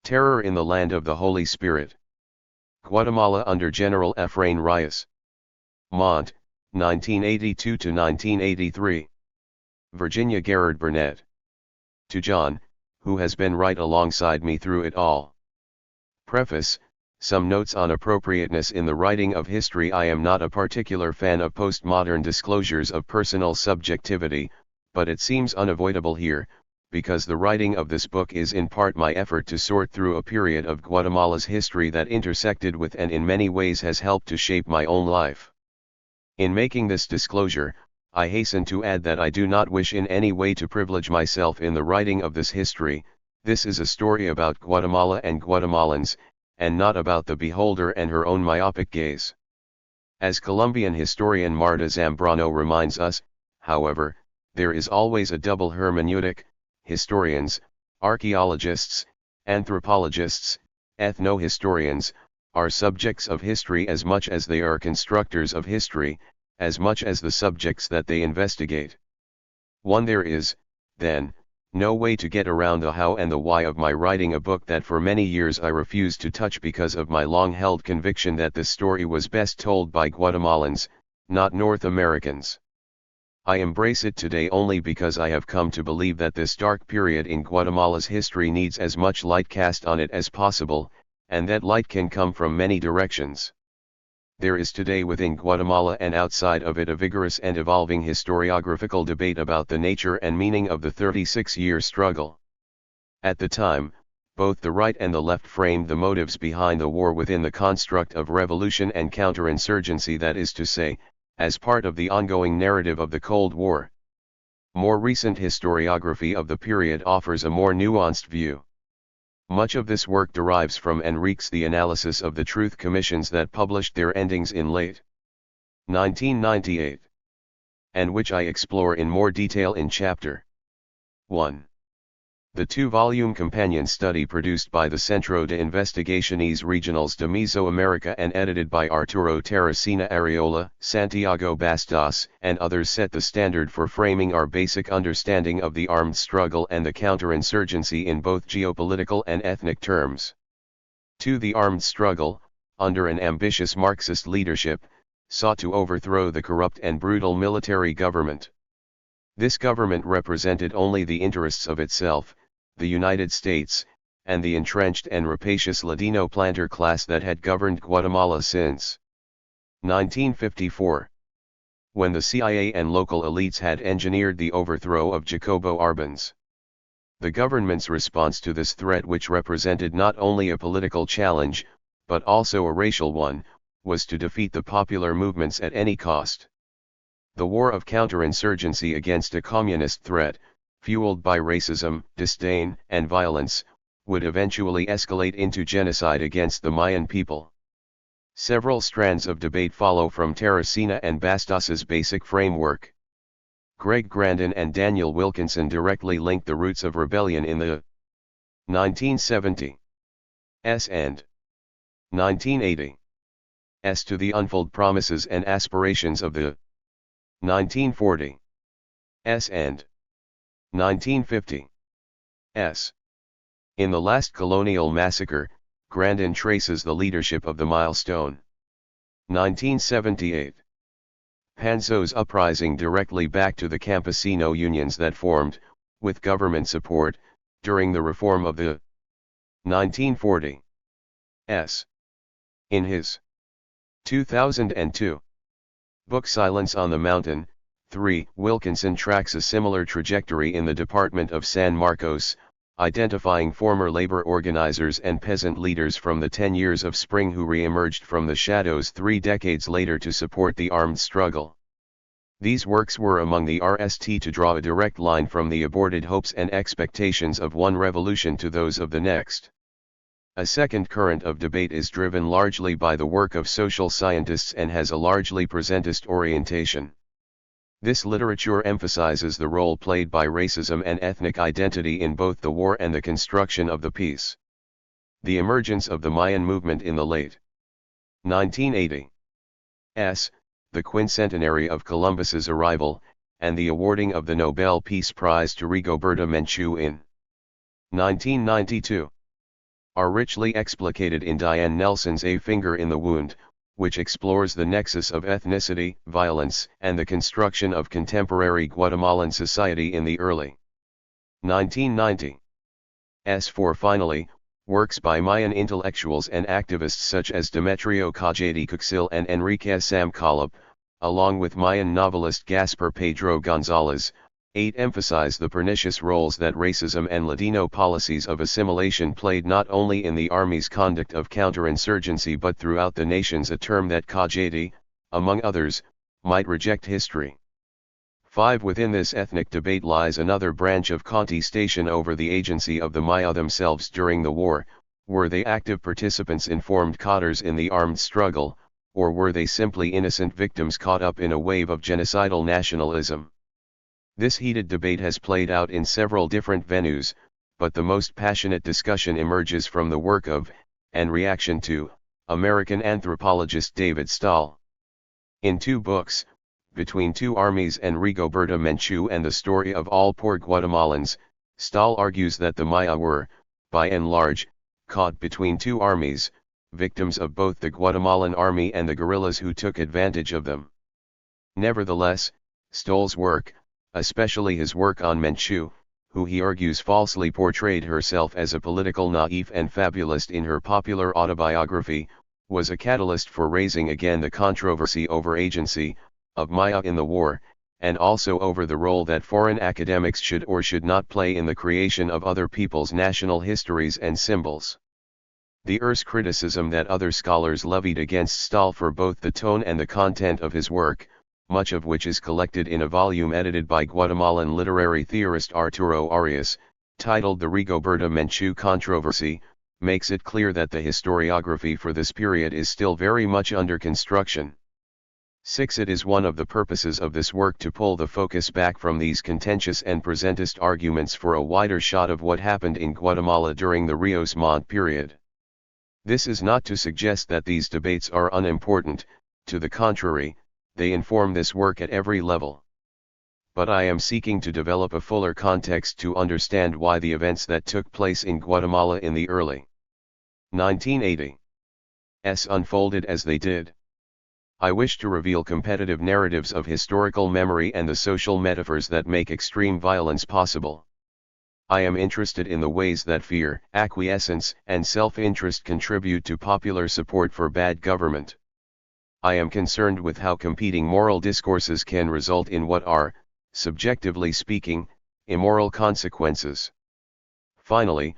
Terror in the Land of the Holy Spirit. Guatemala under General Efrain Reyes. Mont, 1982–1983. Virginia Garrard Burnett. To John, who has been right alongside me through it all. Preface, some notes on appropriateness in the writing of history. I am not a particular fan of postmodern disclosures of personal subjectivity, but it seems unavoidable here, because the writing of this book is in part my effort to sort through a period of Guatemala's history that intersected with and in many ways has helped to shape my own life. In making this disclosure, I hasten to add that I do not wish in any way to privilege myself in the writing of this history. This is a story about Guatemala and Guatemalans, and not about the beholder and her own myopic gaze. As Colombian historian Marta Zambrano reminds us, however, there is always a double hermeneutic. Historians, archaeologists, anthropologists, ethno-historians, are subjects of history as much as they are constructors of history, as much as the subjects that they investigate. There is, then, no way to get around the how and the why of my writing a book that for many years I refused to touch because of my long-held conviction that this story was best told by Guatemalans, not North Americans. I embrace it today only because I have come to believe that this dark period in Guatemala's history needs as much light cast on it as possible, and that light can come from many directions. There is today within Guatemala and outside of it a vigorous and evolving historiographical debate about the nature and meaning of the 36-year struggle. At the time, both the right and the left framed the motives behind the war within the construct of revolution and counterinsurgency, that is to say, as part of the ongoing narrative of the Cold War. More recent historiography of the period offers a more nuanced view. Much of this work derives from and reeks the analysis of the truth commissions that published their endings in late 1998, and which I explore in more detail in Chapter 1. The two-volume companion study produced by the Centro de Investigaciones Regionales de Mesoamerica and edited by Arturo Teresina Areola, Santiago Bastos, and others set the standard for framing our basic understanding of the armed struggle and the counterinsurgency in both geopolitical and ethnic terms. The armed struggle, under an ambitious Marxist leadership, sought to overthrow the corrupt and brutal military government. This government represented only the interests of itself, the United States, and the entrenched and rapacious Ladino planter class that had governed Guatemala since 1954. When the CIA and local elites had engineered the overthrow of Jacobo Arbenz. The government's response to this threat, which represented not only a political challenge, but also a racial one, was to defeat the popular movements at any cost. The war of counterinsurgency against a communist threat, fueled by racism, disdain, and violence, would eventually escalate into genocide against the Mayan people. Several strands of debate follow from Teresina and Bastos's basic framework. Greg Grandin and Daniel Wilkinson directly link the roots of rebellion in the 1970s and 1980s to the unfulfilled promises and aspirations of the 1940s and 1950s. In the last colonial massacre, Grandin traces the leadership of the milestone 1978 Panzo's uprising directly back to the campesino unions that formed, with government support, during the reform of the 1940s. In his 2002 book Silence on the Mountain, 3, Wilkinson tracks a similar trajectory in the Department of San Marcos, identifying former labor organizers and peasant leaders from the 10 years of spring who re-emerged from the shadows 3 decades later to support the armed struggle. These works were among the RST to draw a direct line from the aborted hopes and expectations of one revolution to those of the next. A second current of debate is driven largely by the work of social scientists and has a largely presentist orientation. This literature emphasizes the role played by racism and ethnic identity in both the war and the construction of the peace. The emergence of the Mayan movement in the late 1980s, the quincentenary of Columbus's arrival, and the awarding of the Nobel Peace Prize to Rigoberta Menchú in 1992, are richly explicated in Diane Nelson's A Finger in the Wound, which explores the nexus of ethnicity, violence, and the construction of contemporary Guatemalan society in the early 1990s. For finally, works by Mayan intellectuals and activists such as Demetrio Cajedi Cuxil and Enrique Samcalip, along with Mayan novelist Gaspar Pedro Gonzalez. 8 emphasize the pernicious roles that racism and Ladino policies of assimilation played not only in the Army's conduct of counterinsurgency but throughout the nations, a term that Cajedi, among others, might reject history. 5. Within this ethnic debate lies another branch of contestation over the agency of the Maya themselves during the war. Were they active participants, informed cadres in the armed struggle, or were they simply innocent victims caught up in a wave of genocidal nationalism? This heated debate has played out in several different venues, but the most passionate discussion emerges from the work of, and reaction to, American anthropologist David Stahl. In 2 books, Between Two Armies and Rigoberta Menchú and the Story of All Poor Guatemalans, Stahl argues that the Maya were, by and large, caught between 2 armies, victims of both the Guatemalan army and the guerrillas who took advantage of them. Nevertheless, Stahl's work, especially his work on Menchú, who he argues falsely portrayed herself as a political naïve and fabulist in her popular autobiography, was a catalyst for raising again the controversy over agency of Maya in the war, and also over the role that foreign academics should or should not play in the creation of other people's national histories and symbols. The criticism that other scholars levied against Stahl for both the tone and the content of his work, much of which is collected in a volume edited by Guatemalan literary theorist Arturo Arias, titled The Rigoberta Menchú Controversy, makes it clear that the historiography for this period is still very much under construction. 6. It is one of the purposes of this work to pull the focus back from these contentious and presentist arguments for a wider shot of what happened in Guatemala during the Rios Montt period. This is not to suggest that these debates are unimportant, to the contrary, they inform this work at every level. But I am seeking to develop a fuller context to understand why the events that took place in Guatemala in the early 1980s unfolded as they did. I wish to reveal competitive narratives of historical memory and the social metaphors that make extreme violence possible. I am interested in the ways that fear, acquiescence, and self-interest contribute to popular support for bad government. I am concerned with how competing moral discourses can result in what are, subjectively speaking, immoral consequences. Finally,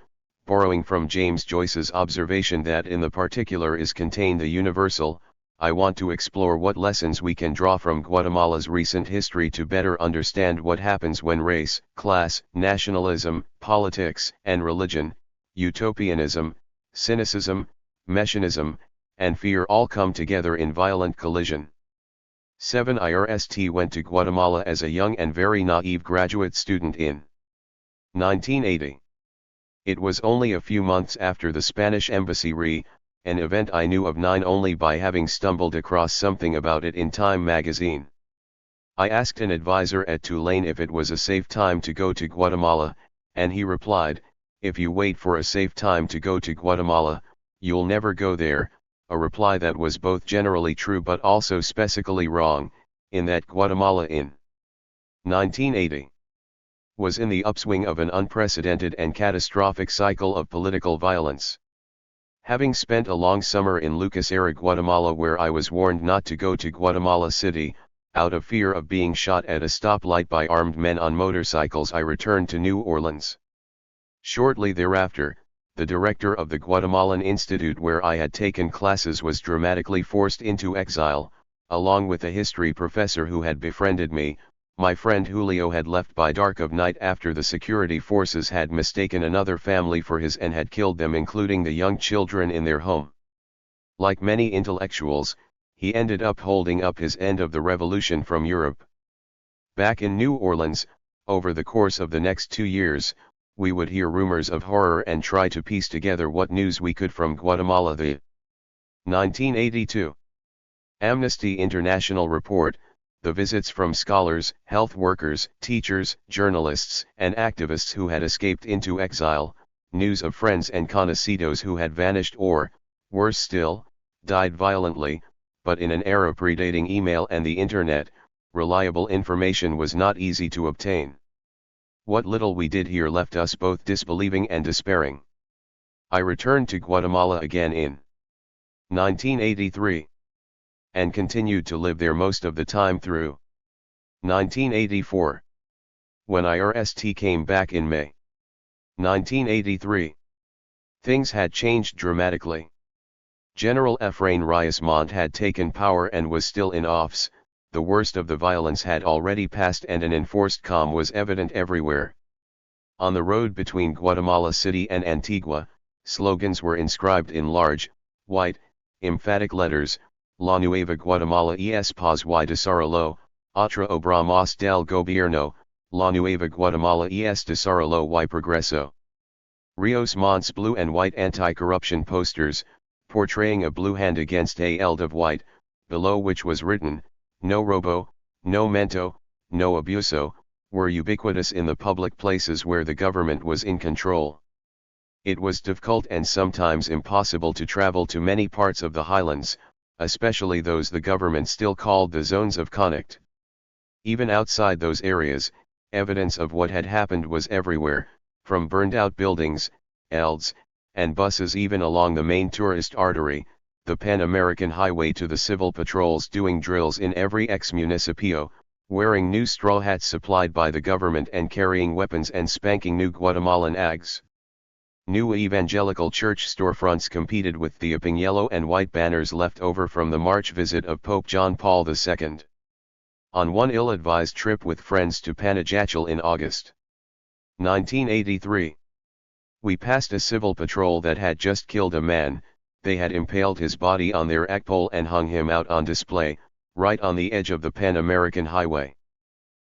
borrowing from James Joyce's observation that in the particular is contained the universal, I want to explore what lessons we can draw from Guatemala's recent history to better understand what happens when race, class, nationalism, politics, and religion, utopianism, cynicism, messianism, and fear all come together in violent collision. 7. IRST went to Guatemala as a young and very naive graduate student in 1980. It was only a few months after the Spanish Embassy an event I knew of only by having stumbled across something about it in Time magazine. I asked an advisor at Tulane if it was a safe time to go to Guatemala, and he replied, "If you wait for a safe time to go to Guatemala, you'll never go there," a reply that was both generally true but also specifically wrong, in that Guatemala in 1980 was in the upswing of an unprecedented and catastrophic cycle of political violence. Having spent a long summer in Lucas Era, Guatemala, where I was warned not to go to Guatemala City, out of fear of being shot at a stoplight by armed men on motorcycles, I returned to New Orleans. Shortly thereafter, the director of the Guatemalan Institute where I had taken classes was dramatically forced into exile, along with a history professor who had befriended me. My friend Julio had left by dark of night after the security forces had mistaken another family for his and had killed them, including the young children in their home. Like many intellectuals, he ended up holding up his end of the revolution from Europe. Back in New Orleans, over the course of the next 2 years, we would hear rumors of horror and try to piece together what news we could from Guatemala. The 1982 Amnesty International report, the visits from scholars, health workers, teachers, journalists, and activists who had escaped into exile, news of friends and conocidos who had vanished or, worse still, died violently, but in an era predating email and the internet, reliable information was not easy to obtain. What little we did here left us both disbelieving and despairing. I returned to Guatemala again in 1983. And continued to live there most of the time through 1984. When IRST came back in May 1983, things had changed dramatically. General Efrain Reyes-Montt had taken power and was still in office. The worst of the violence had already passed and an enforced calm was evident everywhere. On the road between Guatemala City and Antigua, slogans were inscribed in large, white, emphatic letters: La Nueva Guatemala es paz y desarrollo, otra obra más del gobierno, La Nueva Guatemala es desarrollo y progreso. Rios Montt's blue and white anti-corruption posters, portraying a blue hand against a eld of white, below which was written, No robo, no mento, no abuso, were ubiquitous in the public places where the government was in control. It was difficult and sometimes impossible to travel to many parts of the highlands, especially those the government still called the zones of conflict. Even outside those areas, evidence of what had happened was everywhere, from burned-out buildings, elds, and buses even along the main tourist artery, the Pan-American Highway, to the civil patrols doing drills in every ex-municipio, wearing new straw hats supplied by the government and carrying weapons and spanking new Guatemalan ags. New evangelical church storefronts competed with the upping yellow and white banners left over from the March visit of Pope John Paul II. On one ill-advised trip with friends to Panajachel in August 1983, we passed a civil patrol that had just killed a man. They had impaled his body on their agpole and hung him out on display, right on the edge of the Pan-American Highway.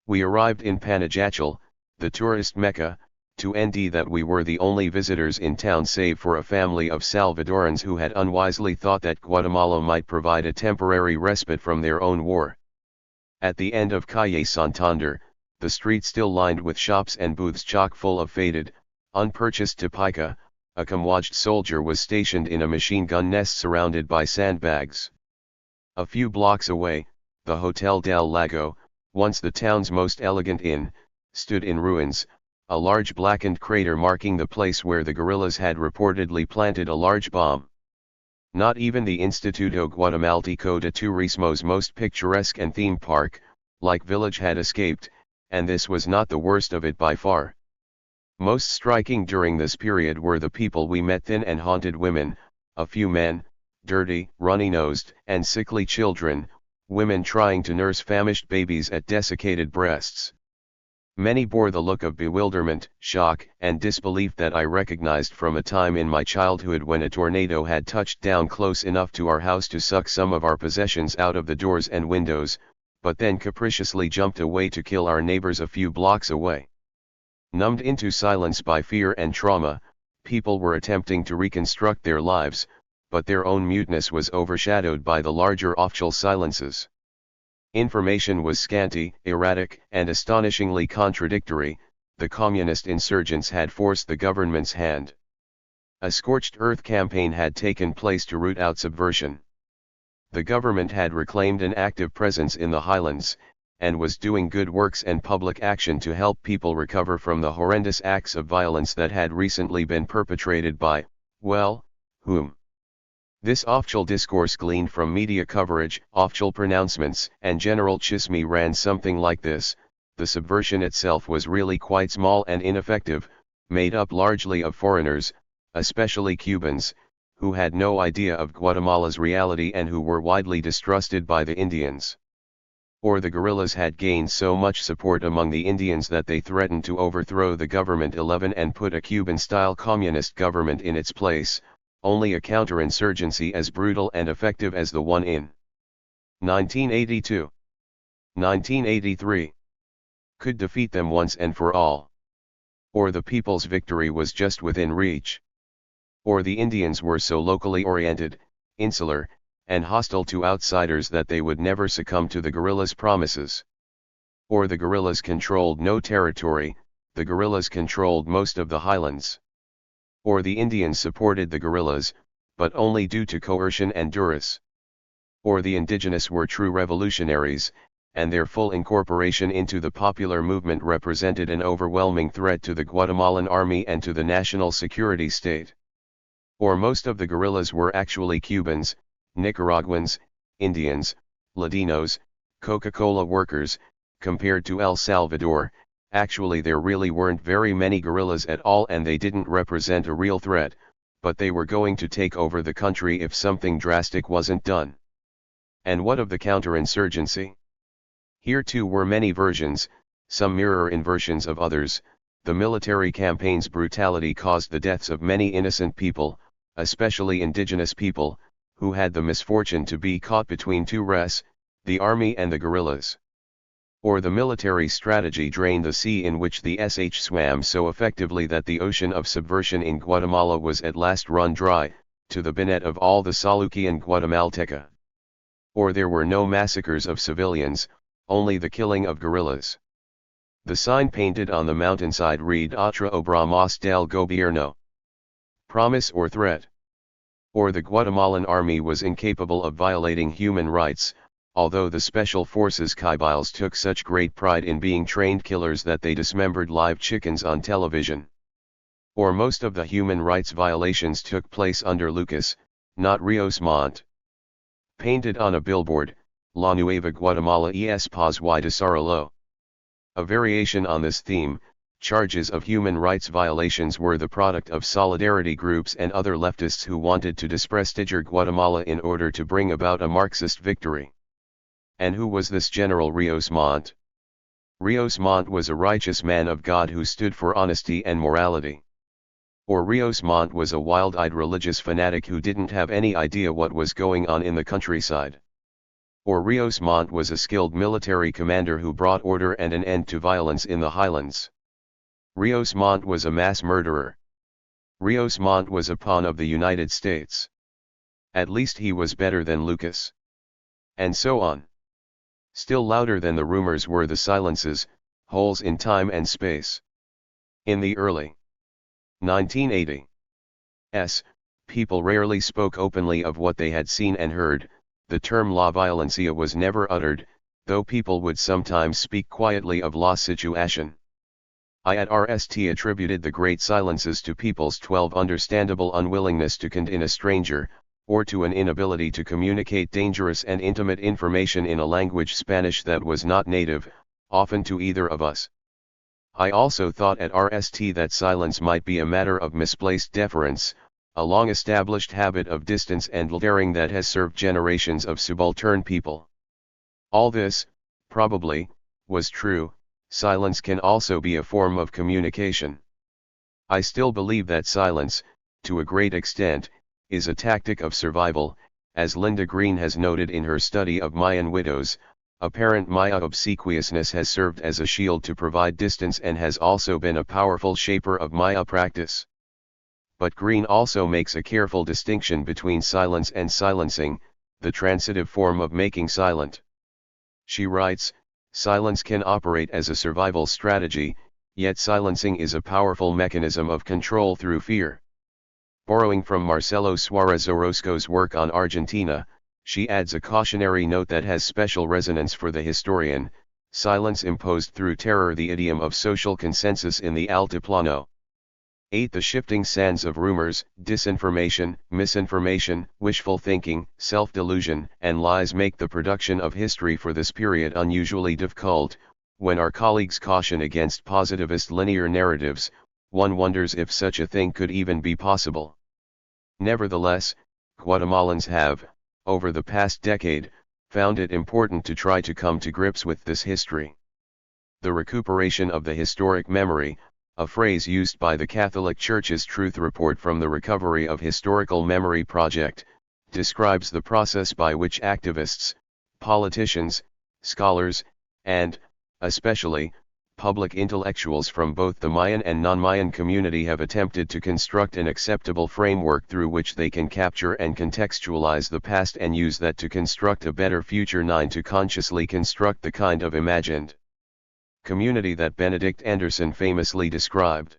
We arrived in Panajachel, the tourist mecca, to ND that we were the only visitors in town save for a family of Salvadorans who had unwisely thought that Guatemala might provide a temporary respite from their own war. At the end of Calle Santander, the street still lined with shops and booths chock full of faded, unpurchased tepica, a camouflaged soldier was stationed in a machine gun nest surrounded by sandbags. A few blocks away, the Hotel del Lago, once the town's most elegant inn, stood in ruins, a large blackened crater marking the place where the guerrillas had reportedly planted a large bomb. Not even the Instituto Guatemalteco de Turismo's most picturesque and theme park, like village, had escaped, and this was not the worst of it by far. Most striking during this period were the people we met: thin and haunted women, a few men, dirty, runny-nosed, and sickly children, women trying to nurse famished babies at desiccated breasts. Many bore the look of bewilderment, shock, and disbelief that I recognized from a time in my childhood when a tornado had touched down close enough to our house to suck some of our possessions out of the doors and windows, but then capriciously jumped away to kill our neighbors a few blocks away. Numbed into silence by fear and trauma, people were attempting to reconstruct their lives, but their own muteness was overshadowed by the larger official silences. Information was scanty, erratic, and astonishingly contradictory. The communist insurgents had forced the government's hand. A scorched earth campaign had taken place to root out subversion. The government had reclaimed an active presence in the highlands, and was doing good works and public action to help people recover from the horrendous acts of violence that had recently been perpetrated by, well, whom? This official discourse, gleaned from media coverage, official pronouncements, and general chisme, ran something like this: the subversion itself was really quite small and ineffective, made up largely of foreigners, especially Cubans, who had no idea of Guatemala's reality and who were widely distrusted by the Indians. Or the guerrillas had gained so much support among the Indians that they threatened to overthrow the government 11 and put a Cuban-style communist government in its place, only a counterinsurgency as brutal and effective as the one in 1982. 1983 could defeat them once and for all. Or the people's victory was just within reach. Or the Indians were so locally oriented, insular, and hostile to outsiders that they would never succumb to the guerrillas' promises. Or the guerrillas controlled no territory, the guerrillas controlled most of the highlands. Or the Indians supported the guerrillas, but only due to coercion and duress. Or the indigenous were true revolutionaries, and their full incorporation into the popular movement represented an overwhelming threat to the Guatemalan army and to the national security state. Or most of the guerrillas were actually Cubans, Nicaraguans, Indians, Latinos, Coca-Cola workers. Compared to El Salvador, actually there really weren't very many guerrillas at all, and they didn't represent a real threat, but they were going to take over the country if something drastic wasn't done. And what of the counterinsurgency? Here too were many versions, some mirror inversions of others. The military campaign's brutality caused the deaths of many innocent people, especially indigenous people, who had the misfortune to be caught between two res, the army and the guerrillas. Or the military strategy drained the sea in which the SH swam so effectively that the ocean of subversion in Guatemala was at last run dry, to the Burnett of all the Salukian Guatemalteca. Or there were no massacres of civilians, only the killing of guerrillas. The sign painted on the mountainside read Otra Obramos del Gobierno. Promise or threat. Or the Guatemalan army was incapable of violating human rights, although the Special Forces Cabiles took such great pride in being trained killers that they dismembered live chickens on television. Or most of the human rights violations took place under Lucas, not Rios Montt. Painted on a billboard, La Nueva Guatemala es paz y desarrollo. A variation on this theme, charges of human rights violations were the product of solidarity groups and other leftists who wanted to disprestige Guatemala in order to bring about a Marxist victory. And who was this General Rios Montt? Rios Montt was a righteous man of God who stood for honesty and morality. Or Rios Montt was a wild-eyed religious fanatic who didn't have any idea what was going on in the countryside. Or Rios Montt was a skilled military commander who brought order and an end to violence in the highlands. Rios Montt was a mass murderer. Rios Montt was a pawn of the United States. At least he was better than Lucas. And so on. Still louder than the rumors were the silences, holes in time and space. In the early 1980s, people rarely spoke openly of what they had seen and heard. The term La Violencia was never uttered, though people would sometimes speak quietly of La Situation. I at RST attributed the great silences to people's 12 understandable unwillingness to contain a stranger, or to an inability to communicate dangerous and intimate information in a language Spanish that was not native, often to either of us. I also thought at RST that silence might be a matter of misplaced deference, a long-established habit of distance and daring that has served generations of subaltern people. All this, probably, was true. Silence can also be a form of communication. I still believe that silence, to a great extent, is a tactic of survival, as Linda Green has noted in her study of Mayan widows. Apparent Maya obsequiousness has served as a shield to provide distance and has also been a powerful shaper of Maya practice. But Green also makes a careful distinction between silence and silencing, the transitive form of making silent. She writes, silence can operate as a survival strategy, yet silencing is a powerful mechanism of control through fear. Borrowing from Marcelo Suarez Orozco's work on Argentina, she adds a cautionary note that has special resonance for the historian: silence imposed through terror, the idiom of social consensus in the Altiplano. 8. The shifting sands of rumors, disinformation, misinformation, wishful thinking, self-delusion, and lies make the production of history for this period unusually difficult. When our colleagues caution against positivist linear narratives, one wonders if such a thing could even be possible. Nevertheless, Guatemalans have, over the past decade, found it important to try to come to grips with this history. The recuperation of the historic memory, a phrase used by the Catholic Church's Truth Report from the Recovery of Historical Memory Project, describes the process by which activists, politicians, scholars, and, especially, public intellectuals from both the Mayan and non-Mayan community have attempted to construct an acceptable framework through which they can capture and contextualize the past and use that to construct a better future. 9. To consciously construct the kind of imagined community that Benedict Anderson famously described.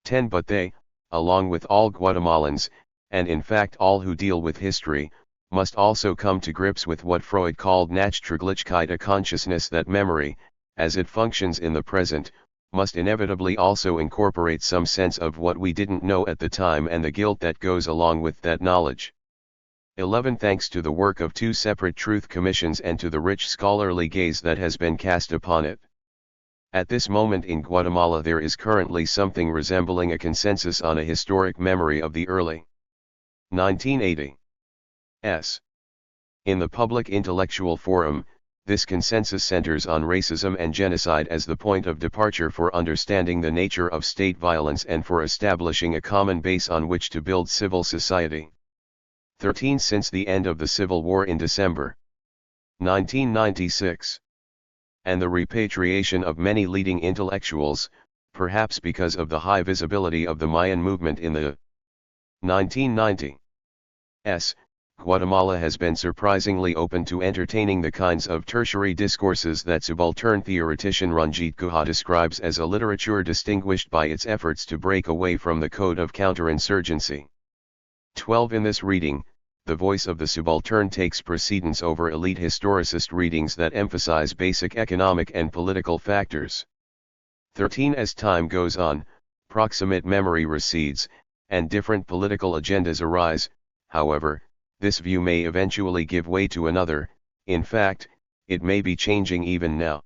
10. But they, along with all Guatemalans, and in fact all who deal with history, must also come to grips with what Freud called Nachtraglichkeit, a consciousness that memory, as it functions in the present, must inevitably also incorporate some sense of what we didn't know at the time and the guilt that goes along with that knowledge. 11. Thanks to the work of 2 separate truth commissions and to the rich scholarly gaze that has been cast upon it. At this moment in Guatemala there is currently something resembling a consensus on a historic memory of the early 1980s. In the public intellectual forum, this consensus centers on racism and genocide as the point of departure for understanding the nature of state violence and for establishing a common base on which to build civil society. 13. Since the end of the Civil War in December 1996, and the repatriation of many leading intellectuals, perhaps because of the high visibility of the Mayan movement in the 1990s, Guatemala has been surprisingly open to entertaining the kinds of tertiary discourses that subaltern theoretician Ranjit Guha describes as a literature distinguished by its efforts to break away from the code of counterinsurgency. 12. In this reading, the voice of the subaltern takes precedence over elite historicist readings that emphasize basic economic and political factors. 13. As time goes on, proximate memory recedes, and different political agendas arise. However, this view may eventually give way to another. In fact, it may be changing even now.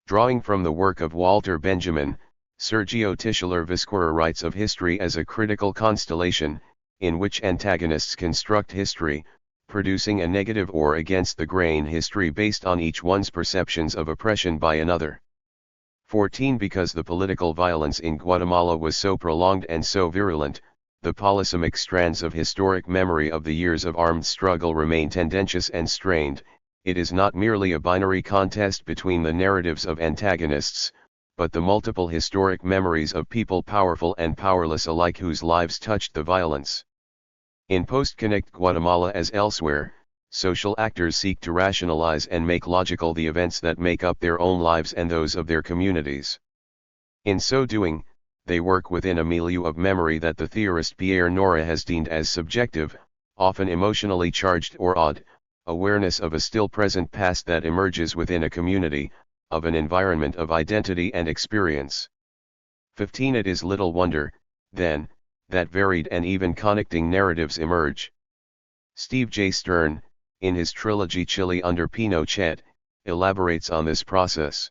Drawing from the work of Walter Benjamin, Sergio Tischler Vizquera writes of history as a critical constellation, in which antagonists construct history, producing a negative or against the grain history based on each one's perceptions of oppression by another. 14. Because the political violence in Guatemala was so prolonged and so virulent, the polysemic strands of historic memory of the years of armed struggle remain tendentious and strained. It is not merely a binary contest between the narratives of antagonists, but the multiple historic memories of people powerful and powerless alike whose lives touched the violence. In post-connect Guatemala as elsewhere, social actors seek to rationalize and make logical the events that make up their own lives and those of their communities. In so doing, they work within a milieu of memory that the theorist Pierre Nora has deemed as subjective, often emotionally charged or odd, awareness of a still-present past that emerges within a community, of an environment of identity and experience. 15. It is little wonder, then, that varied and even connecting narratives emerge. Steve J. Stern, in his trilogy Chile under Pinochet, elaborates on this process.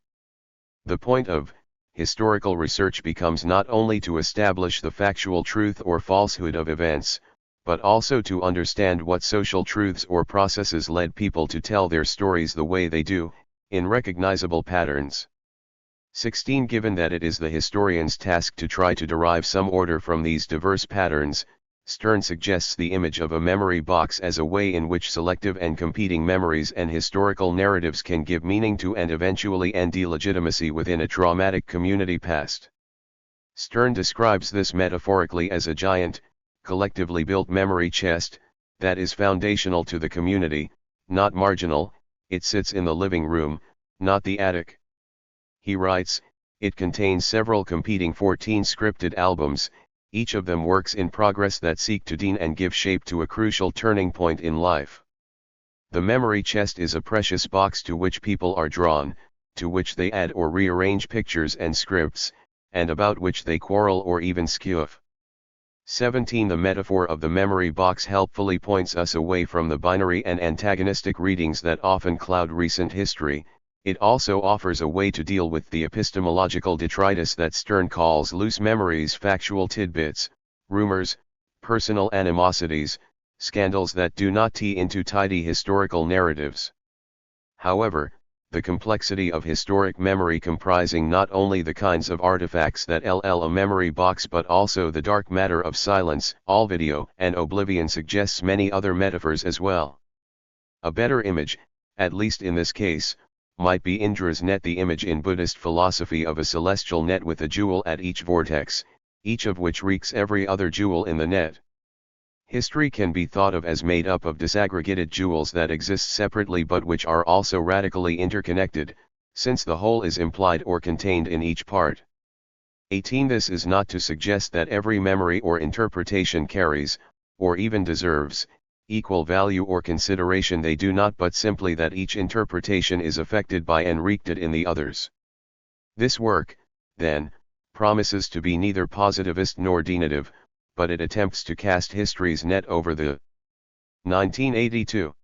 The point of historical research becomes not only to establish the factual truth or falsehood of events, but also to understand what social truths or processes led people to tell their stories the way they do, in recognizable patterns. 16. Given that it is the historian's task to try to derive some order from these diverse patterns, Stern suggests the image of a memory box as a way in which selective and competing memories and historical narratives can give meaning to and eventually end delegitimacy within a traumatic community past. Stern describes this metaphorically as a giant, collectively built memory chest, that is foundational to the community, not marginal. It sits in the living room, not the attic. He writes, it contains several competing 14 scripted albums, each of them works in progress that seek to dean and give shape to a crucial turning point in life. The memory chest is a precious box to which people are drawn, to which they add or rearrange pictures and scripts, and about which they quarrel or even skiff. 17. The metaphor of the memory box helpfully points us away from the binary and antagonistic readings that often cloud recent history. It also offers a way to deal with the epistemological detritus that Stern calls loose memories, factual tidbits, rumors, personal animosities, scandals that do not tee into tidy historical narratives. However, the complexity of historic memory, comprising not only the kinds of artifacts that ll a memory box but also the dark matter of silence, all video and oblivion, suggests many other metaphors as well. A better image, at least in this case, might be Indra's net, the image in Buddhist philosophy of a celestial net with a jewel at each vortex, each of which wreaks every other jewel in the net. History can be thought of as made up of disaggregated jewels that exist separately but which are also radically interconnected, since the whole is implied or contained in each part. 18. This is not to suggest that every memory or interpretation carries, or even deserves, equal value or consideration. They do not, but simply that each interpretation is affected by and wreaked in the others. This work, then, promises to be neither positivist nor denitive, but it attempts to cast history's net over the 1982,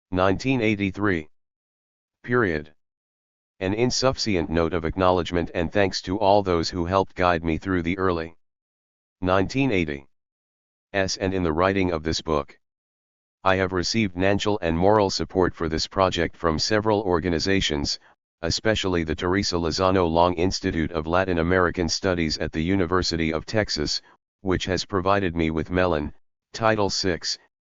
1983 period. An insufficient note of acknowledgement and thanks to all those who helped guide me through the early 1980s and in the writing of this book. I have received financial and moral support for this project from several organizations, especially the Teresa Lozano Long Institute of Latin American Studies at the University of Texas, which has provided me with Mellon, Title VI,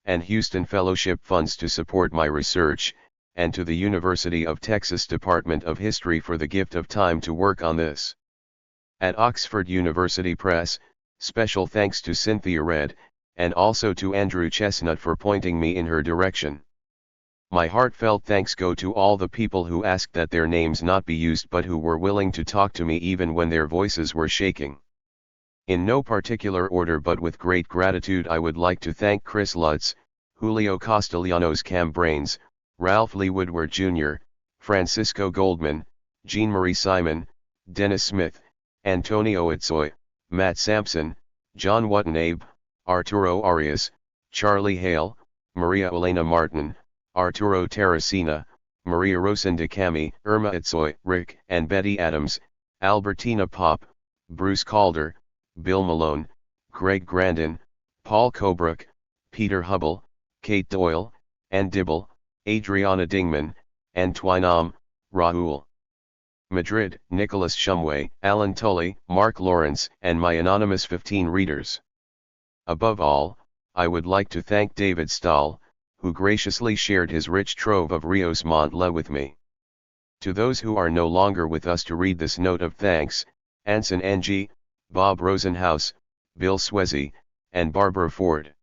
and Houston Fellowship funds to support my research, and to the University of Texas Department of History for the gift of time to work on this. At Oxford University Press, special thanks to Cynthia Redd, and also to Andrew Chestnut for pointing me in her direction. My heartfelt thanks go to all the people who asked that their names not be used but who were willing to talk to me even when their voices were shaking. In no particular order but with great gratitude I would like to thank Chris Lutz, Julio Castellanos Cambranes, Ralph Lee Woodward Jr., Francisco Goldman, Jean-Marie Simon, Dennis Smith, Antonio Itzoy, Matt Sampson, John Watanabe, Arturo Arias, Charlie Hale, Maria Elena Martin, Arturo Terracina, Maria Rosenda Cami, Irma Itzoy, Rick and Betty Adams, Albertina Pop, Bruce Calder, Bill Malone, Greg Grandin, Paul Kobrook, Peter Hubble, Kate Doyle, Ann Dibble, Adriana Dingman, Antoine Am, Rahul Madrid, Nicholas Shumway, Alan Tully, Mark Lawrence, and my anonymous 15 readers. Above all, I would like to thank David Stahl, who graciously shared his rich trove of Rios Montla with me. To those who are no longer with us to read this note of thanks, Anson Ng, Bob Rosenhaus, Bill Swezzy, and Barbara Ford.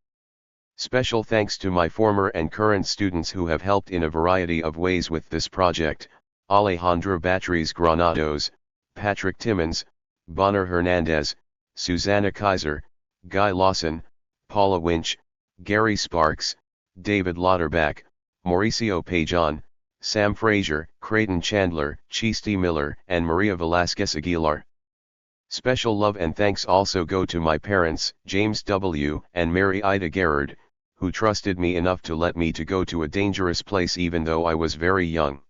Special thanks to my former and current students who have helped in a variety of ways with this project: Alejandro Batres Granados, Patrick Timmons, Bonner Hernandez, Susanna Kaiser, Guy Lawson, Paula Winch, Gary Sparks, David Lauterbach, Mauricio Pajon, Sam Frazier, Creighton Chandler, Chisti Miller, and Maria Velasquez Aguilar. Special love and thanks also go to my parents, James W. and Mary Ida Garrard, who trusted me enough to let me to go to a dangerous place even though I was very young.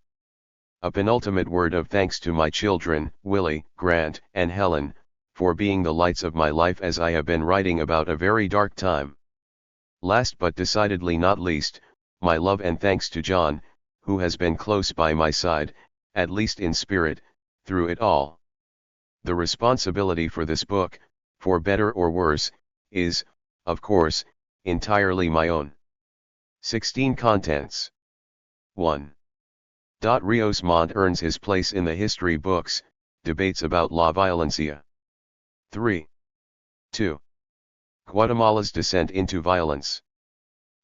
A penultimate word of thanks to my children, Willie, Grant, and Helen, for being the lights of my life as I have been writing about a very dark time. Last but decidedly not least, my love and thanks to John, who has been close by my side, at least in spirit, through it all. The responsibility for this book, for better or worse, is, of course, entirely my own. 16 Contents. 1. Rios Montt earns his place in the history books, debates about La Violencia. 3. 2. Guatemala's descent into violence.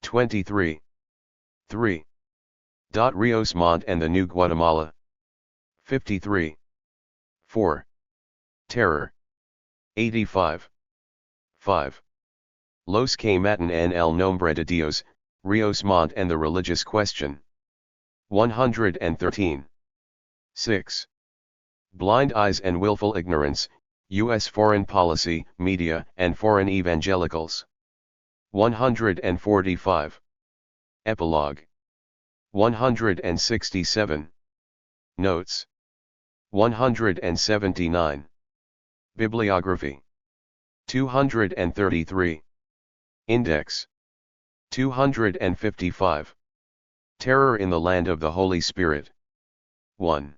23. 3. Rios Montt and the New Guatemala. 53. 4. Terror. 85. 5. Los que matan en el nombre de Dios, Rios Montt and the religious question. 113. 6. Blind eyes and willful ignorance, U.S. foreign policy, media, and foreign evangelicals. 145. Epilogue. 167. Notes. 179. Bibliography. 233. Index. 255. Terror in the Land of the Holy Spirit. 1.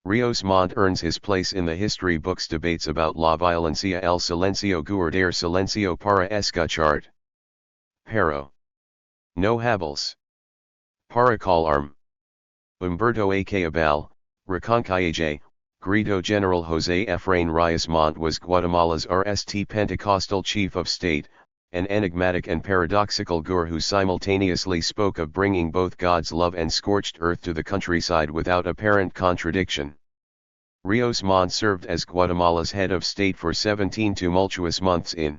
Rios Montt earns his place in the history books, debates about La Violencia, el silencio guardar silencio para escuchar. Pero no hables para callarme. Humberto A. Cabal, Reconcalle, Grito General José Efraín Rios Montt was Guatemala's RST Pentecostal chief of state, an enigmatic and paradoxical guru who simultaneously spoke of bringing both God's love and scorched earth to the countryside without apparent contradiction. Rios Montt served as Guatemala's head of state for 17 tumultuous months in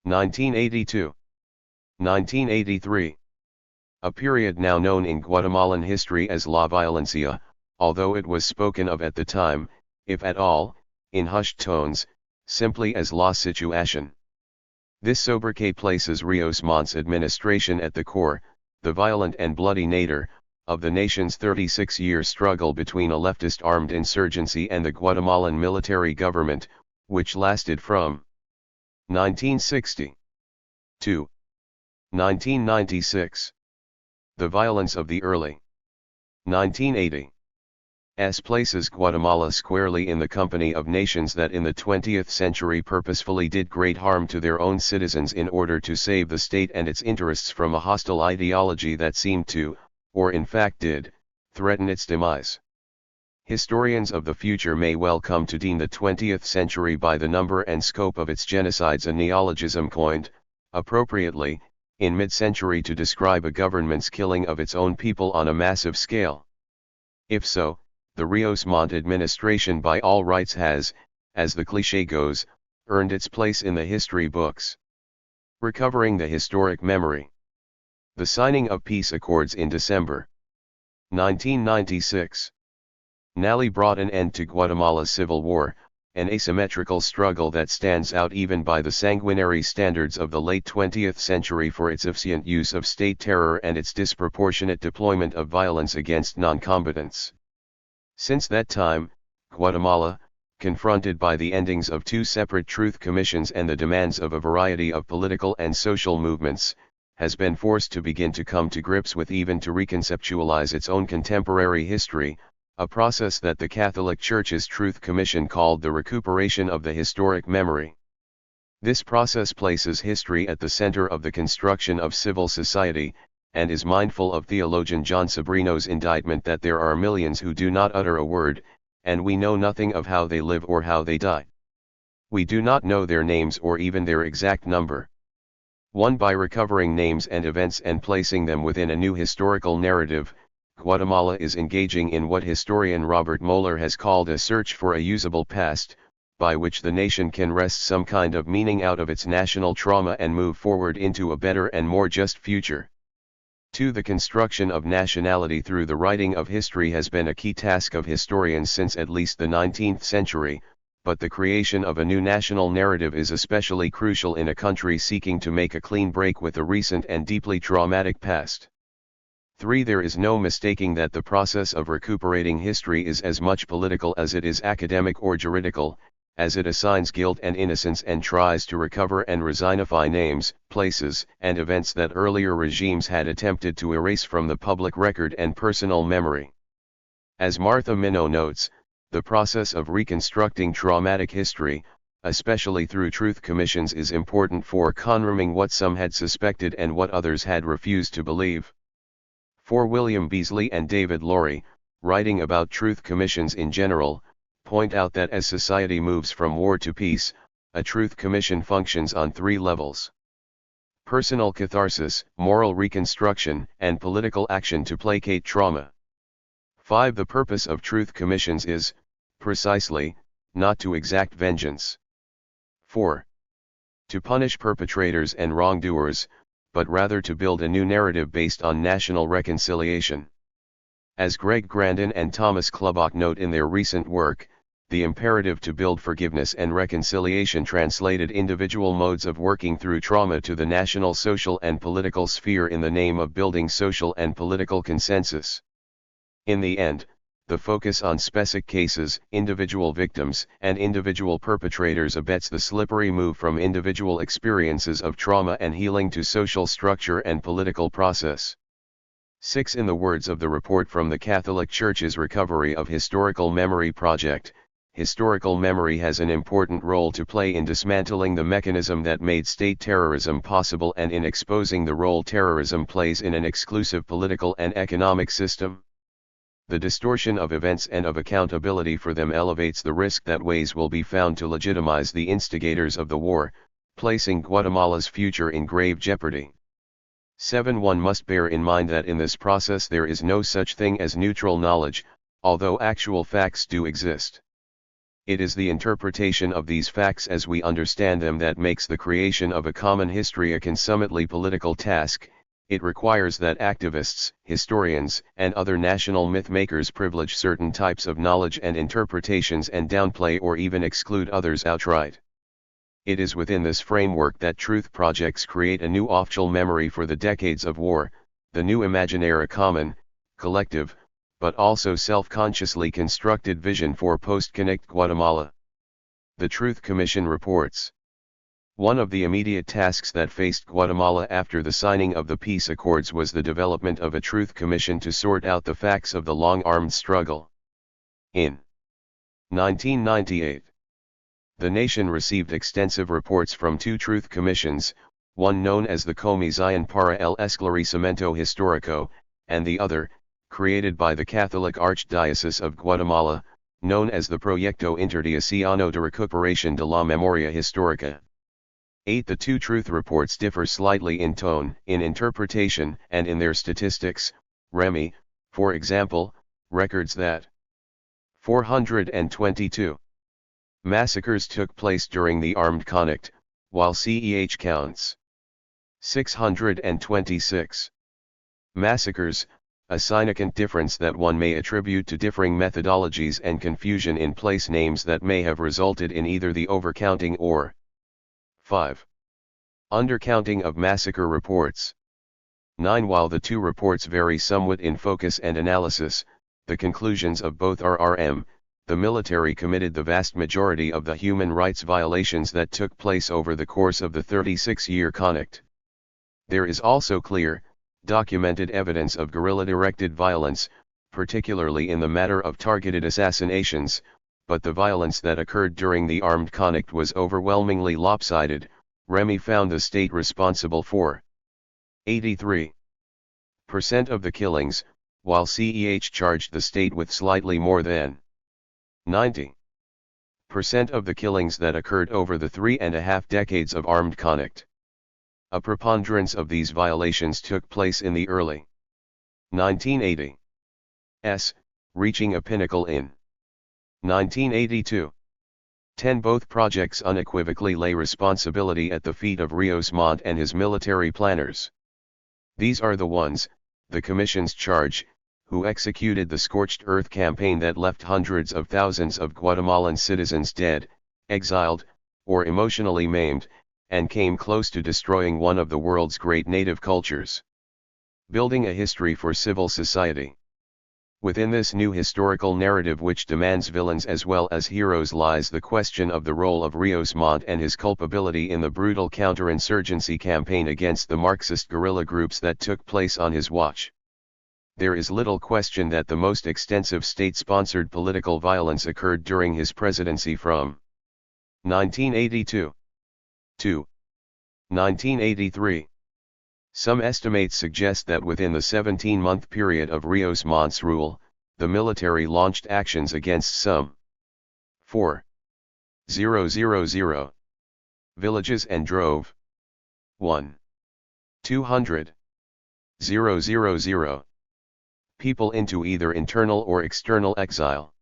1982. 1983. A period now known in Guatemalan history as La Violencia, although it was spoken of at the time, if at all, in hushed tones, simply as La Situación. This sobriquet places Rios Montt's administration at the core, the violent and bloody nadir, of the nation's 36-year struggle between a leftist armed insurgency and the Guatemalan military government, which lasted from 1960 to 1996. The violence of the early 1980s places Guatemala squarely in the company of nations that in the 20th century purposefully did great harm to their own citizens in order to save the state and its interests from a hostile ideology that seemed to, or in fact did, threaten its demise. Historians of the future may well come to deem the 20th century by the number and scope of its genocides a neologism coined, appropriately, in mid-century to describe a government's killing of its own people on a massive scale. If so, the Rios Montt administration by all rights has, as the cliché goes, earned its place in the history books. Recovering the historic memory. The signing of peace accords in December 1996 narrowly brought an end to Guatemala's civil war, an asymmetrical struggle that stands out even by the sanguinary standards of the late 20th century for its efficient use of state terror and its disproportionate deployment of violence against non-combatants. Since that time, Guatemala, confronted by the endings of two separate truth commissions and the demands of a variety of political and social movements, has been forced to begin to come to grips with, even to reconceptualize its own contemporary history, a process that the Catholic Church's Truth Commission called the recuperation of the historic memory. This process places history at the center of the construction of civil society, and is mindful of theologian John Sobrino's indictment that there are millions who do not utter a word, and we know nothing of how they live or how they die. We do not know their names or even their exact number. One, by recovering names and events and placing them within a new historical narrative, Guatemala is engaging in what historian Robert Moeller has called a search for a usable past, by which the nation can wrest some kind of meaning out of its national trauma and move forward into a better and more just future. 2. The construction of nationality through the writing of history has been a key task of historians since at least the 19th century, but the creation of a new national narrative is especially crucial in a country seeking to make a clean break with a recent and deeply traumatic past. 3. There is no mistaking that the process of recuperating history is as much political as it is academic or juridical, as it assigns guilt and innocence and tries to recover and resignify names, places, and events that earlier regimes had attempted to erase from the public record and personal memory. As Martha Minow notes, the process of reconstructing traumatic history, especially through truth commissions, is important for confirming what some had suspected and what others had refused to believe. For William Beasley and David Laurie, writing about truth commissions in general, point out that as society moves from war to peace, a truth commission functions on three levels: personal catharsis, moral reconstruction, and political action to placate trauma. 5. The purpose of truth commissions is, precisely, not to exact vengeance. 4. To punish perpetrators and wrongdoers, but rather to build a new narrative based on national reconciliation. As Greg Grandin and Thomas Klubach note in their recent work, the imperative to build forgiveness and reconciliation translated individual modes of working through trauma to the national social and political sphere in the name of building social and political consensus. In the end, the focus on specific cases, individual victims, and individual perpetrators abets the slippery move from individual experiences of trauma and healing to social structure and political process. 6. In the words of the report from the Catholic Church's Recovery of Historical Memory Project, historical memory has an important role to play in dismantling the mechanism that made state terrorism possible and in exposing the role terrorism plays in an exclusive political and economic system. The distortion of events and of accountability for them elevates the risk that ways will be found to legitimize the instigators of the war, placing Guatemala's future in grave jeopardy. 7. One must bear in mind that in this process there is no such thing as neutral knowledge, although actual facts do exist. It is the interpretation of these facts as we understand them that makes the creation of a common history a consummately political task. It requires that activists, historians, and other national myth-makers privilege certain types of knowledge and interpretations and downplay or even exclude others outright. It is within this framework that truth projects create a new official memory for the decades of war, the new imaginaire common, collective, but also self-consciously constructed vision for post-conflict Guatemala. The Truth Commission reports. One of the immediate tasks that faced Guatemala after the signing of the peace accords was the development of a Truth Commission to sort out the facts of the long armed struggle. In 1998, the nation received extensive reports from two Truth Commissions, one known as the Comisión para el Esclarecimiento Histórico, and the other, created by the Catholic Archdiocese of Guatemala, known as the Proyecto Interdiocesano de Recuperación de la Memoria Histórica. 8. The two truth reports differ slightly in tone, in interpretation, and in their statistics. Remy, for example, records that 422 massacres took place during the armed conflict, while CEH counts 626 massacres, a significant difference that one may attribute to differing methodologies and confusion in place names that may have resulted in either the overcounting or 5. Undercounting of massacre reports. 9. While the two reports vary somewhat in focus and analysis, the conclusions of both are the military committed the vast majority of the human rights violations that took place over the course of the 36-year conflict. There is also clear, documented evidence of guerrilla-directed violence, particularly in the matter of targeted assassinations, but the violence that occurred during the armed conflict was overwhelmingly lopsided. Remy found the state responsible for 83% of the killings, while CEH charged the state with slightly more than 90% of the killings that occurred over the 3.5 decades of armed conflict. A preponderance of these violations took place in the early 1980s, reaching a pinnacle in 1982. 10. Both projects unequivocally lay responsibility at the feet of Rios Montt and his military planners. These are the ones, the Commission's charge, who executed the scorched earth campaign that left hundreds of thousands of Guatemalan citizens dead, exiled, or emotionally maimed, and came close to destroying one of the world's great native cultures. Building a history for civil society. Within this new historical narrative which demands villains as well as heroes lies the question of the role of Rios Montt and his culpability in the brutal counterinsurgency campaign against the Marxist guerrilla groups that took place on his watch. There is little question that the most extensive state-sponsored political violence occurred during his presidency from 1982 to 1983. Some estimates suggest that within the 17-month period of Rios Montt's rule, the military launched actions against some 4,000 villages and drove 1,200,000 people into either internal or external exile.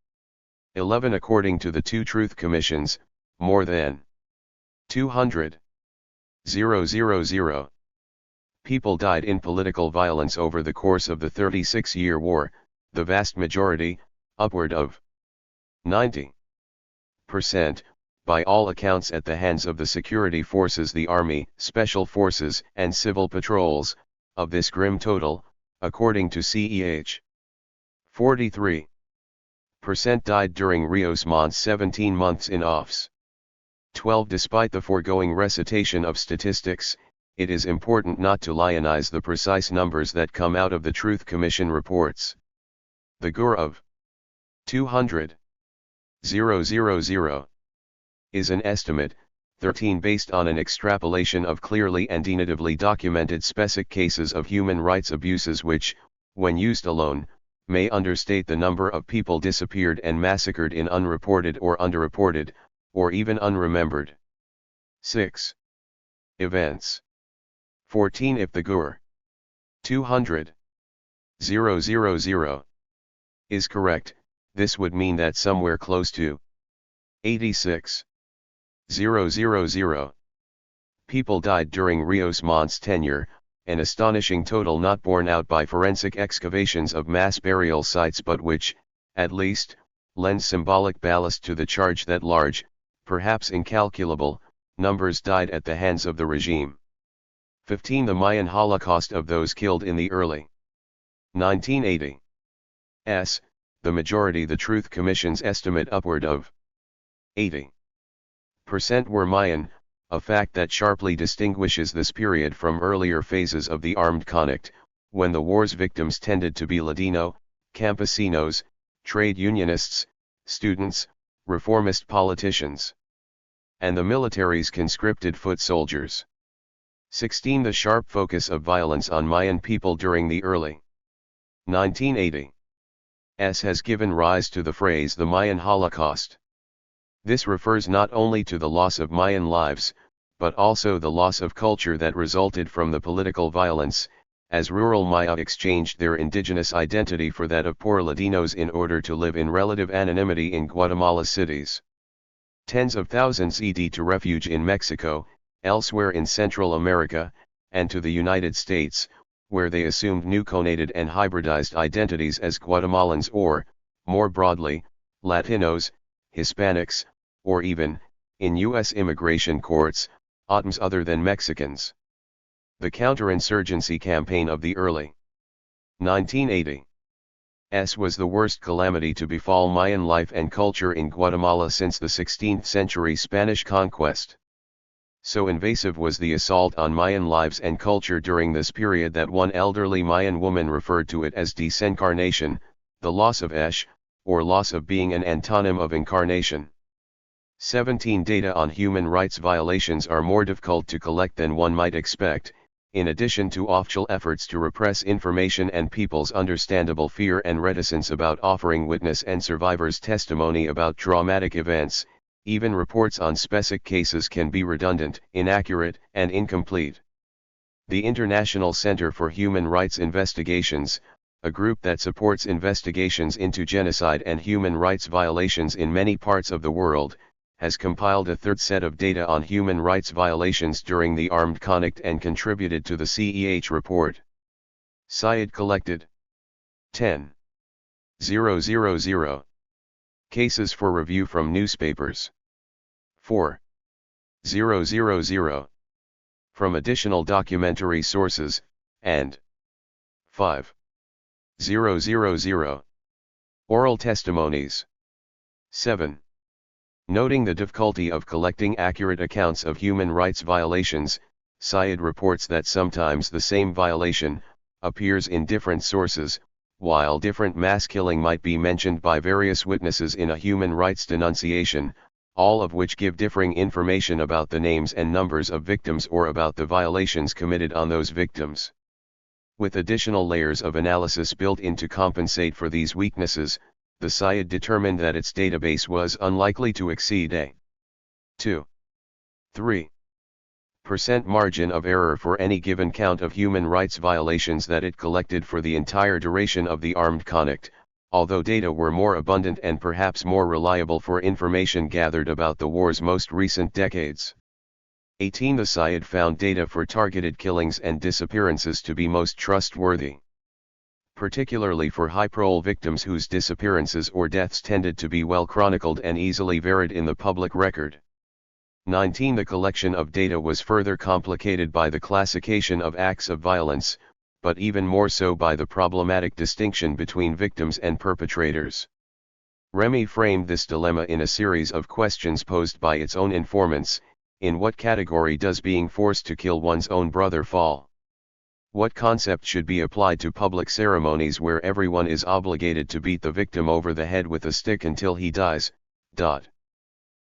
11. According to the two Truth Commissions, more than 200,000 people died in political violence over the course of the 36-year war, the vast majority, upward of 90%, by all accounts at the hands of the security forces, the army, special forces, and civil patrols. Of this grim total, according to CEH, 43% died during Rios Montt's 17 months in office. 12. Despite the foregoing recitation of statistics, it is important not to lionize the precise numbers that come out of the Truth Commission reports. The GUR of 200,000 is an estimate, 13 based on an extrapolation of clearly and definitively documented specific cases of human rights abuses which, when used alone, may understate the number of people disappeared and massacred in unreported or underreported, or even unremembered 6. events. 14. If the GUR 200,000 is correct, this would mean that somewhere close to 86,000 people died during Rios Montt's tenure, an astonishing total not borne out by forensic excavations of mass burial sites but which, at least, lends symbolic ballast to the charge that large, perhaps incalculable, numbers died at the hands of the regime. 15. The Mayan Holocaust of those killed in the early 1980s. The majority. The Truth Commission's estimate upward of 80% were Mayan, a fact that sharply distinguishes this period from earlier phases of the armed conflict, when the war's victims tended to be Ladino, campesinos, trade unionists, students, reformist politicians, and the military's conscripted foot soldiers. 16. The sharp focus of violence on Mayan people during the early 1980s has given rise to the phrase the Mayan Holocaust. This refers not only to the loss of Mayan lives, but also the loss of culture that resulted from the political violence, as rural Maya exchanged their indigenous identity for that of poor Ladinos in order to live in relative anonymity in Guatemala cities. Tens of thousands fled to refuge in Mexico, elsewhere in Central America, and to the United States, where they assumed new conated and hybridized identities as Guatemalans or, more broadly, Latinos, Hispanics, or even, in U.S. immigration courts, Ottomans other than Mexicans. The counterinsurgency campaign of the early 1980s was the worst calamity to befall Mayan life and culture in Guatemala since the 16th century Spanish conquest. So invasive was the assault on Mayan lives and culture during this period that one elderly Mayan woman referred to it as disencarnation, the loss of esh, or loss of being, an antonym of incarnation. 17. Data on human rights violations are more difficult to collect than one might expect, in addition to official efforts to repress information and people's understandable fear and reticence about offering witness and survivors' testimony about traumatic events. Even reports on specific cases can be redundant, inaccurate, and incomplete. The International Center for Human Rights Investigations, a group that supports investigations into genocide and human rights violations in many parts of the world, has compiled a third set of data on human rights violations during the armed conflict and contributed to the CEH report. SIAD collected 10,000 cases for review from newspapers. 4,000 from additional documentary sources, and 5,000 oral testimonies. 7. Noting the difficulty of collecting accurate accounts of human rights violations, SIAD reports that sometimes the same violation appears in different sources, while different mass killing might be mentioned by various witnesses in a human rights denunciation, all of which give differing information about the names and numbers of victims or about the violations committed on those victims. With additional layers of analysis built in to compensate for these weaknesses, the SIAD determined that its database was unlikely to exceed a 2-3% margin of error for any given count of human rights violations that it collected for the entire duration of the armed conflict, although data were more abundant and perhaps more reliable for information gathered about the war's most recent decades. 18. The SIAD found data for targeted killings and disappearances to be most trustworthy, particularly for high-profile victims whose disappearances or deaths tended to be well chronicled and easily varied in the public record. 19. The collection of data was further complicated by the classification of acts of violence, but even more so by the problematic distinction between victims and perpetrators. REMI framed this dilemma in a series of questions posed by its own informants. In what category does being forced to kill one's own brother fall? What concept should be applied to public ceremonies where everyone is obligated to beat the victim over the head with a stick until he dies?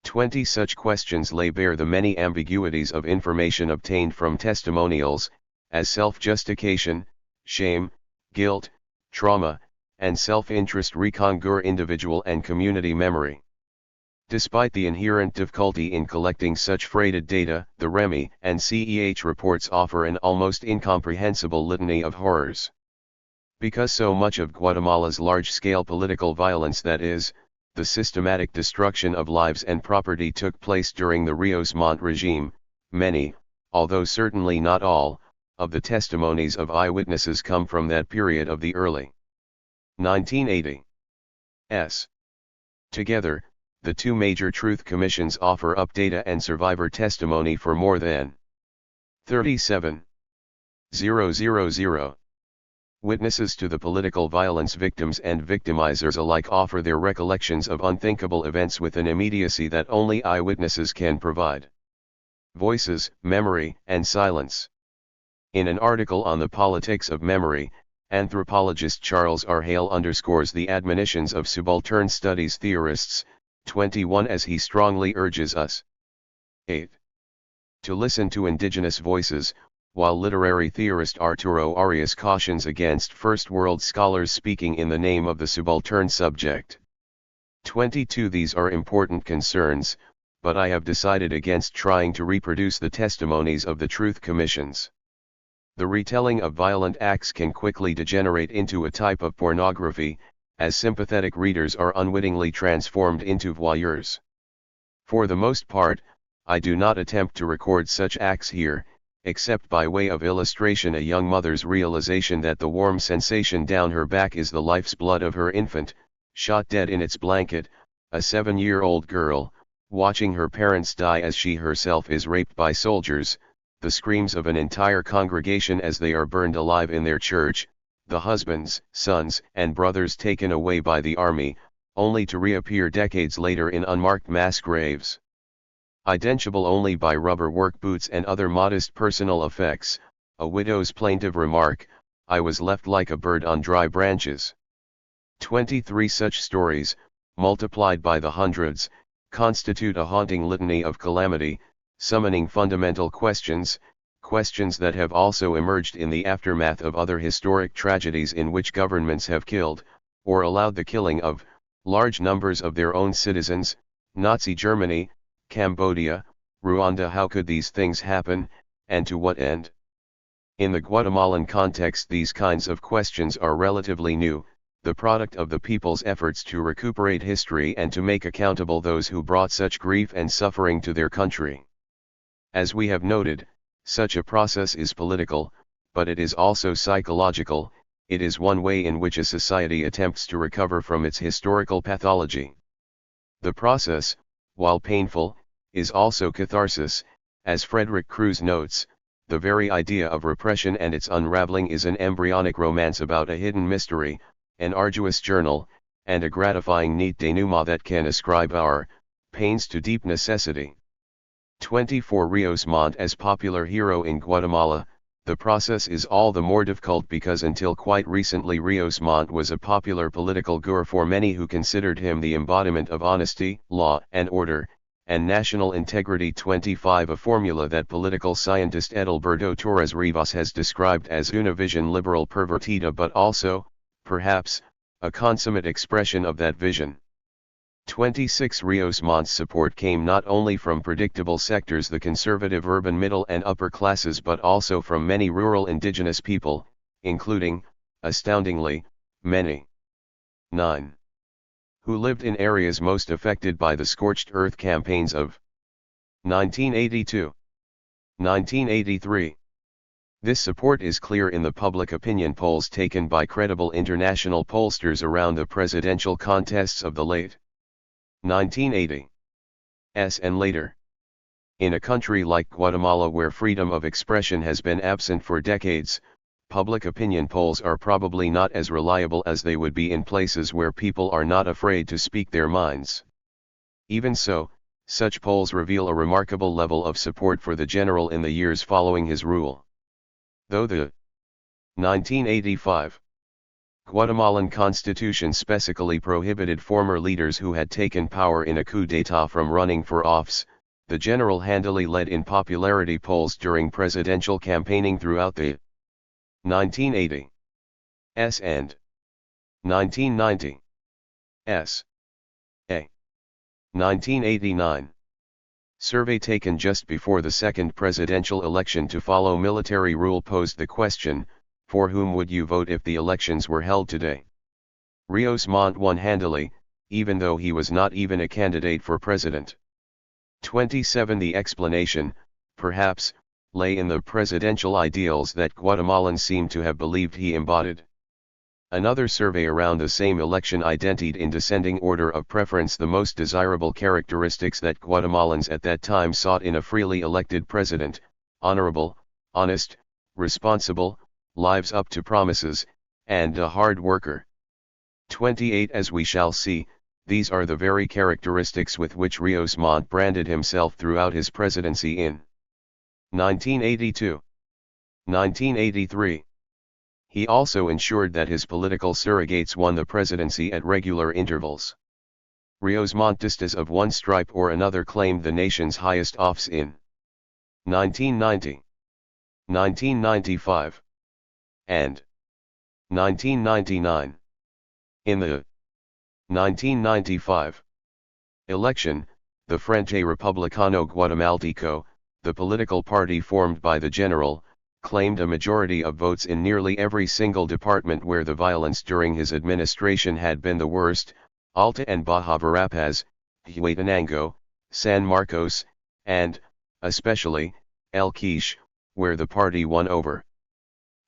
20 such questions lay bare the many ambiguities of information obtained from testimonials, as self-justification, shame, guilt, trauma, and self-interest reconnoiter individual and community memory. Despite the inherent difficulty in collecting such freighted data, the REMI and CEH reports offer an almost incomprehensible litany of horrors. Because so much of Guatemala's large-scale political violence, that is, the systematic destruction of lives and property took place during the Rios Montt regime. Many, although certainly not all, of the testimonies of eyewitnesses come from that period of the early 1980s. Together, the two major truth commissions offer up data and survivor testimony for more than 37,000 witnesses to the political violence. Victims and victimizers alike offer their recollections of unthinkable events with an immediacy that only eyewitnesses can provide. Voices, memory, and silence. In an article on the politics of memory, anthropologist Charles R. Hale underscores the admonitions of subaltern studies theorists, 21, as he strongly urges us 8. To listen to indigenous voices, while literary theorist Arturo Arias cautions against First World scholars speaking in the name of the subaltern subject. 22. These are important concerns, but I have decided against trying to reproduce the testimonies of the truth commissions. The retelling of violent acts can quickly degenerate into a type of pornography, as sympathetic readers are unwittingly transformed into voyeurs. For the most part, I do not attempt to record such acts here, except by way of illustration. A young mother's realization that the warm sensation down her back is the life's blood of her infant, shot dead in its blanket, a 7-year-old girl, watching her parents die as she herself is raped by soldiers, the screams of an entire congregation as they are burned alive in their church, the husbands, sons, and brothers taken away by the army, only to reappear decades later in unmarked mass graves. Identifiable only by rubber work boots and other modest personal effects, a widow's plaintive remark, "I was left like a bird on dry branches." 23 such stories, multiplied by the hundreds, constitute a haunting litany of calamity, summoning fundamental questions that have also emerged in the aftermath of other historic tragedies in which governments have killed, or allowed the killing of, large numbers of their own citizens. Nazi Germany, Cambodia, Rwanda. How could these things happen, and to what end? In the Guatemalan context, these kinds of questions are relatively new, the product of the people's efforts to recuperate history and to make accountable those who brought such grief and suffering to their country. As we have noted, such a process is political, but it is also psychological. It is one way in which a society attempts to recover from its historical pathology. The process, while painful, is also catharsis. As Frederick Cruz notes, the very idea of repression and its unraveling is an embryonic romance about a hidden mystery, an arduous journal, and a gratifying neat denouement that can ascribe our pains to deep necessity. 24 Rios Montt as popular hero in Guatemala. The process is all the more difficult because until quite recently Rios Montt was a popular political guru for many who considered him the embodiment of honesty, law and order, and national integrity. 25 A formula that political scientist Edilberto Torres Rivas has described as una vision liberal pervertida, but also, perhaps, a consummate expression of that vision. 26 Rios Montt's support came not only from predictable sectors, the conservative urban middle and upper classes, but also from many rural indigenous people, including, astoundingly, many 9 who lived in areas most affected by the scorched earth campaigns of 1982, 1983. This support is clear in the public opinion polls taken by credible international pollsters around the presidential contests of the late 1980s and later. In a country like Guatemala where freedom of expression has been absent for decades, public opinion polls are probably not as reliable as they would be in places where people are not afraid to speak their minds. Even so, such polls reveal a remarkable level of support for the general in the years following his rule. Though the 1985 Guatemalan constitution specifically prohibited former leaders who had taken power in a coup d'état from running for office, the general handily led in popularity polls during presidential campaigning throughout the 1980s and 1990s. A 1989 survey taken just before the second presidential election to follow military rule posed the question, for whom would you vote if the elections were held today? Rios Montt won handily, even though he was not even a candidate for president. 27 The explanation, perhaps, lay in the presidential ideals that Guatemalans seem to have believed he embodied. Another survey around the same election identified in descending order of preference the most desirable characteristics that Guatemalans at that time sought in a freely elected president: honorable, honest, responsible, lives up to promises, and a hard worker. 28 As we shall see, these are the very characteristics with which Rios Montt branded himself throughout his presidency in 1982. 1983. He also ensured that his political surrogates won the presidency at regular intervals. Rios Monttistas of one stripe or another claimed the nation's highest office in 1990, 1995, and 1999. In the 1995 election, the Frente Republicano Guatemalteco, the political party formed by the general, claimed a majority of votes in nearly every single department where the violence during his administration had been the worst: Alta and Baja Verapaz, Huetenango, San Marcos, and, especially, El Quiche, where the party won over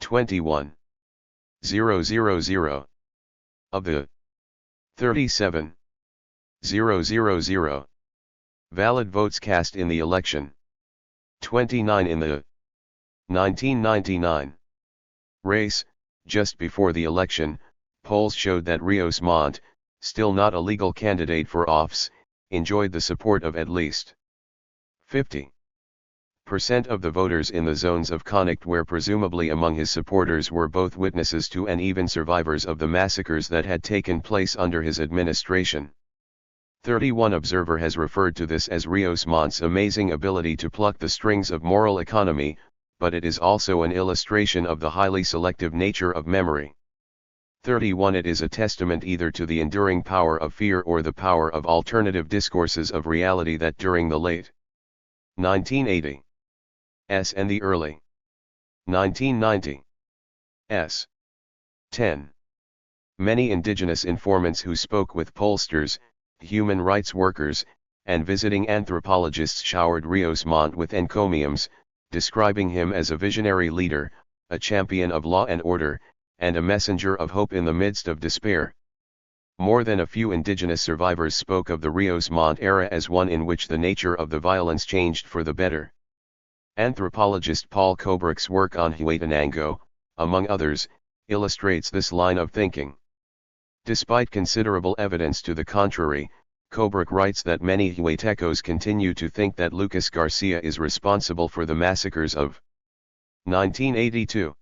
21,000 of the 37,000 valid votes cast in the election. 29 In the 1999 race, just before the election, polls showed that Rios Montt, still not a legal candidate for office, enjoyed the support of at least 50% of the voters in the zones of conflict, where presumably among his supporters were both witnesses to and even survivors of the massacres that had taken place under his administration. 31 Observer has referred to this as Rios Montt's amazing ability to pluck the strings of moral economy, but it is also an illustration of the highly selective nature of memory. 31 It is a testament either to the enduring power of fear or the power of alternative discourses of reality that during the late 1980s and the early 1990s, 10. Many indigenous informants who spoke with pollsters, human rights workers, and visiting anthropologists showered Rios Montt with encomiums, describing him as a visionary leader, a champion of law and order, and a messenger of hope in the midst of despair. More than a few indigenous survivors spoke of the Rios Montt era as one in which the nature of the violence changed for the better. Anthropologist Paul Kobrick's work on Huetenango, among others, illustrates this line of thinking. Despite considerable evidence to the contrary, Kobrick writes that many Huetecos continue to think that Lucas Garcia is responsible for the massacres of 1982.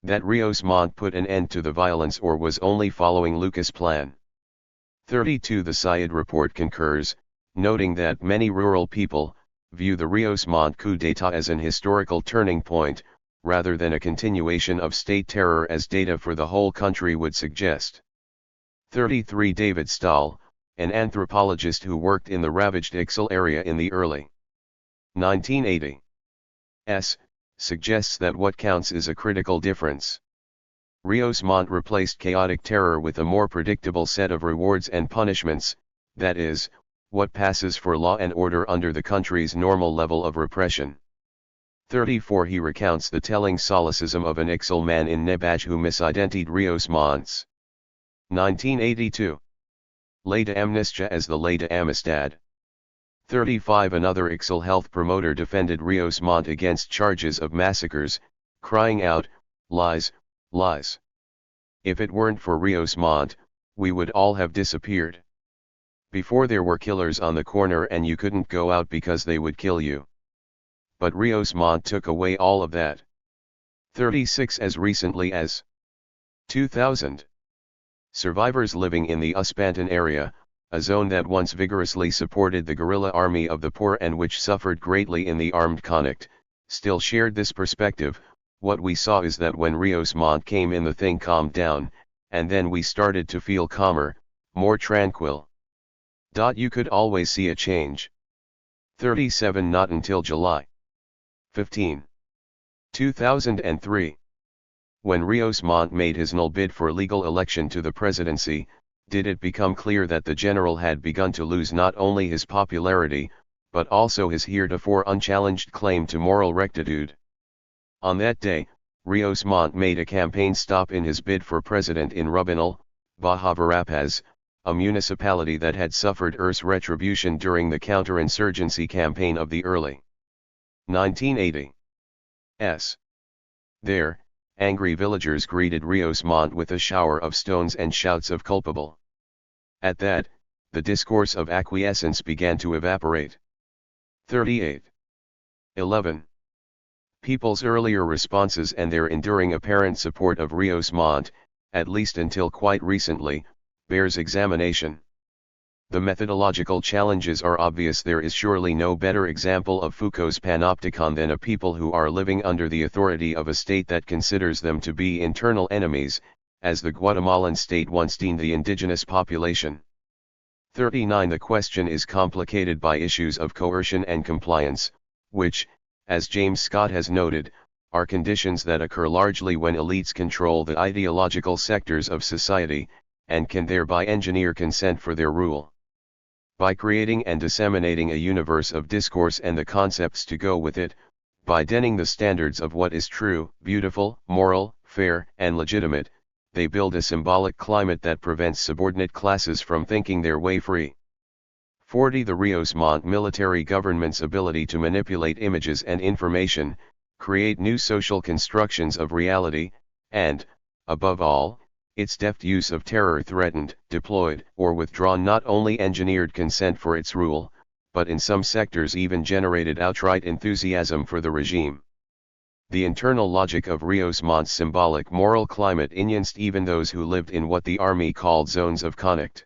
That Rios Montt put an end to the violence or was only following Lucas' plan. 32 The Syed report concurs, noting that many rural people view the Rios Montt coup d'état as an historical turning point, rather than a continuation of state terror as data for the whole country would suggest. 33 David Stahl, an anthropologist who worked in the ravaged Ixal area in the early 1980s, suggests that what counts is a critical difference. Rios Montt replaced chaotic terror with a more predictable set of rewards and punishments, that is, what passes for law and order under the country's normal level of repression. 34 He recounts the telling solecism of an Ixal man in Nebaj who misidentified Rios Montt's 1982 Ley de Amnistia as the Ley de Amistad. 35 Another Ixal health promoter defended Rios Montt against charges of massacres, crying out, "Lies, lies. If it weren't for Rios Montt, we would all have disappeared. Before there were killers on the corner and you couldn't go out because they would kill you. But Rios Montt took away all of that." 36 As recently as 2000. Survivors living in the Uspantan area, a zone that once vigorously supported the guerrilla army of the poor and which suffered greatly in the armed conflict, still shared this perspective. What we saw is that when Rios Montt came in, the thing calmed down, and then we started to feel calmer, more tranquil. You could always see a change. 37 Not until July 15, 2003. When Rios Montt made his null bid for legal election to the presidency, did it become clear that the general had begun to lose not only his popularity, but also his heretofore unchallenged claim to moral rectitude. On that day, Rios Montt made a campaign stop in his bid for president in Rubinal, Baja Verapaz, a municipality that had suffered worse retribution during the counterinsurgency campaign of the early 1980s. There, angry villagers greeted Rios Montt with a shower of stones and shouts of culpable. At that, the discourse of acquiescence began to evaporate. 38.11. People's earlier responses and their enduring apparent support of Rios Montt, at least until quite recently, bears examination. The methodological challenges are obvious. There is surely no better example of Foucault's panopticon than a people who are living under the authority of a state that considers them to be internal enemies, as the Guatemalan state once deemed the indigenous population. 39. The question is complicated by issues of coercion and compliance, which, as James Scott has noted, are conditions that occur largely when elites control the ideological sectors of society, and can thereby engineer consent for their rule. By creating and disseminating a universe of discourse and the concepts to go with it, by denning the standards of what is true, beautiful, moral, fair, and legitimate, they build a symbolic climate that prevents subordinate classes from thinking their way free. 40. The Rios Montt military government's ability to manipulate images and information, create new social constructions of reality, and, above all, its deft use of terror threatened, deployed, or withdrawn not only engineered consent for its rule, but in some sectors even generated outright enthusiasm for the regime. The internal logic of Rios Montt's symbolic moral climate influenced even those who lived in what the army called zones of conflict.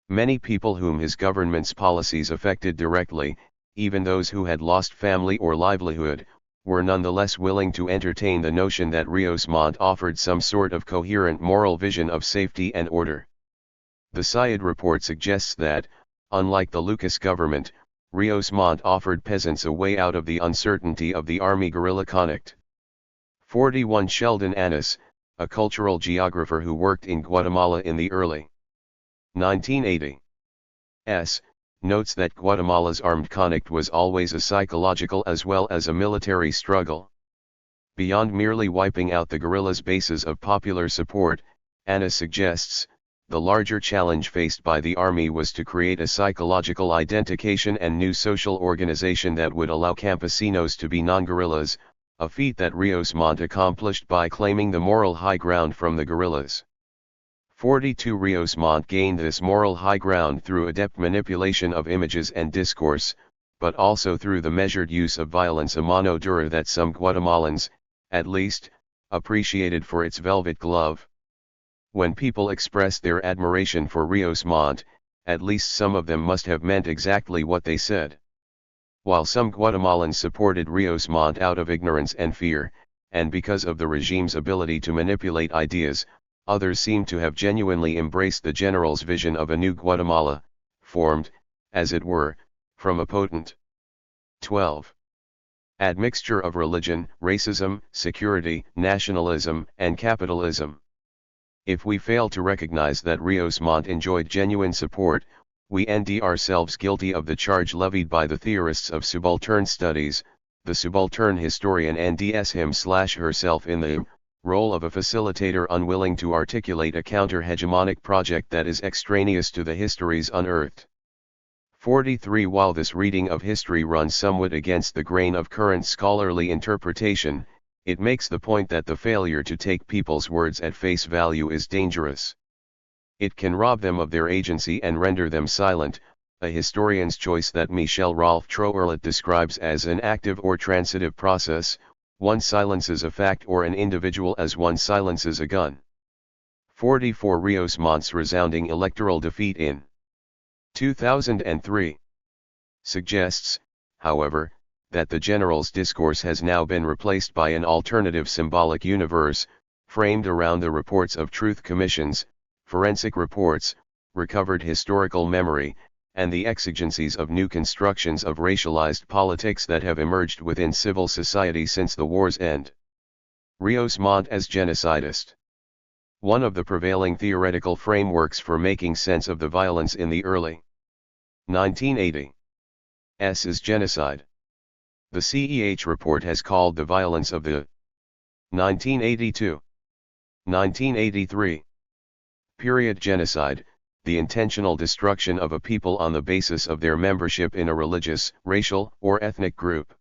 Many people whom his government's policies affected directly, even those who had lost family or livelihood, were nonetheless willing to entertain the notion that Rios Montt offered some sort of coherent moral vision of safety and order. The Syed report suggests that, unlike the Lucas government, Rios Montt offered peasants a way out of the uncertainty of the army-guerrilla conflict. 41. Sheldon Annis, a cultural geographer who worked in Guatemala in the early 1980s, notes that Guatemala's armed conflict was always a psychological as well as a military struggle. Beyond merely wiping out the guerrillas' bases of popular support, Annis suggests, the larger challenge faced by the army was to create a psychological identification and new social organization that would allow campesinos to be non-guerrillas, a feat that Rios Montt accomplished by claiming the moral high ground from the guerrillas. 42. Rios Montt gained this moral high ground through adept manipulation of images and discourse, but also through the measured use of violence, a mano dura that some Guatemalans, at least, appreciated for its velvet glove. When people expressed their admiration for Rios Montt, at least some of them must have meant exactly what they said. While some Guatemalans supported Rios Montt out of ignorance and fear, and because of the regime's ability to manipulate ideas, others seem to have genuinely embraced the general's vision of a new Guatemala, formed, as it were, from a potent 12. Admixture of religion, racism, security, nationalism, and capitalism. If we fail to recognize that Rios Montt enjoyed genuine support, we end ourselves guilty of the charge levied by the theorists of subaltern studies, the subaltern historian NDS him/herself in the role of a facilitator unwilling to articulate a counter-hegemonic project that is extraneous to the histories unearthed. 43. While this reading of history runs somewhat against the grain of current scholarly interpretation, it makes the point that the failure to take people's words at face value is dangerous. It can rob them of their agency and render them silent, a historian's choice that Michel Rolf Troerlet describes as an active or transitive process. One silences a fact or an individual as one silences a gun. 44. Rios Montt's resounding electoral defeat in 2003 suggests, however, that the general's discourse has now been replaced by an alternative symbolic universe, framed around the reports of truth commissions, forensic reports, recovered historical memory, and the exigencies of new constructions of racialized politics that have emerged within civil society since the war's end. Rios Montt as genocidist. One of the prevailing theoretical frameworks for making sense of the violence in the early 1980s is genocide. The CEH report has called the violence of the 1982-1983 period genocide, the intentional destruction of a people on the basis of their membership in a religious, racial, or ethnic group.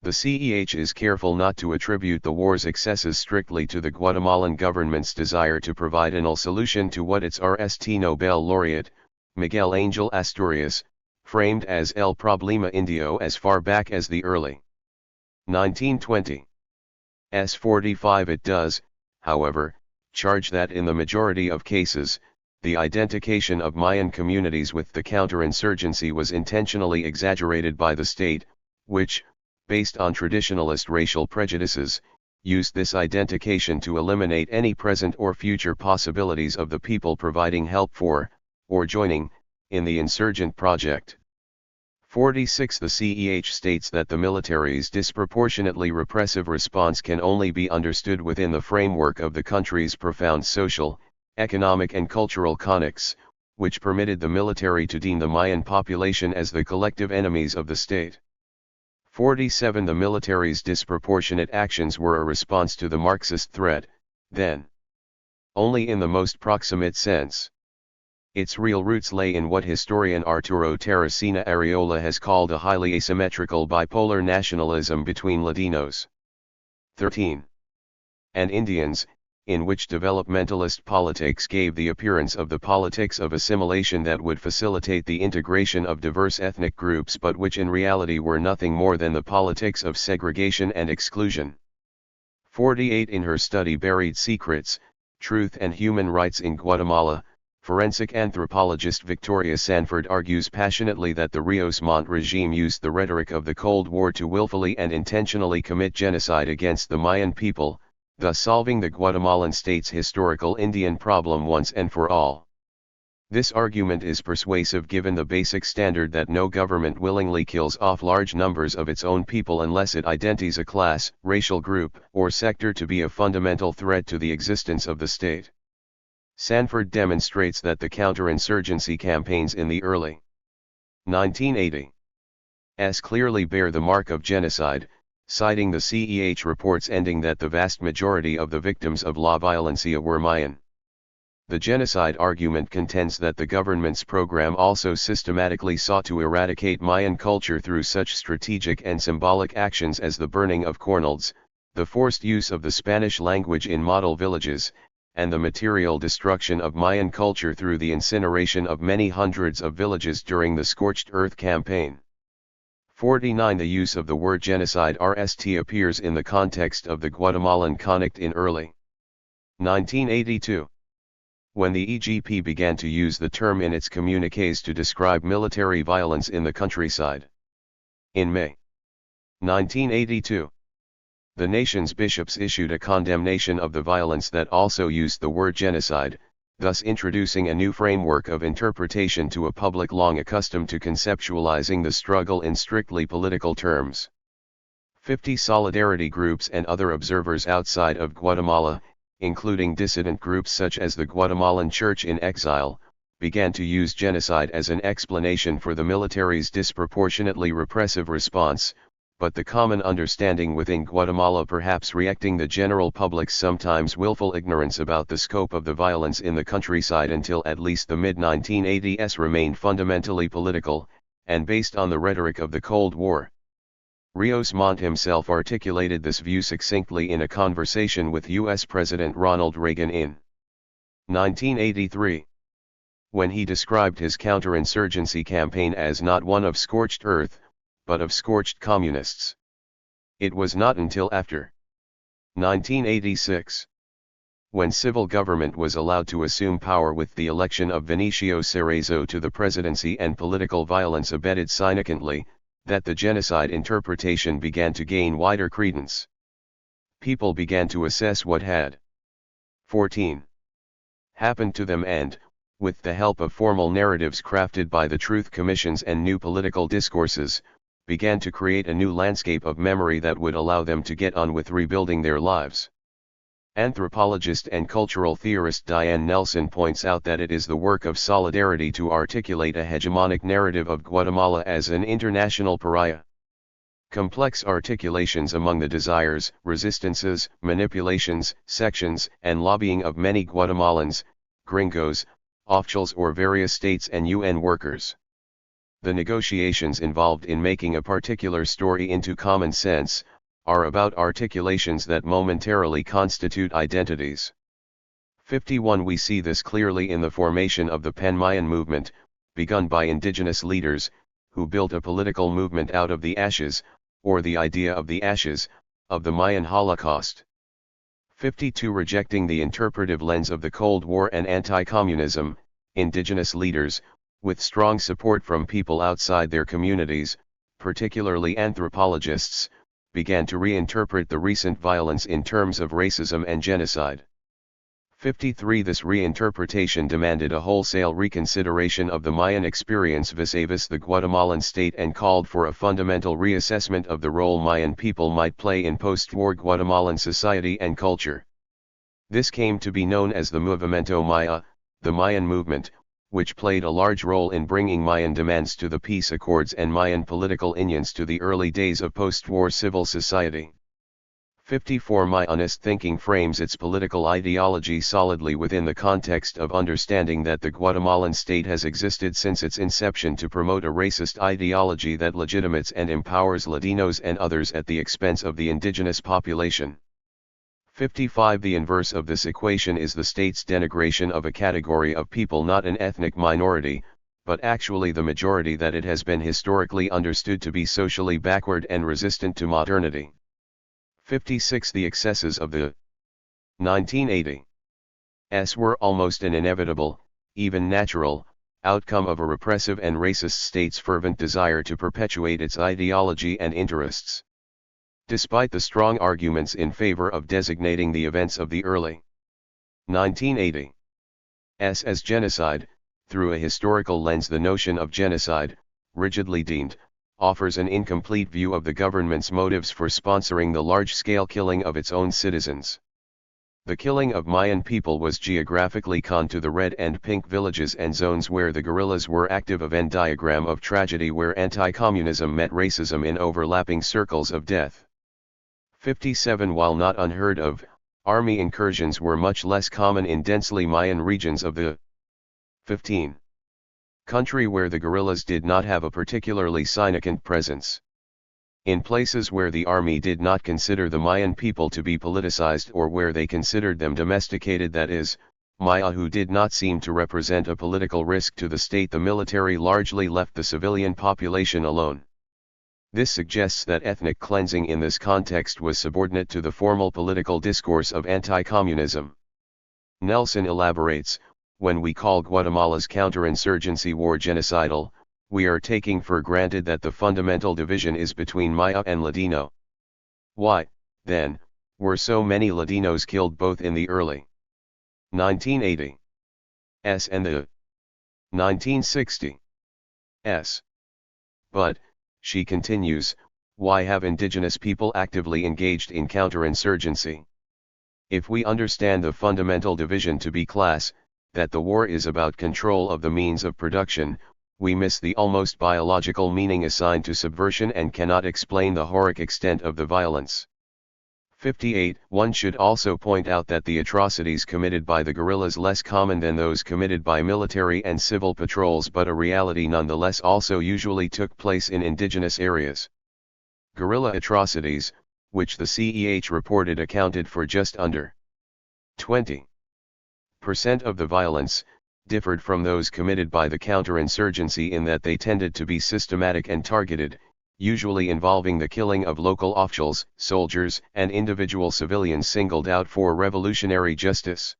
The CEH is careful not to attribute the war's excesses strictly to the Guatemalan government's desire to provide an solution to what its RST Nobel laureate, Miguel Angel Asturias, framed as El Problema Indio as far back as the early 1920s. 45. It does, however, charge that in the majority of cases, the identification of Mayan communities with the counterinsurgency was intentionally exaggerated by the state, which, based on traditionalist racial prejudices, used this identification to eliminate any present or future possibilities of the people providing help for, or joining, in the insurgent project. 46. The CEH states that the military's disproportionately repressive response can only be understood within the framework of the country's profound social, economic and cultural connects, which permitted the military to deem the Mayan population as the collective enemies of the state. 47. The military's disproportionate actions were a response to the Marxist threat, then only in the most proximate sense. Its real roots lay in what historian Arturo Terracina Areola has called a highly asymmetrical bipolar nationalism between Latinos 13 and Indians, in which developmentalist politics gave the appearance of the politics of assimilation that would facilitate the integration of diverse ethnic groups but which in reality were nothing more than the politics of segregation and exclusion. 48. In her study Buried Secrets, Truth and Human Rights in Guatemala, forensic anthropologist Victoria Sanford argues passionately that the Rios Montt regime used the rhetoric of the Cold War to willfully and intentionally commit genocide against the Mayan people, thus solving the Guatemalan state's historical Indian problem once and for all. This argument is persuasive given the basic standard that no government willingly kills off large numbers of its own people unless it identifies a class, racial group, or sector to be a fundamental threat to the existence of the state. Sanford demonstrates that the counterinsurgency campaigns in the early 1980s clearly bear the mark of genocide, citing the CEH reports ending that the vast majority of the victims of La Violencia were Mayan. The genocide argument contends that the government's program also systematically sought to eradicate Mayan culture through such strategic and symbolic actions as the burning of cornalds, the forced use of the Spanish language in model villages, and the material destruction of Mayan culture through the incineration of many hundreds of villages during the Scorched Earth campaign. 49. The use of the word genocide RST appears in the context of the Guatemalan conflict in early 1982. When the EGP began to use the term in its communiques to describe military violence in the countryside. In May 1982, the nation's bishops issued a condemnation of the violence that also used the word genocide, thus introducing a new framework of interpretation to a public long accustomed to conceptualizing the struggle in strictly political terms. 50. Solidarity groups and other observers outside of Guatemala, including dissident groups such as the Guatemalan Church in Exile, began to use genocide as an explanation for the military's disproportionately repressive response, but the common understanding within Guatemala, perhaps reacting the general public's sometimes willful ignorance about the scope of the violence in the countryside until at least the mid-1980s, remained fundamentally political, and based on the rhetoric of the Cold War. Rios Montt himself articulated this view succinctly in a conversation with U.S. President Ronald Reagan in 1983. When he described his counterinsurgency campaign as not one of scorched earth, but of scorched communists. It was not until after 1986, when civil government was allowed to assume power with the election of Vinicio Cerezo to the presidency and political violence abated significantly, that the genocide interpretation began to gain wider credence. People began to assess what had 14 happened to them and, with the help of formal narratives crafted by the truth commissions and new political discourses, began to create a new landscape of memory that would allow them to get on with rebuilding their lives. Anthropologist and cultural theorist Diane Nelson points out that it is the work of solidarity to articulate a hegemonic narrative of Guatemala as an international pariah. Complex articulations among the desires, resistances, manipulations, sections, and lobbying of many Guatemalans, gringos, officials or various states and UN workers. The negotiations involved in making a particular story into common sense, are about articulations that momentarily constitute identities. 51 We see this clearly in the formation of the Pan-Mayan movement, begun by indigenous leaders, who built a political movement out of the ashes, or the idea of the ashes, of the Mayan Holocaust. 52 Rejecting the interpretive lens of the Cold War and anti-communism, indigenous leaders, with strong support from people outside their communities, particularly anthropologists, began to reinterpret the recent violence in terms of racism and genocide. 53 This reinterpretation demanded a wholesale reconsideration of the Mayan experience vis-a-vis the Guatemalan state and called for a fundamental reassessment of the role Mayan people might play in post-war Guatemalan society and culture. This came to be known as the Movimiento Maya, the Mayan movement, which played a large role in bringing Mayan demands to the peace accords and Mayan political unions to the early days of post-war civil society. 54 Mayanist thinking frames its political ideology solidly within the context of understanding that the Guatemalan state has existed since its inception to promote a racist ideology that legitimates and empowers Latinos and others at the expense of the indigenous population. 55 The inverse of this equation is the state's denigration of a category of people, not an ethnic minority, but actually the majority that it has been historically understood to be socially backward and resistant to modernity. 56 The excesses of the 1980s were almost an inevitable, even natural, outcome of a repressive and racist state's fervent desire to perpetuate its ideology and interests. Despite the strong arguments in favor of designating the events of the early 1980s as genocide, through a historical lens the notion of genocide, rigidly deemed, offers an incomplete view of the government's motives for sponsoring the large-scale killing of its own citizens. The killing of Mayan people was geographically confined to the red and pink villages and zones where the guerrillas were active, a Venn diagram of tragedy where anti-communism met racism in overlapping circles of death. 57 While not unheard of, army incursions were much less common in densely Mayan regions of the 15 country where the guerrillas did not have a particularly significant presence. In places where the army did not consider the Mayan people to be politicized or where they considered them domesticated, that is, Maya who did not seem to represent a political risk to the state, the military largely left the civilian population alone. This suggests that ethnic cleansing in this context was subordinate to the formal political discourse of anti-communism. Nelson elaborates, when we call Guatemala's counterinsurgency war genocidal, we are taking for granted that the fundamental division is between Maya and Ladino. Why, then, were so many Ladinos killed both in the early 1980s and the 1960s? But, she continues, why have indigenous people actively engaged in counterinsurgency? If we understand the fundamental division to be class, that the war is about control of the means of production, we miss the almost biological meaning assigned to subversion and cannot explain the horrific extent of the violence. 58 One should also point out that the atrocities committed by the guerrillas less common than those committed by military and civil patrols, but a reality nonetheless, also usually took place in indigenous areas. Guerrilla atrocities, which the CEH reported accounted for just under 20% of the violence, differed from those committed by the counterinsurgency in that they tended to be systematic and targeted, usually involving the killing of local officials, soldiers, and individual civilians singled out for revolutionary justice.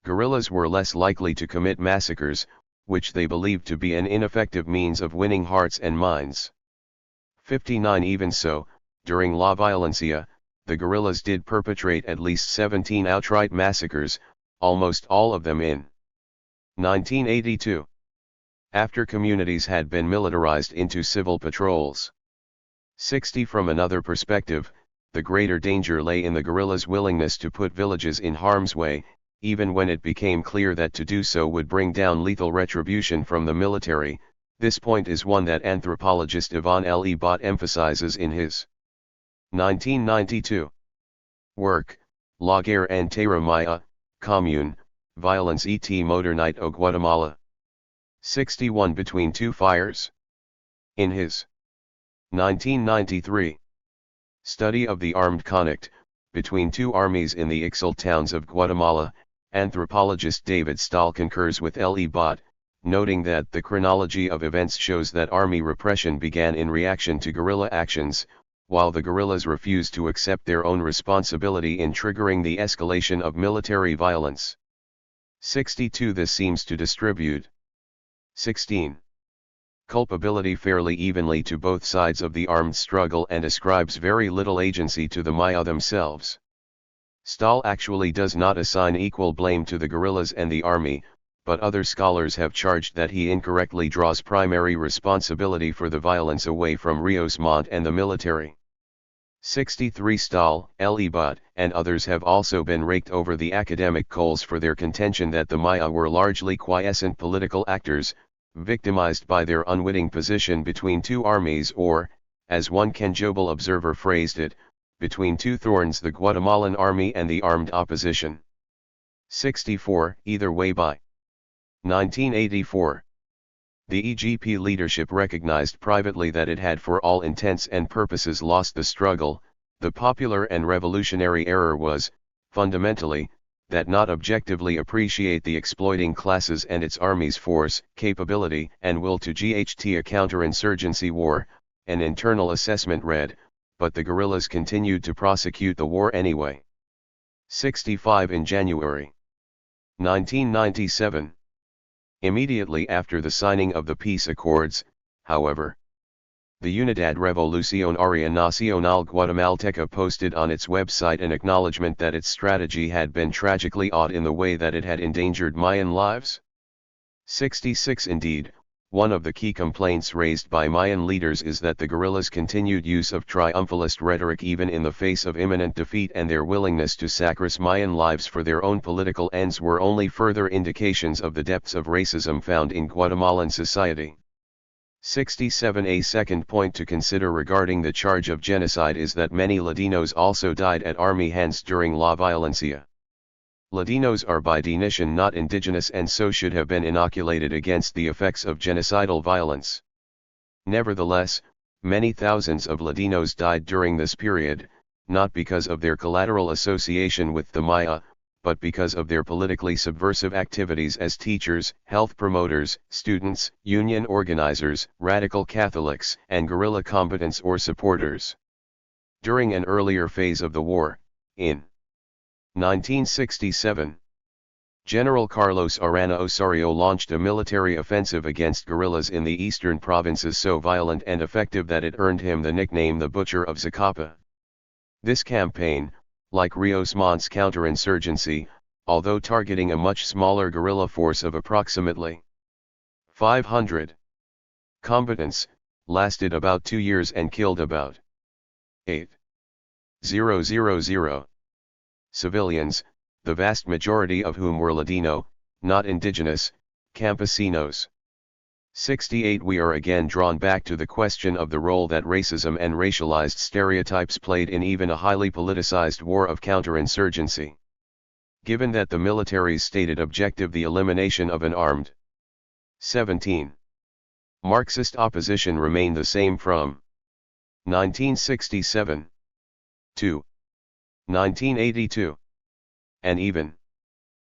Guerrillas were less likely to commit massacres, which they believed to be an ineffective means of winning hearts and minds. 59 Even so, during La Violencia, the guerrillas did perpetrate at least 17 outright massacres, almost all of them in 1982. After communities had been militarized into civil patrols. 60 From another perspective, the greater danger lay in the guerrillas' willingness to put villages in harm's way, even when it became clear that to do so would bring down lethal retribution from the military. This point is one that anthropologist Ivan Lebot emphasizes in his 1992 work, La Guerre en Terra Maya, Commune, Violence et Modernité au Guatemala. 61 Between Two Fires. In his 1993 study of the armed conflict between two armies in the Ixtal towns of Guatemala, anthropologist David Stahl concurs with Lebot, noting that the chronology of events shows that army repression began in reaction to guerrilla actions, while the guerrillas refused to accept their own responsibility in triggering the escalation of military violence. 62 This seems to distribute 16. Culpability fairly evenly to both sides of the armed struggle and ascribes very little agency to the Maya themselves. Stahl actually does not assign equal blame to the guerrillas and the army, but other scholars have charged that he incorrectly draws primary responsibility for the violence away from Rios Montt and the military. 63 Stahl, Lebot, and others have also been raked over the academic coals for their contention that the Maya were largely quiescent political actors, victimized by their unwitting position between two armies or, as one Kenjobel observer phrased it, between two thorns, the Guatemalan army and the armed opposition. 64 Either way by 1984. The EGP leadership recognized privately that it had for all intents and purposes lost the struggle. The popular and revolutionary error was, fundamentally, that not objectively appreciate the exploiting classes and its army's force, capability, and will to GHT a counterinsurgency war. An internal assessment read, but the guerrillas continued to prosecute the war anyway. 65 In January 1997. Immediately after the signing of the peace accords, however, the Unidad Revolucionaria Nacional Guatemalteca posted on its website an acknowledgement that its strategy had been tragically odd in the way that it had endangered Mayan lives. 66 Indeed, one of the key complaints raised by Mayan leaders is that the guerrillas' continued use of triumphalist rhetoric even in the face of imminent defeat and their willingness to sacrifice Mayan lives for their own political ends were only further indications of the depths of racism found in Guatemalan society. 67 A second point to consider regarding the charge of genocide is that many Ladinos also died at army hands during La Violencia. Ladinos are by definition not indigenous and so should have been inoculated against the effects of genocidal violence. Nevertheless, many thousands of Ladinos died during this period, not because of their collateral association with the Maya, but because of their politically subversive activities as teachers, health promoters, students, union organizers, radical Catholics, and guerrilla combatants or supporters. During an earlier phase of the war, in 1967, General Carlos Arana Osorio launched a military offensive against guerrillas in the eastern provinces so violent and effective that it earned him the nickname the Butcher of Zacapa. This campaign, like Rios Montt's counterinsurgency, although targeting a much smaller guerrilla force of approximately 500 combatants, lasted about 2 years and killed about 8,000 civilians, the vast majority of whom were Ladino, not indigenous, campesinos. 68 We are again drawn back to the question of the role that racism and racialized stereotypes played in even a highly politicized war of counterinsurgency. Given that the military's stated objective the elimination of an armed 17. Marxist opposition remained the same from 1967 to 1982, and even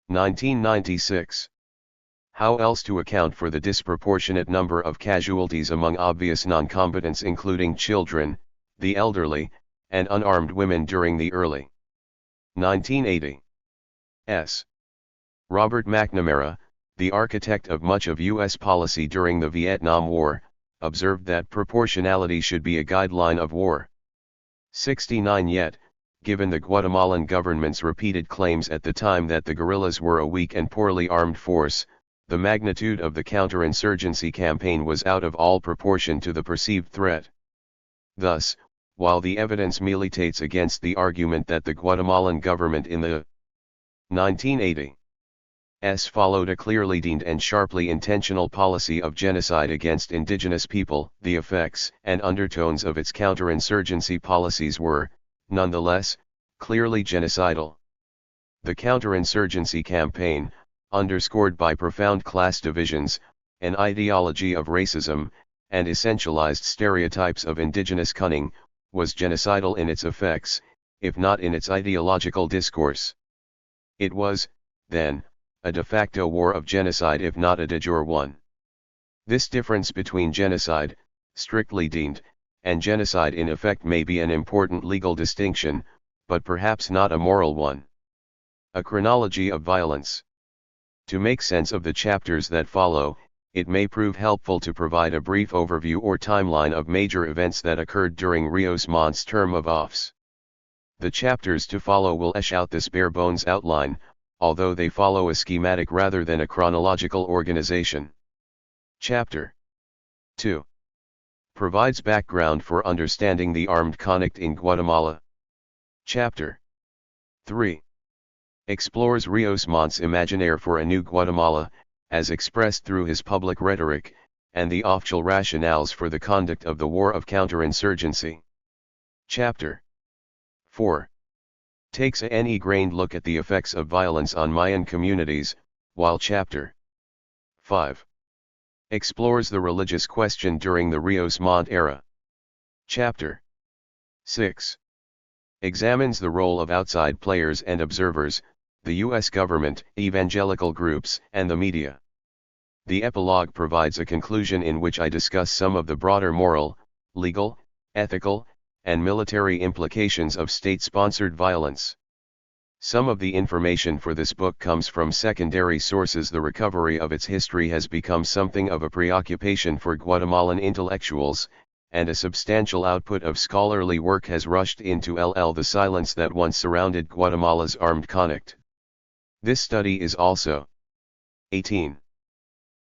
1996. How else to account for the disproportionate number of casualties among obvious non-combatants including children, the elderly, and unarmed women during the early 1980s? Robert McNamara, the architect of much of U.S. policy during the Vietnam War, observed that proportionality should be a guideline of war. 69 Yet, given the Guatemalan government's repeated claims at the time that the guerrillas were a weak and poorly armed force, the magnitude of the counterinsurgency campaign was out of all proportion to the perceived threat. Thus, while the evidence militates against the argument that the Guatemalan government in the 1980s followed a clearly defined and sharply intentional policy of genocide against indigenous people. The effects and undertones of its counterinsurgency policies were, nonetheless, clearly genocidal. The counterinsurgency campaign, underscored by profound class divisions, an ideology of racism, and essentialized stereotypes of indigenous cunning, was genocidal in its effects, if not in its ideological discourse. It was, then, a de facto war of genocide if not a de jure one. This difference between genocide, strictly deemed, and genocide in effect may be an important legal distinction, but perhaps not a moral one. A chronology of violence. To make sense of the chapters that follow, it may prove helpful to provide a brief overview or timeline of major events that occurred during Rios Montt's term of office. The chapters to follow will flesh out this bare-bones outline, although they follow a schematic rather than a chronological organization. Chapter 2 provides background for understanding the armed conflict in Guatemala. Chapter 3 explores Rios Montt's imaginaire for a new Guatemala, as expressed through his public rhetoric, and the official rationales for the conduct of the war of counterinsurgency. Chapter 4 takes an ingrained look at the effects of violence on Mayan communities, while Chapter 5 explores the religious question during the Rios Montt era. Chapter 6 examines the role of outside players and observers, the U.S. government, evangelical groups, and the media. The epilogue provides a conclusion in which I discuss some of the broader moral, legal, ethical, and military implications of state-sponsored violence. Some of the information for this book comes from secondary sources. The recovery of its history has become something of a preoccupation for Guatemalan intellectuals, and a substantial output of scholarly work has rushed into the silence that once surrounded Guatemala's armed conflict. This study is also 18.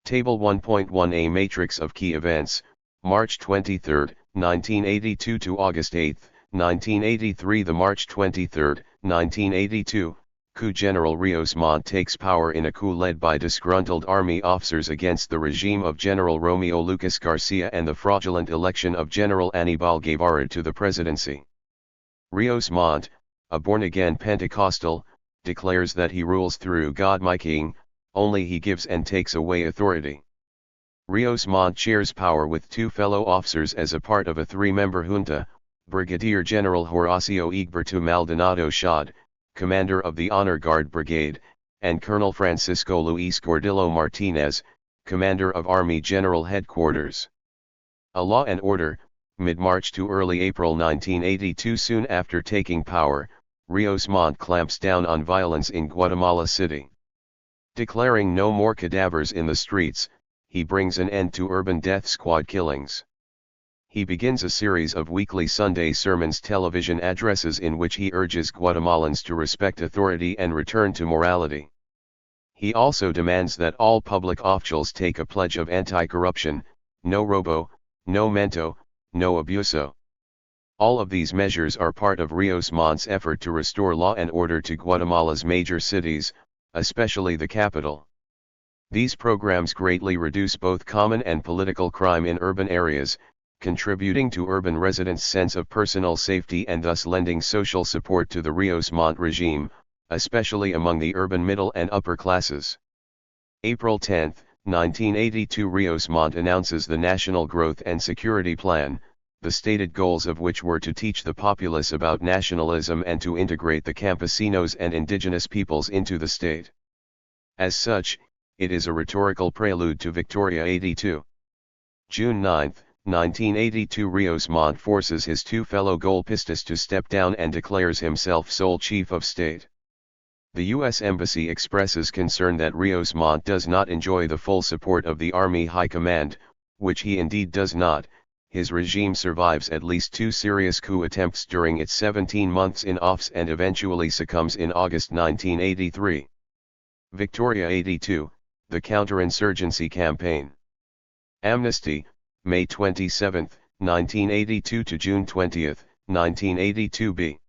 Table 1.1 A matrix of key events, March 23, 1982 to August 8, 1983. The March 23, 1982, coup. General Rios Montt takes power in a coup led by disgruntled army officers against the regime of General Romeo Lucas Garcia and the fraudulent election of General Aníbal Guevara to the presidency. Rios Montt, a born-again Pentecostal, declares that he rules through God my King, only he gives and takes away authority. Rios Montt shares power with two fellow officers as a part of a three-member junta, Brigadier General Horacio Egberto Maldonado Schad, commander of the Honor Guard Brigade, and Colonel Francisco Luis Gordillo Martinez, commander of Army General Headquarters. A law and order, mid-March to early April 1982. Soon after taking power, Rios Montt clamps down on violence in Guatemala City. Declaring no more cadavers in the streets, he brings an end to urban death squad killings. He begins a series of weekly Sunday sermons, television addresses in which he urges Guatemalans to respect authority and return to morality. He also demands that all public officials take a pledge of anti-corruption, no robo, no mento, no abuso. All of these measures are part of Rios Montt's effort to restore law and order to Guatemala's major cities, especially the capital. These programs greatly reduce both common and political crime in urban areas, contributing to urban residents' sense of personal safety and thus lending social support to the Rios Montt regime, especially among the urban middle and upper classes. April 10, 1982. Rios Montt announces the National Growth and Security Plan, the stated goals of which were to teach the populace about nationalism and to integrate the campesinos and indigenous peoples into the state. As such, it is a rhetorical prelude to Victoria 82. June 9, 1982. Rios Montt forces his two fellow golpistas to step down and declares himself sole chief of state. The U.S. Embassy expresses concern that Rios Montt does not enjoy the full support of the Army High Command, which he indeed does not. His regime survives at least two serious coup attempts during its 17 months in office and eventually succumbs in August 1983. Victoria 82, the counterinsurgency campaign. Amnesty, May 27, 1982 to June 20, 1982b.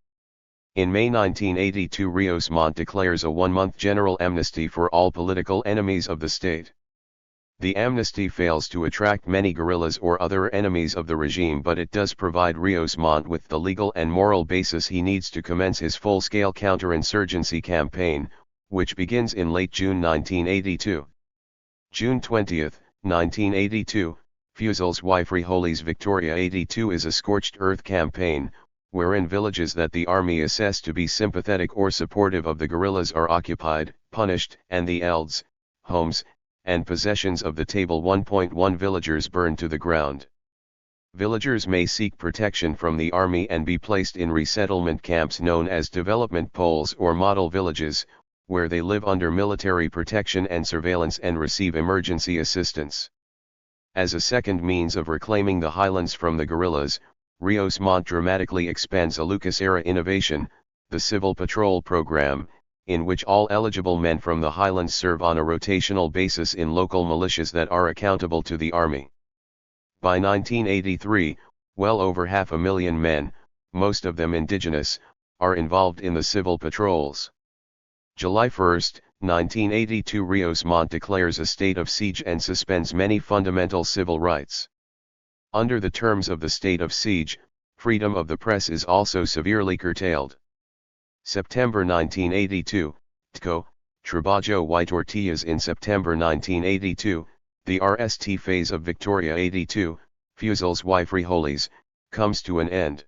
In May 1982, Rios Montt declares a one-month general amnesty for all political enemies of the state. The amnesty fails to attract many guerrillas or other enemies of the regime, but it does provide Rios Montt with the legal and moral basis he needs to commence his full-scale counterinsurgency campaign, which begins in late June 1982. June 20, 1982, Fusil's Y Frijoles Victoria 82 is a scorched earth campaign, wherein villages that the army assess to be sympathetic or supportive of the guerrillas are occupied, punished, and the elds, homes, and possessions of the Table 1.1 villagers burned to the ground. Villagers may seek protection from the army and be placed in resettlement camps known as development poles or model villages, where they live under military protection and surveillance and receive emergency assistance. As a second means of reclaiming the highlands from the guerrillas, Rios Montt dramatically expands a Lucas-era innovation, the Civil Patrol Program, in which all eligible men from the highlands serve on a rotational basis in local militias that are accountable to the army. By 1983, well over 500,000 men, most of them indigenous, are involved in the civil patrols. July 1, 1982, Rios Montt declares a state of siege and suspends many fundamental civil rights. Under the terms of the state of siege, freedom of the press is also severely curtailed. September 1982, TCO, Trabajo y Tortillas. In September 1982, the RST phase of Victoria 82, Fusil's y Frijoles, comes to an end.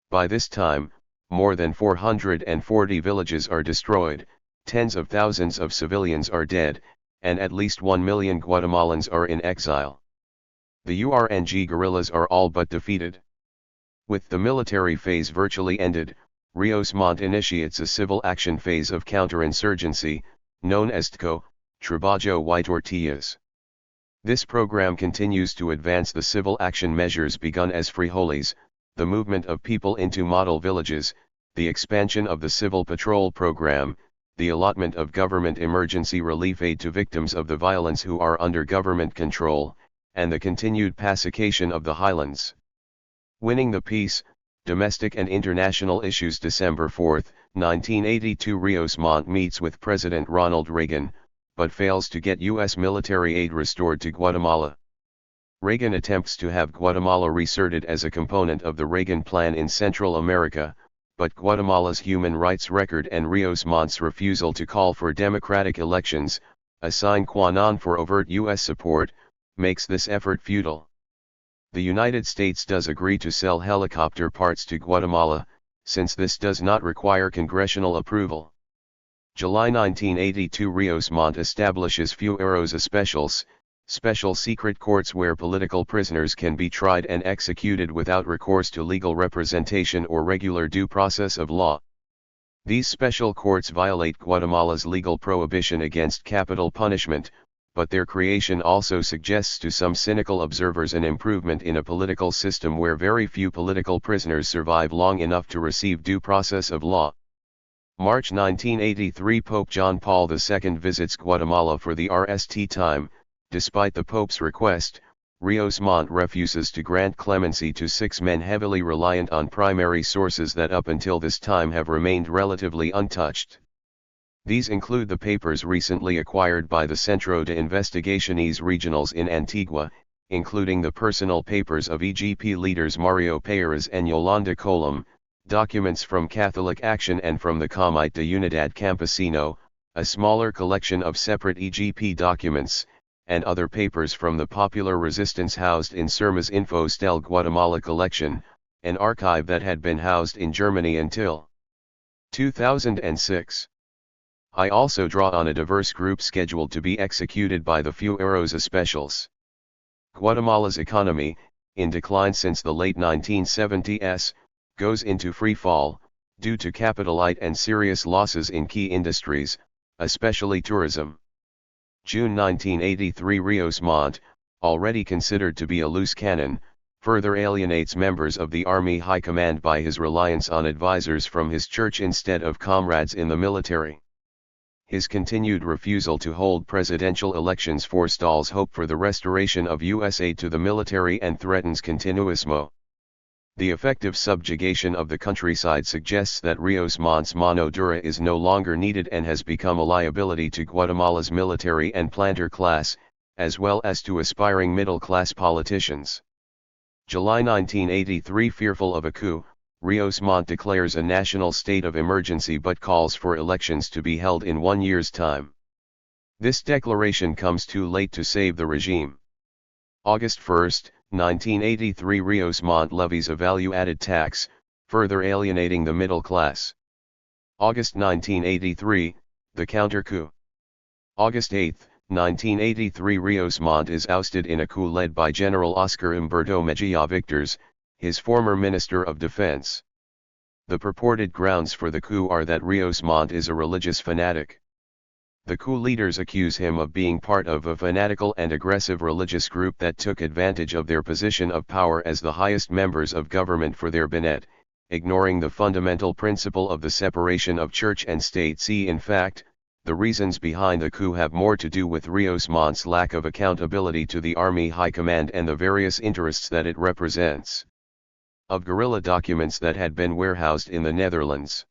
By this time, more than 440 villages are destroyed, tens of thousands of civilians are dead, and at least 1 million Guatemalans are in exile. The URNG guerrillas are all but defeated. With the military phase virtually ended, Rios Montt initiates a civil action phase of counterinsurgency, known as TCO, Trabajo y Tortillas. This program continues to advance the civil action measures begun as Frijoles, the movement of people into model villages, the expansion of the Civil Patrol Program, the allotment of government emergency relief aid to victims of the violence who are under government control, and the continued pacification of the highlands. Winning the peace, domestic and international issues. December 4, 1982, Rios Montt meets with President Ronald Reagan, but fails to get U.S. military aid restored to Guatemala. Reagan attempts to have Guatemala reserted as a component of the Reagan Plan in Central America, but Guatemala's human rights record and Rios Montt's refusal to call for democratic elections, a sine qua non for overt U.S. support, makes this effort futile. The United States does agree to sell helicopter parts to Guatemala, since this does not require congressional approval. July 1982, Rios Montt establishes fueros especiales, special secret courts where political prisoners can be tried and executed without recourse to legal representation or regular due process of law. These special courts violate Guatemala's legal prohibition against capital punishment, but their creation also suggests to some cynical observers an improvement in a political system where very few political prisoners survive long enough to receive due process of law. March 1983, Pope John Paul II visits Guatemala for the RST time. Despite the Pope's request, Rios Montt refuses to grant clemency to 6 men heavily reliant on primary sources that up until this time have remained relatively untouched. These include the papers recently acquired by the Centro de Investigaciones Regionales in Antigua, including the personal papers of EGP leaders Mario Payeras and Yolanda Colom, documents from Catholic Action and from the Comite de Unidad Campesino, a smaller collection of separate EGP documents, and other papers from the Popular Resistance housed in Sermas Infos del Guatemala collection, an archive that had been housed in Germany until 2006. I also draw on a diverse group scheduled to be executed by the fueros especiales. Guatemala's economy, in decline since the late 1970s, goes into free fall, due to capitalite and serious losses in key industries, especially tourism. June 1983, Rios Montt, already considered to be a loose cannon, further alienates members of the Army High Command by his reliance on advisors from his church instead of comrades in the military. His continued refusal to hold presidential elections forestalls hope for the restoration of U.S. aid to the military and threatens continuismo. The effective subjugation of the countryside suggests that Rios Montt's mano dura is no longer needed and has become a liability to Guatemala's military and planter class, as well as to aspiring middle-class politicians. July 1983. Fearful of a coup, Rios Montt declares a national state of emergency but calls for elections to be held in 1 year's time. This declaration comes too late to save the regime. August 1, 1983. Rios Montt levies a value-added tax, further alienating the middle class. August 1983, the counter-coup. August 8, 1983. Rios Montt is ousted in a coup led by General Oscar Humberto Mejia Victors, his former Minister of Defense. The purported grounds for the coup are that Rios Montt is a religious fanatic. The coup leaders accuse him of being part of a fanatical and aggressive religious group that took advantage of their position of power as the highest members of government for their Burnett, ignoring the fundamental principle of the separation of church and state. See, in fact, the reasons behind the coup have more to do with Rios Montt's lack of accountability to the Army High Command and the various interests that it represents. Of guerrilla documents that had been warehoused in the Netherlands.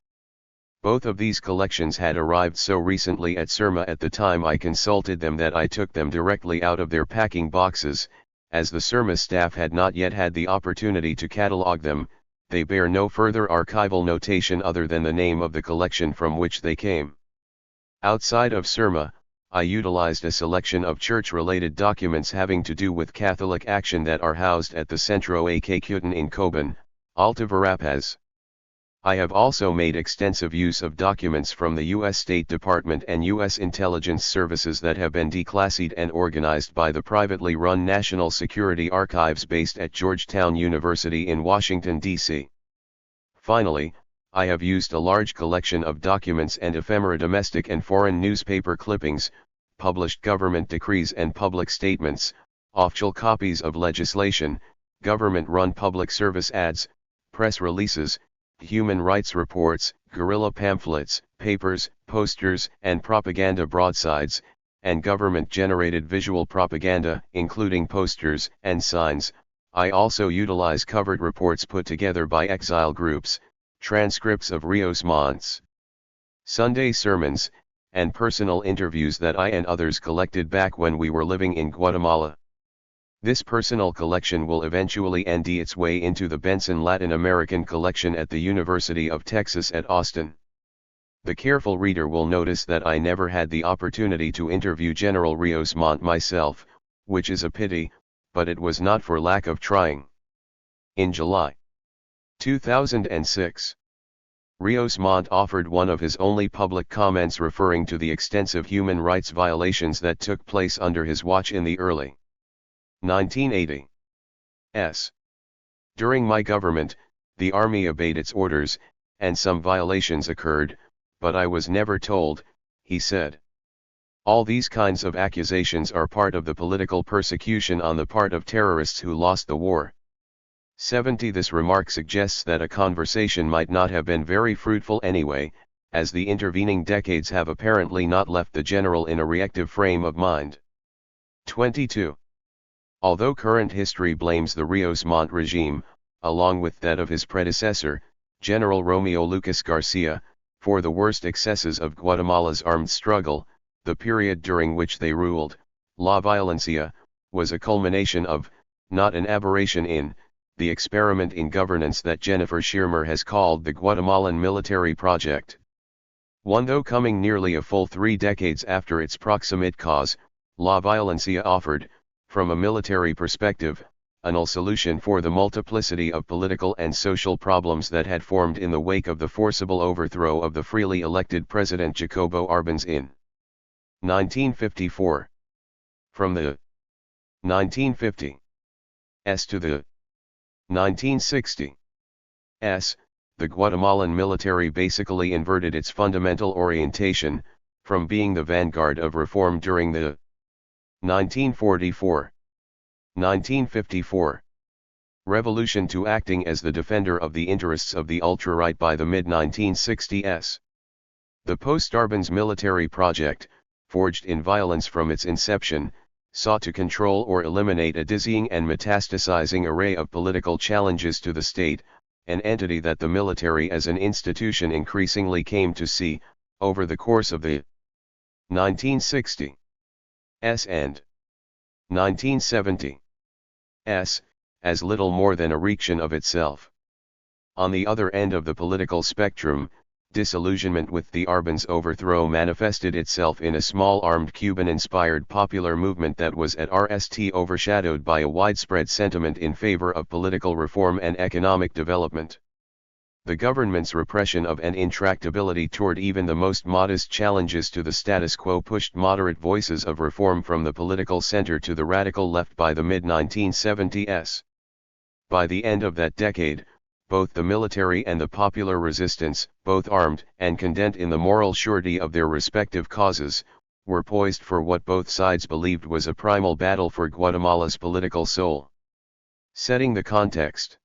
Both of these collections had arrived so recently at Surma at the time I consulted them that I took them directly out of their packing boxes, as the Surma staff had not yet had the opportunity to catalogue them. They bear no further archival notation other than the name of the collection from which they came. Outside of Surma, I utilized a selection of church-related documents having to do with Catholic action that are housed at the Centro Acayutan in Coban, Alta Verapaz. I have also made extensive use of documents from the U.S. State Department and U.S. intelligence services that have been declassified and organized by the privately run National Security Archives based at Georgetown University in Washington, D.C. Finally, I have used a large collection of documents and ephemera, domestic and foreign newspaper clippings, published government decrees and public statements, official copies of legislation, government-run public service ads, press releases, human rights reports, guerrilla pamphlets, papers, posters, and propaganda broadsides, and government-generated visual propaganda, including posters and signs. I also utilize covered reports put together by exile groups, transcripts of Rios Montt's Sunday sermons, and personal interviews that I and others collected back when we were living in Guatemala. This personal collection will eventually end its way into the Benson Latin American Collection at the University of Texas at Austin. The careful reader will notice that I never had the opportunity to interview General Rios Montt myself, which is a pity, but it was not for lack of trying. In July 2006, Rios Montt offered one of his only public comments referring to the extensive human rights violations that took place under his watch in the early 1980s. During my government, the army obeyed its orders, and some violations occurred, but I was never told, he said. All these kinds of accusations are part of the political persecution on the part of terrorists who lost the war. 70. This remark suggests that a conversation might not have been very fruitful anyway, as the intervening decades have apparently not left the general in a reactive frame of mind. 22. Although current history blames the Rios Montt regime, along with that of his predecessor, General Romeo Lucas Garcia, for the worst excesses of Guatemala's armed struggle, the period during which they ruled, La Violencia, was a culmination of, not an aberration in, the experiment in governance that Jennifer Schirmer has called the Guatemalan military project. One though coming nearly a full 3 decades after its proximate cause, La Violencia offered, from a military perspective, a null solution for the multiplicity of political and social problems that had formed in the wake of the forcible overthrow of the freely elected President Jacobo Arbenz in 1954. From the 1950s to the 1960s, the Guatemalan military basically inverted its fundamental orientation, from being the vanguard of reform during the 1944-1954 revolution to acting as the defender of the interests of the ultra-right by the mid-1960s. The post-Arbenz military project, forged in violence from its inception, sought to control or eliminate a dizzying and metastasizing array of political challenges to the state, an entity that the military as an institution increasingly came to see, over the course of the 1960s and 1970s, as little more than a reaction of itself. On the other end of the political spectrum, disillusionment with the Arbans' overthrow manifested itself in a small armed Cuban-inspired popular movement that was at RST overshadowed by a widespread sentiment in favor of political reform and economic development. The government's repression of and intractability toward even the most modest challenges to the status quo pushed moderate voices of reform from the political center to the radical left by the mid-1970s. By the end of that decade, both the military and the popular resistance, both armed and content in the moral surety of their respective causes, were poised for what both sides believed was a primal battle for Guatemala's political soul. Setting the context.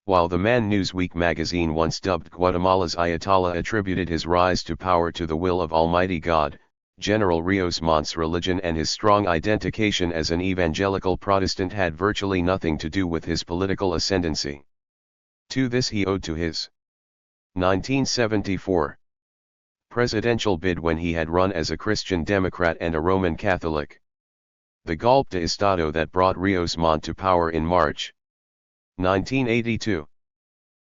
While the Man Newsweek magazine once dubbed Guatemala's Ayatollah attributed his rise to power to the will of Almighty God, General Rios Montt's religion and his strong identification as an evangelical Protestant had virtually nothing to do with his political ascendancy. To this he owed to his 1974 presidential bid when he had run as a Christian Democrat and a Roman Catholic. The golpe de Estado that brought Rios Montt to power in March 1982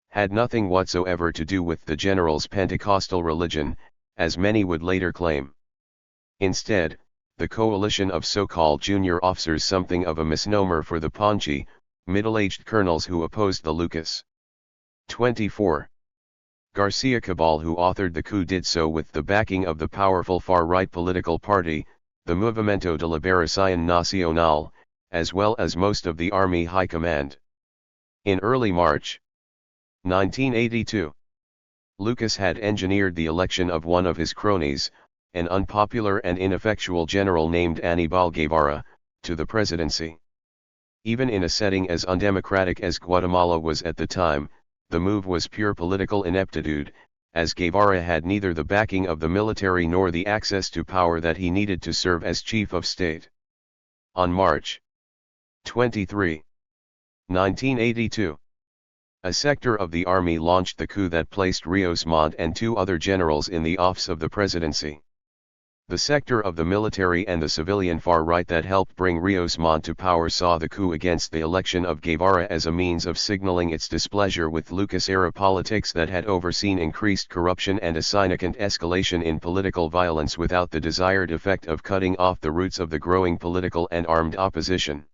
had nothing whatsoever to do with the general's Pentecostal religion, as many would later claim. Instead, the coalition of so-called junior officers, something of a misnomer for the paunchy, middle-aged colonels who opposed the Lucas 24 Garcia cabal who authored the coup, did so with the backing of the powerful far-right political party, the Movimiento de Liberación Nacional, as well as most of the Army High Command. In early March 1982, Lucas had engineered the election of one of his cronies, an unpopular and ineffectual general named Aníbal Guevara, to the presidency. Even in a setting as undemocratic as Guatemala was at the time, the move was pure political ineptitude, as Guevara had neither the backing of the military nor the access to power that he needed to serve as chief of state. On March 23, 1982, a sector of the army launched the coup that placed Rios Montt and two other generals in the office of the presidency. The sector of the military and the civilian far right that helped bring Rios Montt to power saw the coup against the election of Guevara as a means of signaling its displeasure with Lucas-era politics that had overseen increased corruption and a significant escalation in political violence without the desired effect of cutting off the roots of the growing political and armed opposition.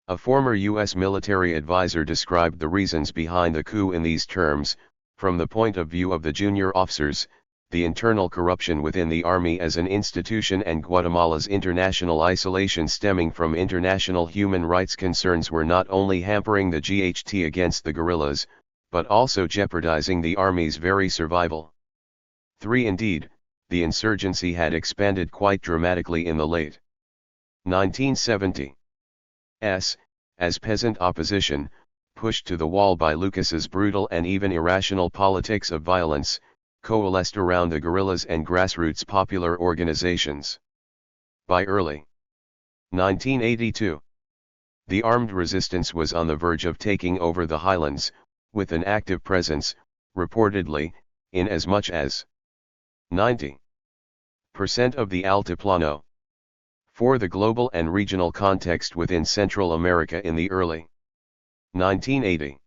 A former U.S. military advisor described the reasons behind the coup in these terms: from the point of view of the junior officers, the internal corruption within the army as an institution and Guatemala's international isolation stemming from international human rights concerns were not only hampering the GHT against the guerrillas, but also jeopardizing the army's very survival. 3. Indeed, the insurgency had expanded quite dramatically in the late 1970s, as peasant opposition, pushed to the wall by Lucas's brutal and even irrational politics of violence, coalesced around the guerrillas and grassroots popular organizations. By early 1982, the armed resistance was on the verge of taking over the highlands, with an active presence, reportedly, in as much as 90% of the Altiplano. For the global and regional context within Central America in the early 1980s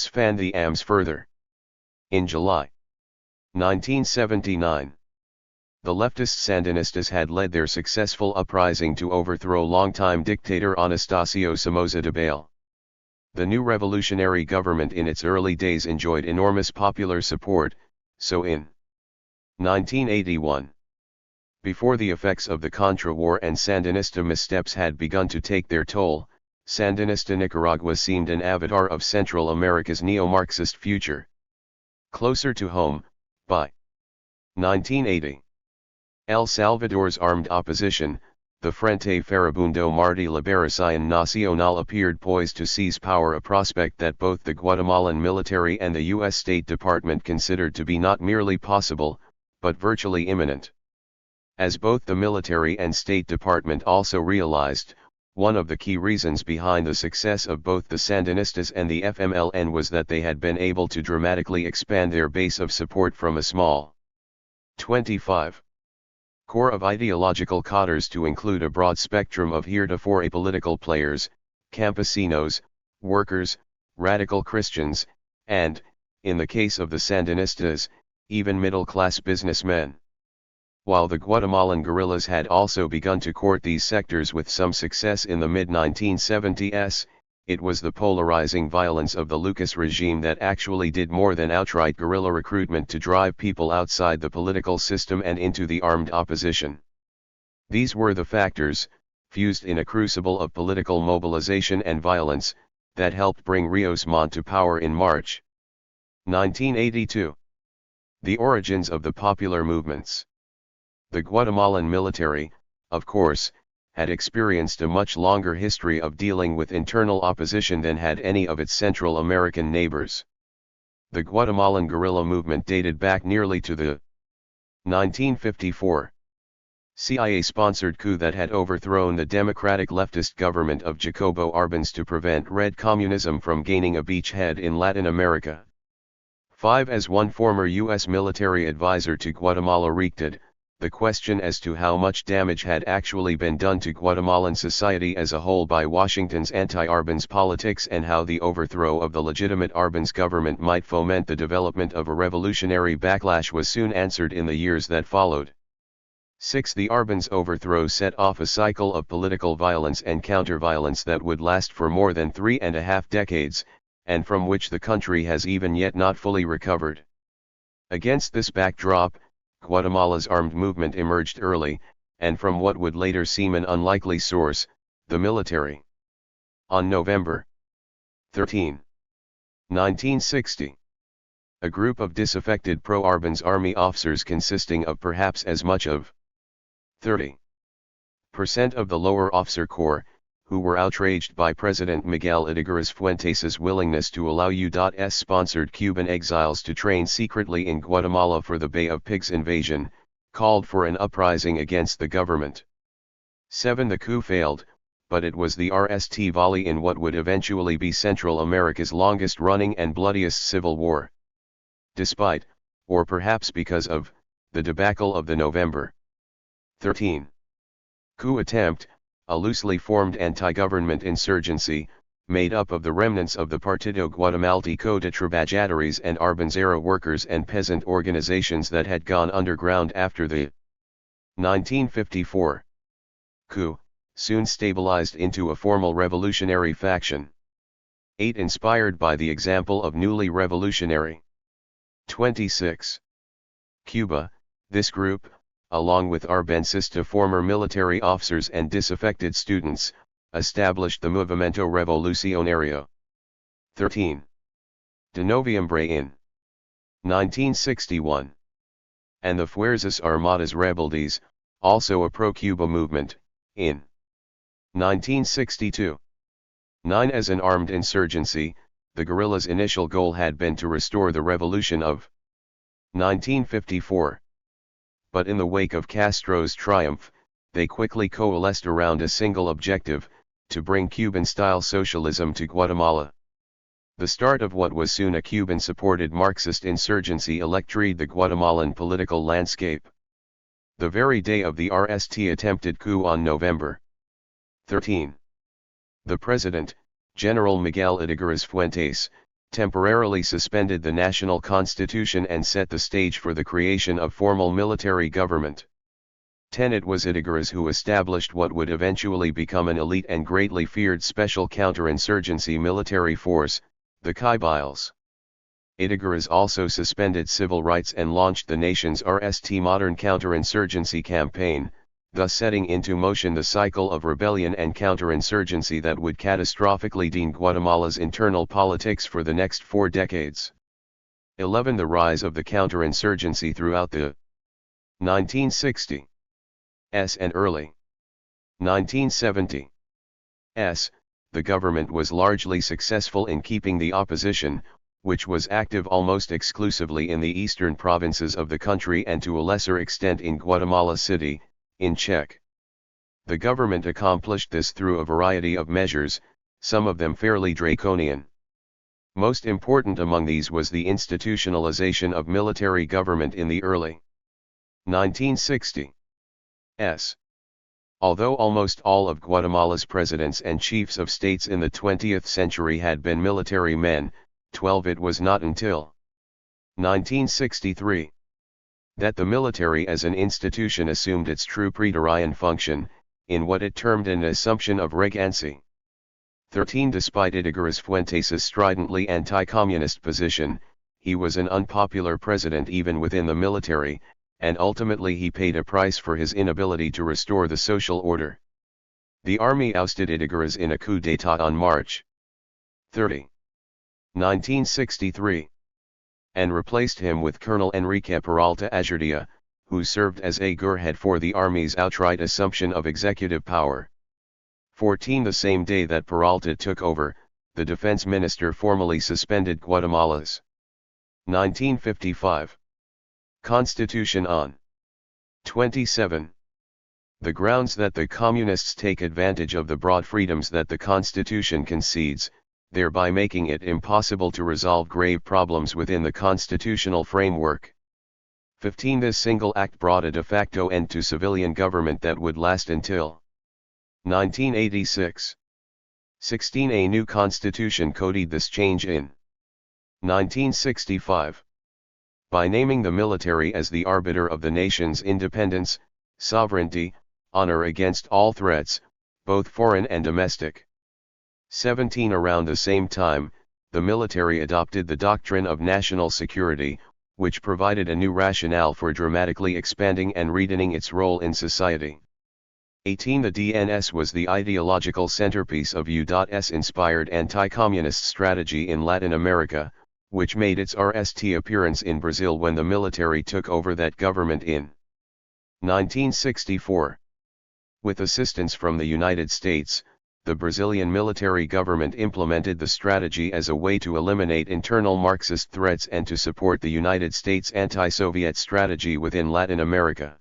fanned the AMS further. In July 1979, the leftist Sandinistas had led their successful uprising to overthrow longtime dictator Anastasio Somoza Debayle. The new revolutionary government in its early days enjoyed enormous popular support, so in 1981, before the effects of the Contra War and Sandinista missteps had begun to take their toll, Sandinista Nicaragua seemed an avatar of Central America's neo-Marxist future. Closer to home, by 1980, El Salvador's armed opposition, the Frente Farabundo Martí Liberación Nacional, appeared poised to seize power, a prospect that both the Guatemalan military and the U.S. State Department considered to be not merely possible, but virtually imminent. As both the military and State Department also realized, one of the key reasons behind the success of both the Sandinistas and the FMLN was that they had been able to dramatically expand their base of support from a small 25 core of ideological cadres to include a broad spectrum of heretofore apolitical players, campesinos, workers, radical Christians, and, in the case of the Sandinistas, even middle-class businessmen. While the Guatemalan guerrillas had also begun to court these sectors with some success in the mid-1970s, it was the polarizing violence of the Lucas regime that actually did more than outright guerrilla recruitment to drive people outside the political system and into the armed opposition. These were the factors, fused in a crucible of political mobilization and violence, that helped bring Rios Montt to power in March 1982. The origins of the popular movements. The Guatemalan military, of course, had experienced a much longer history of dealing with internal opposition than had any of its Central American neighbors. The Guatemalan guerrilla movement dated back nearly to the 1954 CIA-sponsored coup that had overthrown the democratic leftist government of Jacobo Arbenz to prevent Red Communism from gaining a beachhead in Latin America. 5. As one former U.S. military advisor to Guatemala reacted, the question as to how much damage had actually been done to Guatemalan society as a whole by Washington's anti-Arbenz politics and how the overthrow of the legitimate Arbenz government might foment the development of a revolutionary backlash was soon answered in the years that followed. 6. The Arbenz overthrow set off a cycle of political violence and counter-violence that would last for more than 3.5 decades, and from which the country has even yet not fully recovered. Against this backdrop, Guatemala's armed movement emerged early, and from what would later seem an unlikely source, the military. On November 13, 1960, a group of disaffected pro-Arbenz army officers consisting of perhaps as much of 30% of the lower officer corps, who were outraged by President Miguel Ydígoras Fuentes' willingness to allow U.S.-sponsored Cuban exiles to train secretly in Guatemala for the Bay of Pigs invasion, called for an uprising against the government. 7. The coup failed, but it was the RST volley in what would eventually be Central America's longest-running and bloodiest civil war. Despite, or perhaps because of, the debacle of the November 13 coup attempt, a loosely formed anti-government insurgency, made up of the remnants of the Partido Guatemalteco de Trabajadores and Arbenz-era workers and peasant organizations that had gone underground after the 1954 coup, soon stabilized into a formal revolutionary faction. 8. Inspired by the example of newly revolutionary 26. Cuba, this group, along with Arbenzista former military officers and disaffected students, established the Movimiento Revolucionario 13 de Noviembre in 1961, and the Fuerzas Armadas Rebeldes, also a pro-Cuba movement, in 1962. 9. As an armed insurgency, the guerrillas' initial goal had been to restore the revolution of 1954. But in the wake of Castro's triumph, they quickly coalesced around a single objective, to bring Cuban-style socialism to Guatemala. The start of what was soon a Cuban-supported Marxist insurgency electrified the Guatemalan political landscape. The very day of the RST attempted coup on November 13, the president, General Miguel Ydígoras Fuentes, temporarily suspended the national constitution and set the stage for the creation of formal military government. 10. It was Ydígoras who established what would eventually become an elite and greatly feared special counterinsurgency military force, the Caibiles. Ydígoras also suspended civil rights and launched the nation's RST modern counterinsurgency campaign, thus setting into motion the cycle of rebellion and counterinsurgency that would catastrophically derail Guatemala's internal politics for the next 4 decades. 11. The rise of the counterinsurgency throughout the 1960s and early 1970s. The government was largely successful in keeping the opposition, which was active almost exclusively in the eastern provinces of the country and to a lesser extent in Guatemala City, in check. The government accomplished this through a variety of measures, some of them fairly draconian. Most important among these was the institutionalization of military government in the early 1960s. Although almost all of Guatemala's presidents and chiefs of states in the 20th century had been military men, it was not until 1963 that the military as an institution assumed its true praetorian function, in what it termed an assumption of regency. 13 Despite Ydígoras Fuentes' stridently anti-communist position, he was an unpopular president even within the military, and ultimately he paid a price for his inability to restore the social order. The army ousted Ydígoras in a coup d'état on March 30, 1963, and replaced him with Colonel Enrique Peralta Azurdia, who served as a gearhead for the army's outright assumption of executive power. 14 The same day that Peralta took over, the defense minister formally suspended Guatemala's 1955 Constitution on 27. The grounds that the communists take advantage of the broad freedoms that the Constitution concedes, thereby making it impossible to resolve grave problems within the constitutional framework. 15 This single act brought a de facto end to civilian government that would last until 1986. 16 A new constitution codified this change in 1965. By naming the military as the arbiter of the nation's independence, sovereignty, honor against all threats, both foreign and domestic. 17 Around the same time, the military adopted the doctrine of national security, which provided a new rationale for dramatically expanding and redefining its role in society. 18 The DNS was the ideological centerpiece of U.S. inspired anti-communist strategy in Latin America, which made its RST appearance in Brazil when the military took over that government in 1964. With assistance from the United States, the Brazilian military government implemented the strategy as a way to eliminate internal Marxist threats and to support the United States anti-Soviet strategy within Latin America.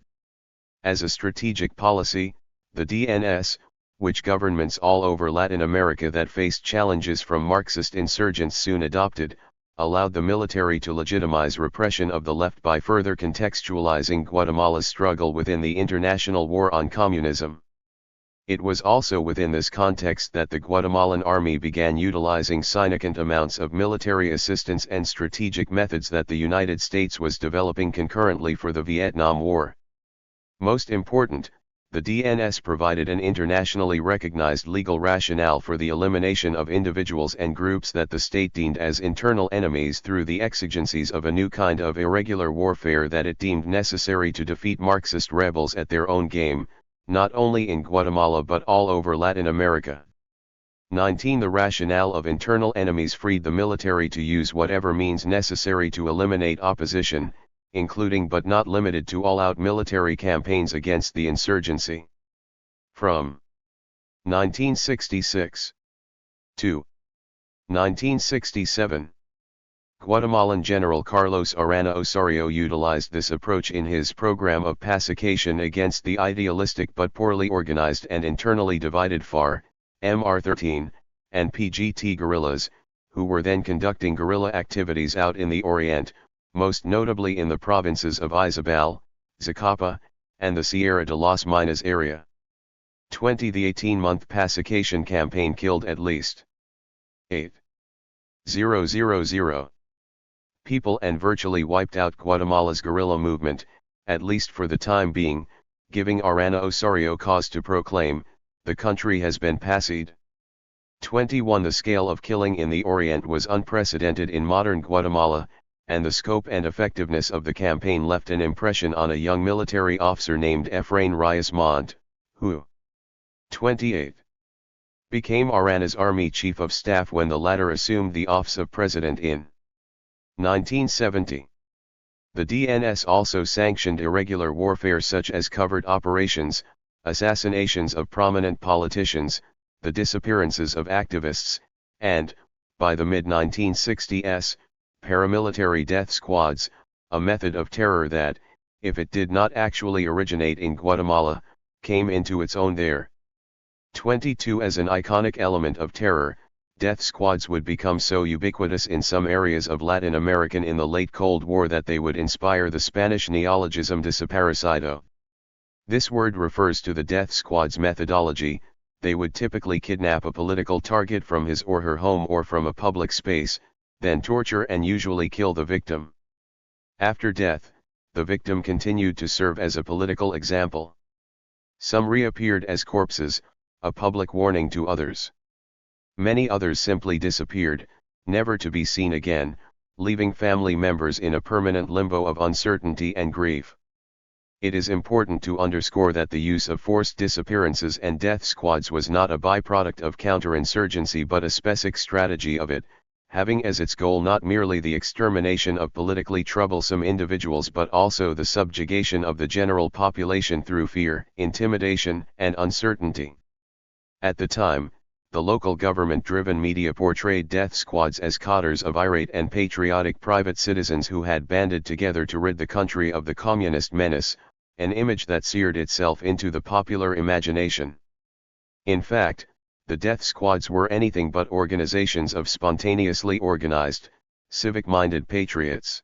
As a strategic policy, the DNS, which governments all over Latin America that faced challenges from Marxist insurgents soon adopted, allowed the military to legitimize repression of the left by further contextualizing Guatemala's struggle within the international war on communism. It was also within this context that the Guatemalan army began utilizing significant amounts of military assistance and strategic methods that the United States was developing concurrently for the Vietnam War. Most important, the DNS provided an internationally recognized legal rationale for the elimination of individuals and groups that the state deemed as internal enemies through the exigencies of a new kind of irregular warfare that it deemed necessary to defeat Marxist rebels at their own game, not only in Guatemala but all over Latin America. 19 The rationale of internal enemies freed the military to use whatever means necessary to eliminate opposition, including but not limited to all-out military campaigns against the insurgency. From 1966 to 1967, Guatemalan General Carlos Arana Osorio utilized this approach in his program of pacification against the idealistic but poorly organized and internally divided FAR, MR-13, and PGT guerrillas, who were then conducting guerrilla activities out in the Orient, most notably in the provinces of Izabal, Zacapa, and the Sierra de las Minas area. 20 The 18-month pacification campaign killed at least 8,000 people and virtually wiped out Guatemala's guerrilla movement, at least for the time being, giving Arana Osorio cause to proclaim, "The country has been pacified." 21 The scale of killing in the Orient was unprecedented in modern Guatemala, and the scope and effectiveness of the campaign left an impression on a young military officer named Efrain Reyes Montt, who 28 became Arana's army chief of staff when the latter assumed the office of president in 1970. The DNS also sanctioned irregular warfare such as covert operations, assassinations of prominent politicians, the disappearances of activists, and, by the mid-1960s, paramilitary death squads, a method of terror that, if it did not actually originate in Guatemala, came into its own there. 22 As an iconic element of terror, death squads would become so ubiquitous in some areas of Latin America in the late Cold War that they would inspire the Spanish neologism desaparecido. This word refers to the death squad's methodology. They would typically kidnap a political target from his or her home or from a public space, then torture and usually kill the victim. After death, the victim continued to serve as a political example. Some reappeared as corpses, a public warning to others. Many others simply disappeared, never to be seen again, leaving family members in a permanent limbo of uncertainty and grief. It is important to underscore that the use of forced disappearances and death squads was not a byproduct of counterinsurgency but a specific strategy of it, having as its goal not merely the extermination of politically troublesome individuals but also the subjugation of the general population through fear, intimidation, and uncertainty. At the time, the local government-driven media portrayed death squads as cadres of irate and patriotic private citizens who had banded together to rid the country of the communist menace, an image that seared itself into the popular imagination. In fact, the death squads were anything but organizations of spontaneously organized, civic-minded patriots.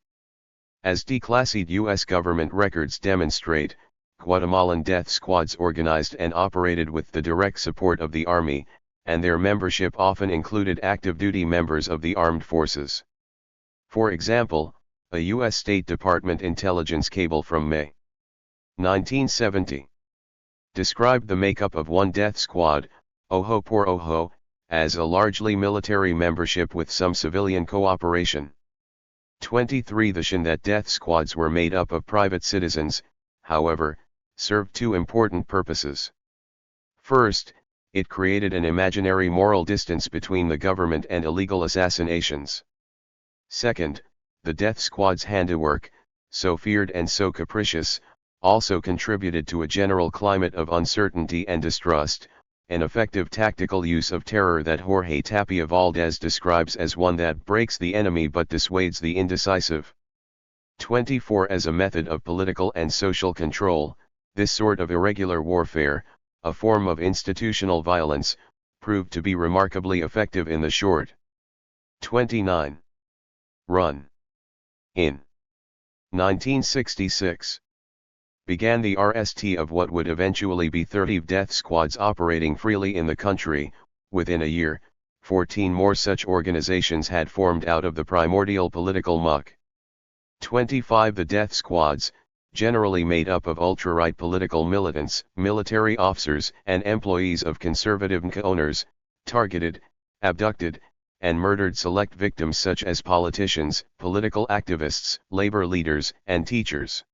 As declassified U.S. government records demonstrate, Guatemalan death squads organized and operated with the direct support of the army, and their membership often included active-duty members of the armed forces. For example, a U.S. State Department intelligence cable from May 1970 described the makeup of one death squad, Ojo por Ojo, as a largely military membership with some civilian cooperation. 23 The Shin that death squads were made up of private citizens, however, served two important purposes. First, it created an imaginary moral distance between the government and illegal assassinations. Second, the death squad's handiwork, so feared and so capricious, also contributed to a general climate of uncertainty and distrust, an effective tactical use of terror that Jorge Tapia Valdez describes as one that breaks the enemy but dissuades the indecisive. 24 As a method of political and social control, this sort of irregular warfare, a form of institutional violence, proved to be remarkably effective in the short 29 run. In 1966, began the RST of what would eventually be 30 death squads operating freely in the country. Within a year, 14 more such organizations had formed out of the primordial political muck. 25 The death squads, generally made up of ultra-right political militants, military officers, and employees of conservative NCA owners, targeted, abducted, and murdered select victims such as politicians, political activists, labor leaders, and teachers.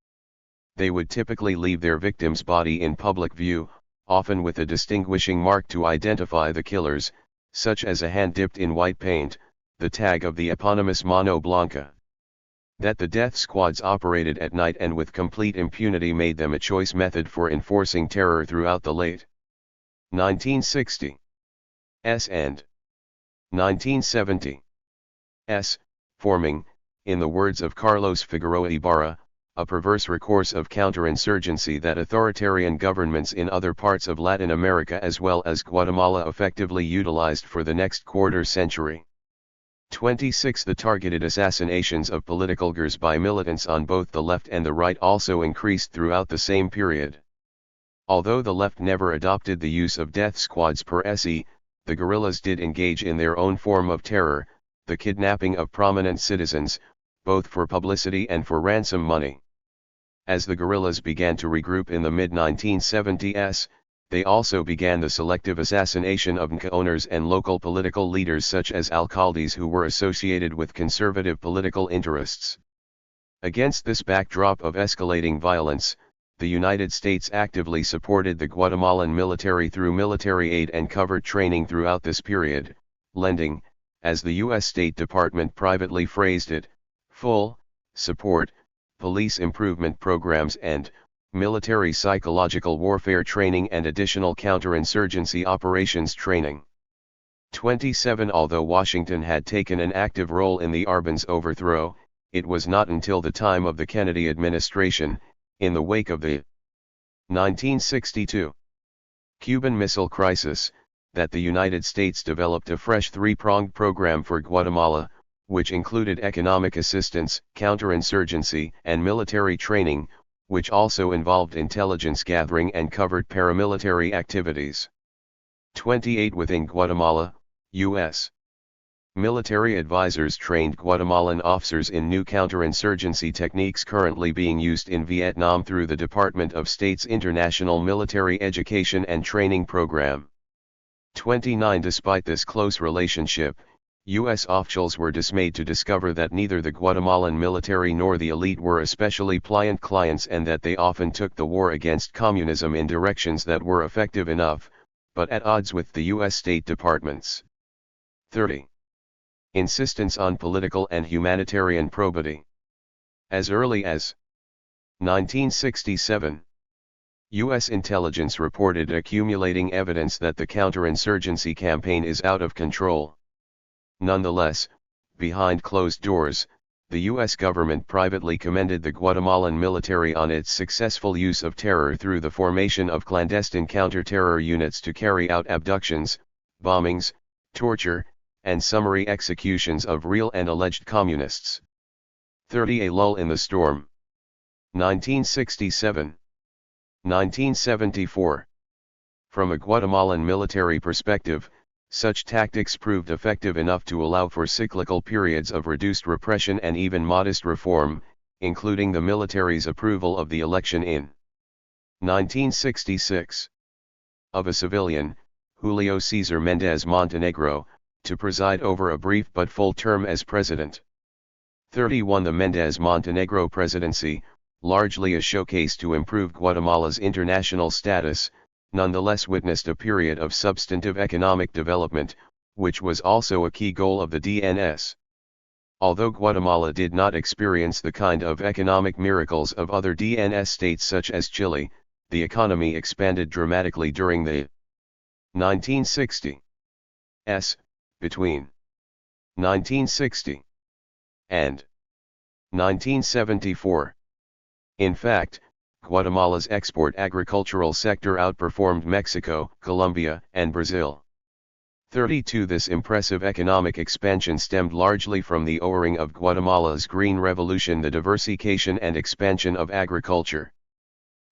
They would typically leave their victim's body in public view, often with a distinguishing mark to identify the killers, such as a hand dipped in white paint, the tag of the eponymous Mano Blanca. That the death squads operated at night and with complete impunity made them a choice method for enforcing terror throughout the late 1960s and 1970s, forming, in the words of Carlos Figueroa Ibarra, a perverse recourse of counterinsurgency that authoritarian governments in other parts of Latin America as well as Guatemala effectively utilized for the next quarter century. 26 The targeted assassinations of political leaders by militants on both the left and the right also increased throughout the same period. Although the left never adopted the use of death squads per se, the guerrillas did engage in their own form of terror, the kidnapping of prominent citizens, both for publicity and for ransom money. As the guerrillas began to regroup in the mid-1970s, they also began the selective assassination of NCA owners and local political leaders such as alcaldes who were associated with conservative political interests. Against this backdrop of escalating violence, the United States actively supported the Guatemalan military through military aid and covert training throughout this period, lending, as the U.S. State Department privately phrased it, full support, police improvement programs and military psychological warfare training and additional counterinsurgency operations training. 27 Although Washington had taken an active role in the Arbenz overthrow, it was not until the time of the Kennedy administration, In the wake of the 1962 Cuban Missile Crisis, that the United States developed a fresh three-pronged program for Guatemala, which included economic assistance, counterinsurgency, and military training, which also involved intelligence gathering and covered paramilitary activities. 28 Within Guatemala, U.S. military advisors trained Guatemalan officers in new counterinsurgency techniques currently being used in Vietnam through the Department of State's International Military Education and Training Program. 29 Despite this close relationship, U.S. officials were dismayed to discover that neither the Guatemalan military nor the elite were especially pliant clients, and that they often took the war against communism in directions that were effective enough, but at odds with the U.S. State Departments. 30. Insistence on political and humanitarian probity. As early as 1967, U.S. intelligence reported accumulating evidence that the counterinsurgency campaign is out of control. Nonetheless, behind closed doors, the U.S. government privately commended the Guatemalan military on its successful use of terror through the formation of clandestine counter-terror units to carry out abductions, bombings, torture, and summary executions of real and alleged communists. 30 A lull in the storm. 1967. 1974. From a Guatemalan military perspective, such tactics proved effective enough to allow for cyclical periods of reduced repression and even modest reform, including the military's approval of the election in 1966 of a civilian, Julio César Méndez Montenegro, to preside over a brief but full term as president. 31 The Méndez Montenegro presidency, largely a showcase to improve Guatemala's international status, nonetheless witnessed a period of substantive economic development, which was also a key goal of the DNS. Although Guatemala did not experience the kind of economic miracles of other DNS states such as Chile, the economy expanded dramatically during the 1960s. Between 1960 and 1974. In fact, Guatemala's export agricultural sector outperformed Mexico, Colombia, and Brazil. 32 This impressive economic expansion stemmed largely from the owing of Guatemala's Green Revolution, the diversification and expansion of agriculture.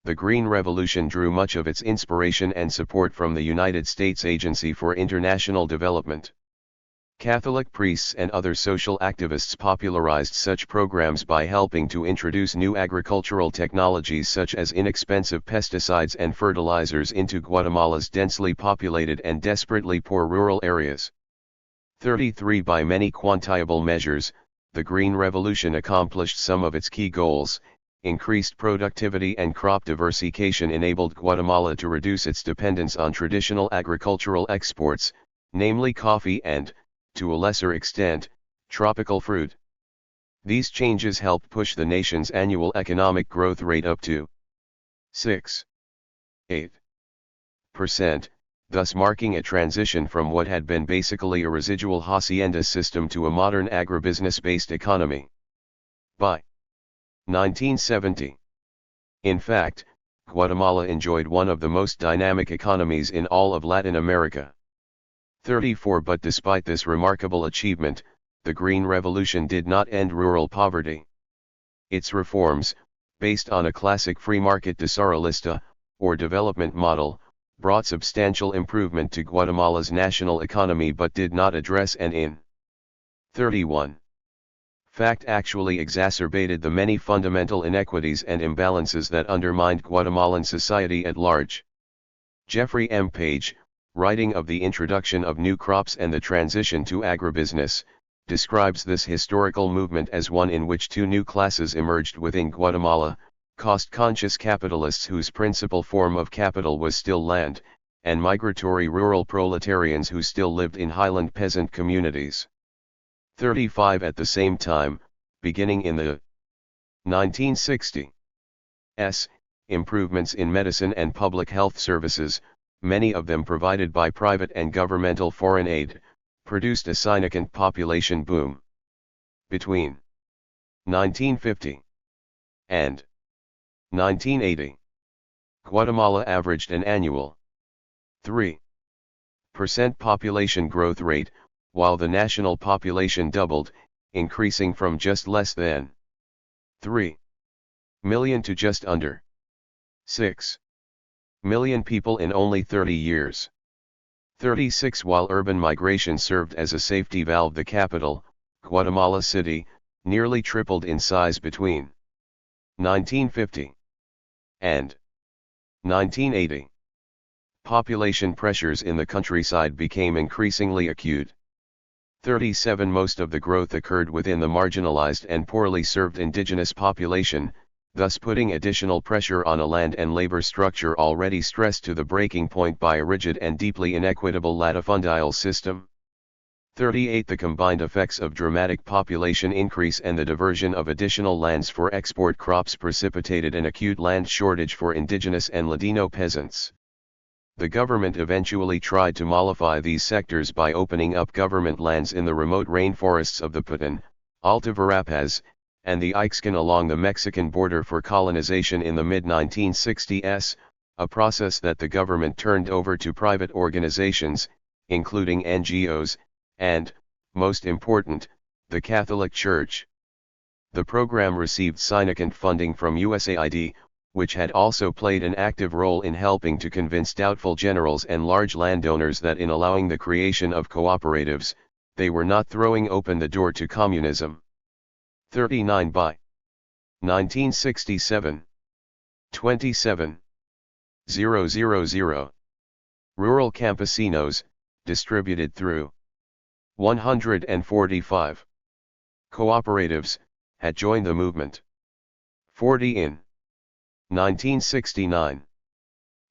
The Green Revolution drew much of its inspiration and support from the United States Agency for International Development. Catholic priests and other social activists popularized such programs by helping to introduce new agricultural technologies such as inexpensive pesticides and fertilizers into Guatemala's densely populated and desperately poor rural areas. 33 By many quantifiable measures, the Green Revolution accomplished some of its key goals. Increased productivity and crop diversification enabled Guatemala to reduce its dependence on traditional agricultural exports, namely coffee and, to a lesser extent, tropical fruit. These changes helped push the nation's annual economic growth rate up to 6.8%, thus marking a transition from what had been basically a residual hacienda system to a modern agribusiness-based economy. By 1970. In fact, Guatemala enjoyed one of the most dynamic economies in all of Latin America. 34 But despite this remarkable achievement, the Green Revolution did not end rural poverty. Its reforms, based on a classic free market desarrollista, or development model, brought substantial improvement to Guatemala's national economy but did not address and in 31. Fact actually exacerbated the many fundamental inequities and imbalances that undermined Guatemalan society at large. Jeffrey M. Page, writing of the introduction of new crops and the transition to agribusiness, describes this historical movement as one in which two new classes emerged within Guatemala: cost-conscious capitalists whose principal form of capital was still land, and migratory rural proletarians who still lived in highland peasant communities. 35 At the same time, beginning in the 1960s, improvements in medicine and public health services, many of them provided by private and governmental foreign aid, produced a significant population boom. Between 1950 and 1980. Guatemala averaged an annual 3% population growth rate, while the national population doubled, increasing from just less than 3 million to just under 6 million people in only 30 years. 36. While urban migration served as a safety valve, the capital, Guatemala City, nearly tripled in size between 1950 and 1980. Population pressures in the countryside became increasingly acute. 37. Most of the growth occurred within the marginalized and poorly served indigenous population, thus putting additional pressure on a land and labor structure already stressed to the breaking point by a rigid and deeply inequitable latifundial system. 38. The combined effects of dramatic population increase and the diversion of additional lands for export crops precipitated an acute land shortage for indigenous and Ladino peasants. The government eventually tried to mollify these sectors by opening up government lands in the remote rainforests of the Putin, Alta Verapaz, and the Ixcan along the Mexican border for colonization in the mid-1960s, a process that the government turned over to private organizations, including NGOs, and, most important, the Catholic Church. The program received significant funding from USAID, which had also played an active role in helping to convince doubtful generals and large landowners that in allowing the creation of cooperatives, they were not throwing open the door to communism. 39. By 1967, 27,000 rural campesinos, distributed through 145 cooperatives, had joined the movement. 40. In 1969,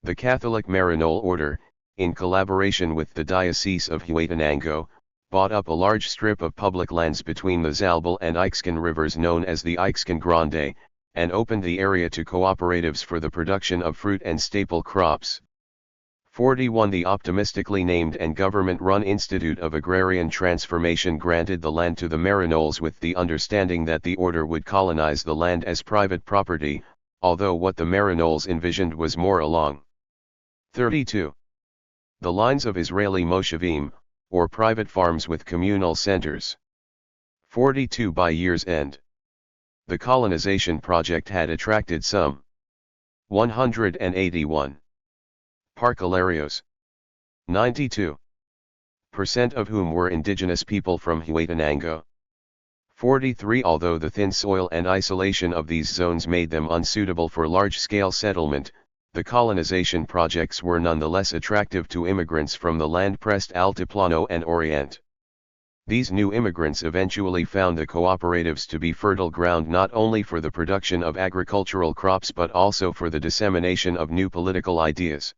the Catholic Maryknoll Order, in collaboration with the Diocese of Huetenango, bought up a large strip of public lands between the Zalbal and Ixcan rivers known as the Ixcan Grande, and opened the area to cooperatives for the production of fruit and staple crops. 41. The optimistically named and government-run Institute of Agrarian Transformation granted the land to the Maryknolls with the understanding that the order would colonize the land as private property, although what the Maryknolls envisioned was more along 32. the lines of Israeli Moshevim, or private farms with communal centers. 42. By year's end, the colonization project had attracted some 181 parcellarios, 92% of whom were indigenous people from Huetenango. 43. Although the thin soil and isolation of these zones made them unsuitable for large-scale settlement, the colonization projects were nonetheless attractive to immigrants from the land-pressed Altiplano and Orient. These new immigrants eventually found the cooperatives to be fertile ground not only for the production of agricultural crops but also for the dissemination of new political ideas.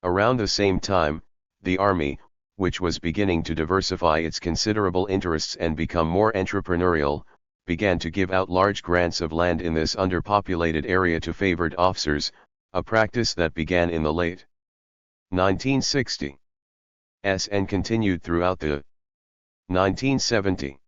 Around the same time, the army, which was beginning to diversify its considerable interests and become more entrepreneurial, began to give out large grants of land in this underpopulated area to favored officers, a practice that began in the late 1960s and continued throughout the 1970s.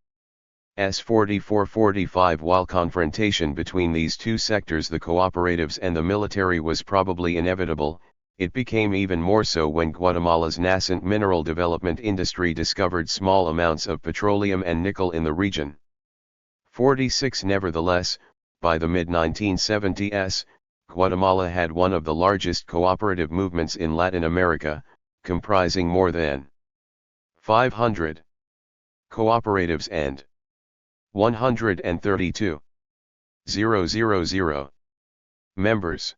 44-45. While confrontation between these two sectors, the cooperatives and the military, was probably inevitable, it became even more so when Guatemala's nascent mineral development industry discovered small amounts of petroleum and nickel in the region. 46. Nevertheless, by the mid-1970s, Guatemala had one of the largest cooperative movements in Latin America, comprising more than 500 cooperatives and 132,000 members.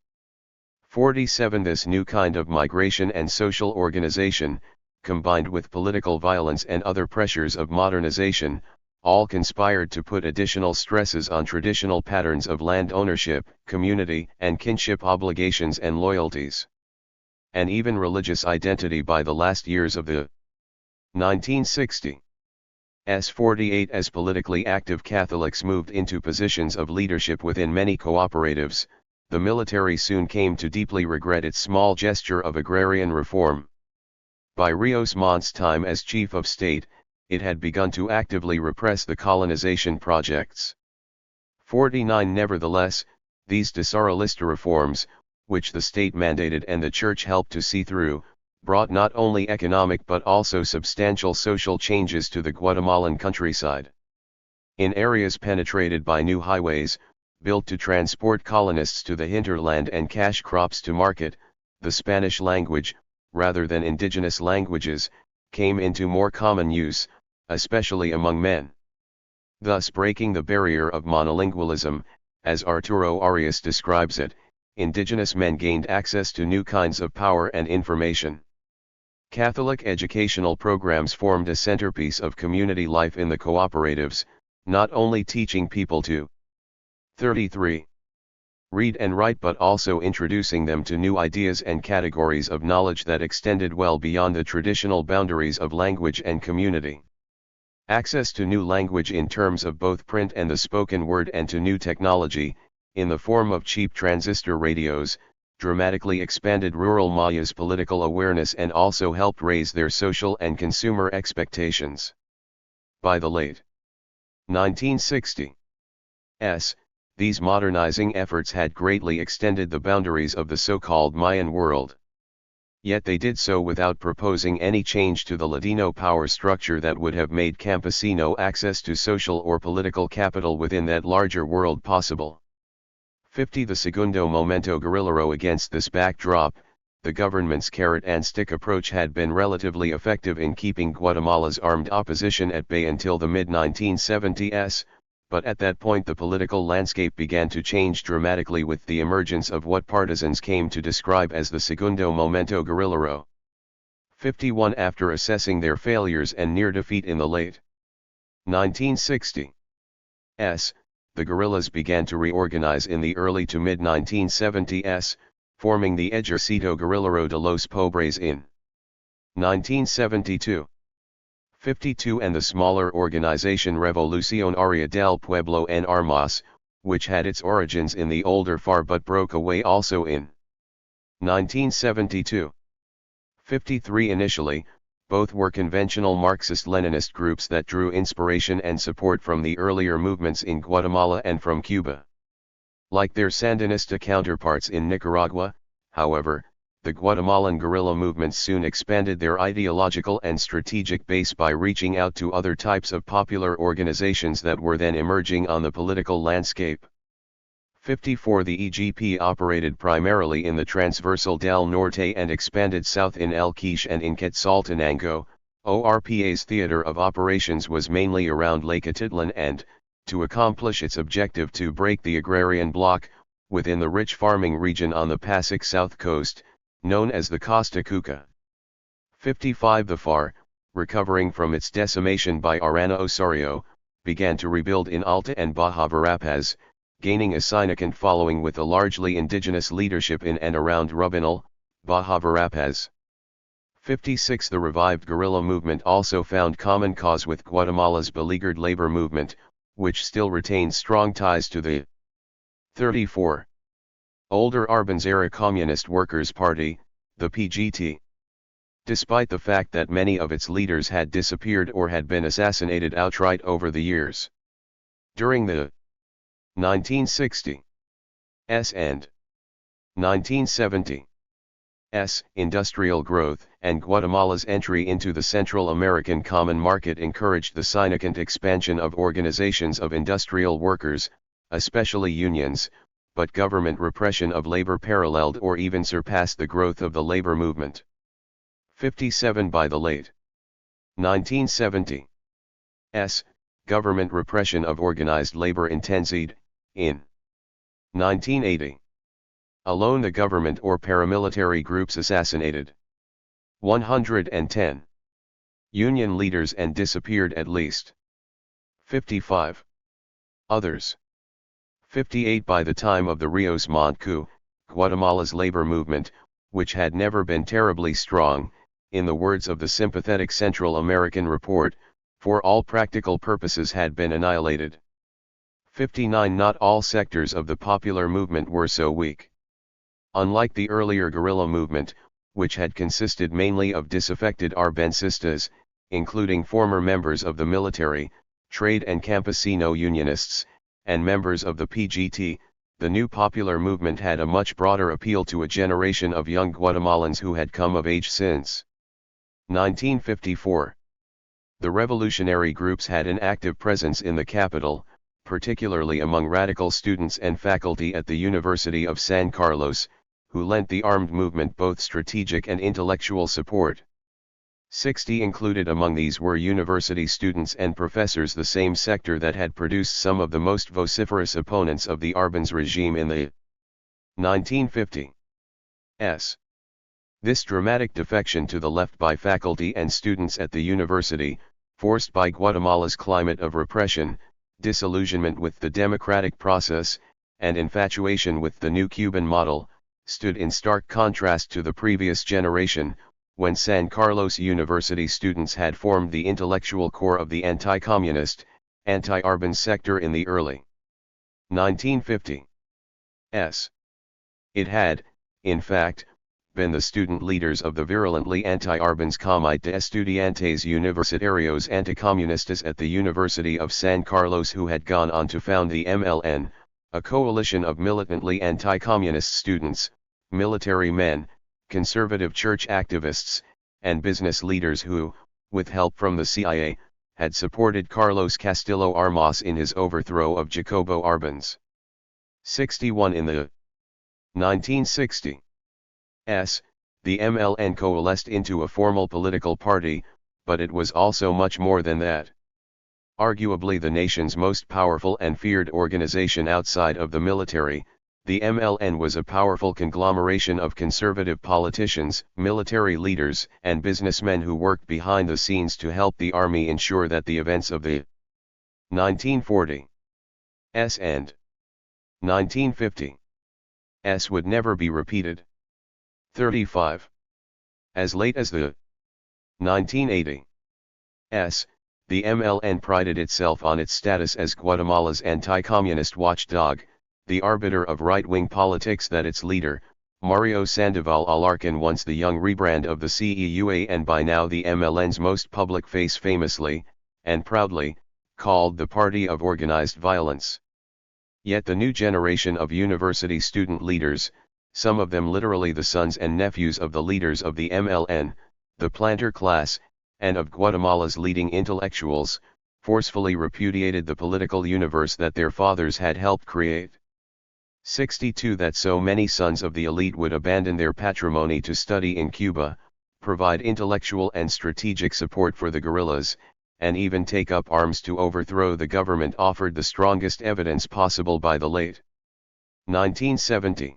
47. This new kind of migration and social organization, combined with political violence and other pressures of modernization, all conspired to put additional stresses on traditional patterns of land ownership, community and kinship obligations and loyalties, and even religious identity. By the last years of the 1960s, 48. As politically active Catholics moved into positions of leadership within many cooperatives, the military soon came to deeply regret its small gesture of agrarian reform. By Rios Montt's time as chief of state, it had begun to actively repress the colonization projects. 49. Nevertheless, These Tsaralista reforms, which the state mandated and the church helped to see through, brought not only economic but also substantial social changes to the Guatemalan countryside. In areas penetrated by new highways, built to transport colonists to the hinterland and cash crops to market, the Spanish language, rather than indigenous languages, came into more common use, especially among men. Thus breaking the barrier of monolingualism, as Arturo Arias describes it, indigenous men gained access to new kinds of power and information. Catholic educational programs formed a centerpiece of community life in the cooperatives, not only teaching people to 33. Read and write but also introducing them to new ideas and categories of knowledge that extended well beyond the traditional boundaries of language and community. Access to new language in terms of both print and the spoken word and to new technology, in the form of cheap transistor radios, dramatically expanded rural Maya's political awareness and also helped raise their social and consumer expectations. By the late 1960s, these modernizing efforts had greatly extended the boundaries of the so-called Mayan world. Yet they did so without proposing any change to the Ladino power structure that would have made campesino access to social or political capital within that larger world possible. 50. The segundo momento guerrillero. Against this backdrop, the government's carrot-and-stick approach had been relatively effective in keeping Guatemala's armed opposition at bay until the mid-1970s, but at that point the political landscape began to change dramatically with the emergence of what partisans came to describe as the segundo momento guerrillero. 51. After assessing their failures and near defeat in the late 1960s, the guerrillas began to reorganize in the early to mid-1970s, forming the Ejército Guerrillero de los Pobres in 1972. 52. And the smaller organization Revolucionaria del Pueblo en Armas, which had its origins in the older FAR but broke away also in 1972. 53. Initially, both were conventional Marxist-Leninist groups that drew inspiration and support from the earlier movements in Guatemala and from Cuba. Like their Sandinista counterparts in Nicaragua, however, the Guatemalan guerrilla movements soon expanded their ideological and strategic base by reaching out to other types of popular organizations that were then emerging on the political landscape. 54. The EGP operated primarily in the Transversal del Norte and expanded south in El Quiche and in Quetzaltenango. ORPA's theater of operations was mainly around Lake Atitlan and, to accomplish its objective to break the agrarian bloc, within the rich farming region on the Pasig south coast, known as the Costa Cuca. 55. The FAR, recovering from its decimation by Arana Osorio, began to rebuild in Alta and Baja Verapaz, gaining a significant following with a largely indigenous leadership in and around Rubinal, Baja Verapaz. 56. The revived guerrilla movement also found common cause with Guatemala's beleaguered labor movement, which still retained strong ties to the 34. Older Arbenz-era Communist Workers' Party, the PGT. Despite the fact that many of its leaders had disappeared or had been assassinated outright over the years. During the 1960s and 1970s industrial growth and Guatemala's entry into the Central American Common Market encouraged the significant expansion of organizations of industrial workers, especially unions, but government repression of labor paralleled or even surpassed the growth of the labor movement. 57. By the late 1970s, government repression of organized labor intensified. In 1980 alone, the government or paramilitary groups assassinated 110 union leaders and disappeared at least 55 others. 58. By the time of the Rios Montt coup, Guatemala's labor movement, which had never been terribly strong, in the words of the sympathetic Central American report, for all practical purposes had been annihilated. 59. Not all sectors of the popular movement were so weak. Unlike the earlier guerrilla movement, which had consisted mainly of disaffected Arbencistas, including former members of the military, trade and campesino unionists, and members of the PGT, the new popular movement had a much broader appeal to a generation of young Guatemalans who had come of age since 1954. The revolutionary groups had an active presence in the capital, particularly among radical students and faculty at the University of San Carlos, who lent the armed movement both strategic and intellectual support. 60 included among these were university students and professors, the same sector that had produced some of the most vociferous opponents of the Arbenz regime in the 1950s. This dramatic defection to the left by faculty and students at the university, forced by Guatemala's climate of repression, disillusionment with the democratic process, and infatuation with the new Cuban model, stood in stark contrast to the previous generation, when San Carlos University students had formed the intellectual core of the anti-communist, anti-Arbenz sector in the early 1950s. It had, in fact, been the student leaders of the virulently anti-Arbenz Comité de Estudiantes Universitarios Anticomunistas at the University of San Carlos who had gone on to found the MLN, a coalition of militantly anti-communist students, military men, conservative church activists, and business leaders who, with help from the CIA, had supported Carlos Castillo Armas in his overthrow of Jacobo Arbenz. 61 In the 1960s, the MLN coalesced into a formal political party, but it was also much more than that. Arguably the nation's most powerful and feared organization outside of the military, the MLN was a powerful conglomeration of conservative politicians, military leaders, and businessmen who worked behind the scenes to help the army ensure that the events of the 1940s and 1950s would never be repeated. 35. As late as the 1980s, the MLN prided itself on its status as Guatemala's anti-communist watchdog, the arbiter of right-wing politics that its leader, Mario Sandoval Alarcon, once the young rebrand of the CEUA and by now the MLN's most public face, famously, and proudly, called the Party of Organized Violence. Yet the new generation of university student leaders, some of them literally the sons and nephews of the leaders of the MLN, the planter class, and of Guatemala's leading intellectuals, forcefully repudiated the political universe that their fathers had helped create. 62 That so many sons of the elite would abandon their patrimony to study in Cuba, provide intellectual and strategic support for the guerrillas, and even take up arms to overthrow the government offered the strongest evidence possible by the late 1970s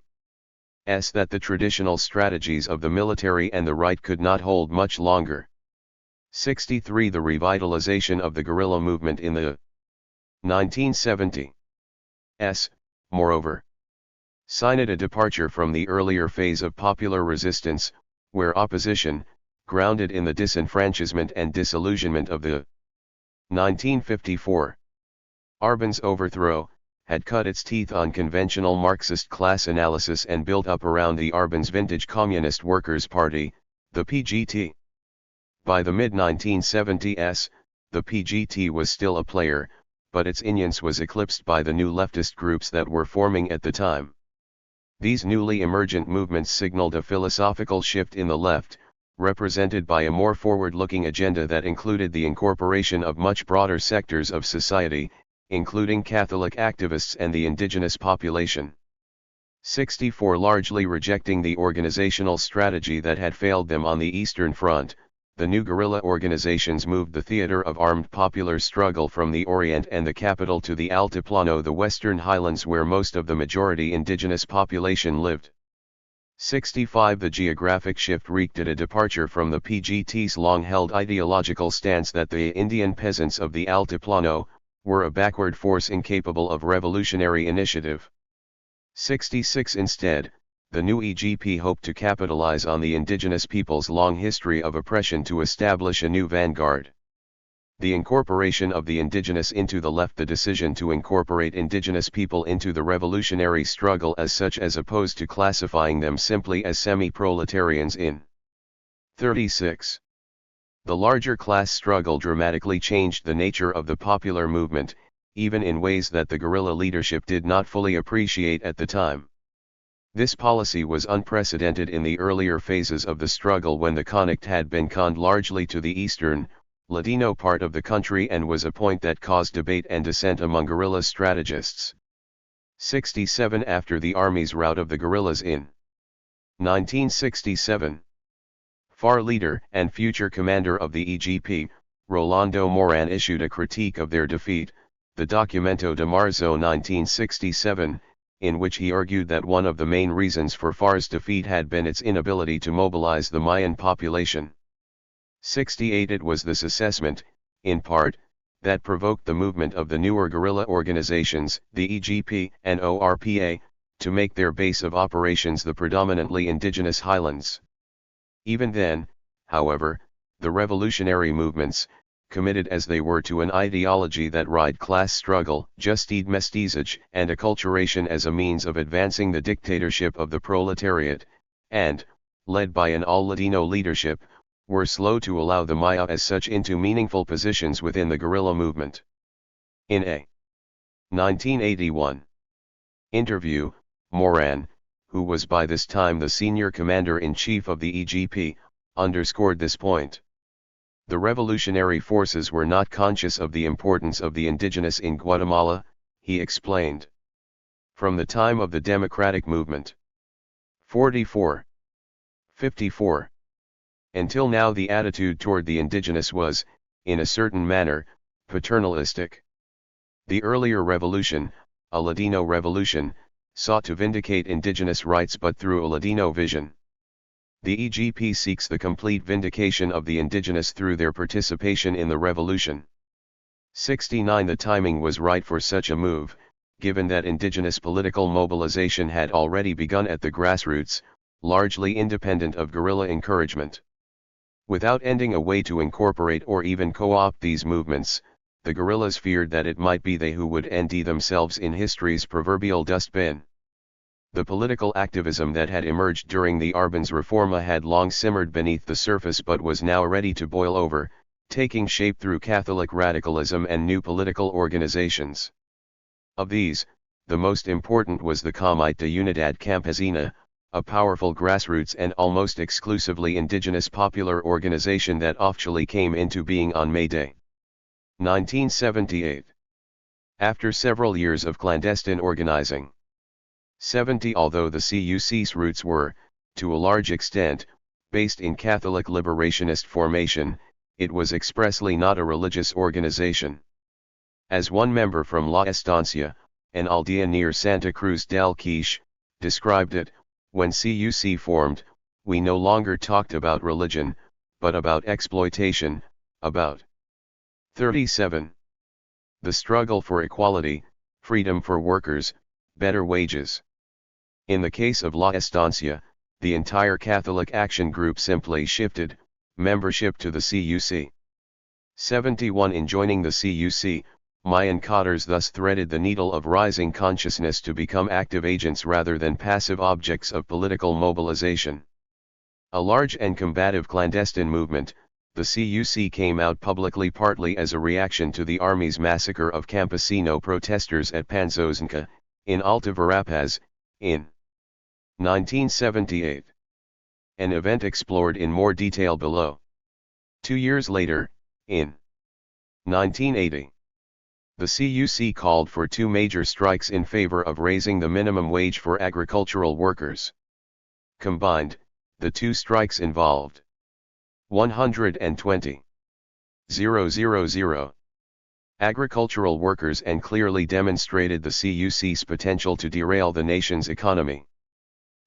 that the traditional strategies of the military and the right could not hold much longer. 63 The revitalization of the guerrilla movement in the 1970s, moreover, signaled a departure from the earlier phase of popular resistance, where opposition, grounded in the disenfranchisement and disillusionment of the 1954 Arbenz overthrow, had cut its teeth on conventional Marxist class analysis and built up around the Arbenz vintage Communist Workers' Party, the PGT. By the mid-1970s, the PGT was still a player, but its influence was eclipsed by the new leftist groups that were forming at the time. These newly emergent movements signaled a philosophical shift in the left, represented by a more forward-looking agenda that included the incorporation of much broader sectors of society, including Catholic activists and the indigenous population. 64 Largely rejecting the organizational strategy that had failed them on the Eastern Front, the new guerrilla organizations moved the theater of armed popular struggle from the Orient and the capital to the Altiplano, the Western Highlands, where most of the majority indigenous population lived. 65 The geographic shift wreaked at a departure from the PGT's long-held ideological stance that the Indian peasants of the Altiplano were a backward force incapable of revolutionary initiative. 66 Instead, the new EGP hoped to capitalize on the indigenous people's long history of oppression to establish a new vanguard. The incorporation of the indigenous into the left, the decision to incorporate indigenous people into the revolutionary struggle as such, as opposed to classifying them simply as semi-proletarians in 36. The larger class struggle dramatically changed the nature of the popular movement, even in ways that the guerrilla leadership did not fully appreciate at the time. This policy was unprecedented in the earlier phases of the struggle, when the conflict had been conned largely to the eastern, Ladino part of the country, and was a point that caused debate and dissent among guerrilla strategists. 67 After the Army's rout of the guerrillas in 1967, FAR leader and future commander of the EGP, Rolando Moran, issued a critique of their defeat, the Documento de Marzo 1967, in which he argued that one of the main reasons for FAR's defeat had been its inability to mobilize the Mayan population. 68 It was this assessment, in part, that provoked the movement of the newer guerrilla organizations, the EGP and ORPA, to make their base of operations the predominantly indigenous highlands. Even then, however, the revolutionary movements, committed as they were to an ideology that ried class struggle, justice mestizaje, and acculturation as a means of advancing the dictatorship of the proletariat, and, led by an all-Ladino leadership, were slow to allow the Maya as such into meaningful positions within the guerrilla movement. In a 1981 interview, Moran, who was by this time the senior commander-in-chief of the EGP, underscored this point. The revolutionary forces were not conscious of the importance of the indigenous in Guatemala, he explained. From the time of the democratic movement. 44. 54. Until now the attitude toward the indigenous was, in a certain manner, paternalistic. The earlier revolution, a Ladino revolution, sought to vindicate indigenous rights but through a Ladino vision. The EGP seeks the complete vindication of the indigenous through their participation in the revolution. 69 The timing was right for such a move, given that indigenous political mobilization had already begun at the grassroots, largely independent of guerrilla encouragement. Without ending a way to incorporate or even co-opt these movements, the guerrillas feared that it might be they who would empty themselves in history's proverbial dustbin. The political activism that had emerged during the Arbenz Reforma had long simmered beneath the surface but was now ready to boil over, taking shape through Catholic radicalism and new political organizations. Of these, the most important was the Comité de Unidad Campesina, a powerful grassroots and almost exclusively indigenous popular organization that officially came into being on May Day 1978. After several years of clandestine organizing. 70 Although the CUC's roots were, to a large extent, based in Catholic liberationist formation, it was expressly not a religious organization. As one member from La Estancia, an aldea near Santa Cruz del Quiche, described it, when CUC formed, we no longer talked about religion, but about exploitation, about 37. The struggle for equality, freedom for workers, better wages. In the case of La Estancia, the entire Catholic Action Group simply shifted membership to the CUC. 71 In joining the CUC, Mayan cadres thus threaded the needle of rising consciousness to become active agents rather than passive objects of political mobilization. A large and combative clandestine movement, the CUC came out publicly partly as a reaction to the Army's massacre of campesino protesters at Panzoznca, in Alta Verapaz, in 1978. An event explored in more detail below. 2 years later, in 1980, the CUC called for 2 major strikes in favor of raising the minimum wage for agricultural workers. Combined, the 2 strikes involved 120,000 agricultural workers and clearly demonstrated the CUC's potential to derail the nation's economy.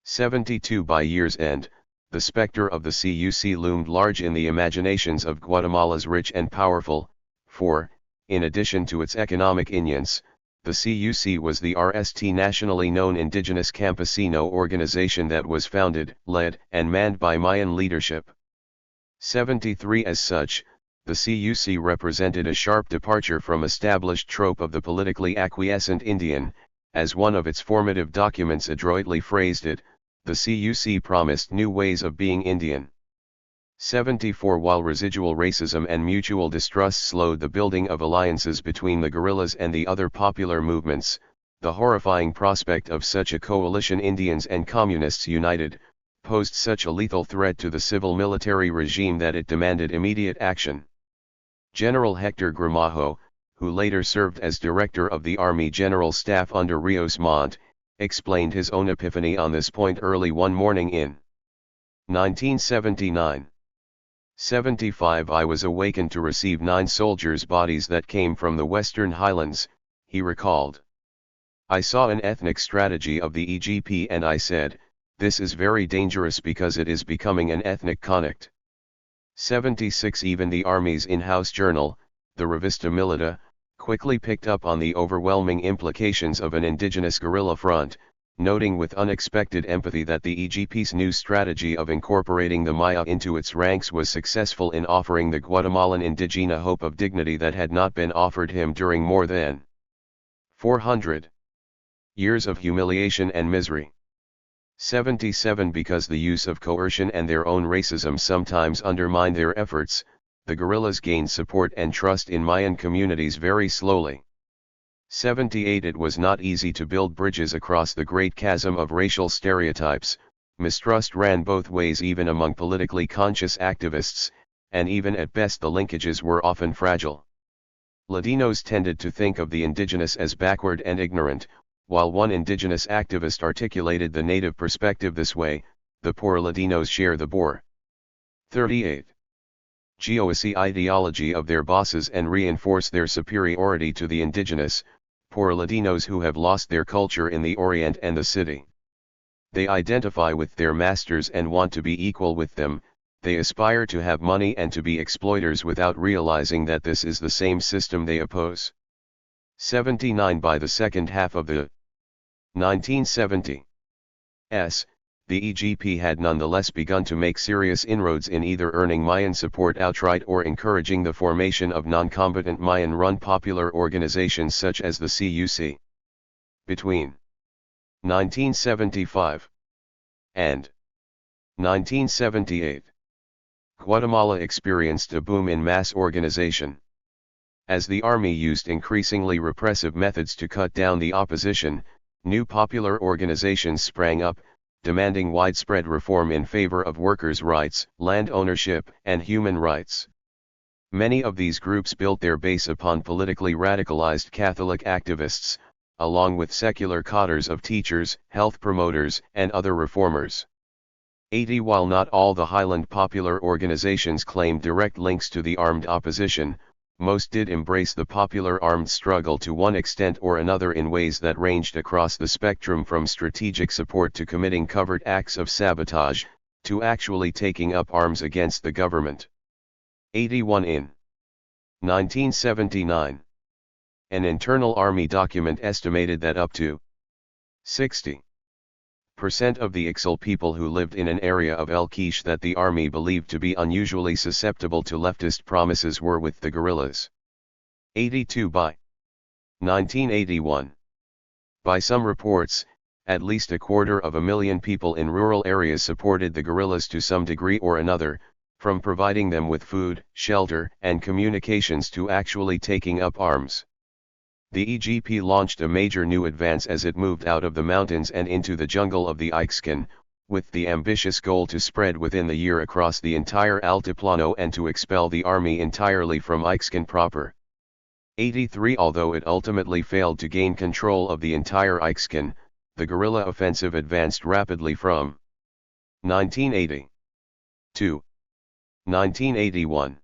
72 By year's end, the specter of the CUC loomed large in the imaginations of Guatemala's rich and powerful, for, in addition to its economic influence, the CUC was the RST nationally known indigenous campesino organization that was founded, led, and manned by Mayan leadership. 73 As such, the CUC represented a sharp departure from established trope of the politically acquiescent Indian, as one of its formative documents adroitly phrased it, the CUC promised new ways of being Indian. 74 While residual racism and mutual distrust slowed the building of alliances between the guerrillas and the other popular movements, the horrifying prospect of such a coalition, Indians and Communists united, posed such a lethal threat to the civil-military regime that it demanded immediate action. General Hector Gramajo, who later served as director of the Army General Staff under Rios Montt, explained his own epiphany on this point early one morning in 1979. 75 I was awakened to receive 9 soldiers' bodies that came from the Western Highlands, he recalled. I saw an ethnic strategy of the EGP and I said, this is very dangerous because it is becoming an ethnic conflict. 76 Even the Army's in-house journal, the Revista Milita, quickly picked up on the overwhelming implications of an indigenous guerrilla front, noting with unexpected empathy that the EGP's new strategy of incorporating the Maya into its ranks was successful in offering the Guatemalan indigena hope of dignity that had not been offered him during more than 400 years of humiliation and misery. 77 Because the use of coercion and their own racism sometimes undermine their efforts, the guerrillas gained support and trust in Mayan communities very slowly. 78 It was not easy to build bridges across the great chasm of racial stereotypes. Mistrust ran both ways even among politically conscious activists, and even at best the linkages were often fragile. Latinos tended to think of the indigenous as backward and ignorant, while one indigenous activist articulated the native perspective this way: the poor Latinos share the poor. 38. GOSI ideology of their bosses and reinforce their superiority to the indigenous, poor Latinos who have lost their culture in the Orient and the city. They identify with their masters and want to be equal with them. They aspire to have money and to be exploiters without realizing that this is the same system they oppose. 79 By the second half of the 1970s, the EGP had nonetheless begun to make serious inroads in either earning Mayan support outright or encouraging the formation of non-combatant Mayan-run popular organizations such as the CUC. Between 1975 and 1978, Guatemala experienced a boom in mass organization. As the army used increasingly repressive methods to cut down the opposition, new popular organizations sprang up, demanding widespread reform in favor of workers' rights, land ownership, and human rights. Many of these groups built their base upon politically radicalized Catholic activists, along with secular cadres of teachers, health promoters, and other reformers. 80 While not all the Highland popular organizations claimed direct links to the armed opposition, most did embrace the popular armed struggle to one extent or another in ways that ranged across the spectrum from strategic support to committing covert acts of sabotage, to actually taking up arms against the government. 81 In 1979, an internal army document estimated that up to 60% of the Ixil people who lived in an area of El Quiche that the army believed to be unusually susceptible to leftist promises were with the guerrillas. 82 By 1981, by some reports, at least 250,000 people in rural areas supported the guerrillas to some degree or another, from providing them with food, shelter, and communications to actually taking up arms. The EGP launched a major new advance as it moved out of the mountains and into the jungle of the Ixcan, with the ambitious goal to spread within the year across the entire Altiplano and to expel the army entirely from Ixcan proper. 83 Although it ultimately failed to gain control of the entire Ixcan, the guerrilla offensive advanced rapidly from 1980 to 1981.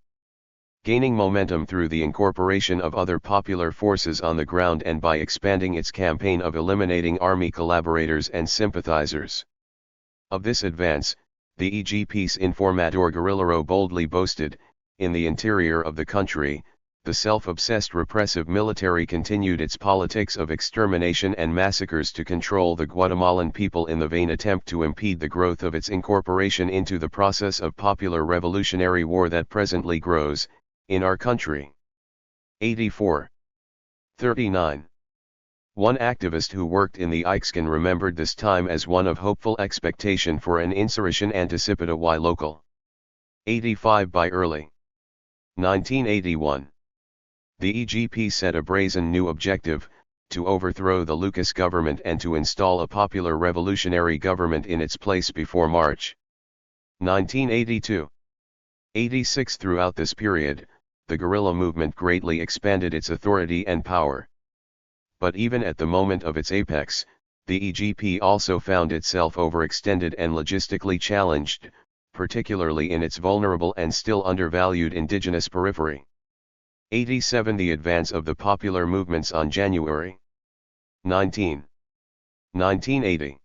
Gaining momentum through the incorporation of other popular forces on the ground and by expanding its campaign of eliminating army collaborators and sympathizers. Of this advance, the EGP's Informador Guerrillero boldly boasted: in the interior of the country, the self-obsessed repressive military continued its politics of extermination and massacres to control the Guatemalan people in the vain attempt to impede the growth of its incorporation into the process of popular revolutionary war that presently grows in our country. 84. 39. One activist who worked in the Ixcan remembered this time as one of hopeful expectation for an insurrection anticipata y local. 85 by early 1981. The EGP set a brazen new objective, to overthrow the Lucas government and to install a popular revolutionary government in its place before March 1982. 86. Throughout this period, the guerrilla movement greatly expanded its authority and power. But even at the moment of its apex, the EGP also found itself overextended and logistically challenged, particularly in its vulnerable and still undervalued indigenous periphery. 87. The advance of the popular movements on January 19, 1980.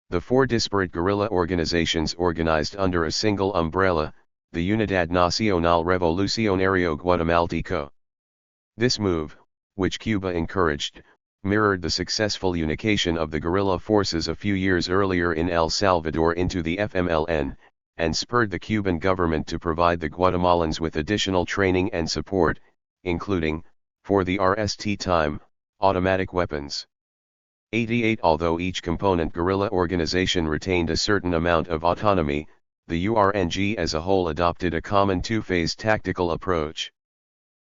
The four disparate guerrilla organizations organized under a single umbrella, the Unidad Nacional Revolucionario Guatemalteco. This move, which Cuba encouraged, mirrored the successful unification of the guerrilla forces a few years earlier in El Salvador into the FMLN, and spurred the Cuban government to provide the Guatemalans with additional training and support, including, for the RST time, automatic weapons. 88. Although each component guerrilla organization retained a certain amount of autonomy, the URNG as a whole adopted a common two-phase tactical approach.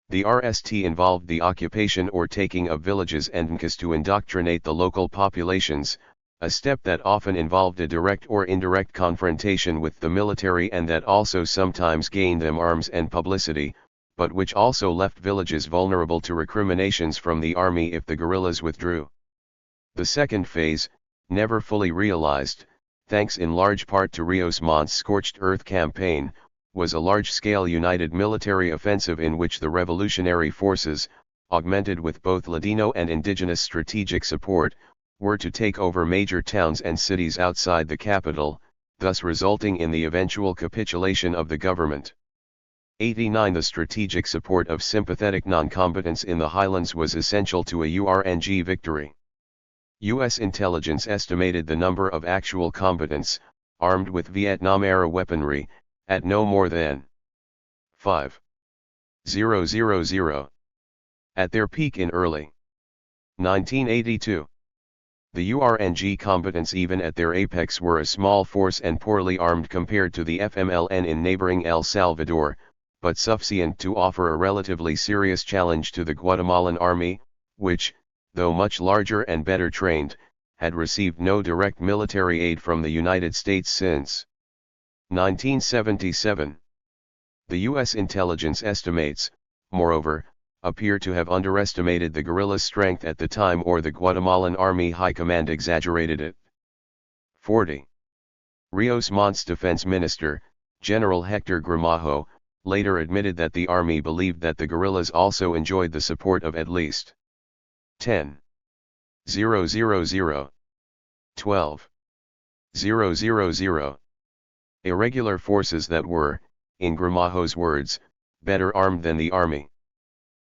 The RST involved the occupation or taking of villages and NCAs to indoctrinate the local populations, a step that often involved a direct or indirect confrontation with the military and that also sometimes gained them arms and publicity, but which also left villages vulnerable to recriminations from the army if the guerrillas withdrew. The second phase, never fully realized, thanks in large part to Rios Montt's Scorched Earth campaign, was a large-scale united military offensive in which the revolutionary forces, augmented with both Ladino and indigenous strategic support, were to take over major towns and cities outside the capital, thus resulting in the eventual capitulation of the government. 89. The strategic support of sympathetic non-combatants in the highlands was essential to a URNG victory. U.S. intelligence estimated the number of actual combatants, armed with Vietnam-era weaponry, at no more than 5,000. At their peak in early 1982. The URNG combatants even at their apex were a small force and poorly armed compared to the FMLN in neighboring El Salvador, but sufficient to offer a relatively serious challenge to the Guatemalan army, which, though much larger and better trained, had received no direct military aid from the United States since 1977. The U.S. intelligence estimates, moreover, appear to have underestimated the guerrillas' strength at the time, or the Guatemalan Army High Command exaggerated it. 40. Rios Montt's defense minister, General Hector Gramajo, later admitted that the army believed that the guerrillas also enjoyed the support of at least 10,000, 12,000 irregular forces that were, in Gramajo's words, better armed than the army.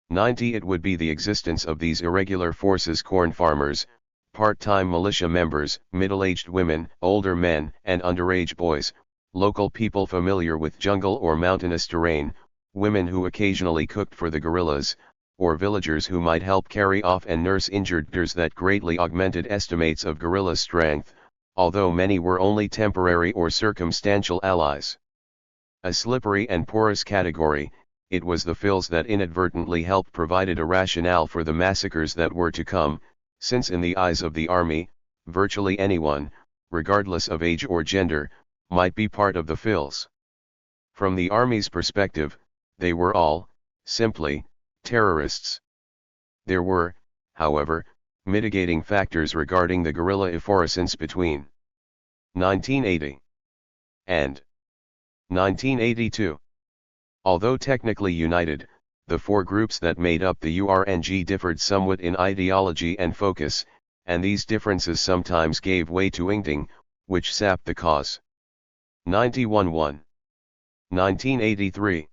90. It would be the existence of these irregular forces, corn farmers, part-time militia members, middle-aged women, older men, and underage boys, local people familiar with jungle or mountainous terrain, women who occasionally cooked for the guerrillas, or villagers who might help carry off and nurse injured that greatly augmented estimates of guerrilla strength, although many were only temporary or circumstantial allies. A slippery and porous category, it was the fills that inadvertently helped provided a rationale for the massacres that were to come, since in the eyes of the army, virtually anyone, regardless of age or gender, might be part of the fills. From the army's perspective, they were all, simply, terrorists. There were, however, mitigating factors regarding the guerrilla efflorescence between 1980 and 1982. Although technically united, the four groups that made up the URNG differed somewhat in ideology and focus, and these differences sometimes gave way to inkting, which sapped the cause. 91.1. 1983.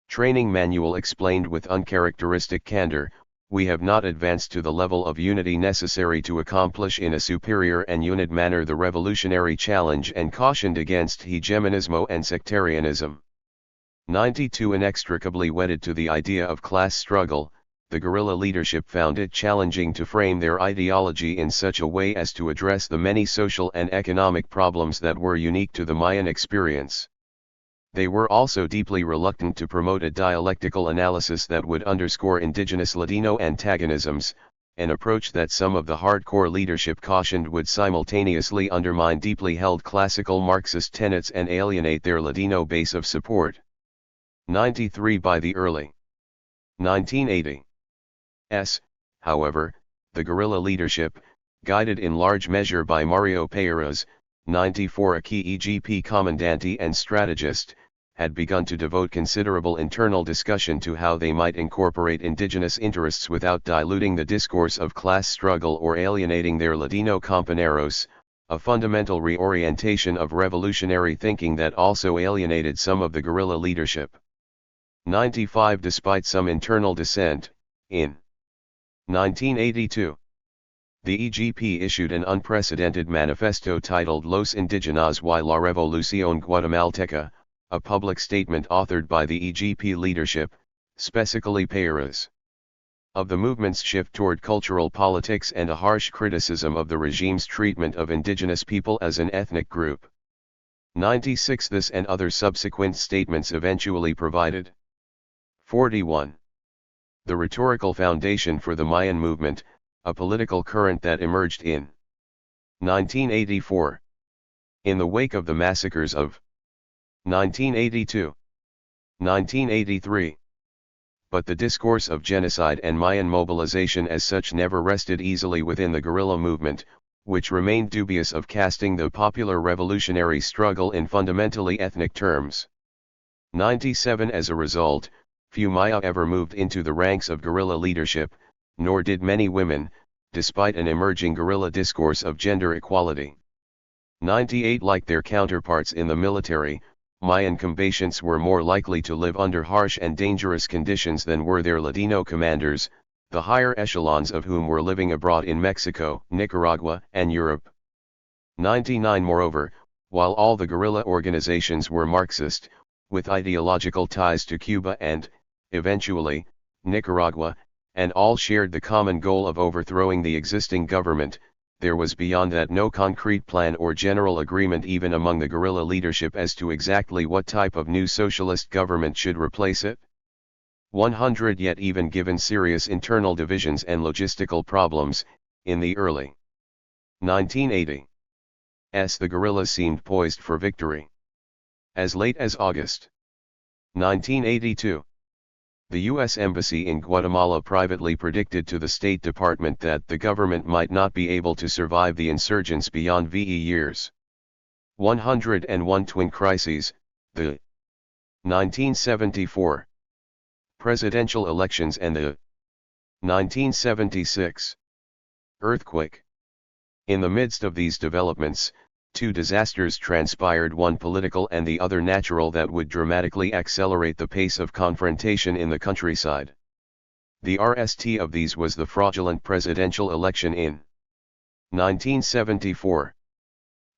Training Manual explained with uncharacteristic candor, we have not advanced to the level of unity necessary to accomplish in a superior and unit manner the revolutionary challenge, and cautioned against hegemonismo and sectarianism. 92. Inextricably wedded to the idea of class struggle, the guerrilla leadership found it challenging to frame their ideology in such a way as to address the many social and economic problems that were unique to the Mayan experience. They were also deeply reluctant to promote a dialectical analysis that would underscore indigenous Ladino antagonisms, an approach that some of the hardcore leadership cautioned would simultaneously undermine deeply held classical Marxist tenets and alienate their Ladino base of support. 93 By the early 1980s, however, the guerrilla leadership, guided in large measure by Mario Pereira's, 94 a key EGP commandante and strategist, had begun to devote considerable internal discussion to how they might incorporate indigenous interests without diluting the discourse of class struggle or alienating their Ladino compañeros, a fundamental reorientation of revolutionary thinking that also alienated some of the guerrilla leadership. 95 Despite some internal dissent, in 1982, the EGP issued an unprecedented manifesto titled Los Indígenas y la Revolución Guatemalteca, a public statement authored by the EGP leadership, specifically Pereira's, of the movement's shift toward cultural politics and a harsh criticism of the regime's treatment of indigenous people as an ethnic group. 96 This and other subsequent statements eventually provided 41. The rhetorical foundation for the Mayan movement, a political current that emerged in 1984. In the wake of the massacres of 1982, 1983. But the discourse of genocide and Mayan mobilization as such never rested easily within the guerrilla movement, which remained dubious of casting the popular revolutionary struggle in fundamentally ethnic terms. 97 As a result, few Maya ever moved into the ranks of guerrilla leadership, nor did many women, despite an emerging guerrilla discourse of gender equality. 98 Like their counterparts in the military, Mayan combatants were more likely to live under harsh and dangerous conditions than were their Ladino commanders, the higher echelons of whom were living abroad in Mexico, Nicaragua, and Europe. 99 Moreover, while all the guerrilla organizations were Marxist, with ideological ties to Cuba and, eventually, Nicaragua, and all shared the common goal of overthrowing the existing government, there was beyond that no concrete plan or general agreement even among the guerrilla leadership as to exactly what type of new socialist government should replace it. 100 Yet even given serious internal divisions and logistical problems, in the early 1980s, the guerrillas seemed poised for victory. As late as August 1982, the U.S. Embassy in Guatemala privately predicted to the State Department that the government might not be able to survive the insurgents beyond VE years. 101 Twin crises, the 1974 presidential elections and the 1976 earthquake. In the midst of these developments, two disasters transpired, one political and the other natural, that would dramatically accelerate the pace of confrontation in the countryside. The RST of these was the fraudulent presidential election in 1974.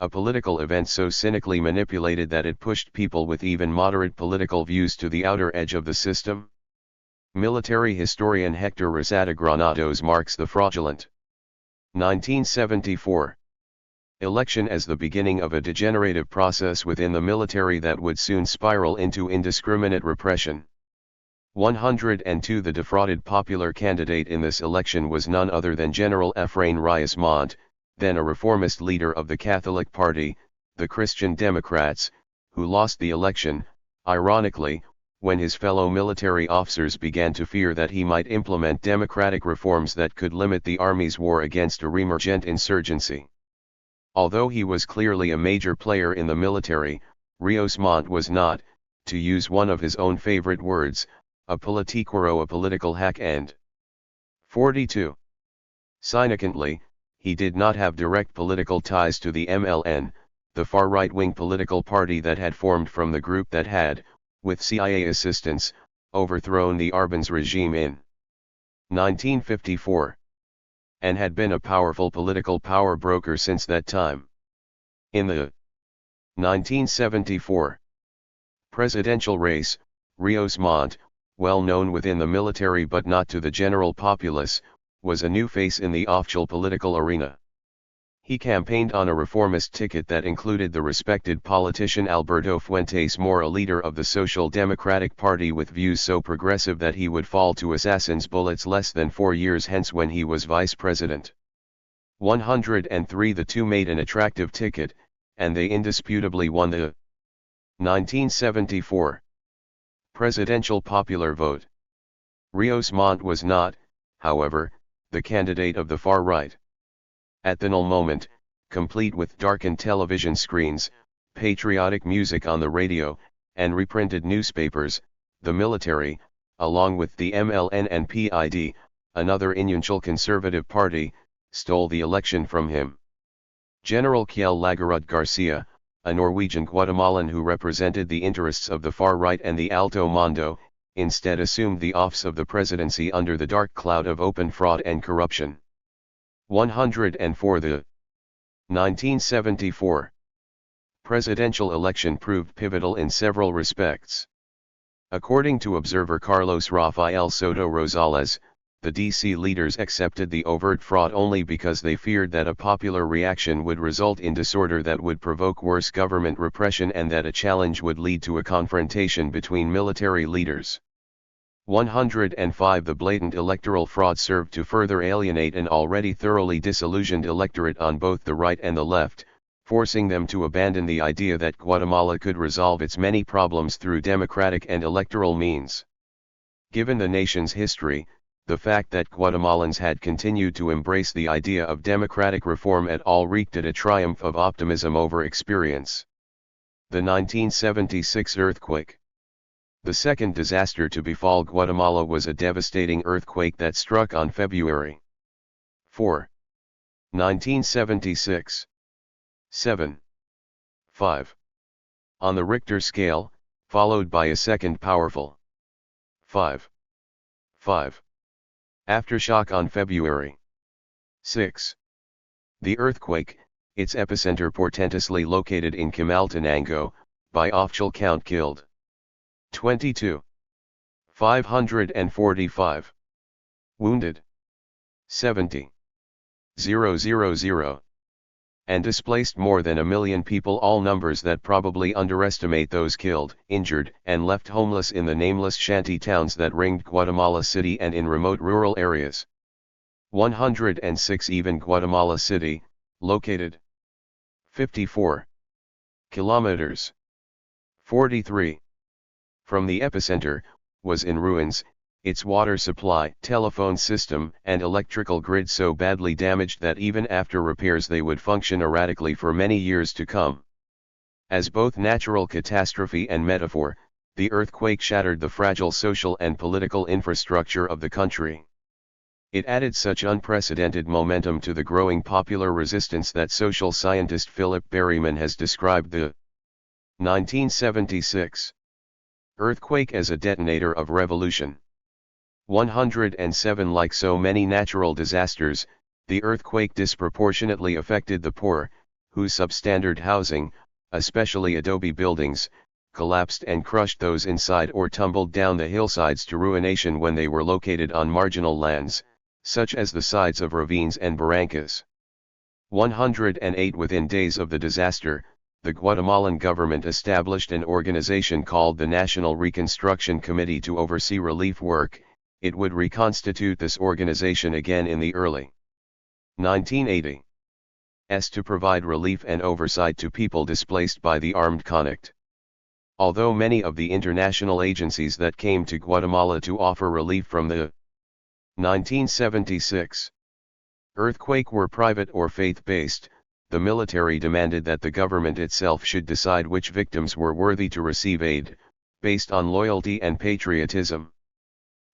A political event so cynically manipulated that it pushed people with even moderate political views to the outer edge of the system. Military historian Hector Rosada Granados marks the fraudulent 1974 election as the beginning of a degenerative process within the military that would soon spiral into indiscriminate repression. 102 The defrauded popular candidate in this election was none other than General Efrain Reyes Montt, then a reformist leader of the Catholic Party, the Christian Democrats, who lost the election, ironically, when his fellow military officers began to fear that he might implement democratic reforms that could limit the army's war against a reemergent insurgency. Although he was clearly a major player in the military, Reyes Montt was not, to use one of his own favorite words, a politiquero, a political hack. And 42. Significantly, he did not have direct political ties to the MLN, the far right-wing political party that had formed from the group that had, with CIA assistance, overthrown the Arbenz regime in 1954. And had been a powerful political power broker since that time. In the 1974 presidential race, Reyes Montt, well known within the military but not to the general populace, was a new face in the official political arena. He campaigned on a reformist ticket that included the respected politician Alberto Fuentes Moore, a leader of the Social Democratic Party with views so progressive that he would fall to assassins' bullets less than 4 years hence when he was vice president. 103 The two made an attractive ticket, and they indisputably won the 1974 presidential popular vote. Rios Montt was not, however, the candidate of the far right. At the null moment, complete with darkened television screens, patriotic music on the radio, and reprinted newspapers, the military, along with the MLN and PID, another influential conservative party, stole the election from him. General Kjell Lagerud Garcia, a Norwegian Guatemalan who represented the interests of the far right and the Alto Mando, instead assumed the office of the presidency under the dark cloud of open fraud and corruption. 104 The 1974 presidential election proved pivotal in several respects. According to observer Carlos Rafael Soto Rosales, the DC leaders accepted the overt fraud only because they feared that a popular reaction would result in disorder that would provoke worse government repression and that a challenge would lead to a confrontation between military leaders. 105 The blatant electoral fraud served to further alienate an already thoroughly disillusioned electorate on both the right and the left, forcing them to abandon the idea that Guatemala could resolve its many problems through democratic and electoral means. Given the nation's history, the fact that Guatemalans had continued to embrace the idea of democratic reform at all reeked at a triumph of optimism over experience. The 1976 earthquake. The second disaster to befall Guatemala was a devastating earthquake that struck on February 4, 1976. 7.5 on the Richter scale, followed by a second powerful 5.5 aftershock on February 6. The earthquake, its epicenter portentously located in Quimaltenango, by official count killed 22,545, wounded 70,000, and displaced more than 1 million people, all numbers that probably underestimate those killed, injured, and left homeless in the nameless shanty towns that ringed Guatemala City and in remote rural areas. 106 Even Guatemala City, located 54 kilometers 43 from the epicenter, was in ruins, its water supply, telephone system, and electrical grid so badly damaged that even after repairs they would function erratically for many years to come. As both natural catastrophe and metaphor, the earthquake shattered the fragile social and political infrastructure of the country. It added such unprecedented momentum to the growing popular resistance that social scientist Philip Berryman has described the 1976 earthquake as a detonator of revolution. 107 Like so many natural disasters, the earthquake disproportionately affected the poor, whose substandard housing, especially adobe buildings, collapsed and crushed those inside or tumbled down the hillsides to ruination when they were located on marginal lands, such as the sides of ravines and barrancas. 108 Within days of the disaster, the Guatemalan government established an organization called the National Reconstruction Committee to oversee relief work. It would reconstitute this organization again in the early 1980s to provide relief and oversight to people displaced by the armed conflict. Although many of the international agencies that came to Guatemala to offer relief from the 1976 earthquake were private or faith-based, the military demanded that the government itself should decide which victims were worthy to receive aid, based on loyalty and patriotism.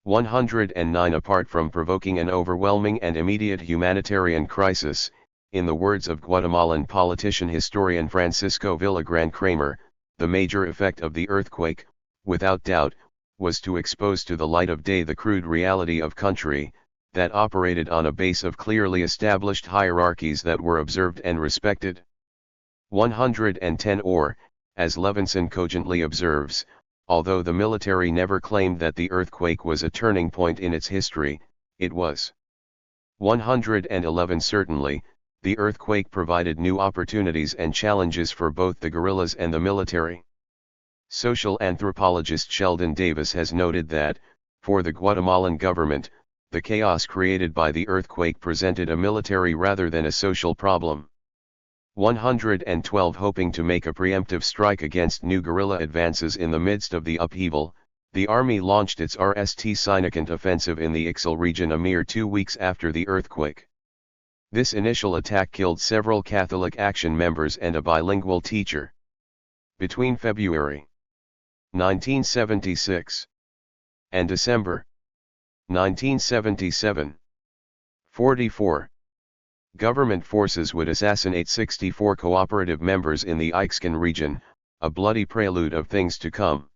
109 Apart from provoking an overwhelming and immediate humanitarian crisis, in the words of Guatemalan politician historian Francisco Villagran Kramer, the major effect of the earthquake, without doubt, was to expose to the light of day the crude reality of country, that operated on a base of clearly established hierarchies that were observed and respected. 110 Or, as Levinson cogently observes, although the military never claimed that the earthquake was a turning point in its history, it was. 111 Certainly, the earthquake provided new opportunities and challenges for both the guerrillas and the military. Social anthropologist Sheldon Davis has noted that, for the Guatemalan government, the chaos created by the earthquake presented a military rather than a social problem. 112 Hoping to make a preemptive strike against new guerrilla advances in the midst of the upheaval, the army launched its significant offensive in the Ixtal region a mere 2 weeks after the earthquake. This initial attack killed several Catholic Action members and a bilingual teacher. Between February 1976 and December 1977, 44 government forces would assassinate 64 cooperative members in the Ixtal region, a bloody prelude of things to come.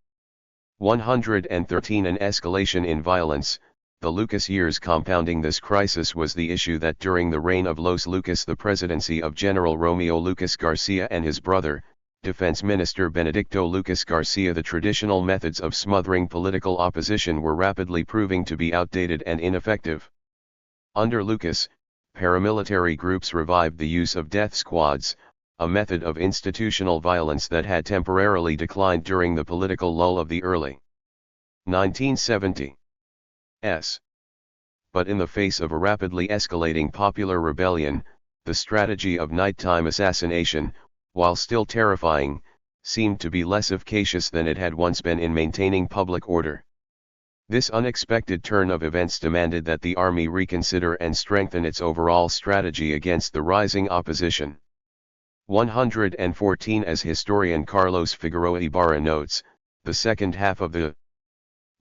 113 An escalation in violence. The Lucas years compounding this crisis was the issue that during the reign of Los Lucas the presidency of General Romeo Lucas Garcia and his brother, Defense Minister Benedicto Lucas Garcia, the traditional methods of smothering political opposition were rapidly proving to be outdated and ineffective. Under Lucas, paramilitary groups revived the use of death squads, a method of institutional violence that had temporarily declined during the political lull of the early 1970s. But in the face of a rapidly escalating popular rebellion, the strategy of nighttime assassination, while still terrifying, seemed to be less efficacious than it had once been in maintaining public order. This unexpected turn of events demanded that the army reconsider and strengthen its overall strategy against the rising opposition. 114 As historian Carlos Figueroa Ibarra notes, the second half of the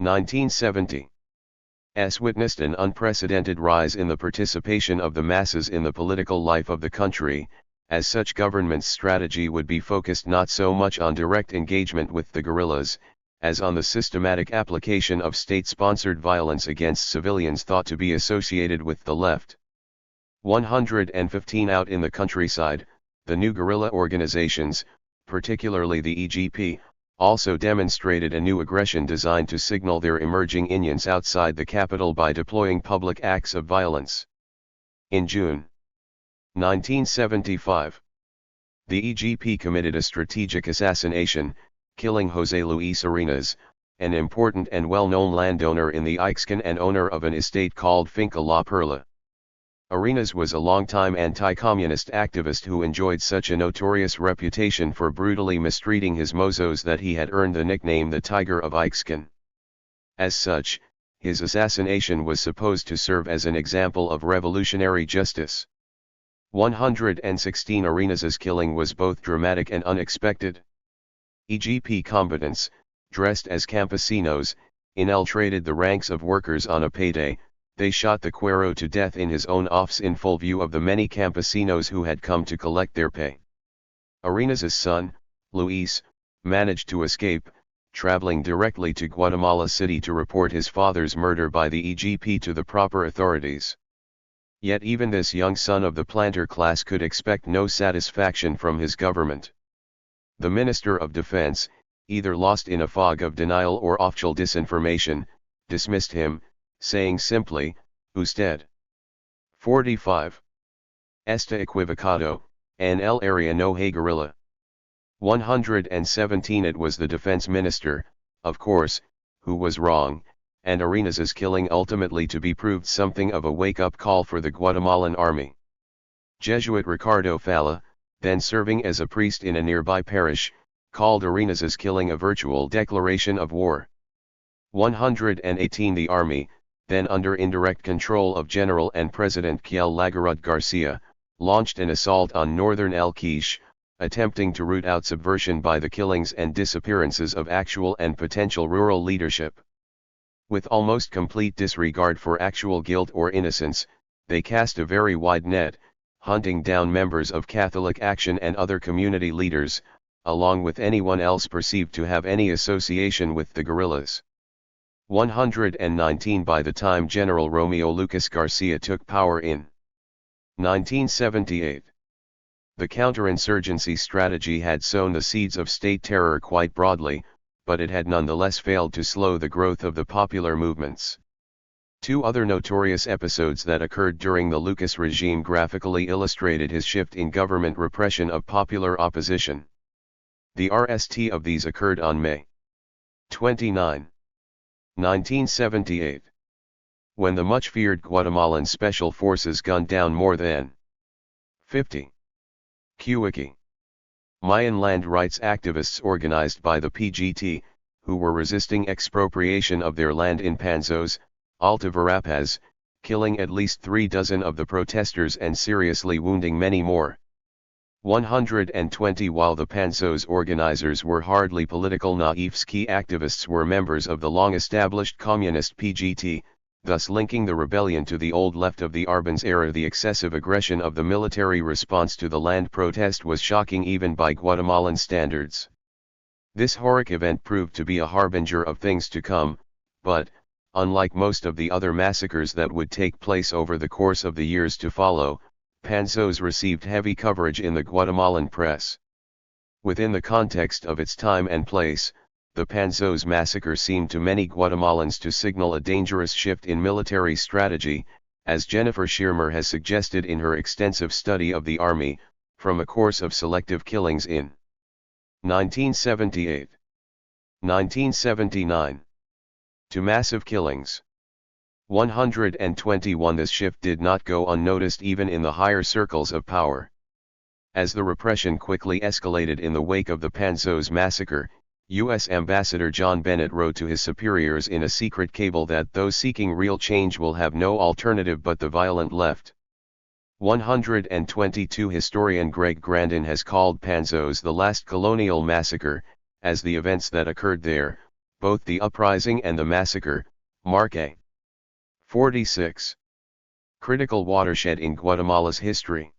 1970s witnessed an unprecedented rise in the participation of the masses in the political life of the country. As such, government's strategy would be focused not so much on direct engagement with the guerrillas, as on the systematic application of state-sponsored violence against civilians thought to be associated with the left. 115 Out in the countryside, the new guerrilla organizations, particularly the EGP, also demonstrated a new aggression designed to signal their emerging unions outside the capital by deploying public acts of violence. In June 1975, the EGP committed a strategic assassination, killing José Luis Arenas, an important and well-known landowner in the Ixtal and owner of an estate called Finca La Perla. Arenas was a longtime anti-communist activist who enjoyed such a notorious reputation for brutally mistreating his mozos that he had earned the nickname the Tiger of Ixtal. As such, his assassination was supposed to serve as an example of revolutionary justice. 116 Arenas's killing was both dramatic and unexpected. EGP combatants, dressed as campesinos, infiltrated the ranks of workers on a payday. They shot the Cuero to death in his own office in full view of the many campesinos who had come to collect their pay. Arenas's son, Luis, managed to escape, traveling directly to Guatemala City to report his father's murder by the EGP to the proper authorities. Yet even this young son of the planter class could expect no satisfaction from his government. The Minister of Defense, either lost in a fog of denial or official disinformation, dismissed him, saying simply, "Usted 45 está equivocado, en el área no hay guerrilla." 117 It was the defense minister, of course, who was wrong, and Arenas's killing ultimately to be proved something of a wake-up call for the Guatemalan army. Jesuit Ricardo Falla, then serving as a priest in a nearby parish, called Arenas's killing a virtual declaration of war. 118 The army, then under indirect control of General and President Kiel Lagarud Garcia, launched an assault on northern El Quiche, attempting to root out subversion by the killings and disappearances of actual and potential rural leadership. With almost complete disregard for actual guilt or innocence, they cast a very wide net, hunting down members of Catholic Action and other community leaders, along with anyone else perceived to have any association with the guerrillas. 119 By the time General Romeo Lucas Garcia took power in 1978, the counterinsurgency strategy had sown the seeds of state terror quite broadly, but it had nonetheless failed to slow the growth of the popular movements. Two other notorious episodes that occurred during the Lucas regime graphically illustrated his shift in government repression of popular opposition. The RST of these occurred on May 29, 1978, when the much-feared Guatemalan Special Forces gunned down more than 50 Q-Wiki Mayan land rights activists organized by the PGT, who were resisting expropriation of their land in Panzos, Alta Verapaz, killing at least 36 of the protesters and seriously wounding many more. 120. While the Panzos organizers were hardly political naives, key activists were members of the long-established communist PGT, thus linking the rebellion to the old left of the Arbans era. The excessive aggression of the military response to the land protest was shocking even by Guatemalan standards. This horrific event proved to be a harbinger of things to come, but, unlike most of the other massacres that would take place over the course of the years to follow, Panzos received heavy coverage in the Guatemalan press. Within the context of its time and place, the Panzos massacre seemed to many Guatemalans to signal a dangerous shift in military strategy, as Jennifer Schirmer has suggested in her extensive study of the Army, from a course of selective killings in 1978, 1979, to massive killings. 121. This shift did not go unnoticed even in the higher circles of power. As the repression quickly escalated in the wake of the Panzos massacre, U.S. Ambassador John Bennett wrote to his superiors in a secret cable that those seeking real change will have no alternative but the violent left. 122. Historian Greg Grandin has called Panzos the last colonial massacre, as the events that occurred there, both the uprising and the massacre, mark a 46. critical watershed in Guatemala's history.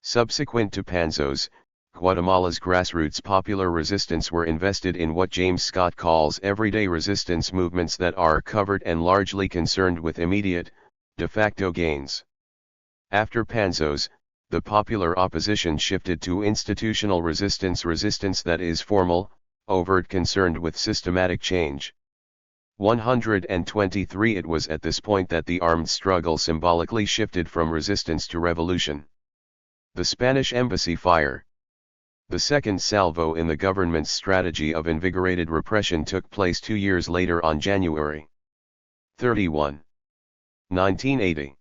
Subsequent to Panzos, Guatemala's grassroots popular resistance were invested in what James Scott calls everyday resistance movements that are covered and largely concerned with immediate, de facto gains. After Panzos, the popular opposition shifted to institutional resistance that is formal, overt, concerned with systematic change. 123. It was at this point that the armed struggle symbolically shifted from resistance to revolution. The Spanish embassy fire. The second salvo in the government's strategy of invigorated repression took place 2 years later on January 31, 1980.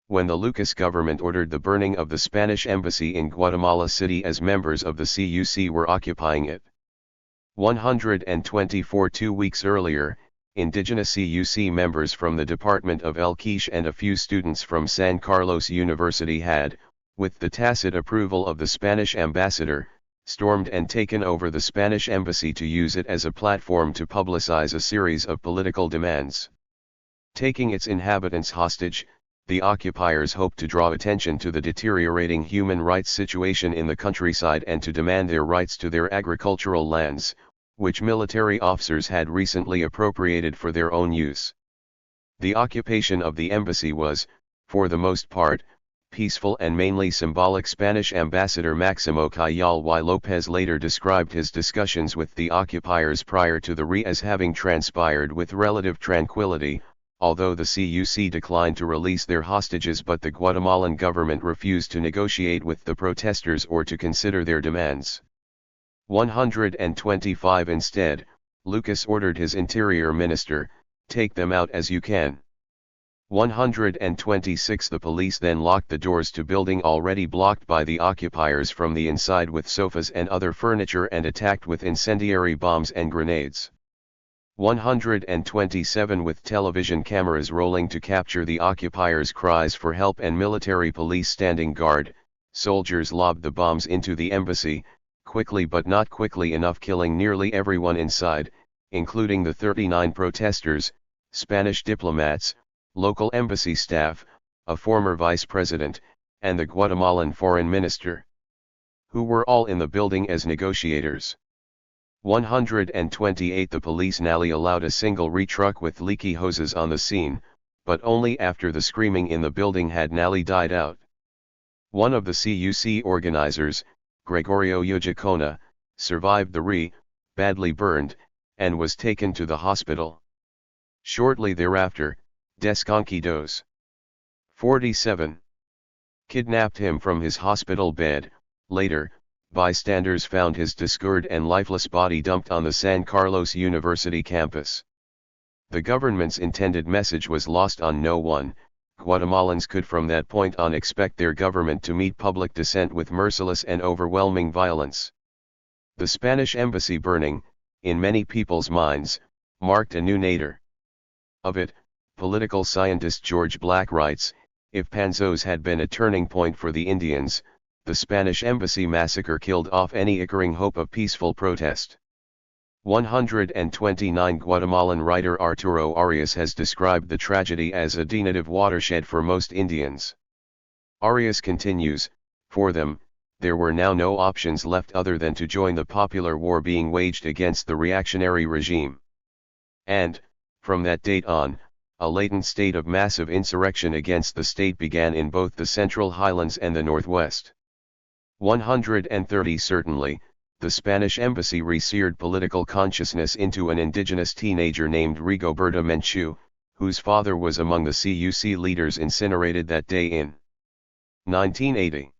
When the Lucas government ordered the burning of the Spanish embassy in Guatemala City as members of the CUC were occupying it. 124. 2 weeks earlier, indigenous CUC members from the Department of El Quiche and a few students from San Carlos University had, with the tacit approval of the Spanish ambassador, stormed and taken over the Spanish embassy to use it as a platform to publicize a series of political demands. Taking its inhabitants hostage, the occupiers hoped to draw attention to the deteriorating human rights situation in the countryside and to demand their rights to their agricultural lands, which military officers had recently appropriated for their own use. The occupation of the embassy was, for the most part, peaceful and mainly symbolic. Spanish ambassador Maximo Cayal y López later described his discussions with the occupiers prior to the RE as having transpired with relative tranquility, although the CUC declined to release their hostages, but the Guatemalan government refused to negotiate with the protesters or to consider their demands. 125. Instead, Lucas ordered his interior minister, "Take them out as you can." 126. The police then locked the doors to building already blocked by the occupiers from the inside with sofas and other furniture and attacked with incendiary bombs and grenades. 127. With television cameras rolling to capture the occupiers' cries for help and military police standing guard, soldiers lobbed the bombs into the embassy, quickly but not quickly enough, killing nearly everyone inside, including the 39 protesters, Spanish diplomats, local embassy staff, a former vice president, and the Guatemalan foreign minister, who were all in the building as negotiators. 128. The police narrowly allowed a single retruck with leaky hoses on the scene, but only after the screaming in the building had narrowly died out. One of the CUC organizers, Gregorio Yujicona, survived the badly burned, and was taken to the hospital. Shortly thereafter, Desconquidos. 47. Kidnapped him from his hospital bed. Later, bystanders found his discolored and lifeless body dumped on the San Carlos University campus. The government's intended message was lost on no one. Guatemalans could from that point on expect their government to meet public dissent with merciless and overwhelming violence. The Spanish embassy burning, in many people's minds, marked a new nadir. Of it, political scientist George Black writes, if Panzos had been a turning point for the Indians, the Spanish embassy massacre killed off any ickering hope of peaceful protest. 129 Guatemalan writer Arturo Arias has described the tragedy as a definitive watershed for most Indians. Arias continues, for them, there were now no options left other than to join the popular war being waged against the reactionary regime. And, from that date on, a latent state of massive insurrection against the state began in both the Central Highlands and the Northwest. 130 Certainly, the Spanish embassy researed political consciousness into an indigenous teenager named Rigoberta Menchú, whose father was among the CUC leaders incinerated that day in 1980.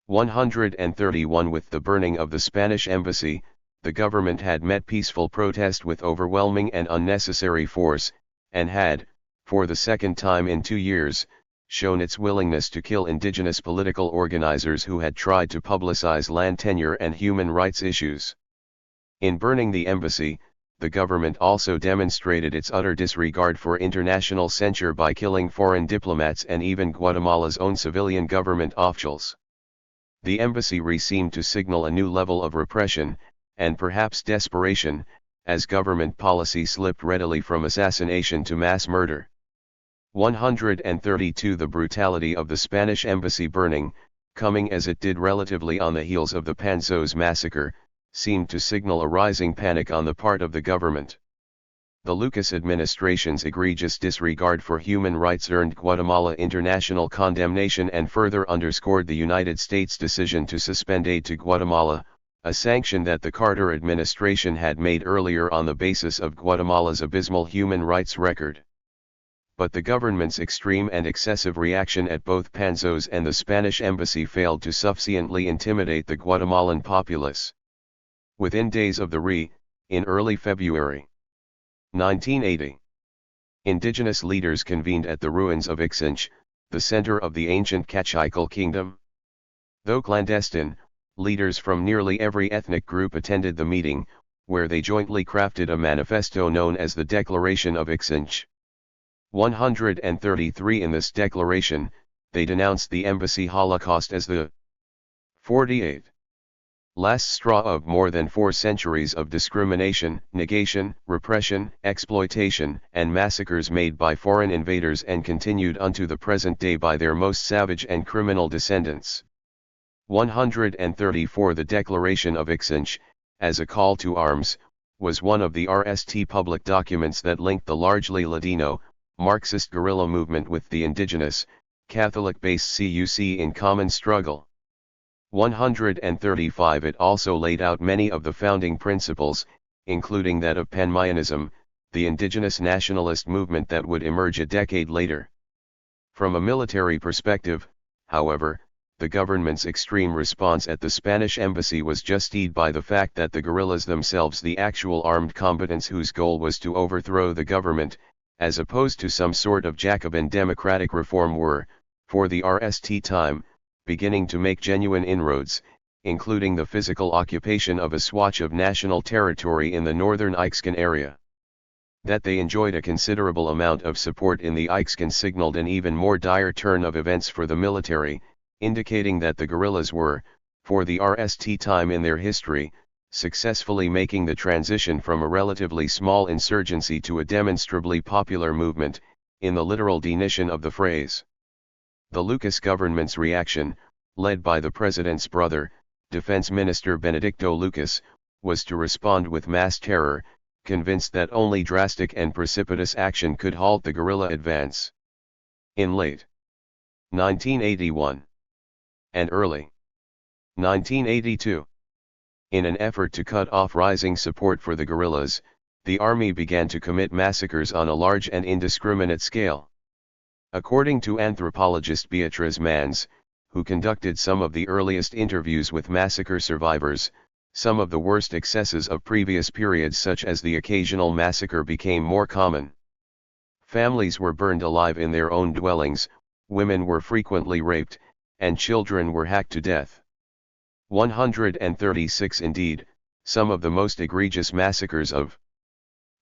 131 With the burning of the Spanish embassy, the government had met peaceful protest with overwhelming and unnecessary force, and had, for the second time in 2 years, shown its willingness to kill indigenous political organizers who had tried to publicize land tenure and human rights issues. In burning the embassy, the government also demonstrated its utter disregard for international censure by killing foreign diplomats and even Guatemala's own civilian government officials. The embassy seemed to signal a new level of repression, and perhaps desperation, as government policy slipped readily from assassination to mass murder. 132 The brutality of the Spanish embassy burning, coming as it did relatively on the heels of the Panzos massacre, seemed to signal a rising panic on the part of the government. The Lucas administration's egregious disregard for human rights earned Guatemala international condemnation and further underscored the United States' decision to suspend aid to Guatemala, a sanction that the Carter administration had made earlier on the basis of Guatemala's abysmal human rights record. But the government's extreme and excessive reaction at both Panzos and the Spanish embassy failed to sufficiently intimidate the Guatemalan populace. Within days of the in early February 1980, indigenous leaders convened at the ruins of Ixinch, the center of the ancient Cachical kingdom. Though clandestine, leaders from nearly every ethnic group attended the meeting, where they jointly crafted a manifesto known as the Declaration of Ixinch. 133 In this declaration, they denounced the embassy holocaust as the 48th last straw of more than 4 centuries of discrimination, negation, repression, exploitation, and massacres made by foreign invaders and continued unto the present day by their most savage and criminal descendants. 134 The Declaration of Ixinch, as a call to arms, was one of the RST public documents that linked the largely Ladino, Marxist guerrilla movement with the indigenous, Catholic-based CUC in common struggle. 135 It also laid out many of the founding principles, including that of Panmayanism, the indigenous nationalist movement that would emerge a decade later. From a military perspective, however, the government's extreme response at the Spanish embassy was justified by the fact that the guerrillas themselves, the actual armed combatants whose goal was to overthrow the government, as opposed to some sort of Jacobin democratic reform, were, for the RST time, beginning to make genuine inroads, including the physical occupation of a swatch of national territory in the northern Ixcan area. That they enjoyed a considerable amount of support in the Ixcan signaled an even more dire turn of events for the military, indicating that the guerrillas were, for the RST time in their history, successfully making the transition from a relatively small insurgency to a demonstrably popular movement, in the literal definition of the phrase. The Lucas government's reaction, led by the president's brother, Defense Minister Benedicto Lucas, was to respond with mass terror, convinced that only drastic and precipitous action could halt the guerrilla advance. In late 1981 and early 1982, in an effort to cut off rising support for the guerrillas, the army began to commit massacres on a large and indiscriminate scale. According to anthropologist Beatriz Mans, who conducted some of the earliest interviews with massacre survivors, some of the worst excesses of previous periods such as the occasional massacre became more common. Families were burned alive in their own dwellings, women were frequently raped, and children were hacked to death. 136 indeed, some of the most egregious massacres of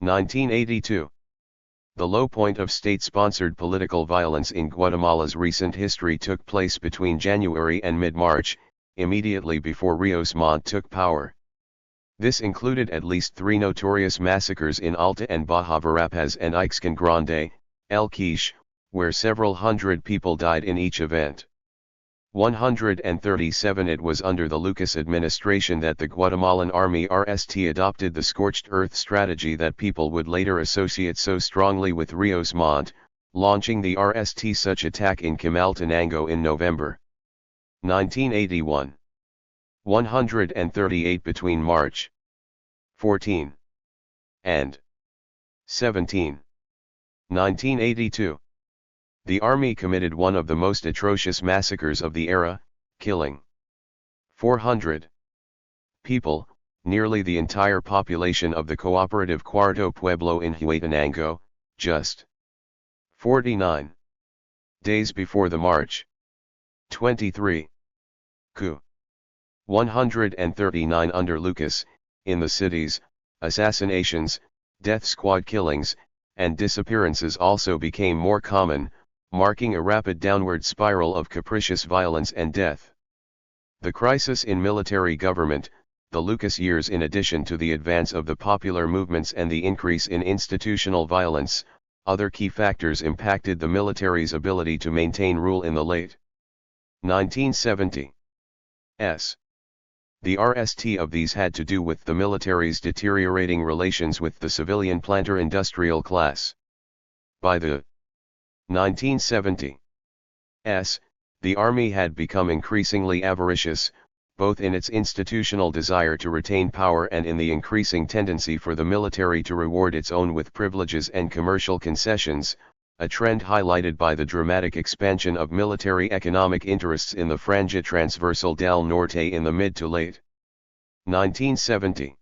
1982. The low point of state-sponsored political violence in Guatemala's recent history took place between January and mid-March, immediately before Rios Montt took power. This included at least 3 notorious massacres in Alta and Baja Verapaz and Ixcan Grande, El Quiche, where several hundred people died in each event. 137 It was under the Lucas administration that the Guatemalan Army RST adopted the scorched earth strategy that people would later associate so strongly with Rios Montt, launching the RST such attack in Quimaltenango in November 1981. 138 Between March 14 and 17, 1982. The army committed one of the most atrocious massacres of the era, killing 400 people, nearly the entire population of the cooperative Cuarto Pueblo in Huetenango, just 49 days before the March 23 coup. 139 Under Lucas, in the cities, assassinations, death squad killings, and disappearances also became more common, marking a rapid downward spiral of capricious violence and death. The crisis in military government, the Lucas years, in addition to the advance of the popular movements and the increase in institutional violence, other key factors impacted the military's ability to maintain rule in the late 1970s. The RST of these had to do with the military's deteriorating relations with the civilian planter-industrial class. By the 1970s, the army had become increasingly avaricious, both in its institutional desire to retain power and in the increasing tendency for the military to reward its own with privileges and commercial concessions, a trend highlighted by the dramatic expansion of military economic interests in the Franja Transversal del Norte in the mid to late 1970s.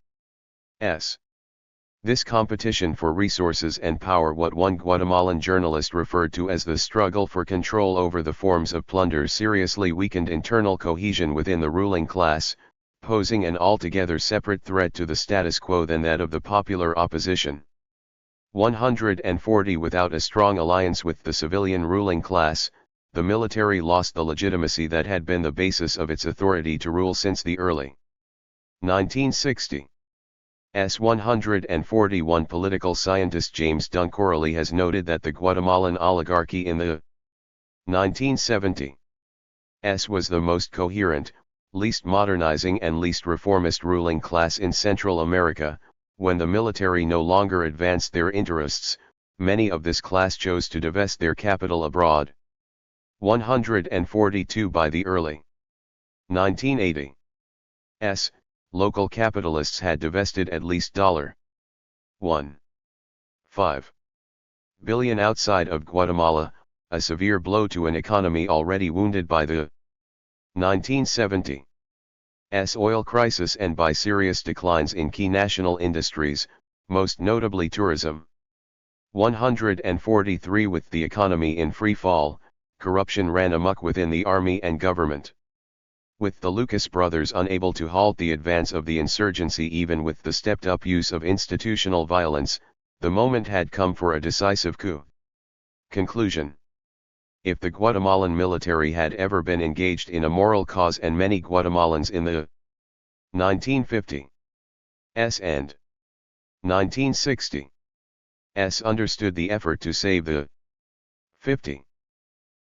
This competition for resources and power, what one Guatemalan journalist referred to as the struggle for control over the forms of plunder, seriously weakened internal cohesion within the ruling class, posing an altogether separate threat to the status quo than that of the popular opposition. 140 Without a strong alliance with the civilian ruling class, the military lost the legitimacy that had been the basis of its authority to rule since the early 1960s. 141 Political scientist James Duncorley has noted that the Guatemalan oligarchy in the 1970s was the most coherent, least modernizing and least reformist ruling class in Central America. When the military no longer advanced their interests, many of this class chose to divest their capital abroad. 142 By the early 1980s, local capitalists had divested at least $1.5 billion outside of Guatemala, a severe blow to an economy already wounded by the 1970s oil crisis and by serious declines in key national industries, most notably tourism. 143 With the economy in free fall, corruption ran amok within the army and government. With the Lucas brothers unable to halt the advance of the insurgency even with the stepped-up use of institutional violence, the moment had come for a decisive coup. Conclusion: if the Guatemalan military had ever been engaged in a moral cause, and many Guatemalans in the 1950s and 1960s understood the effort to save the 50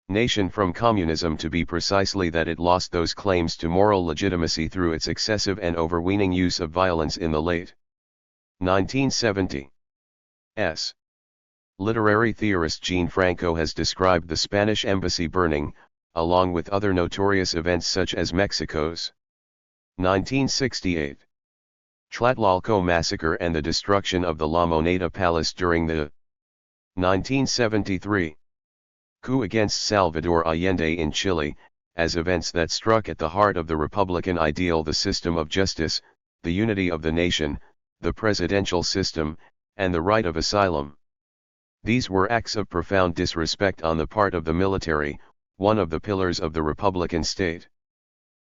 nation from communism to be precisely that it lost those claims to moral legitimacy through its excessive and overweening use of violence in the late 1970s. Literary theorist Jean Franco has described the Spanish embassy burning, along with other notorious events such as Mexico's 1968 Tlatelolco massacre and the destruction of the La Moneda Palace during the 1973 coup against Salvador Allende in Chile, as events that struck at the heart of the Republican ideal, the system of justice, the unity of the nation, the presidential system, and the right of asylum. These were acts of profound disrespect on the part of the military, one of the pillars of the Republican state.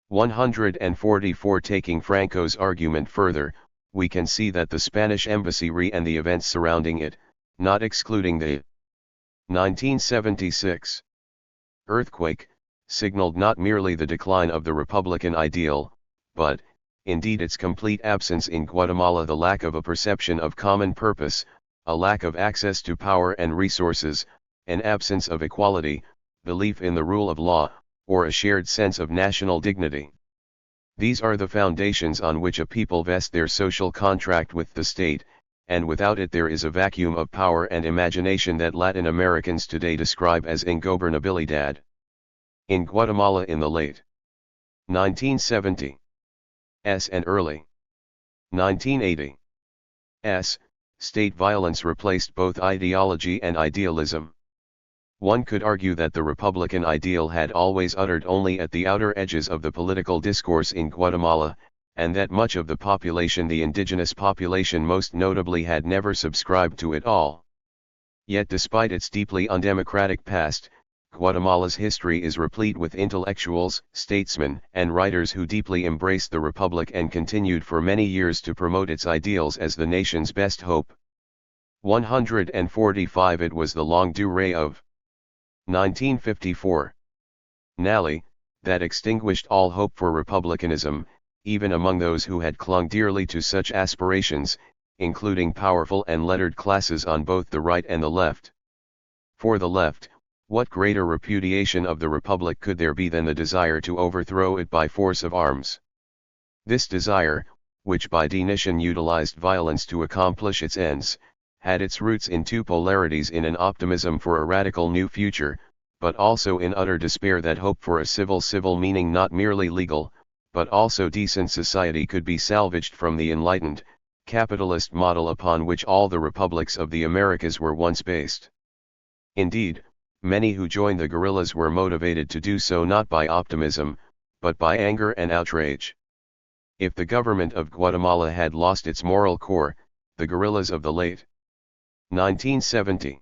144. Taking Franco's argument further, we can see that the Spanish embassy and the events surrounding it, not excluding the 1976 earthquake, signaled not merely the decline of the Republican ideal, but, indeed, its complete absence in Guatemala, the lack of a perception of common purpose, a lack of access to power and resources, an absence of equality, belief in the rule of law, or a shared sense of national dignity. These are the foundations on which a people vest their social contract with the state, and without it there is a vacuum of power and imagination that Latin Americans today describe as ingobernabilidad. In Guatemala in the late 1970s and early 1980s, state violence replaced both ideology and idealism. One could argue that the Republican ideal had always uttered only at the outer edges of the political discourse in Guatemala, and that much of the population, the indigenous population most notably, had never subscribed to it all. Yet despite its deeply undemocratic past, Guatemala's history is replete with intellectuals, statesmen, and writers who deeply embraced the Republic and continued for many years to promote its ideals as the nation's best hope. 145. It was the longue durée of 1954 Nally that extinguished all hope for republicanism, even among those who had clung dearly to such aspirations, including powerful and lettered classes on both the right and the left. For the left, what greater repudiation of the Republic could there be than the desire to overthrow it by force of arms? This desire, which by definition utilized violence to accomplish its ends, had its roots in two polarities: in an optimism for a radical new future, but also in utter despair that hope for a civil meaning not merely legal, but also decent society could be salvaged from the enlightened, capitalist model upon which all the republics of the Americas were once based. Indeed, many who joined the guerrillas were motivated to do so not by optimism, but by anger and outrage. If the government of Guatemala had lost its moral core, the guerrillas of the late 1970s,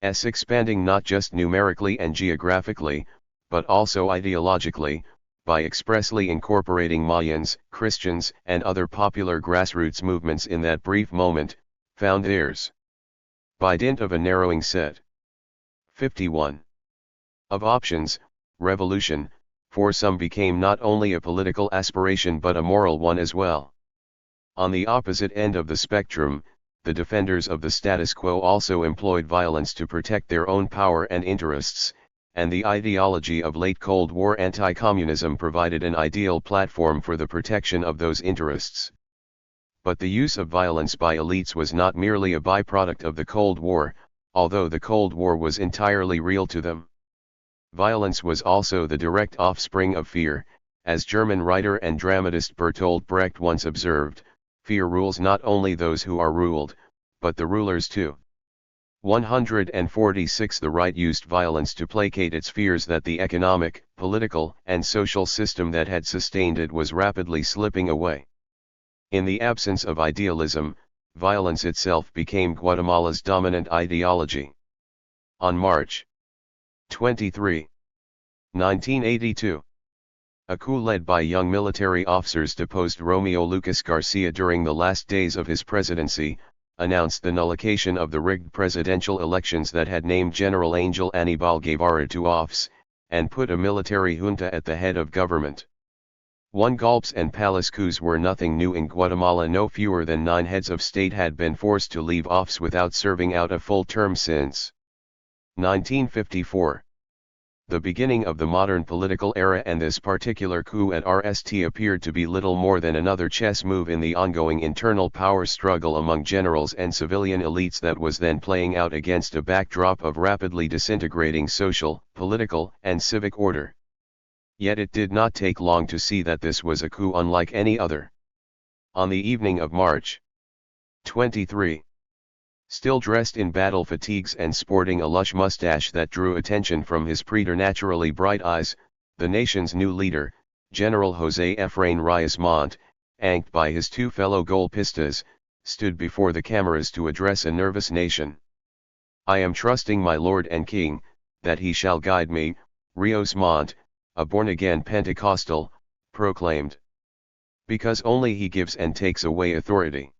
expanding not just numerically and geographically, but also ideologically, by expressly incorporating Mayans, Christians, and other popular grassroots movements in that brief moment, found theirs. By dint of a narrowing set 51 of options, revolution, for some became not only a political aspiration but a moral one as well. On the opposite end of the spectrum, the defenders of the status quo also employed violence to protect their own power and interests, and the ideology of late Cold War anti-communism provided an ideal platform for the protection of those interests. But the use of violence by elites was not merely a byproduct of the Cold War, although the Cold War was entirely real to them. Violence was also the direct offspring of fear, as German writer and dramatist Bertolt Brecht once observed, fear rules not only those who are ruled, but the rulers too. 146. The right used violence to placate its fears that the economic, political, and social system that had sustained it was rapidly slipping away. In the absence of idealism, violence itself became Guatemala's dominant ideology. On March 23, 1982, a coup led by young military officers deposed Romeo Lucas Garcia during the last days of his presidency, announced the nullification of the rigged presidential elections that had named General Angel Aníbal Guevara to office, and put a military junta at the head of government. Golpes and palace coups were nothing new in Guatemala. No fewer than 9 heads of state had been forced to leave office without serving out a full term since 1954. The beginning of the modern political era, and this particular coup at RST appeared to be little more than another chess move in the ongoing internal power struggle among generals and civilian elites that was then playing out against a backdrop of rapidly disintegrating social, political, and civic order. Yet it did not take long to see that this was a coup unlike any other. On the evening of March 23. Still dressed in battle fatigues and sporting a lush mustache that drew attention from his preternaturally bright eyes, the nation's new leader, General José Efraín Reyes Montt, anked by his two fellow golpistas, stood before the cameras to address a nervous nation. "I am trusting my Lord and King, that he shall guide me," Reyes Montt, a born-again Pentecostal, proclaimed. "Because only he gives and takes away authority."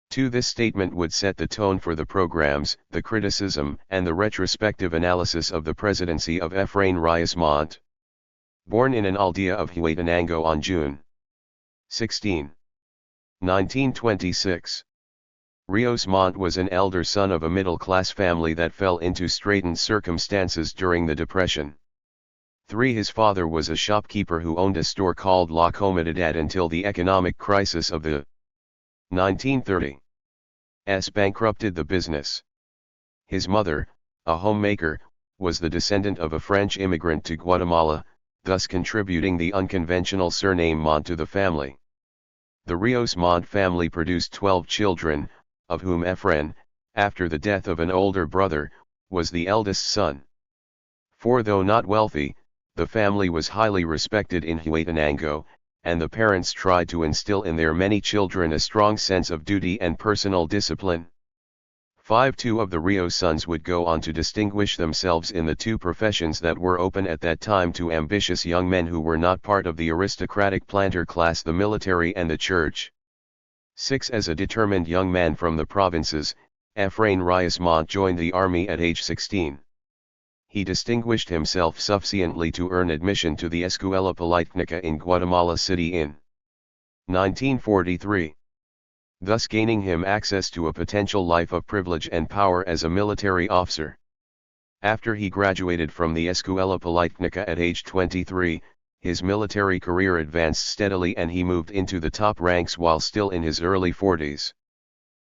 This statement would set the tone for the programs, the criticism, and the retrospective analysis of the presidency of Efraín Reyes Montt. Born in an aldea of Huetenango on June 16, 1926. Reyes Montt was an elder son of a middle-class family that fell into straitened circumstances during the Depression. His father was a shopkeeper who owned a store called La Comodidad until the economic crisis of the 1930s bankrupted the business. His mother, a homemaker, was the descendant of a French immigrant to Guatemala, thus contributing the unconventional surname Montt to the family. The Reyes Montt family produced 12 children, of whom Efraín, after the death of an older brother, was the eldest son. For though not wealthy, the family was highly respected in Huetenango, and the parents tried to instill in their many children a strong sense of duty and personal discipline. Two of the Reyes sons would go on to distinguish themselves in the two professions that were open at that time to ambitious young men who were not part of the aristocratic planter class, the military and the church. As a determined young man from the provinces, Efraín Reyes Montt joined the army at age 16. He distinguished himself sufficiently to earn admission to the Escuela Politecnica in Guatemala City in 1943. Thus gaining him access to a potential life of privilege and power as a military officer. After he graduated from the Escuela Politecnica at age 23, his military career advanced steadily and he moved into the top ranks while still in his early 40s.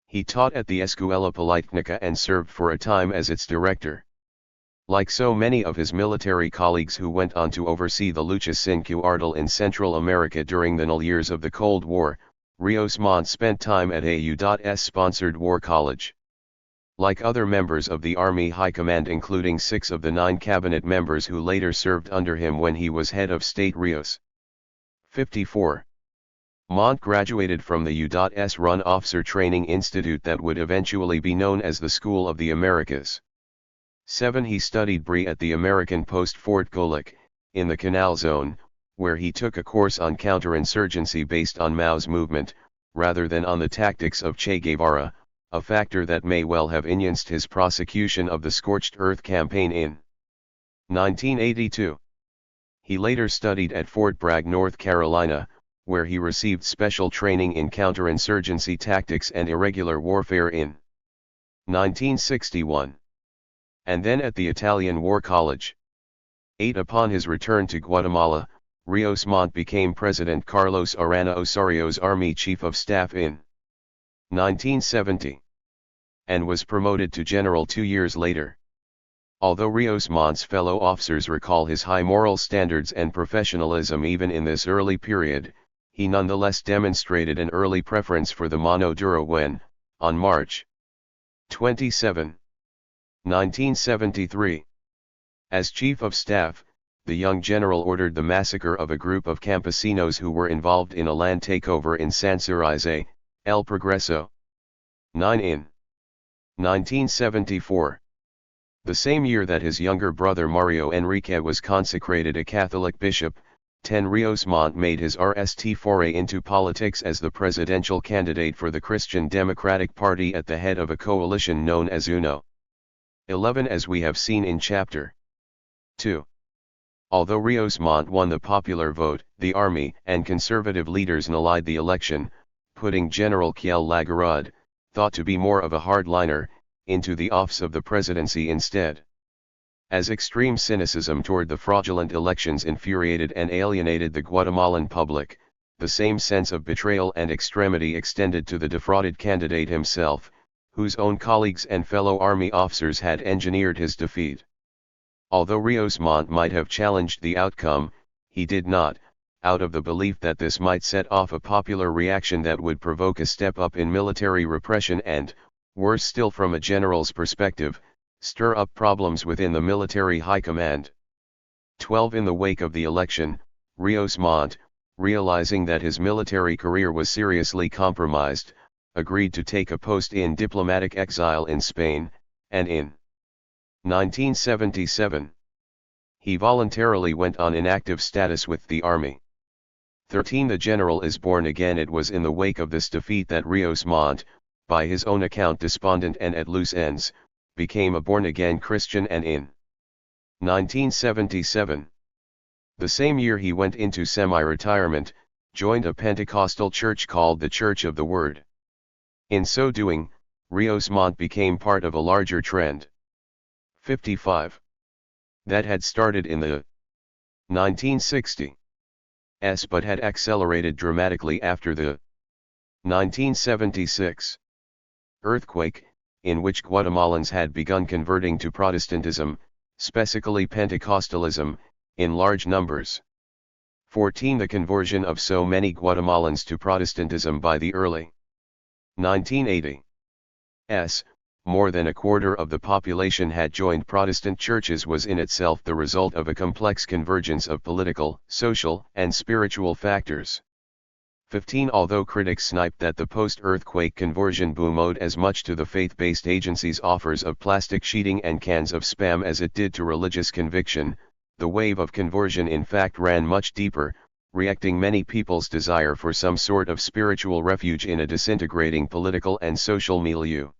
He taught at the Escuela Politecnica and served for a time as its director. Like so many of his military colleagues who went on to oversee the lucha sin cuartel in Central America during the null years of the Cold War, Reyes Montt spent time at AU.'s sponsored war college. Like other members of the Army High Command, including 6 of the 9 cabinet members who later served under him when he was head of state, Reyes 54. Montt graduated from the U.'s run officer training institute that would eventually be known as the School of the Americas. He studied BRI at the American post Fort Golic, in the Canal Zone, where he took a course on counterinsurgency based on Mao's movement, rather than on the tactics of Che Guevara, a factor that may well have influenced his prosecution of the Scorched Earth campaign in 1982. He later studied at Fort Bragg, North Carolina, where he received special training in counterinsurgency tactics and irregular warfare in 1961. And then at the Italian War College. Upon his return to Guatemala, Reyes Montt became President Carlos Arana Osario's Army Chief of Staff in 1970, and was promoted to general 2 years later. Although Reyes Montt's fellow officers recall his high moral standards and professionalism even in this early period, he nonetheless demonstrated an early preference for the mano duro when, on March 27, 1973, as Chief of Staff, the young general ordered the massacre of a group of campesinos who were involved in a land takeover in Sanserize, El Progreso. In 1974. The same year that his younger brother Mario Enrique was consecrated a Catholic bishop, Reyes Montt made his RST foray into politics as the presidential candidate for the Christian Democratic Party at the head of a coalition known as UNO. 11 as we have seen in Chapter 2. Although Reyes Montt won the popular vote, the army and conservative leaders nullied the election, putting General Kiel Lagarde, thought to be more of a hardliner, into the office of the presidency instead. As extreme cynicism toward the fraudulent elections infuriated and alienated the Guatemalan public, the same sense of betrayal and extremity extended to the defrauded candidate himself, whose own colleagues and fellow army officers had engineered his defeat. Although Reyes Montt might have challenged the outcome, he did not, out of the belief that this might set off a popular reaction that would provoke a step up in military repression and, worse still from a general's perspective, stir up problems within the military high command. 12. In the wake of the election, Rios Montt, realizing that his military career was seriously compromised, agreed to take a post in diplomatic exile in Spain, and in 1977, he voluntarily went on inactive status with the army. 13. The general is born again. It was in the wake of this defeat that Rios Montt, by his own account despondent and at loose ends, became a born-again Christian, and in 1977, the same year he went into semi-retirement, joined a Pentecostal church called the Church of the Word. In so doing, Rios Montt became part of a larger trend. 55. That had started in the 1960s but had accelerated dramatically after the 1976 earthquake, in which Guatemalans had begun converting to Protestantism, specifically Pentecostalism, in large numbers. 14. The conversion of so many Guatemalans to Protestantism by the early 1980s. More than a quarter of the population had joined Protestant churches was in itself the result of a complex convergence of political, social, and spiritual factors. 15. Although critics sniped that the post-earthquake conversion boom owed as much to the faith-based agencies' offers of plastic sheeting and cans of Spam as it did to religious conviction, the wave of conversion in fact ran much deeper, reacting many people's desire for some sort of spiritual refuge in a disintegrating political and social milieu.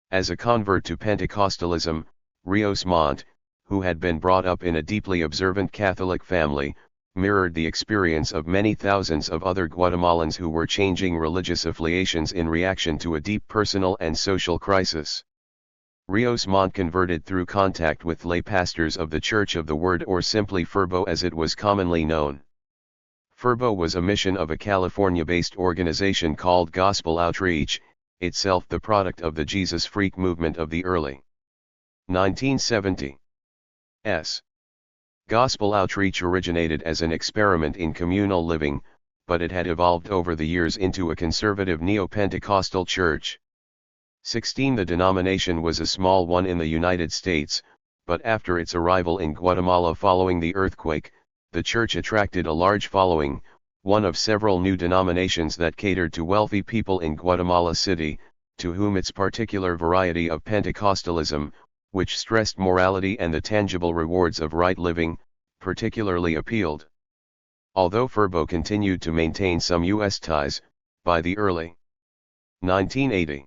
As a convert to Pentecostalism, Rios Montt, who had been brought up in a deeply observant Catholic family, mirrored the experience of many thousands of other Guatemalans who were changing religious affiliations in reaction to a deep personal and social crisis. Rios Montt converted through contact with lay pastors of the Church of the Word, or simply FIRBO as it was commonly known. FIRBO was a mission of a California-based organization called Gospel Outreach, itself the product of the Jesus Freak movement of the early 1970s. Gospel Outreach originated as an experiment in communal living, but it had evolved over the years into a conservative neo-Pentecostal church. 16. The denomination was a small one in the United States, but after its arrival in Guatemala following the earthquake, the church attracted a large following, one of several new denominations that catered to wealthy people in Guatemala City, to whom its particular variety of Pentecostalism, which stressed morality and the tangible rewards of right living, particularly appealed. Although FIRBO continued to maintain some U.S. ties, by the early 1980s,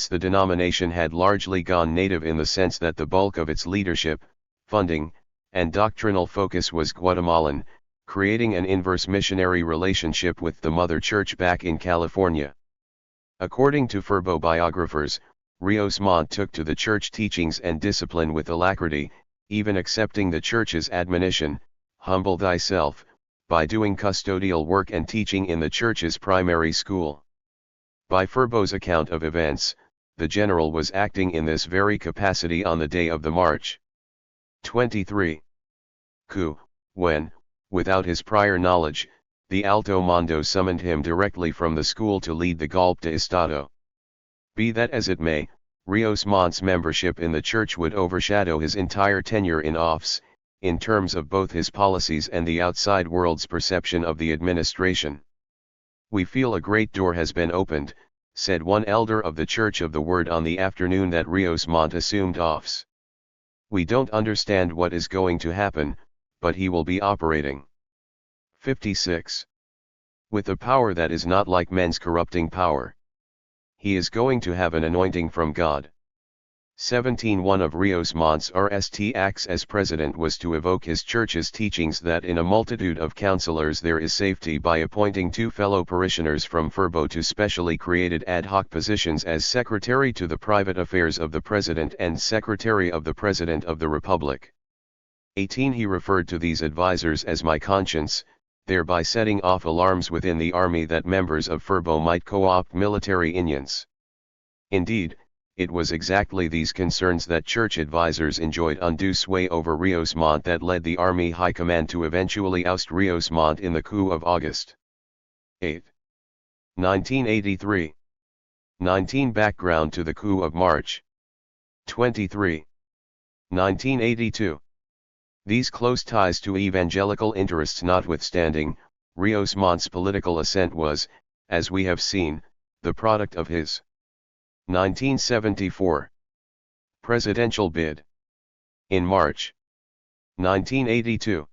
the denomination had largely gone native in the sense that the bulk of its leadership, funding, and doctrinal focus was Guatemalan, creating an inverse missionary relationship with the mother church back in California. According to FIRBO biographers, Rios Montt took to the church teachings and discipline with alacrity, even accepting the church's admonition, "Humble thyself," by doing custodial work and teaching in the church's primary school. By FIRBO's account of events, the general was acting in this very capacity on the day of the March 23 coup, when, without his prior knowledge, the Alto Mando summoned him directly from the school to lead the Golpe de Estado. Be that as it may, Rios Montt's membership in the church would overshadow his entire tenure in office, in terms of both his policies and the outside world's perception of the administration. "We feel a great door has been opened," said one elder of the Church of the Word on the afternoon that Rios Montt assumed office. "We don't understand what is going to happen, but he will be operating." 56. With a power that is not like men's corrupting power. He is going to have an anointing from God. 17. One of Rios Montt's RST acts as president was to evoke his church's teachings that in a multitude of counselors there is safety by appointing two fellow parishioners from FIRBO to specially created ad hoc positions as Secretary to the Private Affairs of the President and Secretary of the President of the Republic. 18. He referred to these advisors as "my conscience," thereby setting off alarms within the army that members of FIRBO might co-opt military unions. Indeed, it was exactly these concerns that church advisors enjoyed undue sway over Rios Montt that led the Army High Command to eventually oust Rios Montt in the coup of August 8, 1983. 19 Background to the coup of March 23, 1982. These close ties to evangelical interests notwithstanding, Rios Montt's political ascent was, as we have seen, the product of his 1974 presidential bid. In March 1982,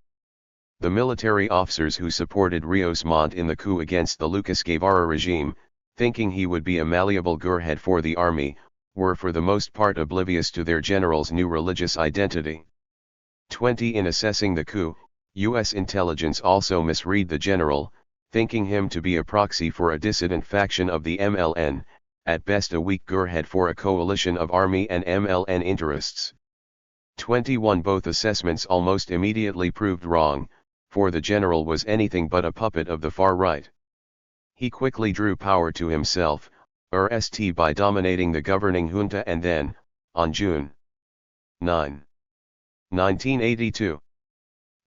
the military officers who supported Rios Montt in the coup against the Lucas Guevara regime, thinking he would be a malleable gearhead for the army, were for the most part oblivious to their general's new religious identity. 20 In assessing the coup, U.S. intelligence also misread the general, thinking him to be a proxy for a dissident faction of the MLN, at best a weak gearhead for a coalition of Army and MLN interests. 21 Both assessments almost immediately proved wrong, for the general was anything but a puppet of the far right. He quickly drew power to himself, by dominating the governing junta and then, on June 9, 1982,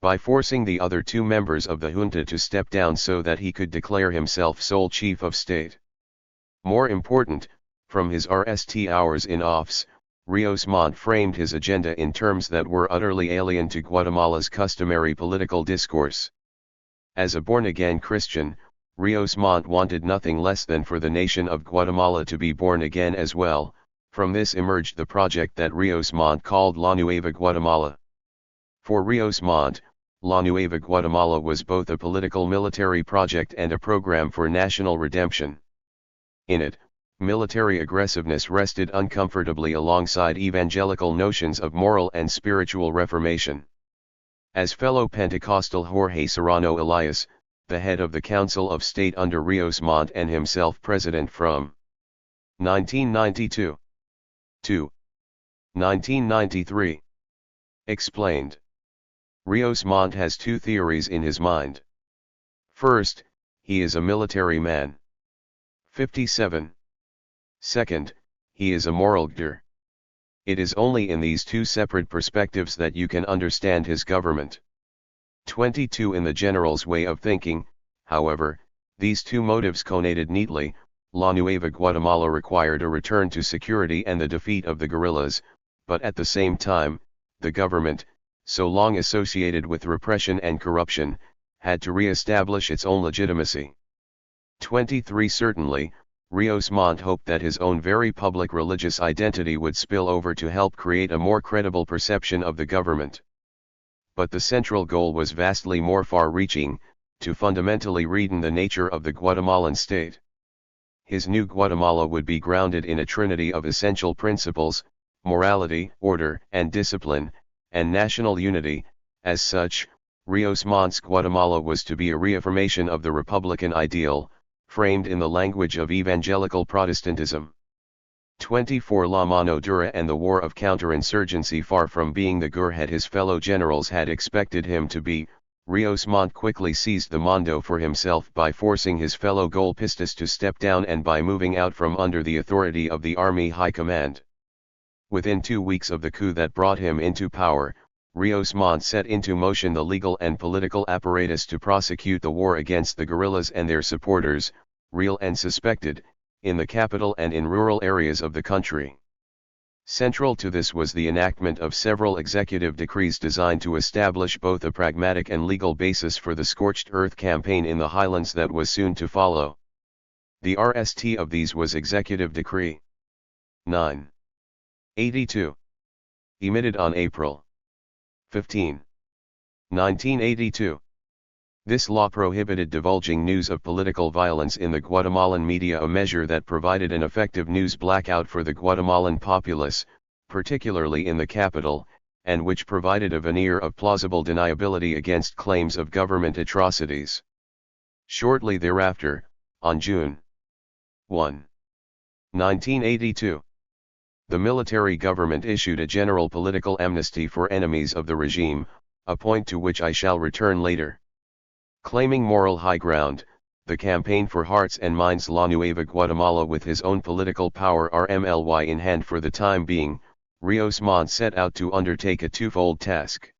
by forcing the other two members of the junta to step down so that he could declare himself sole chief of state. More important, from his hours in office, Rios Montt framed his agenda in terms that were utterly alien to Guatemala's customary political discourse. As a born-again Christian, Rios Montt wanted nothing less than for the nation of Guatemala to be born again as well. From this emerged the project that Rios Montt called La Nueva Guatemala. For Rios Montt, La Nueva Guatemala was both a political military project and a program for national redemption. In it, military aggressiveness rested uncomfortably alongside evangelical notions of moral and spiritual reformation. As fellow Pentecostal Jorge Serrano Elias, the head of the Council of State under Rios Montt and himself president from 1992 to 1993, explained, Rios Montt has two theories in his mind. First, he is a military man. 57. Second, he is a moral leader. It is only in these two separate perspectives that you can understand his government. 22 In the general's way of thinking, however, these two motives conated neatly. La Nueva Guatemala required a return to security and the defeat of the guerrillas, but at the same time, the government, so long associated with repression and corruption, had to re-establish its own legitimacy. 23 Certainly, Rios Montt hoped that his own very public religious identity would spill over to help create a more credible perception of the government. But the central goal was vastly more far-reaching, to fundamentally redefine the nature of the Guatemalan state. His new Guatemala would be grounded in a trinity of essential principles: morality, order and discipline, and national unity. As such, Rios Montt's Guatemala was to be a reaffirmation of the Republican ideal, framed in the language of evangelical Protestantism. 24 La Mano Dura and the war of counterinsurgency. Far from being the gearhead his fellow generals had expected him to be, Rios Montt quickly seized the mando for himself by forcing his fellow golpistas to step down and by moving out from under the authority of the Army High Command. Within 2 weeks of the coup that brought him into power, Rios Montt set into motion the legal and political apparatus to prosecute the war against the guerrillas and their supporters, real and suspected, in the capital and in rural areas of the country. Central to this was the enactment of several executive decrees designed to establish both a pragmatic and legal basis for the Scorched Earth campaign in the highlands that was soon to follow. The RST of these was Executive Decree 982, emitted on April 15, 1982. This law prohibited divulging news of political violence in the Guatemalan media, a measure that provided an effective news blackout for the Guatemalan populace, particularly in the capital, and which provided a veneer of plausible deniability against claims of government atrocities. Shortly thereafter, on June 1, 1982, the military government issued a general political amnesty for enemies of the regime, a point to which I shall return later. Claiming moral high ground, the campaign for Hearts and Minds La Nueva Guatemala with his own political power RMLY in hand for the time being, Rios Montt set out to undertake a twofold task.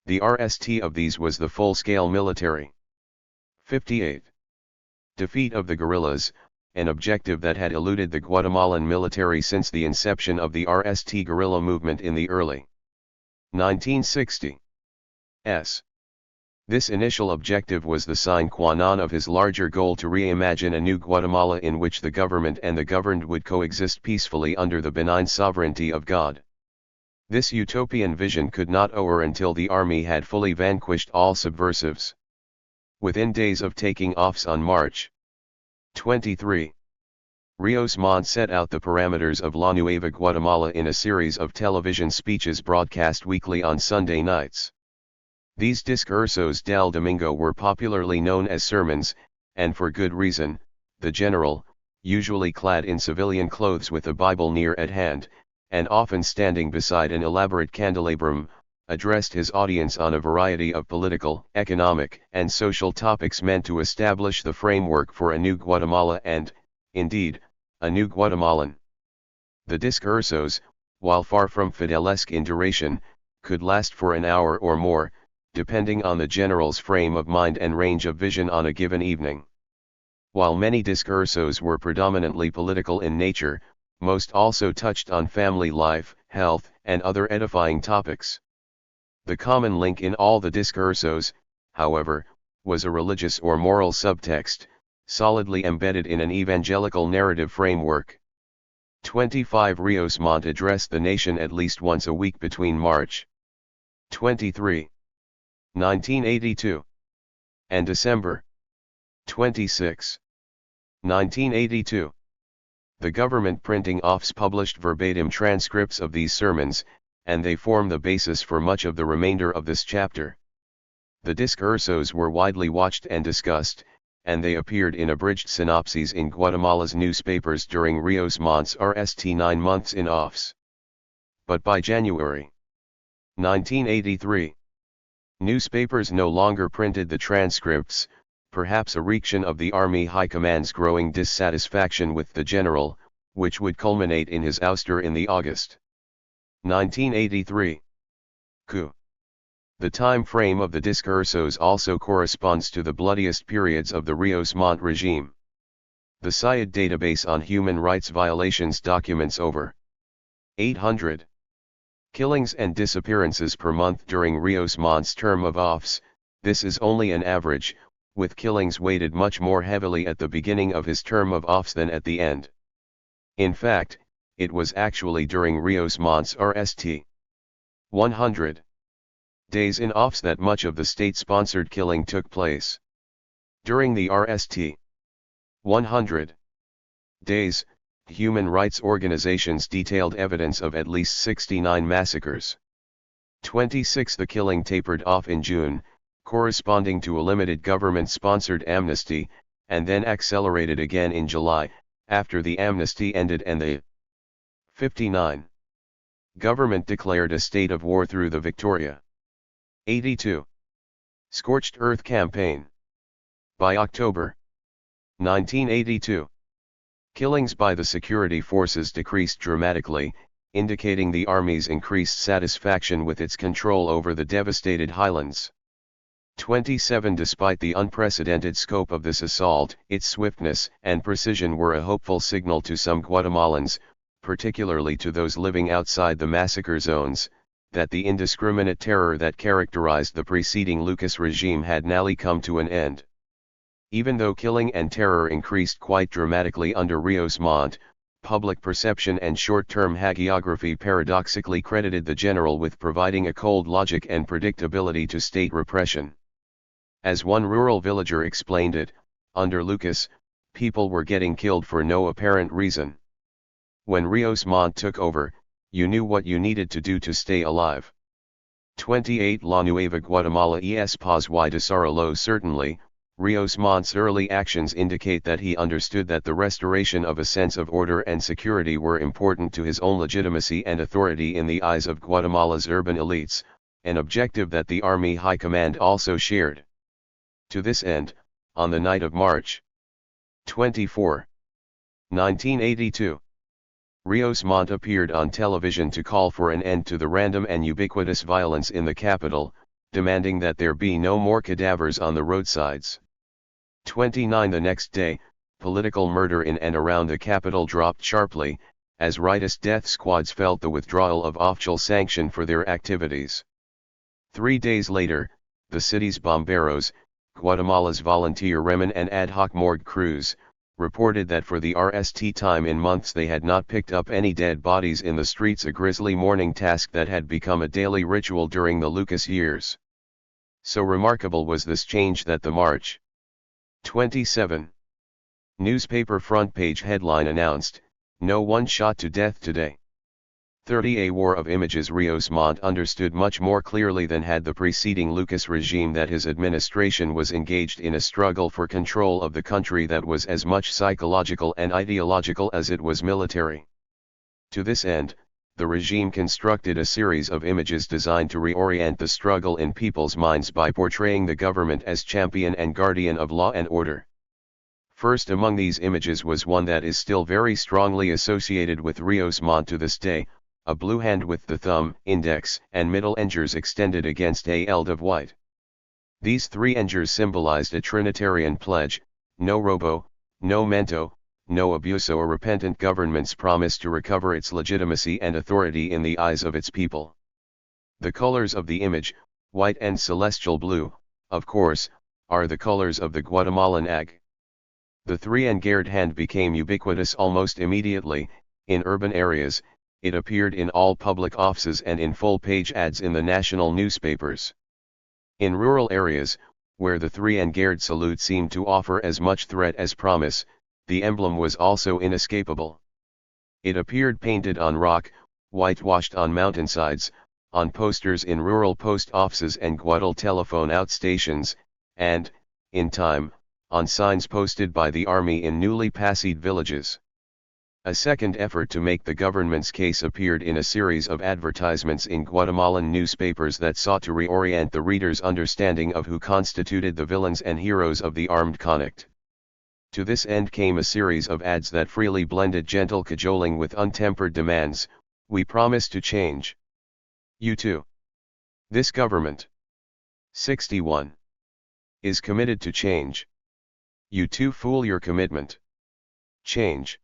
The RST of these was the full-scale military 58. Defeat of the guerrillas, an objective that had eluded the Guatemalan military since the inception of the RST guerrilla movement in the early 1960s. This initial objective was the sine qua non of his larger goal to reimagine a new Guatemala in which the government and the governed would coexist peacefully under the benign sovereignty of God. This utopian vision could not occur until the army had fully vanquished all subversives. Within days of taking office on March 23, Rios Montt set out the parameters of La Nueva Guatemala in a series of television speeches broadcast weekly on Sunday nights. These discursos del domingo were popularly known as sermons, and for good reason. The general, usually clad in civilian clothes with a Bible near at hand, and often standing beside an elaborate candelabrum, addressed his audience on a variety of political, economic, and social topics meant to establish the framework for a new Guatemala and, indeed, a new Guatemalan. The discursos, while far from fidelesque in duration, could last for an hour or more, depending on the general's frame of mind and range of vision on a given evening. While many discursos were predominantly political in nature, most also touched on family life, health, and other edifying topics. The common link in all the discursos, however, was a religious or moral subtext, solidly embedded in an evangelical narrative framework. 25 Rios Montt addressed the nation at least once a week between March 23, 1982, and December 26, 1982. The government printing office published verbatim transcripts of these sermons, and they form the basis for much of the remainder of this chapter. The discursos were widely watched and discussed, and they appeared in abridged synopses in Guatemala's newspapers during Rios Montt's RST 9 months in office. But by January 1983, newspapers no longer printed the transcripts, perhaps a reaction of the Army High Command's growing dissatisfaction with the general, which would culminate in his ouster in the August 1983 coup. The time frame of the discursos also corresponds to the bloodiest periods of the Rios Montt regime. The SIAD database on human rights violations documents over 800 killings and disappearances per month during Rios Montt's term of office. This is only an average, with killings weighted much more heavily at the beginning of his term of office than at the end. In fact, it was actually during Rios Montt's RST 100 days in office that much of the state-sponsored killing took place. During the RST 100 days, human rights organizations detailed evidence of at least 69 massacres. 26 The killing tapered off in June, corresponding to a limited government-sponsored amnesty, and then accelerated again in July, after the amnesty ended and the 59 government declared a state of war through the Victoria 82 Scorched Earth Campaign. By October 1982, killings by the security forces decreased dramatically, indicating the Army's increased satisfaction with its control over the devastated highlands. 27 Despite the unprecedented scope of this assault, its swiftness and precision were a hopeful signal to some Guatemalans, particularly to those living outside the massacre zones, that the indiscriminate terror that characterized the preceding Lucas regime had now come to an end. Even though killing and terror increased quite dramatically under Rios Montt, public perception and short-term hagiography paradoxically credited the general with providing a cold logic and predictability to state repression. As one rural villager explained it, under Lucas, people were getting killed for no apparent reason. When Rios Montt took over, you knew what you needed to do to stay alive. 28 La Nueva Guatemala es paz y desarrollo. Certainly, Rios Montt's early actions indicate that he understood that the restoration of a sense of order and security were important to his own legitimacy and authority in the eyes of Guatemala's urban elites, an objective that the Army High Command also shared. To this end, on the night of March 24, 1982. Rios Montt appeared on television to call for an end to the random and ubiquitous violence in the capital, demanding that there be no more cadavers on the roadsides. 29. The next day, political murder in and around the capital dropped sharply, as rightist death squads felt the withdrawal of official sanction for their activities. 3 days later, the city's bomberos, Guatemala's volunteer remen and ad hoc morgue crews, reported that for the first time in months they had not picked up any dead bodies in the streets, a grisly mourning task that had become a daily ritual during the Lucas years. So remarkable was this change that the March 27 newspaper front page headline announced, "No one shot to death today." 30. A war of images. Rios Montt understood much more clearly than had the preceding Lucas regime that his administration was engaged in a struggle for control of the country that was as much psychological and ideological as it was military. To this end, the regime constructed a series of images designed to reorient the struggle in people's minds by portraying the government as champion and guardian of law and order. First among these images was one that is still very strongly associated with Rios Montt to this day, a blue hand with the thumb, index, and middle fingers extended against a eld of white. These three fingers symbolized a Trinitarian pledge: no robo, no mento, no abuso, a repentant government's promise to recover its legitimacy and authority in the eyes of its people. The colors of the image, white and celestial blue, of course, are the colors of the Guatemalan AG. The three-fingered hand became ubiquitous almost immediately. In urban areas, it appeared in all public offices and in full-page ads in the national newspapers. In rural areas, where the three-fingered salute seemed to offer as much threat as promise, the emblem was also inescapable. It appeared painted on rock, whitewashed on mountainsides, on posters in rural post offices and Guatel telephone outstations, and, in time, on signs posted by the army in newly pacified villages. A second effort to make the government's case appeared in a series of advertisements in Guatemalan newspapers that sought to reorient the reader's understanding of who constituted the villains and heroes of the armed conflict. To this end came a series of ads that freely blended gentle cajoling with untempered demands: "We promise to change. You too. This government 61 is committed to change. You too fool your commitment. Change."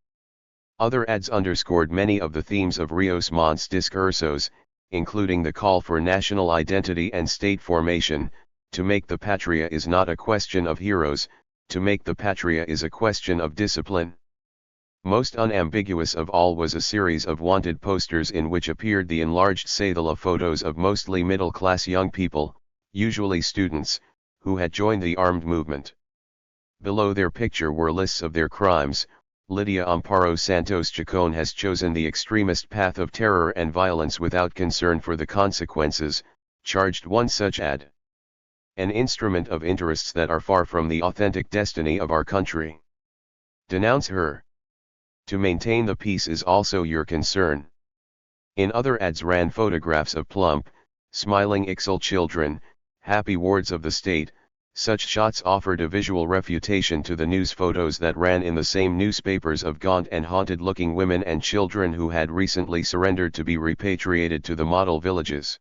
Other ads underscored many of the themes of Rios Montt's discursos, including the call for national identity and state formation: to make the patria is not a question of heroes, to make the patria is a question of discipline. Most unambiguous of all was a series of wanted posters in which appeared the enlarged cédula photos of mostly middle-class young people, usually students, who had joined the armed movement. Below their picture were lists of their crimes. "Lydia Amparo Santos Chacon has chosen the extremist path of terror and violence without concern for the consequences," charged one such ad. "An instrument of interests that are far from the authentic destiny of our country. Denounce her. To maintain the peace is also your concern." In other ads ran photographs of plump, smiling Ixil children, happy wards of the state. Such shots offered a visual refutation to the news photos that ran in the same newspapers of gaunt and haunted-looking women and children who had recently surrendered to be repatriated to the model villages.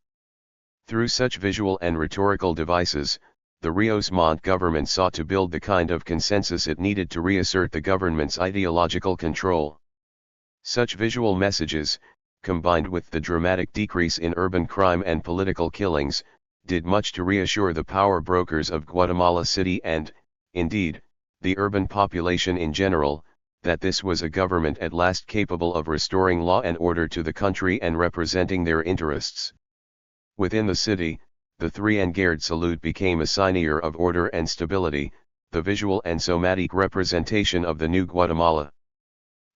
Through such visual and rhetorical devices, the Rios Montt government sought to build the kind of consensus it needed to reassert the government's ideological control. Such visual messages, combined with the dramatic decrease in urban crime and political killings, did much to reassure the power brokers of Guatemala City and, indeed, the urban population in general, that this was a government at last capable of restoring law and order to the country and representing their interests. Within the city, the three-fingered salute became a signier of order and stability, the visual and somatic representation of the new Guatemala.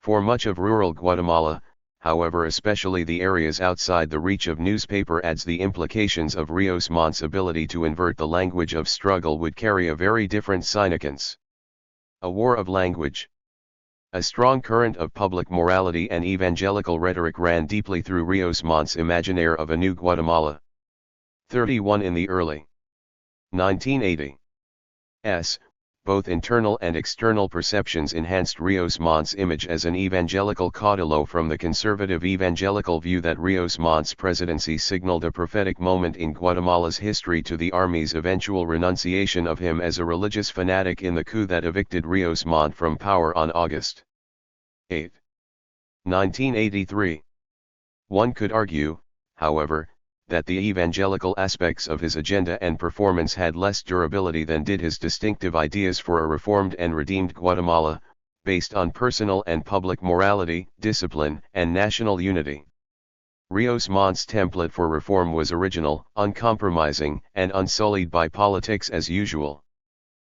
For much of rural Guatemala, however, especially the areas outside the reach of newspaper ads, the implications of Rios Montt's ability to invert the language of struggle would carry a very different significance. A war of language. A strong current of public morality and evangelical rhetoric ran deeply through Rios Montt's imaginaire of a new Guatemala. 31 In the early 1980s, Both internal and external perceptions enhanced Rios Montt's image as an evangelical caudillo from the conservative evangelical view that Rios Montt's presidency signaled a prophetic moment in Guatemala's history to the army's eventual renunciation of him as a religious fanatic in the coup that evicted Rios Montt from power on August 8, 1983. One could argue, however, that the evangelical aspects of his agenda and performance had less durability than did his distinctive ideas for a reformed and redeemed Guatemala, based on personal and public morality, discipline, and national unity. Rios Montt's template for reform was original, uncompromising, and unsullied by politics as usual.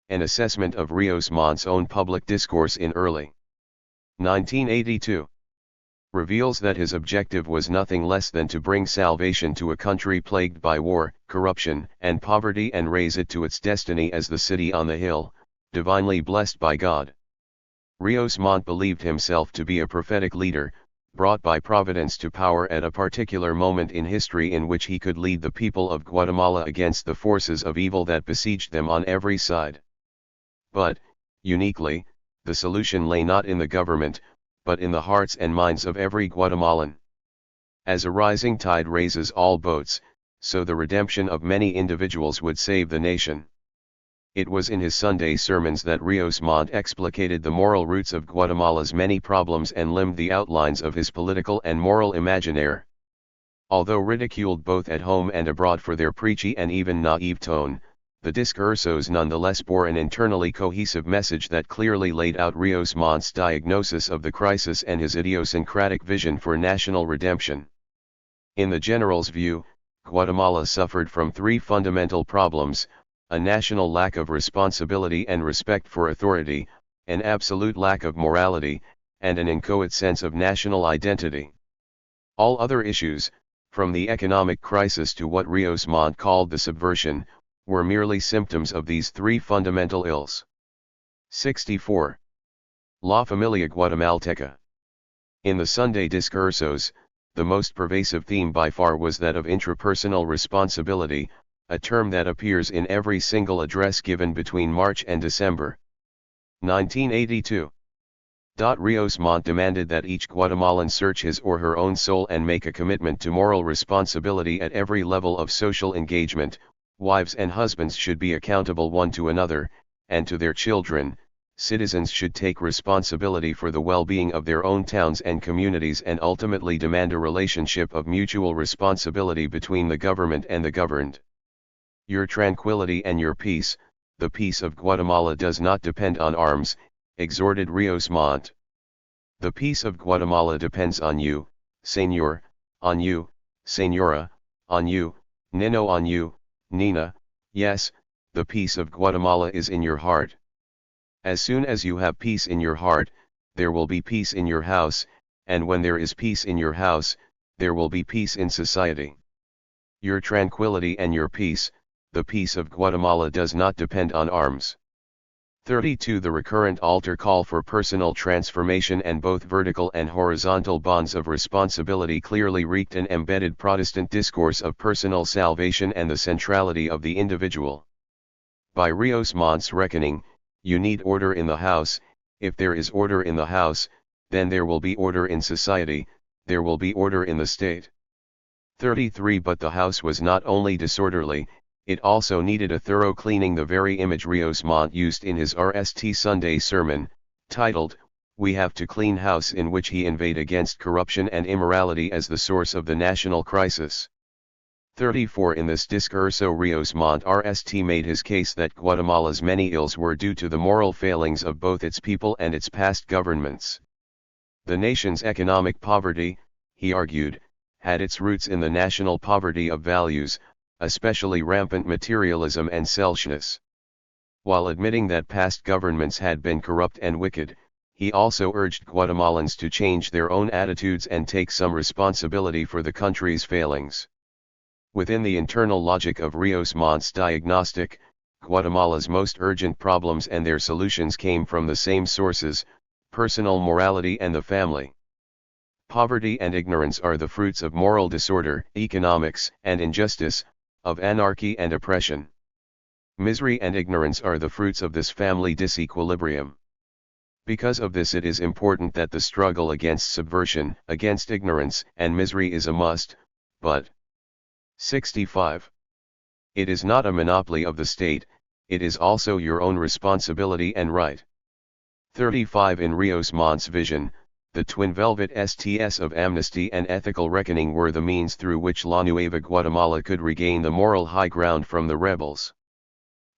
An assessment of Rios Montt's own public discourse in early 1982 reveals that his objective was nothing less than to bring salvation to a country plagued by war, corruption, and poverty and raise it to its destiny as the city on the hill, divinely blessed by God. Rios Montt believed himself to be a prophetic leader, brought by providence to power at a particular moment in history in which he could lead the people of Guatemala against the forces of evil that besieged them on every side. But, uniquely, the solution lay not in the government, but in the hearts and minds of every Guatemalan. As a rising tide raises all boats, so the redemption of many individuals would save the nation. It was in his Sunday sermons that Rios Montt explicated the moral roots of Guatemala's many problems and limned the outlines of his political and moral imaginaire. Although ridiculed both at home and abroad for their preachy and even naive tone, the discursos nonetheless bore an internally cohesive message that clearly laid out Rios Montt's diagnosis of the crisis and his idiosyncratic vision for national redemption. In the general's view, Guatemala suffered from three fundamental problems: a national lack of responsibility and respect for authority, an absolute lack of morality, and an inchoate sense of national identity. All other issues, from the economic crisis to what Rios Montt called the subversion, were merely symptoms of these three fundamental ills. 64. La Familia Guatemalteca. In the Sunday discursos, the most pervasive theme by far was that of intrapersonal responsibility, a term that appears in every single address given between March and December 1982. Rios Montt demanded that each Guatemalan search his or her own soul and make a commitment to moral responsibility at every level of social engagement. Wives and husbands should be accountable one to another, and to their children. Citizens should take responsibility for the well-being of their own towns and communities and ultimately demand a relationship of mutual responsibility between the government and the governed. Your tranquility and your peace, the peace of Guatemala, does not depend on arms, exhorted Rios Montt. The peace of Guatemala depends on you, Señor, on you, Señora, on you, Nino, on you, Nina. Yes, the peace of Guatemala is in your heart. As soon as you have peace in your heart, there will be peace in your house, and when there is peace in your house, there will be peace in society. Your tranquility and your peace, the peace of Guatemala, does not depend on arms. 32. The recurrent altar call for personal transformation and both vertical and horizontal bonds of responsibility clearly reeked an embedded Protestant discourse of personal salvation and the centrality of the individual. By Rios Montt's reckoning, you need order in the house. If there is order in the house, then there will be order in society, there will be order in the state. 33. But the house was not only disorderly, it also needed a thorough cleaning, the very image Rios Montt used in his RST Sunday sermon, titled, "We Have to Clean House," in which he inveighed against corruption and immorality as the source of the national crisis. 34. In this discurso Rios Montt RST made his case that Guatemala's many ills were due to the moral failings of both its people and its past governments. The nation's economic poverty, he argued, had its roots in the national poverty of values, especially rampant materialism and selfishness. While admitting that past governments had been corrupt and wicked, he also urged Guatemalans to change their own attitudes and take some responsibility for the country's failings. Within the internal logic of Rios Montt's diagnostic, Guatemala's most urgent problems and their solutions came from the same sources: personal morality and the family. Poverty and ignorance are the fruits of moral disorder, economics and injustice, of anarchy and oppression. Misery and ignorance are the fruits of this family disequilibrium. Because of this it is important that the struggle against subversion, against ignorance and misery is a must, but 65. It is not a monopoly of the state, it is also your own responsibility and right. 35. In Rios Montt's vision, the twin velvet STS of amnesty and ethical reckoning were the means through which La Nueva Guatemala could regain the moral high ground from the rebels.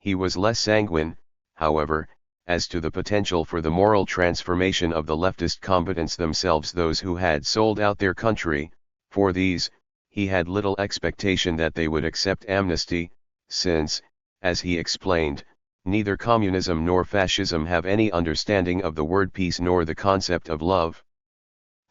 He was less sanguine, however, as to the potential for the moral transformation of the leftist combatants themselves, those who had sold out their country. For these, he had little expectation that they would accept amnesty, since, as he explained, neither communism nor fascism have any understanding of the word peace nor the concept of love.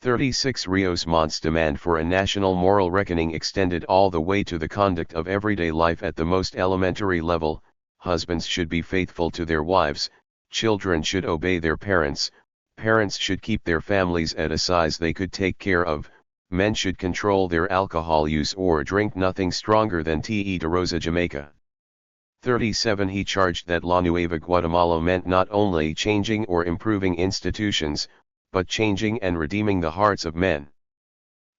36. Rios Montt's demand for a national moral reckoning extended all the way to the conduct of everyday life at the most elementary level. Husbands should be faithful to their wives, children should obey their parents, parents should keep their families at a size they could take care of, men should control their alcohol use or drink nothing stronger than Te de Rosa Jamaica. 37. He charged that La Nueva Guatemala meant not only changing or improving institutions, but changing and redeeming the hearts of men.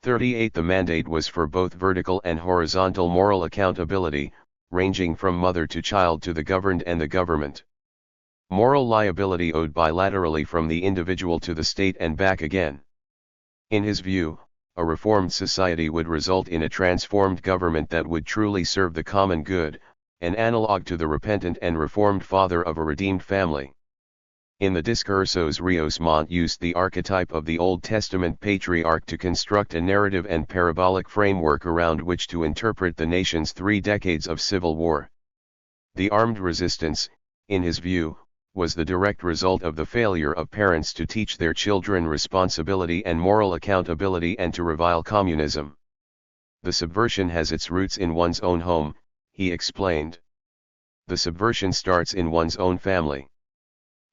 38. The mandate was for both vertical and horizontal moral accountability, ranging from mother to child to the governed and the government. Moral liability owed bilaterally from the individual to the state and back again. In his view, a reformed society would result in a transformed government that would truly serve the common good, an analog to the repentant and reformed father of a redeemed family. In the Discursos, Rios Montt used the archetype of the Old Testament patriarch to construct a narrative and parabolic framework around which to interpret the nation's 3 decades of civil war. The armed resistance, in his view, was the direct result of the failure of parents to teach their children responsibility and moral accountability and to revile communism. The subversion has its roots in one's own home, he explained. The subversion starts in one's own family.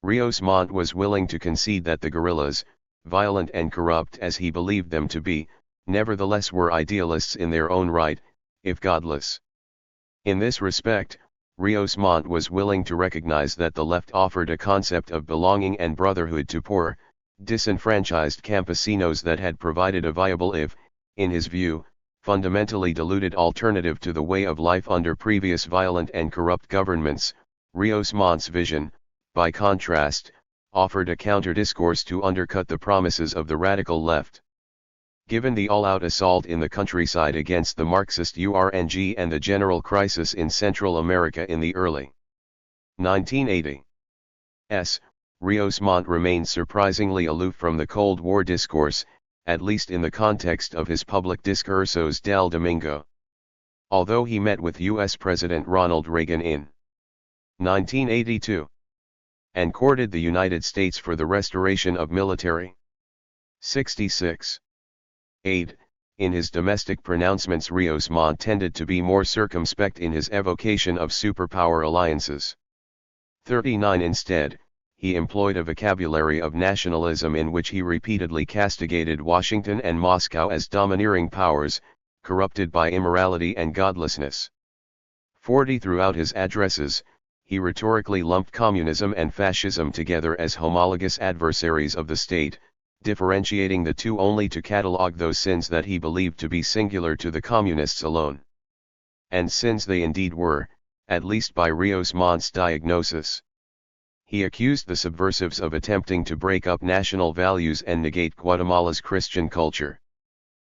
Rios Montt was willing to concede that the guerrillas, violent and corrupt as he believed them to be, nevertheless were idealists in their own right, if godless. In this respect, Rios Montt was willing to recognize that the left offered a concept of belonging and brotherhood to poor, disenfranchised campesinos that had provided a viable, if, in his view, fundamentally diluted alternative to the way of life under previous violent and corrupt governments. Rios Montt's vision, by contrast, offered a counter-discourse to undercut the promises of the radical left. Given the all-out assault in the countryside against the Marxist URNG and the general crisis in Central America in the early 1980s, Rios Montt remained surprisingly aloof from the Cold War discourse, at least in the context of his public Discursos del Domingo. Although he met with U.S. President Ronald Reagan in 1982, and courted the United States for the restoration of military 66 aid, in his domestic pronouncements Rios Montt tended to be more circumspect in his evocation of superpower alliances. 39. Instead, he employed a vocabulary of nationalism in which he repeatedly castigated Washington and Moscow as domineering powers, corrupted by immorality and godlessness. 40. Throughout his addresses, he rhetorically lumped communism and fascism together as homologous adversaries of the state, differentiating the two only to catalog those sins that he believed to be singular to the communists alone. And sins they indeed were, at least by Rios Montt's diagnosis. He accused the subversives of attempting to break up national values and negate Guatemala's Christian culture.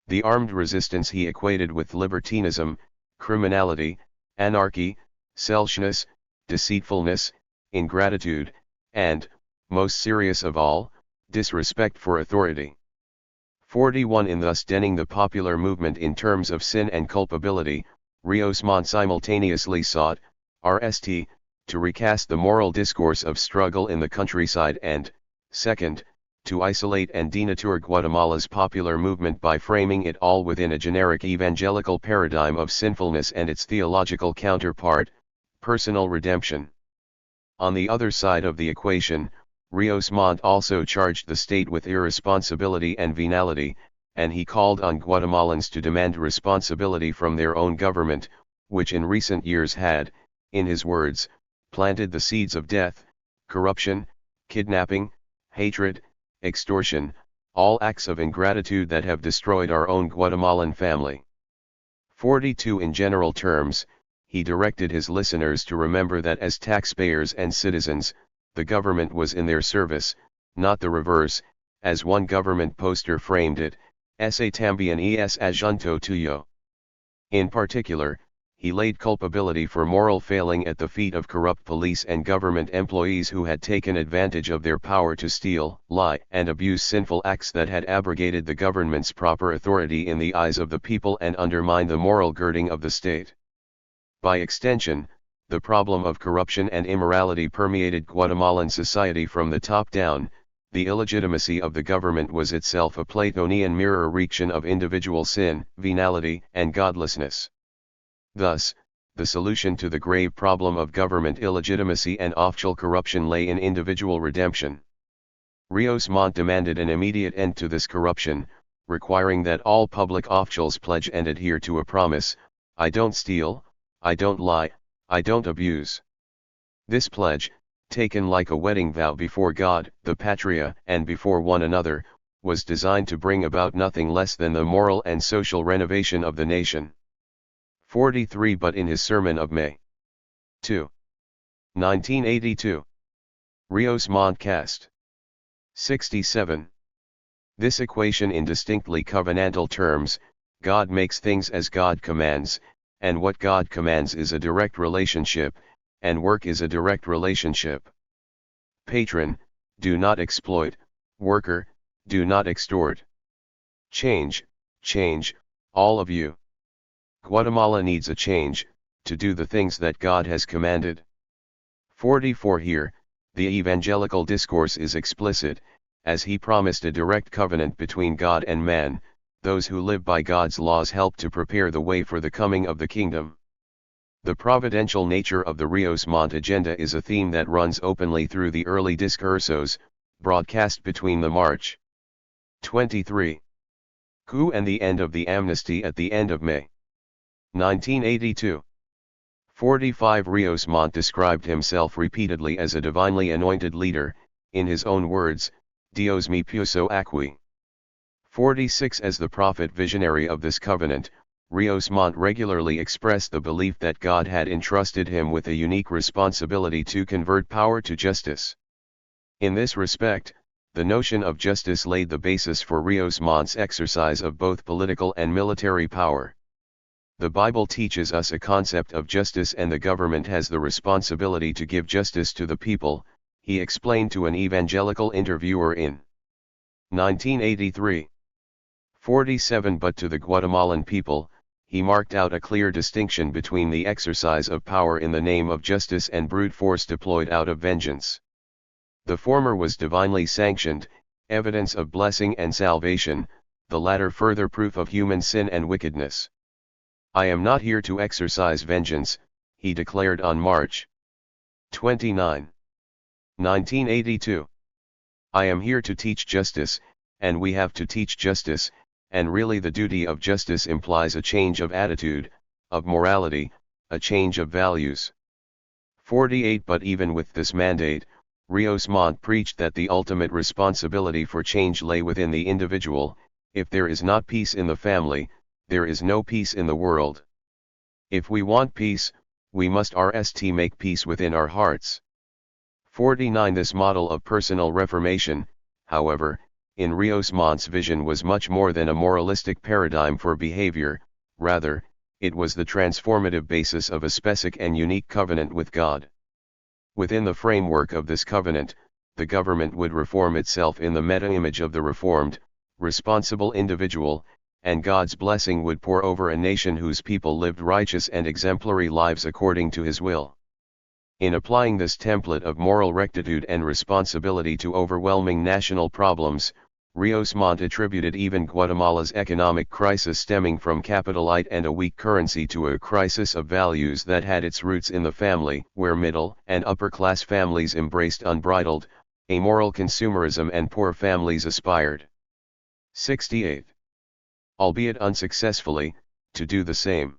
The armed resistance he equated with libertinism, criminality, anarchy, selfishness, deceitfulness, ingratitude, and, most serious of all, disrespect for authority. 41. In thus denning the popular movement in terms of sin and culpability, Rios Montt simultaneously sought, RST, to recast the moral discourse of struggle in the countryside and, second, to isolate and denature Guatemala's popular movement by framing it all within a generic evangelical paradigm of sinfulness and its theological counterpart, personal redemption. On the other side of the equation, Rios Montt also charged the state with irresponsibility and venality, and he called on Guatemalans to demand responsibility from their own government, which in recent years had, in his words, planted the seeds of death, corruption, kidnapping, hatred, extortion, all acts of ingratitude that have destroyed our own Guatemalan family. 42. In general terms, he directed his listeners to remember that as taxpayers and citizens, the government was in their service, not the reverse, as one government poster framed it, "Ese también es asunto tuyo." In particular, he laid culpability for moral failing at the feet of corrupt police and government employees who had taken advantage of their power to steal, lie, and abuse sinful acts that had abrogated the government's proper authority in the eyes of the people and undermined the moral girding of the state. By extension, the problem of corruption and immorality permeated Guatemalan society from the top down. The illegitimacy of the government was itself a Platonian mirror-reaction of individual sin, venality, and godlessness. Thus, the solution to the grave problem of government illegitimacy and official corruption lay in individual redemption. Rios Montt demanded an immediate end to this corruption, requiring that all public officials pledge and adhere to a promise: "I don't steal, I don't lie, I don't abuse." This pledge, taken like a wedding vow before God, the Patria, and before one another, was designed to bring about nothing less than the moral and social renovation of the nation. 43. But in his sermon of May 2, 1982, Rios Montt cast 67. This equation in distinctly covenantal terms: God makes things as God commands, and what God commands is a direct relationship, and work is a direct relationship. Patron, do not exploit; worker, do not extort. Change, change, all of you. Guatemala needs a change, to do the things that God has commanded. 44. Here, the evangelical discourse is explicit, as he promised a direct covenant between God and man. Those who live by God's laws help to prepare the way for the coming of the kingdom. The providential nature of the Rios Montt agenda is a theme that runs openly through the early discursos, broadcast between the March 23 coup and the end of the amnesty at the end of May 1982. 45. Rios Montt described himself repeatedly as a divinely anointed leader, in his own words, "Dios me puso aquí." 46. As the prophet visionary of this covenant, Rios Montt regularly expressed the belief that God had entrusted him with a unique responsibility to convert power to justice. In this respect, the notion of justice laid the basis for Rios Montt's exercise of both political and military power. The Bible teaches us a concept of justice, and the government has the responsibility to give justice to the people, he explained to an evangelical interviewer in 1983. 47. But to the Guatemalan people, he marked out a clear distinction between the exercise of power in the name of justice and brute force deployed out of vengeance. The former was divinely sanctioned, evidence of blessing and salvation; the latter further proof of human sin and wickedness. "I am not here to exercise vengeance," he declared on March 29, 1982. "I am here to teach justice, and we have to teach justice, and really the duty of justice implies a change of attitude, of morality, a change of values." 48. But even with this mandate, Rios Montt preached that the ultimate responsibility for change lay within the individual. "If there is not peace in the family, there is no peace in the world. If we want peace, we must make peace within our hearts." 49. This model of personal reformation, however, in Rios Montt's vision was much more than a moralistic paradigm for behavior; rather, it was the transformative basis of a specific and unique covenant with God. Within the framework of this covenant, the government would reform itself in the meta-image of the reformed, responsible individual, and God's blessing would pour over a nation whose people lived righteous and exemplary lives according to His will. In applying this template of moral rectitude and responsibility to overwhelming national problems, Rios Montt attributed even Guatemala's economic crisis stemming from capitalite and a weak currency to a crisis of values that had its roots in the family, where middle and upper-class families embraced unbridled, amoral consumerism and poor families aspired. 68. Albeit unsuccessfully, to do the same.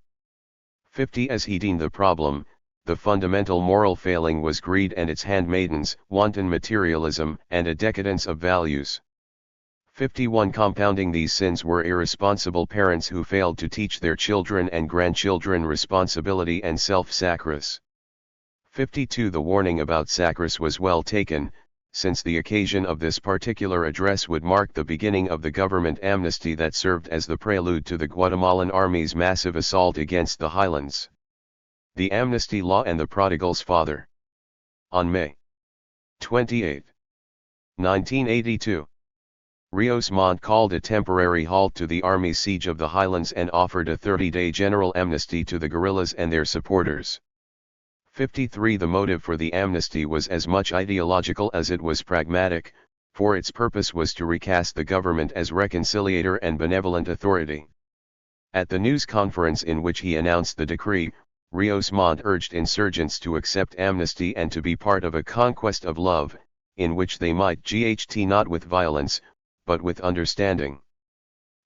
50. As he deemed the problem, the fundamental moral failing was greed and its handmaidens, wanton materialism, and a decadence of values. 51. Compounding these sins were irresponsible parents who failed to teach their children and grandchildren responsibility and self-sacrifice. 52. The warning about sacrifice was well taken, since the occasion of this particular address would mark the beginning of the government amnesty that served as the prelude to the Guatemalan Army's massive assault against the highlands. The Amnesty Law and the Prodigal's Father. On May 28, 1982, Rios Montt called a temporary halt to the Army's siege of the highlands and offered a 30-day general amnesty to the guerrillas and their supporters. 53. The motive for the amnesty was as much ideological as it was pragmatic, for its purpose was to recast the government as reconciliator and benevolent authority. At the news conference in which he announced the decree, Rios Montt urged insurgents to accept amnesty and to be part of a conquest of love, in which they might not with violence, but with understanding.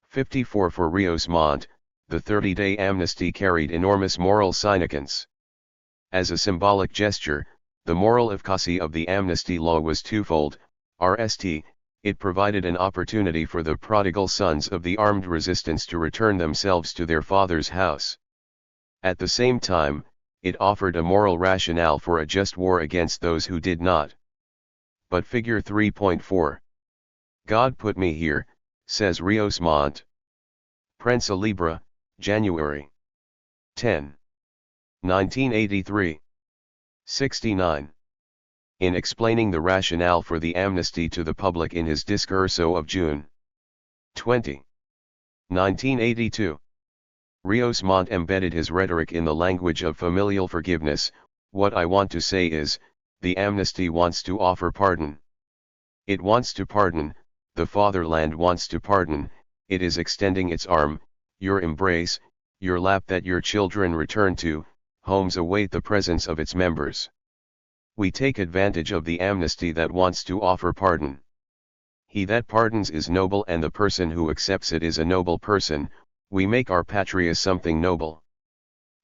54. For Rios Montt, the 30-day amnesty carried enormous moral significance. As a symbolic gesture, the moral efficacy of the amnesty law was twofold. Rst, it provided an opportunity for the prodigal sons of the armed resistance to return themselves to their father's house. At the same time, it offered a moral rationale for a just war against those who did not. But figure 3.4. God put me here, says Rios Montt. Prensa Libre, January 10. 1983. 69. In explaining the rationale for the amnesty to the public in his discurso of June 20. 1982. Rios Montt embedded his rhetoric in the language of familial forgiveness. What I want to say is, the amnesty wants to offer pardon. It wants to pardon, the fatherland wants to pardon, it is extending its arm, your embrace, your lap that your children return to. Homes await the presence of its members. We take advantage of the amnesty that wants to offer pardon. He that pardons is noble and the person who accepts it is a noble person. We make our patria something noble.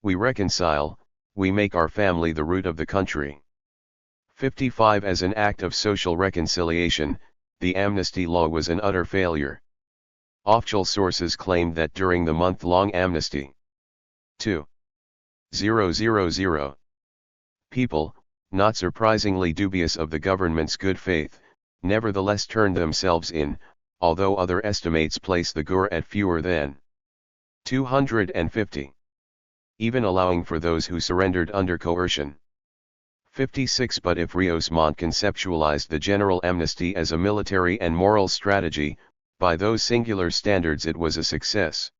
We reconcile, we make our family the root of the country. 55. As an act of social reconciliation, the amnesty law was an utter failure. Official sources claimed that during the month-long amnesty, 2,000 people, not surprisingly dubious of the government's good faith, nevertheless turned themselves in, although other estimates place the GUR at fewer than 250. Even allowing for those who surrendered under coercion. 56. But if Rios Montt conceptualized the general amnesty as a military and moral strategy, by those singular standards it was a success.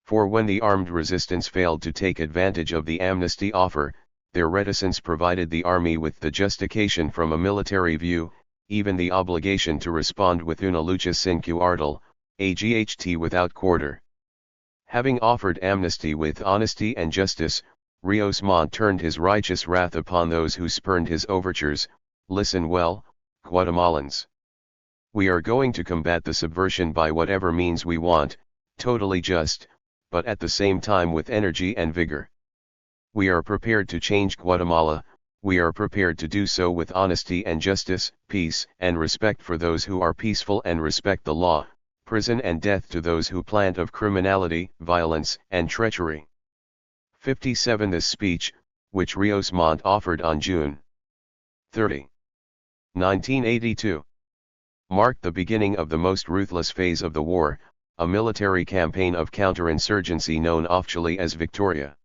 For when the armed resistance failed to take advantage of the amnesty offer, their reticence provided the army with the justification from a military view, even the obligation to respond with una lucha sin cuartel, AGHT without quarter. Having offered amnesty with honesty and justice, Rios Montt turned his righteous wrath upon those who spurned his overtures. Listen well, Guatemalans. We are going to combat the subversion by whatever means we want, totally just, but at the same time with energy and vigor. We are prepared to change Guatemala, we are prepared to do so with honesty and justice, peace and respect for those who are peaceful and respect the law, prison and death to those who plant of criminality, violence and treachery. 57. This speech, which Rios Montt offered on June 30, 1982, marked the beginning of the most ruthless phase of the war, a military campaign of counterinsurgency known officially as Victoria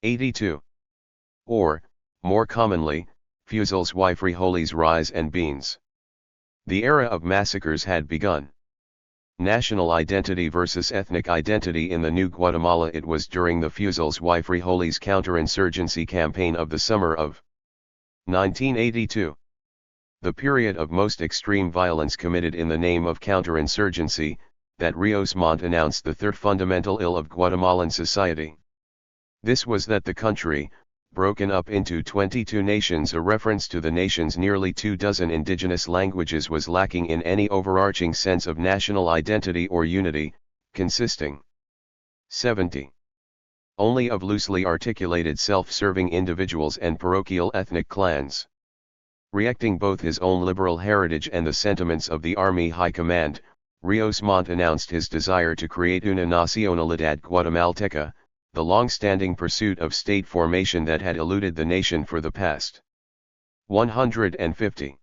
82. Or, more commonly, Fusils y Frijoles Rise and Beans. The era of massacres had begun. National identity versus ethnic identity in the New Guatemala. It was during the Fusils y Frijoles counterinsurgency campaign of the summer of 1982. The period of most extreme violence committed in the name of counterinsurgency, that Rios Montt announced the third fundamental ill of Guatemalan society. This was that the country, broken up into 22 nations, a reference to the nation's nearly 24 indigenous languages, was lacking in any overarching sense of national identity or unity, consisting 70 only of loosely articulated self-serving individuals and parochial ethnic clans. Reacting both his own liberal heritage and the sentiments of the Army High Command, Rios Montt announced his desire to create una nacionalidad guatemalteca, the long-standing pursuit of state formation that had eluded the nation for the past 150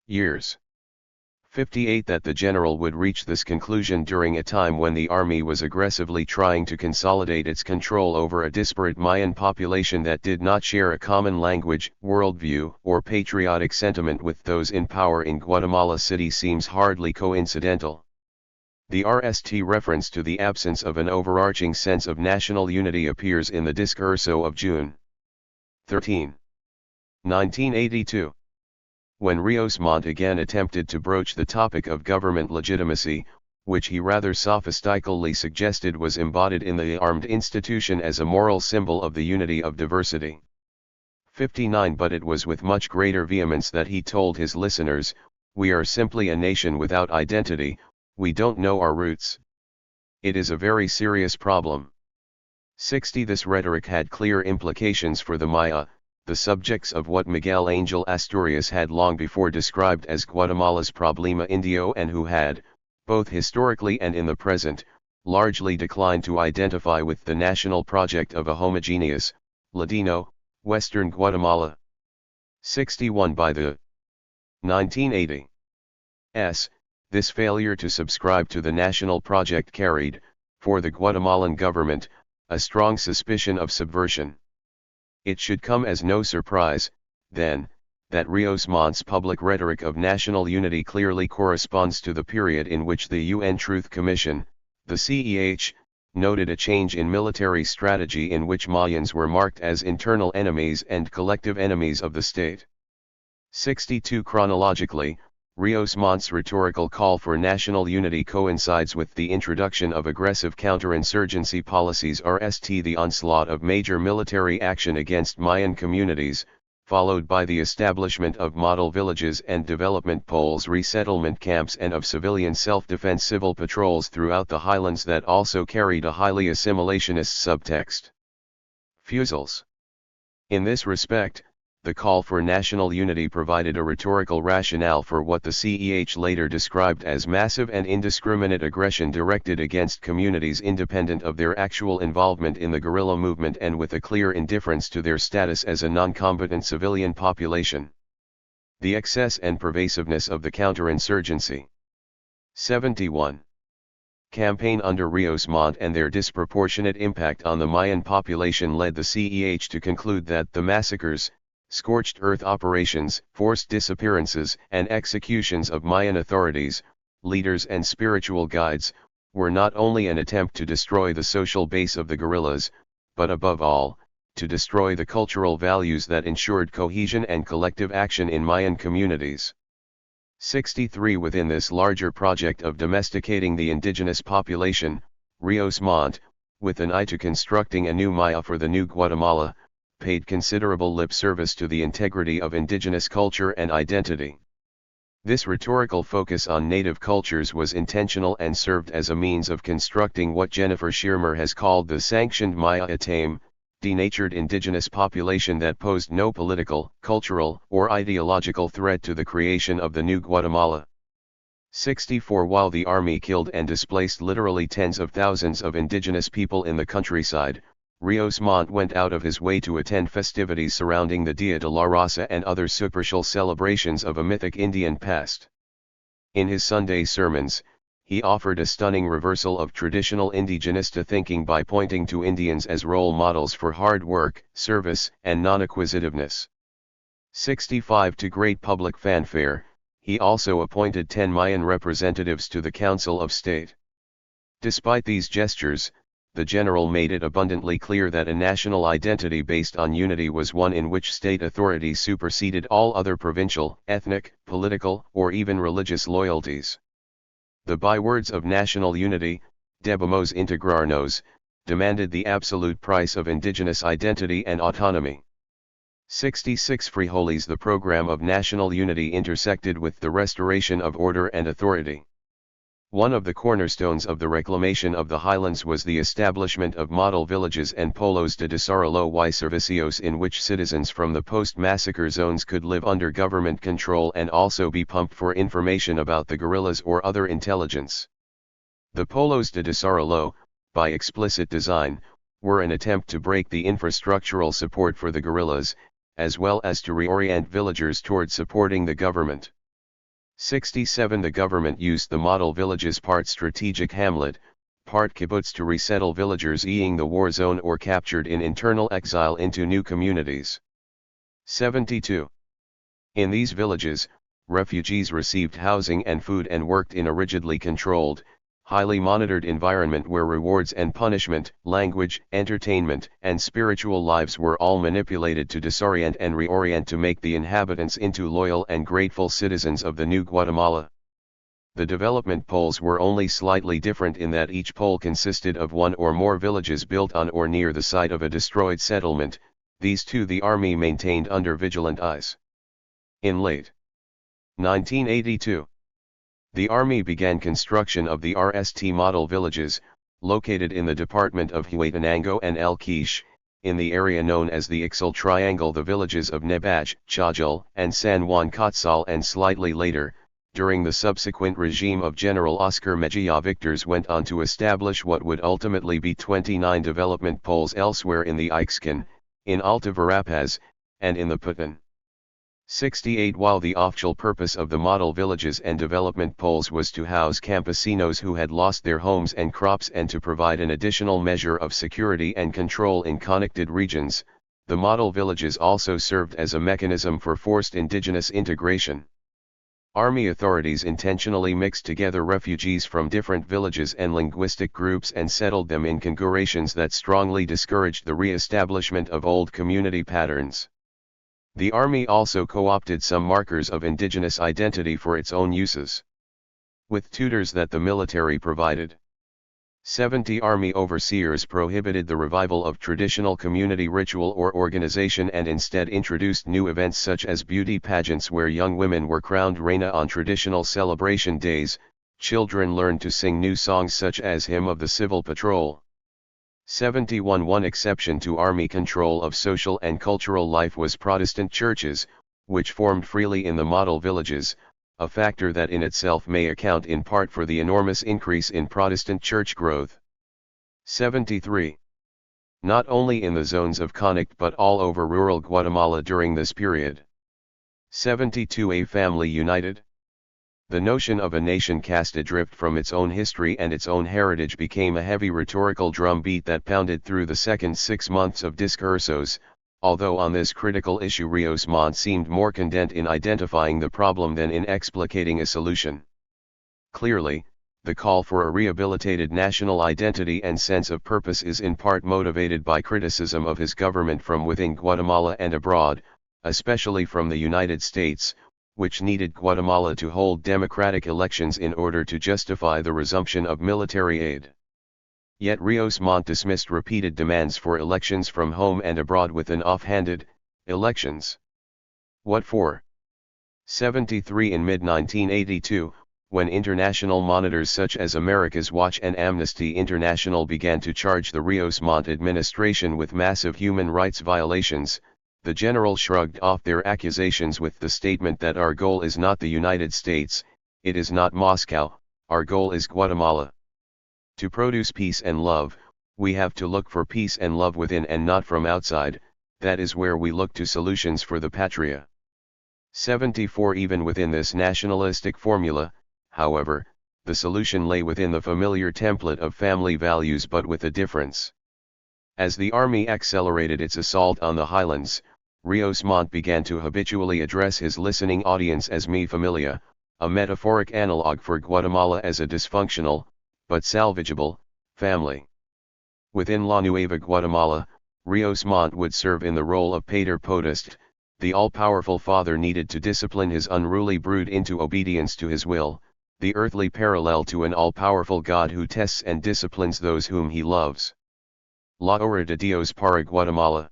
years. 58 That the general would reach this conclusion during a time when the army was aggressively trying to consolidate its control over a disparate Mayan population that did not share a common language, worldview, or patriotic sentiment with those in power in Guatemala City seems hardly coincidental. The RST reference to the absence of an overarching sense of national unity appears in the Discurso of June 13, 1982. When Rios Montt again attempted to broach the topic of government legitimacy, which he rather sophistically suggested was embodied in the armed institution as a moral symbol of the unity of diversity. 59 But it was with much greater vehemence that he told his listeners, "We are simply a nation without identity, we don't know our roots. It is a very serious problem." 60 This rhetoric had clear implications for the Maya, the subjects of what Miguel Angel Asturias had long before described as Guatemala's problema indio and who had, both historically and in the present, largely declined to identify with the national project of a homogeneous, Ladino, Western Guatemala. 61 By the 1980 this failure to subscribe to the national project carried, for the Guatemalan government, a strong suspicion of subversion. It should come as no surprise, then, that Rios Montt's public rhetoric of national unity clearly corresponds to the period in which the UN Truth Commission, the CEH, noted a change in military strategy in which Mayans were marked as internal enemies and collective enemies of the state. 62 Chronologically, Rios Montt's rhetorical call for national unity coincides with the introduction of aggressive counterinsurgency policies RST the onslaught of major military action against Mayan communities, followed by the establishment of model villages and development poles resettlement camps and of civilian self-defense civil patrols throughout the highlands that also carried a highly assimilationist subtext. Fusils. In this respect, the call for national unity provided a rhetorical rationale for what the CEH later described as massive and indiscriminate aggression directed against communities independent of their actual involvement in the guerrilla movement and with a clear indifference to their status as a non-combatant civilian population. The excess and pervasiveness of the counterinsurgency. 71. Campaign under Rios Montt and their disproportionate impact on the Mayan population led the CEH to conclude that the massacres, scorched earth operations, forced disappearances, and executions of Mayan authorities, leaders and spiritual guides, were not only an attempt to destroy the social base of the guerrillas, but above all, to destroy the cultural values that ensured cohesion and collective action in Mayan communities. 63 Within this larger project of domesticating the indigenous population, Rios Montt, with an eye to constructing a new Maya for the new Guatemala, paid considerable lip service to the integrity of indigenous culture and identity. This rhetorical focus on native cultures was intentional and served as a means of constructing what Jennifer Schirmer has called the sanctioned Maya, a tame, denatured indigenous population that posed no political, cultural, or ideological threat to the creation of the new Guatemala. 64 While the army killed and displaced literally tens of thousands of indigenous people in the countryside, Rios Montt went out of his way to attend festivities surrounding the Dia de la Raza and other superficial celebrations of a mythic Indian past. In his Sunday sermons, he offered a stunning reversal of traditional indigenista thinking by pointing to Indians as role models for hard work, service, and non-acquisitiveness. 65 To great public fanfare, he also appointed 10 Mayan representatives to the Council of State. Despite these gestures, the general made it abundantly clear that a national identity based on unity was one in which state authority superseded all other provincial, ethnic, political, or even religious loyalties. The bywords of national unity, debemos integrarnos, demanded the absolute price of indigenous identity and autonomy. 66 Frijoles The program of national unity intersected with the restoration of order and authority. One of the cornerstones of the reclamation of the highlands was the establishment of model villages and polos de desarrollo y servicios in which citizens from the post-massacre zones could live under government control and also be pumped for information about the guerrillas or other intelligence. The polos de desarrollo, by explicit design, were an attempt to break the infrastructural support for the guerrillas, as well as to reorient villagers toward supporting the government. 67 The government used the model villages part strategic hamlet, part kibbutz to resettle villagers fleeing the war zone or captured in internal exile into new communities. 72. In these villages, refugees received housing and food and worked in a rigidly controlled, highly monitored environment where rewards and punishment, language, entertainment, and spiritual lives were all manipulated to disorient and reorient to make the inhabitants into loyal and grateful citizens of the new Guatemala. The development poles were only slightly different in that each pole consisted of one or more villages built on or near the site of a destroyed settlement. These two the army maintained under vigilant eyes. In late 1982, the Army began construction of the RST model villages, located in the department of Huetenango and El Quiche, in the area known as the Ixal Triangle. The villages of Nebaj, Chajal, and San Juan Cotzal, and slightly later, during the subsequent regime of General Oscar Mejia, victors went on to establish what would ultimately be 29 development poles elsewhere in the Ixcan, in Alta Verapaz, and in the Putan. 68 While the official purpose of the model villages and development poles was to house campesinos who had lost their homes and crops and to provide an additional measure of security and control in connected regions, the model villages also served as a mechanism for forced indigenous integration. Army authorities intentionally mixed together refugees from different villages and linguistic groups and settled them in configurations that strongly discouraged the re-establishment of old community patterns. The Army also co-opted some markers of indigenous identity for its own uses, with tutors that the military provided. 70 Army overseers prohibited the revival of traditional community ritual or organization and instead introduced new events such as beauty pageants where young women were crowned reina on traditional celebration days. Children learned to sing new songs such as Hymn of the Civil Patrol. 71 One exception to Army control of social and cultural life was Protestant churches, which formed freely in the model villages, a factor that in itself may account in part for the enormous increase in Protestant church growth. 73. Not only in the zones of Conic but all over rural Guatemala during this period. 72 A family united. The notion of a nation cast adrift from its own history and its own heritage became a heavy rhetorical drumbeat that pounded through the second 6 months of discursos, although on this critical issue Rios Montt seemed more content in identifying the problem than in explicating a solution. Clearly, the call for a rehabilitated national identity and sense of purpose is in part motivated by criticism of his government from within Guatemala and abroad, especially from the United States, which needed Guatemala to hold democratic elections in order to justify the resumption of military aid. Yet Rios Montt dismissed repeated demands for elections from home and abroad with an offhanded, "Elections? What for?" 73 In mid-1982, when international monitors such as America's Watch and Amnesty International began to charge the Rios Montt administration with massive human rights violations, the general shrugged off their accusations with the statement that our goal is not the United States, it is not Moscow, our goal is Guatemala. To produce peace and love, we have to look for peace and love within and not from outside, that is where we look to solutions for the patria. 74 Even within this nationalistic formula, however, the solution lay within the familiar template of family values but with a difference. As the Army accelerated its assault on the highlands, Rios Montt began to habitually address his listening audience as mi familia, a metaphoric analog for Guatemala as a dysfunctional, but salvageable, family. Within La Nueva Guatemala, Rios Montt would serve in the role of pater potest, the all-powerful father needed to discipline his unruly brood into obedience to his will, the earthly parallel to an all-powerful God who tests and disciplines those whom he loves. La Hora de Dios para Guatemala.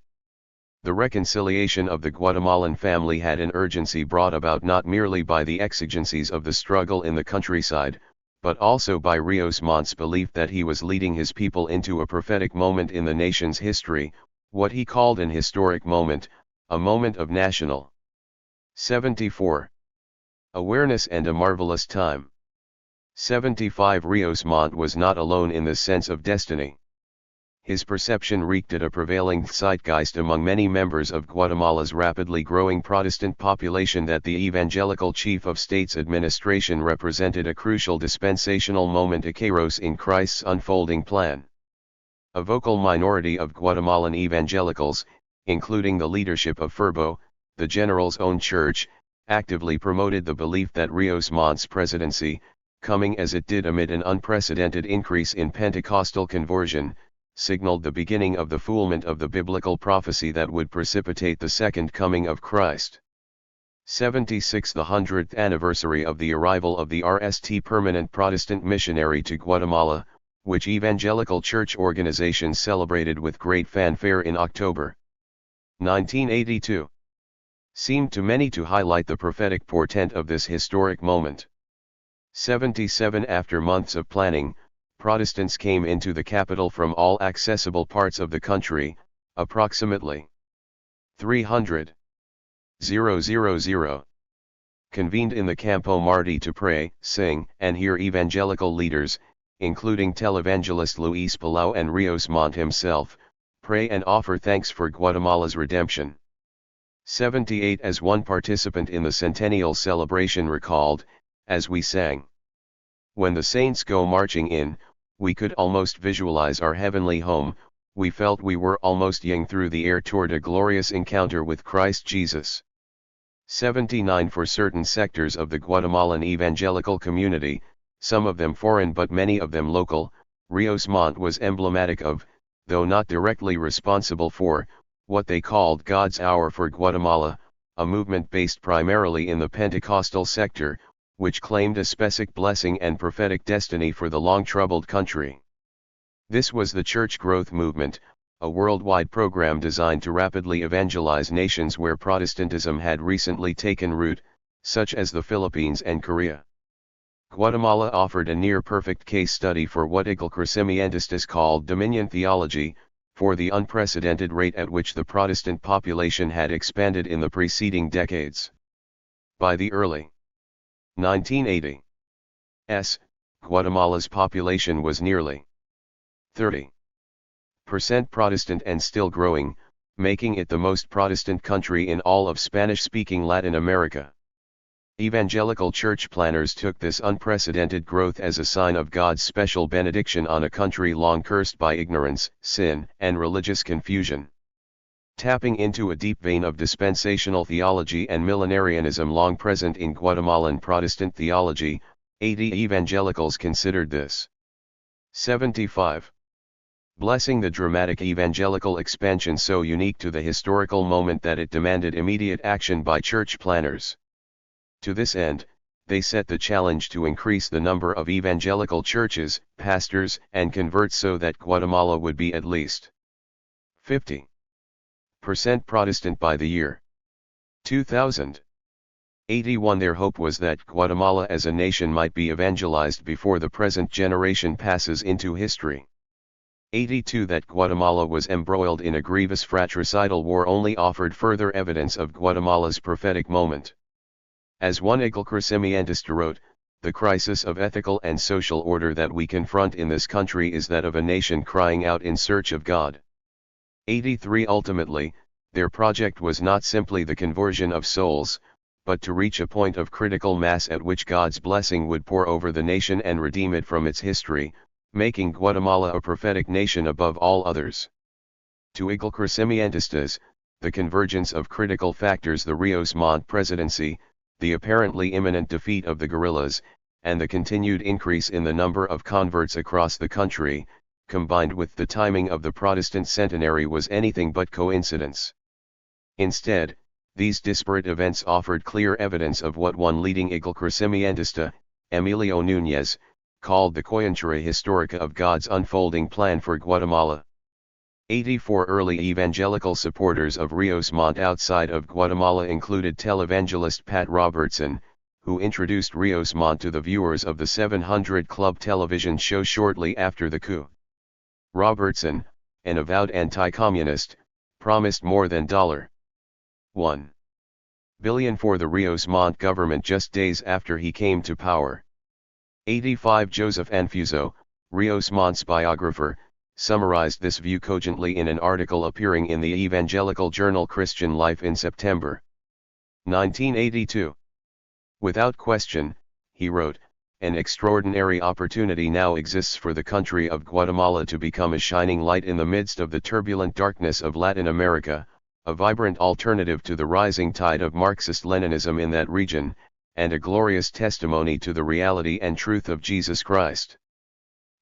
The reconciliation of the Guatemalan family had an urgency brought about not merely by the exigencies of the struggle in the countryside, but also by Rios Montt's belief that he was leading his people into a prophetic moment in the nation's history, what he called an historic moment, a moment of national 74 awareness and a marvelous time. 75 Rios Montt was not alone in this sense of destiny. His perception reeked at a prevailing zeitgeist among many members of Guatemala's rapidly growing Protestant population that the evangelical chief of state's administration represented a crucial dispensational moment, a kairos in Christ's unfolding plan. A vocal minority of Guatemalan evangelicals, including the leadership of FERBO, the general's own church, actively promoted the belief that Rios Montt's presidency, coming as it did amid an unprecedented increase in Pentecostal conversion, signaled the beginning of the fulfillment of the biblical prophecy that would precipitate the second coming of Christ. 76 The 100th anniversary of the arrival of the RST Permanent Protestant Missionary to Guatemala, which evangelical church organizations celebrated with great fanfare in October 1982. Seemed to many to highlight the prophetic portent of this historic moment. 77 After months of planning, Protestants came into the capital from all accessible parts of the country, approximately 300,000, convened in the Campo Martí to pray, sing, and hear evangelical leaders, including televangelist Luis Palau and Rios Montt himself, pray and offer thanks for Guatemala's redemption. 78 As one participant in the centennial celebration recalled, as we sang, "When the saints go marching in, we could almost visualize our heavenly home, we felt we were almost ying through the air toward a glorious encounter with Christ Jesus." 79 For certain sectors of the Guatemalan evangelical community, some of them foreign but many of them local, Rios Montt was emblematic of, though not directly responsible for, what they called God's Hour for Guatemala, a movement based primarily in the Pentecostal sector, which claimed a specific blessing and prophetic destiny for the long-troubled country. This was the Church Growth Movement, a worldwide program designed to rapidly evangelize nations where Protestantism had recently taken root, such as the Philippines and Korea. Guatemala offered a near-perfect case study for what Iglecrecimientistas called dominion theology, for the unprecedented rate at which the Protestant population had expanded in the preceding decades. By the early 1980s, Guatemala's population was nearly 30% Protestant and still growing, making it the most Protestant country in all of Spanish-speaking Latin America. Evangelical church planners took this unprecedented growth as a sign of God's special benediction on a country long cursed by ignorance, sin, and religious confusion. Tapping into a deep vein of dispensational theology and millenarianism long present in Guatemalan Protestant theology, 80 evangelicals considered this 75 blessing the dramatic evangelical expansion so unique to the historical moment that it demanded immediate action by church planners. To this end, they set the challenge to increase the number of evangelical churches, pastors, and converts so that Guatemala would be at least 50% Protestant by the year 2000. 81 Their hope was that Guatemala as a nation might be evangelized before the present generation passes into history. 82 That Guatemala was embroiled in a grievous fratricidal war only offered further evidence of Guatemala's prophetic moment. As one Iglecrecimientista wrote, the crisis of ethical and social order that we confront in this country is that of a nation crying out in search of God. 83 Ultimately, their project was not simply the conversion of souls, but to reach a point of critical mass at which God's blessing would pour over the nation and redeem it from its history, making Guatemala a prophetic nation above all others. To Iglecrecimientistas, the convergence of critical factors, the Rios Montt presidency, the apparently imminent defeat of the guerrillas, and the continued increase in the number of converts across the country, combined with the timing of the Protestant centenary, was anything but coincidence. Instead, these disparate events offered clear evidence of what one leading Iglecrecimientista, Emilio Núñez, called the coyuntura histórica of God's unfolding plan for Guatemala. 84 Early evangelical supporters of Rios Montt outside of Guatemala included televangelist Pat Robertson, who introduced Rios Montt to the viewers of the 700 Club television show shortly after the coup. Robertson, an avowed anti-communist, promised more than $1 billion for the Rios Montt government just days after he came to power. 85 Joseph Anfuso, Rios Montt's biographer, summarized this view cogently in an article appearing in the evangelical journal Christian Life in September 1982. Without question, he wrote, an extraordinary opportunity now exists for the country of Guatemala to become a shining light in the midst of the turbulent darkness of Latin America, a vibrant alternative to the rising tide of Marxist-Leninism in that region, and a glorious testimony to the reality and truth of Jesus Christ.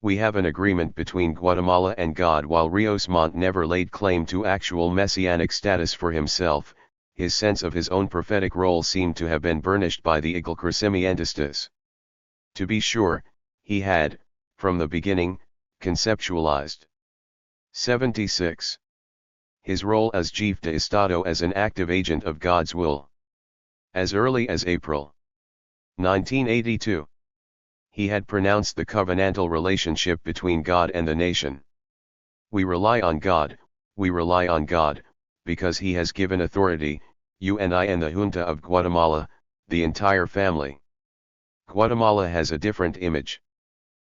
We have an agreement between Guatemala and God. While Rios Montt never laid claim to actual messianic status for himself, his sense of his own prophetic role seemed to have been burnished by the Igualcrecimientistas. To be sure, he had, from the beginning, conceptualized 76. His role as Jefe de Estado as an active agent of God's will. As early as April 1982. He had pronounced the covenantal relationship between God and the nation. We rely on God, because He has given authority, you and I and the junta of Guatemala, the entire family. Guatemala has a different image.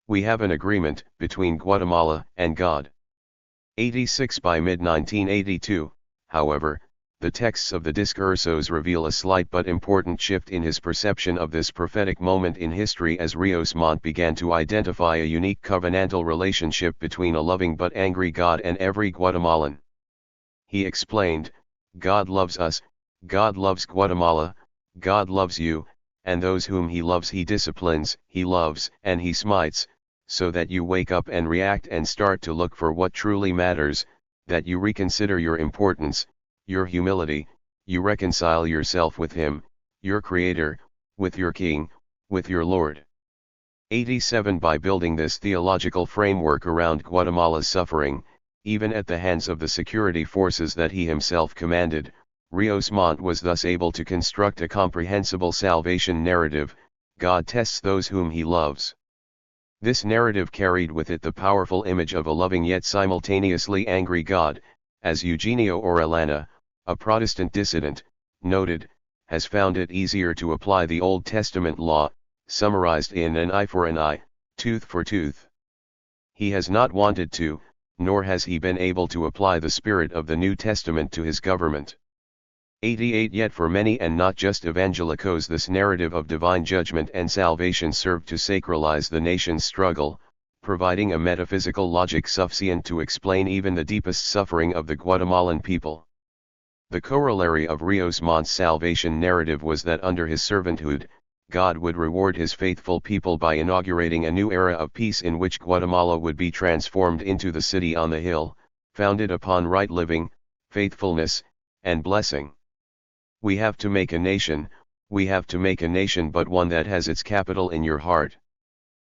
We have an agreement between Guatemala and God. 86 By mid-1982, however, the texts of the Discursos reveal a slight but important shift in his perception of this prophetic moment in history as Rios Montt began to identify a unique covenantal relationship between a loving but angry God and every Guatemalan. He explained, God loves us, God loves Guatemala, God loves you, and those whom He loves He disciplines, He loves, and He smites, so that you wake up and react and start to look for what truly matters, that you reconsider your importance, your humility, you reconcile yourself with Him, your Creator, with your King, with your Lord. 87 By building this theological framework around Guatemala's suffering, even at the hands of the security forces that he himself commanded, Rios Montt was thus able to construct a comprehensible salvation narrative. God tests those whom He loves. This narrative carried with it the powerful image of a loving yet simultaneously angry God, as Eugenio Orellana, a Protestant dissident, noted, has found it easier to apply the Old Testament law, summarized in an eye for an eye, tooth for tooth. He has not wanted to, nor has he been able to apply the spirit of the New Testament to his government. 88 Yet for many and not just evangelicals this narrative of divine judgment and salvation served to sacralize the nation's struggle, providing a metaphysical logic sufficient to explain even the deepest suffering of the Guatemalan people. The corollary of Rios Montt's salvation narrative was that under his servanthood, God would reward His faithful people by inaugurating a new era of peace in which Guatemala would be transformed into the city on the hill, founded upon right living, faithfulness, and blessing. We have to make a nation, but one that has its capital in your heart.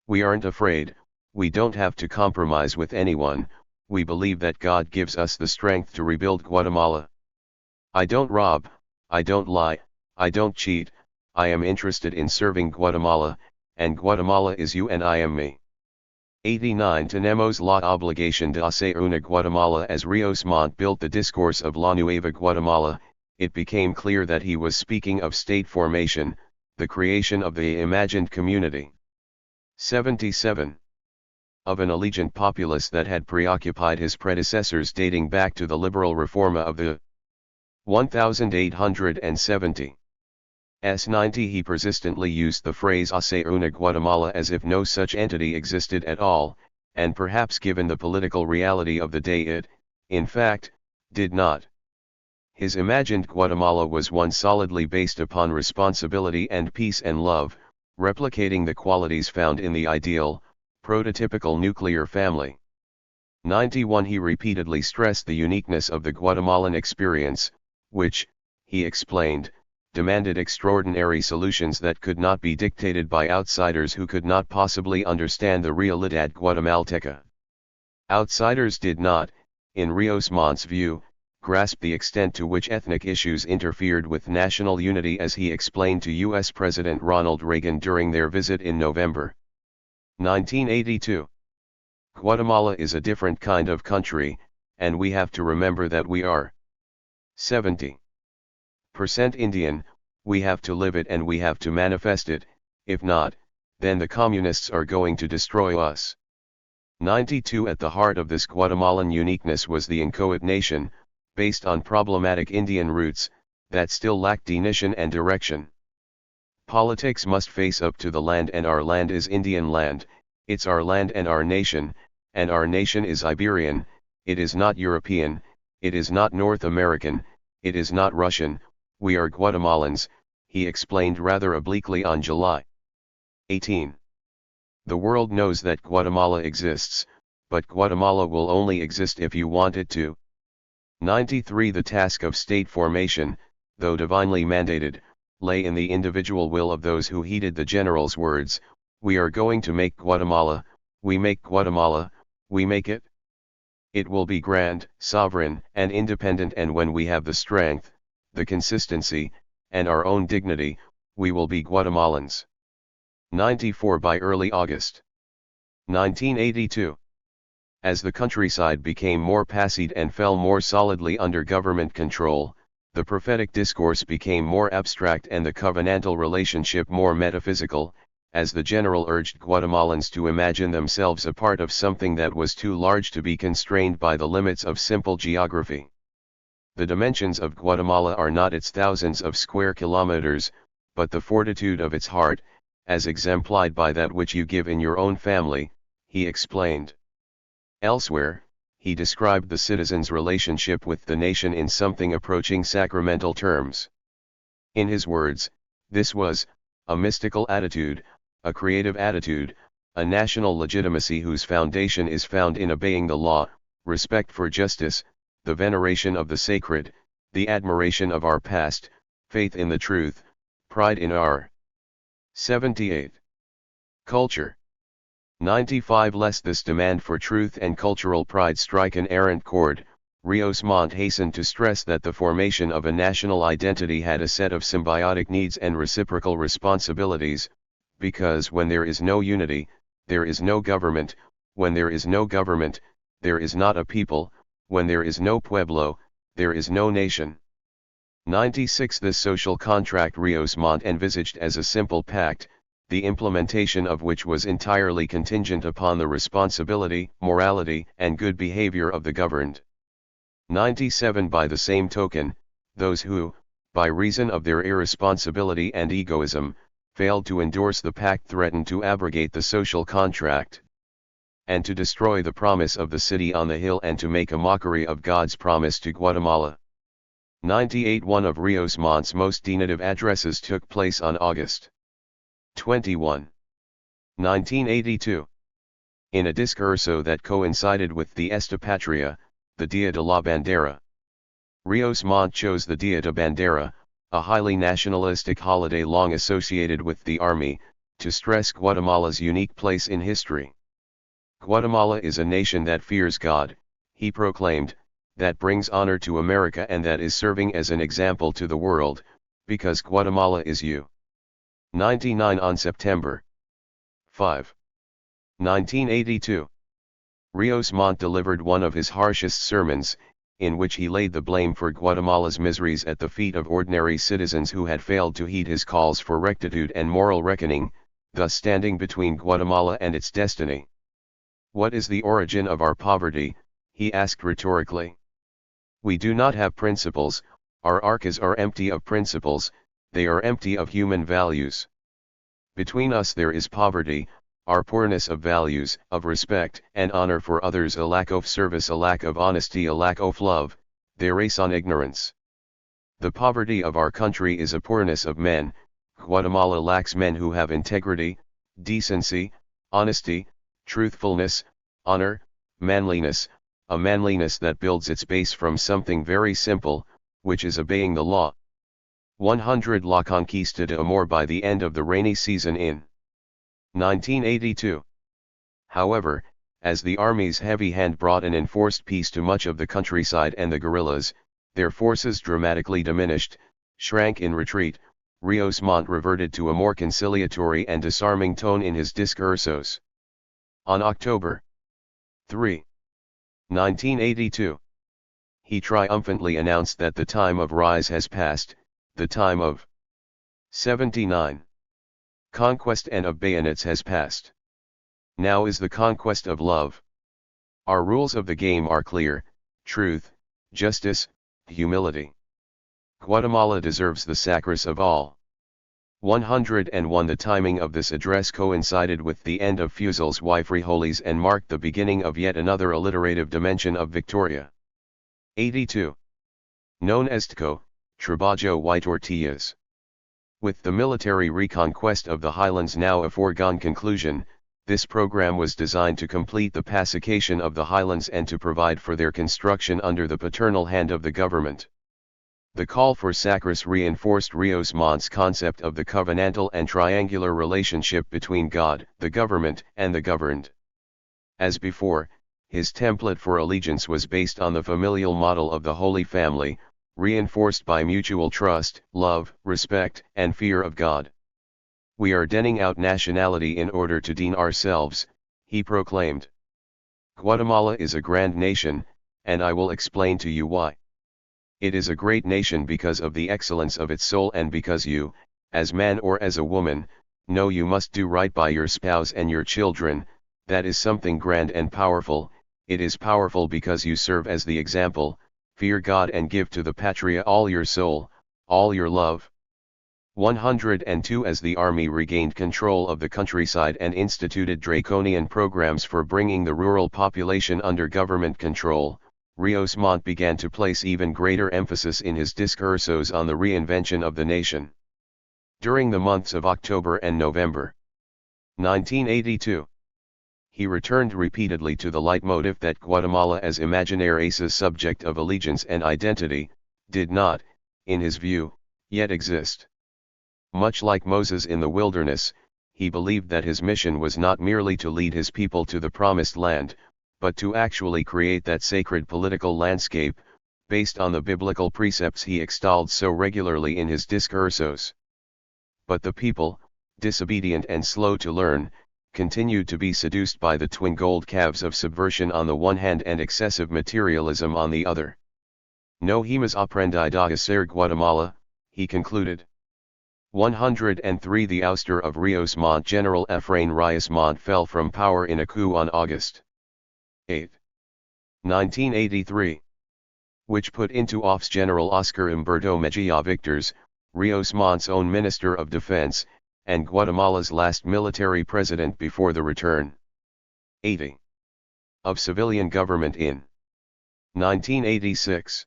We aren't afraid, we don't have to compromise with anyone, we believe that God gives us the strength to rebuild Guatemala. I don't rob, I don't lie, I don't cheat, I am interested in serving Guatemala, and Guatemala is you and I am me. 89 Tenemos la obligación de hacer una Guatemala. As Rios Montt built the discourse of La Nueva Guatemala, it became clear that he was speaking of state formation, the creation of the imagined community. 77. Of an allegiant populace that had preoccupied his predecessors dating back to the liberal reforma of the 1870s. 90 He persistently used the phrase hacer una Guatemala as if no such entity existed at all, and perhaps given the political reality of the day it, in fact, did not. His imagined Guatemala was one solidly based upon responsibility and peace and love, replicating the qualities found in the ideal, prototypical nuclear family. 91 He repeatedly stressed the uniqueness of the Guatemalan experience, which, he explained, demanded extraordinary solutions that could not be dictated by outsiders who could not possibly understand the realidad guatemalteca. Outsiders did not, in Rios Montt's view, grasped the extent to which ethnic issues interfered with national unity, as he explained to U.S. President Ronald Reagan during their visit in November 1982. Guatemala is a different kind of country, and we have to remember that we are 70% Indian. We have to live it and we have to manifest it. If not, then the communists are going to destroy us. 92. At the heart of this Guatemalan uniqueness was the inchoate nation, based on problematic Indian roots, that still lacked definition and direction. Politics must face up to the land, and our land is Indian land, it's our land and our nation is Iberian, it is not European, it is not North American, it is not Russian, we are Guatemalans, he explained rather obliquely on July 18. The world knows that Guatemala exists, but Guatemala will only exist if you want it to. 93. The task of state formation, though divinely mandated, lay in the individual will of those who heeded the general's words, "We are going to make Guatemala, we make Guatemala, we make it. It will be grand, sovereign, and independent, and when we have the strength, the consistency, and our own dignity, we will be Guatemalans." 94. By early August 1982. As the countryside became more pacified and fell more solidly under government control, the prophetic discourse became more abstract and the covenantal relationship more metaphysical, as the general urged Guatemalans to imagine themselves a part of something that was too large to be constrained by the limits of simple geography. The dimensions of Guatemala are not its thousands of square kilometers, but the fortitude of its heart, as exemplified by that which you give in your own family, he explained. Elsewhere, he described the citizens' relationship with the nation in something approaching sacramental terms. In his words, this was a mystical attitude, a creative attitude, a national legitimacy whose foundation is found in obeying the law, respect for justice, the veneration of the sacred, the admiration of our past, faith in the truth, pride in our 78. Culture. 95. Lest this demand for truth and cultural pride strike an errant chord, Rios Montt hastened to stress that the formation of a national identity had a set of symbiotic needs and reciprocal responsibilities, because when there is no unity, there is no government, when there is no government, there is not a people, when there is no pueblo, there is no nation. 96. This social contract Rios Montt envisaged as a simple pact, the implementation of which was entirely contingent upon the responsibility, morality, and good behavior of the governed. 97. By the same token, those who, by reason of their irresponsibility and egoism, failed to endorse the pact threatened to abrogate the social contract, and to destroy the promise of the city on the hill, and to make a mockery of God's promise to Guatemala. 98. One of Rios Montt's most definitive addresses took place on August 21. 1982. In a discurso that coincided with the Esta Patria, the Dia de la Bandera. Rios Montt chose the Dia de Bandera, a highly nationalistic holiday long associated with the army, to stress Guatemala's unique place in history. Guatemala is a nation that fears God, he proclaimed, that brings honor to America and that is serving as an example to the world, because Guatemala is you. 99. On September 5. 1982. Rios Montt delivered one of his harshest sermons, in which he laid the blame for Guatemala's miseries at the feet of ordinary citizens who had failed to heed his calls for rectitude and moral reckoning, thus standing between Guatemala and its destiny. What is the origin of our poverty? He asked rhetorically. We do not have principles, our arcas are empty of principles, they are empty of human values. Between us there is poverty, our poorness of values, of respect and honor for others, a lack of service, a lack of honesty, a lack of love, they race on ignorance. The poverty of our country is a poorness of men. Guatemala lacks men who have integrity, decency, honesty, truthfulness, honor, manliness, a manliness that builds its base from something very simple, which is obeying the law. 100. La Conquista de Amor. By the end of the rainy season in 1982. However, as the army's heavy hand brought an enforced peace to much of the countryside and the guerrillas, Their forces dramatically diminished, shrank in retreat. Rios Montt reverted to a more conciliatory and disarming tone in his discursos. On October 3, 1982, he triumphantly announced that the time of rise has passed, the time of 79 conquest and of bayonets has passed. Now is the conquest of love. Our rules of the game are clear: truth, justice, humility. Guatemala deserves the sacras of all. 101. The timing of this address coincided with the end of Fusil's y Frijoles and marked the beginning of yet another alliterative dimension of Victoria. 82. Known as TCO, Trabajo y Tortillas. With the military reconquest of the highlands now a foregone conclusion, this program was designed to complete the pacification of the highlands and to provide for their construction under the paternal hand of the government. The call for sacras reinforced Rios Montt's concept of the covenantal and triangular relationship between God, the government, and the governed. As before, his template for allegiance was based on the familial model of the Holy Family, reinforced by mutual trust, love, respect, and fear of God. We are denning out nationality in order to dean ourselves, he proclaimed. Guatemala is a grand nation, and I will explain to you why. It is a great nation because of the excellence of its soul and because you, as man or as a woman, know you must do right by your spouse and your children. That is something grand and powerful. It is powerful because you serve as the example, fear God and give to the patria all your soul, all your love. 102. As the army regained control of the countryside and instituted draconian programs for bringing the rural population under government control, Rios Montt began to place even greater emphasis in his discursos on the reinvention of the nation. During the months of October and November 1982, he returned repeatedly to the leitmotif that Guatemala as imaginary's subject of allegiance and identity, did not, in his view, yet exist. Much like Moses in the wilderness, he believed that his mission was not merely to lead his people to the promised land, but to actually create that sacred political landscape, based on the biblical precepts he extolled so regularly in his discursos. But the people, disobedient and slow to learn, continued to be seduced by the twin gold calves of subversion on the one hand and excessive materialism on the other. No hemos aprendido a ser Guatemala, he concluded. 103. The ouster of Rios Montt. General Efrain Rios Montt fell from power in a coup on August 8, 1983, which put into office General Oscar Humberto Mejia Victors, Rios Montt's own Minister of Defense, and Guatemala's last military president before the return 80 of civilian government in 1986.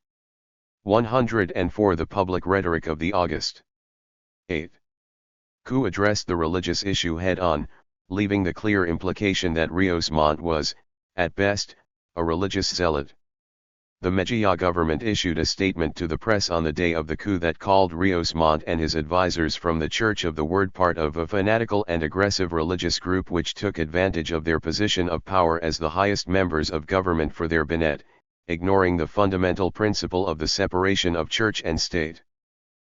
104. The public rhetoric of the August 8 coup addressed the religious issue head-on, leaving the clear implication that Rios Montt was, at best, a religious zealot. The Mejia government issued a statement to the press on the day of the coup that called Rios Montt and his advisors from the Church of the Word part of a fanatical and aggressive religious group which took advantage of their position of power as the highest members of government for their Burnett, ignoring the fundamental principle of the separation of church and state.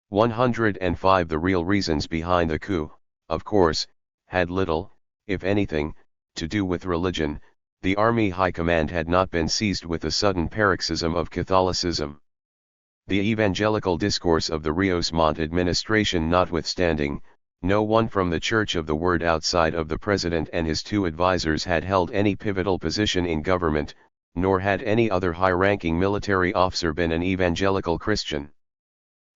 105. The real reasons behind the coup, of course, had little, if anything, to do with religion. The army high command had not been seized with a sudden paroxysm of Catholicism. The evangelical discourse of the Rios Montt administration notwithstanding, no one from the Church of the Word outside of the president and his two advisors had held any pivotal position in government, nor had any other high-ranking military officer been an evangelical Christian.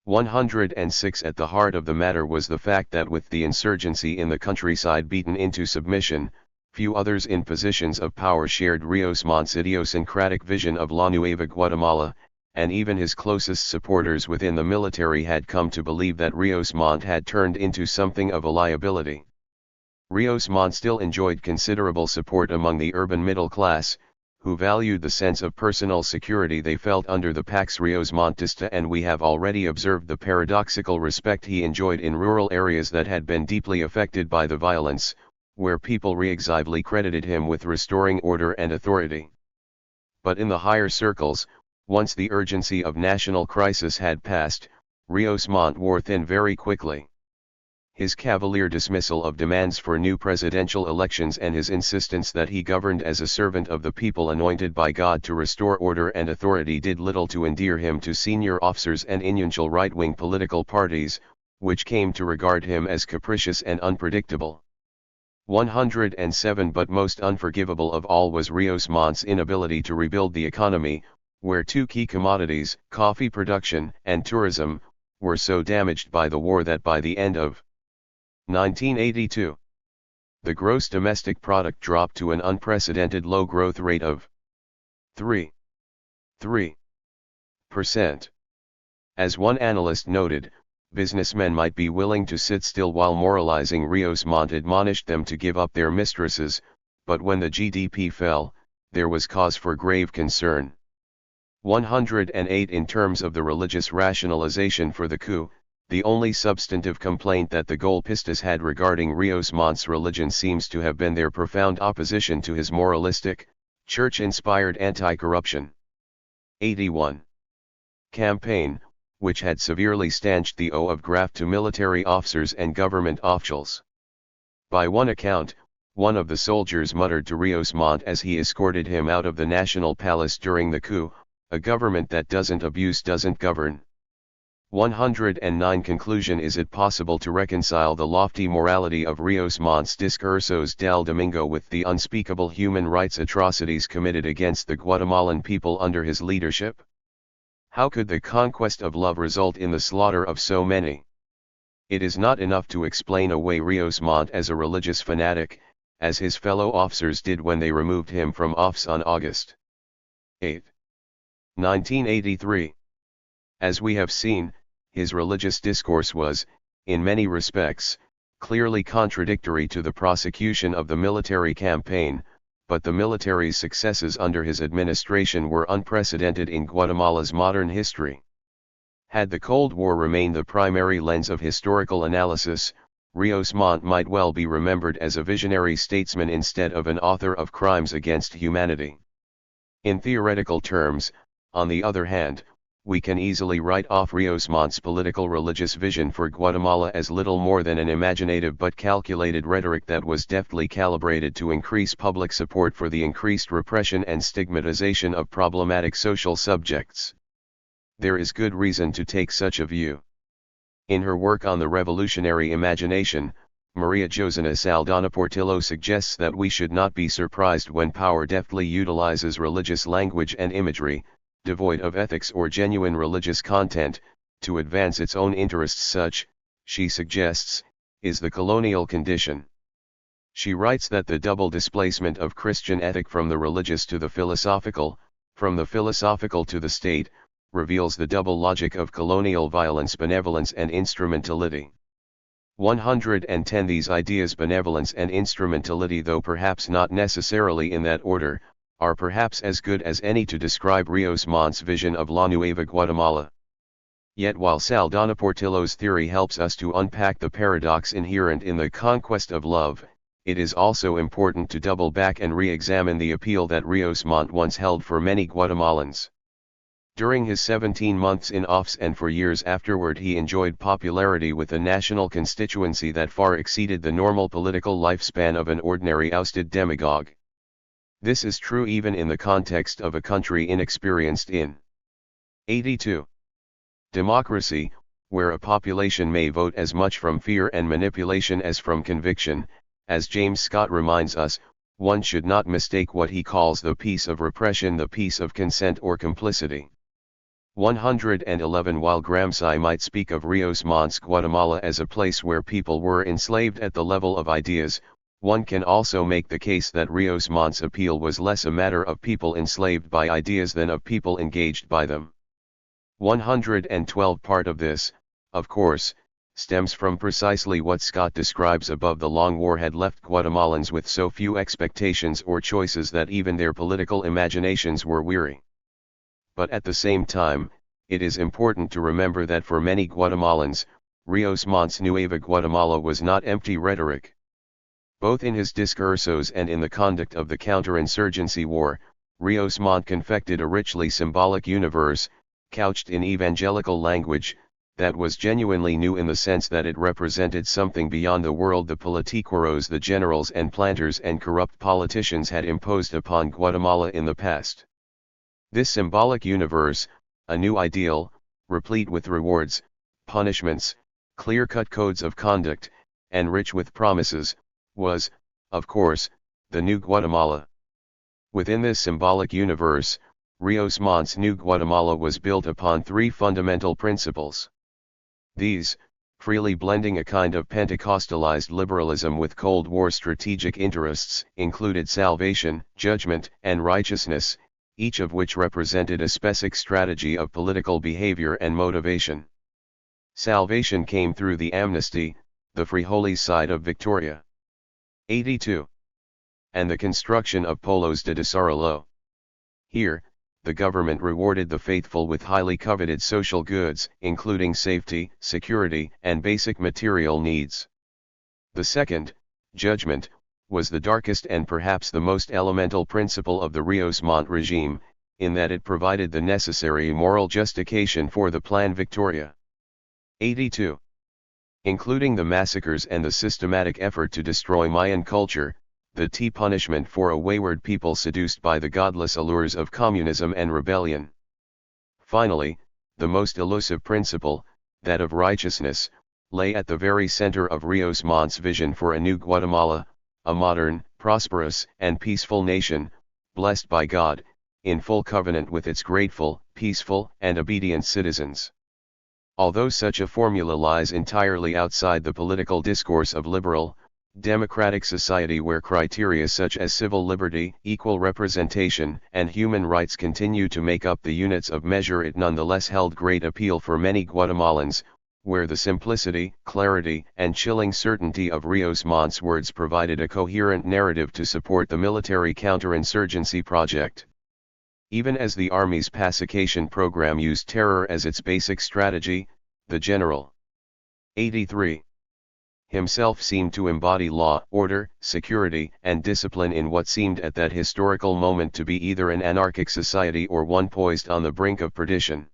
106. At the heart of the matter was the fact that with the insurgency in the countryside beaten into submission, few others in positions of power shared Rios Montt's idiosyncratic vision of La Nueva Guatemala, and even his closest supporters within the military had come to believe that Rios Montt had turned into something of a liability. Rios Montt still enjoyed considerable support among the urban middle class, who valued the sense of personal security they felt under the Pax Rios Monttista, and we have already observed the paradoxical respect he enjoyed in rural areas that had been deeply affected by the violence, where people reexively credited him with restoring order and authority. But in the higher circles, Once the urgency of national crisis had passed, Rios Montt wore thin very quickly. His cavalier dismissal of demands for new presidential elections and his insistence that he governed as a servant of the people anointed by God to restore order and authority did little to endear him to senior officers and influential right-wing political parties, which came to regard him as capricious and unpredictable. 107 But most unforgivable of all was Rios Montt's inability to rebuild the economy, where two key commodities, coffee production and tourism, were so damaged by the war that by the end of 1982, the gross domestic product dropped to an unprecedented low growth rate of 3%. As one analyst noted, businessmen might be willing to sit still while moralizing. Rios Montt admonished them to give up their mistresses, but when the GDP fell, there was cause for grave concern. 108 In terms of the religious rationalization for the coup, the only substantive complaint that the Golpistas had regarding Rios Montt's religion seems to have been their profound opposition to his moralistic, church-inspired anti-corruption 81 campaign, which had severely stanched the owe of graft to military officers and government officials. By one account, one of the soldiers muttered to Rios Montt as he escorted him out of the National Palace during the coup, "A government that doesn't abuse doesn't govern." 109 Conclusion Is it possible to reconcile the lofty morality of Rios Montt's Discursos del Domingo with the unspeakable human rights atrocities committed against the Guatemalan people under his leadership? How could the conquest of love result in the slaughter of so many? It is not enough to explain away Rios Montt as a religious fanatic, as his fellow officers did when they removed him from office on August 8, 1983. As we have seen, his religious discourse was, in many respects, clearly contradictory to the prosecution of the military campaign, but the military's successes under his administration were unprecedented in Guatemala's modern history. Had the Cold War remained the primary lens of historical analysis, Rios Montt might well be remembered as a visionary statesman instead of an author of crimes against humanity. In theoretical terms, on the other hand, we can easily write off Rios Montt's political religious vision for Guatemala as little more than an imaginative but calculated rhetoric that was deftly calibrated to increase public support for the increased repression and stigmatization of problematic social subjects. There is good reason to take such a view. In her work on the revolutionary imagination, Maria Josena Saldana Portillo suggests that we should not be surprised when power deftly utilizes religious language and imagery, devoid of ethics or genuine religious content, to advance its own interests. Such, she suggests, is the colonial condition. She writes that the double displacement of Christian ethic from the religious to the philosophical, from the philosophical to the state, reveals the double logic of colonial violence, benevolence and instrumentality. 110 These ideas, benevolence and instrumentality, though perhaps not necessarily in that order, are perhaps as good as any to describe Rios Montt's vision of La Nueva Guatemala. Yet while Saldana Portillo's theory helps us to unpack the paradox inherent in the conquest of love, it is also important to double back and re-examine the appeal that Rios Montt once held for many Guatemalans. During his 17 months in office and for years afterward, he enjoyed popularity with a national constituency that far exceeded the normal political lifespan of an ordinary ousted demagogue. This is true even in the context of a country inexperienced in 82. Democracy, where a population may vote as much from fear and manipulation as from conviction. As James Scott reminds us, one should not mistake what he calls the peace of repression the peace of consent or complicity. 111 While Gramsci might speak of Rios Montt's Guatemala as a place where people were enslaved at the level of ideas, one can also make the case that Rios Montt's appeal was less a matter of people enslaved by ideas than of people engaged by them. 112 Part of this, of course, stems from precisely what Scott describes above. The long war had left Guatemalans with so few expectations or choices that even their political imaginations were weary. But at the same time, it is important to remember that for many Guatemalans, Rios Montt's Nueva Guatemala was not empty rhetoric. Both in his discursos and in the conduct of the counterinsurgency war, Rios Montt confected a richly symbolic universe, couched in evangelical language, that was genuinely new in the sense that it represented something beyond the world the politiqueros, the generals and planters and corrupt politicians had imposed upon Guatemala in the past. This symbolic universe, a new ideal, replete with rewards, punishments, clear-cut codes of conduct, and rich with promises, was, of course, the new Guatemala. Within this symbolic universe, Rios Montt's new Guatemala was built upon three fundamental principles. These, freely blending a kind of Pentecostalized liberalism with Cold War strategic interests, included salvation, judgment, and righteousness, each of which represented a specific strategy of political behavior and motivation. Salvation came through the amnesty, the frijoles side of Victoria. 82. And the construction of Polos de Desarrollo. Here, the government rewarded the faithful with highly coveted social goods, including safety, security, and basic material needs. The second, judgment, was the darkest and perhaps the most elemental principle of the Rios Montt regime, in that it provided the necessary moral justification for the Plan Victoria. 82. Including the massacres and the systematic effort to destroy Mayan culture, the punishment for a wayward people seduced by the godless allures of communism and rebellion. Finally, the most elusive principle, that of righteousness, lay at the very center of Rios Montt's vision for a new Guatemala, a modern, prosperous, and peaceful nation, blessed by God, in full covenant with its grateful, peaceful, and obedient citizens. Although such a formula lies entirely outside the political discourse of liberal, democratic society where criteria such as civil liberty, equal representation, and human rights continue to make up the units of measure, it nonetheless held great appeal for many Guatemalans, where the simplicity, clarity, and chilling certainty of Rios Montt's words provided a coherent narrative to support the military counterinsurgency project. Even as the Army's pacification program used terror as its basic strategy, the General 83 himself seemed to embody law, order, security, and discipline in what seemed at that historical moment to be either an anarchic society or one poised on the brink of perdition.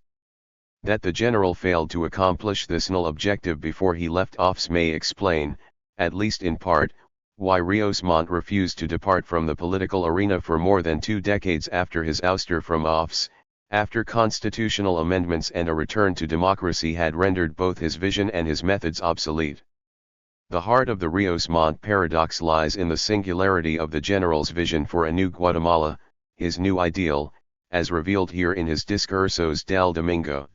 That the general failed to accomplish this null objective before he left office may explain, at least in part, why Rios Montt refused to depart from the political arena for more than 2 decades after his ouster from office, after constitutional amendments and a return to democracy had rendered both his vision and his methods obsolete. The heart of the Rios Montt paradox lies in the singularity of the general's vision for a new Guatemala, his new ideal, as revealed here in his Discursos del Domingo.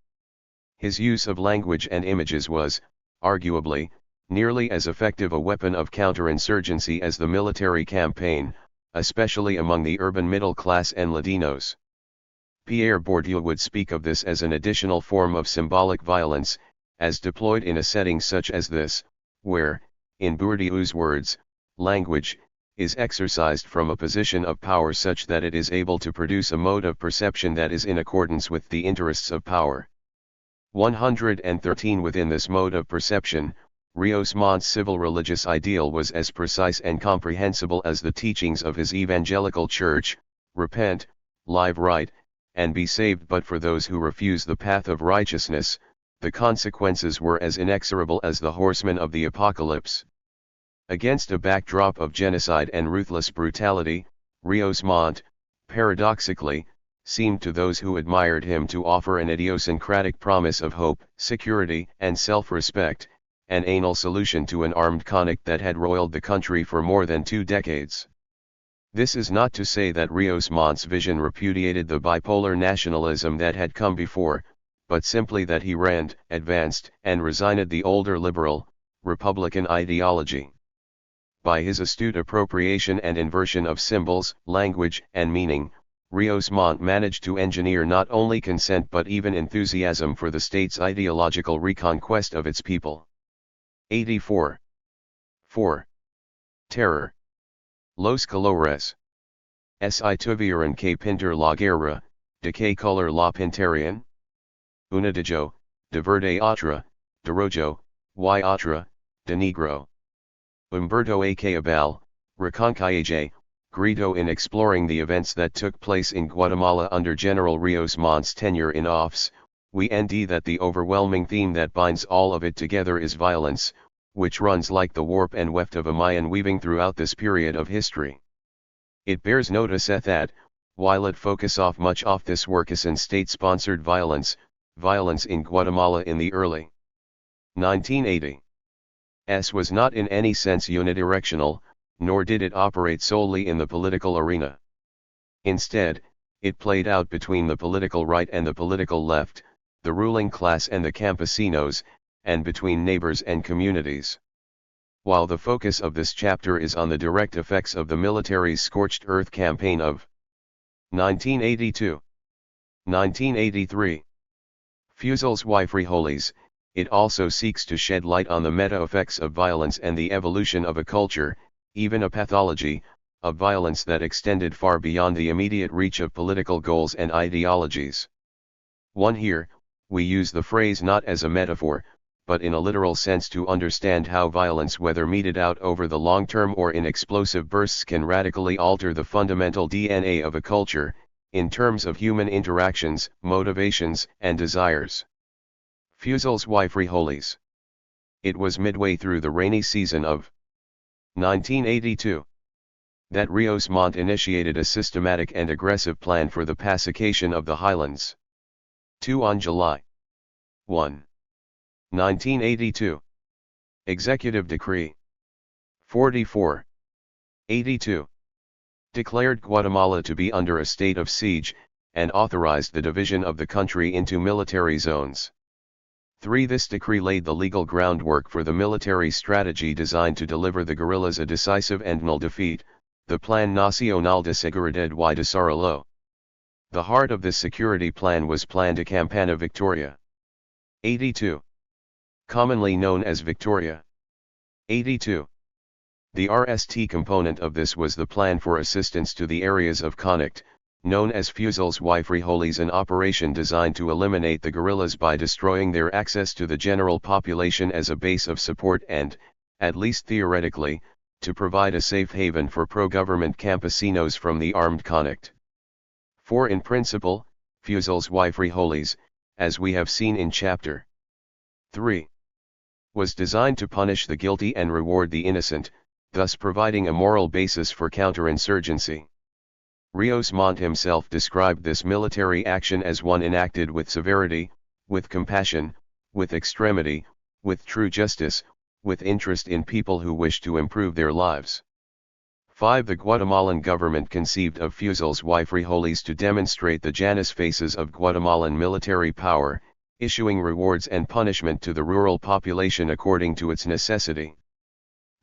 His use of language and images was, arguably, nearly as effective a weapon of counterinsurgency as the military campaign, especially among the urban middle class and Latinos. Pierre Bourdieu would speak of this as an additional form of symbolic violence, as deployed in a setting such as this, where, in Bourdieu's words, language is exercised from a position of power such that it is able to produce a mode of perception that is in accordance with the interests of power. 113 Within this mode of perception, Rios Montt's civil religious ideal was as precise and comprehensible as the teachings of his evangelical church: repent, live right, and be saved. But for those who refuse the path of righteousness, the consequences were as inexorable as the horsemen of the apocalypse. Against a backdrop of genocide and ruthless brutality, Rios Montt, paradoxically, seemed to those who admired him to offer an idiosyncratic promise of hope, security, and self-respect, an anal solution to an armed conflict that had roiled the country for more than 2 decades. This is not to say that Rios Montt's vision repudiated the bipolar nationalism that had come before, but simply that he advanced, and resigned the older liberal, republican ideology. By his astute appropriation and inversion of symbols, language, and meaning, Rios Montt managed to engineer not only consent but even enthusiasm for the state's ideological reconquest of its people. 84. 4. Terror. Los colores. Si tuvieran que pintar la guerra, de qué color la pintarían? Una de verde otra, de rojo, y otra, de negro. Humberto A. Cabal, Reconquista, Grito in exploring the events that took place in Guatemala under General Rios Mont's tenure in office, we nd that the overwhelming theme that binds all of it together is violence, which runs like the warp and weft of a Mayan weaving throughout this period of history. It bears notice that, while it focus off much off this work is in state-sponsored violence in Guatemala in the early 1980s was not in any sense unidirectional, nor did it operate solely in the political arena. Instead, it played out between the political right and the political left, the ruling class and the campesinos, and between neighbors and communities. While the focus of this chapter is on the direct effects of the military's Scorched Earth campaign of 1982-1983, Fusels y Frijoles, it also seeks to shed light on the meta-effects of violence and the evolution of a culture, even a pathology, of violence that extended far beyond the immediate reach of political goals and ideologies. 1. Here, we use the phrase not as a metaphor, but in a literal sense to understand how violence, whether meted out over the long term or in explosive bursts, can radically alter the fundamental DNA of a culture, in terms of human interactions, motivations, and desires. Fusels y Frijoles. It was midway through the rainy season of 1982 that Rios Montt initiated a systematic and aggressive plan for the pacification of the highlands. 2. On July 1, 1982, Executive Decree 44/82 declared Guatemala to be under a state of siege, and authorized the division of the country into military zones. 3. This decree laid the legal groundwork for the military strategy designed to deliver the guerrillas a decisive and null defeat, the Plan Nacional de Seguridad y Desarrollo. The heart of this security plan was Plan de Campana Victoria 82, commonly known as Victoria 82. The RST component of this was the Plan for Assistance to the Areas of Conflict, known as Fusels y Frijoles, an operation designed to eliminate the guerrillas by destroying their access to the general population as a base of support and, at least theoretically, to provide a safe haven for pro-government campesinos from the armed conflict. 4. In principle, Fusels y Frijoles, as we have seen in Chapter 3, was designed to punish the guilty and reward the innocent, thus providing a moral basis for counterinsurgency. Rios Montt himself described this military action as one enacted with severity, with compassion, with extremity, with true justice, with interest in people who wish to improve their lives. 5. The Guatemalan government conceived of Fusels y Frijoles to demonstrate the Janus phases of Guatemalan military power, issuing rewards and punishment to the rural population according to its necessity.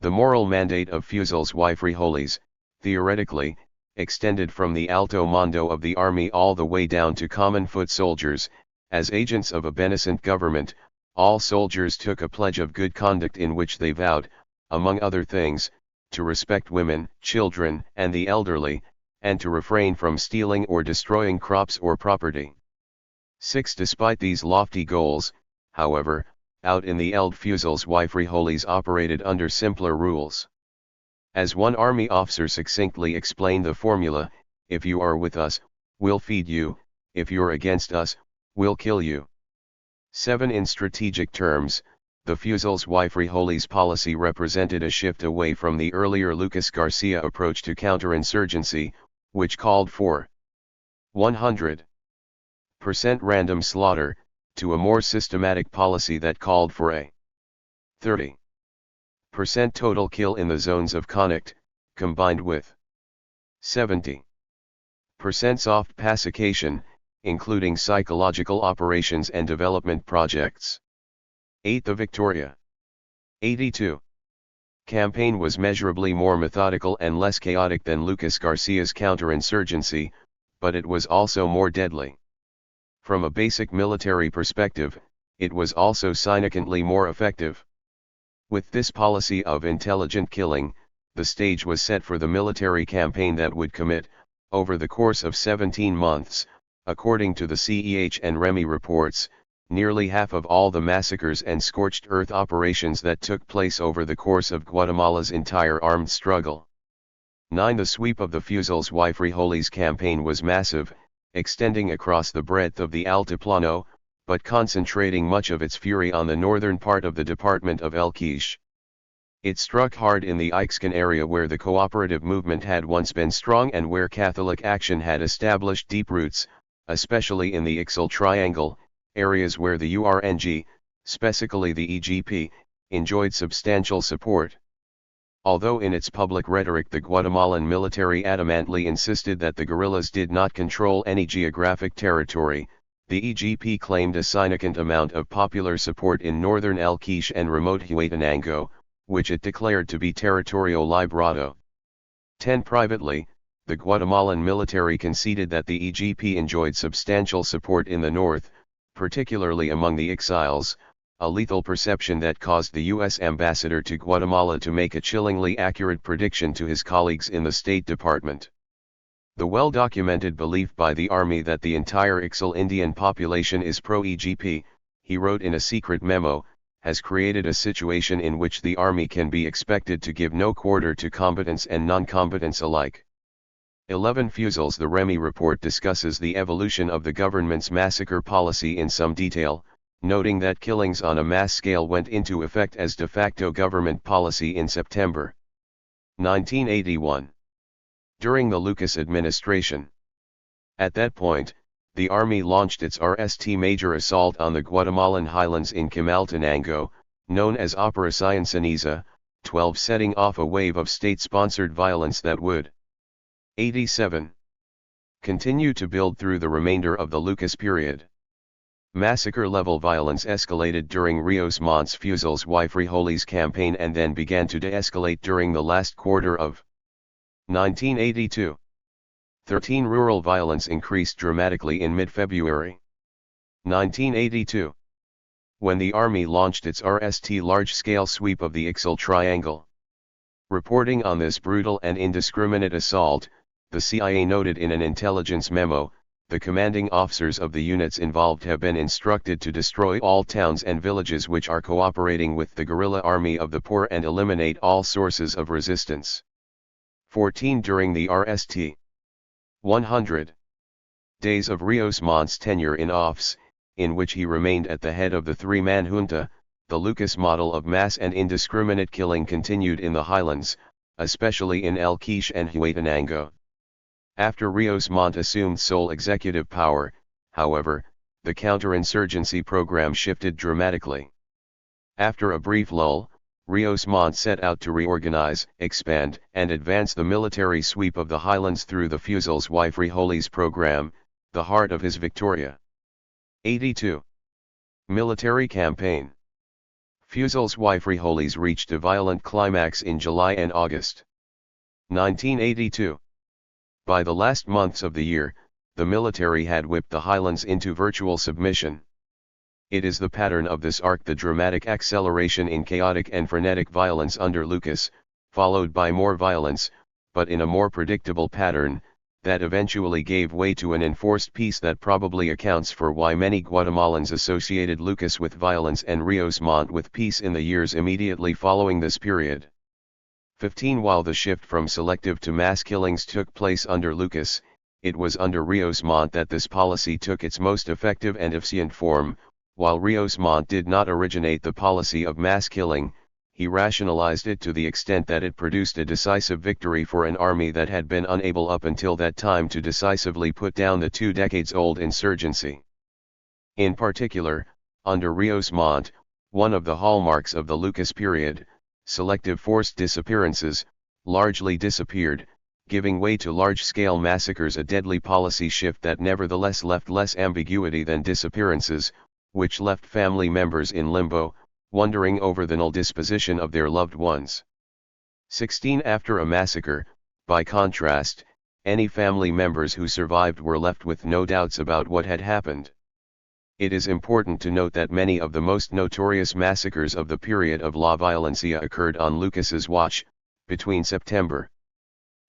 The moral mandate of Fusels y Frijoles, theoretically, extended from the alto mando of the army all the way down to common foot soldiers. As agents of a beneficent government, all soldiers took a pledge of good conduct in which they vowed, among other things, to respect women, children, and the elderly, and to refrain from stealing or destroying crops or property. 6. Despite these lofty goals, however, out in the Eld Fusels y Frijoles operated under simpler rules. As one army officer succinctly explained the formula, if you are with us, we'll feed you, if you're against us, we'll kill you. 7. In strategic terms, the Fusels y Frijoles policy represented a shift away from the earlier Lucas Garcia approach to counterinsurgency, which called for 100% random slaughter, to a more systematic policy that called for a 30% total kill in the zones of conflict, combined with 70% soft pacification, including psychological operations and development projects. 8. The Victoria 82 campaign was measurably more methodical and less chaotic than Lucas Garcia's counterinsurgency, but it was also more deadly. From a basic military perspective, it was also significantly more effective. With this policy of intelligent killing, the stage was set for the military campaign that would commit, over the course of 17 months, according to the CEH and Remy reports, nearly half of all the massacres and scorched earth operations that took place over the course of Guatemala's entire armed struggle. 9. The sweep of the Fusiles y Frijoles campaign was massive, extending across the breadth of the Altiplano, but concentrating much of its fury on the northern part of the department of El Quiche. It struck hard in the Ixcan area where the cooperative movement had once been strong and where Catholic action had established deep roots, especially in the Ixal Triangle, areas where the URNG, specifically the EGP, enjoyed substantial support. Although in its public rhetoric the Guatemalan military adamantly insisted that the guerrillas did not control any geographic territory, the EGP claimed a significant amount of popular support in northern El Quiche and remote Huetenango, which it declared to be territorio liberado. 10. Privately, the Guatemalan military conceded that the EGP enjoyed substantial support in the north, particularly among the exiles, a lethal perception that caused the U.S. ambassador to Guatemala to make a chillingly accurate prediction to his colleagues in the State Department. The well-documented belief by the Army that the entire Ixal Indian population is pro-EGP, he wrote in a secret memo, has created a situation in which the Army can be expected to give no quarter to combatants and non-combatants alike. 11. Fusiles. The Remy report discusses the evolution of the government's massacre policy in some detail, noting that killings on a mass scale went into effect as de facto government policy in September 1981. During the Lucas administration. At that point, the Army launched its RST major assault on the Guatemalan highlands in Quimaltenango, known as Operación Ceniza, 12, setting off a wave of state-sponsored violence that would 87. Continue to build through the remainder of the Lucas period. Massacre-level violence escalated during Rios Montt's Fusiles y Frijoles campaign and then began to de-escalate during the last quarter of 1982. 13. Rural violence increased dramatically in mid-February 1982, when the Army launched its RST large-scale sweep of the Ixal Triangle. Reporting on this brutal and indiscriminate assault, the CIA noted in an intelligence memo, the commanding officers of the units involved have been instructed to destroy all towns and villages which are cooperating with the guerrilla army of the poor and eliminate all sources of resistance. 14. During the RST 100 days of Rios Montt's tenure in office, in which he remained at the head of the three-man junta, the Lucas model of mass and indiscriminate killing continued in the highlands, especially in El Quiche and Huetenango. After Rios Montt assumed sole executive power, however, the counterinsurgency program shifted dramatically. After a brief lull, Rios Montt set out to reorganize, expand, and advance the military sweep of the highlands through the Fusiles y Frijoles program, the heart of his Victoria 82 military campaign. Fusiles y Frijoles reached a violent climax in July and August 1982. By the last months of the year, the military had whipped the highlands into virtual submission. It is the pattern of this arc, the dramatic acceleration in chaotic and frenetic violence under Lucas, followed by more violence, but in a more predictable pattern, that eventually gave way to an enforced peace that probably accounts for why many Guatemalans associated Lucas with violence and Rios Montt with peace in the years immediately following this period. 15. While the shift from selective to mass killings took place under Lucas, it was under Rios Montt that this policy took its most effective and efficient form. While Rios Montt did not originate the policy of mass killing, he rationalized it to the extent that it produced a decisive victory for an army that had been unable up until that time to decisively put down the 2 decades-old insurgency. In particular, under Rios Montt, one of the hallmarks of the Lucas period, selective forced disappearances, largely disappeared, giving way to large-scale massacres, a deadly policy shift that nevertheless left less ambiguity than disappearances, which left family members in limbo, wondering over the null disposition of their loved ones. 16. After a massacre, by contrast, any family members who survived were left with no doubts about what had happened. It is important to note that many of the most notorious massacres of the period of La Violencia occurred on Lucas's watch, between September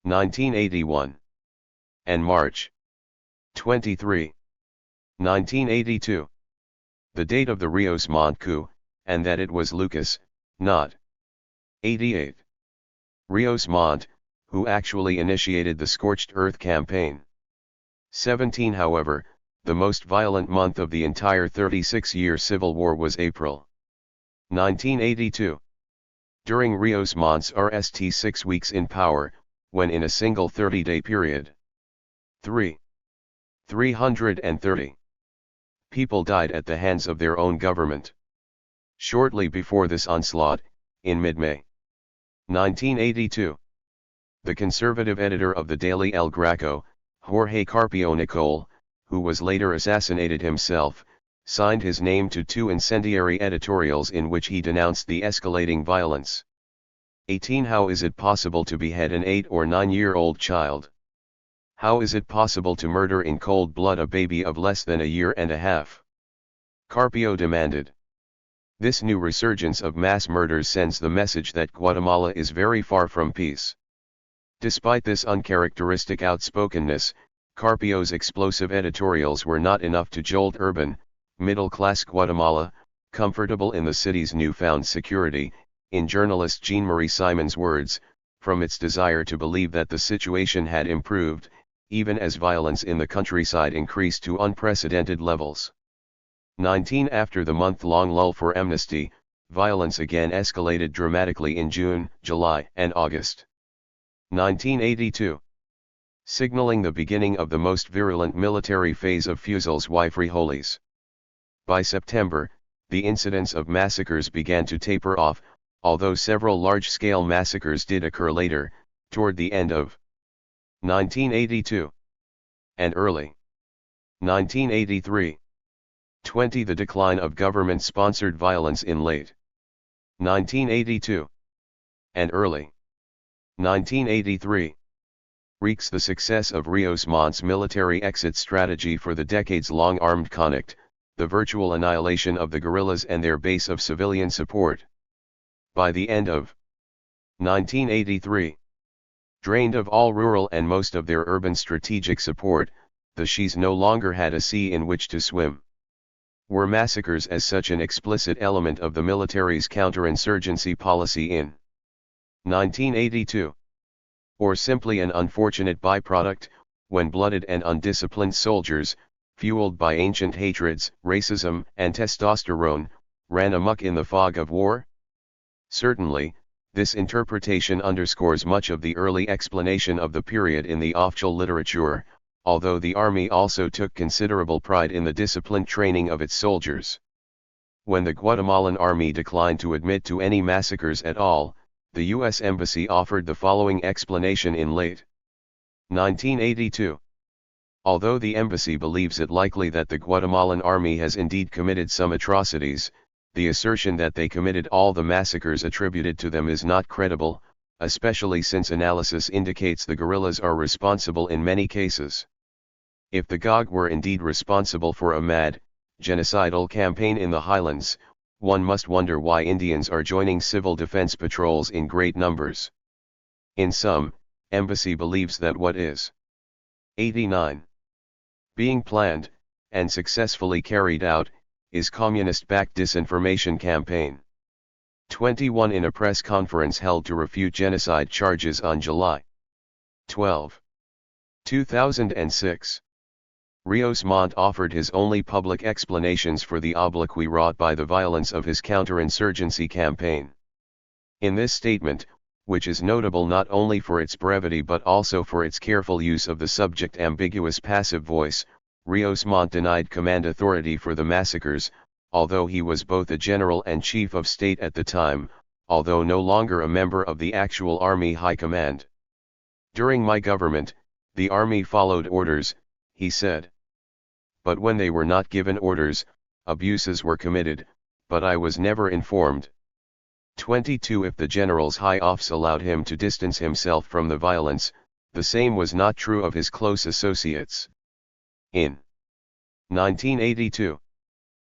1981 and March 23, 1982. The date of the Rios Montt coup, and that it was Lucas, not 88. Rios Montt, who actually initiated the Scorched Earth campaign. 17. However, the most violent month of the entire 36-year Civil War was April 1982. During Rios Montt's RST 6 weeks in power, when in a single 30-day period, 330 people died at the hands of their own government. Shortly before this onslaught, in mid-May 1982, the conservative editor of the daily El Graco, Jorge Carpio Nicol, who was later assassinated himself, signed his name to 2 incendiary editorials in which he denounced the escalating violence. 18. How is it possible to behead an 8 or 9-year-old child? How is it possible to murder in cold blood a baby of less than a year and a half? Carpio demanded. This new resurgence of mass murders sends the message that Guatemala is very far from peace. Despite this uncharacteristic outspokenness, Carpio's explosive editorials were not enough to jolt urban, middle-class Guatemala, comfortable in the city's newfound security, in journalist Jean-Marie Simon's words, from its desire to believe that the situation had improved, even as violence in the countryside increased to unprecedented levels. 19. After the month-long lull for amnesty, violence again escalated dramatically in June, July, and August 1982. Signaling the beginning of the most virulent military phase of Fusil's y frijoles. By September, the incidence of massacres began to taper off, although several large-scale massacres did occur later, toward the end of 1982 and early 1983. 20. The decline of government-sponsored violence in late 1982 and early 1983. Reeks the success of Rios Montt's military exit strategy for the decades-long armed conflict, the virtual annihilation of the guerrillas and their base of civilian support. By the end of 1983, drained of all rural and most of their urban strategic support, the Shis no longer had a sea in which to swim. Were massacres as such an explicit element of the military's counterinsurgency policy in 1982? Or simply an unfortunate byproduct, when blooded and undisciplined soldiers, fueled by ancient hatreds, racism, and testosterone, ran amok in the fog of war? Certainly, this interpretation underscores much of the early explanation of the period in the official literature, although the army also took considerable pride in the disciplined training of its soldiers. When the Guatemalan army declined to admit to any massacres at all, the U.S. Embassy offered the following explanation in late 1982. Although the embassy believes it likely that the Guatemalan army has indeed committed some atrocities, the assertion that they committed all the massacres attributed to them is not credible, especially since analysis indicates the guerrillas are responsible in many cases. If the GOG were indeed responsible for a mad, genocidal campaign in the highlands, one must wonder why Indians are joining civil defense patrols in great numbers. In sum, embassy believes that what is 89 being planned, and successfully carried out, is communist-backed disinformation campaign. 21. In a press conference held to refute genocide charges on July 12, 2006, Rios Montt offered his only public explanations for the obloquy wrought by the violence of his counterinsurgency campaign. In this statement, which is notable not only for its brevity but also for its careful use of the subject ambiguous passive voice, Rios Montt denied command authority for the massacres, although he was both a general and chief of state at the time, although no longer a member of the actual army high command. During my government, the army followed orders, he said. But when they were not given orders, abuses were committed, but I was never informed. 22. If the general's high office allowed him to distance himself from the violence, the same was not true of his close associates. In 1982,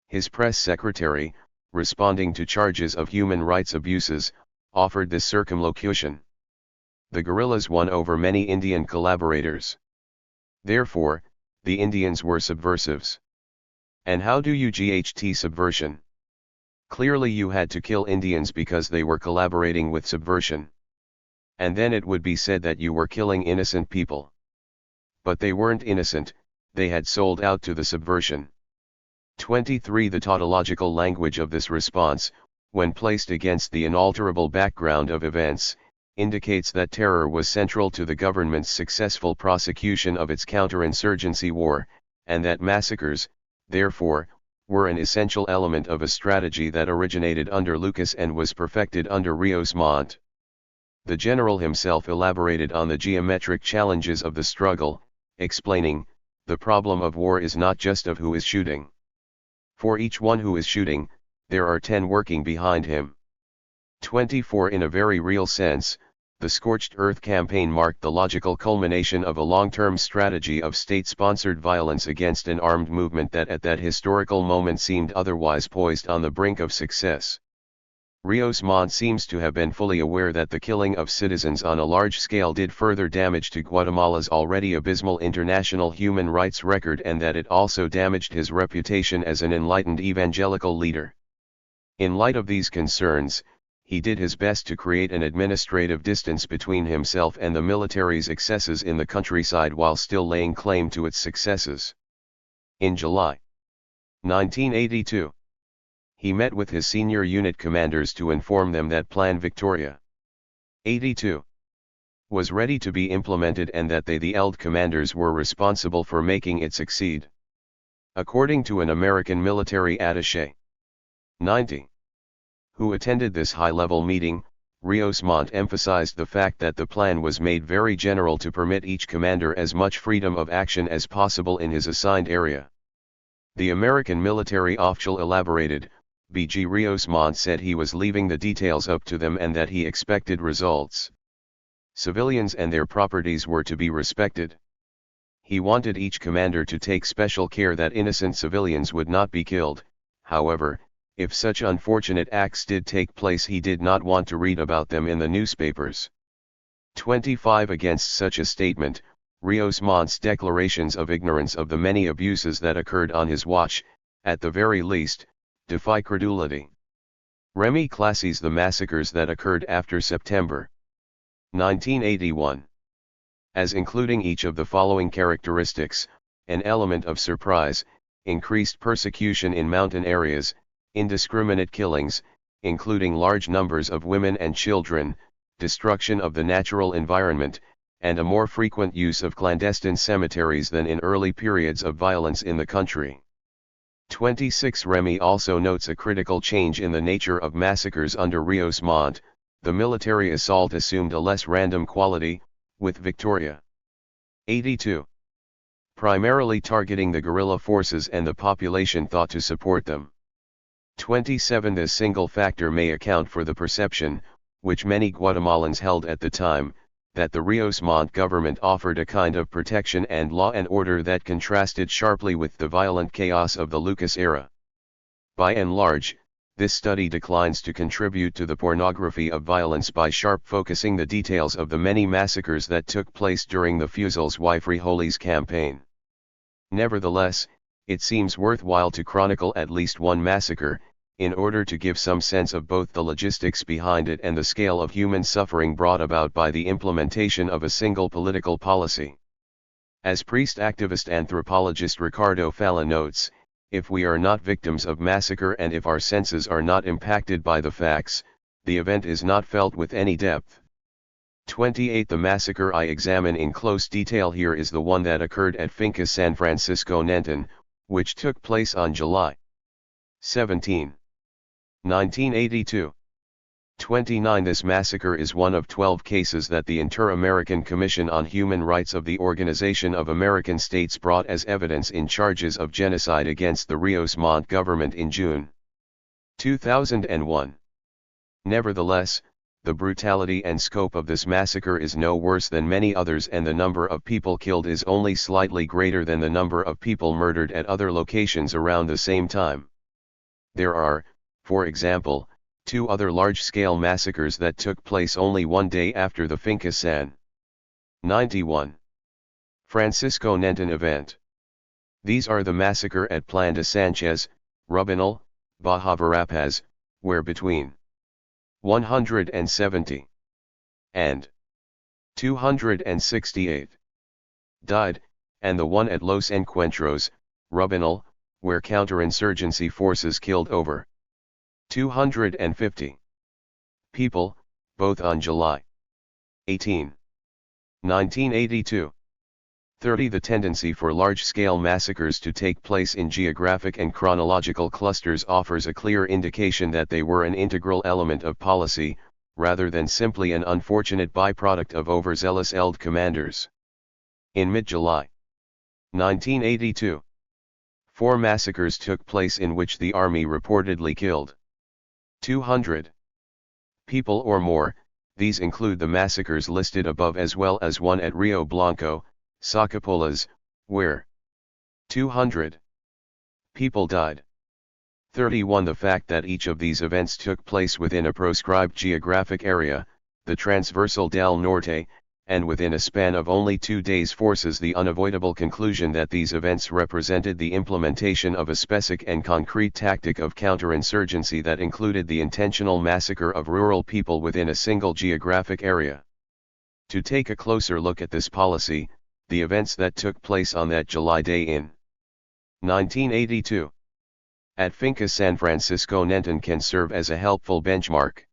his press secretary, responding to charges of human rights abuses, offered this circumlocution: the guerrillas won over many Indian collaborators. Therefore, the Indians were subversives. And how do you get subversion? Clearly you had to kill Indians because they were collaborating with subversion. and then it would be said that you were killing innocent people. But they weren't innocent, they had sold out to the subversion. 23. The tautological language of this response, when placed against the inalterable background of events, indicates that terror was central to the government's successful prosecution of its counterinsurgency war, and that massacres, therefore, were an essential element of a strategy that originated under Lucas and was perfected under Rios Montt. The general himself elaborated on the geometric challenges of the struggle, explaining, "The problem of war is not just of who is shooting. For each one who is shooting, there are 10 working behind him." 24. In a very real sense, the Scorched Earth campaign marked the logical culmination of a long-term strategy of state-sponsored violence against an armed movement that at that historical moment seemed otherwise poised on the brink of success. Rios Montt seems to have been fully aware that the killing of citizens on a large scale did further damage to Guatemala's already abysmal international human rights record, and that it also damaged his reputation as an enlightened evangelical leader. In light of these concerns, he did his best to create an administrative distance between himself and the military's excesses in the countryside while still laying claim to its successes. In July 1982, he met with his senior unit commanders to inform them that Plan Victoria 82 was ready to be implemented and that they, the ELD commanders, were responsible for making it succeed. According to an American military attaché 90, who attended this high-level meeting, Rios Montt emphasized the fact that the plan was made very general to permit each commander as much freedom of action as possible in his assigned area. The American military official elaborated, B.G. Rios Montt said he was leaving the details up to them and that he expected results. Civilians and their properties were to be respected. He wanted each commander to take special care that innocent civilians would not be killed. However, if such unfortunate acts did take place, he did not want to read about them in the newspapers. 25. Against such a statement, Rios Montt's declarations of ignorance of the many abuses that occurred on his watch, at the very least, defy credulity. Remy classes the massacres that occurred after September 1981 as including each of the following characteristics: an element of surprise, increased persecution in mountain areas, indiscriminate killings, including large numbers of women and children, destruction of the natural environment, and a more frequent use of clandestine cemeteries than in early periods of violence in the country. 26. Remy also notes a critical change in the nature of massacres under Rios Montt. The military assault assumed a less random quality, with Victoria 82 primarily targeting the guerrilla forces and the population thought to support them. 27. This single factor may account for the perception, which many Guatemalans held at the time, that the Rios Montt government offered a kind of protection and law and order that contrasted sharply with the violent chaos of the Lucas era. By and large, this study declines to contribute to the pornography of violence by sharp focusing the details of the many massacres that took place during the Fusils y Frijoles campaign. Nevertheless, it seems worthwhile to chronicle at least one massacre, in order to give some sense of both the logistics behind it and the scale of human suffering brought about by the implementation of a single political policy. As priest-activist anthropologist Ricardo Falla notes, if we are not victims of massacre and if our senses are not impacted by the facts, the event is not felt with any depth. 28. The massacre I examine in close detail here is the one that occurred at Finca San Francisco Nenton, which took place on July 17, 1982. 29. This massacre is one of 12 cases that the Inter-American Commission on Human Rights of the Organization of American States brought as evidence in charges of genocide against the Rios Montt government in June 2001. Nevertheless, the brutality and scope of this massacre is no worse than many others, and the number of people killed is only slightly greater than the number of people murdered at other locations around the same time. There are, for example, 2 other large-scale massacres that took place only one day after the Finca San 91 Francisco Nenton event. These are the massacre at Plan de Sanchez, Rubinal, Baja Verapaz, where between 170 and 268 died, and the one at Los Encuentros, Rubinal, where counterinsurgency forces killed over 250 people, both on July 18, 1982. 30. The tendency for large-scale massacres to take place in geographic and chronological clusters offers a clear indication that they were an integral element of policy, rather than simply an unfortunate byproduct of overzealous ELD commanders. In mid-July 1982, 4 massacres took place in which the army reportedly killed 200 people or more. These include the massacres listed above as well as one at Rio Blanco, Sacapolas, where 200 people died. 31. The fact that each of these events took place within a proscribed geographic area, the Transversal del Norte, and within a span of only 2 days forces the unavoidable conclusion that these events represented the implementation of a specific and concrete tactic of counterinsurgency that included the intentional massacre of rural people within a single geographic area. To take a closer look at this policy, the events that took place on that July day in 1982 at Finca San Francisco Nenton can serve as a helpful benchmark.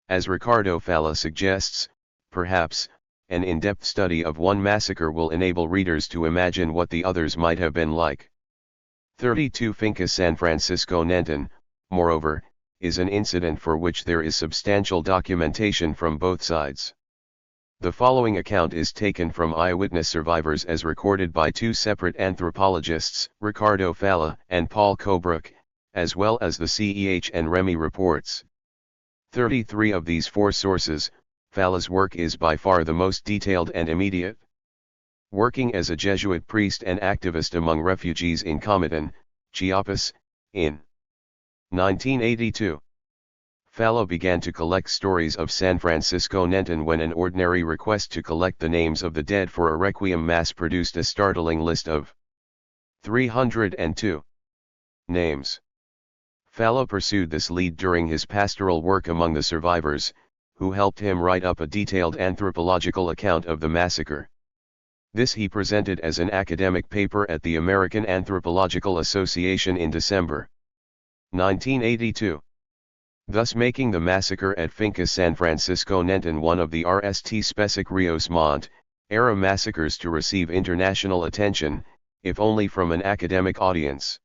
As Ricardo Falla suggests, perhaps, an in-depth study of one massacre will enable readers to imagine what the others might have been like. 32. Finca San Francisco Nenton, moreover, is an incident for which there is substantial documentation from both sides. The following account is taken from eyewitness survivors as recorded by 2 separate anthropologists, Ricardo Falla and Paul Kobrook, as well as the CEH and Remy reports. 33. Of these 4 sources, Falla's work is by far the most detailed and immediate. Working as a Jesuit priest and activist among refugees in Comitán, Chiapas, in 1982. Falla began to collect stories of San Francisco Nenton when an ordinary request to collect the names of the dead for a requiem mass produced a startling list of 302 names. Falla pursued this lead during his pastoral work among the survivors, who helped him write up a detailed anthropological account of the massacre. This he presented as an academic paper at the American Anthropological Association in December 1982. Thus making the massacre at Finca San Francisco Nenton one of the RST Specific Rios Montt era massacres to receive international attention, if only from an academic audience.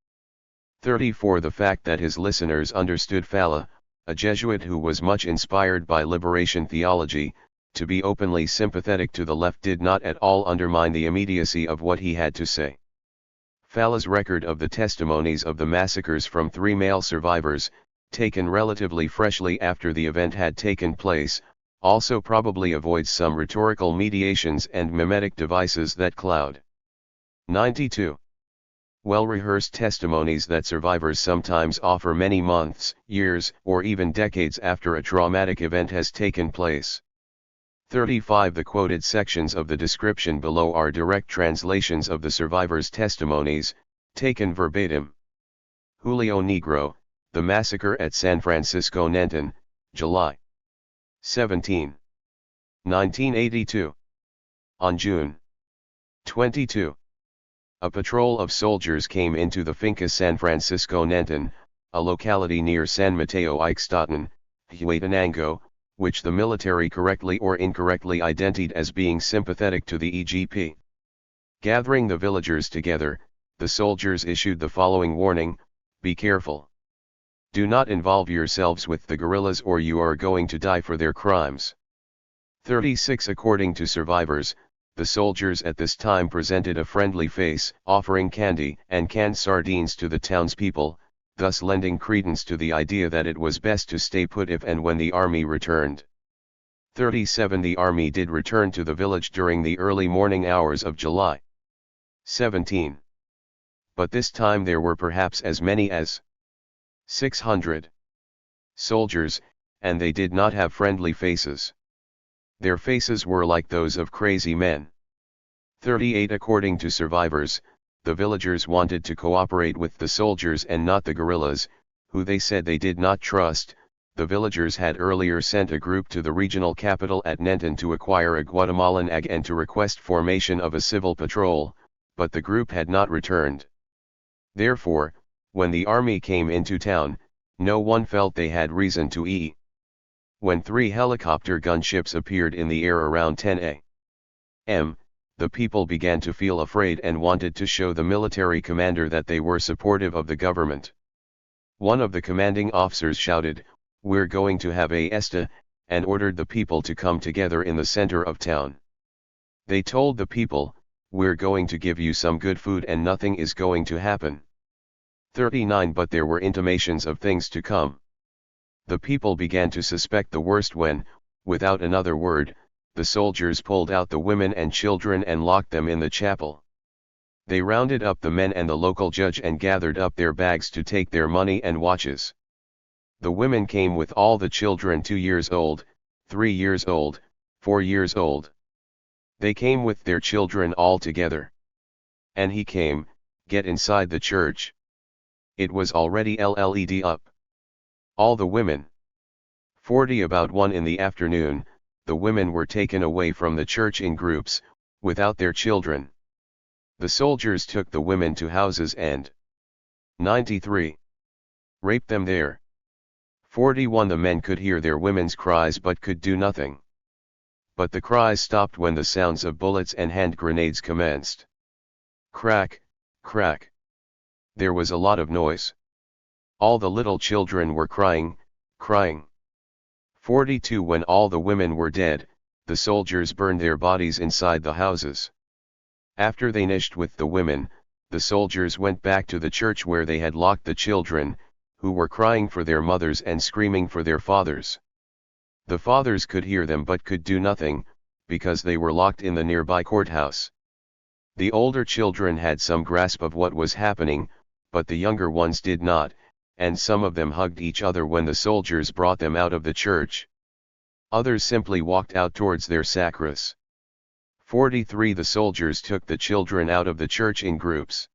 34. The fact that his listeners understood Falla, a Jesuit who was much inspired by liberation theology, to be openly sympathetic to the left did not at all undermine the immediacy of what he had to say. Falla's record of the testimonies of the massacres from 3 male survivors, taken relatively freshly after the event had taken place, also probably avoids some rhetorical mediations and mimetic devices that cloud. 92. Well-rehearsed testimonies that survivors sometimes offer many months, years, or even decades after a traumatic event has taken place. 35. The quoted sections of the description below are direct translations of the survivors' testimonies, taken verbatim. Julio Negro, The Massacre at San Francisco Nenton, July 17, 1982. On June 22, a patrol of soldiers came into the Finca San Francisco Nenton, a locality near San Mateo Ixtatan, Huetenango, which the military correctly or incorrectly identified as being sympathetic to the EGP. Gathering the villagers together, the soldiers issued the following warning: be careful. Do not involve yourselves with the guerrillas or you are going to die for their crimes. 36. According to survivors, the soldiers at this time presented a friendly face, offering candy and canned sardines to the townspeople, thus lending credence to the idea that it was best to stay put if and when the army returned. 37. The army did return to the village during the early morning hours of July 17. But this time there were perhaps as many as 600 soldiers, and they did not have friendly faces. Their faces were like those of crazy men. 38. According to survivors, the villagers wanted to cooperate with the soldiers and not the guerrillas, who they said they did not trust, the villagers had earlier sent a group to the regional capital at Nenton to acquire a Guatemalan AG and to request formation of a civil patrol, but the group had not returned. Therefore, when the army came into town, no one felt they had reason to eat. When 3 helicopter gunships appeared in the air around 10 a.m., the people began to feel afraid and wanted to show the military commander that they were supportive of the government. One of the commanding officers shouted, "We're going to have a fiesta," and ordered the people to come together in the center of town. They told the people, "We're going to give you some good food and nothing is going to happen." 39 But there were intimations of things to come. The people began to suspect the worst when, without another word, the soldiers pulled out the women and children and locked them in the chapel. They rounded up the men and the local judge and gathered up their bags to take their money and watches. The women came with all the children 2 years old, 3 years old, 4 years old. They came with their children all together. And he came, get inside the church. It was already LED up. All the women. 40 About 1 in the afternoon, the women were taken away from the church in groups, without their children. The soldiers took the women to houses and 93. Raped them there. 41 The men could hear their women's cries but could do nothing. But the cries stopped when the sounds of bullets and hand grenades commenced. Crack, crack. There was a lot of noise. All the little children were crying, crying. 42 When all the women were dead, the soldiers burned their bodies inside the houses. After they finished with the women, the soldiers went back to the church where they had locked the children, who were crying for their mothers and screaming for their fathers. The fathers could hear them but could do nothing, because they were locked in the nearby courthouse. The older children had some grasp of what was happening, but the younger ones did not, and some of them hugged each other when the soldiers brought them out of the church. Others simply walked out towards their sacris. 43 The soldiers took the children out of the church in groups.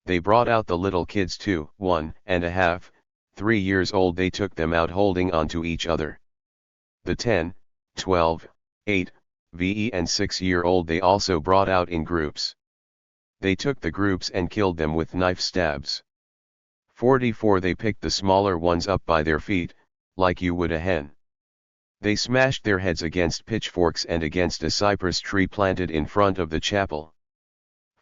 They brought out the little kids too, 1.5, 3 years old. They took them out holding on to each other. The 10, 12, 8, VE and 6-year-old they also brought out in groups. They took the groups and killed them with knife stabs. 44 They picked the smaller ones up by their feet, like you would a hen. They smashed their heads against pitchforks and against a cypress tree planted in front of the chapel.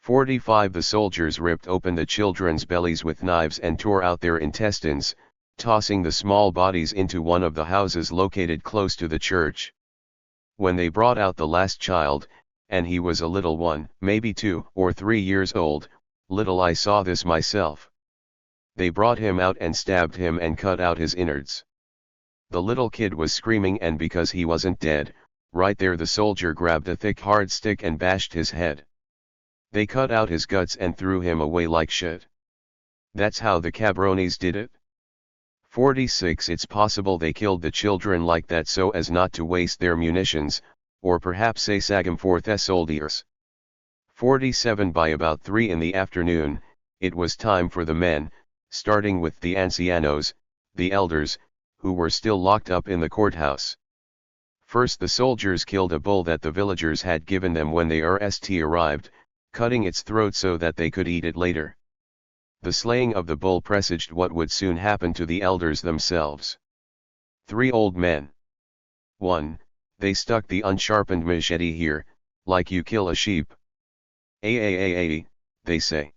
45 The soldiers ripped open the children's bellies with knives and tore out their intestines, tossing the small bodies into one of the houses located close to the church. When they brought out the last child, and he was a little one, maybe 2 or 3 years old, little I saw this myself. They brought him out and stabbed him and cut out his innards. The little kid was screaming, and because he wasn't dead, right there the soldier grabbed a thick hard stick and bashed his head. They cut out his guts and threw him away like shit. That's how the cabrones did it. 46 It's possible they killed the children like that so as not to waste their munitions, or perhaps a sagam for the soldiers. 47 By about 3 in the afternoon, it was time for the men, starting with the ancianos, the elders, who were still locked up in the courthouse. First the soldiers killed a bull that the villagers had given them when they arrived, cutting its throat so that they could eat it later. The slaying of the bull presaged what would soon happen to the elders themselves. 3 old men. 1. They stuck the unsharpened machete here, like you kill a sheep. Aaaaa, they say.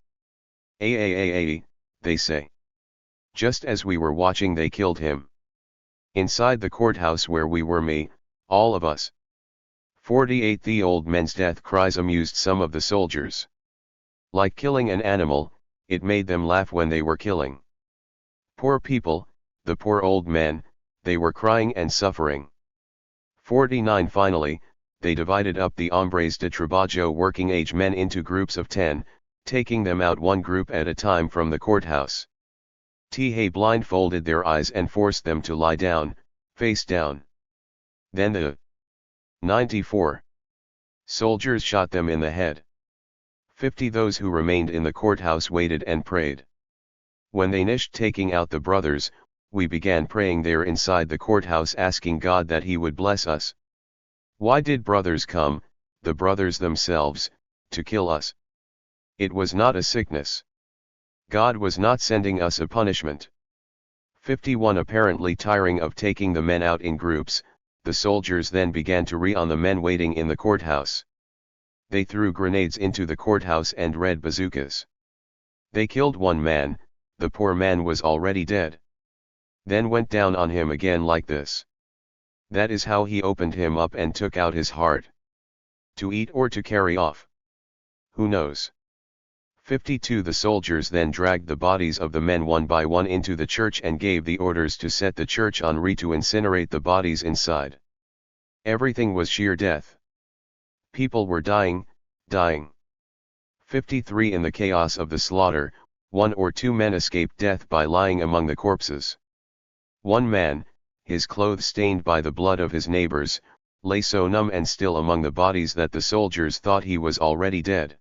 Aaaaa, they say. Just as we were watching they killed him. Inside the courthouse where we were, me, all of us. 48 The old men's death cries amused some of the soldiers. Like killing an animal, it made them laugh when they were killing. Poor people, the poor old men, they were crying and suffering. 49 Finally, they divided up the hombres de trabajo working age men into groups of 10, taking them out one group at a time from the courthouse. They blindfolded their eyes and forced them to lie down, face down. Then the 94 soldiers shot them in the head. 50 Those who remained in the courthouse waited and prayed. When they finished taking out the brothers, we began praying there inside the courthouse, asking God that He would bless us. Why did brothers come, the brothers themselves, to kill us? It was not a sickness. God was not sending us a punishment. 51. Apparently tiring of taking the men out in groups, the soldiers then began to on the men waiting in the courthouse. They threw grenades into the courthouse and red bazookas. They killed one man, the poor man was already dead. Then went down on him again like this. That is how he opened him up and took out his heart. To eat or to carry off? Who knows? 52. The soldiers then dragged the bodies of the men one by one into the church and gave the orders to set the church on to incinerate the bodies inside. Everything was sheer death. People were dying. 53. In the chaos of the slaughter, 1 or 2 men escaped death by lying among the corpses. One man, his clothes stained by the blood of his neighbors, lay so numb and still among the bodies that the soldiers thought he was already dead.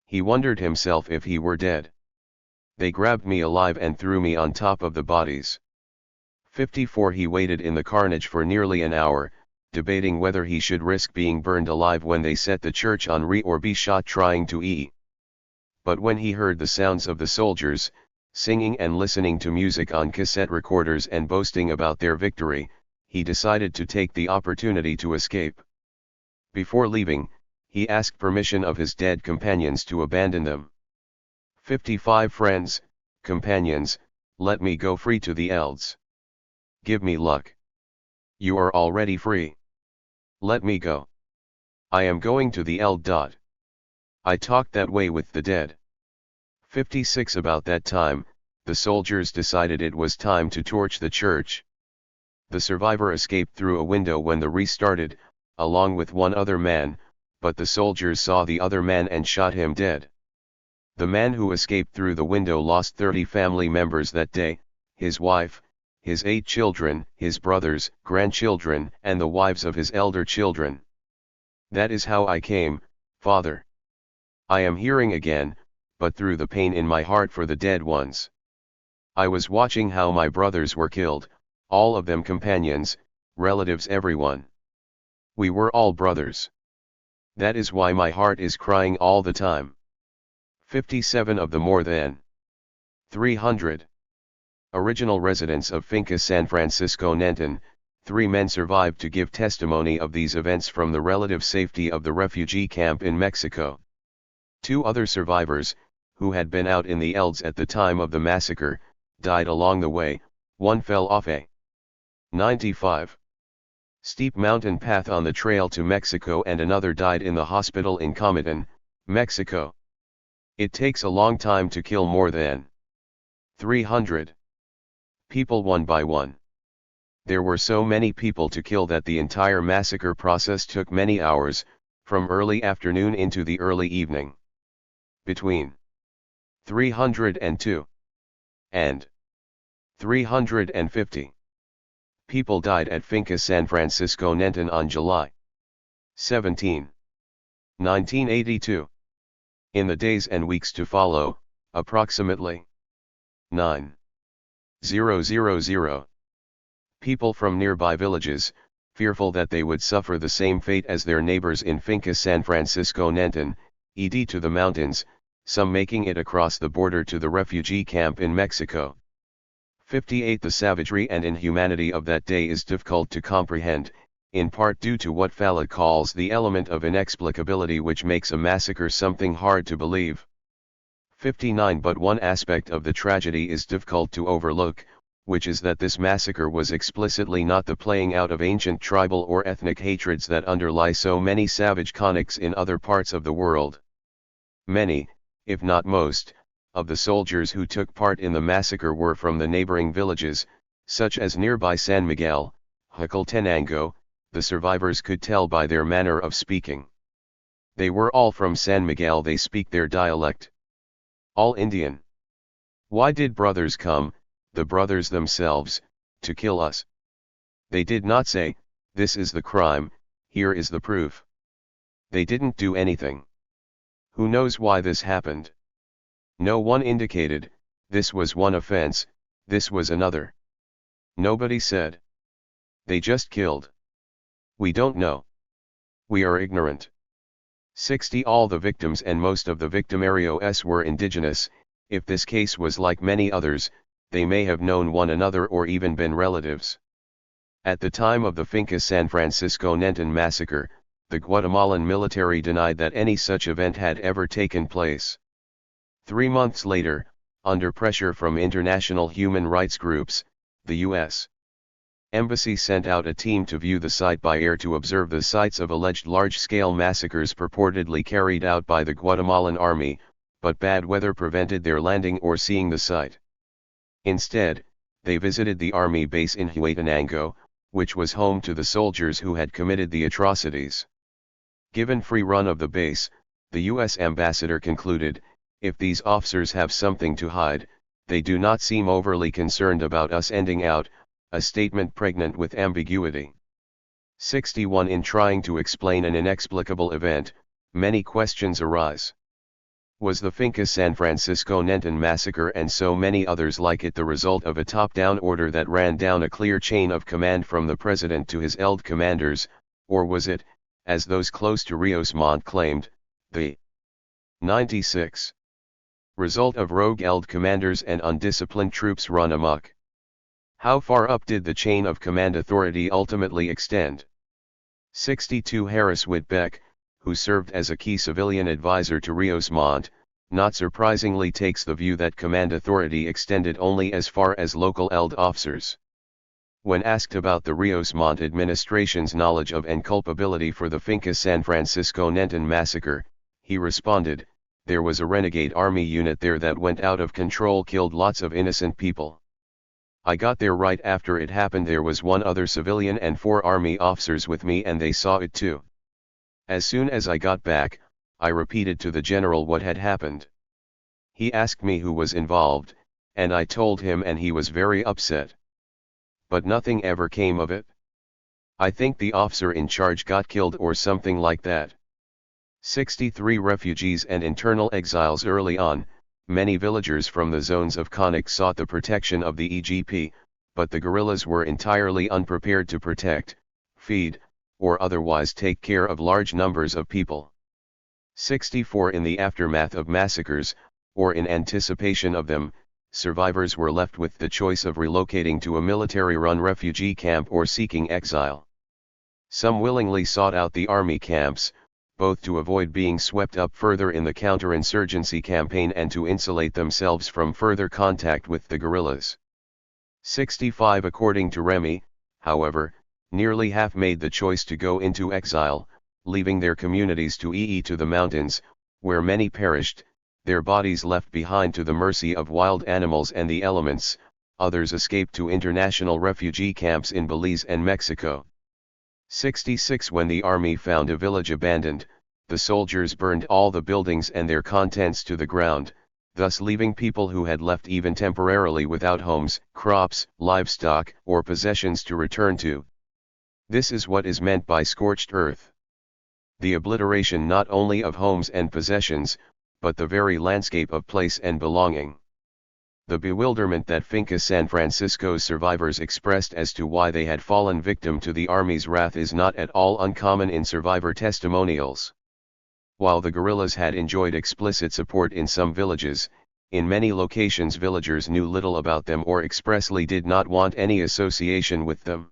He wondered himself if he were dead. They grabbed me alive and threw me on top of the bodies. 54. He waited in the carnage for nearly an hour, debating whether he should risk being burned alive when they set the church on or be shot trying to eat. But when he heard the sounds of the soldiers, singing and listening to music on cassette recorders and boasting about their victory, he decided to take the opportunity to escape. Before leaving, he asked permission of his dead companions to abandon them. 55. Friends, companions, let me go free to the Elds. Give me luck. You are already free. Let me go. I am going to the Eld. I talked that way with the dead. 56. About that time, the soldiers decided it was time to torch the church. The survivor escaped through a window when the restarted, along with one other man, but the soldiers saw the other man and shot him dead. The man who escaped through the window lost 30 family members that day, his wife, his 8 children, his brothers, grandchildren, and the wives of his elder children. That is how I came, Father. I am hearing again, but through the pain in my heart for the dead ones. I was watching how my brothers were killed, all of them companions, relatives, everyone. We were all brothers. That is why my heart is crying all the time. 57. Of the more than 300 original residents of Finca San Francisco Nenton, 3 men survived to give testimony of these events from the relative safety of the refugee camp in Mexico. 2 other survivors, who had been out in the Elds at the time of the massacre, died along the way. One fell off a 95 steep mountain path on the trail to Mexico and another died in the hospital in Comitán, Mexico. It takes a long time to kill more than 300 people one by one. There were so many people to kill that the entire massacre process took many hours, from early afternoon into the early evening. Between 302 and 350 people died at Finca San Francisco Nenton on July 17, 1982. In the days and weeks to follow, approximately 9,000 people from nearby villages, fearful that they would suffer the same fate as their neighbors in Finca San Francisco Nenton, to the mountains, some making it across the border to the refugee camp in Mexico. 58. The savagery and inhumanity of that day is difficult to comprehend, in part due to what Fala calls the element of inexplicability, which makes a massacre something hard to believe. 59. But one aspect of the tragedy is difficult to overlook, which is that this massacre was explicitly not the playing out of ancient tribal or ethnic hatreds that underlie so many savage conflicts in other parts of the world. Many, if not most, of the soldiers who took part in the massacre were from the neighboring villages, such as nearby San Miguel, Huacaltenango. The survivors could tell by their manner of speaking. They were all from San Miguel, they speak their dialect. All Indian. Why did brothers come, the brothers themselves, to kill us? They did not say, this is the crime, here is the proof. They didn't do anything. Who knows why this happened? No one indicated, this was one offense, this was another. Nobody said. They just killed. We don't know. We are ignorant. 60 All the victims and most of the victimarios were indigenous. If this case was like many others, they may have known one another or even been relatives. At the time of the Finca San Francisco Nenton massacre, the Guatemalan military denied that any such event had ever taken place. 3 months later, under pressure from international human rights groups, the U.S. Embassy sent out a team to view the site by air to observe the sites of alleged large-scale massacres purportedly carried out by the Guatemalan army, but bad weather prevented their landing or seeing the site. Instead, they visited the army base in Huetenango, which was home to the soldiers who had committed the atrocities. Given free run of the base, the U.S. ambassador concluded, if these officers have something to hide, they do not seem overly concerned about us ending out, a statement pregnant with ambiguity. 61 In trying to explain an inexplicable event, many questions arise. Was the Finca San Francisco Nenton massacre and so many others like it the result of a top-down order that ran down a clear chain of command from the president to his eld commanders, or was it, as those close to Rios Montt claimed, the 96 result of rogue eld commanders and undisciplined troops run amok? How far up did the chain of command authority ultimately extend? 62 Harris Whitbeck, who served as a key civilian advisor to Rios Montt, not surprisingly takes the view that command authority extended only as far as local eld officers. When asked about the Rios Montt administration's knowledge of and culpability for the Finca San Francisco Nenton massacre, he responded, there was a renegade army unit there that went out of control, killed lots of innocent people. I got there right after it happened. There was one other civilian and 4 army officers with me and they saw it too. As soon as I got back, I repeated to the general what had happened. He asked me who was involved, and I told him and he was very upset. But nothing ever came of it. I think the officer in charge got killed or something like that. 63 Refugees and internal exiles. Early on, many villagers from the zones of conflict sought the protection of the EGP, but the guerrillas were entirely unprepared to protect, feed, or otherwise take care of large numbers of people. 64 In the aftermath of massacres, or in anticipation of them, survivors were left with the choice of relocating to a military-run refugee camp or seeking exile. Some willingly sought out the army camps, both to avoid being swept up further in the counterinsurgency campaign and to insulate themselves from further contact with the guerrillas. 65 According to Remy, however, nearly half made the choice to go into exile, leaving their communities to the mountains, where many perished, their bodies left behind to the mercy of wild animals and the elements. Others escaped to international refugee camps in Belize and Mexico. 66 When the army found a village abandoned, the soldiers burned all the buildings and their contents to the ground, thus leaving people who had left even temporarily without homes, crops, livestock, or possessions to return to. This is what is meant by scorched earth. The obliteration not only of homes and possessions, but the very landscape of place and belonging. The bewilderment that Finca San Francisco's survivors expressed as to why they had fallen victim to the army's wrath is not at all uncommon in survivor testimonials. While the guerrillas had enjoyed explicit support in some villages, in many locations villagers knew little about them or expressly did not want any association with them.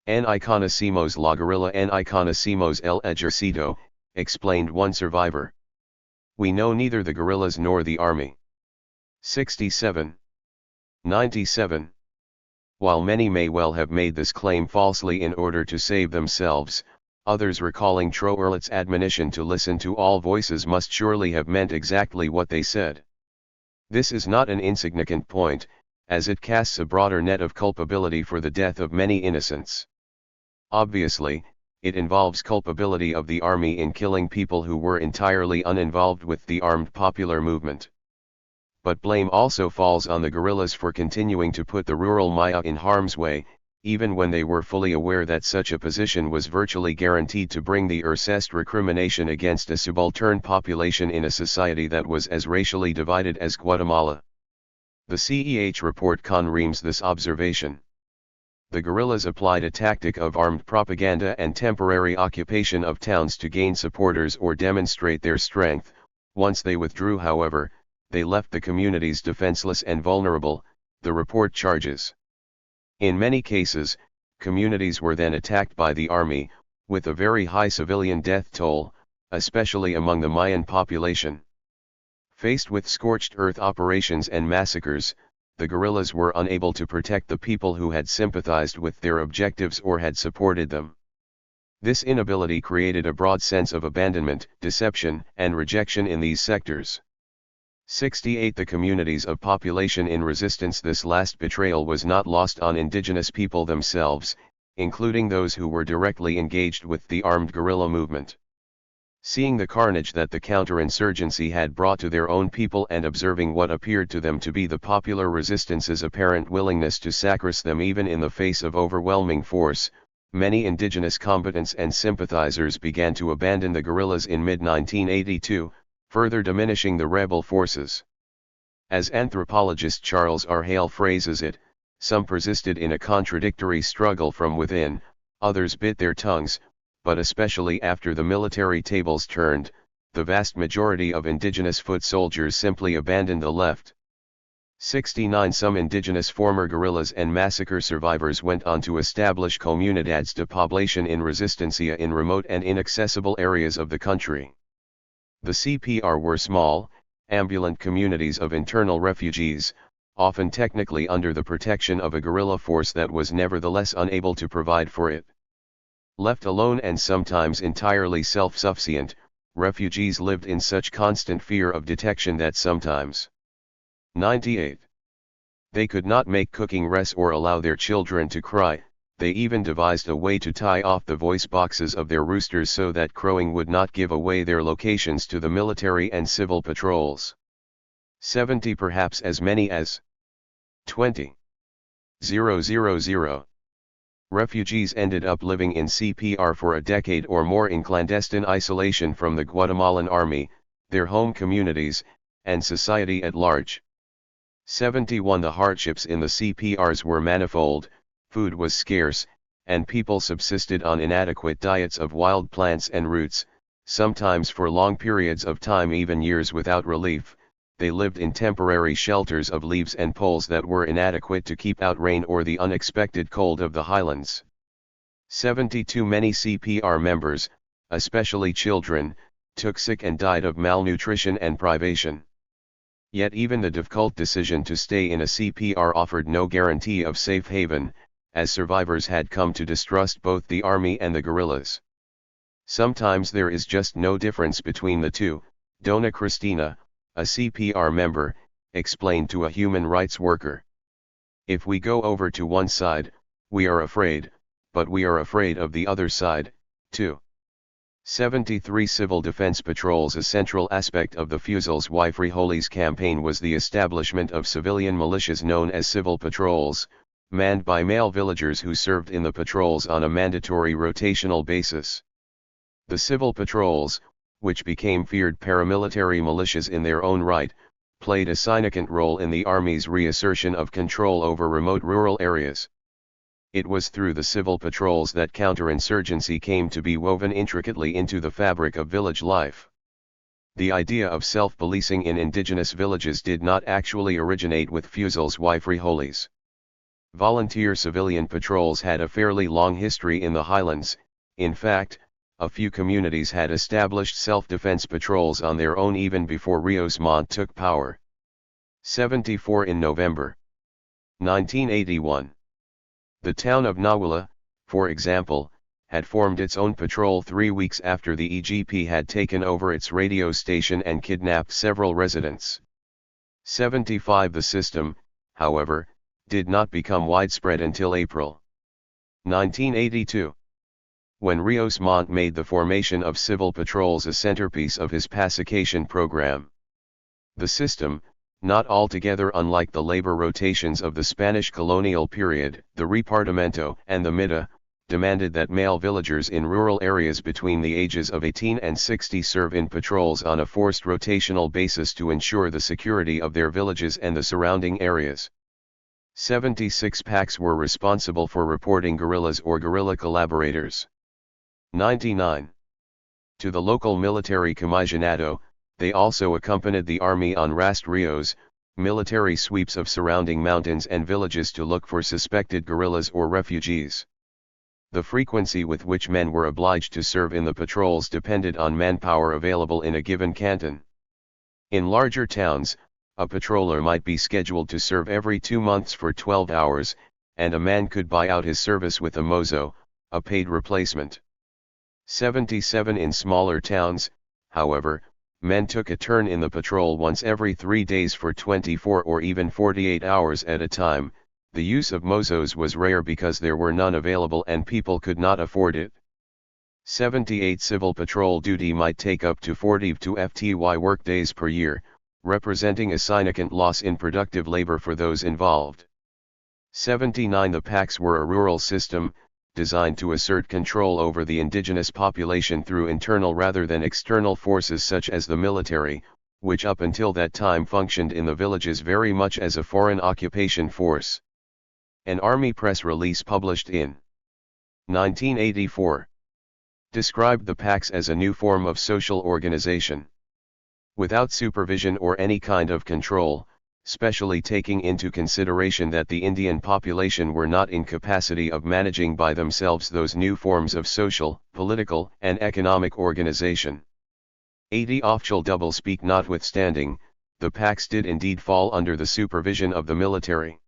"No conocimos la guerrilla, no conocimos el ejército," explained one survivor. "We know neither the guerrillas nor the army." 67. 97. While many may well have made this claim falsely in order to save themselves, others recalling Troerlet's admonition to listen to all voices must surely have meant exactly what they said. This is not an insignificant point, as it casts a broader net of culpability for the death of many innocents. Obviously, it involves culpability of the army in killing people who were entirely uninvolved with the armed popular movement. But blame also falls on the guerrillas for continuing to put the rural Maya in harm's way, even when they were fully aware that such a position was virtually guaranteed to bring the earcest recrimination against a subaltern population in a society that was as racially divided as Guatemala. The CEH report confirms this observation. the guerrillas applied a tactic of armed propaganda and temporary occupation of towns to gain supporters or demonstrate their strength. Once they withdrew, however, they left the communities defenseless and vulnerable, the report charges. In many cases, communities were then attacked by the army, with a very high civilian death toll, especially among the Mayan population. Faced with scorched earth operations and massacres, the guerrillas were unable to protect the people who had sympathized with their objectives or had supported them. This inability created a broad sense of abandonment, deception, and rejection in these sectors. 68 The communities of population in resistance. This last betrayal was not lost on indigenous people themselves, including those who were directly engaged with the armed guerrilla movement. Seeing the carnage that the counterinsurgency had brought to their own people and observing what appeared to them to be the popular resistance's apparent willingness to sacrifice them even in the face of overwhelming force, many indigenous combatants and sympathizers began to abandon the guerrillas in mid-1982, further diminishing the rebel forces. As anthropologist Charles R. Hale phrases it, some persisted in a contradictory struggle from within, others bit their tongues, but especially after the military tables turned, the vast majority of indigenous foot soldiers simply abandoned the left. 69 Some indigenous former guerrillas and massacre survivors went on to establish comunidades de población in resistencia in remote and inaccessible areas of the country. The CPR were small, ambulant communities of internal refugees, often technically under the protection of a guerrilla force that was nevertheless unable to provide for it. Left alone and sometimes entirely self-sufficient, refugees lived in such constant fear of detection that sometimes 98. They could not make cooking rest or allow their children to cry. They even devised a way to tie off the voice boxes of their roosters so that crowing would not give away their locations to the military and civil patrols. 70 Perhaps as many as 20,000 refugees ended up living in CPR for a decade or more in clandestine isolation from the Guatemalan army, their home communities, and society at large. 71 The hardships in the CPRs were manifold, food was scarce, and people subsisted on inadequate diets of wild plants and roots, sometimes for long periods of time, even years without relief. They lived in temporary shelters of leaves and poles that were inadequate to keep out rain or the unexpected cold of the highlands. 72 Many CPR members, especially children, took sick and died of malnutrition and privation. Yet even the difficult decision to stay in a CPR offered no guarantee of safe haven, as survivors had come to distrust both the army and the guerrillas. Sometimes there is just no difference between the two, Dona Cristina, a CPR member, explained to a human rights worker. If we go over to one side, we are afraid, but we are afraid of the other side, too. 73 Civil defense patrols. A central aspect of the Fusiles y Frijoles campaign was the establishment of civilian militias known as civil patrols, manned by male villagers who served in the patrols on a mandatory rotational basis. The civil patrols, which became feared paramilitary militias in their own right, played a significant role in the Army's reassertion of control over remote rural areas. It was through the civil patrols that counterinsurgency came to be woven intricately into the fabric of village life. The idea of self-policing in indigenous villages did not actually originate with Fusiles y Frijoles. Volunteer civilian patrols had a fairly long history in the highlands. In fact, a few communities had established self-defense patrols on their own even before Rios Montt took power. 74 In November 1981. The town of Nahuala, for example, had formed its own patrol 3 weeks after the EGP had taken over its radio station and kidnapped several residents. 75 The system, however, did not become widespread until April 1982. When Rios Montt made the formation of civil patrols a centerpiece of his pacification program. The system, not altogether unlike the labor rotations of the Spanish colonial period, the repartimento and the mida, demanded that male villagers in rural areas between the ages of 18 and 60 serve in patrols on a forced rotational basis to ensure the security of their villages and the surrounding areas. 76 packs were responsible for reporting guerrillas or guerrilla collaborators. 99. To the local military comisionado, they also accompanied the army on rastreos, military sweeps of surrounding mountains and villages to look for suspected guerrillas or refugees. The frequency with which men were obliged to serve in the patrols depended on manpower available in a given canton. In larger towns, a patroller might be scheduled to serve every 2 months for 12 hours, and a man could buy out his service with a mozo, a paid replacement. 77 In smaller towns, however, men took a turn in the patrol once every 3 days for 24 or even 48 hours at a time. The use of mozos was rare because there were none available and people could not afford it. 78 Civil patrol duty might take up to 42 FTY workdays per year, representing a significant loss in productive labor for those involved. 79 The packs were a rural system, designed to assert control over the indigenous population through internal rather than external forces such as the military, which up until that time functioned in the villages very much as a foreign occupation force. An army press release published in 1984 described the packs as a new form of social organization. Without supervision or any kind of control, specially taking into consideration that the Indian population were not in capacity of managing by themselves those new forms of social, political, and economic organization. 80 Official doublespeak notwithstanding, the packs did indeed fall under the supervision of the military.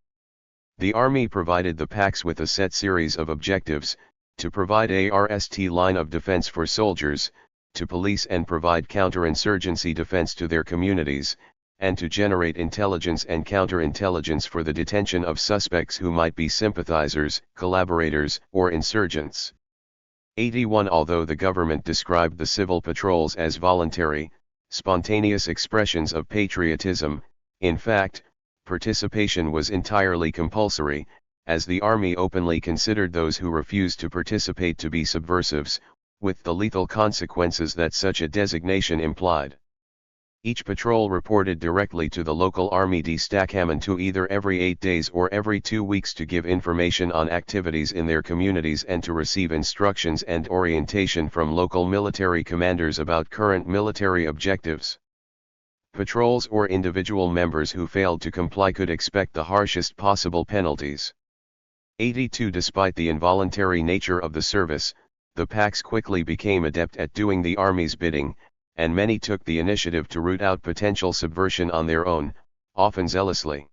The army provided the packs with a set series of objectives: to provide a RST line of defense for soldiers, to police and provide counterinsurgency defense to their communities, and to generate intelligence and counterintelligence for the detention of suspects who might be sympathizers, collaborators, or insurgents. 81 Although the government described the civil patrols as voluntary, spontaneous expressions of patriotism, in fact, participation was entirely compulsory, as the army openly considered those who refused to participate to be subversives, with the lethal consequences that such a designation implied. Each patrol reported directly to the local army destacament either every 8 days or every 2 weeks to give information on activities in their communities and to receive instructions and orientation from local military commanders about current military objectives. Patrols or individual members who failed to comply could expect the harshest possible penalties. 82 Despite the involuntary nature of the service, the packs quickly became adept at doing the army's bidding, and many took the initiative to root out potential subversion on their own, often zealously.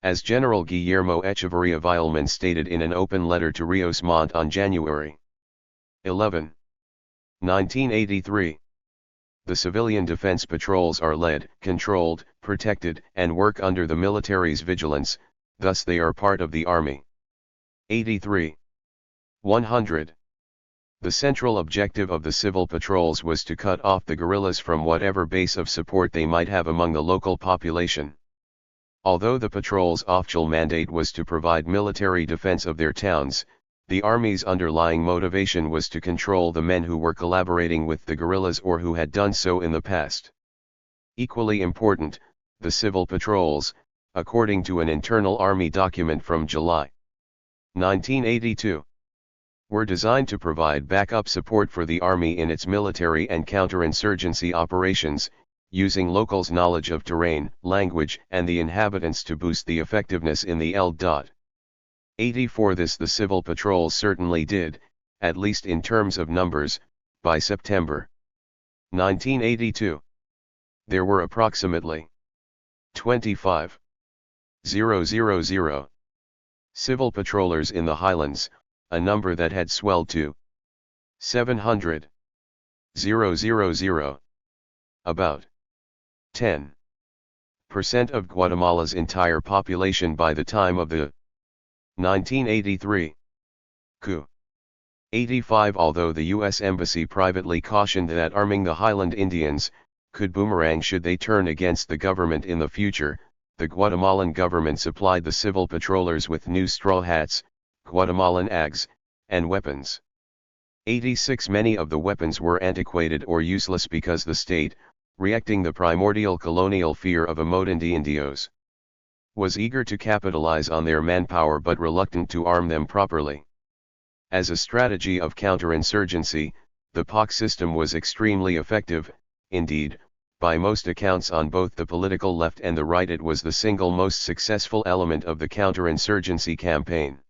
As General Guillermo Echeverria Vileman stated in an open letter to Rios Montt on January 11, 1983, the civilian defense patrols are led, controlled, protected, and work under the military's vigilance, thus they are part of the army. 83. 100. The central objective of the civil patrols was to cut off the guerrillas from whatever base of support they might have among the local population. Although the patrols' official mandate was to provide military defense of their towns, the army's underlying motivation was to control the men who were collaborating with the guerrillas or who had done so in the past. Equally important, the civil patrols, according to an internal army document from July 1982, were designed to provide backup support for the army in its military and counterinsurgency operations, using locals' knowledge of terrain, language, and the inhabitants to boost the effectiveness in the LD.84. This the civil patrols certainly did, at least in terms of numbers. By September 1982, there were approximately 25,000 civil patrollers in the highlands, a number that had swelled to 700,000. About 10% of Guatemala's entire population by the time of the 1983 coup. 85 Although the U.S. Embassy privately cautioned that arming the Highland Indians could boomerang should they turn against the government in the future, the Guatemalan government supplied the civil patrollers with new straw hats, Guatemalan ags, and weapons. 86 Many of the weapons were antiquated or useless because the state, reacting the primordial colonial fear of a moda de indios, was eager to capitalize on their manpower but reluctant to arm them properly. As a strategy of counterinsurgency, the POC system was extremely effective. Indeed, by most accounts on both the political left and the right it was the single most successful element of the counterinsurgency campaign.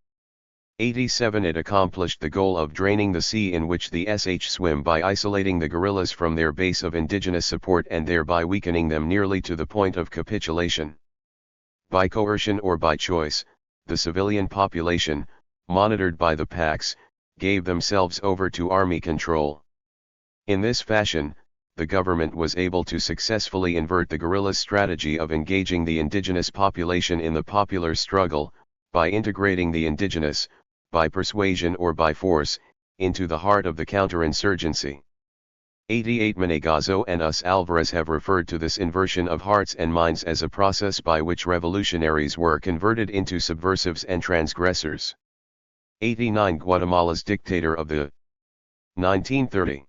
87 It accomplished the goal of draining the sea in which the SH swim by isolating the guerrillas from their base of indigenous support and thereby weakening them nearly to the point of capitulation. By coercion or by choice, the civilian population, monitored by the PACs, gave themselves over to army control. In this fashion, the government was able to successfully invert the guerrillas' strategy of engaging the indigenous population in the popular struggle, by integrating the indigenous, by persuasion or by force, into the heart of the counterinsurgency. 88 Menegazo and Us Alvarez have referred to this inversion of hearts and minds as a process by which revolutionaries were converted into subversives and transgressors. 89 Guatemala's dictator of the 1930s,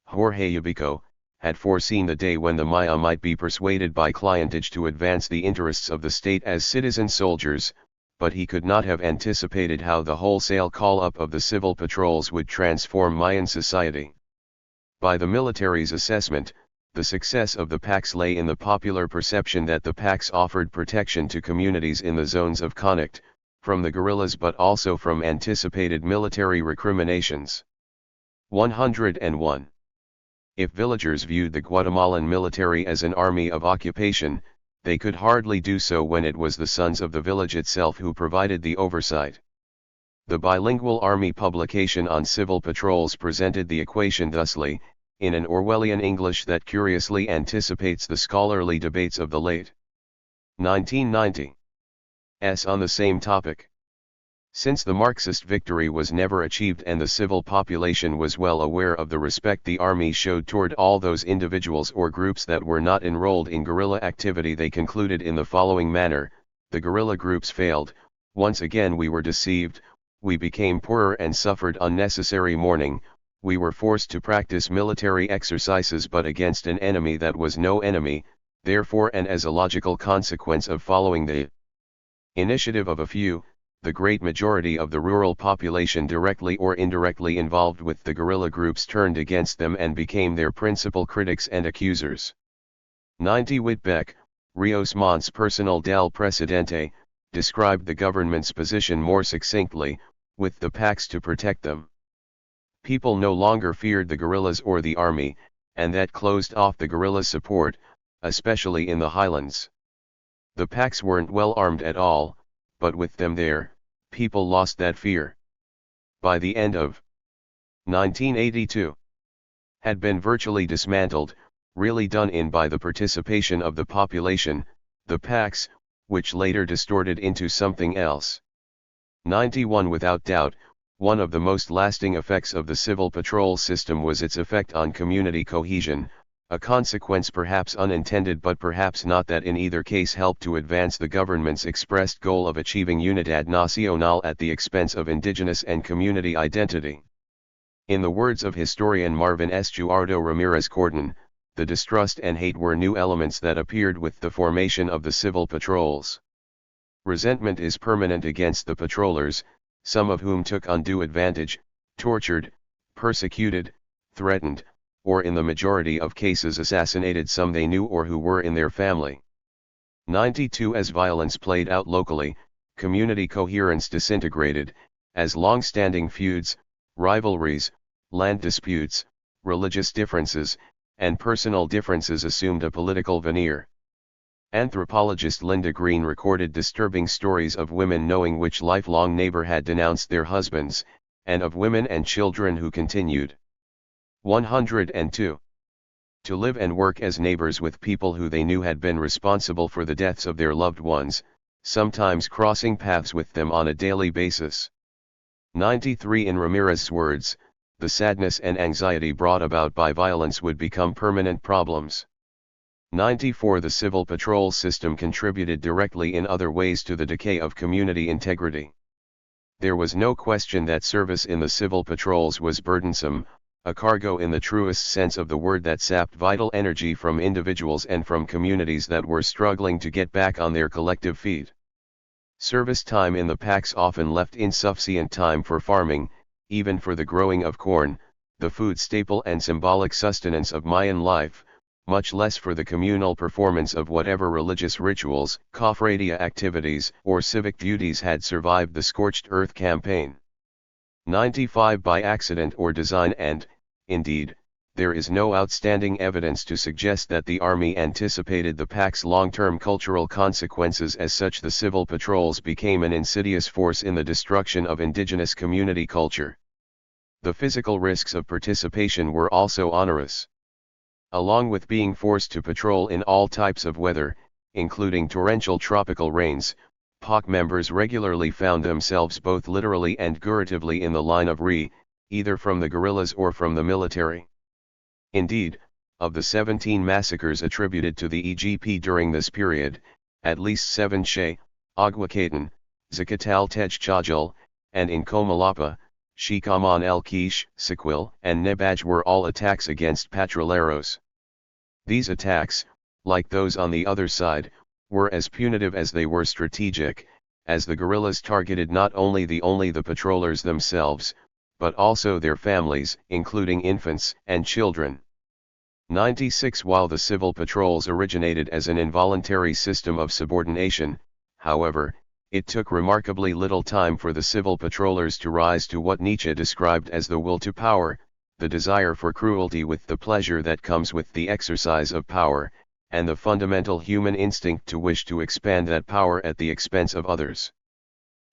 Jorge Ubico, had foreseen the day when the Maya might be persuaded by clientage to advance the interests of the state as citizen soldiers, but he could not have anticipated how the wholesale call-up of the civil patrols would transform Mayan society. By the military's assessment, the success of the PACs lay in the popular perception that the PACs offered protection to communities in the zones of conflict, from the guerrillas but also from anticipated military recriminations. 101. If villagers viewed the Guatemalan military as an army of occupation, they could hardly do so when it was the sons of the village itself who provided the oversight. The bilingual army publication on civil patrols presented the equation thusly, in an Orwellian English that curiously anticipates the scholarly debates of the late 1990s on the same topic. Since the Marxist victory was never achieved and the civil population was well aware of the respect the army showed toward all those individuals or groups that were not enrolled in guerrilla activity, they concluded in the following manner: the guerrilla groups failed, once again we were deceived, we became poorer and suffered unnecessary mourning, we were forced to practice military exercises but against an enemy that was no enemy, therefore and as a logical consequence of following the initiative of a few, the great majority of the rural population directly or indirectly involved with the guerrilla groups turned against them and became their principal critics and accusers. 90 Whitbeck, Rios Montes Personal del Presidente, described the government's position more succinctly: with the PACs to protect them, people no longer feared the guerrillas or the army, and that closed off the guerrilla support, especially in the highlands. The PACs weren't well armed at all, but with them there, people lost that fear. By the end of 1982, had been virtually dismantled, really done in by the participation of the population, the PACs, which later distorted into something else. 91 Without doubt, one of the most lasting effects of the civil patrol system was its effect on community cohesion, a consequence perhaps unintended but perhaps not that in either case helped to advance the government's expressed goal of achieving unidad nacional at the expense of indigenous and community identity. In the words of historian Marvin Estuardo Ramirez Cordon, the distrust and hate were new elements that appeared with the formation of the civil patrols. Resentment is permanent against the patrollers, some of whom took undue advantage, tortured, persecuted, threatened, or in the majority of cases assassinated some they knew or who were in their family. 92 As violence played out locally, community coherence disintegrated, as long-standing feuds, rivalries, land disputes, religious differences, and personal differences assumed a political veneer. Anthropologist Linda Green recorded disturbing stories of women knowing which lifelong neighbor had denounced their husbands, and of women and children who continued. 102. To live and work as neighbors with people who they knew had been responsible for the deaths of their loved ones, sometimes crossing paths with them on a daily basis. 93 In Ramirez's words, the sadness and anxiety brought about by violence would become permanent problems. 94 The civil patrol system contributed directly in other ways to the decay of community integrity. There was no question that service in the civil patrols was burdensome, a cargo in the truest sense of the word that sapped vital energy from individuals and from communities that were struggling to get back on their collective feet. Service time in the packs often left insufficient time for farming, even for the growing of corn, the food staple and symbolic sustenance of Mayan life, much less for the communal performance of whatever religious rituals, cofradia activities, or civic duties had survived the scorched earth campaign. 95 by accident or design, and, indeed, there is no outstanding evidence to suggest that the army anticipated the pact's long-term cultural consequences. As such, the civil patrols became an insidious force in the destruction of indigenous community culture. The physical risks of participation were also onerous. Along with being forced to patrol in all types of weather, including torrential tropical rains, POC members regularly found themselves both literally and figuratively in the line of either from the guerrillas or from the military. Indeed, of the 17 massacres attributed to the EGP during this period, at least 7 Aguacatan, Zacatal Tejchajal, and in Comalapa, Shikaman El Quiche, Sequil, and Nebaj were all attacks against patrulleros. These attacks, like those on the other side, were as punitive as they were strategic, as the guerrillas targeted not only the patrollers themselves, but also their families, including infants and children. 96 While the civil patrols originated as an involuntary system of subordination, however, it took remarkably little time for the civil patrollers to rise to what Nietzsche described as the will to power, the desire for cruelty with the pleasure that comes with the exercise of power, and the fundamental human instinct to wish to expand that power at the expense of others.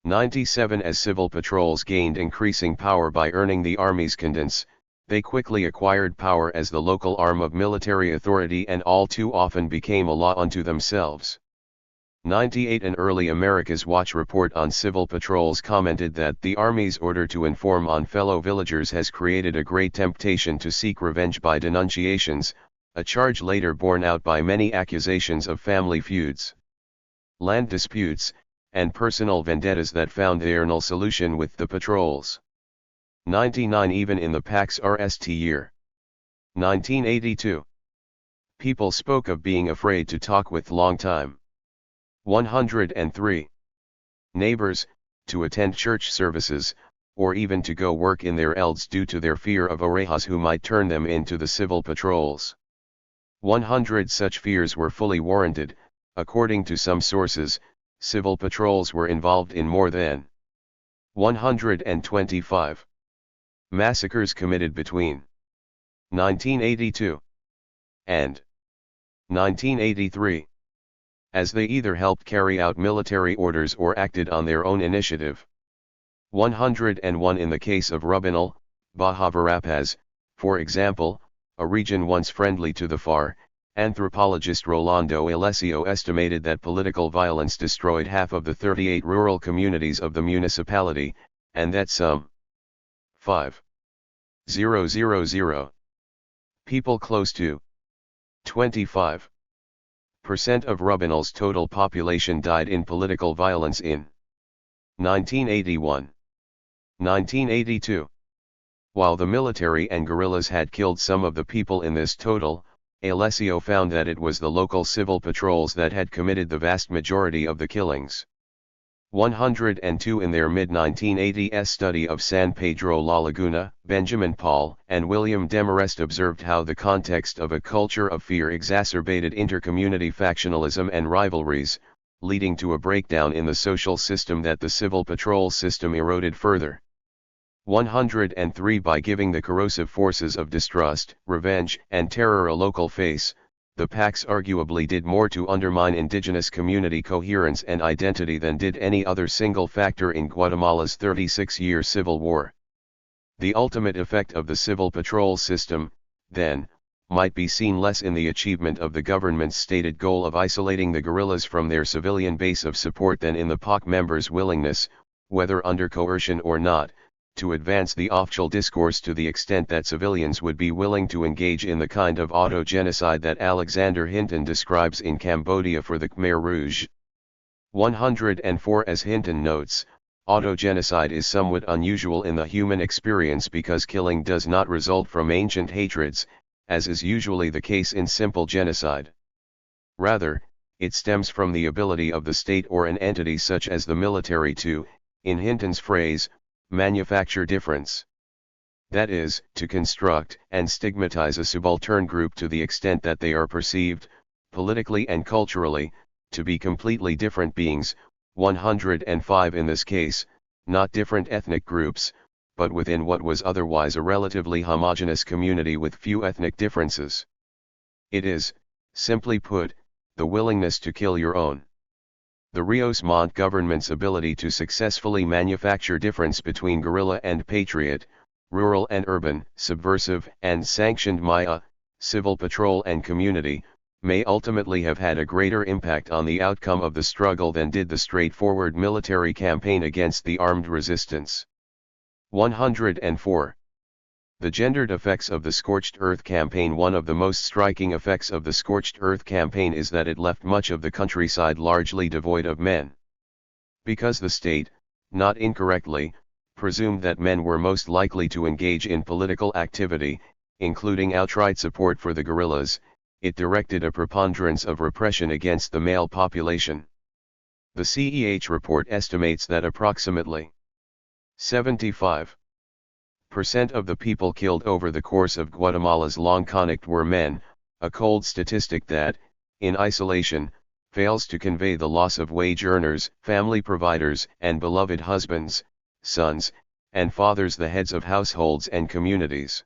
97 As civil patrols gained increasing power by earning the army's confidence, they quickly acquired power as the local arm of military authority and all too often became a law unto themselves. 98 An early America's Watch report on civil patrols commented that the Army's order to inform on fellow villagers has created a great temptation to seek revenge by denunciations, a charge later borne out by many accusations of family feuds, land disputes, and personal vendettas that found their no solution with the patrols. 99 Even in the PAC's RST year 1982. People spoke of being afraid to talk with long time. 103. Neighbors, to attend church services, or even to go work in their elds due to their fear of orejas who might turn them into the civil patrols. 100 Such fears were fully warranted. According to some sources, civil patrols were involved in more than 125 massacres committed between 1982 and 1983. As they either helped carry out military orders or acted on their own initiative. 101 In the case of Rubinal, Baja Verapaz, for example, a region once friendly to the FAR, anthropologist Rolando Alessio estimated that political violence destroyed half of the 38 rural communities of the municipality, and that some 5,000 people close to 25% of Rubinal's total population died in political violence in 1981. 1982. While the military and guerrillas had killed some of the people in this total, Alessio found that it was the local civil patrols that had committed the vast majority of the killings. 102 In their mid-1980s study of San Pedro La Laguna, Benjamin Paul and William Demarest observed how the context of a culture of fear exacerbated intercommunity factionalism and rivalries, leading to a breakdown in the social system that the civil patrol system eroded further. 103 By giving the corrosive forces of distrust, revenge, and terror a local face, the PACs arguably did more to undermine indigenous community coherence and identity than did any other single factor in Guatemala's 36-year civil war. The ultimate effect of the civil patrol system, then, might be seen less in the achievement of the government's stated goal of isolating the guerrillas from their civilian base of support than in the PAC members' willingness, whether under coercion or not, to advance the official discourse to the extent that civilians would be willing to engage in the kind of auto-genocide that Alexander Hinton describes in Cambodia for the Khmer Rouge. 104 As Hinton notes, Autogenocide is somewhat unusual in the human experience because killing does not result from ancient hatreds, as is usually the case in simple genocide. Rather, it stems from the ability of the state or an entity such as the military to, in Hinton's phrase, manufacture difference. That is, to construct and stigmatize a subaltern group to the extent that they are perceived, politically and culturally, to be completely different beings, 105 in this case, not different ethnic groups, but within what was otherwise a relatively homogeneous community with few ethnic differences. It is, simply put, the willingness to kill your own. The Rios Montt government's ability to successfully manufacture difference between guerrilla and patriot, rural and urban, subversive and sanctioned Maya, civil patrol and community, may ultimately have had a greater impact on the outcome of the struggle than did the straightforward military campaign against the armed resistance. 104. The gendered effects of the Scorched Earth Campaign. One of the most striking effects of the Scorched Earth Campaign is that it left much of the countryside largely devoid of men. Because the state, not incorrectly, presumed that men were most likely to engage in political activity, including outright support for the guerrillas, it directed a preponderance of repression against the male population. The CEH report estimates that approximately 75% of the people killed over the course of Guatemala's long conflict were men, a cold statistic that, in isolation, fails to convey the loss of wage earners, family providers, and beloved husbands, sons, and fathers, the heads of households and communities.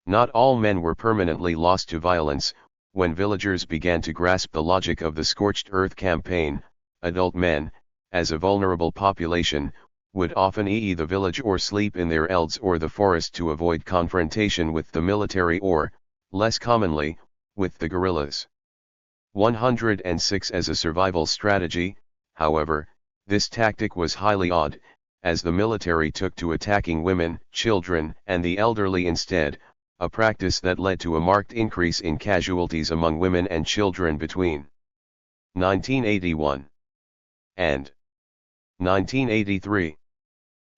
Not all men were permanently lost to violence. When villagers began to grasp the logic of the Scorched Earth Campaign, adult men, as a vulnerable population, would often flee the village or sleep in their elds or the forest to avoid confrontation with the military or, less commonly, with the guerrillas. 106. As a survival strategy, however, this tactic was highly odd, as the military took to attacking women, children, and the elderly instead, a practice that led to a marked increase in casualties among women and children between 1981 and 1983.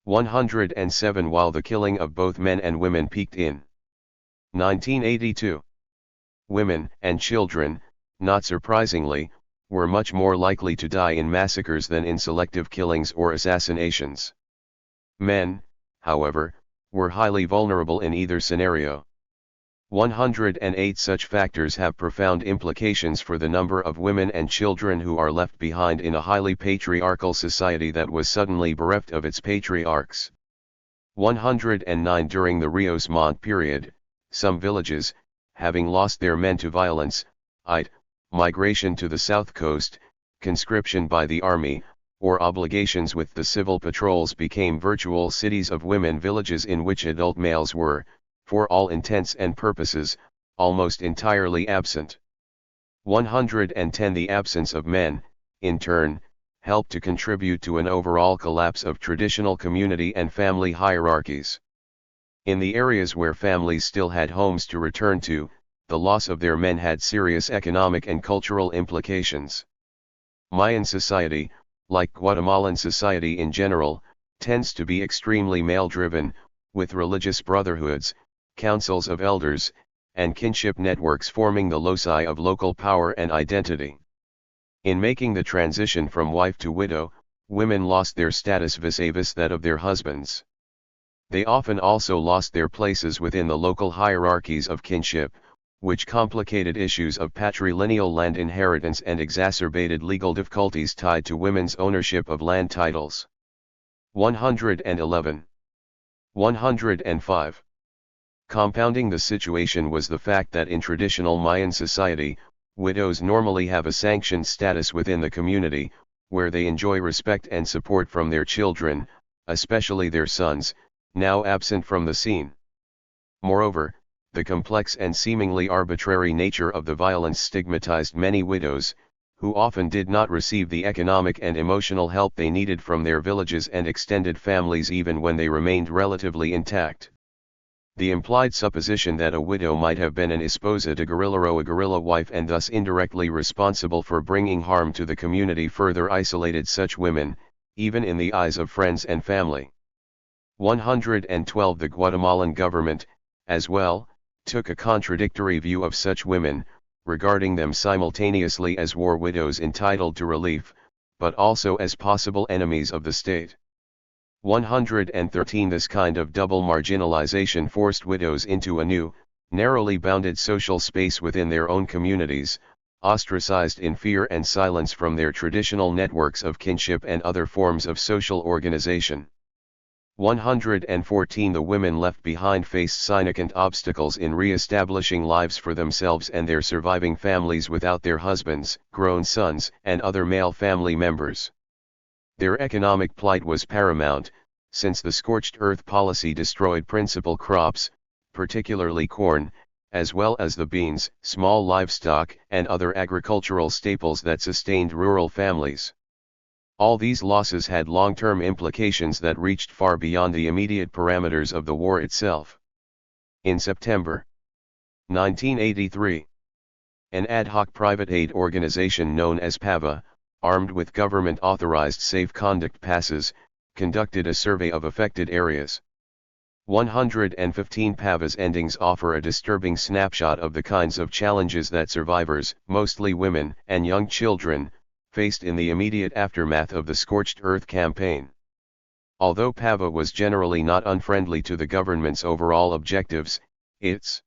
107. While the killing of both men and women peaked in 1982, women and children, not surprisingly, were much more likely to die in massacres than in selective killings or assassinations. Men, however, were highly vulnerable in either scenario. 108. Such factors have profound implications for the number of women and children who are left behind in a highly patriarchal society that was suddenly bereft of its patriarchs. 109. During the Rios Montt period, some villages, having lost their men to violence, migration to the south coast, conscription by the army, or obligations with the civil patrols, became virtual cities of women villages in which adult males were, for all intents and purposes, almost entirely absent. 110. The absence of men, in turn, helped to contribute to an overall collapse of traditional community and family hierarchies. In the areas where families still had homes to return to, the loss of their men had serious economic and cultural implications. Mayan society, like Guatemalan society in general, tends to be extremely male-driven, with religious brotherhoods, councils of elders, and kinship networks forming the loci of local power and identity. In making the transition from wife to widow, women lost their status vis-a-vis that of their husbands. They often also lost their places within the local hierarchies of kinship, which complicated issues of patrilineal land inheritance and exacerbated legal difficulties tied to women's ownership of land titles. 111. 105. Compounding the situation was the fact that in traditional Mayan society, widows normally have a sanctioned status within the community, where they enjoy respect and support from their children, especially their sons, now absent from the scene. Moreover, the complex and seemingly arbitrary nature of the violence stigmatized many widows, who often did not receive the economic and emotional help they needed from their villages and extended families even when they remained relatively intact. The implied supposition that a widow might have been an esposa de guerrilla or a guerrilla wife and thus indirectly responsible for bringing harm to the community further isolated such women, even in the eyes of friends and family. 112 The Guatemalan government, as well, took a contradictory view of such women, regarding them simultaneously as war widows entitled to relief, but also as possible enemies of the state. 113 This kind of double marginalization forced widows into a new, narrowly bounded social space within their own communities, ostracized in fear and silence from their traditional networks of kinship and other forms of social organization. 114 The women left behind faced significant obstacles in re-establishing lives for themselves and their surviving families without their husbands, grown sons, and other male family members. Their economic plight was paramount, since the scorched earth policy destroyed principal crops, particularly corn, as well as the beans, small livestock, and other agricultural staples that sustained rural families. All these losses had long-term implications that reached far beyond the immediate parameters of the war itself. In September 1983, an ad hoc private aid organization known as PAVA, armed with government-authorized safe conduct passes, conducted a survey of affected areas. 115 PAVA's endings offer a disturbing snapshot of the kinds of challenges that survivors, mostly women and young children, faced in the immediate aftermath of the Scorched Earth campaign. Although PAVA was generally not unfriendly to the government's overall objectives, its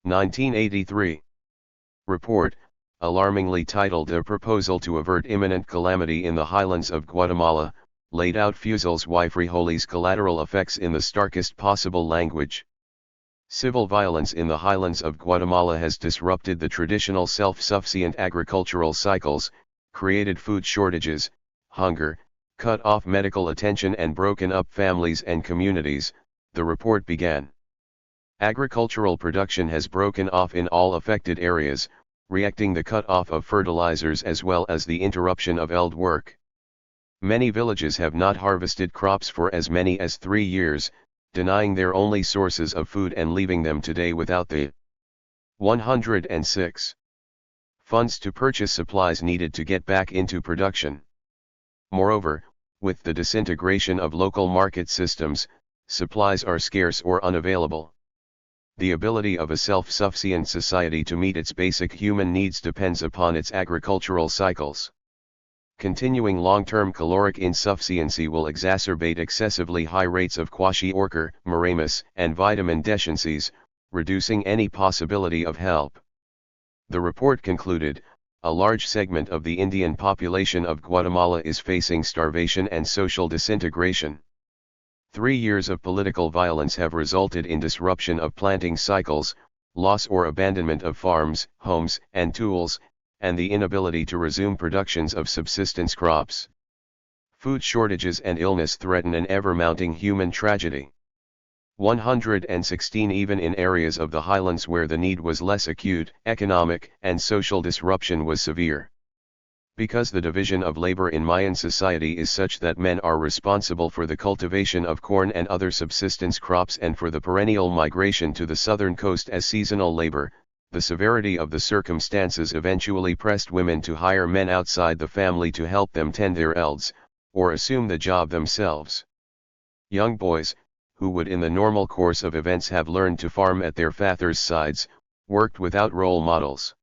1983 report, alarmingly titled A Proposal to Avert Imminent Calamity in the Highlands of Guatemala, laid out Fusil's y frijoles collateral effects in the starkest possible language. Civil violence in the highlands of Guatemala has disrupted the traditional self-sufficient agricultural cycles, created food shortages, hunger, cut off medical attention and broken up families and communities, the report began. Agricultural production has broken off in all affected areas, reacting the cut-off of fertilizers as well as the interruption of field work. Many villages have not harvested crops for as many as 3 years, denying their only sources of food and leaving them today without the 106 funds to purchase supplies needed to get back into production. Moreover, with the disintegration of local market systems, supplies are scarce or unavailable. The ability of a self-sufficient society to meet its basic human needs depends upon its agricultural cycles. Continuing long-term caloric insufficiency will exacerbate excessively high rates of kwashiorkor, marasmus, and vitamin deficiencies, reducing any possibility of help. The report concluded, a large segment of the Indian population of Guatemala is facing starvation and social disintegration. 3 years of political violence have resulted in disruption of planting cycles, loss or abandonment of farms, homes, and tools, and the inability to resume productions of subsistence crops. Food shortages and illness threaten an ever-mounting human tragedy. 116 Even in areas of the highlands where the need was less acute, economic and social disruption was severe. Because the division of labor in Mayan society is such that men are responsible for the cultivation of corn and other subsistence crops and for the perennial migration to the southern coast as seasonal labor, the severity of the circumstances eventually pressed women to hire men outside the family to help them tend their elds, or assume the job themselves. Young boys, who would in the normal course of events have learned to farm at their fathers' sides, worked without role models.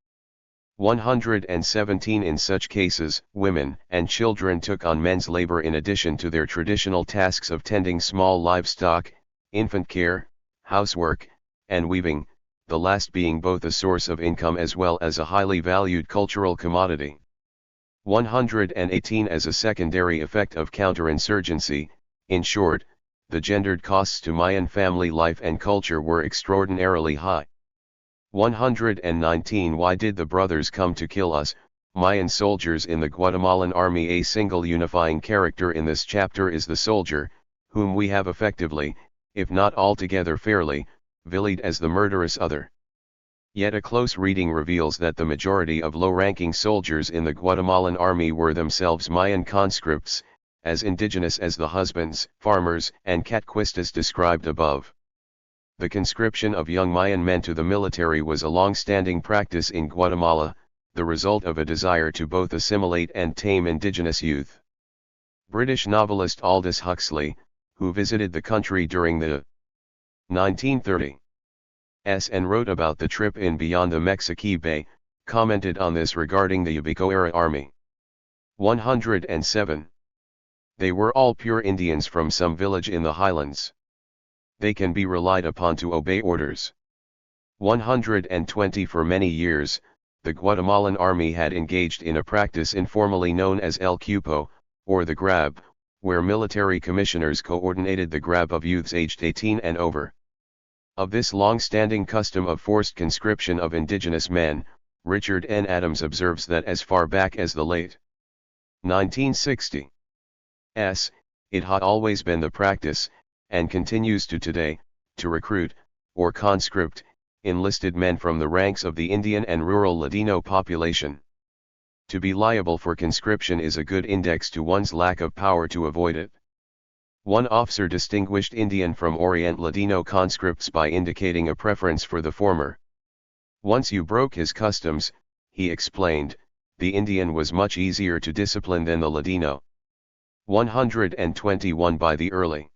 117 In such cases, women and children took on men's labor in addition to their traditional tasks of tending small livestock, infant care, housework, and weaving, the last being both a source of income as well as a highly valued cultural commodity. 118 As a secondary effect of counterinsurgency, in short, the gendered costs to Mayan family life and culture were extraordinarily high. 119 Why did the brothers come to kill us, Mayan soldiers in the Guatemalan army? A single unifying character in this chapter is the soldier, whom we have effectively, if not altogether fairly, vilified as the murderous other. Yet a close reading reveals that the majority of low-ranking soldiers in the Guatemalan army were themselves Mayan conscripts, as indigenous as the husbands, farmers, and catquistas described above. The conscription of young Mayan men to the military was a long-standing practice in Guatemala, the result of a desire to both assimilate and tame indigenous youth. British novelist Aldous Huxley, who visited the country during the 1930s and wrote about the trip in beyond the Mexique Bay, commented on this regarding the Ubico-era army. 107. They were all pure Indians from some village in the highlands. They can be relied upon to obey orders. 120. For many years, the Guatemalan army had engaged in a practice informally known as el cupo, or the grab, where military commissioners coordinated the grab of youths aged 18 and over. Of this long-standing custom of forced conscription of indigenous men, Richard N. Adams observes that as far back as the late 1960s, it had always been the practice, and continues to today, to recruit, or conscript, enlisted men from the ranks of the Indian and rural Ladino population. To be liable for conscription is a good index to one's lack of power to avoid it. One officer distinguished Indian from Orient Ladino conscripts by indicating a preference for the former. Once you broke his customs, he explained, the Indian was much easier to discipline than the Ladino. 121. By the early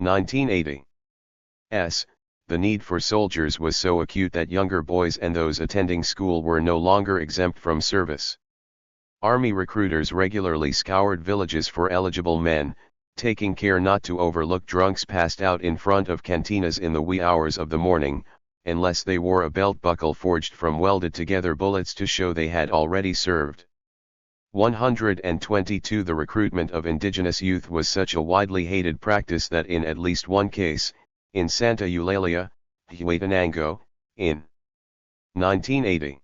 1980s, the need for soldiers was so acute that younger boys and those attending school were no longer exempt from service. Army recruiters regularly scoured villages for eligible men, taking care not to overlook drunks passed out in front of cantinas in the wee hours of the morning, unless they wore a belt buckle forged from welded together bullets to show they had already served. 122. The recruitment of indigenous youth was such a widely hated practice that in at least one case, in Santa Eulalia, Huetenango, in 1980,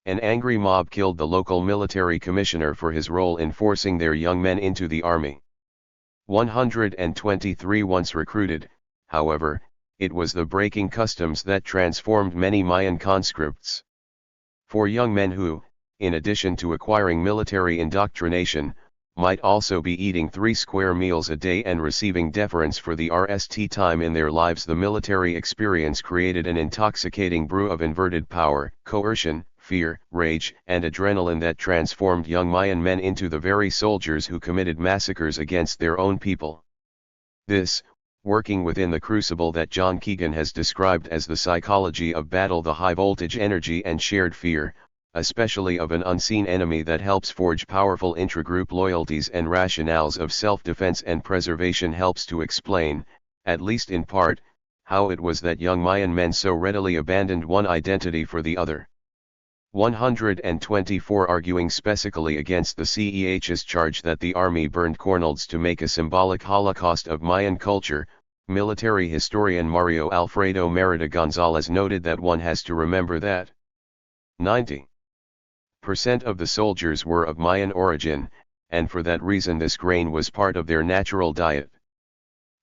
an angry mob killed the local military commissioner for his role in forcing their young men into the army. 123. Once recruited, however, it was the breaking customs that transformed many Mayan conscripts. For young men who, in addition to acquiring military indoctrination, might also be eating 3 square meals a day and receiving deference for the rest time in their lives, the military experience created an intoxicating brew of inverted power, coercion, fear, rage, and adrenaline that transformed young Mayan men into the very soldiers who committed massacres against their own people. This, working within the crucible that John Keegan has described as the psychology of battle, the high-voltage energy and shared fear, especially of an unseen enemy, that helps forge powerful intragroup loyalties and rationales of self-defense and preservation, helps to explain, at least in part, how it was that young Mayan men so readily abandoned one identity for the other. 124. Arguing specifically against the CEH's charge that the army burned cornfields to make a symbolic holocaust of Mayan culture, military historian Mario Alfredo Merida Gonzalez noted that one has to remember that 90% of the soldiers were of Mayan origin, and for that reason this grain was part of their natural diet.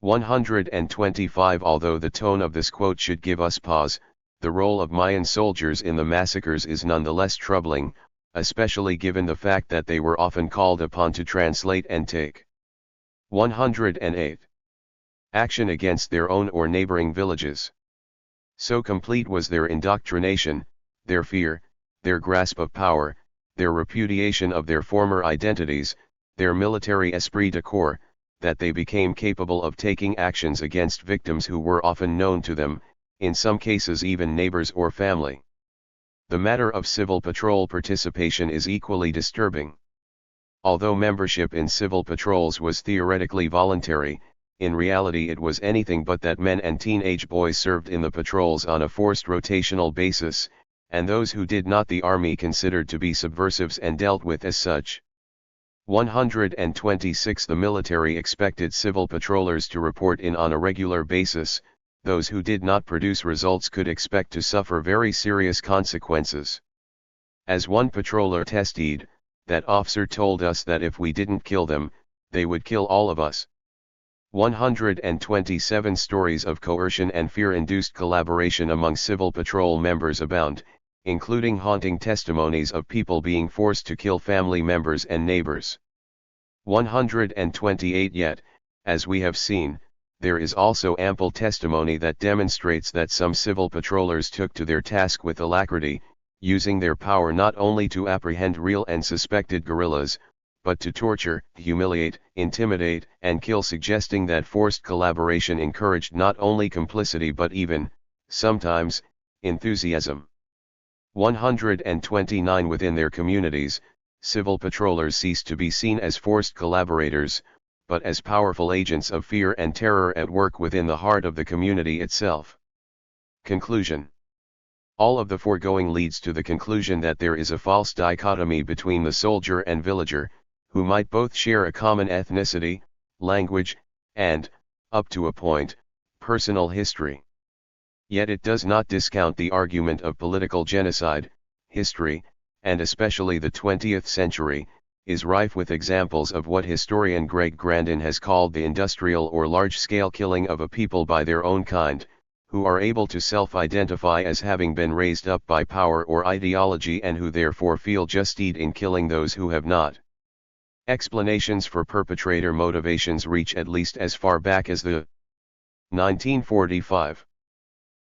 125. Although the tone of this quote should give us pause, the role of Mayan soldiers in the massacres is nonetheless troubling, especially given the fact that they were often called upon to translate and take 108 action against their own or neighboring villages. So complete was their indoctrination, their fear, their grasp of power, their repudiation of their former identities, their military esprit de corps, that they became capable of taking actions against victims who were often known to them, in some cases even neighbors or family. The matter of civil patrol participation is equally disturbing. Although membership in civil patrols was theoretically voluntary, in reality it was anything but that. Men and teenage boys served in the patrols on a forced rotational basis, and those who did not the army considered to be subversives and dealt with as such. 126. The military expected civil patrollers to report in on a regular basis. Those who did not produce results could expect to suffer very serious consequences. As one patroller testified, that officer told us that if we didn't kill them, they would kill all of us. 127. Stories of coercion and fear-induced collaboration among civil patrol members abound, including haunting testimonies of people being forced to kill family members and neighbors. 128. Yet, as we have seen, there is also ample testimony that demonstrates that some civil patrollers took to their task with alacrity, using their power not only to apprehend real and suspected guerrillas, but to torture, humiliate, intimidate, and kill, suggesting that forced collaboration encouraged not only complicity but even, sometimes, enthusiasm. 129 Within their communities, civil patrollers ceased to be seen as forced collaborators, but as powerful agents of fear and terror at work within the heart of the community itself. Conclusion. All of the foregoing leads to the conclusion that there is a false dichotomy between the soldier and villager, who might both share a common ethnicity, language, and, up to a point, personal history. Yet it does not discount the argument of political genocide. History, and especially the 20th century, is rife with examples of what historian Greg Grandin has called the industrial or large-scale killing of a people by their own kind, who are able to self-identify as having been raised up by power or ideology and who therefore feel justice in killing those who have not. Explanations for perpetrator motivations reach at least as far back as the 1945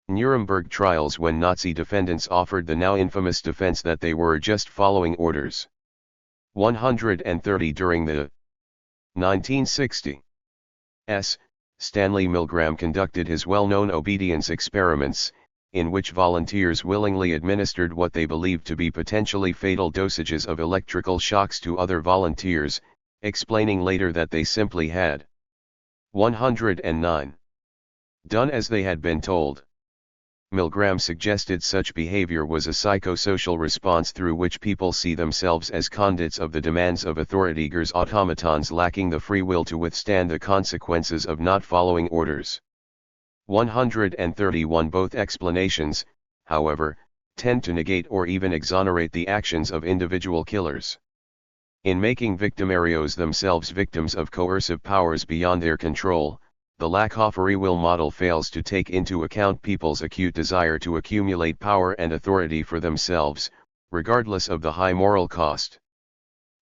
Nuremberg trials, when Nazi defendants offered the now infamous defense that they were just following orders. 130 During the 1960s, Stanley Milgram conducted his well-known obedience experiments, in which volunteers willingly administered what they believed to be potentially fatal dosages of electrical shocks to other volunteers, explaining later that they simply had 109 done as they had been told. Milgram suggested such behavior was a psychosocial response through which people see themselves as conduits of the demands of authorities, automatons lacking the free will to withstand the consequences of not following orders. 131 Both explanations, however, tend to negate or even exonerate the actions of individual killers. In making victimarios themselves victims of coercive powers beyond their control, the lack of free will model fails to take into account people's acute desire to accumulate power and authority for themselves, regardless of the high moral cost.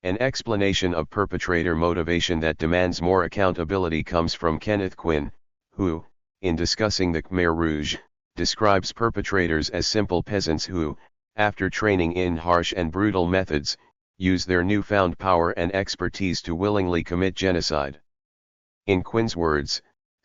An explanation of perpetrator motivation that demands more accountability comes from Kenneth Quinn, who, in discussing the Khmer Rouge, describes perpetrators as simple peasants who, after training in harsh and brutal methods, use their newfound power and expertise to willingly commit genocide. In Quinn's words,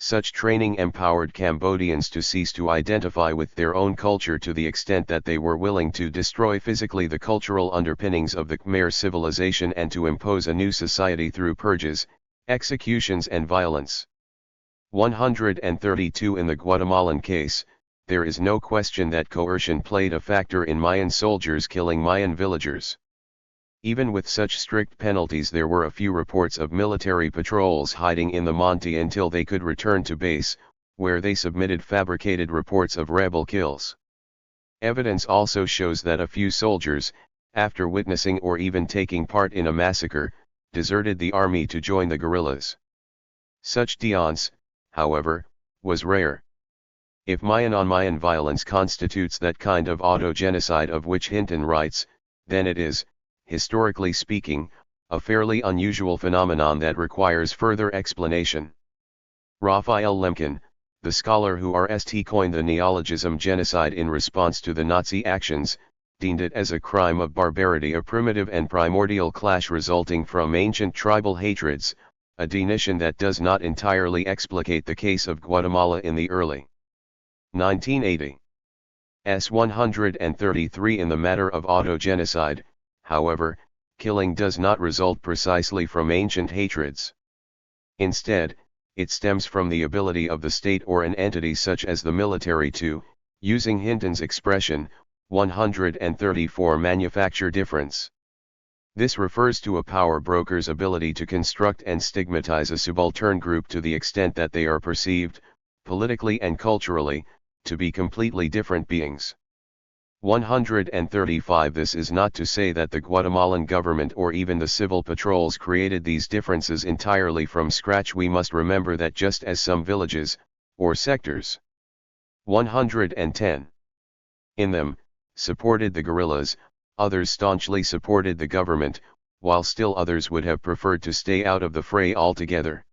such training empowered Cambodians to cease to identify with their own culture to the extent that they were willing to destroy physically the cultural underpinnings of the Khmer civilization and to impose a new society through purges, executions and violence. 132 In the Guatemalan case, there is no question that coercion played a factor in Mayan soldiers killing Mayan villagers. Even with such strict penalties, there were a few reports of military patrols hiding in the monte until they could return to base, where they submitted fabricated reports of rebel kills. Evidence also shows that a few soldiers, after witnessing or even taking part in a massacre, deserted the army to join the guerrillas. Such défiance, however, was rare. If Mayan-on-Mayan violence constitutes that kind of auto-genocide of which Hinton writes, then it is, historically speaking, a fairly unusual phenomenon that requires further explanation. Raphael Lemkin, the scholar who coined the neologism genocide in response to the Nazi actions, deemed it as a crime of barbarity, a primitive and primordial clash resulting from ancient tribal hatreds, a definition that does not entirely explicate the case of Guatemala in the early 1980s. 133 In the matter of auto-genocide, however, killing does not result precisely from ancient hatreds. Instead, it stems from the ability of the state or an entity such as the military to, using Hinton's expression, 134 manufacture difference. This refers to a power broker's ability to construct and stigmatize a subaltern group to the extent that they are perceived, politically and culturally, to be completely different beings. 135 This is not to say that the Guatemalan government or even the civil patrols created these differences entirely from scratch. We must remember that just as some villages, or sectors, 110 in them, supported the guerrillas, others staunchly supported the government, while still others would have preferred to stay out of the fray altogether.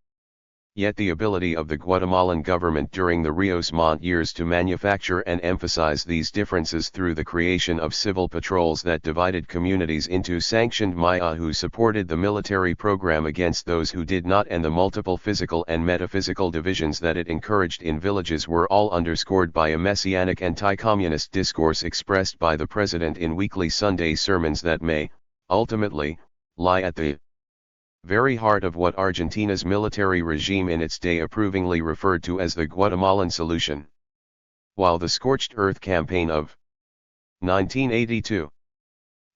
Yet the ability of the Guatemalan government during the Rios Montt years to manufacture and emphasize these differences through the creation of civil patrols that divided communities into sanctioned Maya who supported the military program against those who did not, and the multiple physical and metaphysical divisions that it encouraged in villages were all underscored by a messianic anti-communist discourse expressed by the president in weekly Sunday sermons that may, ultimately, lie at the very heart of what Argentina's military regime in its day approvingly referred to as the Guatemalan solution. While the Scorched Earth campaign of 1982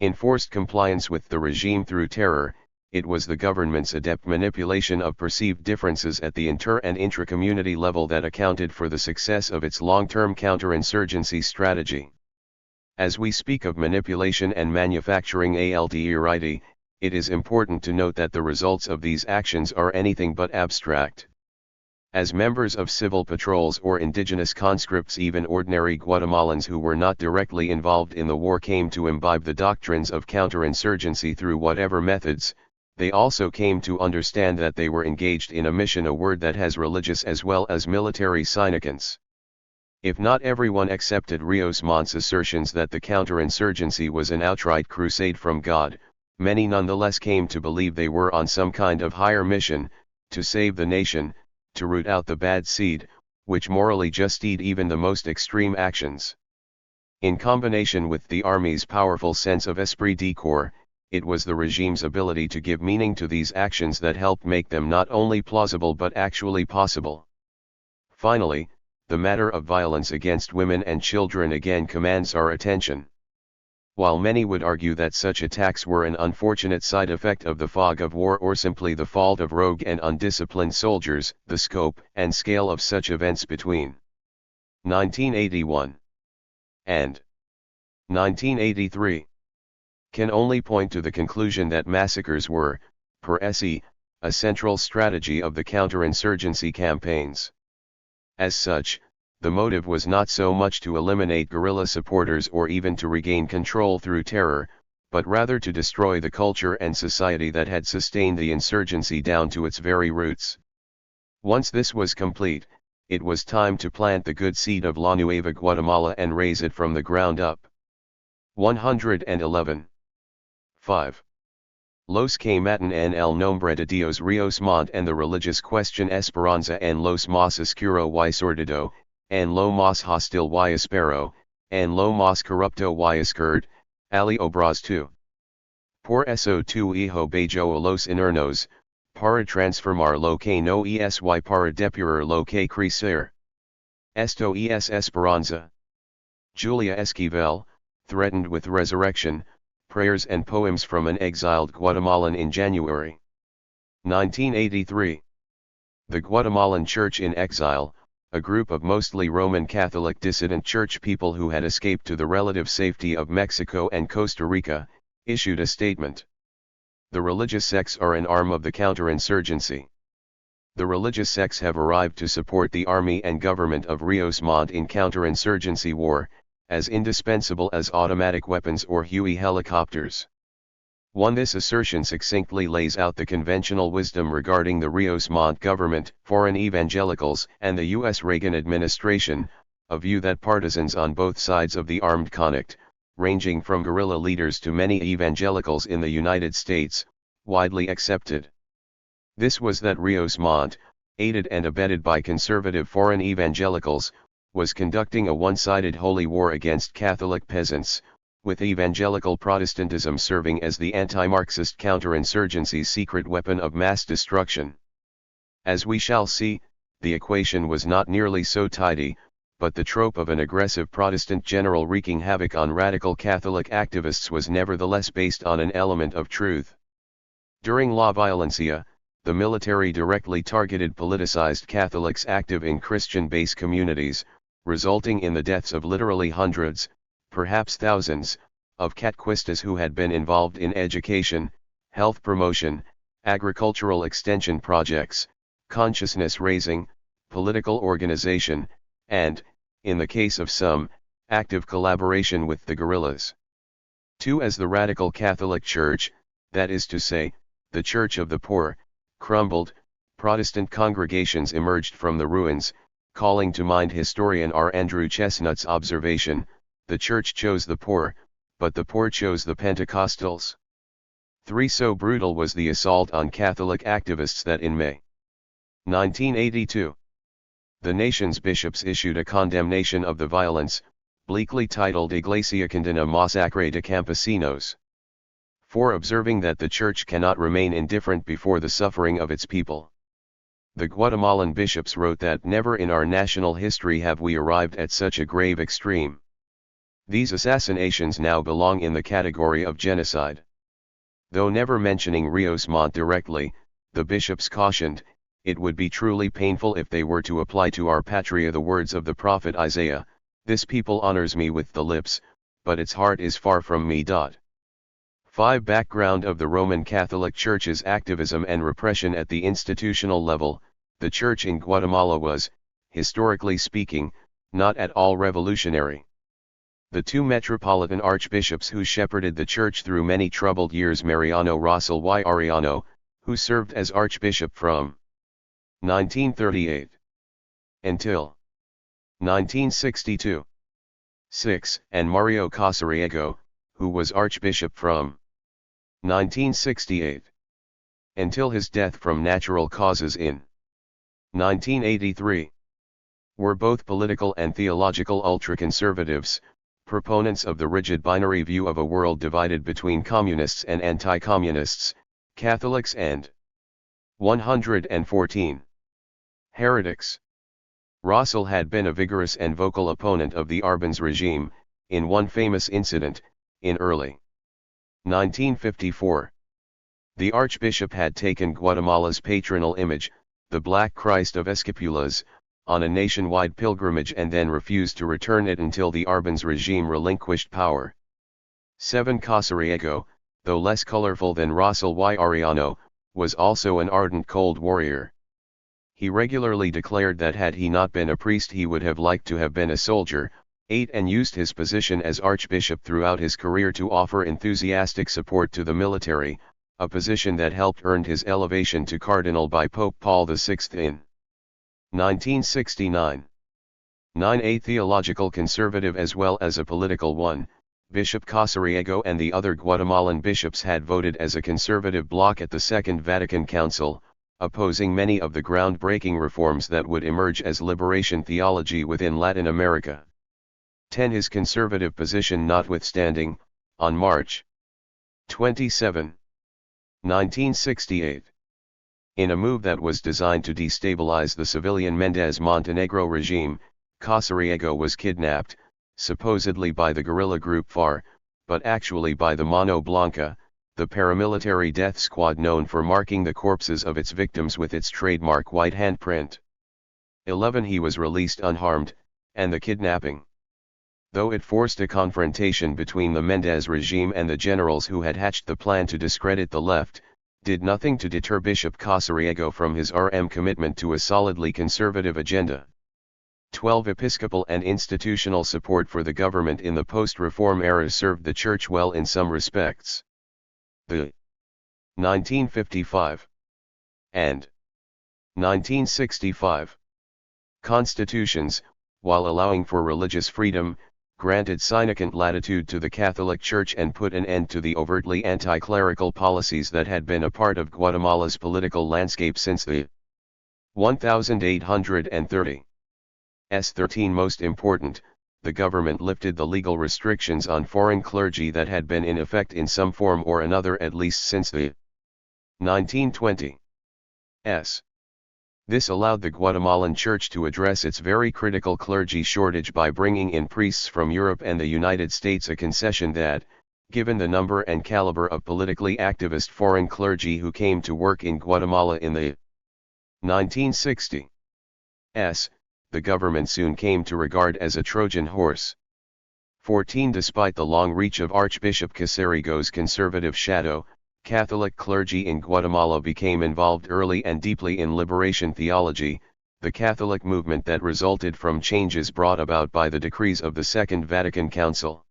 enforced compliance with the regime through terror, it was the government's adept manipulation of perceived differences at the inter- and intra-community level that accounted for the success of its long-term counterinsurgency strategy. As we speak of manipulation and manufacturing alteriety, it is important to note that the results of these actions are anything but abstract. As members of civil patrols or indigenous conscripts, even ordinary Guatemalans who were not directly involved in the war came to imbibe the doctrines of counterinsurgency through whatever methods. They also came to understand that they were engaged in a mission, a word that has religious as well as military significance. If not everyone accepted Rios Montt's assertions that the counterinsurgency was an outright crusade from God, many nonetheless came to believe they were on some kind of higher mission, to save the nation, to root out the bad seed, which morally justified even the most extreme actions. In combination with the army's powerful sense of esprit de corps, it was the regime's ability to give meaning to these actions that helped make them not only plausible but actually possible. Finally, the matter of violence against women and children again commands our attention. While many would argue that such attacks were an unfortunate side effect of the fog of war or simply the fault of rogue and undisciplined soldiers, the scope and scale of such events between 1981 and 1983 can only point to the conclusion that massacres were, per se, a central strategy of the counterinsurgency campaigns. As such, the motive was not so much to eliminate guerrilla supporters or even to regain control through terror, but rather to destroy the culture and society that had sustained the insurgency down to its very roots. Once this was complete, it was time to plant the good seed of La Nueva Guatemala and raise it from the ground up. 111. 5. Los que matan en el nombre de Dios Rios Montt and the religious question Esperanza en los más oscuro y sordido, en lo más hostil y aspero, en lo más corrupto y oscuro, ali obras tú. Por eso tu hijo bajó a los iniernos, para transformar lo que no es y para depurar lo que crecer. Esto es Esperanza. Julia Esquivel, threatened with resurrection, prayers and poems from an exiled Guatemalan in January 1983. The Guatemalan Church in Exile, a group of mostly Roman Catholic dissident church people who had escaped to the relative safety of Mexico and Costa Rica, issued a statement. The religious sects are an arm of the counterinsurgency. The religious sects have arrived to support the army and government of Rios Montt in counterinsurgency war, as indispensable as automatic weapons or Huey helicopters. 1. This assertion succinctly lays out the conventional wisdom regarding the Rios Montt government, foreign evangelicals, and the U.S. Reagan administration, a view that partisans on both sides of the armed conflict, ranging from guerrilla leaders to many evangelicals in the United States, widely accepted. This was that Rios Montt, aided and abetted by conservative foreign evangelicals, was conducting a one-sided holy war against Catholic peasants, with evangelical Protestantism serving as the anti-Marxist counterinsurgency's secret weapon of mass destruction. As we shall see, the equation was not nearly so tidy, but the trope of an aggressive Protestant general wreaking havoc on radical Catholic activists was nevertheless based on an element of truth. During La Violencia, the military directly targeted politicized Catholics active in Christian-based communities, resulting in the deaths of literally hundreds, perhaps thousands, of Catquistas who had been involved in education, health promotion, agricultural extension projects, consciousness raising, political organization, and, in the case of some, active collaboration with the guerrillas. 2. As the radical Catholic Church, that is to say, the Church of the Poor, crumbled, Protestant congregations emerged from the ruins, calling to mind historian R. Andrew Chestnut's observation, "The church chose the poor, but the poor chose the Pentecostals." 3. So brutal was the assault on Catholic activists that in May 1982, the nation's bishops issued a condemnation of the violence, bleakly titled Iglesia condena masacre de campesinos. 4. Observing that the church cannot remain indifferent before the suffering of its people. The Guatemalan bishops wrote that never in our national history have we arrived at such a grave extreme. These assassinations now belong in the category of genocide. Though never mentioning Rios Montt directly, the bishops cautioned, it would be truly painful if they were to apply to our patria the words of the prophet Isaiah, "This people honors me with the lips, but its heart is far from me." 5. Background of the Roman Catholic Church's activism and repression at the institutional level. The Church in Guatemala was, historically speaking, not at all revolutionary. The two metropolitan archbishops who shepherded the Church through many troubled years, Mariano Rosell y Arellano, who served as archbishop from 1938 until 1962. 6. And Mario Casariego, who was archbishop from 1968 until his death from natural causes in 1983, were both political and theological ultra-conservatives, proponents of the rigid binary view of a world divided between communists and anti-communists, Catholics and 114 heretics. Rosell had been a vigorous and vocal opponent of the Arbenz regime, in one famous incident, in early 1954. The Archbishop had taken Guatemala's patronal image, the Black Christ of Escapulas, on a nationwide pilgrimage and then refused to return it until the Arbenz regime relinquished power. 7. Casariego, though less colorful than Rosell y Arellano, was also an ardent Cold Warrior. He regularly declared that had he not been a priest he would have liked to have been a soldier. 8. And used his position as archbishop throughout his career to offer enthusiastic support to the military, a position that helped earn his elevation to cardinal by Pope Paul VI in 1969. 9. A theological conservative as well as a political one, Bishop Casariego and the other Guatemalan bishops had voted as a conservative bloc at the Second Vatican Council, opposing many of the groundbreaking reforms that would emerge as liberation theology within Latin America. 10. His conservative position notwithstanding, on March 27, 1968, in a move that was designed to destabilize the civilian Mendez Montenegro regime, Casariego was kidnapped, supposedly by the guerrilla group FAR, but actually by the Mano Blanca, the paramilitary death squad known for marking the corpses of its victims with its trademark white handprint. 11. He was released unharmed, and the kidnapping, though it forced a confrontation between the Mendez regime and the generals who had hatched the plan to discredit the left, did nothing to deter Bishop Casariego from his commitment to a solidly conservative agenda. 12. Episcopal and institutional support for the government in the post-reform era served the Church well in some respects. The 1955 and 1965 constitutions, while allowing for religious freedom, granted significant latitude to the Catholic Church and put an end to the overtly anti-clerical policies that had been a part of Guatemala's political landscape since the 1830s. 13. Most important, the government lifted the legal restrictions on foreign clergy that had been in effect in some form or another at least since the 1920s. This allowed the Guatemalan Church to address its very critical clergy shortage by bringing in priests from Europe and the United States, a concession that, given the number and caliber of politically activist foreign clergy who came to work in Guatemala in the 1960s, the government soon came to regard as a Trojan horse. 14. Despite the long reach of Archbishop Casariego's conservative shadow, Catholic clergy in Guatemala became involved early and deeply in liberation theology, the Catholic movement that resulted from changes brought about by the decrees of the Second Vatican Council.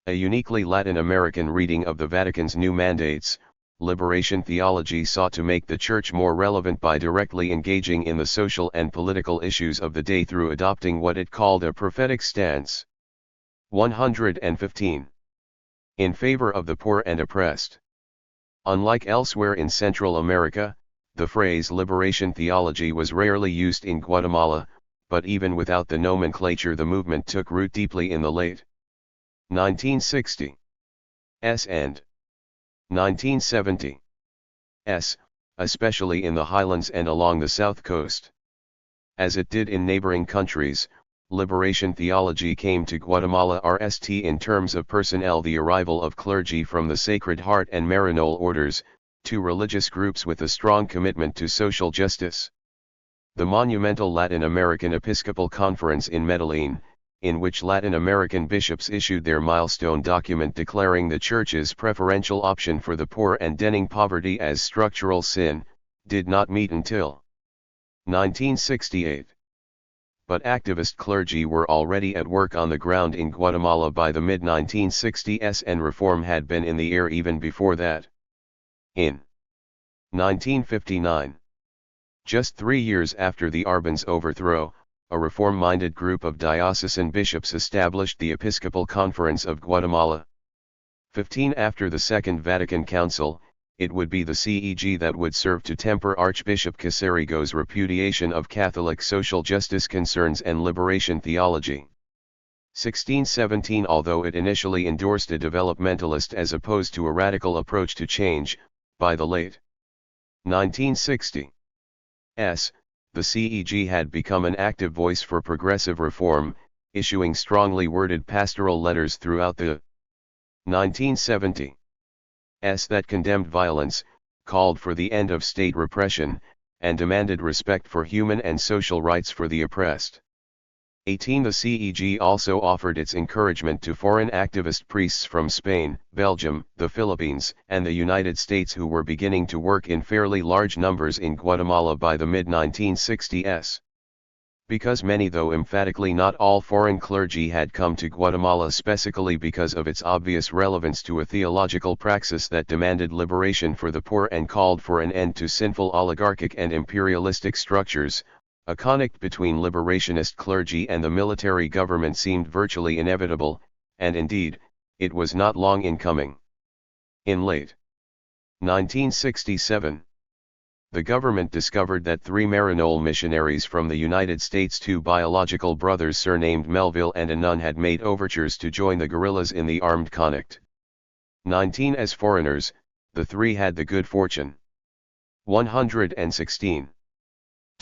A uniquely Latin American reading of the Vatican's new mandates, liberation theology sought to make the church more relevant by directly engaging in the social and political issues of the day through adopting what it called a prophetic stance. 115. In favor of the poor and oppressed. Unlike elsewhere in Central America, the phrase liberation theology was rarely used in Guatemala, but even without the nomenclature the movement took root deeply in the late 1960s and 1970s, especially in the highlands and along the south coast. As it did in neighboring countries, liberation theology came to Guatemala in terms of personnel, the arrival of clergy from the Sacred Heart and Maryknoll orders, two religious groups with a strong commitment to social justice. The monumental Latin American Episcopal Conference in Medellin, in which Latin American bishops issued their milestone document declaring the Church's preferential option for the poor and denning poverty as structural sin, did not meet until 1968. But activist clergy were already at work on the ground in Guatemala by the mid-1960s, and reform had been in the air even before that. In 1959, just 3 years after the Arbon's overthrow, a reform-minded group of diocesan bishops established the Episcopal Conference of Guatemala. 15 after the Second Vatican Council, it would be the CEG that would serve to temper Archbishop Casarigo's repudiation of Catholic social justice concerns and liberation theology. 1617 Although it initially endorsed a developmentalist as opposed to a radical approach to change, by the late 1960s, the CEG had become an active voice for progressive reform, issuing strongly worded pastoral letters throughout the 1970s that condemned violence, called for the end of state repression, and demanded respect for human and social rights for the oppressed. 18 The CEG also offered its encouragement to foreign activist priests from Spain, Belgium, the Philippines, and the United States who were beginning to work in fairly large numbers in Guatemala by the mid-1960s. Because many, though emphatically not all, foreign clergy had come to Guatemala specifically because of its obvious relevance to a theological praxis that demanded liberation for the poor and called for an end to sinful oligarchic and imperialistic structures, a conflict between liberationist clergy and the military government seemed virtually inevitable, and indeed, it was not long in coming. In late 1967, the government discovered that 3 Maryknoll missionaries from the United States, 2 biological brothers surnamed Melville and a nun, had made overtures to join the guerrillas in the armed conflict. 19 As foreigners, the 3 had the good fortune 116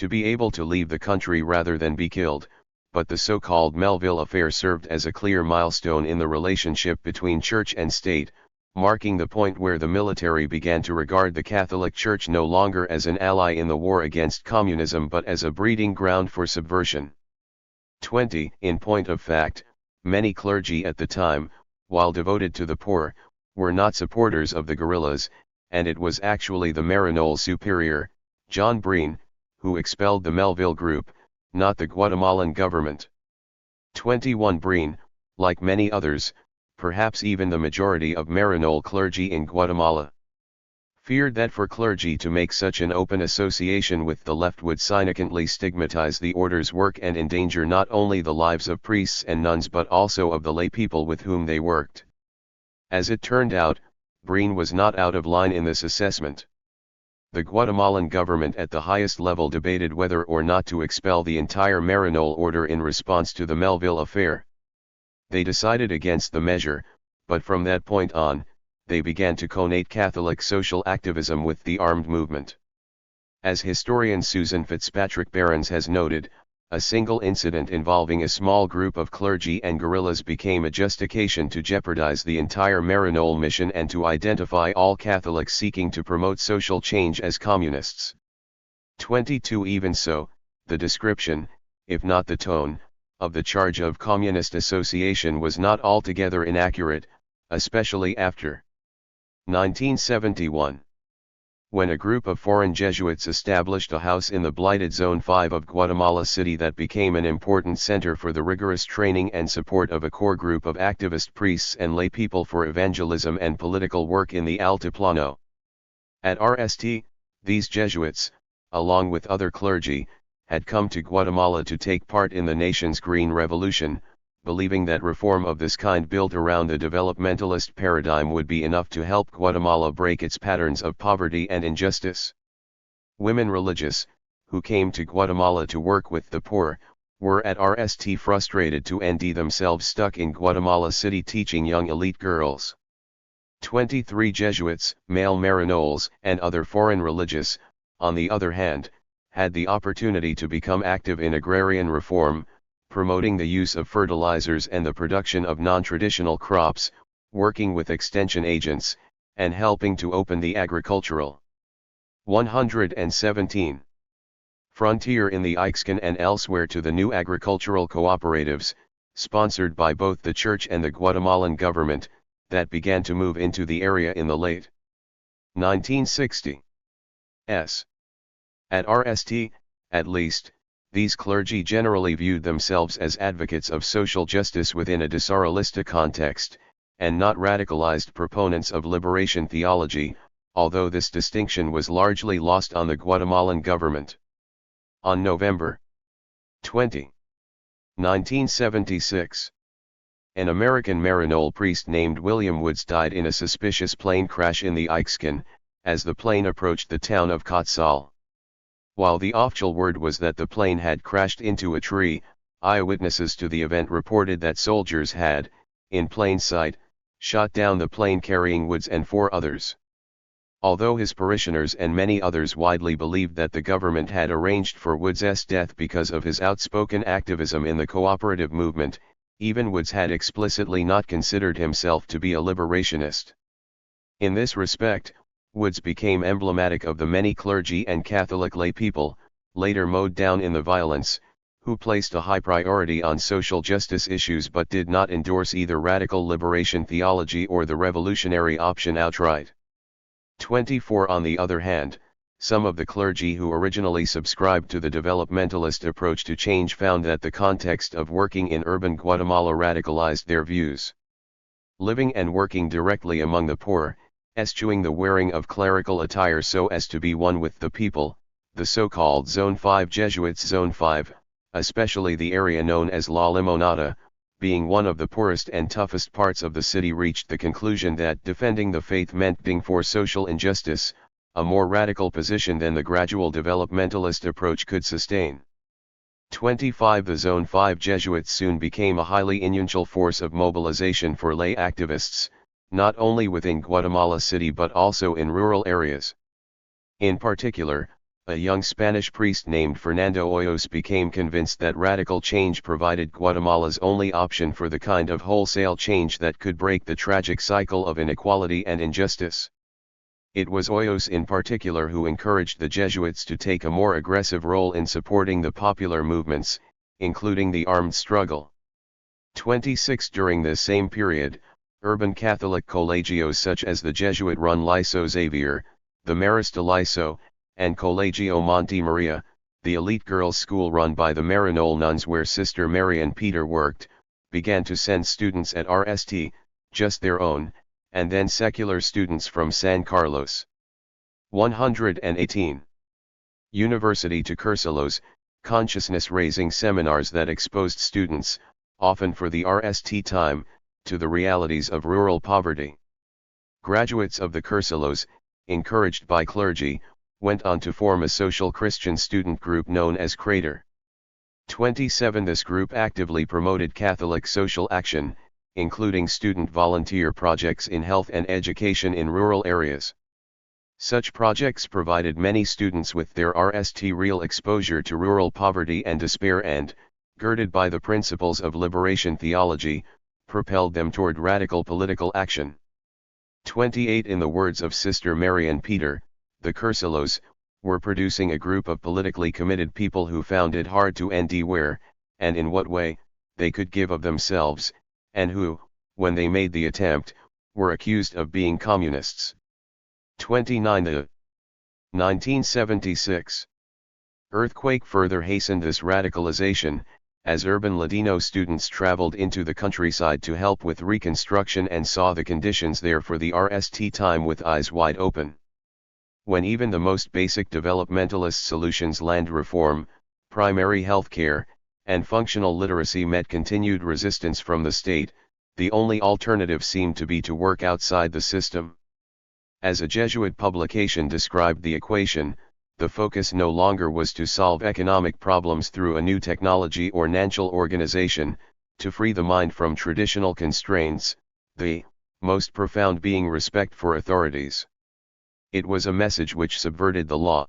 to be able to leave the country rather than be killed, but the so-called Melville affair served as a clear milestone in the relationship between church and state, marking the point where the military began to regard the Catholic Church no longer as an ally in the war against communism but as a breeding ground for subversion. 20 In point of fact, many clergy at the time, while devoted to the poor, were not supporters of the guerrillas, and it was actually the Maryknoll superior, John Breen, who expelled the Melville group, not the Guatemalan government. 21 Breen, like many others, perhaps even the majority of Maryknoll clergy in Guatemala, feared that for clergy to make such an open association with the left would significantly stigmatize the order's work and endanger not only the lives of priests and nuns but also of the lay people with whom they worked. As it turned out, Breen was not out of line in this assessment. The Guatemalan government at the highest level debated whether or not to expel the entire Maryknoll order in response to the Melville affair. They decided against the measure, but from that point on, they began to connate Catholic social activism with the armed movement. As historian Susan Fitzpatrick Barons has noted, a single incident involving a small group of clergy and guerrillas became a justification to jeopardize the entire Maryknoll mission and to identify all Catholics seeking to promote social change as communists. 22 Even so, the description, if not the tone, of the charge of communist association was not altogether inaccurate, especially after 1971. When a group of foreign Jesuits established a house in the blighted Zone 5 of Guatemala City that became an important center for the rigorous training and support of a core group of activist priests and lay people for evangelism and political work in the Altiplano. At RST, these Jesuits, along with other clergy, had come to Guatemala to take part in the nation's Green Revolution, believing that reform of this kind built around the developmentalist paradigm would be enough to help Guatemala break its patterns of poverty and injustice. Women religious, who came to Guatemala to work with the poor, were at RST frustrated to end themselves stuck in Guatemala City teaching young elite girls. 23 Jesuits, male Maranoles, and other foreign religious, on the other hand, had the opportunity to become active in agrarian reform, promoting the use of fertilizers and the production of non-traditional crops, working with extension agents, and helping to open the agricultural 117 frontier in the Ixcan and elsewhere to the new agricultural cooperatives, sponsored by both the church and the Guatemalan government, that began to move into the area in the late 1960s. At RST, at least, these clergy generally viewed themselves as advocates of social justice within a desarrollista context, and not radicalized proponents of liberation theology, although this distinction was largely lost on the Guatemalan government. On November 20, 1976, an American Maranole priest named William Woods died in a suspicious plane crash in the Ixcan, as the plane approached the town of Quetzal. While the official word was that the plane had crashed into a tree, eyewitnesses to the event reported that soldiers had, in plain sight, shot down the plane carrying Woods and 4 others. Although his parishioners and many others widely believed that the government had arranged for Woods' death because of his outspoken activism in the cooperative movement, even Woods had explicitly not considered himself to be a liberationist. In this respect, Woods became emblematic of the many clergy and Catholic lay people, later mowed down in the violence, who placed a high priority on social justice issues but did not endorse either radical liberation theology or the revolutionary option outright. 24 On the other hand, some of the clergy who originally subscribed to the developmentalist approach to change found that the context of working in urban Guatemala radicalized their views. Living and working directly among the poor, eschewing the wearing of clerical attire so as to be one with the people, the so-called Zone 5 Jesuits Zone 5, especially the area known as La Limonada, being one of the poorest and toughest parts of the city, reached the conclusion that defending the faith meant being for social injustice, a more radical position than the gradual developmentalist approach could sustain. 25 The Zone 5 Jesuits soon became a highly influential force of mobilization for lay activists, not only within Guatemala City but also in rural areas. In particular, a young Spanish priest named Fernando Hoyos became convinced that radical change provided Guatemala's only option for the kind of wholesale change that could break the tragic cycle of inequality and injustice. It was Hoyos in particular who encouraged the Jesuits to take a more aggressive role in supporting the popular movements, including the armed struggle. 26 During this same period, urban Catholic colegios such as the Jesuit-run Liceo Xavier, the Marista Liceo, and Colegio Monte Maria, the elite girls' school run by the Maranole nuns where Sister Mary and Peter worked, began to send students at RST, just their own, and then secular students from San Carlos. 118. University to Cursillos, consciousness-raising seminars that exposed students, often for the RST time, to the realities of rural poverty. Graduates of the Cursillos, encouraged by clergy, went on to form a social Christian student group known as Crater. 27 This group actively promoted Catholic social action, including student volunteer projects in health and education in rural areas. Such projects provided many students with their RST real exposure to rural poverty and despair and, girded by the principles of liberation theology, propelled them toward radical political action. 28 In the words of Sister Mary and Peter, the Cursillos were producing a group of politically committed people who found it hard to end where, and in what way, they could give of themselves, and who, when they made the attempt, were accused of being communists. 29 The 1976 earthquake further hastened this radicalization, as urban Ladino students traveled into the countryside to help with reconstruction and saw the conditions there for the RST time with eyes wide open. when even the most basic developmentalist solutions, land reform, primary health care, and functional literacy, met continued resistance from the state, the only alternative seemed to be to work outside the system. As a Jesuit publication described the equation, the focus no longer was to solve economic problems through a new technology or national organization, to free the mind from traditional constraints, the most profound being respect for authorities. It was a message which subverted the law.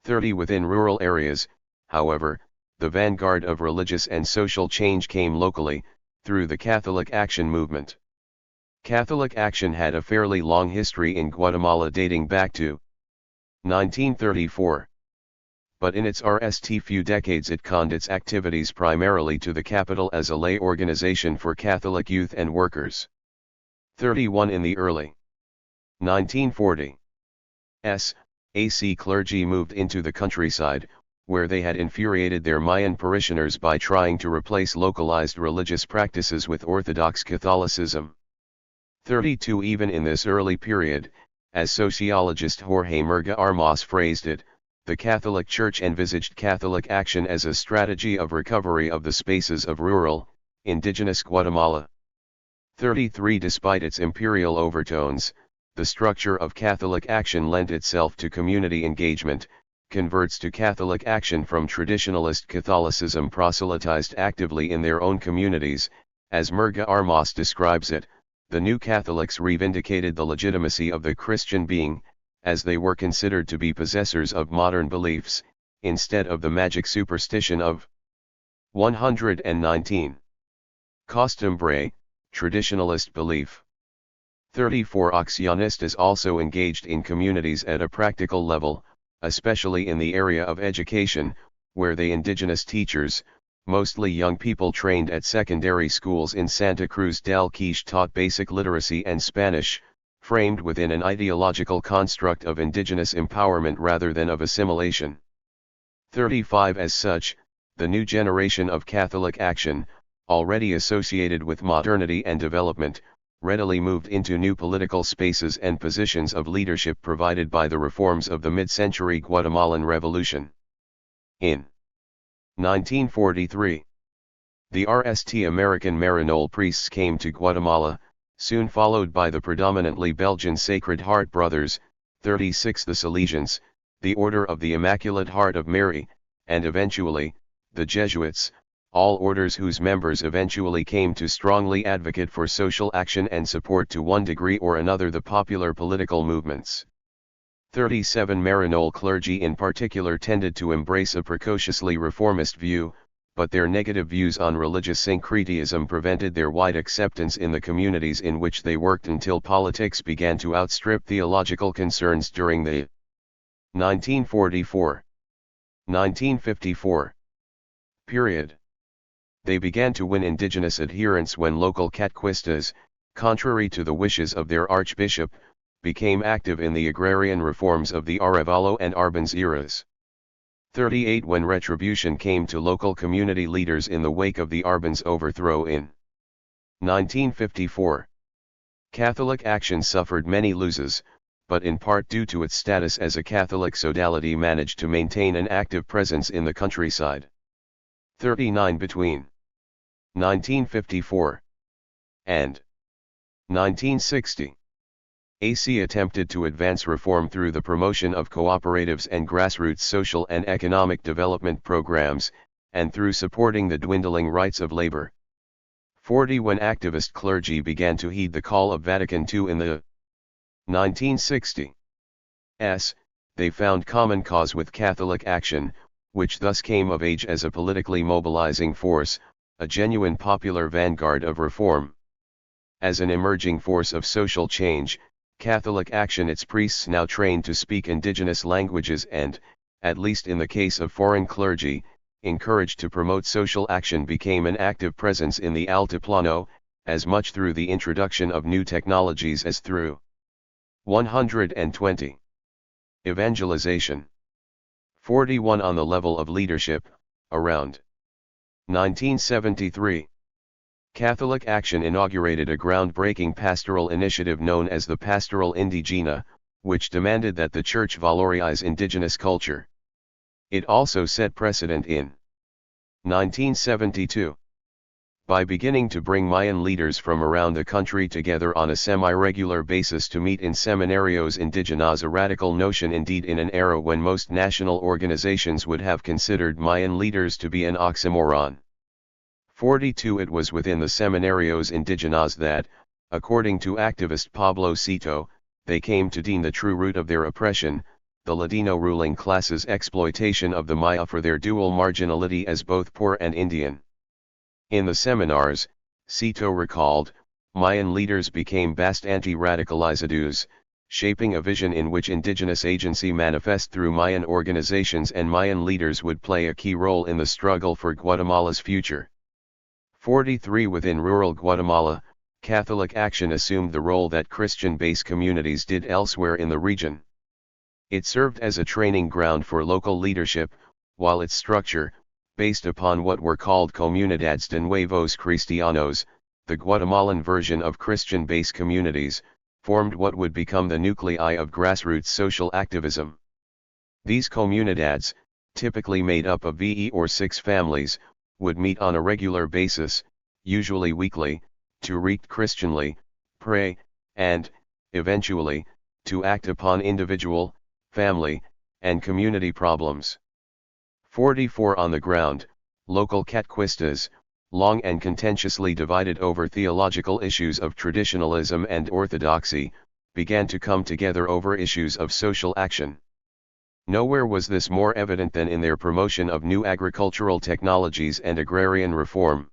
30 Within rural areas, however, the vanguard of religious and social change came locally, through the Catholic Action movement. Catholic Action had a fairly long history in Guatemala dating back to 1934. But in its few decades it conned its activities primarily to the capital as a lay organization for Catholic youth and workers. 31 In the early 1940s, AC clergy moved into the countryside, where they had infuriated their Mayan parishioners by trying to replace localized religious practices with Orthodox Catholicism. 32 Even in this early period, as sociologist Jorge Murga Armas phrased it, the Catholic Church envisaged Catholic Action as a strategy of recovery of the spaces of rural, indigenous Guatemala. 33 Despite its imperial overtones, the structure of Catholic Action lent itself to community engagement. Converts to Catholic Action from traditionalist Catholicism proselytized actively in their own communities. As Murga Armas describes it, the new Catholics reivindicated the legitimacy of the Christian being, as they were considered to be possessors of modern beliefs, instead of the magic superstition of 119. Costumbre, traditionalist belief. 34 Accionistas also engaged in communities at a practical level, especially in the area of education, where the indigenous teachers, mostly young people trained at secondary schools in Santa Cruz del Quiche, taught basic literacy and Spanish, framed within an ideological construct of indigenous empowerment rather than of assimilation. 35 As such, the new generation of Catholic Action, already associated with modernity and development, readily moved into new political spaces and positions of leadership provided by the reforms of the mid-century Guatemalan Revolution. In 1943, the RST American Maryknoll priests came to Guatemala, soon followed by the predominantly Belgian Sacred Heart Brothers, 36 the Salesians, the Order of the Immaculate Heart of Mary, and eventually, the Jesuits, all orders whose members eventually came to strongly advocate for social action and support to one degree or another the popular political movements. 37 Maryknoll clergy in particular tended to embrace a precociously reformist view, but their negative views on religious syncretism prevented their wide acceptance in the communities in which they worked until politics began to outstrip theological concerns during the 1944-1954 period. They began to win indigenous adherents when local Catquistas, contrary to the wishes of their archbishop, became active in the agrarian reforms of the Arevalo and Arbenz eras. 38 When retribution came to local community leaders in the wake of the Arbenz overthrow in 1954, Catholic Action suffered many losses, but in part due to its status as a Catholic sodality managed to maintain an active presence in the countryside. 39 Between 1954 and 1960, AC attempted to advance reform through the promotion of cooperatives and grassroots social and economic development programs, and through supporting the dwindling rights of labor. 40 When activist clergy began to heed the call of Vatican II in the 1960s, they found common cause with Catholic Action, which thus came of age as a politically mobilizing force, a genuine popular vanguard of reform. As an emerging force of social change, Catholic Action, its priests now trained to speak indigenous languages and, at least in the case of foreign clergy, encouraged to promote social action, became an active presence in the Altiplano, as much through the introduction of new technologies as through 120. Evangelization. 41 On the level of leadership, around 1973, Catholic Action inaugurated a groundbreaking pastoral initiative known as the Pastoral Indigena, which demanded that the church valorize indigenous culture. It also set precedent in 1972. By beginning to bring Mayan leaders from around the country together on a semi-regular basis to meet in seminarios indigenas, a radical notion indeed in an era when most national organizations would have considered Mayan leaders to be an oxymoron. 42. It was within the seminarios indigenas that, according to activist Pablo Cito, they came to deem the true root of their oppression, the Ladino ruling class's exploitation of the Maya for their dual marginality as both poor and Indian. In the seminars, Cito recalled, Mayan leaders became bast anti-radicalizados, shaping a vision in which indigenous agency manifest through Mayan organizations and Mayan leaders would play a key role in the struggle for Guatemala's future. 43. Within rural Guatemala, Catholic action assumed the role that Christian-based communities did elsewhere in the region. It served as a training ground for local leadership, while its structure, based upon what were called Comunidades de Nuevos Cristianos, the Guatemalan version of Christian-based communities, formed what would become the nuclei of grassroots social activism. These comunidades, typically made up of VE or 6 families, would meet on a regular basis, usually weekly, to read Christianly, pray, and, eventually, to act upon individual, family, and community problems. 44. On the ground, local catquistas, long and contentiously divided over theological issues of traditionalism and orthodoxy, began to come together over issues of social action. Nowhere was this more evident than in their promotion of new agricultural technologies and agrarian reform.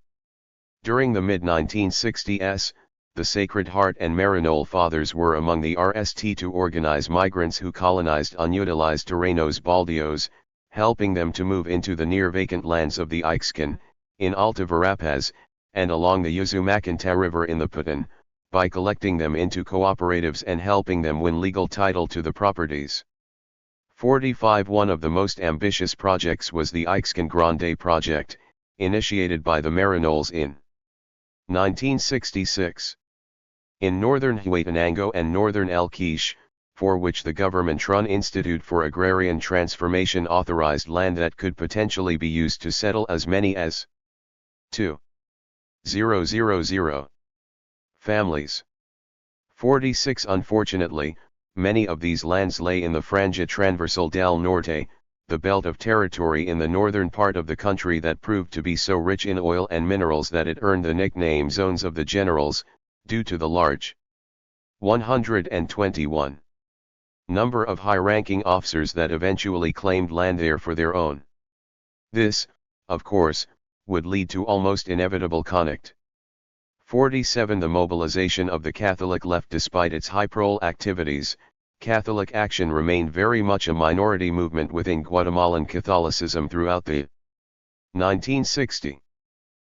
During the mid-1960s, the Sacred Heart and Marinol Fathers were among the RST to organize migrants who colonized unutilized terrenos baldios, helping them to move into the near-vacant lands of the Ixcan, in Alta Verapaz, and along the Usumacinta River in the Putan, by collecting them into cooperatives and helping them win legal title to the properties. 45. One of the most ambitious projects was the Ixcan Grande project, initiated by the Marinols in 1966. In northern Huetenango and northern El Quiche, for which the government-run Institute for Agrarian Transformation authorized land that could potentially be used to settle as many as 2,000 families. 46. Unfortunately, many of these lands lay in the Franja Transversal del Norte, the belt of territory in the northern part of the country that proved to be so rich in oil and minerals that it earned the nickname Zones of the Generals, due to the large 121 number of high-ranking officers that eventually claimed land there for their own. This, of course, would lead to almost inevitable conflict. 47. The mobilization of the Catholic left. Despite its high-profile activities, Catholic action remained very much a minority movement within Guatemalan Catholicism throughout the 1960s.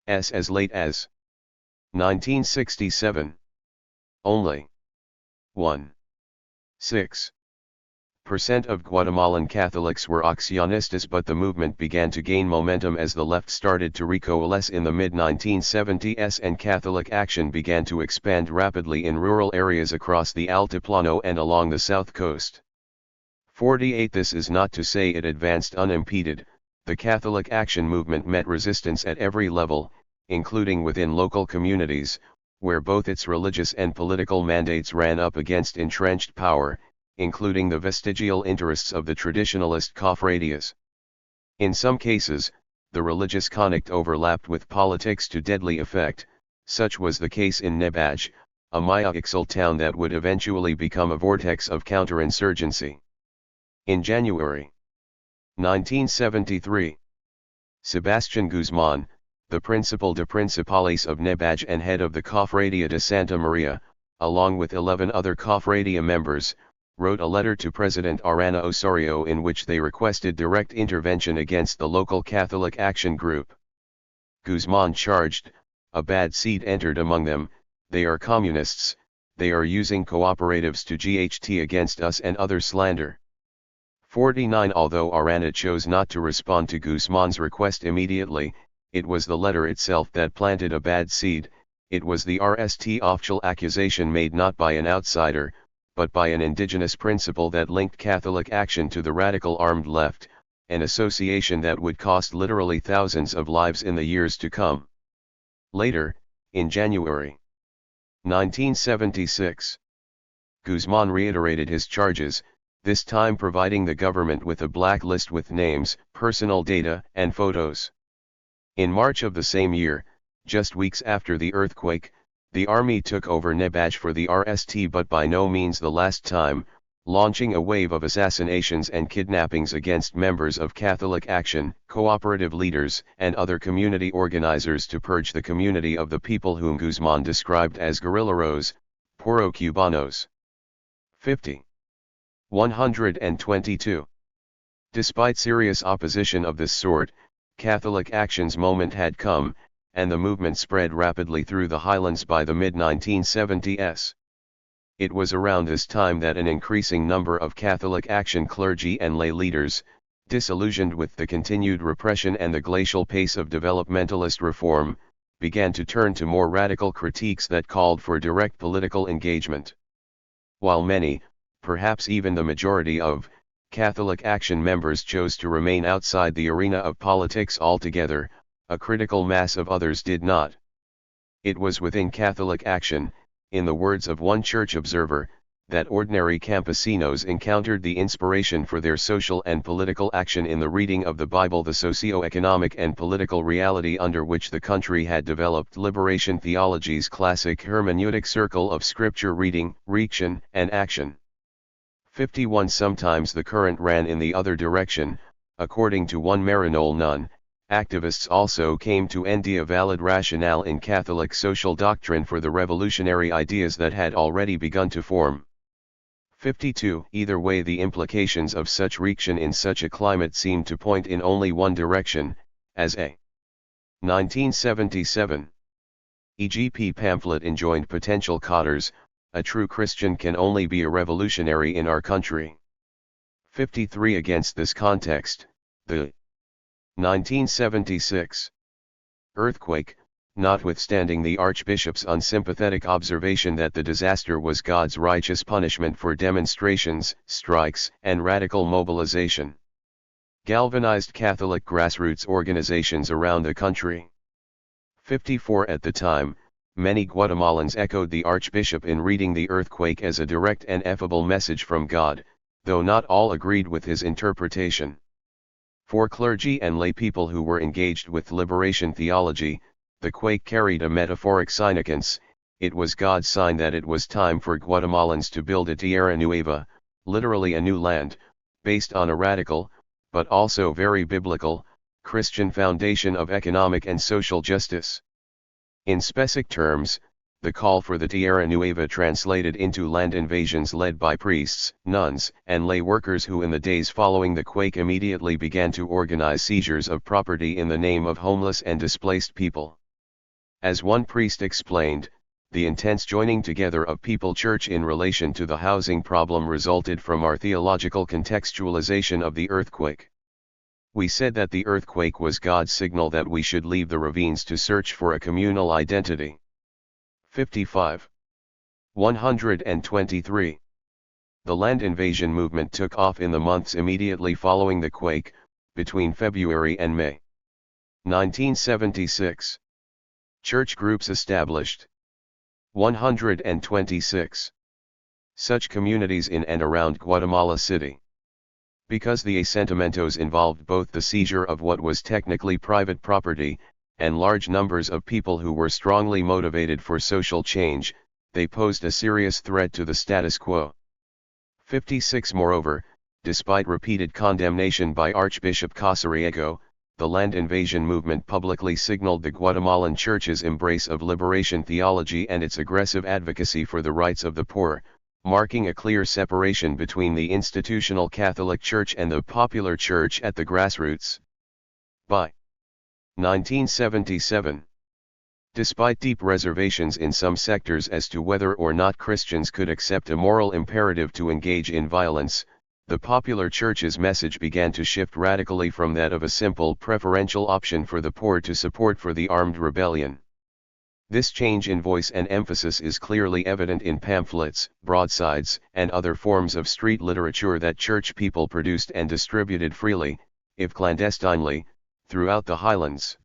As late as 1967. Only 1.6% of Guatemalan Catholics were Accionistas, but the movement began to gain momentum as the left started to recoalesce in the mid-1970s and Catholic action began to expand rapidly in rural areas across the Altiplano and along the south coast. 48. This is not to say it advanced unimpeded. The Catholic action movement met resistance at every level, including within local communities, where both its religious and political mandates ran up against entrenched power, including the vestigial interests of the traditionalist cofradias. In some cases, the religious conflict overlapped with politics to deadly effect. Such was the case in Nebaj, a Maya Ixil town that would eventually become a vortex of counterinsurgency. In January 1973, Sebastián Guzmán, the Principal de Principales of Nebaj and head of the Cofradia de Santa Maria, along with 11 other Cofradia members, wrote a letter to President Arana Osorio in which they requested direct intervention against the local Catholic Action Group. Guzmán charged, a bad seed entered among them, they are communists, they are using cooperatives to GHT against us and other slander. 49. Although Arana chose not to respond to Guzmán's request immediately, it was the letter itself that planted a bad seed. It was the RST official accusation made not by an outsider, but by an indigenous principle that linked Catholic action to the radical armed left, an association that would cost literally thousands of lives in the years to come. Later, in January 1976, Guzman reiterated his charges, this time providing the government with a blacklist with names, personal data, and photos. In March of the same year, just weeks after the earthquake, the army took over Nebaj for the RST, but by no means the last time, launching a wave of assassinations and kidnappings against members of Catholic Action, cooperative leaders, and other community organizers to purge the community of the people whom Guzman described as guerrilleros, puro cubanos. 50. 122. Despite serious opposition of this sort, Catholic Action's moment had come, and the movement spread rapidly through the highlands by the mid-1970s. It was around this time that an increasing number of Catholic Action clergy and lay leaders, disillusioned with the continued repression and the glacial pace of developmentalist reform, began to turn to more radical critiques that called for direct political engagement. While many, perhaps even the majority of, Catholic Action members chose to remain outside the arena of politics altogether, a critical mass of others did not. It was within Catholic Action, in the words of one church observer, that ordinary campesinos encountered the inspiration for their social and political action in the reading of the Bible, the socio-economic and political reality under which the country had developed liberation theology's classic hermeneutic circle of scripture reading, reaction, and action. 51. Sometimes the current ran in the other direction. According to one Maryknoll nun, activists also came to endy a valid rationale in Catholic social doctrine for the revolutionary ideas that had already begun to form. 52. Either way, the implications of such reaction in such a climate seemed to point in only one direction, as a 1977 EGP pamphlet enjoined potential cotters, a true Christian can only be a revolutionary in our country. 53. Against this context, the 1976 earthquake, notwithstanding the Archbishop's unsympathetic observation that the disaster was God's righteous punishment for demonstrations, strikes, and radical mobilization, galvanized Catholic grassroots organizations around the country. 54. At the time, many Guatemalans echoed the Archbishop in reading the earthquake as a direct and effable message from God, though not all agreed with his interpretation. For clergy and lay people who were engaged with liberation theology, the quake carried a metaphoric significance. It was God's sign that it was time for Guatemalans to build a tierra nueva, literally a new land, based on a radical, but also very biblical, Christian foundation of economic and social justice. In specific terms, the call for the Tierra Nueva translated into land invasions led by priests, nuns, and lay workers who in the days following the quake immediately began to organize seizures of property in the name of homeless and displaced people. As one priest explained, the intense joining together of people church in relation to the housing problem resulted from our theological contextualization of the earthquake. We said that the earthquake was God's signal that we should leave the ravines to search for a communal identity. 55. 123. The land invasion movement took off in the months immediately following the quake, between February and May 1976. Church groups established. 126. Such communities in and around Guatemala City. Because the asentamientos involved both the seizure of what was technically private property, and large numbers of people who were strongly motivated for social change, they posed a serious threat to the status quo. 56. Moreover, despite repeated condemnation by Archbishop Casariego, the land invasion movement publicly signaled the Guatemalan Church's embrace of liberation theology and its aggressive advocacy for the rights of the poor, marking a clear separation between the institutional Catholic Church and the popular church at the grassroots. By 1977, despite deep reservations in some sectors as to whether or not Christians could accept a moral imperative to engage in violence, the popular church's message began to shift radically from that of a simple preferential option for the poor to support for the armed rebellion. This change in voice and emphasis is clearly evident in pamphlets, broadsides, and other forms of street literature that church people produced and distributed freely, if clandestinely, throughout the highlands.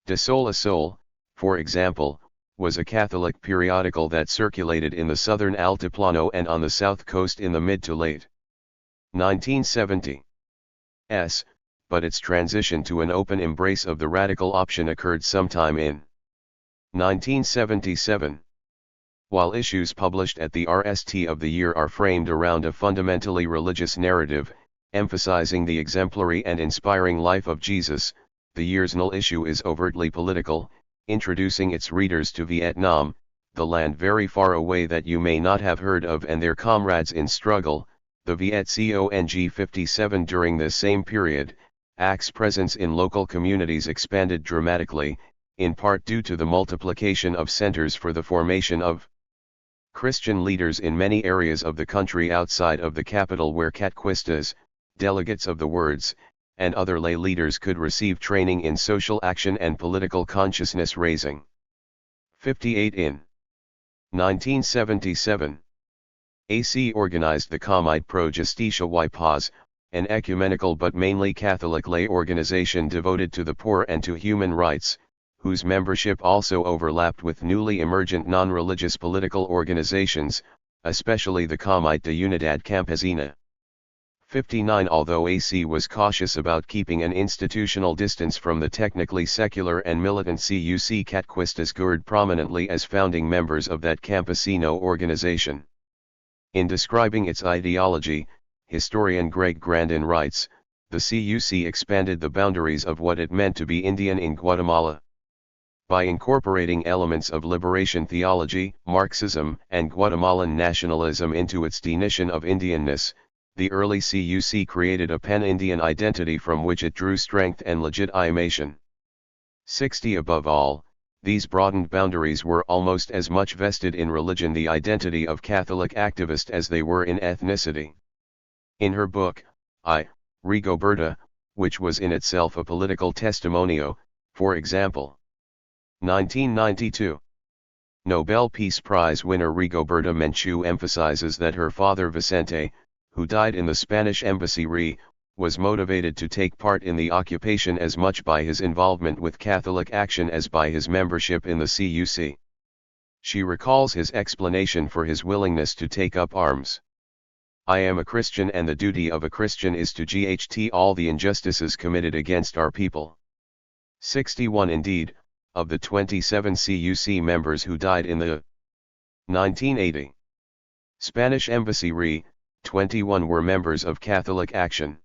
De Sol a Sol, for example, was a Catholic periodical that circulated in the southern Altiplano and on the south coast in the mid to late 1970s, but its transition to an open embrace of the radical option occurred sometime in 1977. While issues published at the RST of the year are framed around a fundamentally religious narrative, emphasizing the exemplary and inspiring life of Jesus, the year's null issue is overtly political, introducing its readers to Vietnam, the land very far away that you may not have heard of, and their comrades in struggle, the Viet Cong 57. During this same period, AC's presence in local communities expanded dramatically, in part due to the multiplication of centers for the formation of Christian leaders in many areas of the country outside of the capital, where Catquistas, delegates of the words, and other lay leaders could receive training in social action and political consciousness raising. 58. In 1977, AC organized the Comite Pro Justicia y Paz, an ecumenical but mainly Catholic lay organization devoted to the poor and to human rights, whose membership also overlapped with newly emergent non-religious political organizations, especially the Comite de Unidad Campesina. 59. Although AC was cautious about keeping an institutional distance from the technically secular and militant CUC, Catquistas figured prominently as founding members of that campesino organization. In describing its ideology, historian Greg Grandin writes, the CUC expanded the boundaries of what it meant to be Indian in Guatemala. By incorporating elements of liberation theology, Marxism, and Guatemalan nationalism into its definition of Indianness, the early CUC created a pan-Indian identity from which it drew strength and legitimation. 60. Above all, these broadened boundaries were almost as much vested in religion, the identity of Catholic activist, as they were in ethnicity. In her book, Rigoberta, which was in itself a political testimonio, for example, 1992. Nobel Peace Prize winner Rigoberta Menchú emphasizes that her father Vicente, who died in the Spanish embassy, was motivated to take part in the occupation as much by his involvement with Catholic action as by his membership in the CUC. She recalls his explanation for his willingness to take up arms. I am a Christian, and the duty of a Christian is to GHT all the injustices committed against our people. 61. Indeed, of the 27 CUC members who died in the 1980 Spanish embassy, 21 were members of Catholic Action.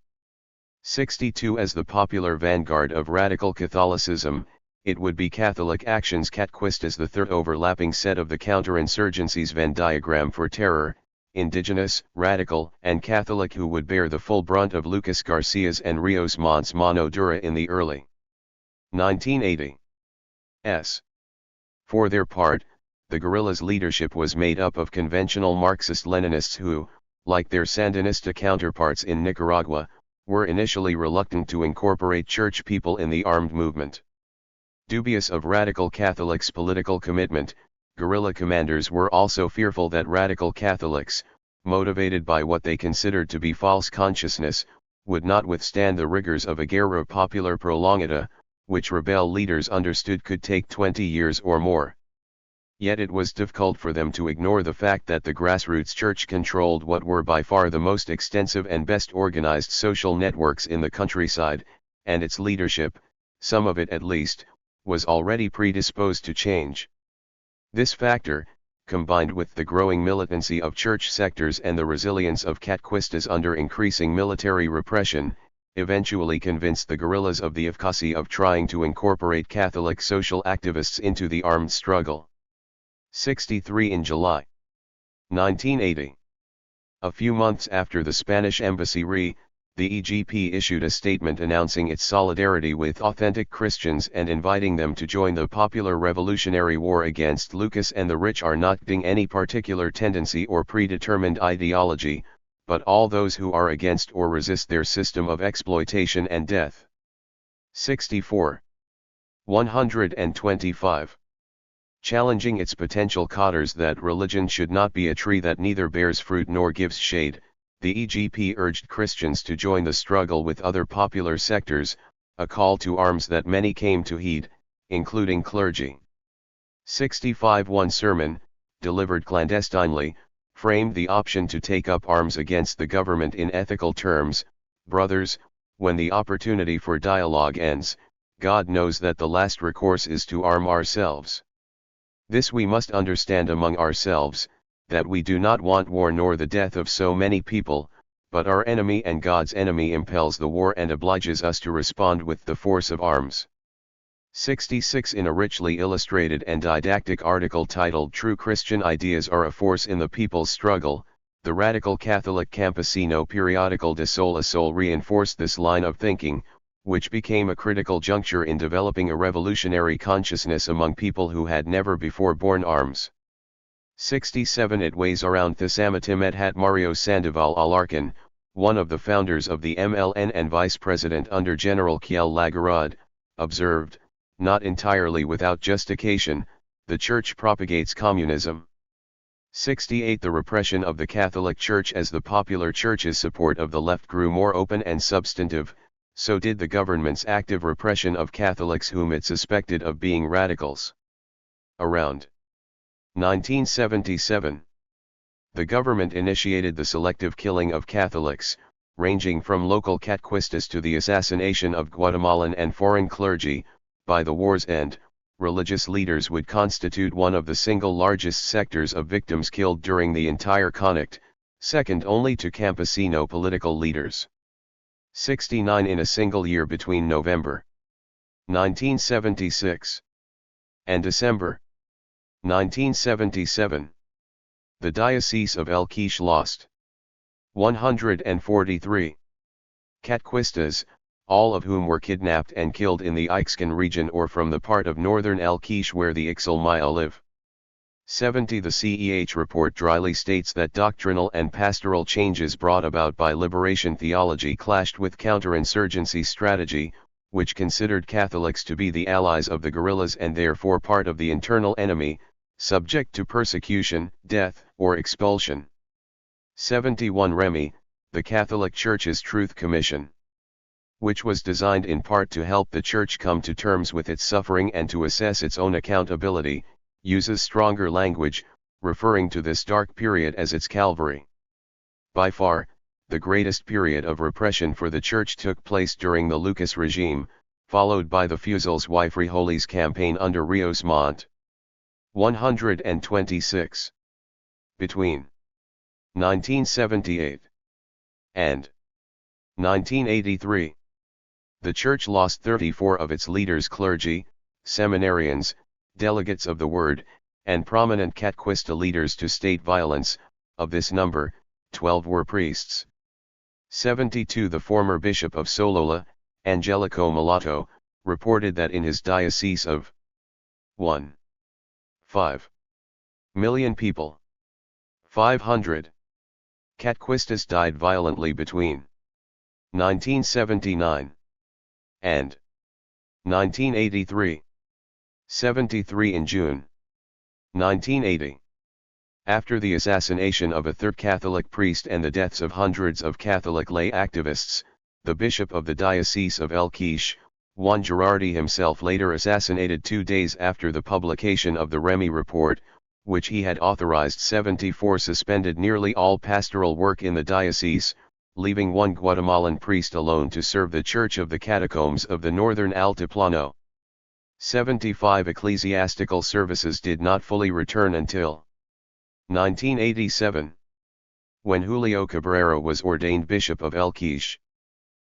62. As the popular vanguard of radical Catholicism, it would be Catholic Action's Catquistas, the third overlapping set of the counterinsurgency's Venn diagram for terror, indigenous, radical, and Catholic, who would bear the full brunt of Lucas Garcia's and Rios Montt's mano dura in the early 1980s. For their part, the guerrillas' leadership was made up of conventional Marxist-Leninists who, like their Sandinista counterparts in Nicaragua, were initially reluctant to incorporate church people in the armed movement. Dubious of radical Catholics' political commitment, guerrilla commanders were also fearful that radical Catholics, motivated by what they considered to be false consciousness, would not withstand the rigors of a guerra popular prolongada, which rebel leaders understood could take 20 years or more. Yet it was difficult for them to ignore the fact that the grassroots church controlled what were by far the most extensive and best organized social networks in the countryside, and its leadership, some of it at least, was already predisposed to change. This factor, combined with the growing militancy of church sectors and the resilience of Catquistas under increasing military repression, eventually convinced the guerrillas of the efficacy of trying to incorporate Catholic social activists into the armed struggle. 63. In July 1980, a few months after the Spanish embassy, the EGP issued a statement announcing its solidarity with authentic Christians and inviting them to join the popular revolutionary war against Lucas and the rich, are not ding any particular tendency or predetermined ideology, but all those who are against or resist their system of exploitation and death. 64. 125. Challenging its potential cotters that religion should not be a tree that neither bears fruit nor gives shade, the EGP urged Christians to join the struggle with other popular sectors, a call to arms that many came to heed, including clergy. 65 One sermon, delivered clandestinely, framed the option to take up arms against the government in ethical terms: brothers, when the opportunity for dialogue ends, God knows that the last recourse is to arm ourselves. This we must understand among ourselves, that we do not want war nor the death of so many people, but our enemy and God's enemy impels the war and obliges us to respond with the force of arms. 66 In a richly illustrated and didactic article titled "True Christian Ideas Are a Force in the People's Struggle," the radical Catholic Campesino periodical De Sol a Sol reinforced this line of thinking, which became a critical juncture in developing a revolutionary consciousness among people who had never before borne arms. 67 It weighs around Thessamatimet hat Mario Sandoval Alarcon, one of the founders of the MLN and vice president under General Kiel Lagarde, observed, not entirely without justification, the Church propagates communism. 68 The repression of the Catholic Church as the popular Church's support of the left grew more open and substantive, so did the government's active repression of Catholics whom it suspected of being radicals. Around 1977, the government initiated the selective killing of Catholics, ranging from local Catquistas to the assassination of Guatemalan and foreign clergy. By the war's end, religious leaders would constitute one of the single largest sectors of victims killed during the entire conflict, second only to campesino political leaders. 69 In a single year between November 1976 and December 1977, the Diocese of El Quiche lost 143 Catquistas, all of whom were kidnapped and killed in the Ixcan region or from the part of northern El Quiche where the Ixil Maya live. 70 The CEH report dryly states that doctrinal and pastoral changes brought about by liberation theology clashed with counterinsurgency strategy, which considered Catholics to be the allies of the guerrillas and therefore part of the internal enemy, subject to persecution, death, or expulsion. 71 Remy, the Catholic Church's Truth Commission, which was designed in part to help the Church come to terms with its suffering and to assess its own accountability, uses stronger language, referring to this dark period as its Calvary. By far, the greatest period of repression for the Church took place during the Lucas regime, followed by the Fusils y Frijoles campaign under Rios Montt. 126. Between 1978 and 1983, the Church lost 34 of its leaders: clergy, seminarians, delegates of the Word, and prominent Catquista leaders to state violence. Of this number, 12 were priests. 72 The former Bishop of Solola, Angelico Mulatto, reported that in his diocese of 1.5 million people, 500 Catquistas died violently between 1979 and 1983. 73 in June 1980. After the assassination of a third Catholic priest and the deaths of hundreds of Catholic lay activists, the bishop of the Diocese of El Quiche, Juan Garrard, himself later assassinated 2 days after the publication of the Remy report, which he had authorized. 74 Suspended nearly all pastoral work in the diocese, leaving one Guatemalan priest alone to serve the Church of the Catacombs of the northern Altiplano. 75 Ecclesiastical services did not fully return until 1987, when Julio Cabrera was ordained Bishop of El Quiche.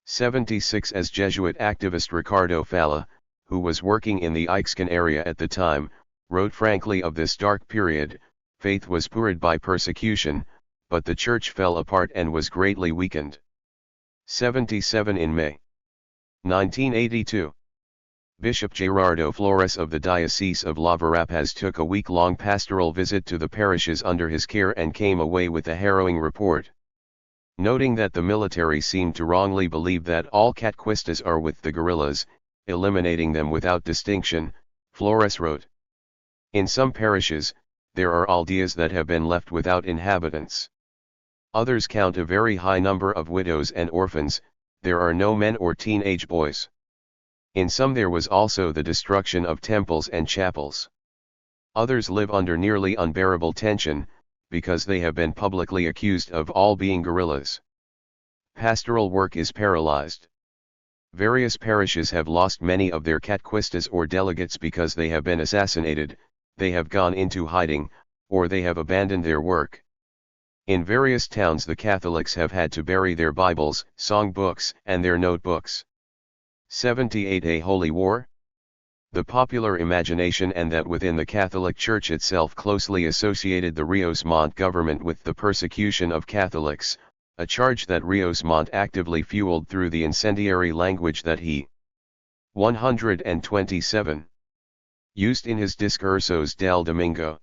76 As Jesuit activist Ricardo Falla, who was working in the Ixcan area at the time, wrote frankly of this dark period, faith was poured by persecution, but the Church fell apart and was greatly weakened. 77 In May 1982, Bishop Gerardo Flores of the Diocese of La Verapaz took a week-long pastoral visit to the parishes under his care and came away with a harrowing report. Noting that the military seemed to wrongly believe that all Catquistas are with the guerrillas, eliminating them without distinction, Flores wrote, In some parishes, there are aldeas that have been left without inhabitants. Others count a very high number of widows and orphans, there are no men or teenage boys. In some there was also the destruction of temples and chapels. Others live under nearly unbearable tension, because they have been publicly accused of all being guerrillas. Pastoral work is paralyzed. Various parishes have lost many of their catequistas or delegates because they have been assassinated, they have gone into hiding, or they have abandoned their work. In various towns the Catholics have had to bury their Bibles, song books, and their notebooks. 78. A Holy War? The popular imagination and that within the Catholic Church itself closely associated the Rios Montt government with the persecution of Catholics, a charge that Rios Montt actively fueled through the incendiary language that he 127 used in his Discursos del Domingo.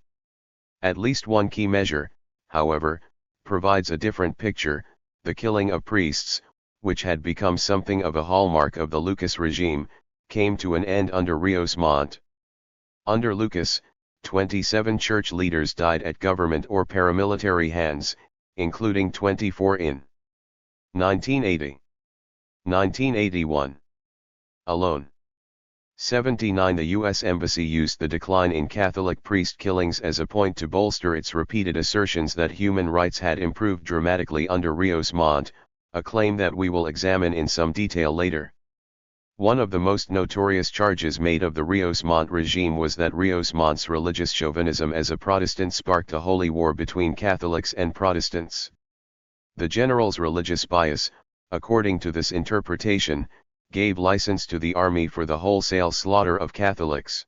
At least one key measure, however, provides a different picture: the killing of priests, which had become something of a hallmark of the Lucas regime, came to an end under Rios Montt. Under Lucas, 27 church leaders died at government or paramilitary hands, including 24 in 1980. 1981. Alone. 79. The U.S. Embassy used the decline in Catholic priest killings as a point to bolster its repeated assertions that human rights had improved dramatically under Rios Montt, a claim that we will examine in some detail later. One of the most notorious charges made of the Rios Montt regime was that Rios Montt's religious chauvinism as a Protestant sparked a holy war between Catholics and Protestants. The general's religious bias, according to this interpretation, gave license to the army for the wholesale slaughter of Catholics.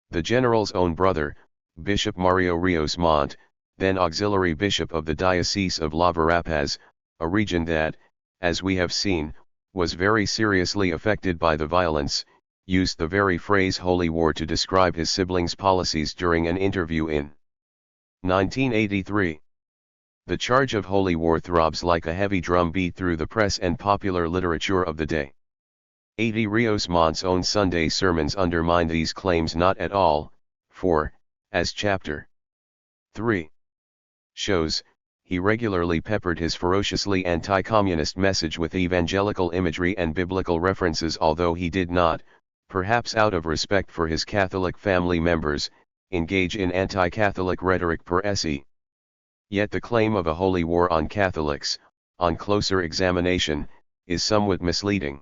The general's own brother, Bishop Mario Rios Montt, then auxiliary bishop of the Diocese of La Verapaz, a region that, as we have seen, was very seriously affected by the violence, used the very phrase holy war to describe his siblings' policies during an interview in 1983. The charge of holy war throbs like a heavy drum beat through the press and popular literature of the day. 80. Rios Montt's own Sunday sermons undermine these claims not at all, for, as Chapter 3 shows, he regularly peppered his ferociously anti-communist message with evangelical imagery and biblical references, although he did not, perhaps out of respect for his Catholic family members, engage in anti-Catholic rhetoric per se. Yet the claim of a holy war on Catholics, on closer examination, is somewhat misleading.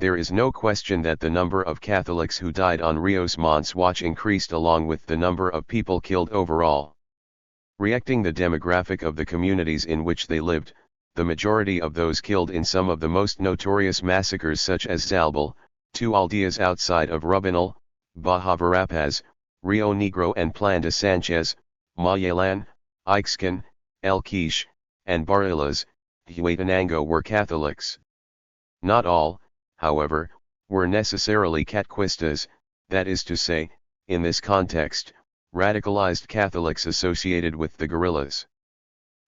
There is no question that the number of Catholics who died on Rios Montt's watch increased along with the number of people killed overall. Reacting the demographic of the communities in which they lived, the majority of those killed in some of the most notorious massacres such as Zalbal, 2 aldeas outside of Rubinal, Baja Verapaz, Rio Negro and Plan de Sanchez, Mayalan, Ixcan, El Quiche, and Barilas, Huetenango were Catholics. Not all, however, were necessarily Catequistas, that is to say, in this context, radicalized Catholics associated with the guerrillas.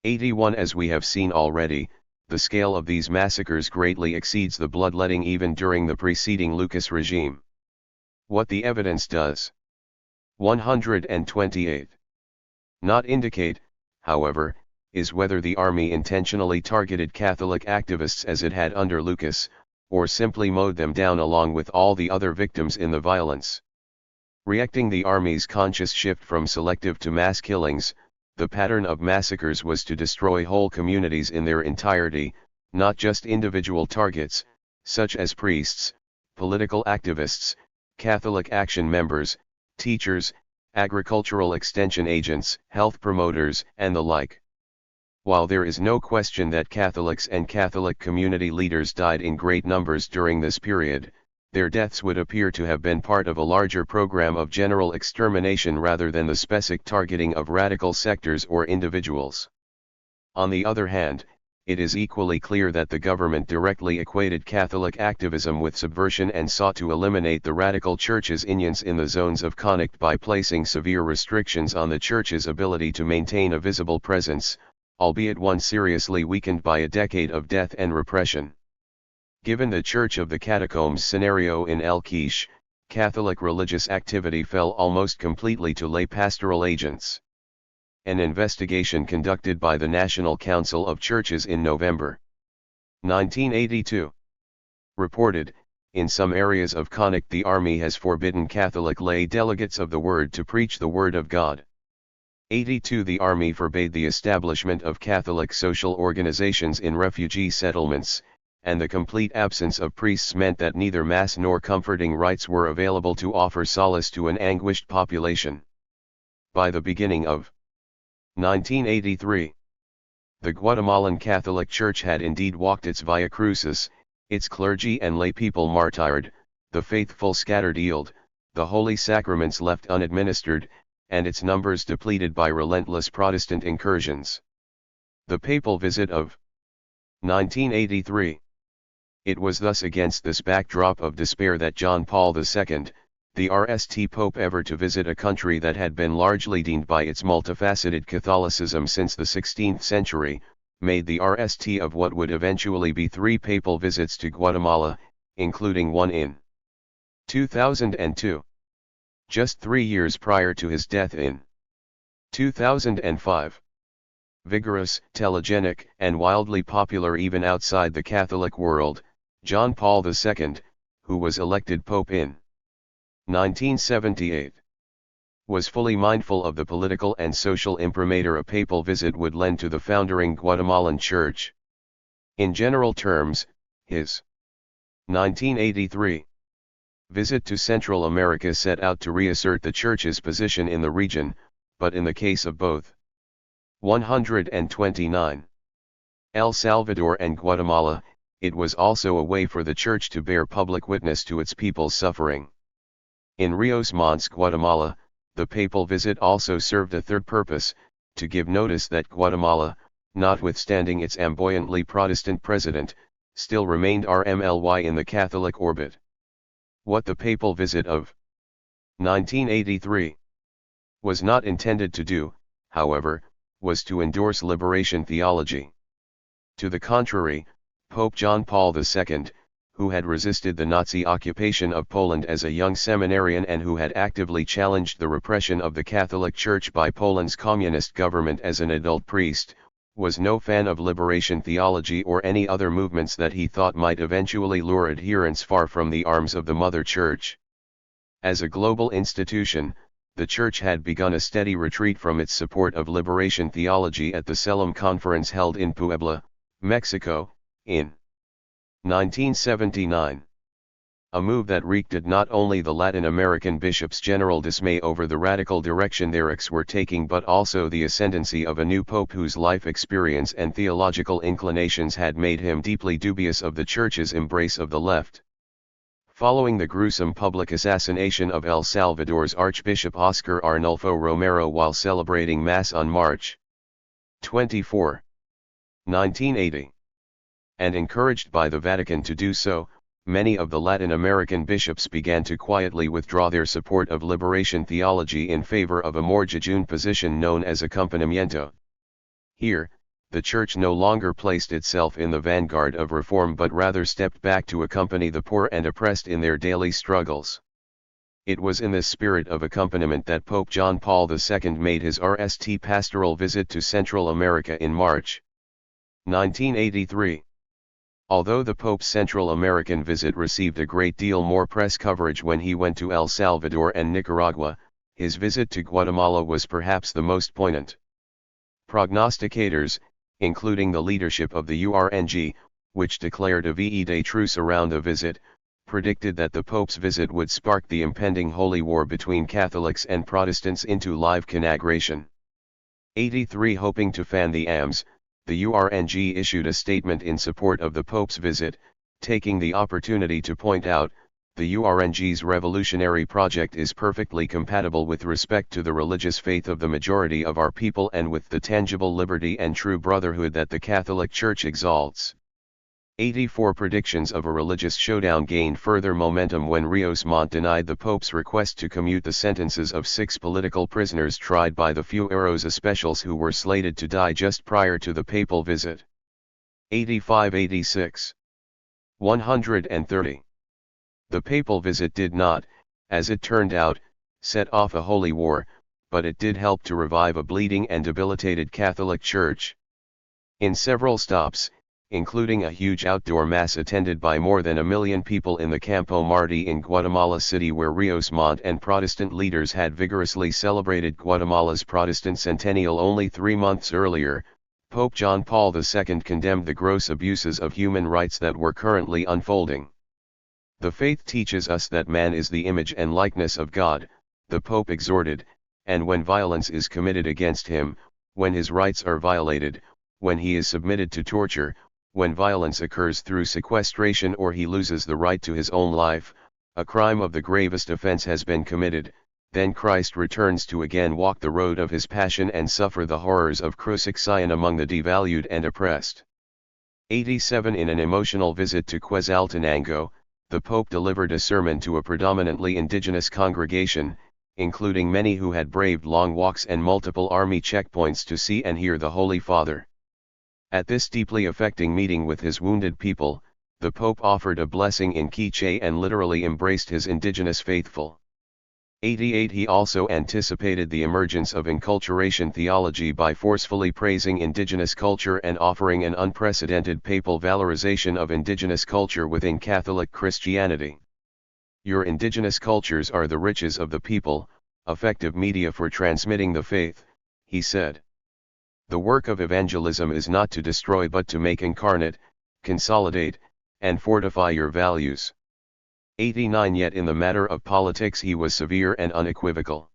81. As we have seen already, the scale of these massacres greatly exceeds the bloodletting even during the preceding Lucas regime. What the evidence does 128 not indicate, however, is whether the army intentionally targeted Catholic activists as it had under Lucas, or simply mowed them down along with all the other victims in the violence. Reacting the army's conscious shift from selective to mass killings, the pattern of massacres was to destroy whole communities in their entirety, not just individual targets, such as priests, political activists, Catholic Action members, teachers, agricultural extension agents, health promoters, and the like. While there is no question that Catholics and Catholic community leaders died in great numbers during this period, their deaths would appear to have been part of a larger program of general extermination rather than the specific targeting of radical sectors or individuals. On the other hand, it is equally clear that the government directly equated Catholic activism with subversion and sought to eliminate the radical church's influence in the zones of conflict by placing severe restrictions on the church's ability to maintain a visible presence, albeit one seriously weakened by a decade of death and repression. Given the Church of the Catacombs scenario in El Quiche, Catholic religious activity fell almost completely to lay pastoral agents. An investigation conducted by the National Council of Churches in November 1982 reported, in some areas of Connacht the army has forbidden Catholic lay delegates of the Word to preach the Word of God. 82 The army forbade the establishment of Catholic social organizations in refugee settlements, and the complete absence of priests meant that neither Mass nor comforting rites were available to offer solace to an anguished population. By the beginning of 1983, the Guatemalan Catholic Church had indeed walked its Via Crucis, its clergy and lay people martyred, the faithful scattered yield, the holy sacraments left unadministered, and its numbers depleted by relentless Protestant incursions. The papal visit of 1983. It was thus against this backdrop of despair that John Paul II, the RST Pope ever to visit a country that had been largely deemed by its multifaceted Catholicism since the 16th century, made the RST of what would eventually be 3 papal visits to Guatemala, including one in 2002. Just 3 years prior to his death in 2005. Vigorous, telegenic, and wildly popular even outside the Catholic world, John Paul II, who was elected Pope in 1978, was fully mindful of the political and social imprimatur a papal visit would lend to the foundering Guatemalan Church. In general terms, his 1983 visit to Central America set out to reassert the Church's position in the region, but in the case of both 129 El Salvador and Guatemala, it was also a way for the Church to bear public witness to its people's suffering. In Rios Montes, Guatemala, the papal visit also served a third purpose, to give notice that Guatemala, notwithstanding its ambivalently Protestant president, still remained RMLY in the Catholic orbit. What the papal visit of 1983 was not intended to do, however, was to endorse liberation theology. To the contrary, Pope John Paul II, who had resisted the Nazi occupation of Poland as a young seminarian and who had actively challenged the repression of the Catholic Church by Poland's communist government as an adult priest, was no fan of liberation theology or any other movements that he thought might eventually lure adherents far from the arms of the Mother Church. As a global institution, the Church had begun a steady retreat from its support of liberation theology at the Selim Conference held in Puebla, Mexico, in 1979. A move that wreaked not only the Latin American bishops' general dismay over the radical direction their ex were taking but also the ascendancy of a new pope whose life experience and theological inclinations had made him deeply dubious of the Church's embrace of the left. Following the gruesome public assassination of El Salvador's Archbishop Oscar Arnulfo Romero while celebrating Mass on March 24, 1980, and encouraged by the Vatican to do so, many of the Latin American bishops began to quietly withdraw their support of liberation theology in favor of a more jejune position known as accompanimiento. Here, the Church no longer placed itself in the vanguard of reform but rather stepped back to accompany the poor and oppressed in their daily struggles. It was in this spirit of accompaniment that Pope John Paul II made his RST pastoral visit to Central America in March 1983. Although the Pope's Central American visit received a great deal more press coverage when he went to El Salvador and Nicaragua, his visit to Guatemala was perhaps the most poignant. Prognosticators, including the leadership of the URNG, which declared a VE de truce around the visit, predicted that the Pope's visit would spark the impending holy war between Catholics and Protestants into live conflagration. 83 Hoping to fan the AMs, the URNG issued a statement in support of the Pope's visit, taking the opportunity to point out, the URNG's revolutionary project is perfectly compatible with respect to the religious faith of the majority of our people and with the tangible liberty and true brotherhood that the Catholic Church exalts. 84 Predictions of a religious showdown gained further momentum when Rios Montt denied the Pope's request to commute the sentences of 6 political prisoners tried by the Fueros Especials who were slated to die just prior to the papal visit. 85-86. 130. The papal visit did not, as it turned out, set off a holy war, but it did help to revive a bleeding and debilitated Catholic Church. In several stops, including a huge outdoor mass attended by more than 1 million people in the Campo Marte in Guatemala City, where Rios Montt and Protestant leaders had vigorously celebrated Guatemala's Protestant centennial only 3 months earlier, Pope John Paul II condemned the gross abuses of human rights that were currently unfolding. "The faith teaches us that man is the image and likeness of God," the Pope exhorted, "and when violence is committed against him, when his rights are violated, when he is submitted to torture, when violence occurs through sequestration or he loses the right to his own life, a crime of the gravest offense has been committed, then Christ returns to again walk the road of his passion and suffer the horrors of crucifixion among the devalued and oppressed." 87 In an emotional visit to Quetzaltenango, the Pope delivered a sermon to a predominantly indigenous congregation, including many who had braved long walks and multiple army checkpoints to see and hear the Holy Father. At this deeply affecting meeting with his wounded people, the Pope offered a blessing in Quiche and literally embraced his indigenous faithful. 88 He also anticipated the emergence of enculturation theology by forcefully praising indigenous culture and offering an unprecedented papal valorization of indigenous culture within Catholic Christianity. "Your indigenous cultures are the riches of the people, effective media for transmitting the faith," he said. "The work of evangelism is not to destroy but to make incarnate, consolidate, and fortify your values." 89 Yet in the matter of politics he was severe and unequivocal.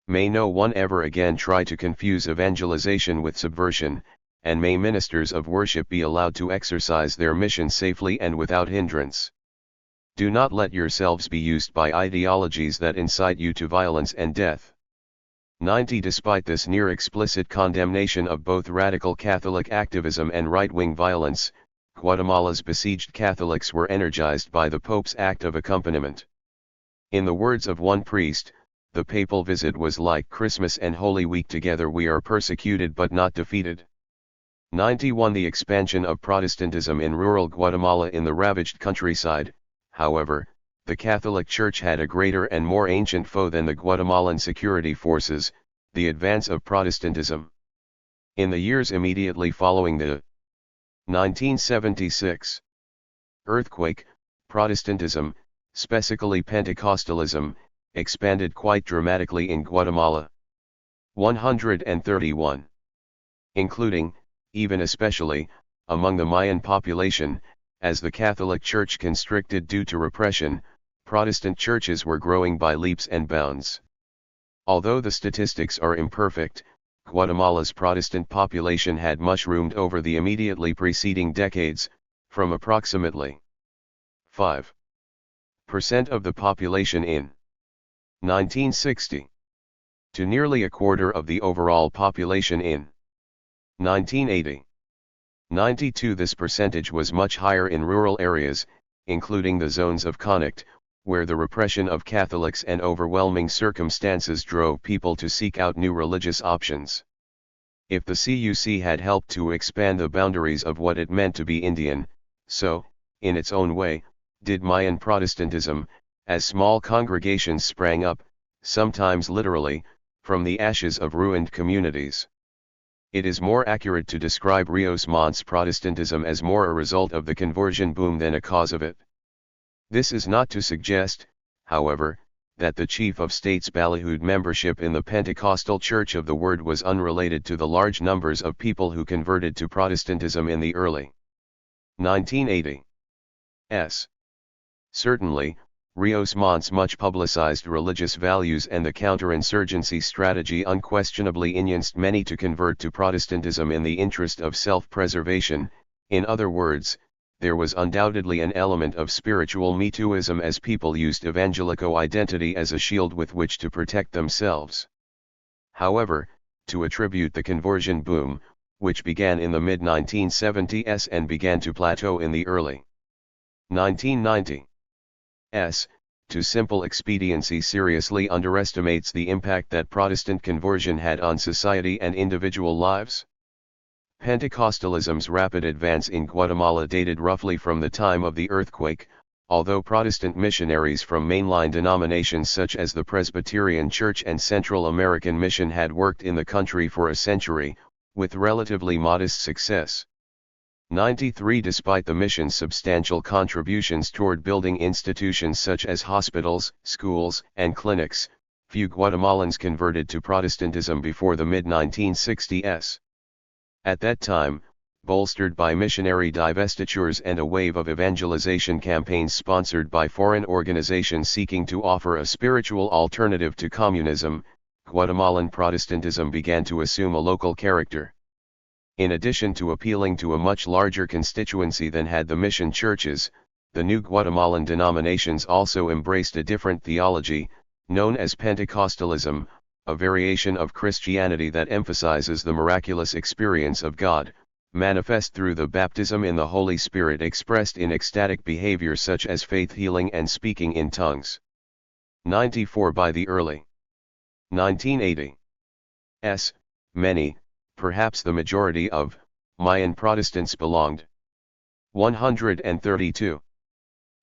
"May no one ever again try to confuse evangelization with subversion, and may ministers of worship be allowed to exercise their mission safely and without hindrance. Do not let yourselves be used by ideologies that incite you to violence and death." 90 Despite this near explicit condemnation of both radical Catholic activism and right-wing violence, Guatemala's besieged Catholics were energized by the Pope's act of accompaniment. In the words of one priest, "The papal visit was like Christmas and Holy Week together. We are persecuted but not defeated." 91 The expansion of Protestantism in rural Guatemala. In the ravaged countryside, however, the Catholic Church had a greater and more ancient foe than the Guatemalan security forces, the advance of Protestantism. In the years immediately following the 1976 earthquake, Protestantism, specifically Pentecostalism, expanded quite dramatically in Guatemala. 131. Including, even especially, among the Mayan population, as the Catholic Church constricted due to repression, Protestant churches were growing by leaps and bounds. Although the statistics are imperfect, Guatemala's Protestant population had mushroomed over the immediately preceding decades, from approximately 5% of the population in 1960 to nearly a quarter of the overall population in 1980. 92 This percentage was much higher in rural areas, including the zones of conflict, where the repression of Catholics and overwhelming circumstances drove people to seek out new religious options. If the CUC had helped to expand the boundaries of what it meant to be Indian, so, in its own way, did Mayan Protestantism, as small congregations sprang up, sometimes literally, from the ashes of ruined communities. It is more accurate to describe Rios Montt's Protestantism as more a result of the conversion boom than a cause of it. This is not to suggest, however, that the chief of state's ballyhooed membership in the Pentecostal Church of the Word was unrelated to the large numbers of people who converted to Protestantism in the early 1980s. Certainly, Rios Montt's much publicized religious values and the counterinsurgency strategy unquestionably influenced many to convert to Protestantism in the interest of self-preservation. In other words, there was undoubtedly an element of spiritual Me Tooism, as people used evangelical identity as a shield with which to protect themselves. However, to attribute the conversion boom, which began in the mid-1970s and began to plateau in the early 1990s, to simple expediency seriously underestimates the impact that Protestant conversion had on society and individual lives. Pentecostalism's rapid advance in Guatemala dated roughly from the time of the earthquake, Although Protestant missionaries from mainline denominations such as the Presbyterian Church and Central American Mission had worked in the country for a century, with relatively modest success. 93 Despite the mission's substantial contributions toward building institutions such as hospitals, schools, and clinics, few Guatemalans converted to Protestantism before the mid-1960s. At that time, bolstered by missionary divestitures and a wave of evangelization campaigns sponsored by foreign organizations seeking to offer a spiritual alternative to communism, Guatemalan Protestantism began to assume a local character. In addition to appealing to a much larger constituency than had the mission churches, the new Guatemalan denominations also embraced a different theology, known as Pentecostalism, a variation of Christianity that emphasizes the miraculous experience of God, manifest through the baptism in the Holy Spirit expressed in ecstatic behavior such as faith healing and speaking in tongues. 94 By the early 1980s, many, perhaps the majority of, Mayan Protestants belonged 132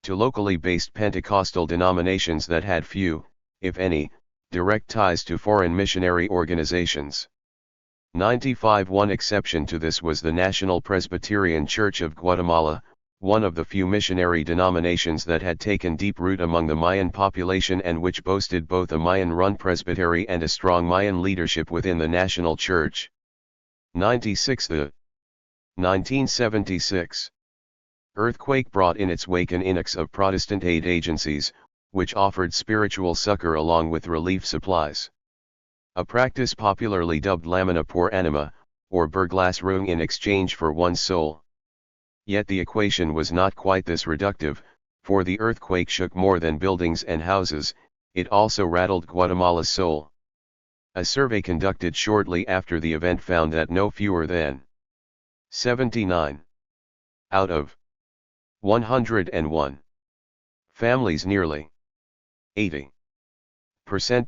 to locally based Pentecostal denominations that had few, if any, direct ties to foreign missionary organizations. 95 One exception to this was the National Presbyterian Church of Guatemala, one of the few missionary denominations that had taken deep root among the Mayan population and which boasted both a Mayan-run presbytery and a strong Mayan leadership within the national church. 96 The 1976 earthquake brought in its wake an influx of Protestant aid agencies, which offered spiritual succor along with relief supplies. A practice popularly dubbed lamina por anima, or berglasrung in exchange for one's soul. Yet the equation was not quite this reductive, for the earthquake shook more than buildings and houses, it also rattled Guatemala's soul. A survey conducted shortly after the event found that no fewer than 79 out of 101 families, nearly 80%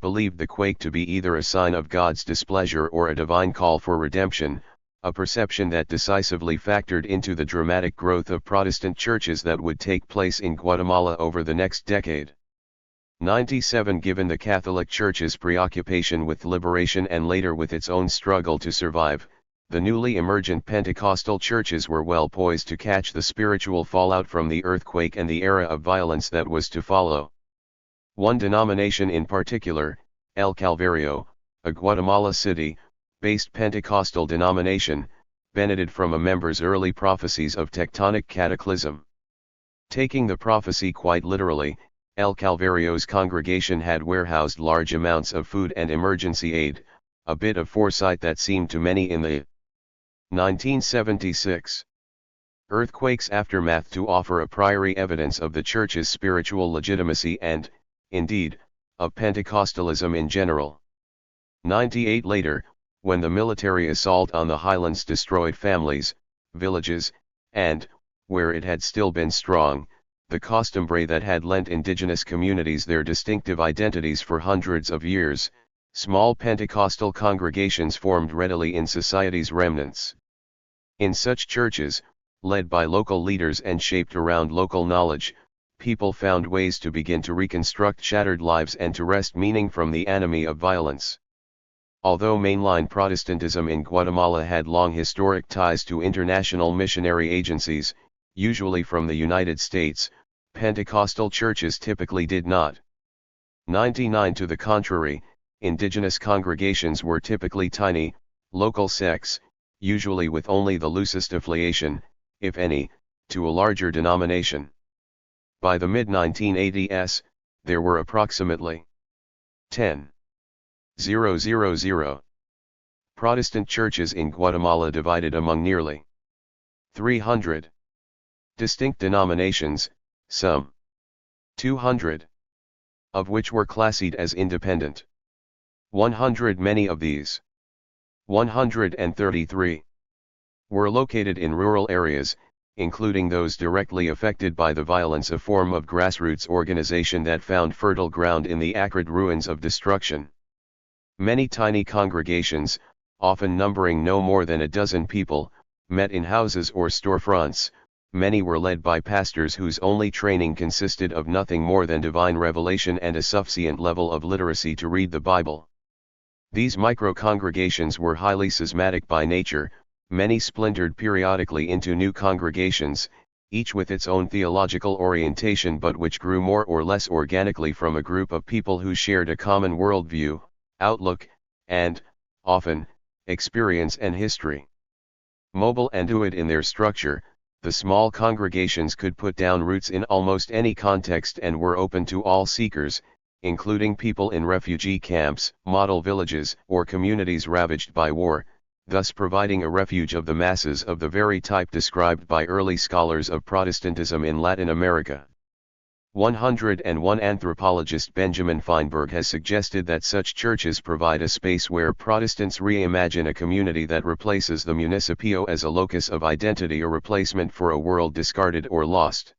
believed the quake to be either a sign of God's displeasure or a divine call for redemption, a perception that decisively factored into the dramatic growth of Protestant churches that would take place in Guatemala over the next decade. 97 Given the Catholic Church's preoccupation with liberation and later with its own struggle to survive, the newly emergent Pentecostal churches were well poised to catch the spiritual fallout from the earthquake and the era of violence that was to follow. One denomination in particular, El Calvario, a Guatemala City-based Pentecostal denomination, benefited from a member's early prophecies of tectonic cataclysm. Taking the prophecy quite literally, El Calvario's congregation had warehoused large amounts of food and emergency aid, a bit of foresight that seemed to many in the 1976 earthquake's aftermath to offer a priori evidence of the church's spiritual legitimacy and, indeed, of Pentecostalism in general. 98 Later, when the military assault on the highlands destroyed families, villages, and, where it had still been strong, the costumbre that had lent indigenous communities their distinctive identities for hundreds of years, small Pentecostal congregations formed readily in society's remnants. In such churches, led by local leaders and shaped around local knowledge, people found ways to begin to reconstruct shattered lives and to wrest meaning from the enemy of violence. Although mainline Protestantism in Guatemala had long historic ties to international missionary agencies, usually from the United States, Pentecostal churches typically did not. 99 To the contrary, indigenous congregations were typically tiny, local sects, usually with only the loosest affiliation, if any, to a larger denomination. By the mid-1980s, there were approximately 10,000 Protestant churches in Guatemala divided among nearly 300 distinct denominations, some 200 of which were classified as independent. 100 Many of these, 133, were located in rural areas, including those directly affected by the violence, a form of grassroots organization that found fertile ground in the acrid ruins of destruction. Many tiny congregations, often numbering no more than a dozen people, met in houses or storefronts, many were led by pastors whose only training consisted of nothing more than divine revelation and a sufficient level of literacy to read the Bible. These micro-congregations were highly schismatic by nature, many splintered periodically into new congregations, each with its own theological orientation but which grew more or less organically from a group of people who shared a common worldview, outlook, and, often, experience and history. Mobile and fluid in their structure, the small congregations could put down roots in almost any context and were open to all seekers, including people in refugee camps, model villages, or communities ravaged by war, thus providing a refuge of the masses of the very type described by early scholars of Protestantism in Latin America. 101 Anthropologist Benjamin Feinberg has suggested that such churches provide a space where Protestants reimagine a community that replaces the municipio as a locus of identity or replacement for a world discarded or lost.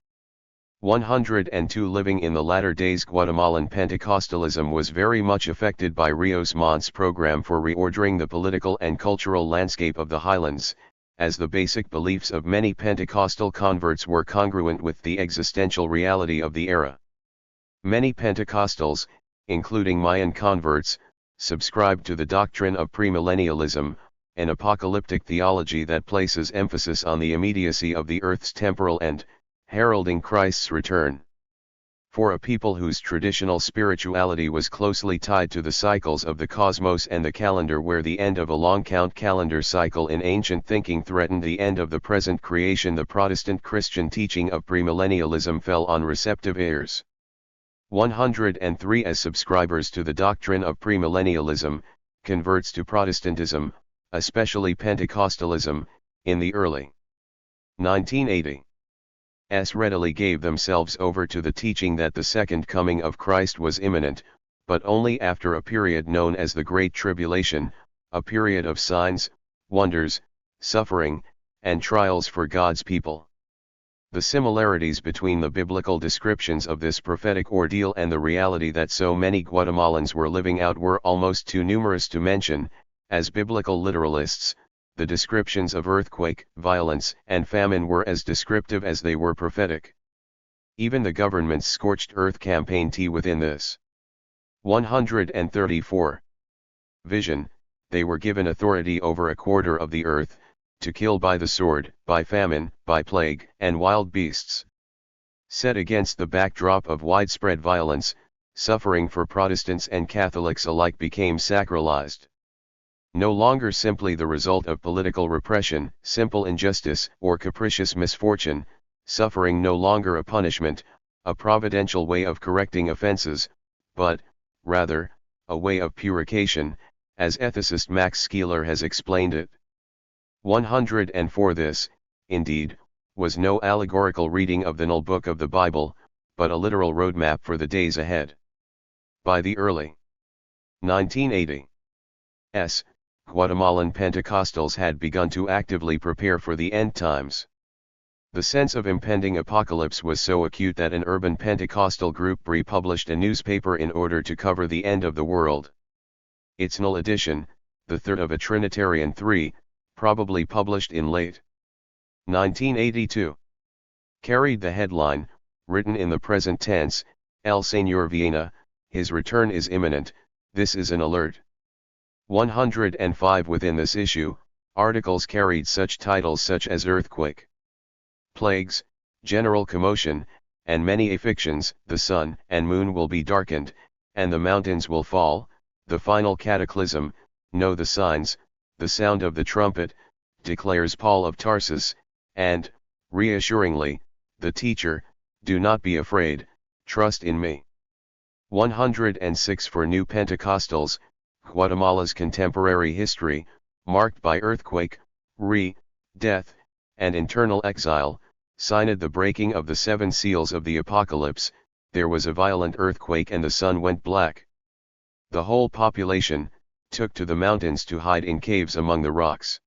102 Living in the latter days, Guatemalan Pentecostalism was very much affected by Rios Montt's program for reordering the political and cultural landscape of the highlands, as the basic beliefs of many Pentecostal converts were congruent with the existential reality of the era. Many Pentecostals, including Mayan converts, subscribed to the doctrine of premillennialism, an apocalyptic theology that places emphasis on the immediacy of the earth's temporal end, heralding Christ's return. For a people whose traditional spirituality was closely tied to the cycles of the cosmos and the calendar, where the end of a long count calendar cycle in ancient thinking threatened the end of the present creation, the Protestant Christian teaching of premillennialism fell on receptive ears. 103 As subscribers to the doctrine of premillennialism, converts to Protestantism, especially Pentecostalism, in the early 1980s readily gave themselves over to the teaching that the second coming of Christ was imminent, but only after a period known as the Great Tribulation, a period of signs, wonders, suffering, and trials for God's people. The similarities between the biblical descriptions of this prophetic ordeal and the reality that so many Guatemalans were living out were almost too numerous to mention. As biblical literalists, the descriptions of earthquake, violence, and famine were as descriptive as they were prophetic. Even the government's scorched earth campaign within this 134 vision, they were given authority over a quarter of the earth, to kill by the sword, by famine, by plague, and wild beasts. Set against the backdrop of widespread violence, suffering for Protestants and Catholics alike became sacralized. No longer simply the result of political repression, simple injustice, or capricious misfortune, suffering no longer a punishment, a providential way of correcting offenses, but, rather, a way of purification, as ethicist Max Scheler has explained it. 104 This, indeed, was no allegorical reading of the null book of the Bible, but a literal roadmap for the days ahead. By the early 1980s, Guatemalan Pentecostals had begun to actively prepare for the end times. The sense of impending apocalypse was so acute that an urban Pentecostal group republished a newspaper in order to cover the end of the world. Its null edition, the third of a Trinitarian 3, probably published in late 1982, carried the headline, written in the present tense, El Señor viene, his return is imminent, this is an alert. 105 Within this issue, articles carried such titles such as Earthquake, Plagues, General Commotion, and many afflictions, the sun and moon will be darkened, and the mountains will fall, the final cataclysm, know the signs, the sound of the trumpet, declares Paul of Tarsus, and, reassuringly, the teacher, do not be afraid, trust in me. 106 For new Pentecostals, Guatemala's contemporary history, marked by earthquake, death, and internal exile, signed the breaking of the 7 seals of the apocalypse. There was a violent earthquake and the sun went black. The whole population took to the mountains to hide in caves among the rocks.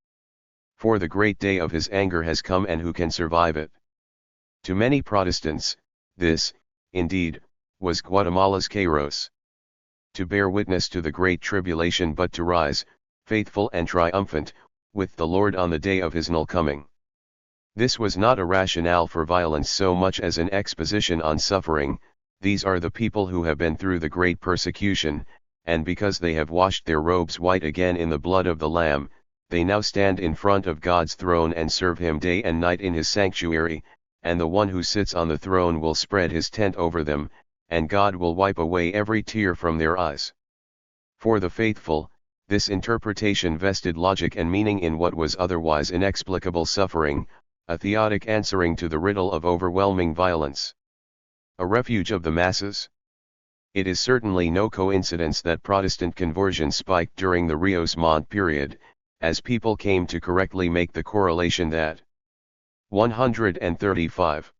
For the great day of his anger has come, and who can survive it? To many Protestants, this, indeed, was Guatemala's Kairos. To bear witness to the great tribulation, but to rise, faithful and triumphant, with the Lord on the day of his null coming. This was not a rationale for violence so much as an exposition on suffering. These are the people who have been through the great persecution, and because they have washed their robes white again in the blood of the Lamb, they now stand in front of God's throne and serve Him day and night in His sanctuary, and the one who sits on the throne will spread His tent over them, and God will wipe away every tear from their eyes. For the faithful, this interpretation vested logic and meaning in what was otherwise inexplicable suffering, a theotic answering to the riddle of overwhelming violence. A refuge of the masses? It is certainly no coincidence that Protestant conversion spiked during the Rios Montt period, as people came to correctly make the correlation that 135.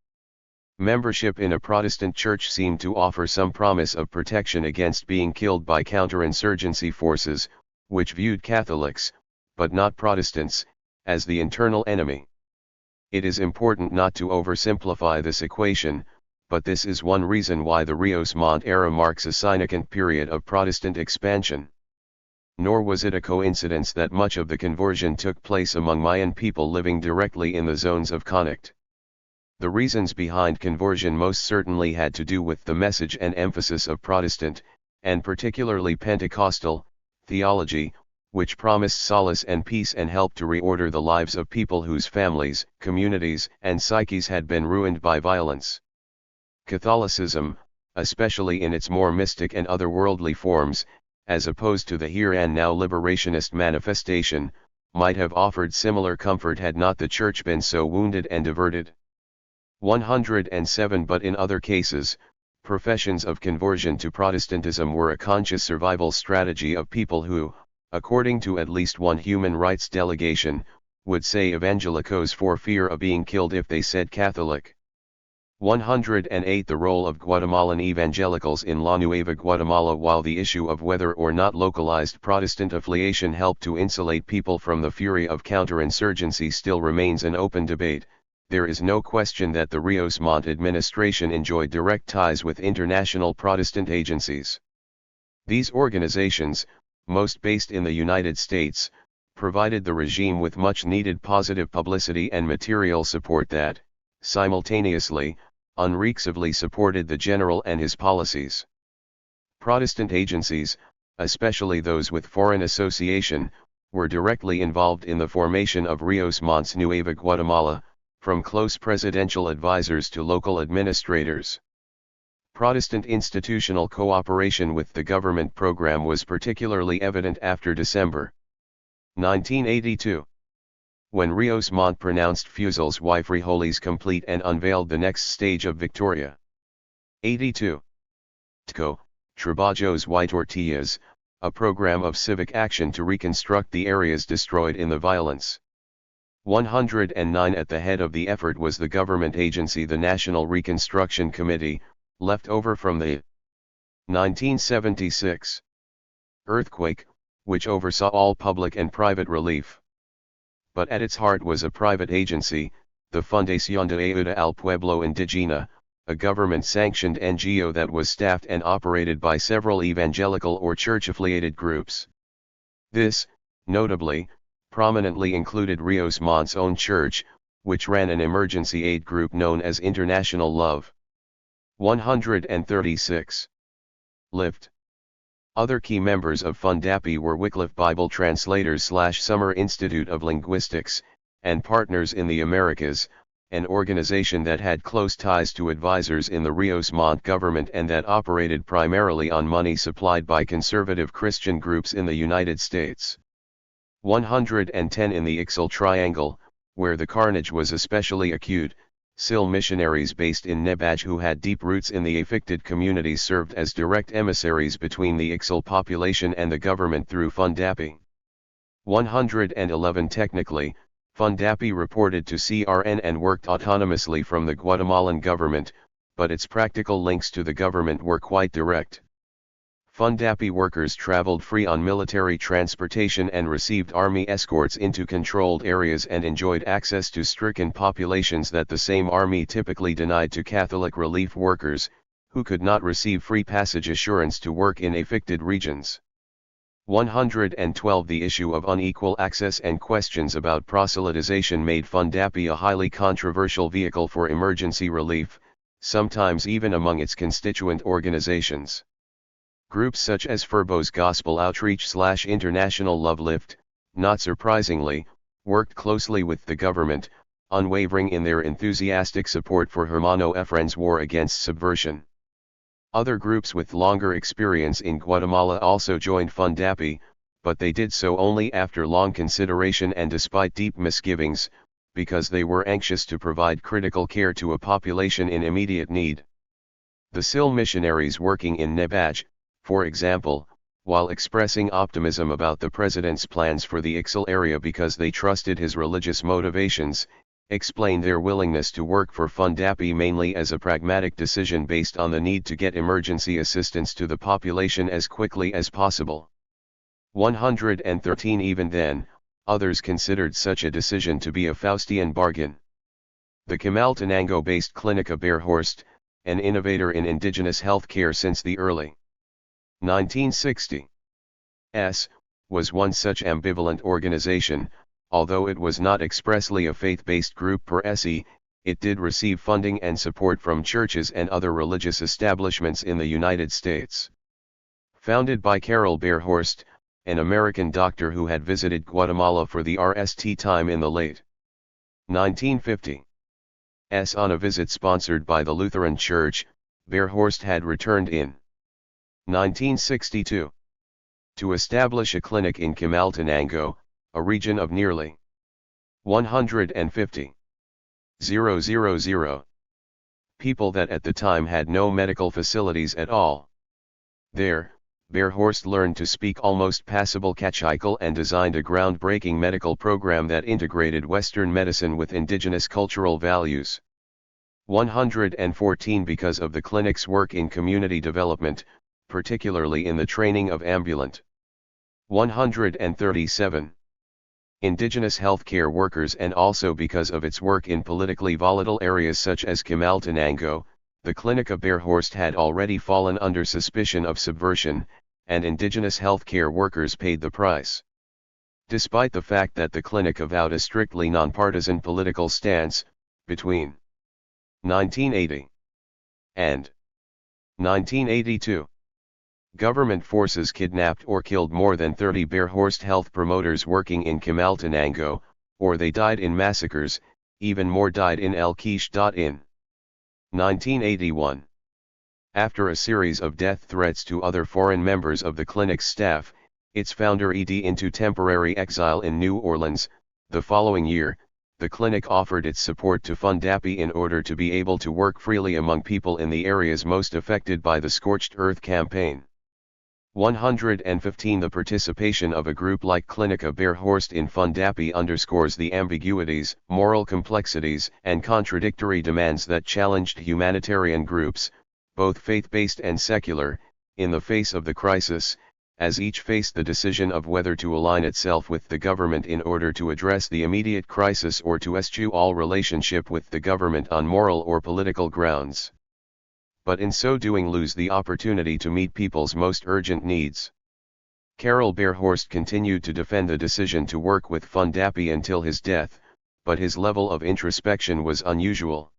Membership in a Protestant church seemed to offer some promise of protection against being killed by counterinsurgency forces, which viewed Catholics, but not Protestants, as the internal enemy. It is important not to oversimplify this equation, but this is one reason why the Rios Montt era marks a significant period of Protestant expansion. Nor was it a coincidence that much of the conversion took place among Mayan people living directly in the zones of conflict. The reasons behind conversion most certainly had to do with the message and emphasis of Protestant, and particularly Pentecostal, theology, which promised solace and peace and helped to reorder the lives of people whose families, communities, and psyches had been ruined by violence. Catholicism, especially in its more mystic and otherworldly forms, as opposed to the here and now liberationist manifestation, might have offered similar comfort had not the Church been so wounded and diverted. 107 But in other cases, professions of conversion to Protestantism were a conscious survival strategy of people who, according to at least one human rights delegation, would say evangelicos for fear of being killed if they said Catholic. 108 The role of Guatemalan evangelicals in La Nueva Guatemala. While the issue of whether or not localized Protestant affiliation helped to insulate people from the fury of counterinsurgency still remains an open debate, there is no question that the Rios Montt administration enjoyed direct ties with international Protestant agencies. These organizations, most based in the United States, provided the regime with much-needed positive publicity and material support that, simultaneously, unreservedly supported the general and his policies. Protestant agencies, especially those with foreign association, were directly involved in the formation of Rios Montt's Nueva Guatemala, from close presidential advisors to local administrators. Protestant institutional cooperation with the government program was particularly evident after December 1982. When Rios Montt pronounced Fusil's y Frijoles complete and unveiled the next stage of Victoria. 82. TCO, Trabajos y Tortillas, a program of civic action to reconstruct the areas destroyed in the violence. 109 At the head of the effort was the government agency the National Reconstruction Committee, left over from the 1976 earthquake, which oversaw all public and private relief. But at its heart was a private agency, the Fundación de Ayuda al Pueblo Indígena, a government-sanctioned NGO that was staffed and operated by several evangelical or church-affiliated groups. This, notably, prominently included Rios Montt's own church, which ran an emergency aid group known as International Love. 136. Lift. Other key members of Fundapi were Wycliffe Bible Translators / Summer Institute of Linguistics, and Partners in the Americas, an organization that had close ties to advisors in the Rios Montt government and that operated primarily on money supplied by conservative Christian groups in the United States. 110 In the Ixil Triangle, where the carnage was especially acute, SIL missionaries based in Nebaj who had deep roots in the affected communities served as direct emissaries between the Ixil population and the government through Fundapi. 111 Technically, Fundapi reported to CRN and worked autonomously from the Guatemalan government, but its practical links to the government were quite direct. Fundapi workers traveled free on military transportation and received army escorts into controlled areas and enjoyed access to stricken populations that the same army typically denied to Catholic relief workers, who could not receive free passage assurance to work in affected regions. 112 The issue of unequal access and questions about proselytization made FUNDAPI a highly controversial vehicle for emergency relief, sometimes even among its constituent organizations. Groups such as FURBO's Gospel Outreach/International Love Lift, not surprisingly, worked closely with the government, unwavering in their enthusiastic support for Hermano Efren's war against subversion. Other groups with longer experience in Guatemala also joined FUNDAPI, but they did so only after long consideration and despite deep misgivings, because they were anxious to provide critical care to a population in immediate need. The SIL missionaries working in Nebaj, for example, while expressing optimism about the president's plans for the Ixil area because they trusted his religious motivations, explained their willingness to work for FUNDAPI mainly as a pragmatic decision based on the need to get emergency assistance to the population as quickly as possible. 113 Even then, others considered such a decision to be a Faustian bargain. The Quimaltenango-based Clinica Berghorst, an innovator in indigenous health care since the early 1960s, was one such ambivalent organization. Although it was not expressly a faith-based group per se, it did receive funding and support from churches and other religious establishments in the United States. Founded by Carol Berghorst, an American doctor who had visited Guatemala for the RST time in the late 1950s on a visit sponsored by the Lutheran Church, Berghorst had returned in 1962 to establish a clinic in Quimaltenango, a region of nearly 150,000 people that at the time had no medical facilities at all. There, Berghorst learned to speak almost passable Kachikal and designed a groundbreaking medical program that integrated Western medicine with indigenous cultural values. 114 Because of the clinic's work in community development, particularly in the training of ambulant 137 indigenous healthcare workers and also because of its work in politically volatile areas such as Quimaltenango, the Clinica Berghorst had already fallen under suspicion of subversion, and indigenous healthcare workers paid the price. Despite the fact that the clinic avowed a strictly nonpartisan political stance, between 1980 and 1982, government forces kidnapped or killed more than 30 Berghorst health promoters working in Quimaltenango, or they died in massacres, even more died in El Quiche. In 1981, after a series of death threats to other foreign members of the clinic's staff, its founder ED into temporary exile in New Orleans. The following year, the clinic offered its support to FUNDAPI in order to be able to work freely among people in the areas most affected by the Scorched Earth campaign. 115 The participation of a group like Clinica Berghorst in FUNDAPI underscores the ambiguities, moral complexities, and contradictory demands that challenged humanitarian groups, both faith-based and secular, in the face of the crisis, as each faced the decision of whether to align itself with the government in order to address the immediate crisis or to eschew all relationship with the government on moral or political grounds. But in so doing lose the opportunity to meet people's most urgent needs. Carol Berghorst continued to defend the decision to work with FUNDAPI until his death, but his level of introspection was unusual.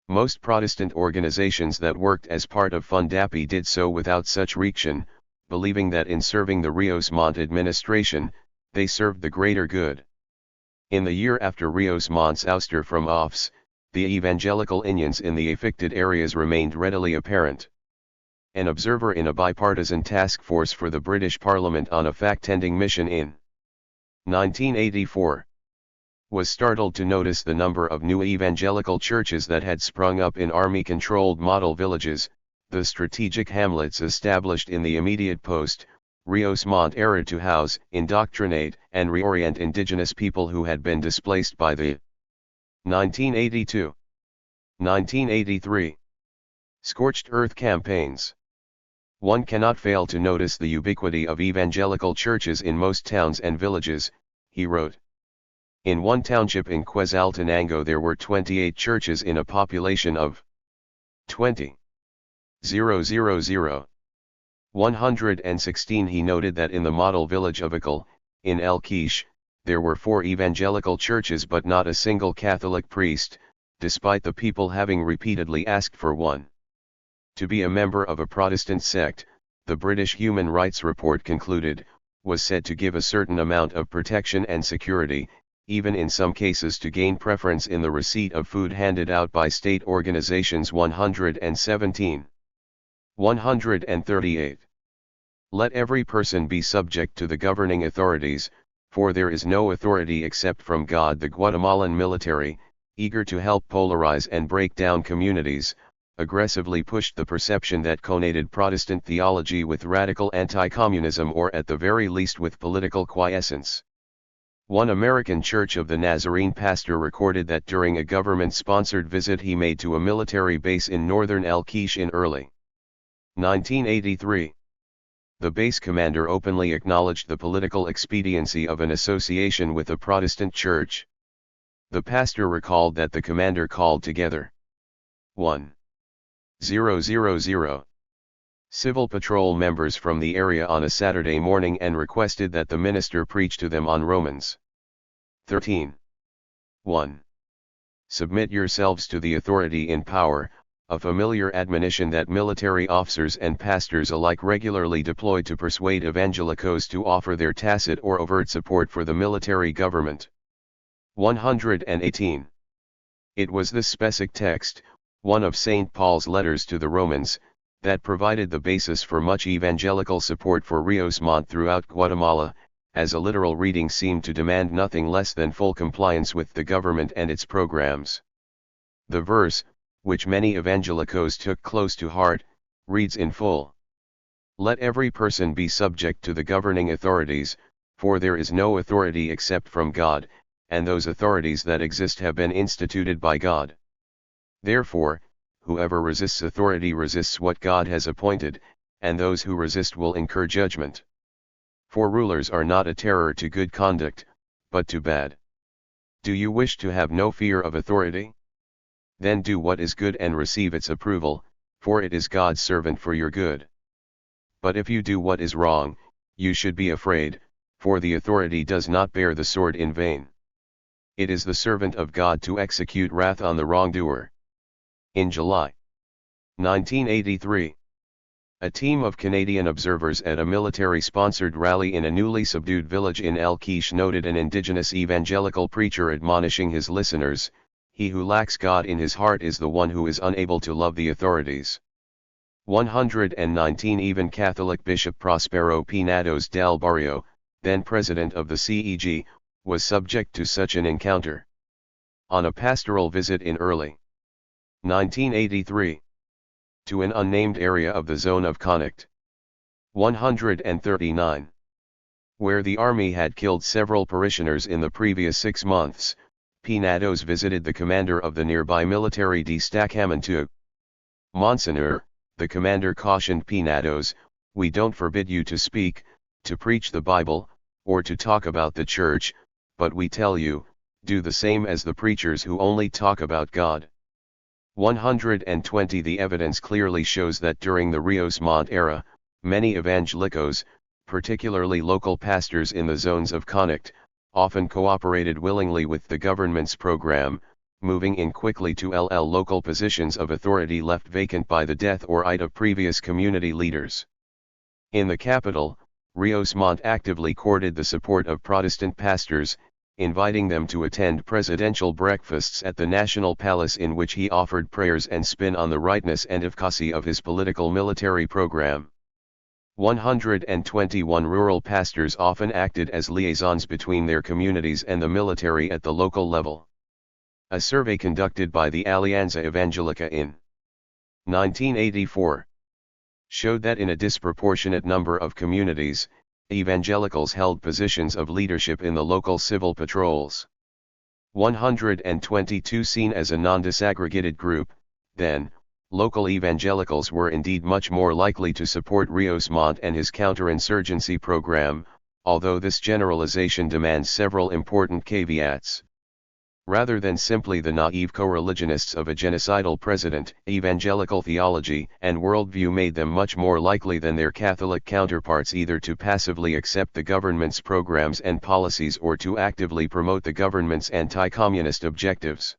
Most Protestant organizations that worked as part of FUNDAPI did so without such reaction, believing that in serving the Rios Montt administration, they served the greater good. In the year after Rios Montt's ouster from office, the evangelical Indians in the affected areas remained readily apparent. An observer in a bipartisan task force for the British Parliament on a fact-tending mission in 1984 was startled to notice the number of new evangelical churches that had sprung up in army-controlled model villages, the strategic hamlets established in the immediate post-Rios Montt era to house, indoctrinate, and reorient indigenous people who had been displaced by the 1982-1983 Scorched Earth campaigns. One cannot fail to notice the ubiquity of evangelical churches in most towns and villages, he wrote. In one township in Quetzaltenango there were 28 churches in a population of 20,000. 116 He noted that in the model village of Akil, in El Quiche, there were 4 evangelical churches but not a single Catholic priest, despite the people having repeatedly asked for one. To be a member of a Protestant sect, the British Human Rights Report concluded, was said to give a certain amount of protection and security, even in some cases to gain preference in the receipt of food handed out by state organizations. 117. 138. Let every person be subject to the governing authorities, for there is no authority except from God. The Guatemalan military, eager to help polarize and break down communities, aggressively pushed the perception that connoted Protestant theology with radical anti-communism or at the very least with political quiescence. One American Church of the Nazarene pastor recorded that during a government-sponsored visit he made to a military base in northern El Quiche in early 1983. The base commander openly acknowledged the political expediency of an association with a Protestant church. The pastor recalled that the commander called together 1,000 civil patrol members from the area on a Saturday morning and requested that the minister preach to them on Romans 13:1. Submit yourselves to the authority in power, a familiar admonition that military officers and pastors alike regularly deploy to persuade evangelicos to offer their tacit or overt support for the military government. 118. It was this specific text, one of St. Paul's letters to the Romans, that provided the basis for much evangelical support for Rios Montt throughout Guatemala, as a literal reading seemed to demand nothing less than full compliance with the government and its programs. The verse, which many evangelicos took close to heart, reads in full. Let every person be subject to the governing authorities, for there is no authority except from God, and those authorities that exist have been instituted by God. Therefore, whoever resists authority resists what God has appointed, and those who resist will incur judgment. For rulers are not a terror to good conduct, but to bad. Do you wish to have no fear of authority? Then do what is good and receive its approval, for it is God's servant for your good. But if you do what is wrong, you should be afraid, for the authority does not bear the sword in vain. It is the servant of God to execute wrath on the wrongdoer. In July 1983, a team of Canadian observers at a military-sponsored rally in a newly subdued village in El Quiche noted an indigenous evangelical preacher admonishing his listeners, "He who lacks God in his heart is the one who is unable to love the authorities." 119 Even Catholic Bishop Prospero Pinados del Barrio, then president of the CEG, was subject to such an encounter. On a pastoral visit in early 1983, to an unnamed area of the zone of conflict. 139. Where the army had killed several parishioners in the previous 6 months, Pinados visited the commander of the nearby military destacamento. Monsignor, the commander cautioned Pinados, "We don't forbid you to speak, to preach the Bible, or to talk about the church, but we tell you, do the same as the preachers who only talk about God." 120 The evidence clearly shows that during the Rios Montt era, many evangelicos, particularly local pastors in the zones of conflict, often cooperated willingly with the government's program, moving in quickly to local positions of authority left vacant by the death or ite of previous community leaders. In the capital, Rios Montt actively courted the support of Protestant pastors, inviting them to attend presidential breakfasts at the National Palace in which he offered prayers and spin on the rightness and efficacy of his political military program. 121 Rural pastors often acted as liaisons between their communities and the military at the local level. A survey conducted by the Alianza Evangelica in 1984 showed that in a disproportionate number of communities, evangelicals held positions of leadership in the local civil patrols. 122 Seen as a non-disaggregated group, then, local evangelicals were indeed much more likely to support Rios Montt and his counterinsurgency program, although this generalization demands several important caveats. Rather than simply the naive co-religionists of a genocidal president, evangelical theology and worldview made them much more likely than their Catholic counterparts either to passively accept the government's programs and policies or to actively promote the government's anti-communist objectives.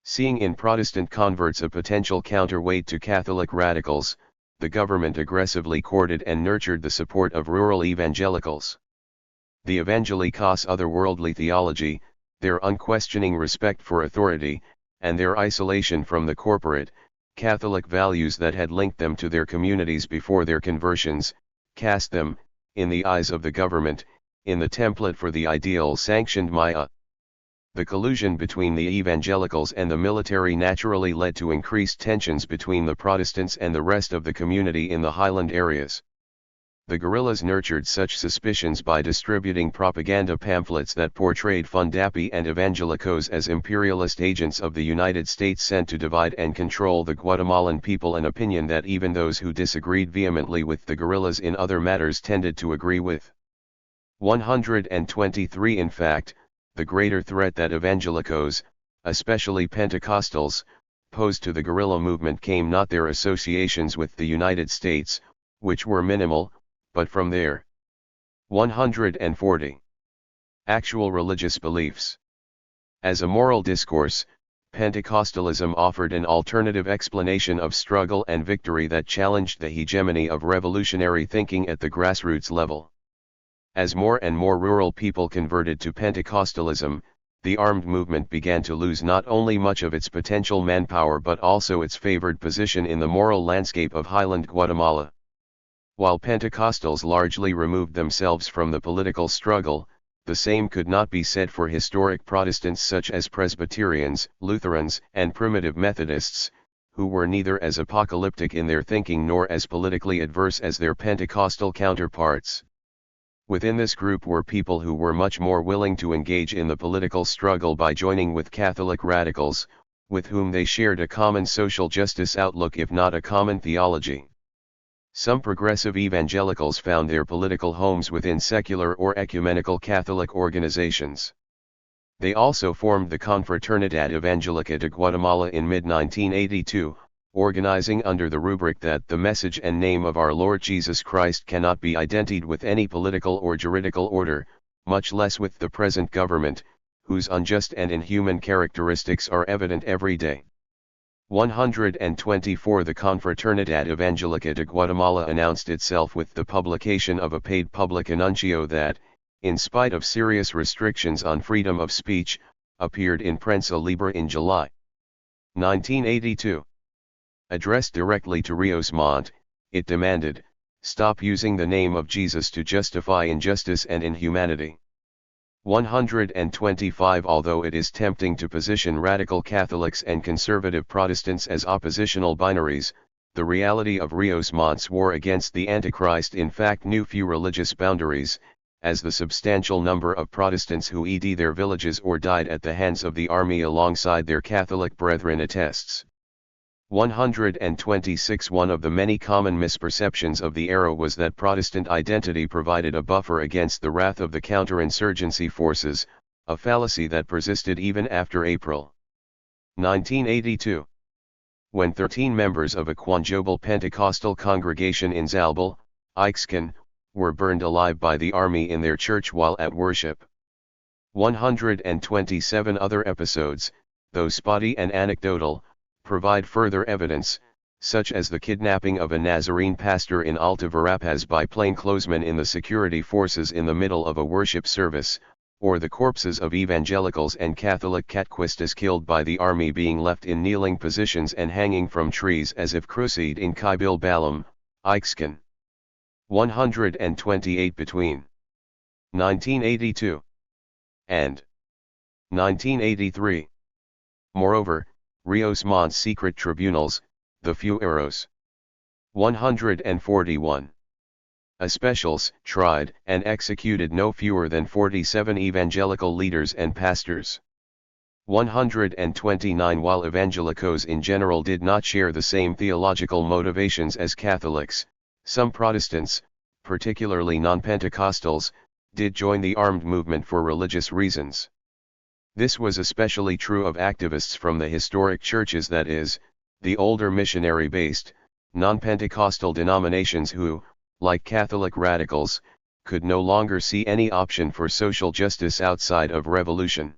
Seeing in Protestant converts a potential counterweight to Catholic radicals, the government aggressively courted and nurtured the support of rural evangelicals. The evangelicals' otherworldly theology, their unquestioning respect for authority, and their isolation from the corporate, Catholic values that had linked them to their communities before their conversions, cast them, in the eyes of the government, in the template for the ideal sanctioned Maya. The collusion between the evangelicals and the military naturally led to increased tensions between the Protestants and the rest of the community in the highland areas. The guerrillas nurtured such suspicions by distributing propaganda pamphlets that portrayed Fundapi and evangelicos as imperialist agents of the United States sent to divide and control the Guatemalan people, an opinion that even those who disagreed vehemently with the guerrillas in other matters tended to agree with. 123 In fact, the greater threat that evangelicos, especially Pentecostals, posed to the guerrilla movement came not their associations with the United States, which were minimal, but from their 140 actual religious beliefs. As a moral discourse, Pentecostalism offered an alternative explanation of struggle and victory that challenged the hegemony of revolutionary thinking at the grassroots level. As more and more rural people converted to Pentecostalism, the armed movement began to lose not only much of its potential manpower but also its favored position in the moral landscape of highland Guatemala. While Pentecostals largely removed themselves from the political struggle, the same could not be said for historic Protestants such as Presbyterians, Lutherans, and Primitive Methodists, who were neither as apocalyptic in their thinking nor as politically adverse as their Pentecostal counterparts. Within this group were people who were much more willing to engage in the political struggle by joining with Catholic radicals, with whom they shared a common social justice outlook if not a common theology. Some progressive evangelicals found their political homes within secular or ecumenical Catholic organizations. They also formed the Confraternidad Evangelica de Guatemala in mid-1982, organizing under the rubric that the message and name of our Lord Jesus Christ cannot be identified with any political or juridical order, much less with the present government, whose unjust and inhuman characteristics are evident every day. 124 The Confraternidad Evangelica de Guatemala announced itself with the publication of a paid public annuncio that, in spite of serious restrictions on freedom of speech, appeared in Prensa Libre in July 1982. Addressed directly to Rios Montt, it demanded, "Stop using the name of Jesus to justify injustice and inhumanity." 125 Although it is tempting to position radical Catholics and conservative Protestants as oppositional binaries, the reality of Rios Montt's war against the Antichrist in fact knew few religious boundaries, as the substantial number of Protestants who fled their villages or died at the hands of the army alongside their Catholic brethren attests. 126 One of the many common misperceptions of the era was that Protestant identity provided a buffer against the wrath of the counterinsurgency forces, a fallacy that persisted even after April 1982. When 13 members of a Quanjobal Pentecostal congregation in Zalbal, Ixcan, were burned alive by the army in their church while at worship. 127 Other episodes, though spotty and anecdotal, provide further evidence, such as the kidnapping of a Nazarene pastor in Alta Verapaz by plainclothesmen in the security forces in the middle of a worship service, or the corpses of evangelicals and Catholic catequistas killed by the army being left in kneeling positions and hanging from trees as if crucified in Kaibil Balam, Ixcan. 128 Between 1982 and 1983. Moreover, Rios Montt's secret tribunals, the Fueros 141. Especials tried and executed no fewer than 47 evangelical leaders and pastors. 129 While evangelicos in general did not share the same theological motivations as Catholics, some Protestants, particularly non-Pentecostals, did join the armed movement for religious reasons. This was especially true of activists from the historic churches, that is, the older missionary-based, non-Pentecostal denominations who, like Catholic radicals, could no longer see any option for social justice outside of revolution.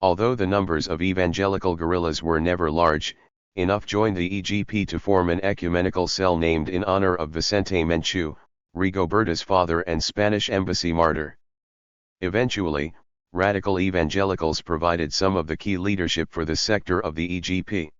Although the numbers of evangelical guerrillas were never large, enough joined the EGP to form an ecumenical cell named in honor of Vicente Menchu, Rigoberta's father and Spanish embassy martyr. Eventually, radical evangelicals provided some of the key leadership for this sector of the EGP.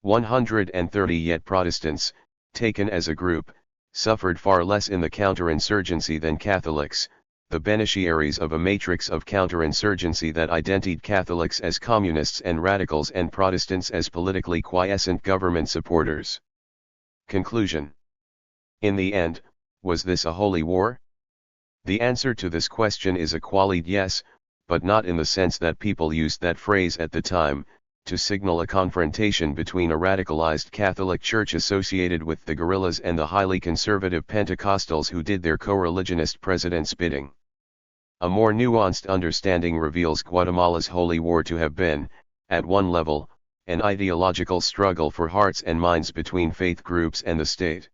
130 yet Protestants, taken as a group, suffered far less in the counterinsurgency than Catholics, the beneficiaries of a matrix of counterinsurgency that identified Catholics as communists and radicals and Protestants as politically quiescent government supporters. Conclusion. In the end, was this a holy war? The answer to this question is a qualified yes, but not in the sense that people used that phrase at the time, to signal a confrontation between a radicalized Catholic Church associated with the guerrillas and the highly conservative Pentecostals who did their co-religionist president's bidding. A more nuanced understanding reveals Guatemala's holy war to have been, at one level, an ideological struggle for hearts and minds between faith groups and the state.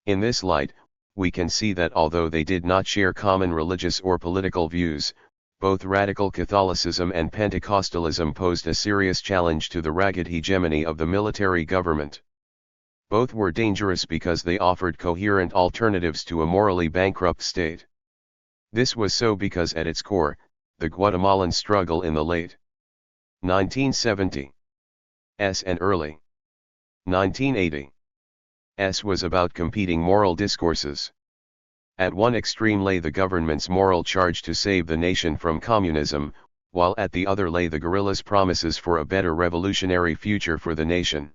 In this light, we can see that although they did not share common religious or political views, both radical Catholicism and Pentecostalism posed a serious challenge to the ragged hegemony of the military government. Both were dangerous because they offered coherent alternatives to a morally bankrupt state. This was so because at its core, the Guatemalan struggle in the late 1970s and early 1980s was about competing moral discourses. At one extreme lay the government's moral charge to save the nation from communism, while at the other lay the guerrillas' promises for a better revolutionary future for the nation.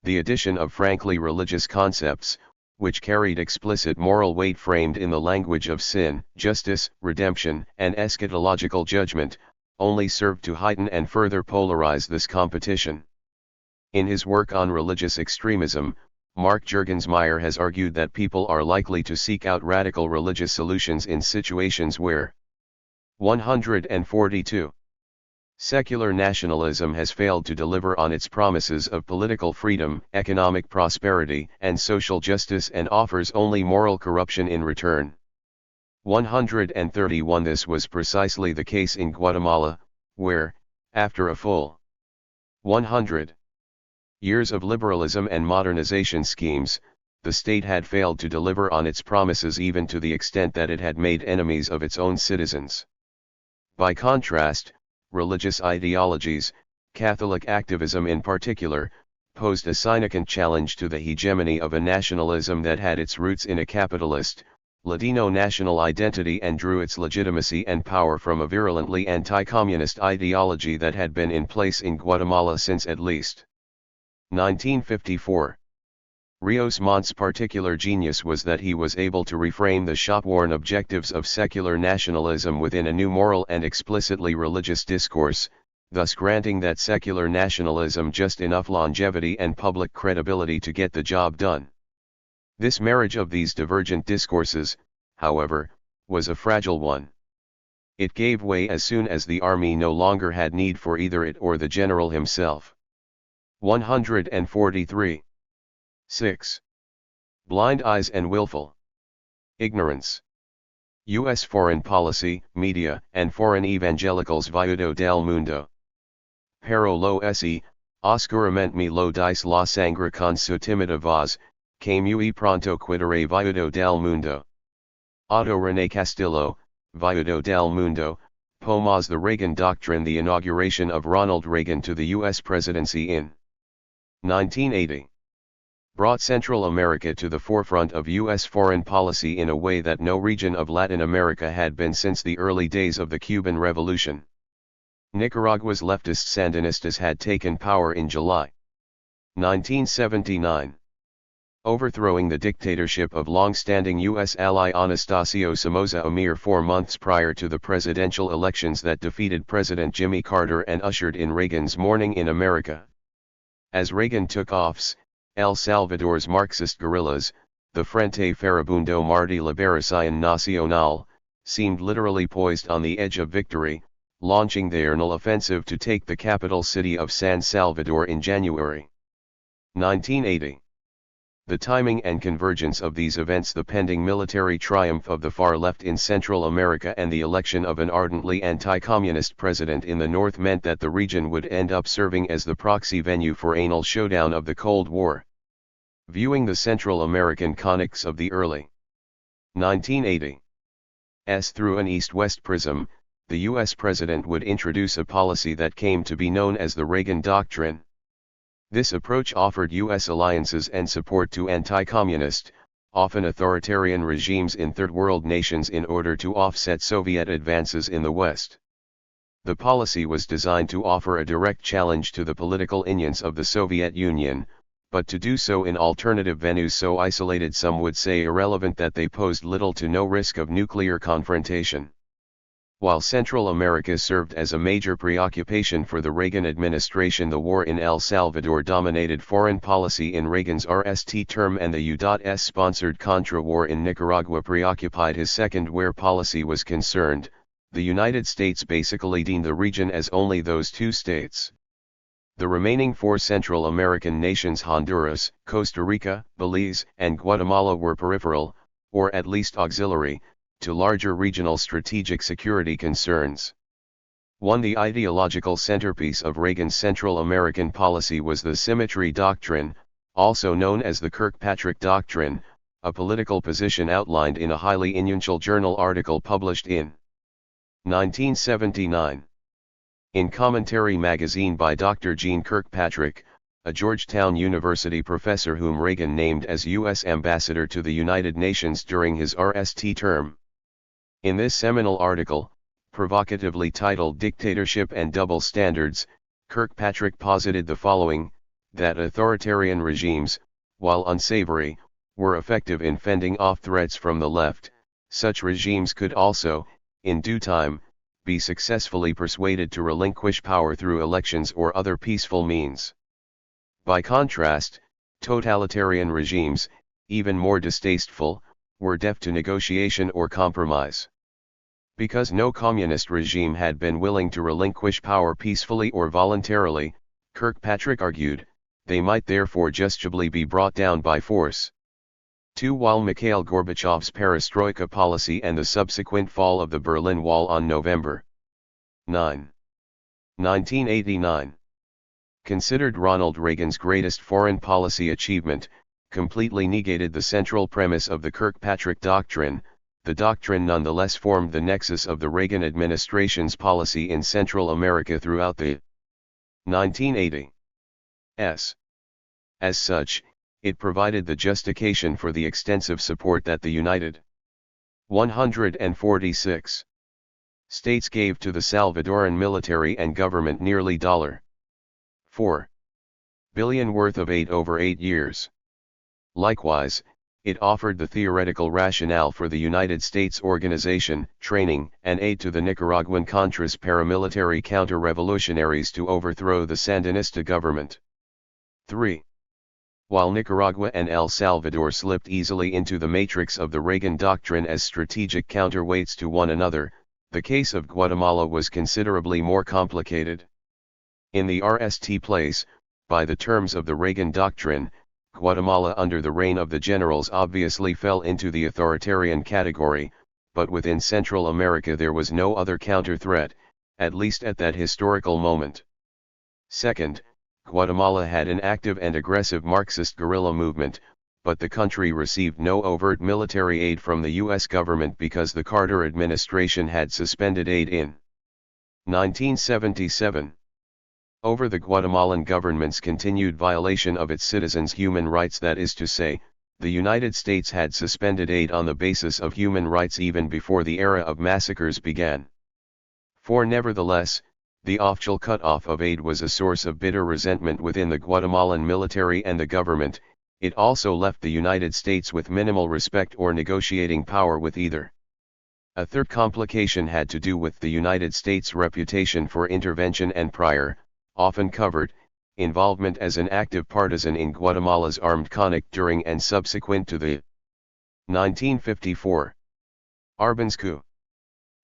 The addition of frankly religious concepts, which carried explicit moral weight framed in the language of sin, justice, redemption, and eschatological judgment, only served to heighten and further polarize this competition. In his work on religious extremism, Mark Juergensmeyer has argued that people are likely to seek out radical religious solutions in situations where 142. Secular nationalism has failed to deliver on its promises of political freedom, economic prosperity, and social justice and offers only moral corruption in return. 131. This was precisely the case in Guatemala, where, after a full 100 years of liberalism and modernization schemes, the state had failed to deliver on its promises even to the extent that it had made enemies of its own citizens. By contrast, religious ideologies, Catholic activism in particular, posed a significant challenge to the hegemony of a nationalism that had its roots in a capitalist, Ladino national identity and drew its legitimacy and power from a virulently anti-communist ideology that had been in place in Guatemala since at least 1954. Rios Montt's particular genius was that he was able to reframe the shop-worn objectives of secular nationalism within a new moral and explicitly religious discourse, thus granting that secular nationalism just enough longevity and public credibility to get the job done. This marriage of these divergent discourses, however, was a fragile one. It gave way as soon as the army no longer had need for either it or the general himself. 143. 6. Blind eyes and willful ignorance. U.S. foreign policy, media, and foreign evangelicals viudo del mundo. Pero lo ese, oscuramente lo dice la sangre con su timida voz, que muy pronto quitaré viudo del mundo. Otto René Castillo, viudo del mundo, Pomas the Reagan Doctrine. The inauguration of Ronald Reagan to the U.S. presidency in 1980 brought Central America to the forefront of U.S. foreign policy in a way that no region of Latin America had been since the early days of the Cuban Revolution. Nicaragua's leftist Sandinistas had taken power in July 1979. Overthrowing the dictatorship of long-standing U.S. ally Anastasio Somoza a mere 4 months prior to the presidential elections that defeated President Jimmy Carter and ushered in Reagan's Morning in America. As Reagan took office, El Salvador's Marxist guerrillas, the Frente Farabundo Marti Liberación Nacional, seemed literally poised on the edge of victory, launching the aerial offensive to take the capital city of San Salvador in January 1980. The timing and convergence of these events, the pending military triumph of the far left in Central America and the election of an ardently anti-communist president in the north, meant that the region would end up serving as the proxy venue for anal showdown of the Cold War. Viewing the Central American conics of the early 1980s through an East-West prism, the U.S. president would introduce a policy that came to be known as the Reagan Doctrine. This approach offered U.S. alliances and support to anti-communist, often authoritarian regimes in Third World nations in order to offset Soviet advances in the West. The policy was designed to offer a direct challenge to the political inions of the Soviet Union, but to do so in alternative venues so isolated, some would say irrelevant, that they posed little to no risk of nuclear confrontation. While Central America served as a major preoccupation for the Reagan administration, the war in El Salvador dominated foreign policy in Reagan's RST term, and the U.S. sponsored Contra War in Nicaragua preoccupied his second. Where policy was concerned, the United States basically deemed the region as only those two states. The remaining four Central American nations, Honduras, Costa Rica, Belize, and Guatemala, were peripheral, or at least auxiliary, to larger regional strategic security concerns. The ideological centerpiece of Reagan's Central American policy was the Symmetry Doctrine, also known as the Kirkpatrick Doctrine, a political position outlined in a highly influential journal article published in 1979. In Commentary magazine by Dr. Gene Kirkpatrick, a Georgetown University professor whom Reagan named as U.S. ambassador to the United Nations during his RST term. In this seminal article, provocatively titled Dictatorship and Double Standards, Kirkpatrick posited the following: that authoritarian regimes, while unsavory, were effective in fending off threats from the left. Such regimes could also, in due time, be successfully persuaded to relinquish power through elections or other peaceful means. By contrast, totalitarian regimes, even more distasteful, were deaf to negotiation or compromise. Because no communist regime had been willing to relinquish power peacefully or voluntarily, Kirkpatrick argued, they might therefore justably be brought down by force. 2. While Mikhail Gorbachev's perestroika policy and the subsequent fall of the Berlin Wall on November 9, 1989, considered Ronald Reagan's greatest foreign policy achievement, completely negated the central premise of the Kirkpatrick Doctrine, the doctrine nonetheless formed the nexus of the Reagan administration's policy in Central America throughout the 1980s. As such, it provided the justification for the extensive support that the United 146 states gave to the Salvadoran military and government, nearly $4 billion worth of aid over 8 years. Likewise, it offered the theoretical rationale for the United States organization, training, and aid to the Nicaraguan Contras paramilitary counter-revolutionaries to overthrow the Sandinista government. 3. While Nicaragua and El Salvador slipped easily into the matrix of the Reagan Doctrine as strategic counterweights to one another, the case of Guatemala was considerably more complicated. In the RST place, by the terms of the Reagan Doctrine, Guatemala under the reign of the generals obviously fell into the authoritarian category, but within Central America there was no other counter-threat, at least at that historical moment. Second, Guatemala had an active and aggressive Marxist guerrilla movement, but the country received no overt military aid from the U.S. government because the Carter administration had suspended aid in 1977. Over the Guatemalan government's continued violation of its citizens' human rights, that is to say, the United States had suspended aid on the basis of human rights even before the era of massacres began. For nevertheless, the official cut-off of aid was a source of bitter resentment within the Guatemalan military and the government. It also left the United States with minimal respect or negotiating power with either. A third complication had to do with the United States' reputation for intervention and prior, often covered, involvement as an active partisan in Guatemala's armed conflict during and subsequent to the 1954 Arbenz coup.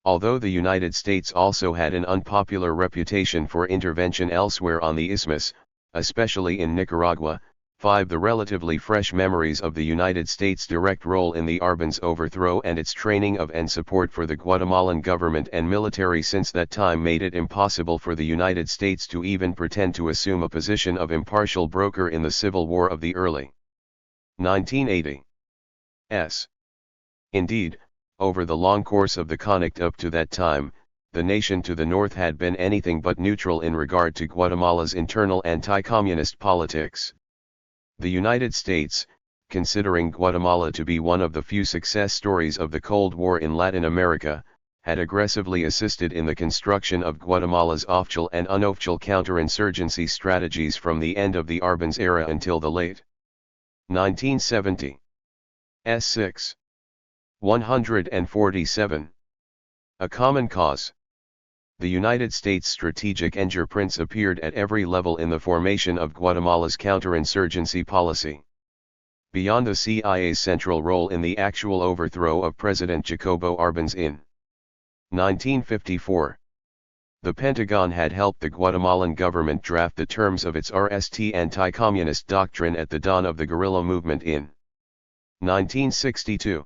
Although the United States also had an unpopular reputation for intervention elsewhere on the isthmus, especially in Nicaragua, 5. The relatively fresh memories of the United States' direct role in the Arbenz overthrow and its training of and support for the Guatemalan government and military since that time made it impossible for the United States to even pretend to assume a position of impartial broker in the Civil War of the early 1980s. Indeed, over the long course of the conflict up to that time, the nation to the north had been anything but neutral in regard to Guatemala's internal anti-communist politics. The United States, considering Guatemala to be one of the few success stories of the Cold War in Latin America, had aggressively assisted in the construction of Guatemala's official and unofficial counterinsurgency strategies from the end of the Arbenz era until the late 1970s. 6. 147. A common cause. The United States strategic enterprise appeared at every level in the formation of Guatemala's counterinsurgency policy. Beyond the CIA's central role in the actual overthrow of President Jacobo Arbenz in 1954, the Pentagon had helped the Guatemalan government draft the terms of its RST anti-communist doctrine at the dawn of the guerrilla movement in 1962.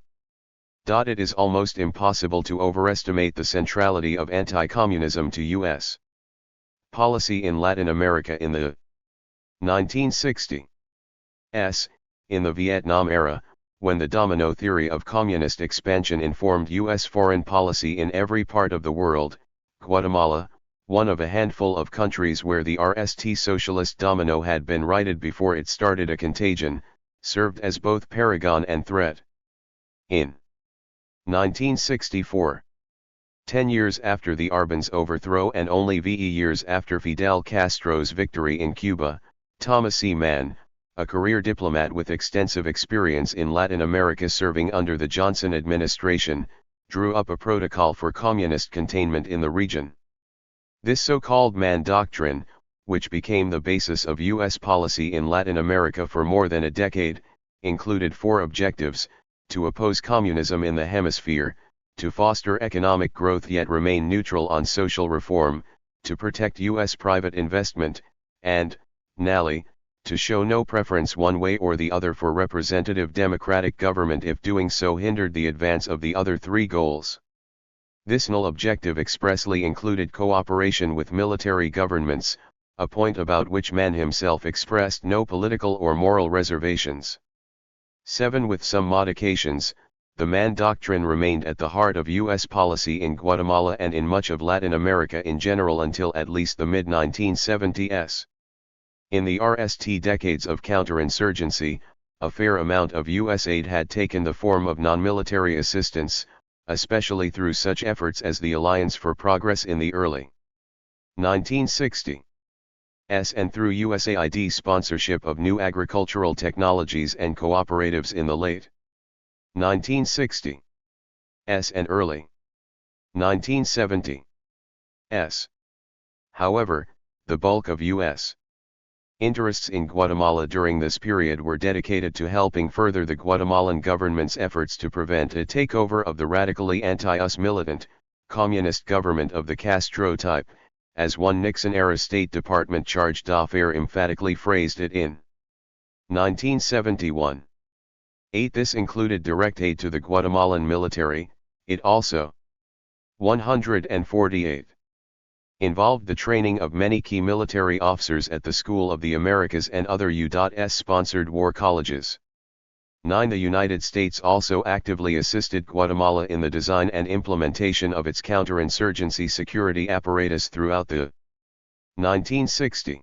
It is almost impossible to overestimate the centrality of anti-communism to U.S. policy in Latin America in the 1960s. In the Vietnam era, when the domino theory of communist expansion informed U.S. foreign policy in every part of the world, Guatemala, one of a handful of countries where the RST socialist domino had been righted before it started a contagion, served as both paragon and threat. In 1964. 10 years after the Arbenz overthrow and only years after Fidel Castro's victory in Cuba, Thomas C. Mann, a career diplomat with extensive experience in Latin America serving under the Johnson administration, drew up a protocol for communist containment in the region. This so-called Mann Doctrine, which became the basis of U.S. policy in Latin America for more than a decade, included 4 objectives: to oppose communism in the hemisphere, to foster economic growth yet remain neutral on social reform, to protect U.S. private investment, and, nally, to show no preference one way or the other for representative democratic government if doing so hindered the advance of the other 3 goals. This null objective expressly included cooperation with military governments, a point about which Mann himself expressed no political or moral reservations. 7. With some modifications, the Mann Doctrine remained at the heart of U.S. policy in Guatemala and in much of Latin America in general until at least the mid-1970s. In the RST decades of counterinsurgency, a fair amount of U.S. aid had taken the form of non-military assistance, especially through such efforts as the Alliance for Progress in the early 1960s. And through USAID sponsorship of new agricultural technologies and cooperatives in the late 1960s and early 1970s. However, the bulk of U.S. interests in Guatemala during this period were dedicated to helping further the Guatemalan government's efforts to prevent a takeover of the radically anti-US militant, communist government of the Castro type, as one Nixon-era State Department charge d'affaires emphatically phrased it in 1971. 8. This included direct aid to the Guatemalan military. It also 148. Involved the training of many key military officers at the School of the Americas and other U.S.-sponsored war colleges. 9. The United States also actively assisted Guatemala in the design and implementation of its counterinsurgency security apparatus throughout the 1960s.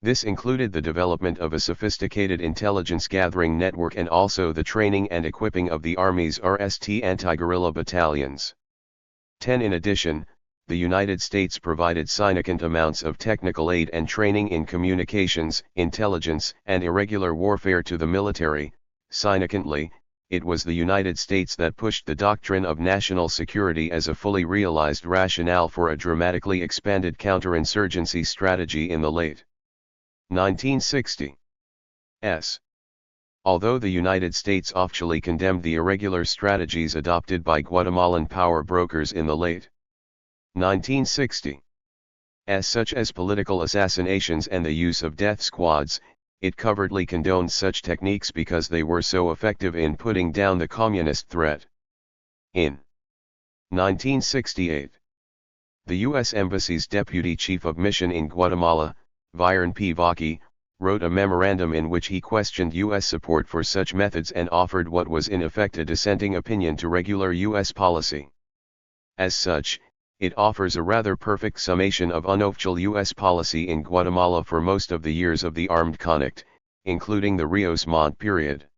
This included the development of a sophisticated intelligence-gathering network and also the training and equipping of the Army's RST anti-guerrilla battalions. 10. In addition, the United States provided significant amounts of technical aid and training in communications, intelligence, and irregular warfare to the military. Significantly, it was the United States that pushed the doctrine of national security as a fully realized rationale for a dramatically expanded counterinsurgency strategy in the late 1960s. Although the United States officially condemned the irregular strategies adopted by Guatemalan power brokers in the late 1960s, such as political assassinations and the use of death squads, it covertly condoned such techniques because they were so effective in putting down the communist threat. In 1968, the U.S. Embassy's Deputy Chief of Mission in Guatemala, Viren P. Vaki, wrote a memorandum in which he questioned U.S. support for such methods and offered what was in effect a dissenting opinion to regular U.S. policy. As such, it offers a rather perfect summation of unofficial U.S. policy in Guatemala for most of the years of the armed conflict, including the Rios Montt period.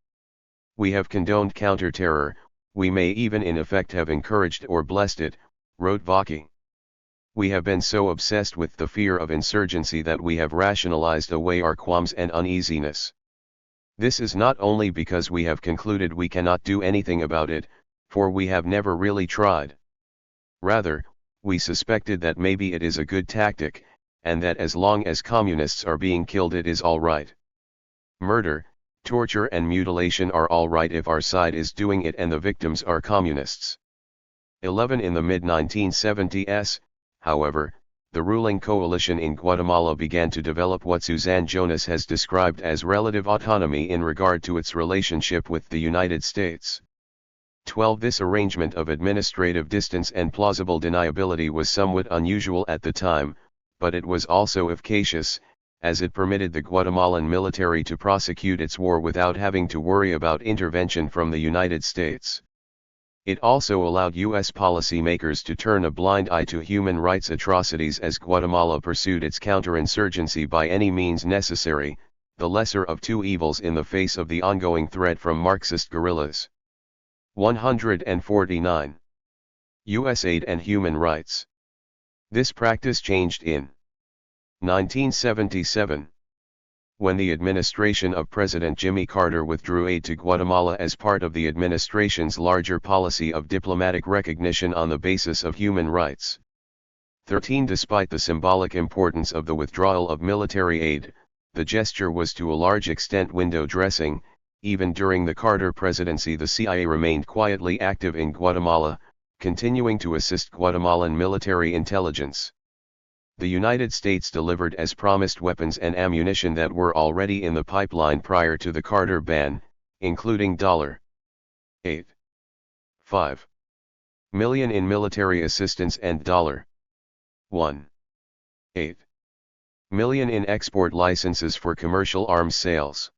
We have condoned counter-terror, we may even in effect have encouraged or blessed it, wrote Vaki. We have been so obsessed with the fear of insurgency that we have rationalized away our qualms and uneasiness. This is not only because we have concluded we cannot do anything about it, for we have never really tried. Rather, we suspected that maybe it is a good tactic, and that as long as communists are being killed it is all right. Murder, torture and mutilation are all right if our side is doing it and the victims are communists. 11 In the mid-1970s, however, the ruling coalition in Guatemala began to develop what Suzanne Jonas has described as relative autonomy in regard to its relationship with the United States. 12 This arrangement of administrative distance and plausible deniability was somewhat unusual at the time, but it was also efficacious, as it permitted the Guatemalan military to prosecute its war without having to worry about intervention from the United States. It also allowed U.S. policymakers to turn a blind eye to human rights atrocities as Guatemala pursued its counterinsurgency by any means necessary, the lesser of two evils in the face of the ongoing threat from Marxist guerrillas. 149. U.S. aid and human rights. This practice changed in 1977. When the administration of President Jimmy Carter withdrew aid to Guatemala as part of the administration's larger policy of diplomatic recognition on the basis of human rights. 13 Despite the symbolic importance of the withdrawal of military aid, the gesture was to a large extent window dressing. Even during the Carter presidency the CIA remained quietly active in Guatemala, continuing to assist Guatemalan military intelligence. The United States delivered as promised weapons and ammunition that were already in the pipeline prior to the Carter ban, including $8.5 million in military assistance and $1.8 million in export licenses for commercial arms sales.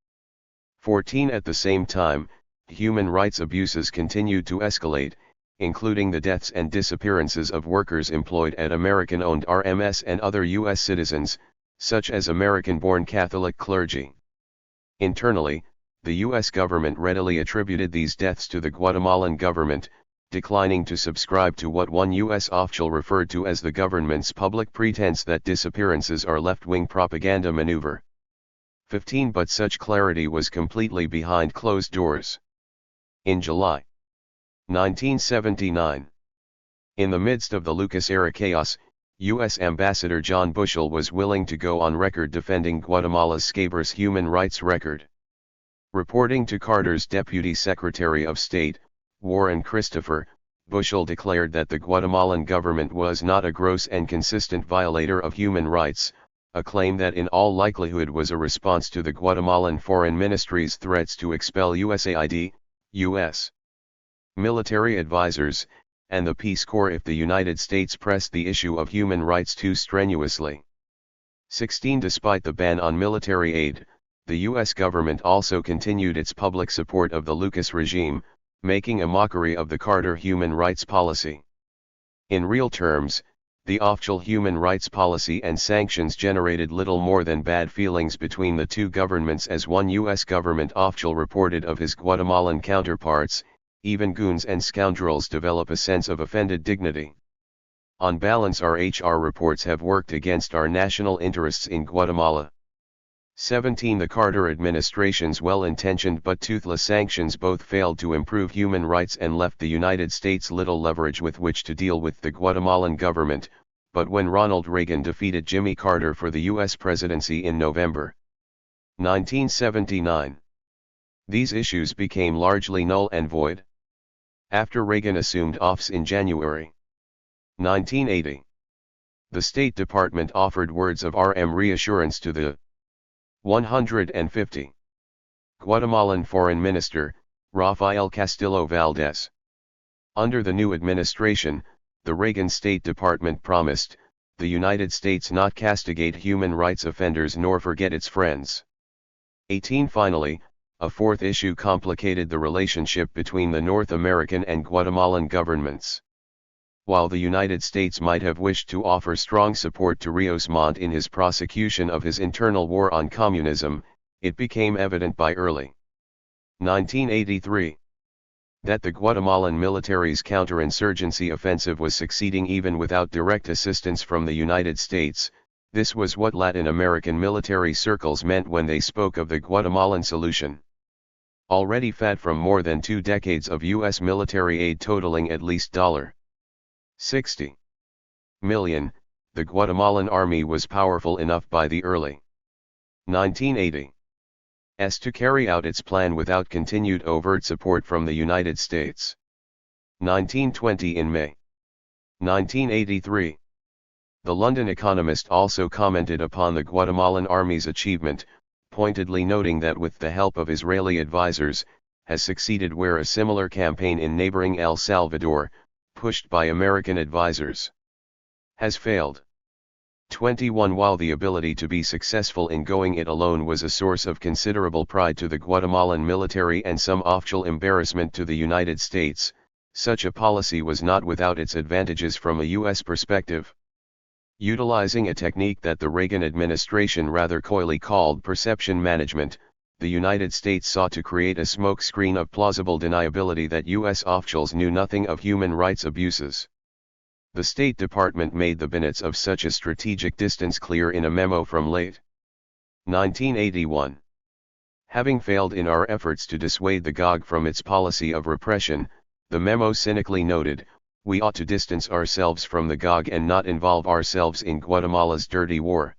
14 At the same time, human rights abuses continued to escalate, including the deaths and disappearances of workers employed at American-owned RMS and other U.S. citizens, such as American-born Catholic clergy. Internally, the U.S. government readily attributed these deaths to the Guatemalan government, declining to subscribe to what one U.S. official referred to as the government's public pretense that disappearances are left-wing propaganda maneuver. 15 But such clarity was completely behind closed doors. In July 1979, in the midst of the Lucas-era chaos, U.S. Ambassador John Bushell was willing to go on record defending Guatemala's scabrous human rights record. Reporting to Carter's Deputy Secretary of State, Warren Christopher, Bushell declared that the Guatemalan government was not a gross and consistent violator of human rights, a claim that in all likelihood was a response to the Guatemalan Foreign Ministry's threats to expel USAID, U.S. military advisors, and the Peace Corps if the United States pressed the issue of human rights too strenuously. 16 Despite the ban on military aid, the U.S. government also continued its public support of the Lucas regime, making a mockery of the Carter human rights policy. In real terms, the official human rights policy and sanctions generated little more than bad feelings between the two governments, as one U.S. government official reported of his Guatemalan counterparts. Even goons and scoundrels develop a sense of offended dignity. On balance, our HR reports have worked against our national interests in Guatemala. 17 The Carter administration's well-intentioned but toothless sanctions both failed to improve human rights and left the United States little leverage with which to deal with the Guatemalan government, but when Ronald Reagan defeated Jimmy Carter for the U.S. presidency in November 1979, These issues became largely null and void after Reagan assumed office in January 1980. The State Department offered words of reassurance to the 150 Guatemalan Foreign Minister, Rafael Castillo Valdez. Under the new administration, the Reagan State Department promised, the United States not castigate human rights offenders nor forget its friends. 18 Finally, a fourth issue complicated the relationship between the North American and Guatemalan governments. While the United States might have wished to offer strong support to Ríos Montt in his prosecution of his internal war on communism, it became evident by early 1983 that the Guatemalan military's counterinsurgency offensive was succeeding even without direct assistance from the United States. This was what Latin American military circles meant when they spoke of the Guatemalan solution. Already fat from more than 2 decades of U.S. military aid totaling at least $60 million, the Guatemalan army was powerful enough by the early 1980s to carry out its plan without continued overt support from the United States. 1920 In May 1983, the London Economist also commented upon the Guatemalan army's achievement, pointedly noting that with the help of Israeli advisors, has succeeded where a similar campaign in neighboring El Salvador, pushed by American advisors, has failed. 21 While the ability to be successful in going it alone was a source of considerable pride to the Guatemalan military and some official embarrassment to the United States, such a policy was not without its advantages from a U.S. perspective. Utilizing a technique that the Reagan administration rather coyly called perception management, the United States sought to create a smokescreen of plausible deniability that U.S. officials knew nothing of human rights abuses. The State Department made the benefits of such a strategic distance clear in a memo from late 1981. Having failed in our efforts to dissuade the GOG from its policy of repression, the memo cynically noted, we ought to distance ourselves from the GOG and not involve ourselves in Guatemala's dirty war.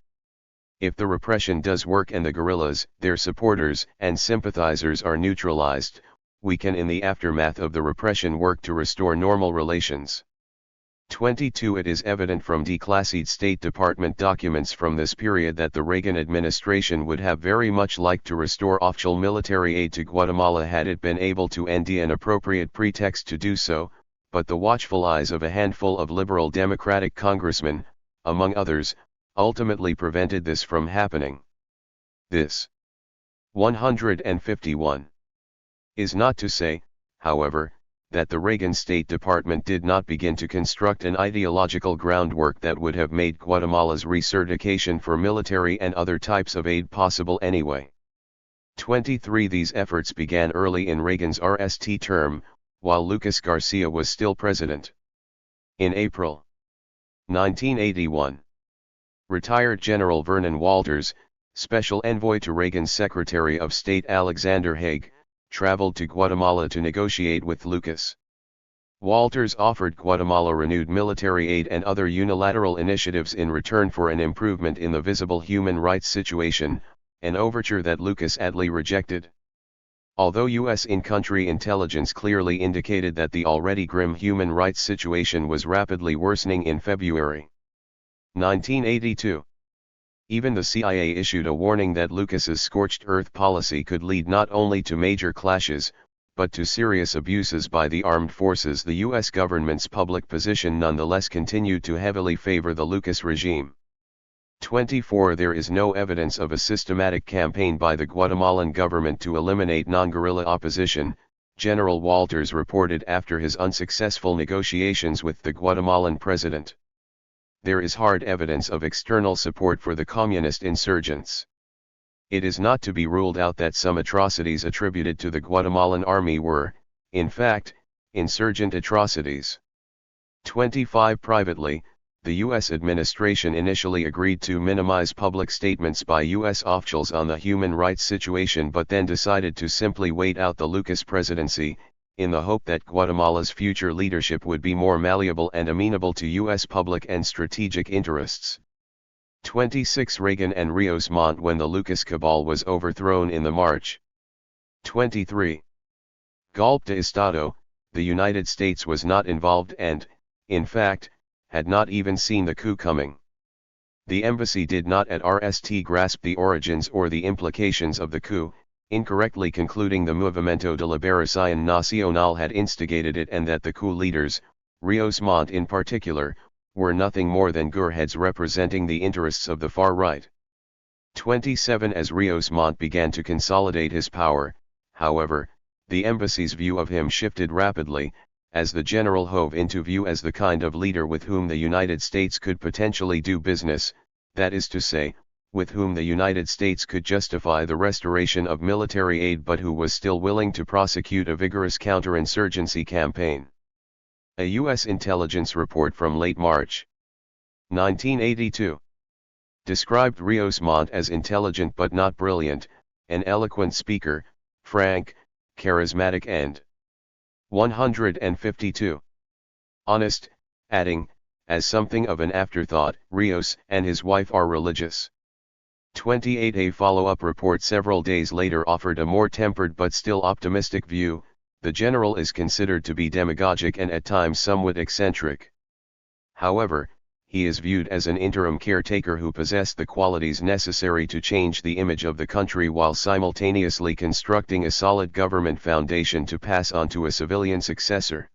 If the repression does work and the guerrillas, their supporters and sympathizers are neutralized, we can in the aftermath of the repression work to restore normal relations. 22 It is evident from declassified State Department documents from this period that the Reagan administration would have very much liked to restore official military aid to Guatemala had it been able to find an appropriate pretext to do so, but the watchful eyes of a handful of liberal Democratic congressmen, among others, ultimately prevented this from happening. This 151 is not to say, however, that the Reagan State Department did not begin to construct an ideological groundwork that would have made Guatemala's recertification for military and other types of aid possible anyway. 23 These efforts began early in Reagan's RST term, while Lucas Garcia was still president. In April 1981, retired General Vernon Walters, special envoy to Reagan's Secretary of State Alexander Haig, traveled to Guatemala to negotiate with Lucas. Walters offered Guatemala renewed military aid and other unilateral initiatives in return for an improvement in the visible human rights situation, an overture that Lucas adly rejected. Although U.S. in-country intelligence clearly indicated that the already grim human rights situation was rapidly worsening in February 1982. Even the CIA issued a warning that Lucas's scorched earth policy could lead not only to major clashes, but to serious abuses by the armed forces. The U.S. government's public position nonetheless continued to heavily favor the Lucas regime. 24 There is no evidence of a systematic campaign by the Guatemalan government to eliminate non-guerrilla opposition, General Walters reported after his unsuccessful negotiations with the Guatemalan president. There is hard evidence of external support for the communist insurgents. It is not to be ruled out that some atrocities attributed to the Guatemalan army were, in fact, insurgent atrocities. 25 Privately, the U.S. administration initially agreed to minimize public statements by U.S. officials on the human rights situation but then decided to simply wait out the Lucas presidency, in the hope that Guatemala's future leadership would be more malleable and amenable to U.S. public and strategic interests. 26 Reagan and Ríos Montt When the Lucas cabal was overthrown in the March 23. Golpe de Estado, the United States was not involved and, in fact, had not even seen the coup coming. The embassy did not at RST grasp the origins or the implications of the coup, incorrectly concluding the Movimiento de Liberación Nacional had instigated it and that the coup leaders, Rios Montt in particular, were nothing more than gearheads representing the interests of the far right. 27. As Rios Montt began to consolidate his power, however, the embassy's view of him shifted rapidly, as the general hove into view as the kind of leader with whom the United States could potentially do business, that is to say, with whom the United States could justify the restoration of military aid but who was still willing to prosecute a vigorous counterinsurgency campaign. A U.S. intelligence report from late March 1982 described Rios Montt as intelligent but not brilliant, an eloquent speaker, frank, charismatic and 152 honest, adding, as something of an afterthought, Rios and his wife are religious. 28. A follow-up report several days later offered a more tempered but still optimistic view. The general is considered to be demagogic and at times somewhat eccentric. However, he is viewed as an interim caretaker who possessed the qualities necessary to change the image of the country while simultaneously constructing a solid government foundation to pass on to a civilian successor.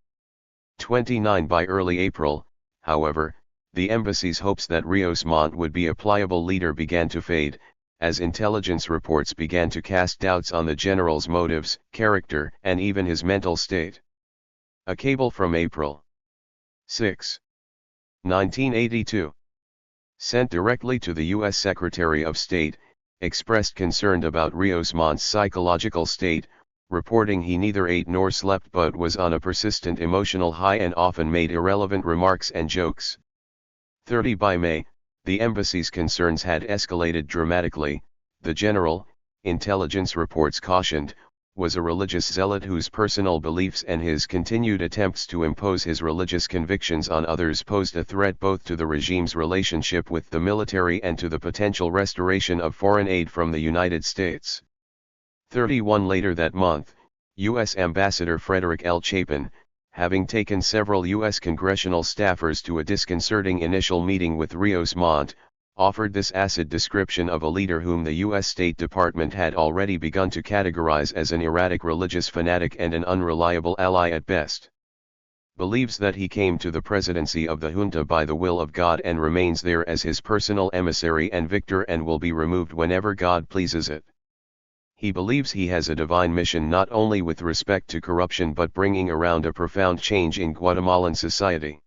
29. By early April, however, the embassy's hopes that Rios Montt would be a pliable leader began to fade, as intelligence reports began to cast doubts on the general's motives, character, and even his mental state. A cable from April 6, 1982, sent directly to the U.S. Secretary of State, expressed concern about Rios Montt's psychological state, reporting he neither ate nor slept but was on a persistent emotional high and often made irrelevant remarks and jokes. 30. By May, the embassy's concerns had escalated dramatically. The general, intelligence reports cautioned, was a religious zealot whose personal beliefs and his continued attempts to impose his religious convictions on others posed a threat both to the regime's relationship with the military and to the potential restoration of foreign aid from the United States. 31. Later that month, U.S. Ambassador Frederick L. Chapin, having taken several U.S. congressional staffers to a disconcerting initial meeting with Rios Montt, offered this acid description of a leader whom the U.S. State Department had already begun to categorize as an erratic religious fanatic and an unreliable ally at best. Believes that he came to the presidency of the junta by the will of God and remains there as his personal emissary and victor and will be removed whenever God pleases it. He believes he has a divine mission not only with respect to corruption but bringing around a profound change in Guatemalan society.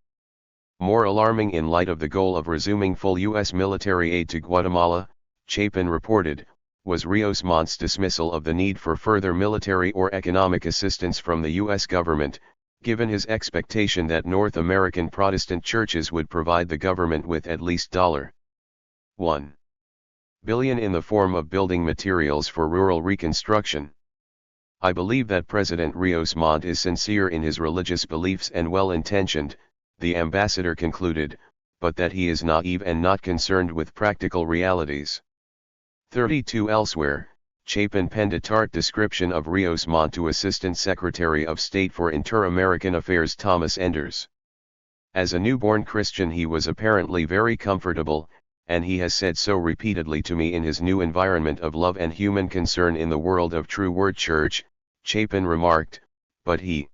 More alarming in light of the goal of resuming full U.S. military aid to Guatemala, Chapin reported, was Rios Montt's dismissal of the need for further military or economic assistance from the U.S. government, given his expectation that North American Protestant churches would provide the government with at least $1 billion in the form of building materials for rural reconstruction. I believe that President Rios Montt is sincere in his religious beliefs and well-intentioned, the ambassador concluded, but that he is naive and not concerned with practical realities. 32. Elsewhere, Chapin penned a tart description of Rios Montt to Assistant Secretary of State for Inter-American Affairs Thomas Enders. As a newborn Christian he was apparently very comfortable, and he has said so repeatedly to me in his new environment of love and human concern in the world of True Word Church, Chapin remarked, but he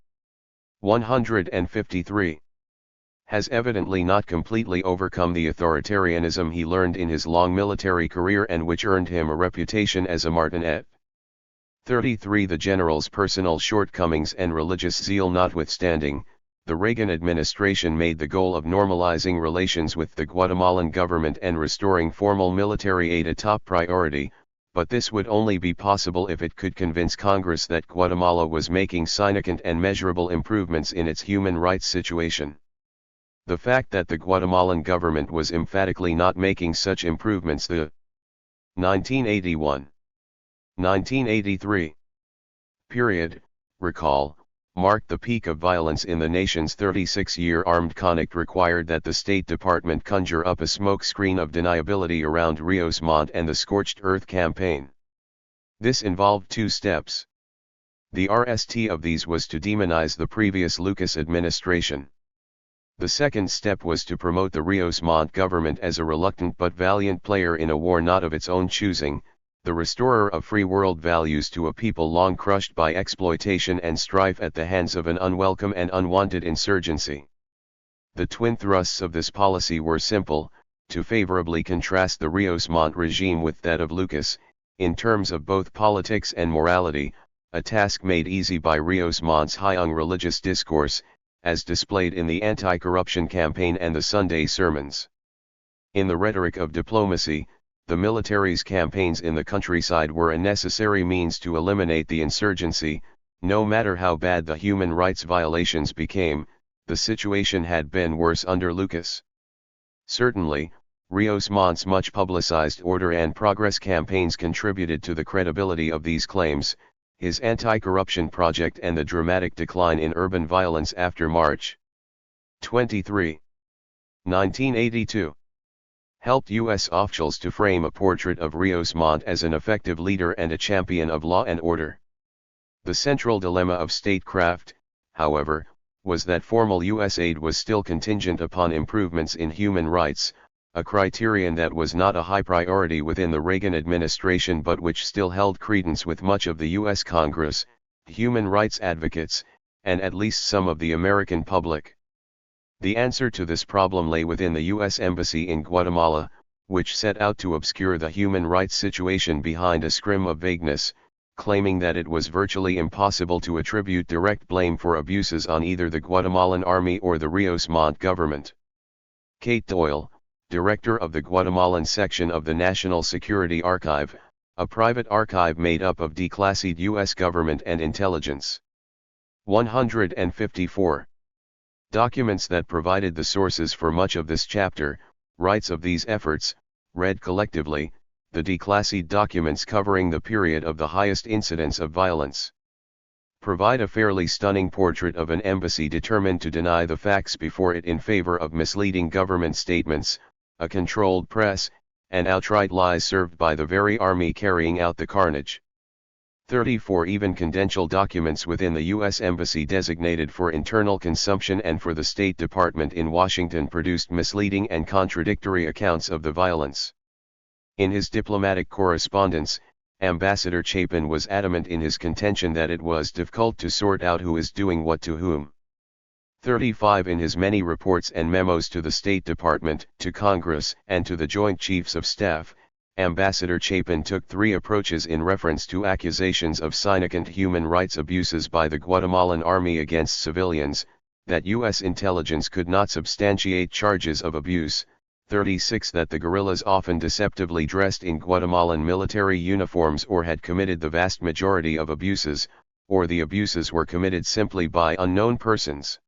153 has evidently not completely overcome the authoritarianism he learned in his long military career and which earned him a reputation as a martinet. 33. The general's personal shortcomings and religious zeal notwithstanding, the Reagan administration made the goal of normalizing relations with the Guatemalan government and restoring formal military aid a top priority, but this would only be possible if it could convince Congress that Guatemala was making significant and measurable improvements in its human rights situation. The fact that the Guatemalan government was emphatically not making such improvements the 1981-1983 period, recall, marked the peak of violence in the nation's 36-year armed conflict required that the State Department conjure up a smokescreen of deniability around Rios Montt and the Scorched Earth campaign. This involved two steps. The RST of these was to demonize the previous Lucas administration. The second step was to promote the Rios Montt government as a reluctant but valiant player in a war not of its own choosing, the restorer of free world values to a people long crushed by exploitation and strife at the hands of an unwelcome and unwanted insurgency. The twin thrusts of this policy were simple: to favorably contrast the Rios Montt regime with that of Lucas, in terms of both politics and morality, a task made easy by Rios Montt's high-hung religious discourse, as displayed in the anti-corruption campaign and the Sunday sermons. In the rhetoric of diplomacy, the military's campaigns in the countryside were a necessary means to eliminate the insurgency. No matter how bad the human rights violations became, the situation had been worse under Lucas. Certainly, Rios Montt's much publicized order and progress campaigns contributed to the credibility of these claims, his anti-corruption project and the dramatic decline in urban violence after March 23, 1982. Helped U.S. officials to frame a portrait of Rios Montt as an effective leader and a champion of law and order. The central dilemma of statecraft, however, was that formal U.S. aid was still contingent upon improvements in human rights, a criterion that was not a high priority within the Reagan administration but which still held credence with much of the U.S. Congress, human rights advocates, and at least some of the American public. The answer to this problem lay within the U.S. Embassy in Guatemala, which set out to obscure the human rights situation behind a scrim of vagueness, claiming that it was virtually impossible to attribute direct blame for abuses on either the Guatemalan army or the Rios Montt government. Kate Doyle, director of the Guatemalan section of the National Security Archive, a private archive made up of declassified U.S. government and intelligence. 154. Documents that provided the sources for much of this chapter, writes of these efforts, read collectively, the declassified documents covering the period of the highest incidence of violence. Provide a fairly stunning portrait of an embassy determined to deny the facts before it in favor of misleading government statements, a controlled press, and outright lies served by the very army carrying out the carnage. 34 Even confidential documents within the U.S. Embassy designated for internal consumption and for the State Department in Washington produced misleading and contradictory accounts of the violence. In his diplomatic correspondence, Ambassador Chapin was adamant in his contention that it was difficult to sort out who is doing what to whom. 35 In his many reports and memos to the State Department, to Congress, and to the Joint Chiefs of Staff, Ambassador Chapin took three approaches in reference to accusations of significant human rights abuses by the Guatemalan army against civilians, that U.S. intelligence could not substantiate charges of abuse. 36 That the guerrillas often deceptively dressed in Guatemalan military uniforms or had committed the vast majority of abuses, or the abuses were committed simply by unknown persons.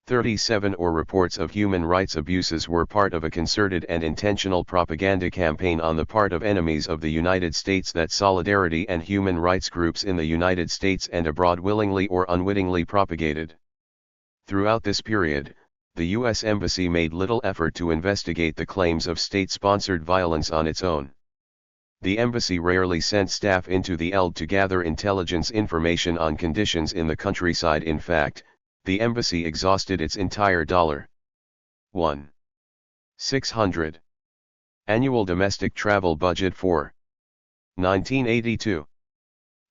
37 Or reports of human rights abuses were part of a concerted and intentional propaganda campaign on the part of enemies of the United States that solidarity and human rights groups in the United States and abroad willingly or unwittingly propagated. Throughout this period, the U.S. Embassy made little effort to investigate the claims of state-sponsored violence on its own. The embassy rarely sent staff into the ELD to gather intelligence information on conditions in the countryside. In fact, the embassy exhausted its entire $1.6 annual domestic travel budget for 1982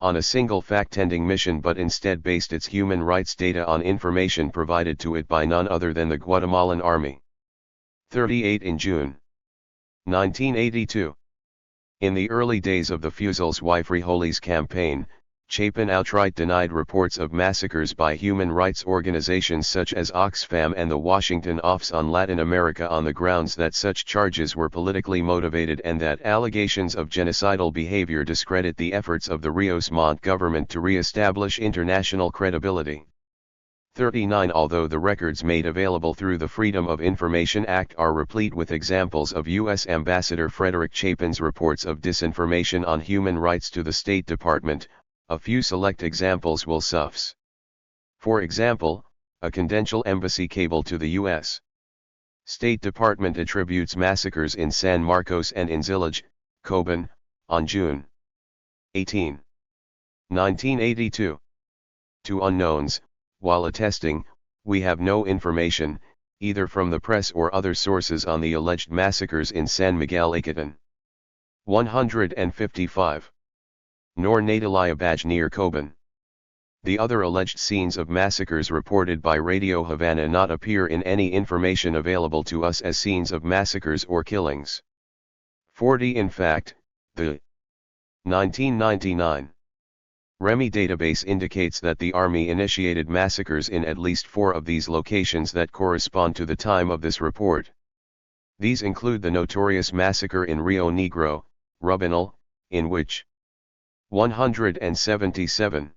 on a single fact-tending mission, but instead based its human rights data on information provided to it by none other than the Guatemalan army. 38 In June 1982. In the early days of the Fusil's Y Frijoles campaign, Chapin outright denied reports of massacres by human rights organizations such as Oxfam and the Washington Office on Latin America on the grounds that such charges were politically motivated and that allegations of genocidal behavior discredit the efforts of the Rios Montt government to re-establish international credibility. 39 Although the records made available through the Freedom of Information Act are replete with examples of U.S. Ambassador Frederick Chapin's reports of disinformation on human rights to the State Department, a few select examples will suffice. For example, a confidential embassy cable to the U.S. State Department attributes massacres in San Marcos and in Zillage, Coban, on June 18, 1982, To unknowns, while attesting, we have no information, either from the press or other sources on the alleged massacres in San Miguel Icatan. 155. Nor Nataliyabaj near Coban. The other alleged scenes of massacres reported by Radio Havana not appear in any information available to us as scenes of massacres or killings. 40. In fact, the 1999 REMI database indicates that the Army initiated massacres in at least 4 of these locations that correspond to the time of this report. These include the notorious massacre in Rio Negro, Rubinal, in which 177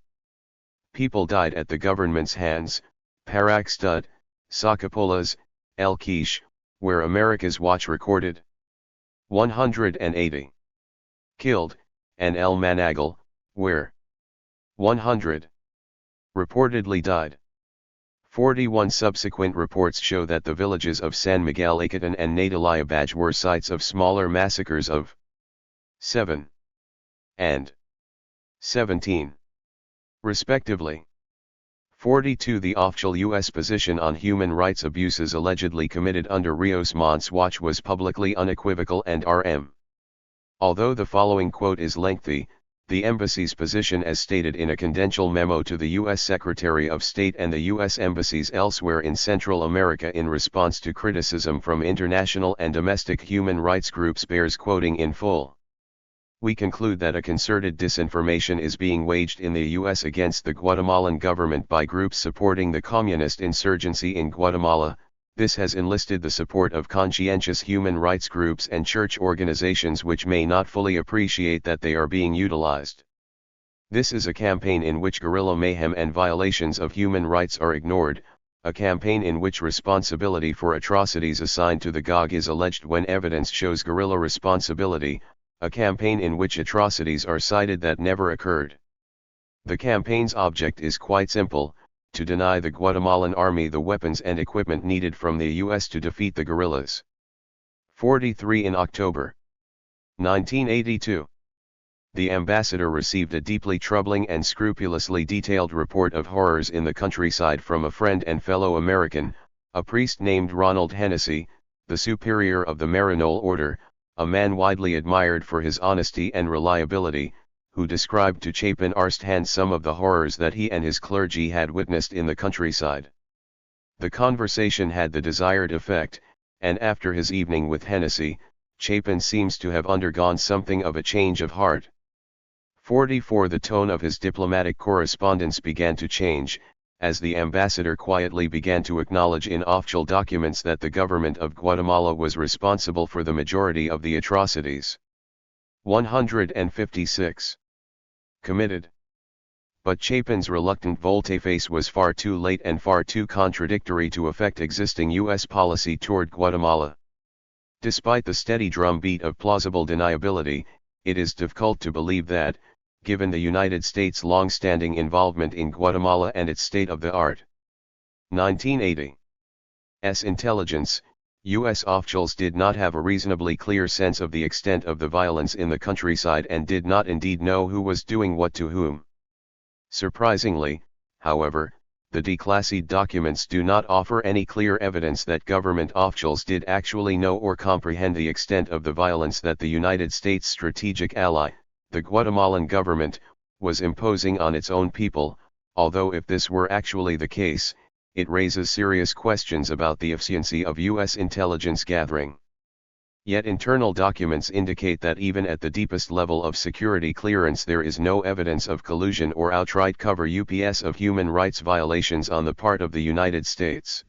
people died at the government's hands, Paraxtud, Sacapolas, El Quiche, where America's Watch recorded 180 killed, and El Managal, where 100 reportedly died. 41 subsequent reports show that the villages of San Miguel Icatan and Nataliyabaj were sites of smaller massacres of 7 and 17, respectively. 42. The official U.S. position on human rights abuses allegedly committed under Rios Montt's watch was publicly unequivocal and rm. Although the following quote is lengthy, the embassy's position as stated in a confidential memo to the U.S. Secretary of State and the U.S. embassies elsewhere in Central America in response to criticism from international and domestic human rights groups bears quoting in full. We conclude that a concerted disinformation is being waged in the U.S. against the Guatemalan government by groups supporting the communist insurgency in Guatemala. This has enlisted the support of conscientious human rights groups and church organizations which may not fully appreciate that they are being utilized. This is a campaign in which guerrilla mayhem and violations of human rights are ignored, a campaign in which responsibility for atrocities assigned to the GOG is alleged when evidence shows guerrilla responsibility, a campaign in which atrocities are cited that never occurred. The campaign's object is quite simple: to deny the Guatemalan army the weapons and equipment needed from the U.S. to defeat the guerrillas. 43. In October 1982, the ambassador received a deeply troubling and scrupulously detailed report of horrors in the countryside from a friend and fellow American, a priest named Ronald Hennessy, the superior of the Maryknoll Order, a man widely admired for his honesty and reliability, who described to Chapin Arsthand some of the horrors that he and his clergy had witnessed in the countryside. The conversation had the desired effect, and after his evening with Hennessy, Chapin seems to have undergone something of a change of heart. 44. The tone of his diplomatic correspondence began to change, as the ambassador quietly began to acknowledge in official documents that the government of Guatemala was responsible for the majority of the atrocities. 156. Committed. But Chapin's reluctant volte-face was far too late and far too contradictory to affect existing U.S. policy toward Guatemala. Despite the steady drumbeat of plausible deniability, it is difficult to believe that, given the United States' long-standing involvement in Guatemala and its state-of-the-art 1980s intelligence, U.S. officials did not have a reasonably clear sense of the extent of the violence in the countryside and did not indeed know who was doing what to whom. Surprisingly, however, the declassified documents do not offer any clear evidence that government officials did actually know or comprehend the extent of the violence that the United States' strategic ally, the Guatemalan government, was imposing on its own people, although if this were actually the case, it raises serious questions about the efficiency of U.S. intelligence gathering. Yet internal documents indicate that even at the deepest level of security clearance there is no evidence of collusion or outright cover-ups of human rights violations on the part of the United States.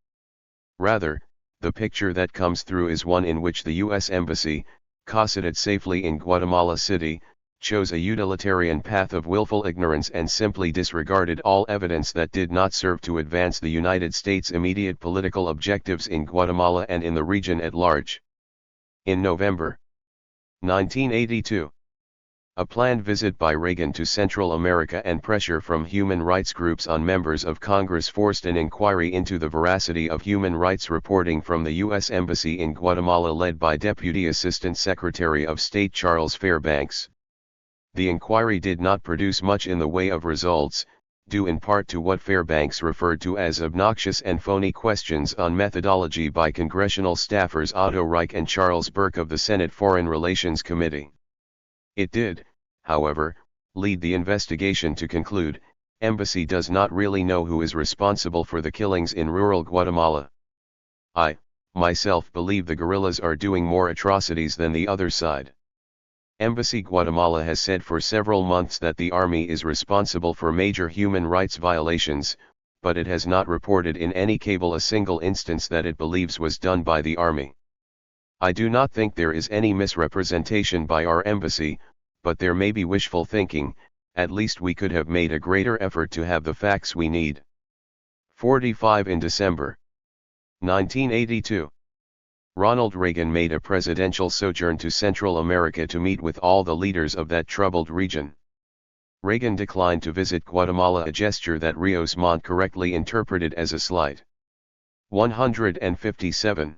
Rather, the picture that comes through is one in which the U.S. Embassy, cosseted safely in Guatemala City, chose a utilitarian path of willful ignorance and simply disregarded all evidence that did not serve to advance the United States' immediate political objectives in Guatemala and in the region at large. In November 1982, a planned visit by Reagan to Central America and pressure from human rights groups on members of Congress forced an inquiry into the veracity of human rights reporting from the U.S. Embassy in Guatemala led by Deputy Assistant Secretary of State Charles Fairbanks. The inquiry did not produce much in the way of results, due in part to what Fairbanks referred to as obnoxious and phony questions on methodology by congressional staffers Otto Reich and Charles Burke of the Senate Foreign Relations Committee. It did, however, lead the investigation to conclude, embassy does not really know who is responsible for the killings in rural Guatemala. I, myself believe the guerrillas are doing more atrocities than the other side. Embassy Guatemala has said for several months that the army is responsible for major human rights violations, but it has not reported in any cable a single instance that it believes was done by the army. I do not think there is any misrepresentation by our embassy, but there may be wishful thinking. At least we could have made a greater effort to have the facts we need. 45 In December 1982. Ronald Reagan made a presidential sojourn to Central America to meet with all the leaders of that troubled region. Reagan declined to visit Guatemala, a gesture that Rios Montt correctly interpreted as a slight. 157.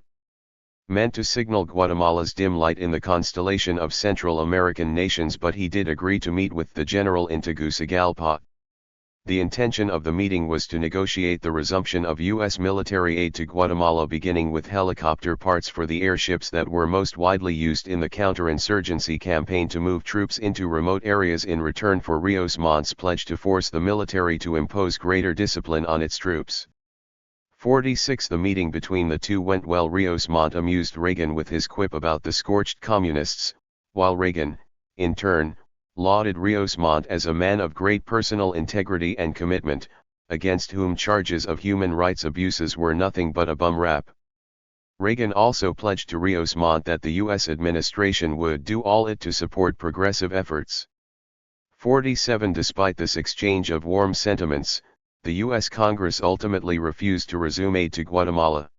Meant to signal Guatemala's dim light in the constellation of Central American nations, but he did agree to meet with the general in Tegucigalpa. The intention of the meeting was to negotiate the resumption of U.S. military aid to Guatemala, beginning with helicopter parts for the airships that were most widely used in the counterinsurgency campaign to move troops into remote areas in return for Rios Montt's pledge to force the military to impose greater discipline on its troops. 46 The meeting between the two went well. Rios Montt amused Reagan with his quip about the scorched communists, while Reagan, in turn, lauded Rios Montt as a man of great personal integrity and commitment, against whom charges of human rights abuses were nothing but a bum rap. Reagan also pledged to Rios Montt that the U.S. administration would do all it to support progressive efforts. 47 Despite this exchange of warm sentiments, the U.S. Congress ultimately refused to resume aid to Guatemala.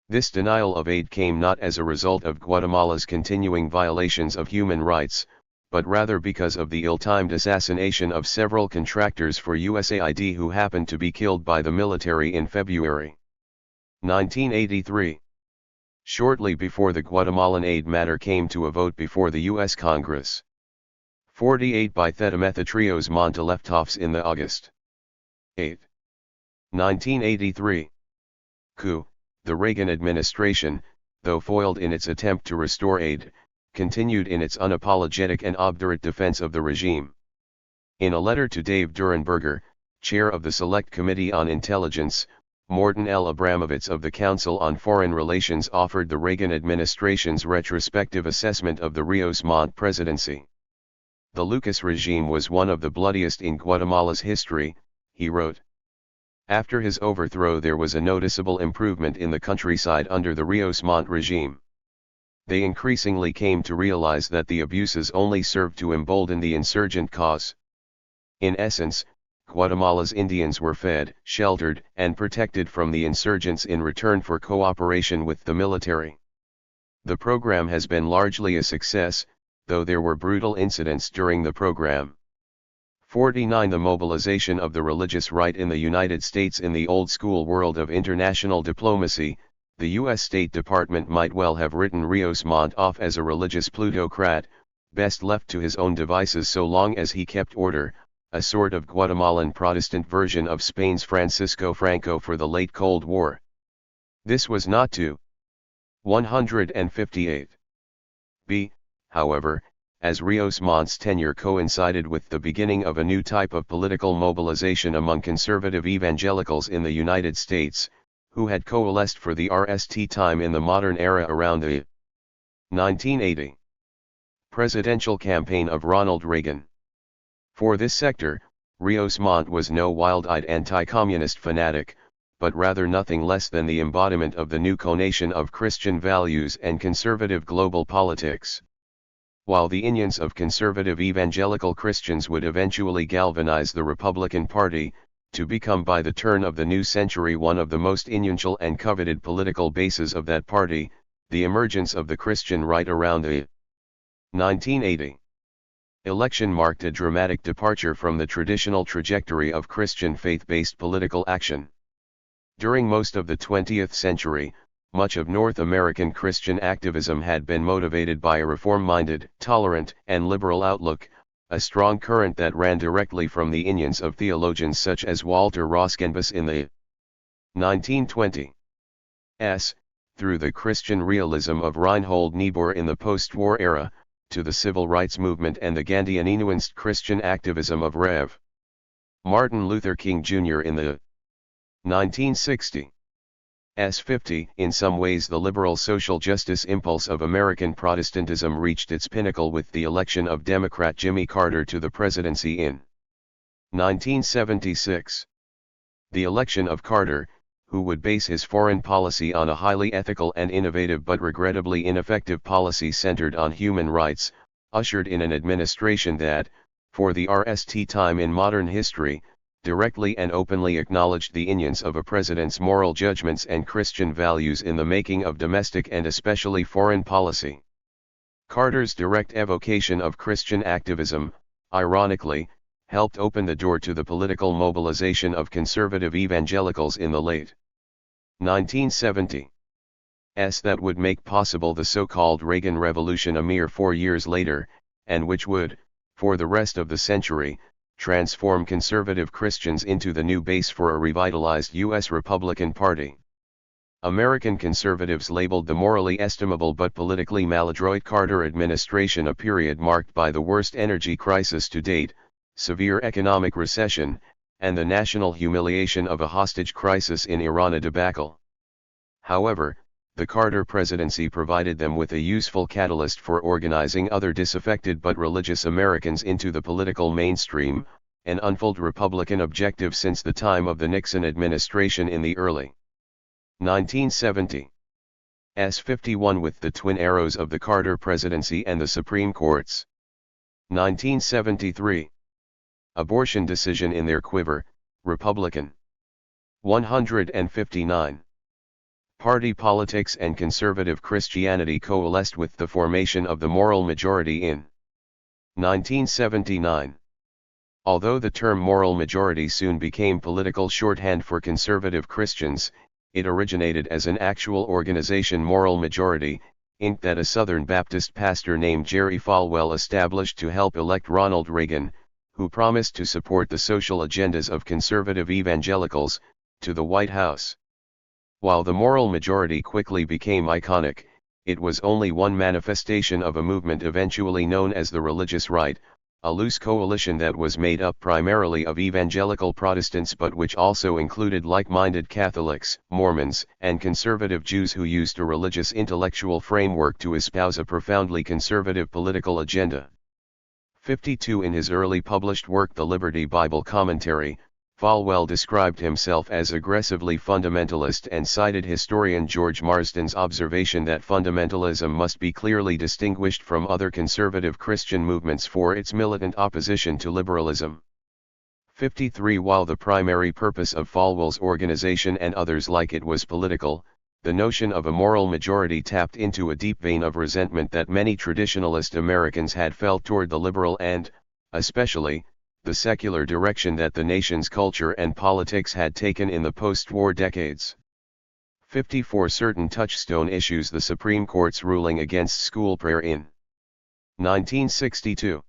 This denial of aid came not as a result of Guatemala's continuing violations of human rights, but rather because of the ill-timed assassination of several contractors for USAID who happened to be killed by the military in February 1983. Shortly before the Guatemalan aid matter came to a vote before the U.S. Congress. 48 By Thetamethatrios Monteleftovs in the August 8. 1983. Coup, the Reagan administration, though foiled in its attempt to restore aid, continued in its unapologetic and obdurate defense of the regime. In a letter to Dave Durenberger, chair of the Select Committee on Intelligence, Morton L. Abramovitz of the Council on Foreign Relations offered the Reagan administration's retrospective assessment of the Rios Montt presidency. The Lucas regime was one of the bloodiest in Guatemala's history, he wrote. After his overthrow, there was a noticeable improvement in the countryside under the Rios Montt regime. They increasingly came to realize that the abuses only served to embolden the insurgent cause. In essence, Guatemala's Indians were fed, sheltered, and protected from the insurgents in return for cooperation with the military. The program has been largely a success, though there were brutal incidents during the program. 49 The mobilization of the religious right in the United States. In the old-school world of international diplomacy, the U.S. State Department might well have written Rios Montt off as a religious plutocrat, best left to his own devices so long as he kept order, a sort of Guatemalan Protestant version of Spain's Francisco Franco for the late Cold War. This was not to 158. B, however, as Rios Montt's tenure coincided with the beginning of a new type of political mobilization among conservative evangelicals in the United States, who had coalesced for the RST time in the modern era around the 1980 presidential campaign of Ronald Reagan. For this sector, Rios Montt was no wild-eyed anti-communist fanatic, but rather nothing less than the embodiment of the new conation of Christian values and conservative global politics. While the unions of conservative evangelical Christians would eventually galvanize the Republican Party, to become by the turn of the new century one of the most influential and coveted political bases of that party, the emergence of the Christian right around the 1980 election marked a dramatic departure from the traditional trajectory of Christian faith-based political action. During most of the 20th century, much of North American Christian activism had been motivated by a reform-minded, tolerant, and liberal outlook, a strong current that ran directly from the opinions of theologians such as Walter Roskenbus in the 1920s, through the Christian realism of Reinhold Niebuhr in the post-war era, to the civil rights movement and the Gandhian nuanced Christian activism of Rev. Martin Luther King Jr. in the 1960s. 50. In some ways the liberal social justice impulse of American Protestantism reached its pinnacle with the election of Democrat Jimmy Carter to the presidency in 1976. The election of Carter, who would base his foreign policy on a highly ethical and innovative but regrettably ineffective policy centered on human rights, ushered in an administration that, for the first time in modern history, directly and openly acknowledged the opinions of a president's moral judgments and Christian values in the making of domestic and especially foreign policy. Carter's direct evocation of Christian activism, ironically, helped open the door to the political mobilization of conservative evangelicals in the late 1970s that would make possible the so-called Reagan Revolution a mere 4 years later, and which would, for the rest of the century, transform conservative Christians into the new base for a revitalized U.S. Republican Party. American conservatives labeled the morally estimable but politically maladroit Carter administration a period marked by the worst energy crisis to date, severe economic recession, and the national humiliation of a hostage crisis in Iran debacle. However, the Carter presidency provided them with a useful catalyst for organizing other disaffected but religious Americans into the political mainstream, an unfulfilled Republican objective since the time of the Nixon administration in the early 1970s. 51 with the twin arrows of the Carter presidency and the Supreme Court's 1973 abortion decision in their quiver, Republican 159. Party politics and conservative Christianity coalesced with the formation of the moral majority in 1979. Although the term moral majority soon became political shorthand for conservative Christians, it originated as an actual organization, Moral Majority, Inc., that a Southern Baptist pastor named Jerry Falwell established to help elect Ronald Reagan, who promised to support the social agendas of conservative evangelicals, to the White House. While the moral majority quickly became iconic, it was only one manifestation of a movement eventually known as the religious right, a loose coalition that was made up primarily of evangelical Protestants but which also included like-minded Catholics, Mormons, and conservative Jews who used a religious intellectual framework to espouse a profoundly conservative political agenda. 52. In his early published work The Liberty Bible Commentary, Falwell described himself as aggressively fundamentalist and cited historian George Marsden's observation that fundamentalism must be clearly distinguished from other conservative Christian movements for its militant opposition to liberalism. 53. While the primary purpose of Falwell's organization and others like it was political, the notion of a moral majority tapped into a deep vein of resentment that many traditionalist Americans had felt toward the liberal and, especially, the secular direction that the nation's culture and politics had taken in the post-war decades. 54. Certain touchstone issues. The Supreme Court's ruling against school prayer in 1962.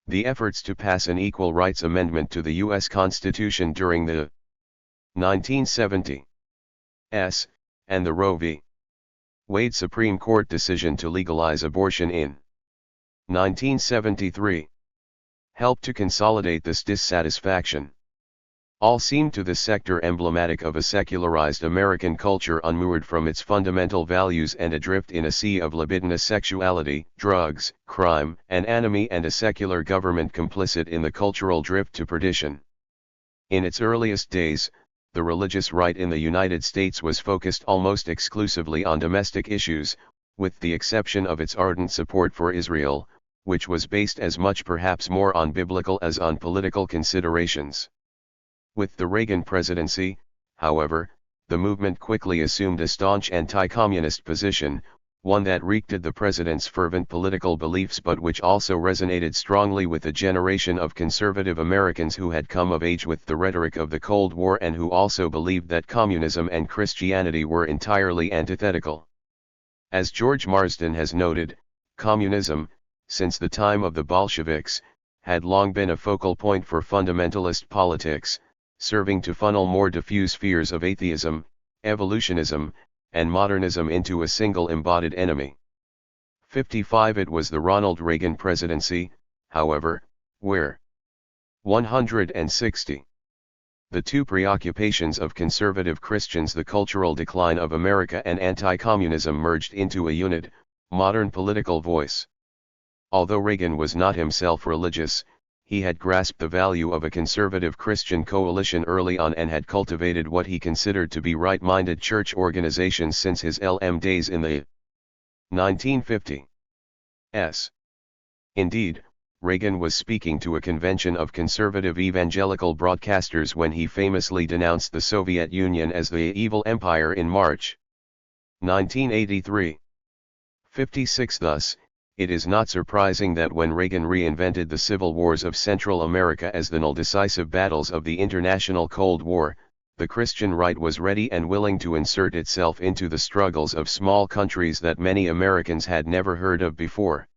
The efforts to pass an Equal Rights Amendment to the U.S. Constitution during the 1970s, and the Roe v. Wade Supreme Court decision to legalize abortion in 1973. Helped to consolidate this dissatisfaction. All seemed to this sector emblematic of a secularized American culture unmoored from its fundamental values and adrift in a sea of libidinous sexuality, drugs, crime, and anarchy, and a secular government complicit in the cultural drift to perdition. In its earliest days, the religious right in the United States was focused almost exclusively on domestic issues, with the exception of its ardent support for Israel, which was based as much perhaps more on biblical as on political considerations. With the Reagan presidency, however, the movement quickly assumed a staunch anti-communist position, one that reeked of the president's fervent political beliefs but which also resonated strongly with a generation of conservative Americans who had come of age with the rhetoric of the Cold War and who also believed that communism and Christianity were entirely antithetical. As George Marsden has noted, communism, since the time of the Bolsheviks, had long been a focal point for fundamentalist politics, serving to funnel more diffuse fears of atheism, evolutionism, and modernism into a single embodied enemy. 55 It was the Ronald Reagan presidency, however, where 160. The two preoccupations of conservative Christians, the cultural decline of America and anti-communism, merged into a unit, modern political voice. Although Reagan was not himself religious, he had grasped the value of a conservative Christian coalition early on and had cultivated what he considered to be right-minded church organizations since his LM days in the 1950s. Indeed, Reagan was speaking to a convention of conservative evangelical broadcasters when he famously denounced the Soviet Union as the evil empire in March 1983. 56 Thus, it is not surprising that when Reagan reinvented the civil wars of Central America as the decisive battles of the international Cold War, the Christian right was ready and willing to insert itself into the struggles of small countries that many Americans had never heard of before.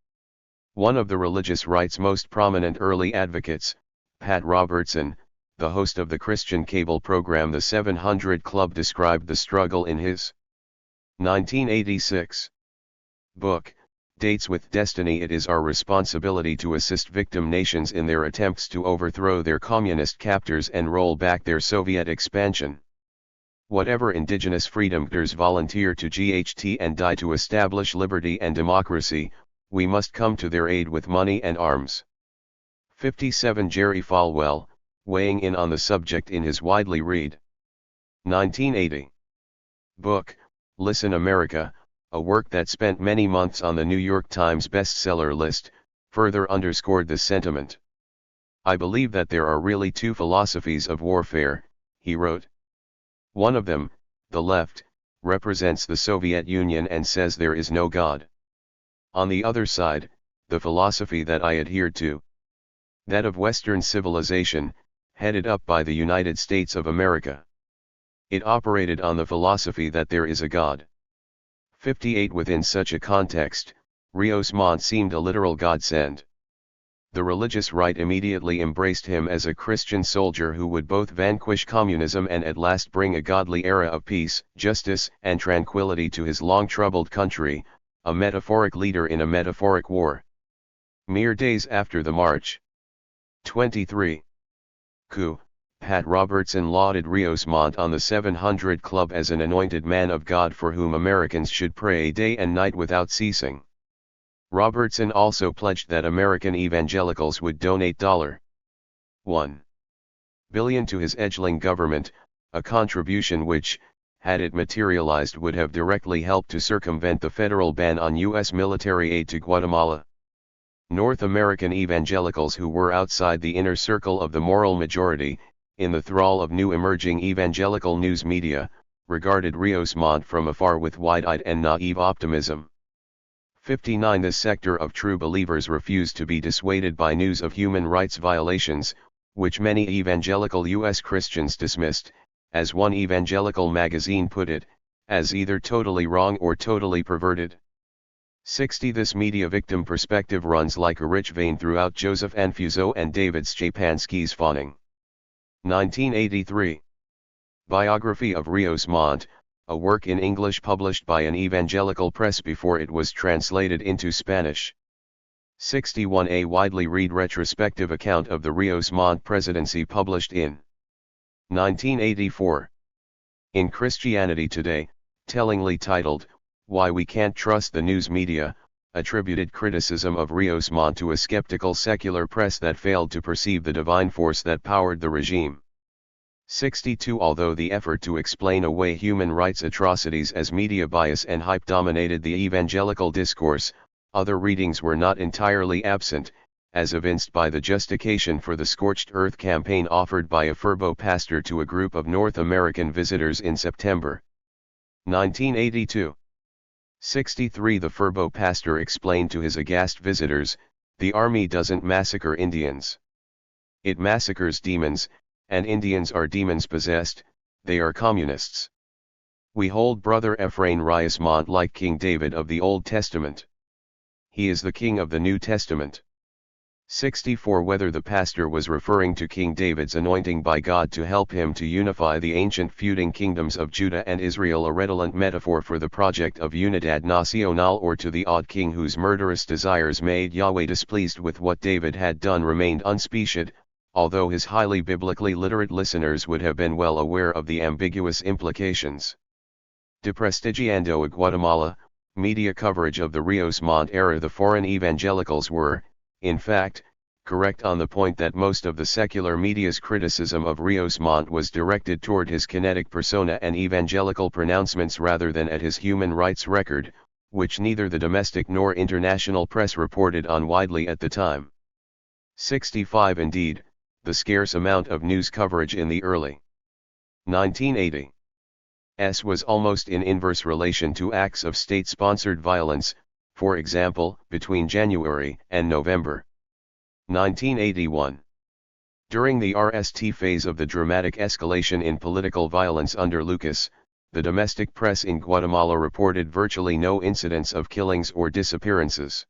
One of the religious right's most prominent early advocates, Pat Robertson, the host of the Christian cable program The 700 Club, described the struggle in his 1986 book, Dates with Destiny. It is our responsibility to assist victim nations in their attempts to overthrow their communist captors and roll back their Soviet expansion. Whatever indigenous freedomers volunteer to GHT and die to establish liberty and democracy, we must come to their aid with money and arms. 57 Jerry Falwell, weighing in on the subject in his widely read 1980 book, Listen America, a work that spent many months on the New York Times bestseller list, further underscored this sentiment. I believe that there are really two philosophies of warfare, he wrote. One of them, the left, represents the Soviet Union and says there is no God. On the other side, the philosophy that I adhered to, that of Western civilization, headed up by the United States of America. It operated on the philosophy that there is a God. 58 Within such a context, Rios Montt seemed a literal godsend. The religious right immediately embraced him as a Christian soldier who would both vanquish communism and at last bring a godly era of peace, justice, and tranquility to his long-troubled country, a metaphoric leader in a metaphoric war. Mere days after the March 23 coup, Pat Robertson lauded Rios Montt on the 700 Club as an anointed man of God for whom Americans should pray day and night without ceasing. Robertson also pledged that American evangelicals would donate $1 billion to his edgeling government, a contribution which, had it materialized, would have directly helped to circumvent the federal ban on U.S. military aid to Guatemala. North American evangelicals who were outside the inner circle of the moral majority, in the thrall of new emerging evangelical news media, regarded Rios Montt from afar with wide-eyed and naive optimism. 59 This sector of true believers refused to be dissuaded by news of human rights violations, which many evangelical U.S. Christians dismissed, as one evangelical magazine put it, as either totally wrong or totally perverted. 60 This media victim perspective runs like a rich vein throughout Joseph Anfuso and David Szczepanski's fawning 1983 biography of Rios Montt, a work in English published by an evangelical press before it was translated into Spanish. 61 A widely read retrospective account of the Rios Montt presidency published in 1984. In Christianity Today, tellingly titled, Why We Can't Trust the News Media, attributed criticism of Rios Montt to a skeptical secular press that failed to perceive the divine force that powered the regime. 62 Although the effort to explain away human rights atrocities as media bias and hype dominated the evangelical discourse, other readings were not entirely absent, as evinced by the justification for the Scorched Earth campaign offered by a Furbo pastor to a group of North American visitors in September 1982. 63 The Furbo pastor explained to his aghast visitors, the army doesn't massacre Indians. It massacres demons, and Indians are demons possessed, they are communists. We hold Brother Ephraim Rios Montt like King David of the Old Testament. He is the king of the New Testament. 64 Whether the pastor was referring to King David's anointing by God to help him to unify the ancient feuding kingdoms of Judah and Israel, a redolent metaphor for the project of Unidad Nacional, or to the odd king whose murderous desires made Yahweh displeased with what David had done, remained unspecified, although his highly biblically literate listeners would have been well aware of the ambiguous implications. Desprestigiando a Guatemala, media coverage of the Rios Montt era. The foreign evangelicals were, in fact, correct on the point that most of the secular media's criticism of Rios Montt was directed toward his kinetic persona and evangelical pronouncements rather than at his human rights record, which neither the domestic nor international press reported on widely at the time. 65 Indeed, the scarce amount of news coverage in the early 1980s was almost in inverse relation to acts of state-sponsored violence, for example, between January and November 1981. During the RST phase of the dramatic escalation in political violence under Lucas, the domestic press in Guatemala reported virtually no incidents of killings or disappearances.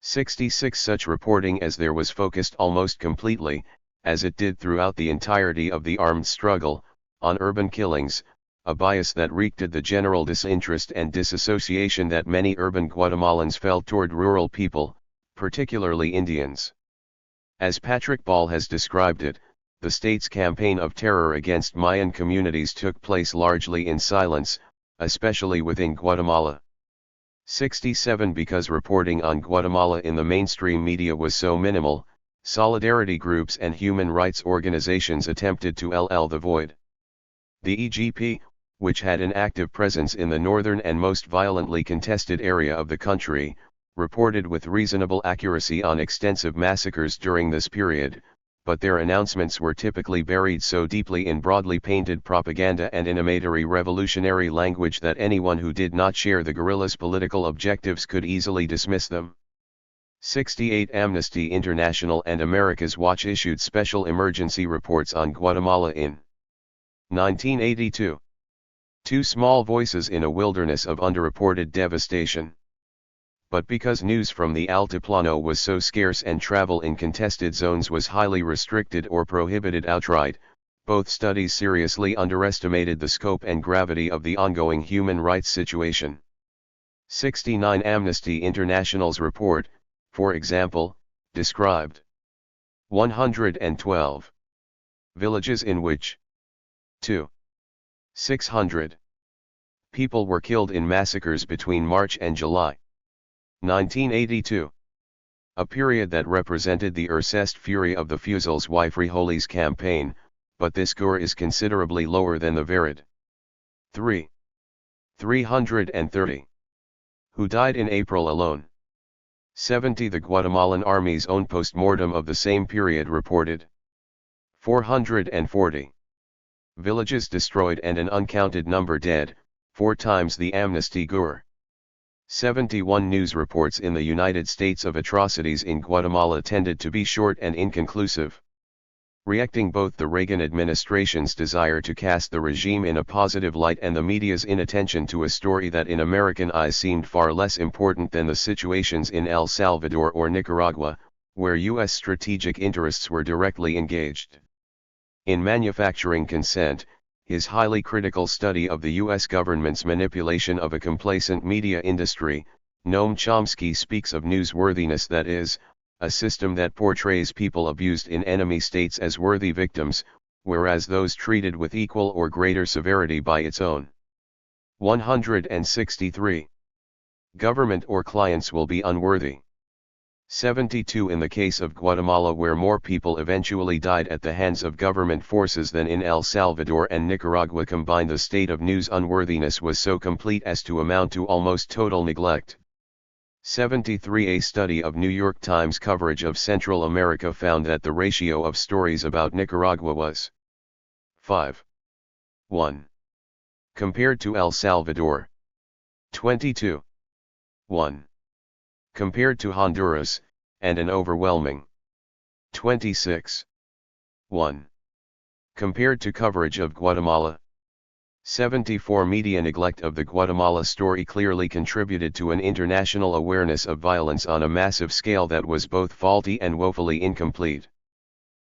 66 Such reporting as there was focused almost completely, as it did throughout the entirety of the armed struggle, on urban killings, a bias that wreaked the general disinterest and disassociation that many urban Guatemalans felt toward rural people, particularly Indians. As Patrick Ball has described it, the state's campaign of terror against Mayan communities took place largely in silence, especially within Guatemala. 67 Because reporting on Guatemala in the mainstream media was so minimal, solidarity groups and human rights organizations attempted to fill the void. The EGP, which had an active presence in the northern and most violently contested area of the country, reported with reasonable accuracy on extensive massacres during this period, but their announcements were typically buried so deeply in broadly painted propaganda and in amatory revolutionary language that anyone who did not share the guerrillas' political objectives could easily dismiss them. 68 Amnesty International and America's Watch issued special emergency reports on Guatemala in 1982. Two small voices in a wilderness of underreported devastation. But because news from the Altiplano was so scarce and travel in contested zones was highly restricted or prohibited outright, both studies seriously underestimated the scope and gravity of the ongoing human rights situation. 69 Amnesty International's report, for example, described 112 villages in which 600 people were killed in massacres between March and July 1982. A period that represented the Urcest fury of the Fusil's y Frijoles campaign, but this score is considerably lower than the Garrard 330, who died in April alone. 70 The Guatemalan Army's own post-mortem of the same period reported 440 villages destroyed and an uncounted number dead, 4 times the amnesty gore. 71 News reports in the United States of atrocities in Guatemala tended to be short and inconclusive. Reacting both the Reagan administration's desire to cast the regime in a positive light and the media's inattention to a story that in American eyes seemed far less important than the situations in El Salvador or Nicaragua, where U.S. strategic interests were directly engaged. In Manufacturing Consent, his highly critical study of the U.S. government's manipulation of a complacent media industry, Noam Chomsky speaks of newsworthiness, that is, a system that portrays people abused in enemy states as worthy victims, whereas those treated with equal or greater severity by its own. 163. Government or clients will be unworthy. 72 In the case of Guatemala, where more people eventually died at the hands of government forces than in El Salvador and Nicaragua combined, the state of news unworthiness was so complete as to amount to almost total neglect. 73 A study of New York Times coverage of Central America found that the ratio of stories about Nicaragua was 5:1 compared to El Salvador, 22:1 compared to Honduras, and an overwhelming 26:1 compared to coverage of Guatemala. 74 Media neglect of the Guatemala story clearly contributed to an international awareness of violence on a massive scale that was both faulty and woefully incomplete.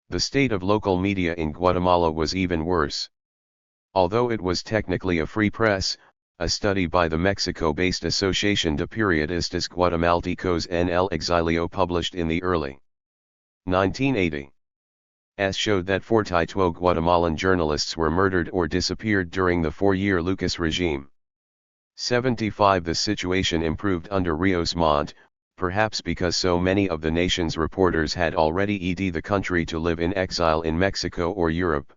The state of local media in Guatemala was even worse. Although it was technically a free press, a study by the Mexico-based Asociación de Periodistas Guatemaltecos en el Exilio published in the early 1980s showed that 42 Guatemalan journalists were murdered or disappeared during the 4-year Lucas regime. 75 The situation improved under Rios Montt, perhaps because so many of the nation's reporters had already fled the country to live in exile in Mexico or Europe.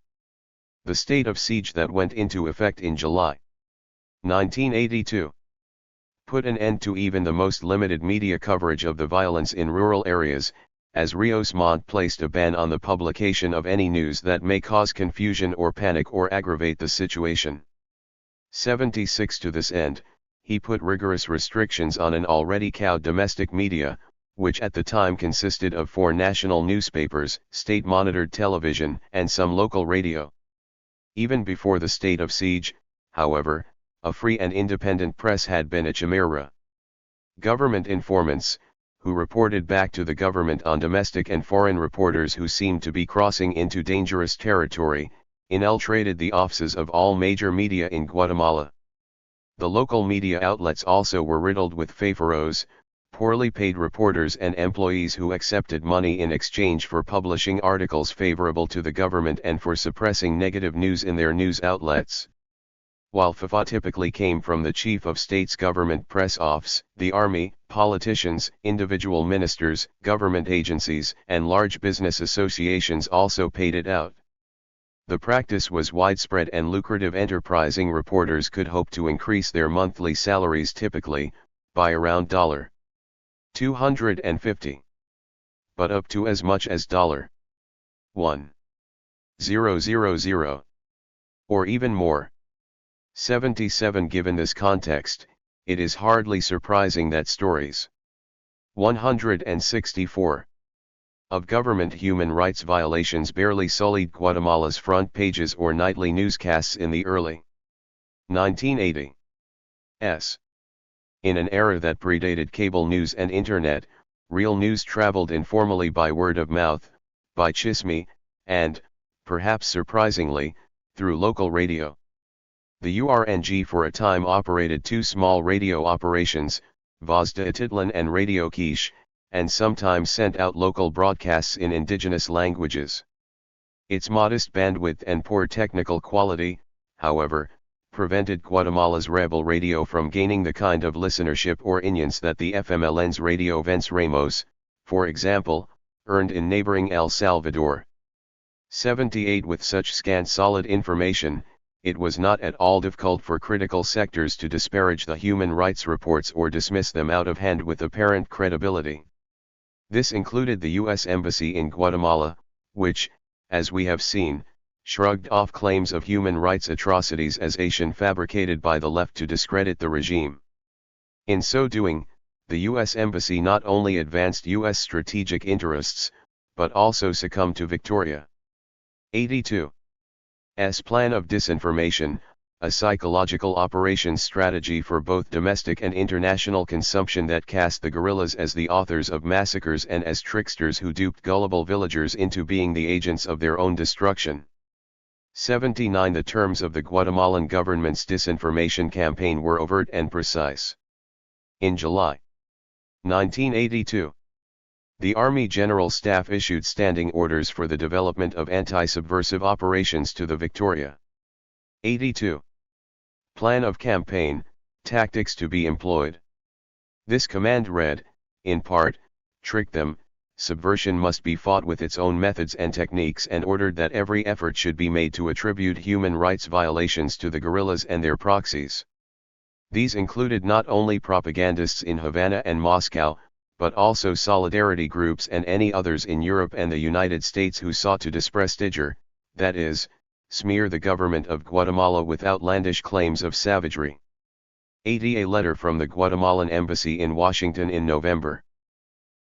The state of siege that went into effect in July 1982 put an end to even the most limited media coverage of the violence in rural areas, as Rios Montt placed a ban on the publication of any news that may cause confusion or panic or aggravate the situation. 76 To this end, he put rigorous restrictions on an already cowed domestic media, which at the time consisted of 4 national newspapers, state-monitored television, and some local radio. Even before the state of siege, however, a free and independent press had been a chimera. Government informants, who reported back to the government on domestic and foreign reporters who seemed to be crossing into dangerous territory, infiltrated the offices of all major media in Guatemala. The local media outlets also were riddled with favoros, poorly paid reporters and employees who accepted money in exchange for publishing articles favorable to the government and for suppressing negative news in their news outlets. While FIFA typically came from the Chief of State's government press office, the army, politicians, individual ministers, government agencies, and large business associations also paid it out. The practice was widespread and lucrative. Enterprising reporters could hope to increase their monthly salaries typically by around $250, but up to as much as $1,000, or even more. 77 Given this context, it is hardly surprising that stories 164 of government human rights violations barely sullied Guatemala's front pages or nightly newscasts in the early 1980s. In an era that predated cable news and internet, real news traveled informally by word of mouth, by chisme, and, perhaps surprisingly, through local radio. The URNG for a time operated 2 small radio operations, Voz de Atitlan and Radio Quiche, and sometimes sent out local broadcasts in indigenous languages. Its modest bandwidth and poor technical quality, however, prevented Guatemala's rebel radio from gaining the kind of listenership or audience that the FMLN's Radio Vence Ramos, for example, earned in neighboring El Salvador. 78 With such scant solid information, it was not at all difficult for critical sectors to disparage the human rights reports or dismiss them out of hand with apparent credibility. This included the U.S. Embassy in Guatemala, which, as we have seen, shrugged off claims of human rights atrocities as Asian fabricated by the left to discredit the regime. In so doing, the U.S. Embassy not only advanced U.S. strategic interests, but also succumbed to Victoria 82's plan of disinformation, a psychological operations strategy for both domestic and international consumption that cast the guerrillas as the authors of massacres and as tricksters who duped gullible villagers into being the agents of their own destruction. 79 The terms of the Guatemalan government's disinformation campaign were overt and precise. In July 1982, the Army General Staff issued standing orders for the development of anti-subversive operations to the Victoria 82 plan of campaign, tactics to be employed. This command read, in part, trick them, subversion must be fought with its own methods and techniques, and ordered that every effort should be made to attribute human rights violations to the guerrillas and their proxies. These included not only propagandists in Havana and Moscow, but also solidarity groups and any others in Europe and the United States who sought to disprestigier, that is, smear the government of Guatemala with outlandish claims of savagery. 80 A letter from the Guatemalan embassy in Washington in November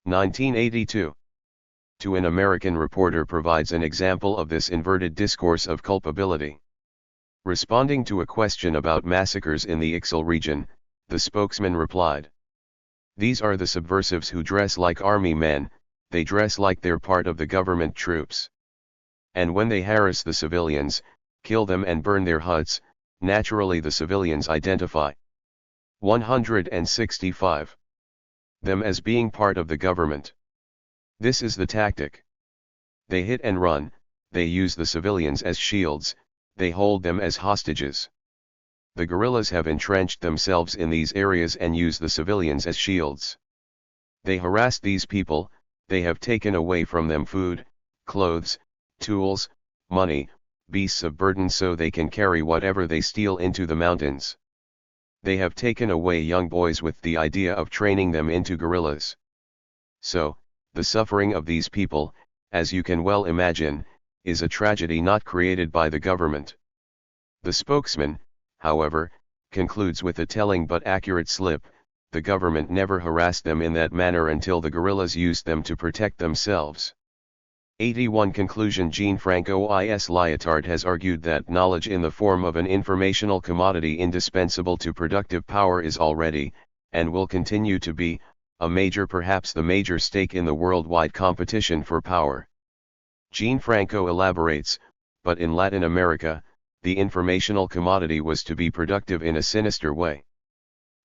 1982 to an American reporter provides an example of this inverted discourse of culpability. Responding to a question about massacres in the Ixil region, the spokesman replied, "These are the subversives who dress like army men, they dress like they're part of the government troops. And when they harass the civilians, kill them and burn their huts, naturally the civilians identify 165 them as being part of the government. This is the tactic. They hit and run, they use the civilians as shields, they hold them as hostages. The guerrillas have entrenched themselves in these areas and use the civilians as shields. They harass these people, they have taken away from them food, clothes, tools, money, beasts of burden so they can carry whatever they steal into the mountains. They have taken away young boys with the idea of training them into guerrillas. So, the suffering of these people, as you can well imagine, is a tragedy not created by the government." The spokesman, however, concludes with a telling but accurate slip: the government never harassed them in that manner until the guerrillas used them to protect themselves. 81 Conclusion. Jean-Francois Lyotard has argued that knowledge in the form of an informational commodity indispensable to productive power is already, and will continue to be, a major, perhaps the major stake in the worldwide competition for power. Jean-Franco elaborates, but in Latin America, the informational commodity was to be productive in a sinister way.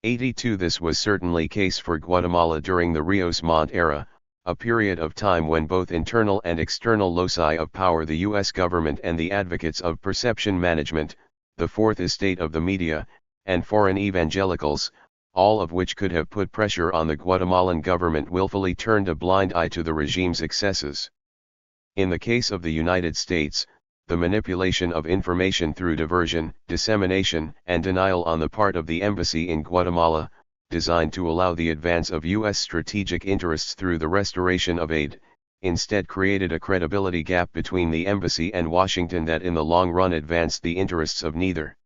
82 This was certainly case for Guatemala during the Rios Montt era, a period of time when both internal and external loci of power, the U.S. government and the advocates of perception management, the fourth estate of the media, and foreign evangelicals, all of which could have put pressure on the Guatemalan government, willfully turned a blind eye to the regime's excesses. In the case of the United States, the manipulation of information through diversion, dissemination, and denial on the part of the embassy in Guatemala, designed to allow the advance of U.S. strategic interests through the restoration of aid, instead created a credibility gap between the embassy and Washington that in the long run advanced the interests of neither.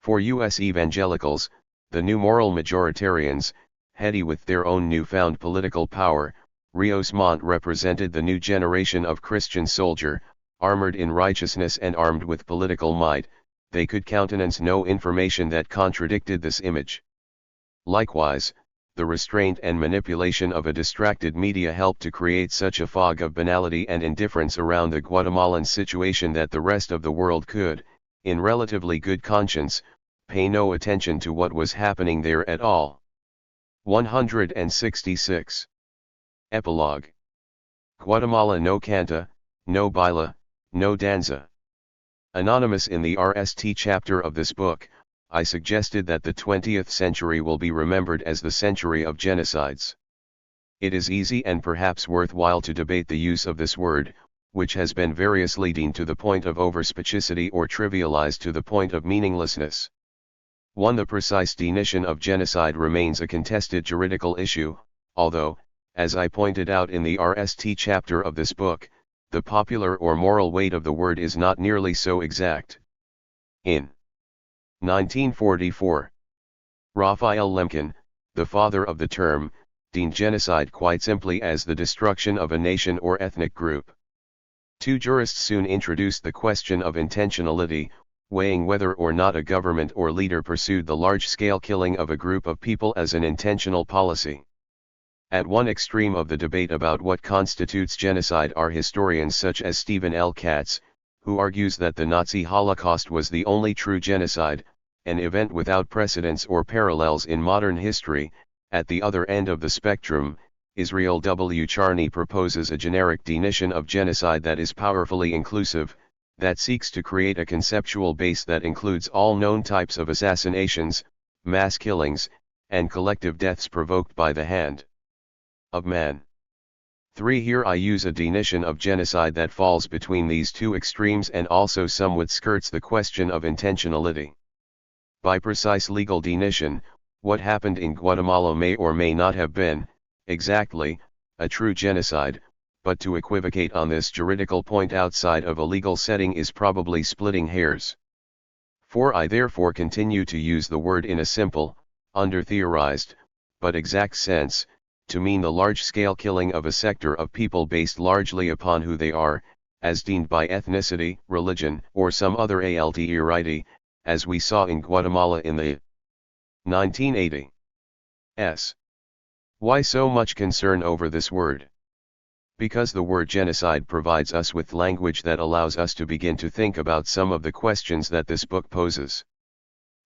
For U.S. evangelicals, the new moral majoritarians, heady with their own newfound political power, Rios Montt represented the new generation of Christian soldier, armored in righteousness and armed with political might. They could countenance no information that contradicted this image. Likewise, the restraint and manipulation of a distracted media helped to create such a fog of banality and indifference around the Guatemalan situation that the rest of the world could, in relatively good conscience, pay no attention to what was happening there at all. 166. Epilogue. Guatemala: no canta, no baila, no danza. Anonymous. In the RST chapter of this book, I suggested that the 20th century will be remembered as the century of genocides. It is easy and perhaps worthwhile to debate the use of this word, which has been variously deemed to the point of overspecifity or trivialized to the point of meaninglessness. 1. The precise definition of genocide remains a contested juridical issue, although, as I pointed out in the RST chapter of this book, the popular or moral weight of the word is not nearly so exact. In 1944, Raphael Lemkin, the father of the term, deemed genocide quite simply as the destruction of a nation or ethnic group. Two jurists soon introduced the question of intentionality, weighing whether or not a government or leader pursued the large-scale killing of a group of people as an intentional policy. At one extreme of the debate about what constitutes genocide are historians such as Stephen L. Katz, who argues that the Nazi Holocaust was the only true genocide, an event without precedents or parallels in modern history. At the other end of the spectrum, Israel W. Charney proposes a generic definition of genocide that is powerfully inclusive, that seeks to create a conceptual base that includes all known types of assassinations, mass killings, and collective deaths provoked by the hand of man. 3. Here I use a definition of genocide that falls between these two extremes and also somewhat skirts the question of intentionality. By precise legal definition, what happened in Guatemala may or may not have been, exactly, a true genocide, but to equivocate on this juridical point outside of a legal setting is probably splitting hairs. 4. I therefore continue to use the word in a simple, under-theorized, but exact sense, to mean the large-scale killing of a sector of people based largely upon who they are, as deemed by ethnicity, religion, or some other alterity, as we saw in Guatemala in the 1980s. Why so much concern over this word? Because the word genocide provides us with language that allows us to begin to think about some of the questions that this book poses.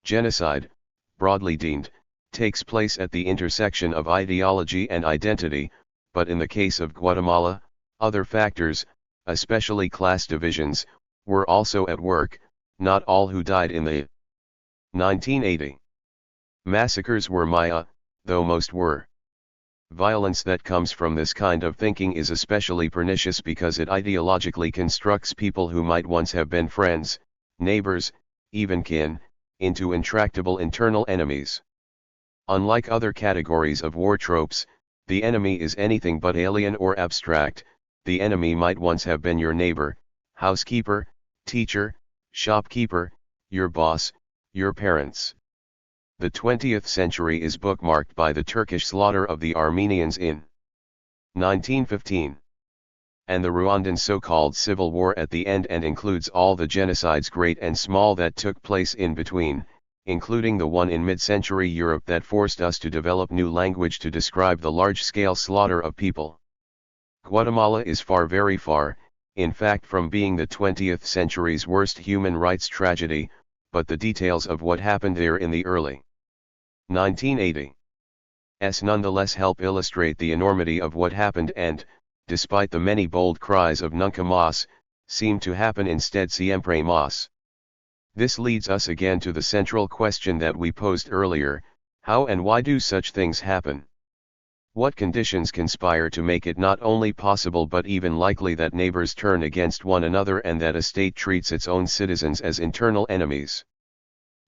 Genocide, broadly deemed, takes place at the intersection of ideology and identity, but in the case of Guatemala, other factors, especially class divisions, were also at work. Not all who died in the 1980 massacres were Maya, though most were. Violence that comes from this kind of thinking is especially pernicious because it ideologically constructs people who might once have been friends, neighbors, even kin, into intractable internal enemies. Unlike other categories of war tropes, the enemy is anything but alien or abstract. The enemy might once have been your neighbor, housekeeper, teacher, shopkeeper, your boss, your parents. The 20th century is bookmarked by the Turkish slaughter of the Armenians in 1915. And the Rwandan so-called civil war at the end, and includes all the genocides great and small that took place in between, including the one in mid-century Europe that forced us to develop new language to describe the large-scale slaughter of people. Guatemala is far, very far, in fact, from being the 20th century's worst human rights tragedy, but the details of what happened there in the early 1980s nonetheless help illustrate the enormity of what happened and, despite the many bold cries of Nunca Más, seem to happen instead siempre más. This leads us again to the central question that we posed earlier: how and why do such things happen? What conditions conspire to make it not only possible but even likely that neighbors turn against one another and that a state treats its own citizens as internal enemies?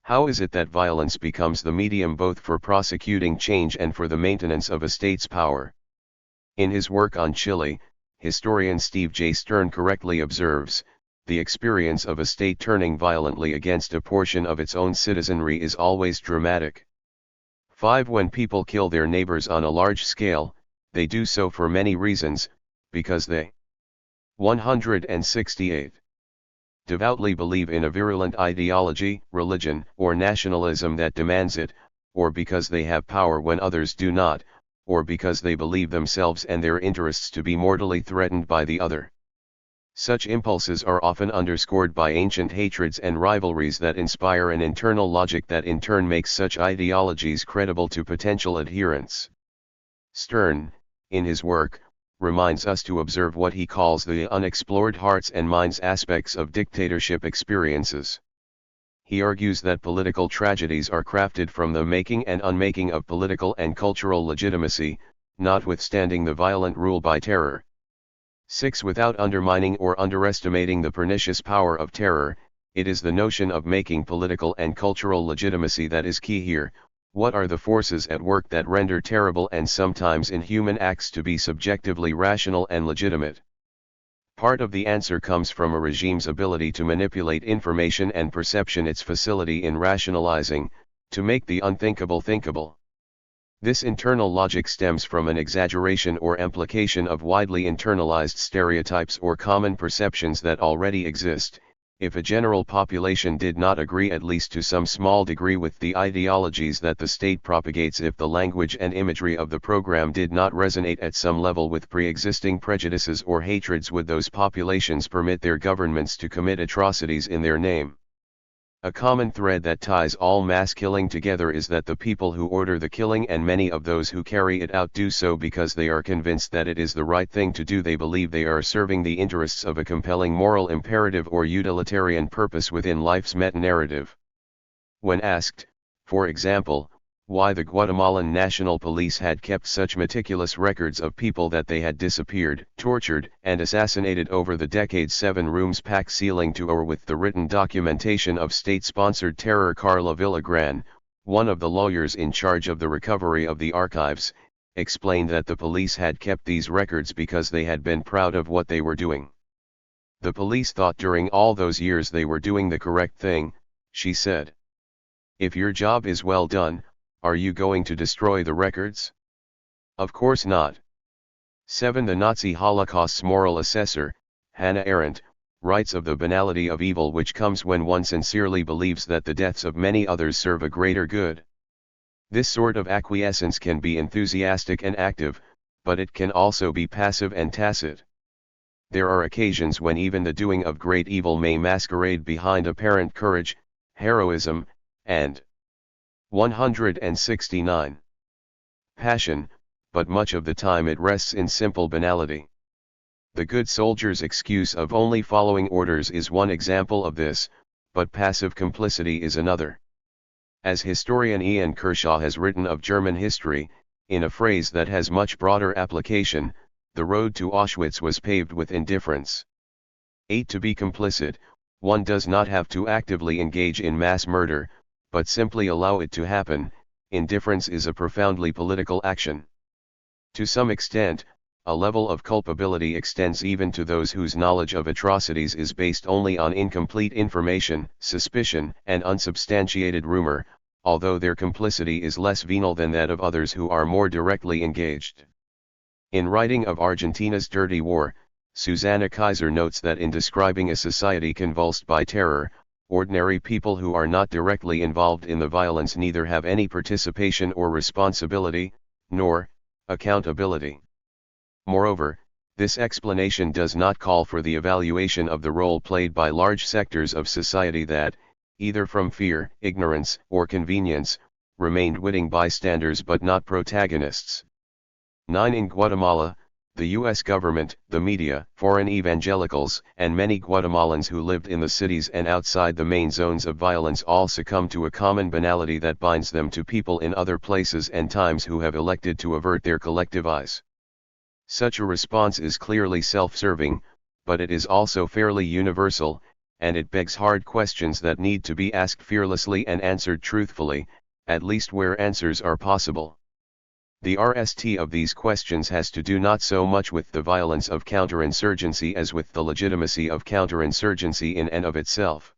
How is it that violence becomes the medium both for prosecuting change and for the maintenance of a state's power? In his work on Chile, historian Steve J. Stern correctly observes, the experience of a state turning violently against a portion of its own citizenry is always dramatic. 5. When people kill their neighbors on a large scale, they do so for many reasons, because they 168. Devoutly believe in a virulent ideology, religion, or nationalism that demands it, or because they have power when others do not, or because they believe themselves and their interests to be mortally threatened by the other. Such impulses are often underscored by ancient hatreds and rivalries that inspire an internal logic that in turn makes such ideologies credible to potential adherents. Stern, in his work, reminds us to observe what he calls the unexplored hearts and minds aspects of dictatorship experiences. He argues that political tragedies are crafted from the making and unmaking of political and cultural legitimacy, notwithstanding the violent rule by terror. 6. Without undermining or underestimating the pernicious power of terror, it is the notion of making political and cultural legitimacy that is key here. What are the forces at work that render terrible and sometimes inhuman acts to be subjectively rational and legitimate? Part of the answer comes from a regime's ability to manipulate information and perception, its facility in rationalizing, to make the unthinkable thinkable. This internal logic stems from an exaggeration or amplification of widely internalized stereotypes or common perceptions that already exist. If a general population did not agree at least to some small degree with the ideologies that the state propagates, if the language and imagery of the program did not resonate at some level with pre-existing prejudices or hatreds, would those populations permit their governments to commit atrocities in their name? A common thread that ties all mass killing together is that the people who order the killing and many of those who carry it out do so because they are convinced that it is the right thing to do. They believe they are serving the interests of a compelling moral imperative or utilitarian purpose within life's meta-narrative. When asked, for example, why the Guatemalan National Police had kept such meticulous records of people that they had disappeared, tortured, and assassinated over the decades, 7 rooms packed ceiling to or with the written documentation of state-sponsored terror, Carla Villagran, one of the lawyers in charge of the recovery of the archives, explained that the police had kept these records because they had been proud of what they were doing. The police thought during all those years they were doing the correct thing, she said. If your job is well done, are you going to destroy the records? Of course not. 7. The Nazi Holocaust's moral assessor, Hannah Arendt, writes of the banality of evil which comes when one sincerely believes that the deaths of many others serve a greater good. This sort of acquiescence can be enthusiastic and active, but it can also be passive and tacit. There are occasions when even the doing of great evil may masquerade behind apparent courage, heroism, and 169. Passion, but much of the time it rests in simple banality. The good soldier's excuse of only following orders is one example of this, but passive complicity is another. As historian Ian Kershaw has written of German history, in a phrase that has much broader application, the road to Auschwitz was paved with indifference. 8. To be complicit, one does not have to actively engage in mass murder, but simply allow it to happen. Indifference is a profoundly political action. To some extent, a level of culpability extends even to those whose knowledge of atrocities is based only on incomplete information, suspicion, and unsubstantiated rumor, although their complicity is less venal than that of others who are more directly engaged. In writing of Argentina's dirty war, Susanna Kaiser notes that in describing a society convulsed by terror, ordinary people who are not directly involved in the violence neither have any participation or responsibility, nor accountability. Moreover, this explanation does not call for the evaluation of the role played by large sectors of society that, either from fear, ignorance, or convenience, remained witting bystanders but not protagonists. 9. In Guatemala, the U.S. government, the media, foreign evangelicals, and many Guatemalans who lived in the cities and outside the main zones of violence all succumb to a common banality that binds them to people in other places and times who have elected to avert their collective eyes. Such a response is clearly self-serving, but it is also fairly universal, and it begs hard questions that need to be asked fearlessly and answered truthfully, at least where answers are possible. The RST of these questions has to do not so much with the violence of counterinsurgency as with the legitimacy of counterinsurgency in and of itself.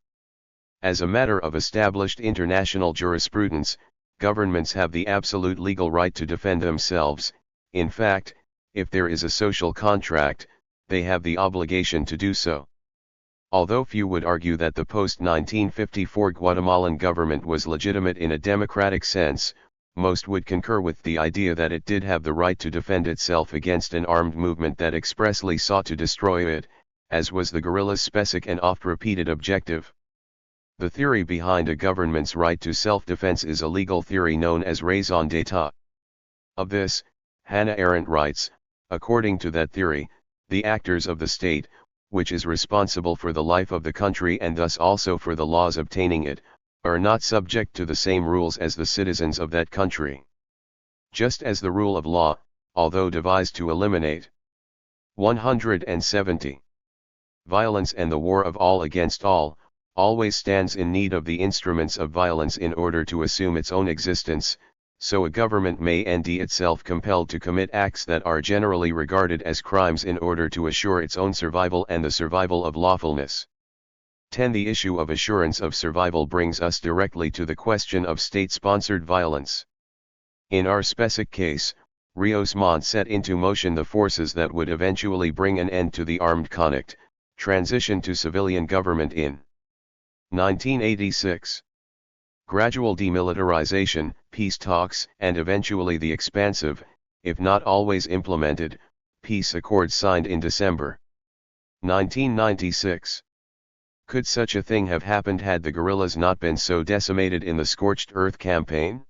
As a matter of established international jurisprudence, governments have the absolute legal right to defend themselves. In fact, if there is a social contract, they have the obligation to do so. Although few would argue that the post-1954 Guatemalan government was legitimate in a democratic sense, most would concur with the idea that it did have the right to defend itself against an armed movement that expressly sought to destroy it, as was the guerrillas' specific and oft-repeated objective. The theory behind a government's right to self-defense is a legal theory known as raison d'etat. Of this, Hannah Arendt writes, according to that theory, the actors of the state, which is responsible for the life of the country and thus also for the laws obtaining it, are not subject to the same rules as the citizens of that country. Just as the rule of law, although devised to eliminate 170 violence and the war of all against all, always stands in need of the instruments of violence in order to assume its own existence, so a government may end itself compelled to commit acts that are generally regarded as crimes in order to assure its own survival and the survival of lawfulness. 10. The issue of assurance of survival brings us directly to the question of state-sponsored violence. In our specific case, Rios Montt set into motion the forces that would eventually bring an end to the armed conflict, transition to civilian government in 1986. Gradual demilitarization, peace talks, and eventually the expansive, if not always implemented, peace accords signed in December 1996. Could such a thing have happened had the guerrillas not been so decimated in the Scorched Earth campaign?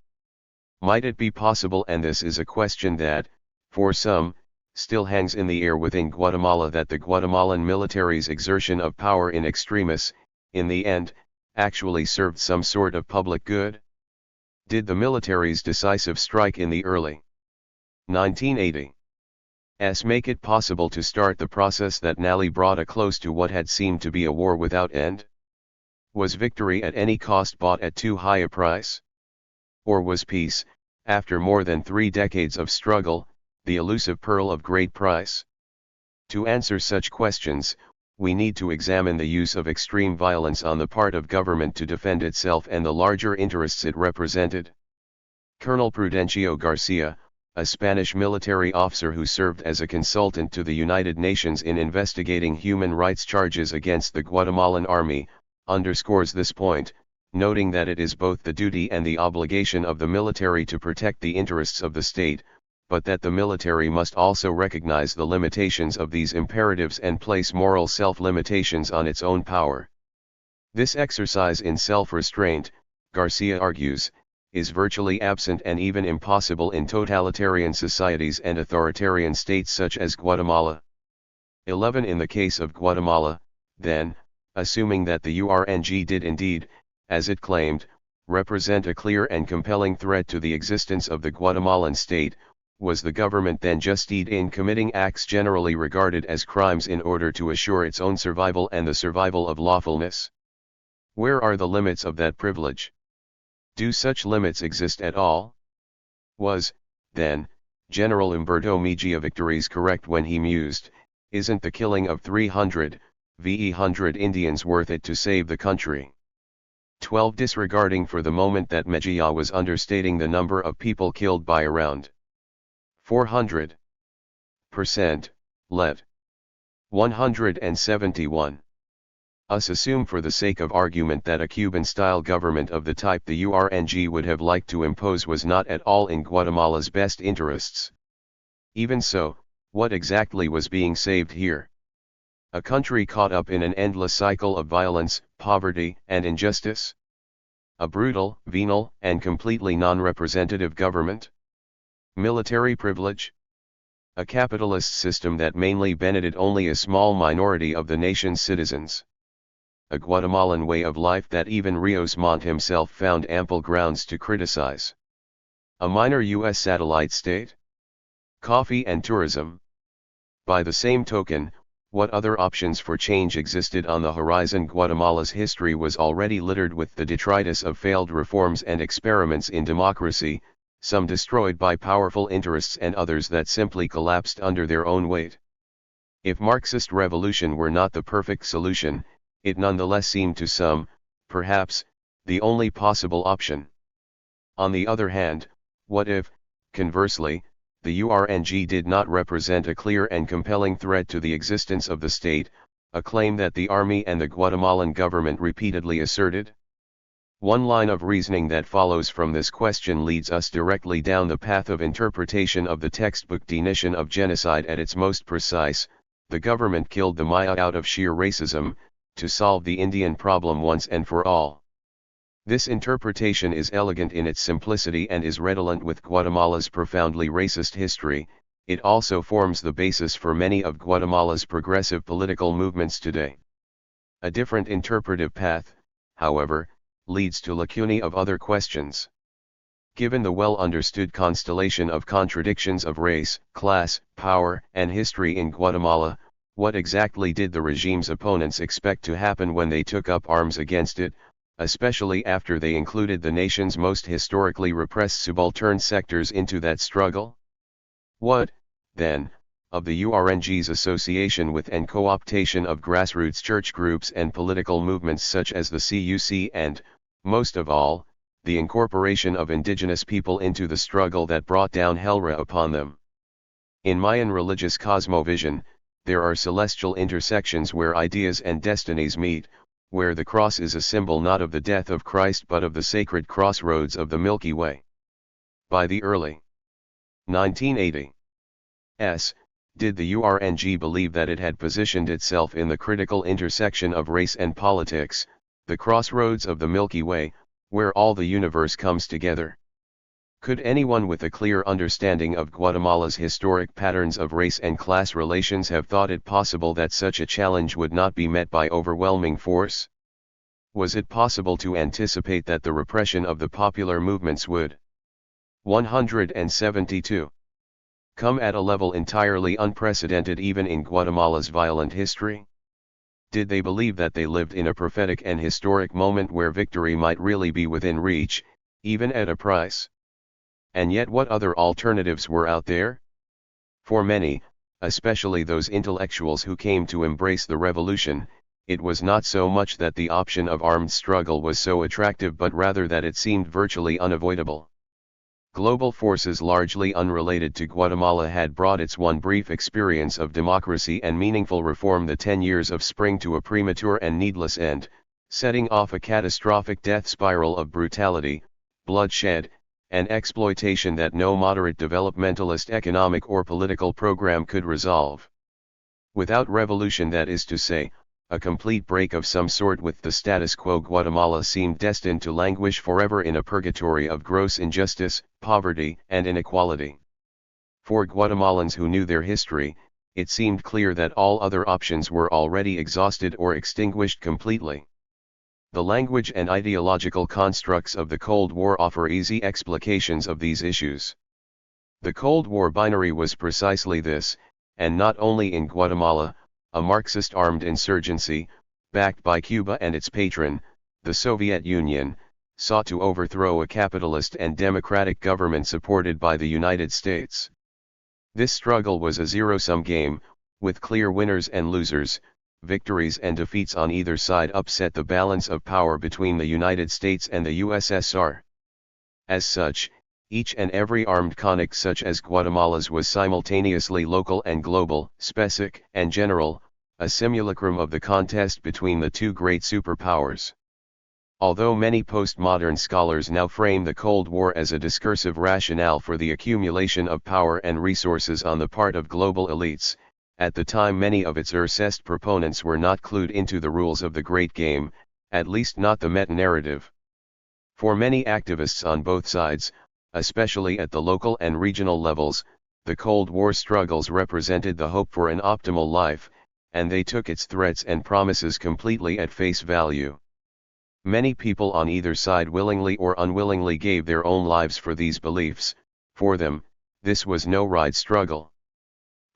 Might it be possible, and this is a question that, for some, still hangs in the air within Guatemala, that the Guatemalan military's exertion of power in extremis, in the end, actually served some sort of public good? Did the military's decisive strike in the early 1980s make it possible to start the process that nearly brought a close to what had seemed to be a war without end? Was victory at any cost bought at too high a price? Or was peace, after more than 3 decades of struggle, the elusive pearl of great price? To answer such questions, we need to examine the use of extreme violence on the part of government to defend itself and the larger interests it represented. Colonel Prudencio Garcia, a Spanish military officer who served as a consultant to the United Nations in investigating human rights charges against the Guatemalan army, underscores this point, noting that it is both the duty and the obligation of the military to protect the interests of the state, but that the military must also recognize the limitations of these imperatives and place moral self-limitations on its own power. This exercise in self-restraint, Garcia argues, is virtually absent and even impossible in totalitarian societies and authoritarian states such as Guatemala. 11. In the case of Guatemala, then, assuming that the URNG did indeed, as it claimed, represent a clear and compelling threat to the existence of the Guatemalan state, was the government then justified in committing acts generally regarded as crimes in order to assure its own survival and the survival of lawfulness? Where are the limits of that privilege? Do such limits exist at all? Was, then, General Humberto Mejia Victories correct when he mused, isn't the killing of 300 Indians worth it to save the country? 12. Disregarding for the moment that Mejia was understating the number of people killed by around 400%, let 171. Us assume for the sake of argument that a Cuban-style government of the type the URNG would have liked to impose was not at all in Guatemala's best interests. Even so, what exactly was being saved here? A country caught up in an endless cycle of violence, poverty, and injustice? A brutal, venal, and completely non-representative government? Military privilege? A capitalist system that mainly benefited only a small minority of the nation's citizens? A Guatemalan way of life that even Rios Montt himself found ample grounds to criticize? A minor U.S. satellite state? Coffee and tourism? By the same token, what other options for change existed on the horizon? Guatemala's history was already littered with the detritus of failed reforms and experiments in democracy, some destroyed by powerful interests and others that simply collapsed under their own weight. If Marxist revolution were not the perfect solution, it nonetheless seemed to some, perhaps, the only possible option. On the other hand, what if, conversely, the URNG did not represent a clear and compelling threat to the existence of the state, a claim that the army and the Guatemalan government repeatedly asserted? One line of reasoning that follows from this question leads us directly down the path of interpretation of the textbook definition of genocide at its most precise: the government killed the Maya out of sheer racism, to solve the Indian problem once and for all. This interpretation is elegant in its simplicity and is redolent with Guatemala's profoundly racist history. It also forms the basis for many of Guatemala's progressive political movements today. A different interpretive path, however, leads to lacunae of other questions. Given the well-understood constellation of contradictions of race, class, power, and history in Guatemala, what exactly did the regime's opponents expect to happen when they took up arms against it, especially after they included the nation's most historically repressed subaltern sectors into that struggle? What, then, of the URNG's association with and co-optation of grassroots church groups and political movements such as the CUC and, most of all, the incorporation of indigenous people into the struggle that brought down Helra upon them? In Mayan religious cosmovision, there are celestial intersections where ideas and destinies meet, where the cross is a symbol not of the death of Christ but of the sacred crossroads of the Milky Way. By the early 1980s, did the URNG believe that it had positioned itself in the critical intersection of race and politics, the crossroads of the Milky Way, where all the universe comes together? Could anyone with a clear understanding of Guatemala's historic patterns of race and class relations have thought it possible that such a challenge would not be met by overwhelming force? Was it possible to anticipate that the repression of the popular movements would 172 come at a level entirely unprecedented even in Guatemala's violent history? Did they believe that they lived in a prophetic and historic moment where victory might really be within reach, even at a price? And yet what other alternatives were out there? For many, especially those intellectuals who came to embrace the revolution, it was not so much that the option of armed struggle was so attractive but rather that it seemed virtually unavoidable. Global forces largely unrelated to Guatemala had brought its one brief experience of democracy and meaningful reform, the 10 years of spring, to a premature and needless end, setting off a catastrophic death spiral of brutality, bloodshed, and exploitation that no moderate developmentalist economic or political program could resolve. Without revolution, that is to say, a complete break of some sort with the status quo, Guatemala seemed destined to languish forever in a purgatory of gross injustice, poverty, and inequality. For Guatemalans who knew their history, it seemed clear that all other options were already exhausted or extinguished completely. The language and ideological constructs of the Cold War offer easy explications of these issues. The Cold War binary was precisely this, and not only in Guatemala. A Marxist armed insurgency, backed by Cuba and its patron, the Soviet Union, sought to overthrow a capitalist and democratic government supported by the United States. This struggle was a zero-sum game, with clear winners and losers. Victories and defeats on either side upset the balance of power between the United States and the USSR. As such, each and every armed conflict such as Guatemala's was simultaneously local and global, specific and general, a simulacrum of the contest between the two great superpowers. Although many postmodern scholars now frame the Cold War as a discursive rationale for the accumulation of power and resources on the part of global elites, at the time many of its recessed proponents were not clued into the rules of the great game, at least not the meta-narrative. For many activists on both sides, especially at the local and regional levels, the Cold War struggles represented the hope for an optimal life, and they took its threats and promises completely at face value. Many people on either side willingly or unwillingly gave their own lives for these beliefs. For them, this was no right struggle.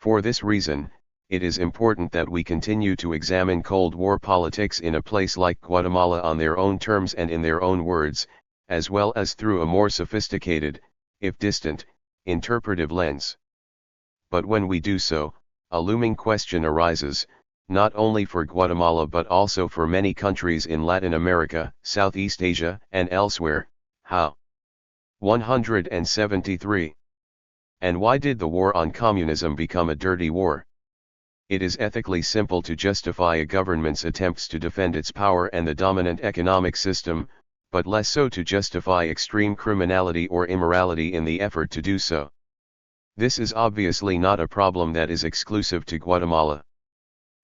For this reason, it is important that we continue to examine Cold War politics in a place like Guatemala on their own terms and in their own words, as well as through a more sophisticated, if distant, interpretive lens. But when we do so, a looming question arises, not only for Guatemala but also for many countries in Latin America, Southeast Asia, and elsewhere: how? 173. And why did the war on communism become a dirty war? It is ethically simple to justify a government's attempts to defend its power and the dominant economic system, but less so to justify extreme criminality or immorality in the effort to do so. This is obviously not a problem that is exclusive to Guatemala.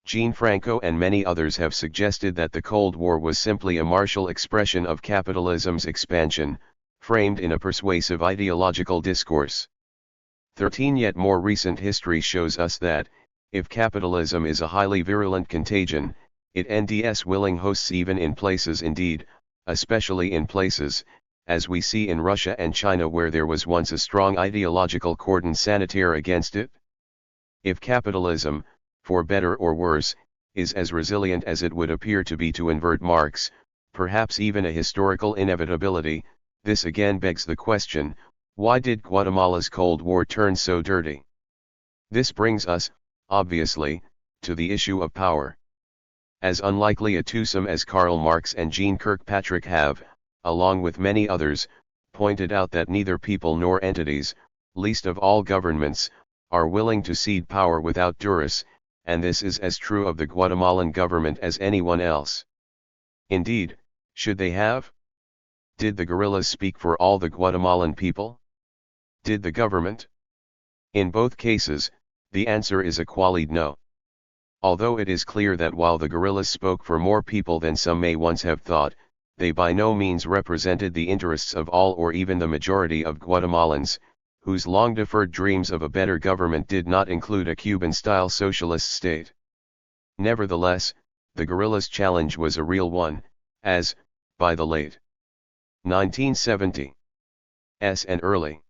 Jean Franco and many others have suggested that the Cold War was simply a martial expression of capitalism's expansion, framed in a persuasive ideological discourse. 13 Yet more recent history shows us that, if capitalism is a highly virulent contagion, it NDS willing hosts even in places, indeed, especially in places, as we see in Russia and China, where there was once a strong ideological cordon sanitaire against it. If capitalism, for better or worse, is as resilient as it would appear to be, to invert Marx, perhaps even a historical inevitability, this again begs the question: why did Guatemala's Cold War turn so dirty? This brings us, obviously, to the issue of power. As unlikely a twosome as Karl Marx and Jean Kirkpatrick have, along with many others, pointed out that neither people nor entities, least of all governments, are willing to cede power without duress, and this is as true of the Guatemalan government as anyone else. Indeed, should they have? Did the guerrillas speak for all the Guatemalan people? Did the government? In both cases, the answer is a qualied no. Although it is clear that while the guerrillas spoke for more people than some may once have thought, they by no means represented the interests of all or even the majority of Guatemalans, whose long-deferred dreams of a better government did not include a Cuban-style socialist state. Nevertheless, the guerrillas' challenge was a real one, as, by the late 1970s and early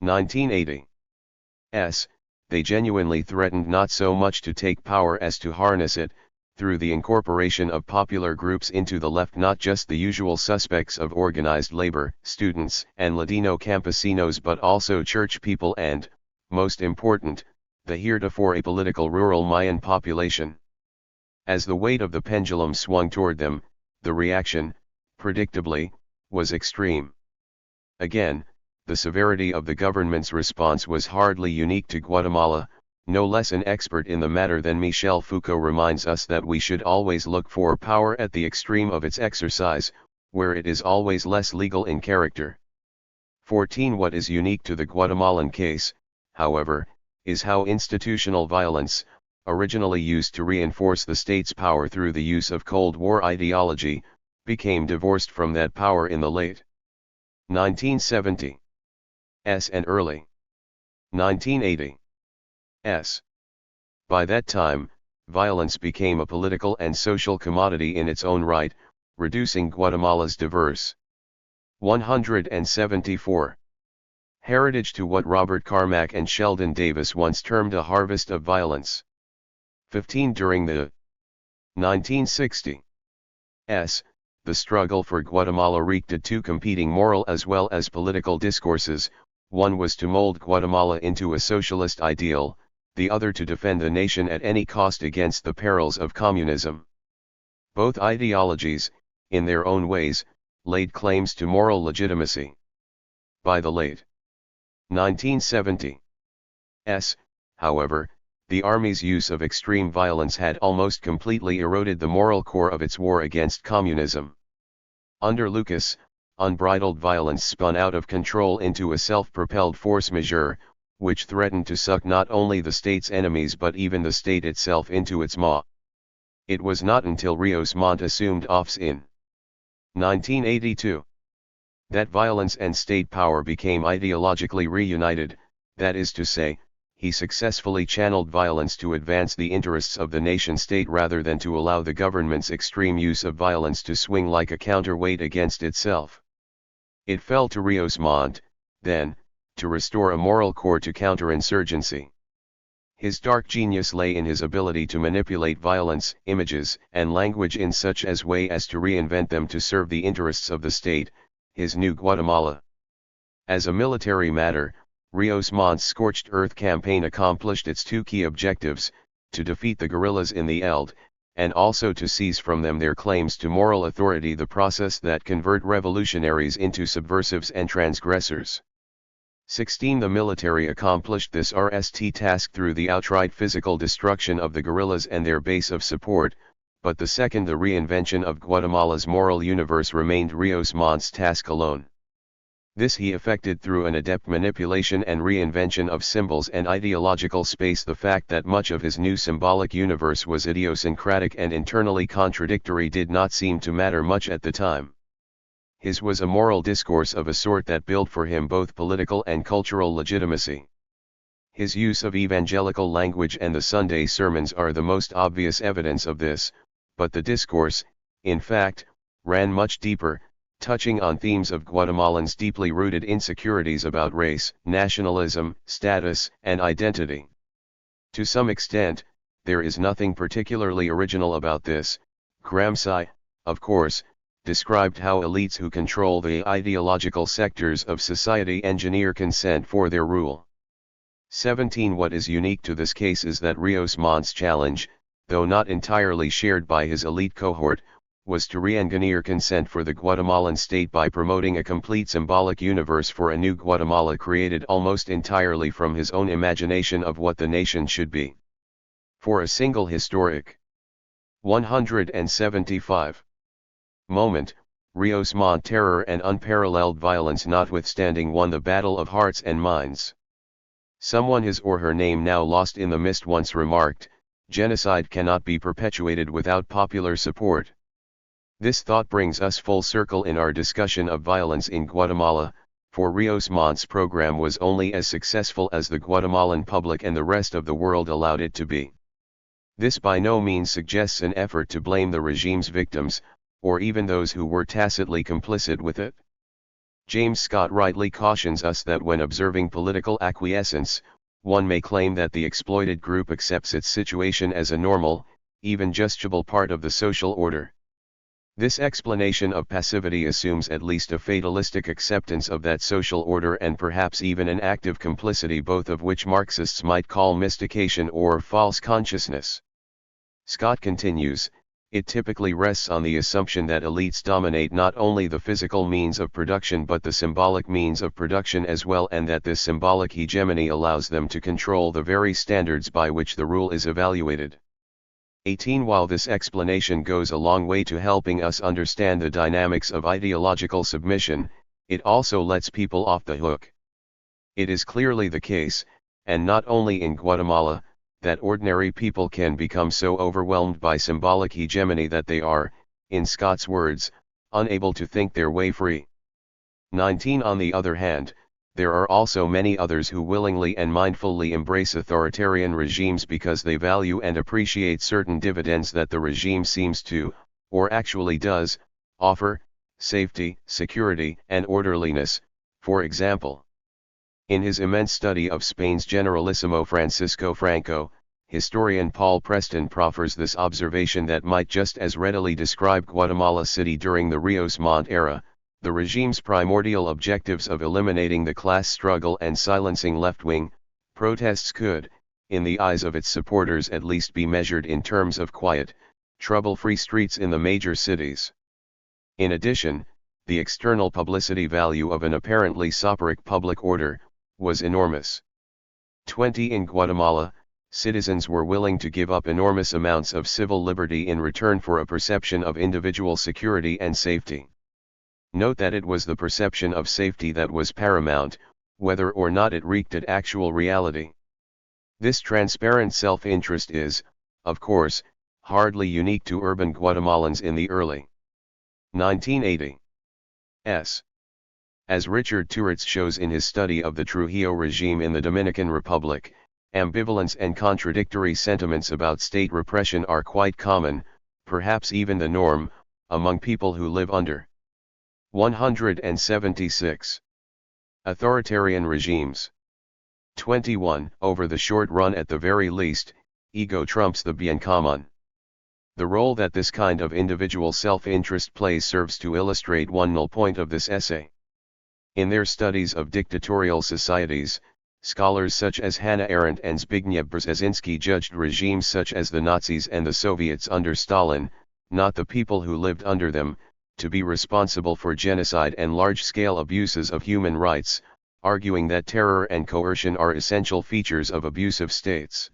1980s, they genuinely threatened not so much to take power as to harness it, through the incorporation of popular groups into the left, not just the usual suspects of organized labor, students, and Ladino campesinos, but also church people and, most important, the heretofore apolitical rural Mayan population. As the weight of the pendulum swung toward them, the reaction, predictably, was extreme. Again, the severity of the government's response was hardly unique to Guatemala. No less an expert in the matter than Michel Foucault reminds us that we should always look for power at the extreme of its exercise, where it is always less legal in character. 14. What is unique to the Guatemalan case, however, is how institutional violence, originally used to reinforce the state's power through the use of Cold War ideology, became divorced from that power in the late 1970s and early 1980s. By that time, violence became a political and social commodity in its own right, reducing Guatemala's diverse 174 heritage to what Robert Carmack and Sheldon Davis once termed a harvest of violence. 15. During the 1960s, the struggle for Guatemala wreaked at two competing moral as well as political discourses. One was to mold Guatemala into a socialist ideal, the other to defend the nation at any cost against the perils of communism. Both ideologies, in their own ways, laid claims to moral legitimacy. By the late 1970s, however, the army's use of extreme violence had almost completely eroded the moral core of its war against communism. Under Lucas, unbridled violence spun out of control into a self-propelled force majeure, which threatened to suck not only the state's enemies but even the state itself into its maw. It was not until Rios Montt assumed office in 1982 that violence and state power became ideologically reunited, that is to say, he successfully channeled violence to advance the interests of the nation-state rather than to allow the government's extreme use of violence to swing like a counterweight against itself. It fell to Rios Montt, then, to restore a moral core to counterinsurgency. His dark genius lay in his ability to manipulate violence, images, and language in such a way as to reinvent them to serve the interests of the state, his new Guatemala. As a military matter, Rios Montt's Scorched Earth campaign accomplished its two key objectives, to defeat the guerrillas in the ELD, and also to seize from them their claims to moral authority, the process that convert revolutionaries into subversives and transgressors. 16. The military accomplished this RST task through the outright physical destruction of the guerrillas and their base of support, but the second, the reinvention of Guatemala's moral universe, remained Rios Montt's task alone. This he effected through an adept manipulation and reinvention of symbols and ideological space. The fact that much of his new symbolic universe was idiosyncratic and internally contradictory did not seem to matter much at the time. His was a moral discourse of a sort that built for him both political and cultural legitimacy. His use of evangelical language and the Sunday sermons are the most obvious evidence of this, but the discourse, in fact, ran much deeper, touching on themes of Guatemalans' deeply rooted insecurities about race, nationalism, status, and identity. To some extent, there is nothing particularly original about this. Gramsci, of course, described how elites who control the ideological sectors of society engineer consent for their rule. 17. What is unique to this case is that Rios Montt's challenge, though not entirely shared by his elite cohort, was to re-engineer consent for the Guatemalan state by promoting a complete symbolic universe for a new Guatemala created almost entirely from his own imagination of what the nation should be. For a single historic 175 moment, Rios Montt, terror and unparalleled violence notwithstanding, won the battle of hearts and minds. Someone, his or her name now lost in the mist, once remarked, "Genocide cannot be perpetuated without popular support." This thought brings us full circle in our discussion of violence in Guatemala, for Rios Montt's program was only as successful as the Guatemalan public and the rest of the world allowed it to be. This by no means suggests an effort to blame the regime's victims, or even those who were tacitly complicit with it. James Scott rightly cautions us that when observing political acquiescence, one may claim that the exploited group accepts its situation as a normal, even justable part of the social order. This explanation of passivity assumes at least a fatalistic acceptance of that social order and perhaps even an active complicity, both of which Marxists might call mystication or false consciousness. Scott continues, It typically rests on the assumption that elites dominate not only the physical means of production but the symbolic means of production as well, and that this symbolic hegemony allows them to control the very standards by which the rule is evaluated. 18. While this explanation goes a long way to helping us understand the dynamics of ideological submission, it also lets people off the hook. It is clearly the case, and not only in Guatemala, that ordinary people can become so overwhelmed by symbolic hegemony that they are, in Scott's words, unable to think their way free. 19. On the other hand, there are also many others who willingly and mindfully embrace authoritarian regimes because they value and appreciate certain dividends that the regime seems to, or actually does, offer: safety, security, and orderliness, for example. In his immense study of Spain's Generalissimo Francisco Franco, historian Paul Preston proffers this observation that might just as readily describe Guatemala City during the Rios Montt era: the regime's primordial objectives of eliminating the class struggle and silencing left-wing protests could, in the eyes of its supporters at least, be measured in terms of quiet, trouble-free streets in the major cities. In addition, the external publicity value of an apparently soporific public order was enormous. 20. In Guatemala, citizens were willing to give up enormous amounts of civil liberty in return for a perception of individual security and safety. Note that it was the perception of safety that was paramount, whether or not it reeked at actual reality. This transparent self-interest is, of course, hardly unique to urban Guatemalans in the early 1980s. As Richard Turritz shows in his study of the Trujillo regime in the Dominican Republic, ambivalence and contradictory sentiments about state repression are quite common, perhaps even the norm, among people who live under 176 authoritarian regimes. 21. Over the short run, at the very least, ego trumps the bien común. The role that this kind of individual self-interest plays serves to illustrate one null point of this essay. In their studies of dictatorial societies, scholars such as Hannah Arendt and Zbigniew Brzezinski judged regimes such as the Nazis and the Soviets under Stalin, not the people who lived under them, to be responsible for genocide and large-scale abuses of human rights, arguing that terror and coercion are essential features of abusive states.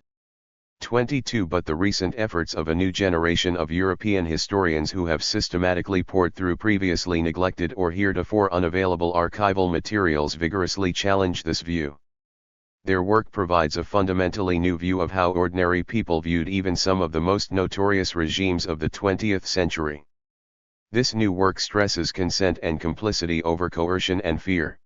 22. But the recent efforts of a new generation of European historians who have systematically pored through previously neglected or heretofore unavailable archival materials vigorously challenge this view. Their work provides a fundamentally new view of how ordinary people viewed even some of the most notorious regimes of the 20th century. This new work stresses consent and complicity over coercion and fear.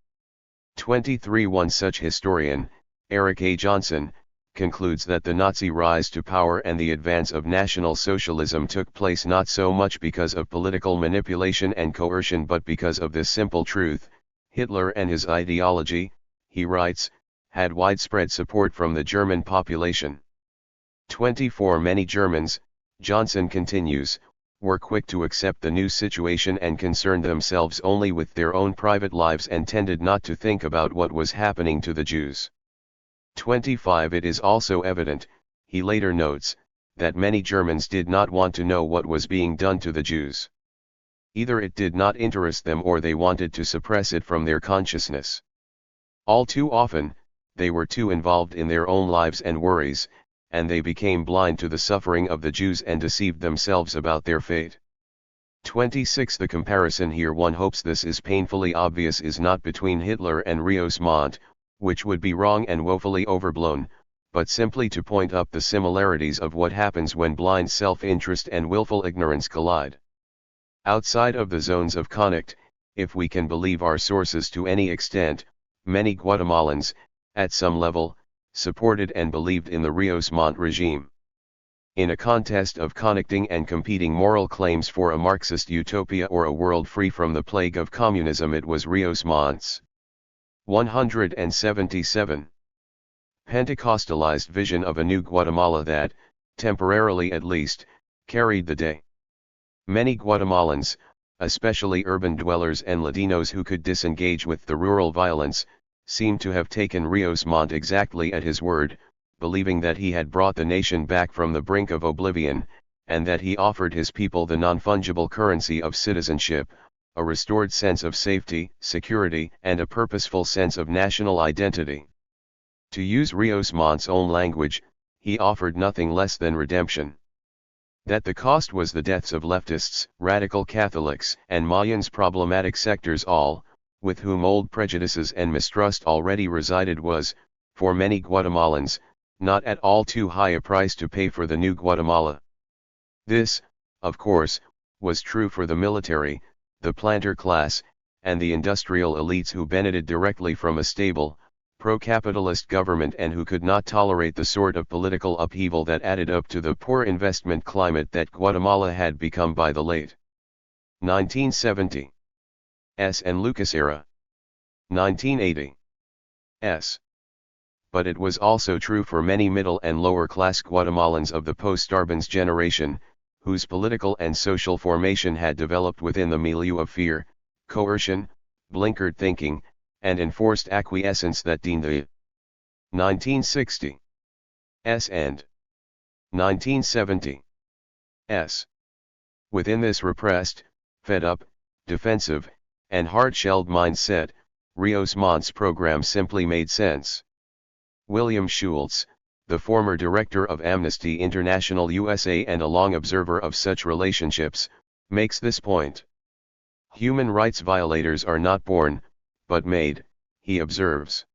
23. One such historian, Eric A. Johnson, concludes that the Nazi rise to power and the advance of National Socialism took place not so much because of political manipulation and coercion but because of this simple truth: Hitler and his ideology, he writes, had widespread support from the German population. 24. Many Germans, Johnson continues, were quick to accept the new situation and concerned themselves only with their own private lives and tended not to think about what was happening to the Jews. 25. It is also evident, he later notes, that many Germans did not want to know what was being done to the Jews. Either it did not interest them or they wanted to suppress it from their consciousness. All too often, they were too involved in their own lives and worries, and they became blind to the suffering of the Jews and deceived themselves about their fate. 26. The comparison here, one hopes this is painfully obvious, is not between Hitler and Rios Montt, which would be wrong and woefully overblown, but simply to point up the similarities of what happens when blind self-interest and willful ignorance collide. Outside of the zones of conflict, if we can believe our sources to any extent, many Guatemalans, at some level, supported and believed in the Rios Montt regime. In a contest of connecting and competing moral claims for a Marxist utopia or a world free from the plague of communism, it was Rios Montt's 177 Pentecostalized vision of a new Guatemala that, temporarily at least, carried the day. Many Guatemalans, especially urban dwellers and Latinos who could disengage with the rural violence, seemed to have taken Rios Montt exactly at his word, believing that he had brought the nation back from the brink of oblivion, and that he offered his people the non-fungible currency of citizenship, a restored sense of safety, security, and a purposeful sense of national identity. To use Rios Montt's own language, he offered nothing less than redemption. That the cost was the deaths of leftists, radical Catholics, and Mayans, problematic sectors, all, with whom old prejudices and mistrust already resided, was, for many Guatemalans, not at all too high a price to pay for the new Guatemala. This, of course, was true for the military, the planter class, and the industrial elites who benefited directly from a stable, pro-capitalist government and who could not tolerate the sort of political upheaval that added up to the poor investment climate that Guatemala had become by the late 1970s and Lucas era. 1980s. But it was also true for many middle and lower class Guatemalans of the post-Arbenz generation, whose political and social formation had developed within the milieu of fear, coercion, blinkered thinking, and enforced acquiescence that deemed the 1960s and 1970s. Within this repressed, fed-up, defensive, and hard-shelled mindset, Rios Montt's program simply made sense. William Schultz, the former director of Amnesty International USA and a long observer of such relationships, makes this point. Human rights violators are not born, but made, he observes.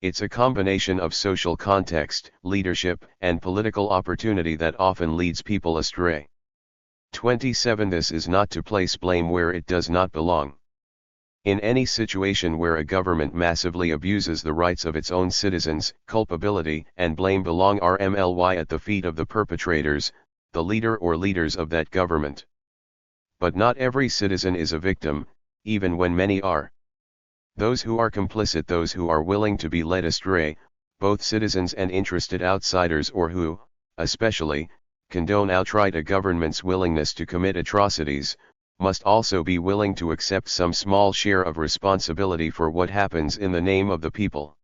It's a combination of social context, leadership, and political opportunity that often leads people astray. 27 This is not to place blame where it does not belong. In any situation where a government massively abuses the rights of its own citizens, culpability and blame belong RMLY at the feet of the perpetrators, the leader or leaders of that government. But not every citizen is a victim, even when many are. Those who are complicit, those who are willing to be led astray, both citizens and interested outsiders, or who, especially, condone outright a government's willingness to commit atrocities, must also be willing to accept some small share of responsibility for what happens in the name of the people.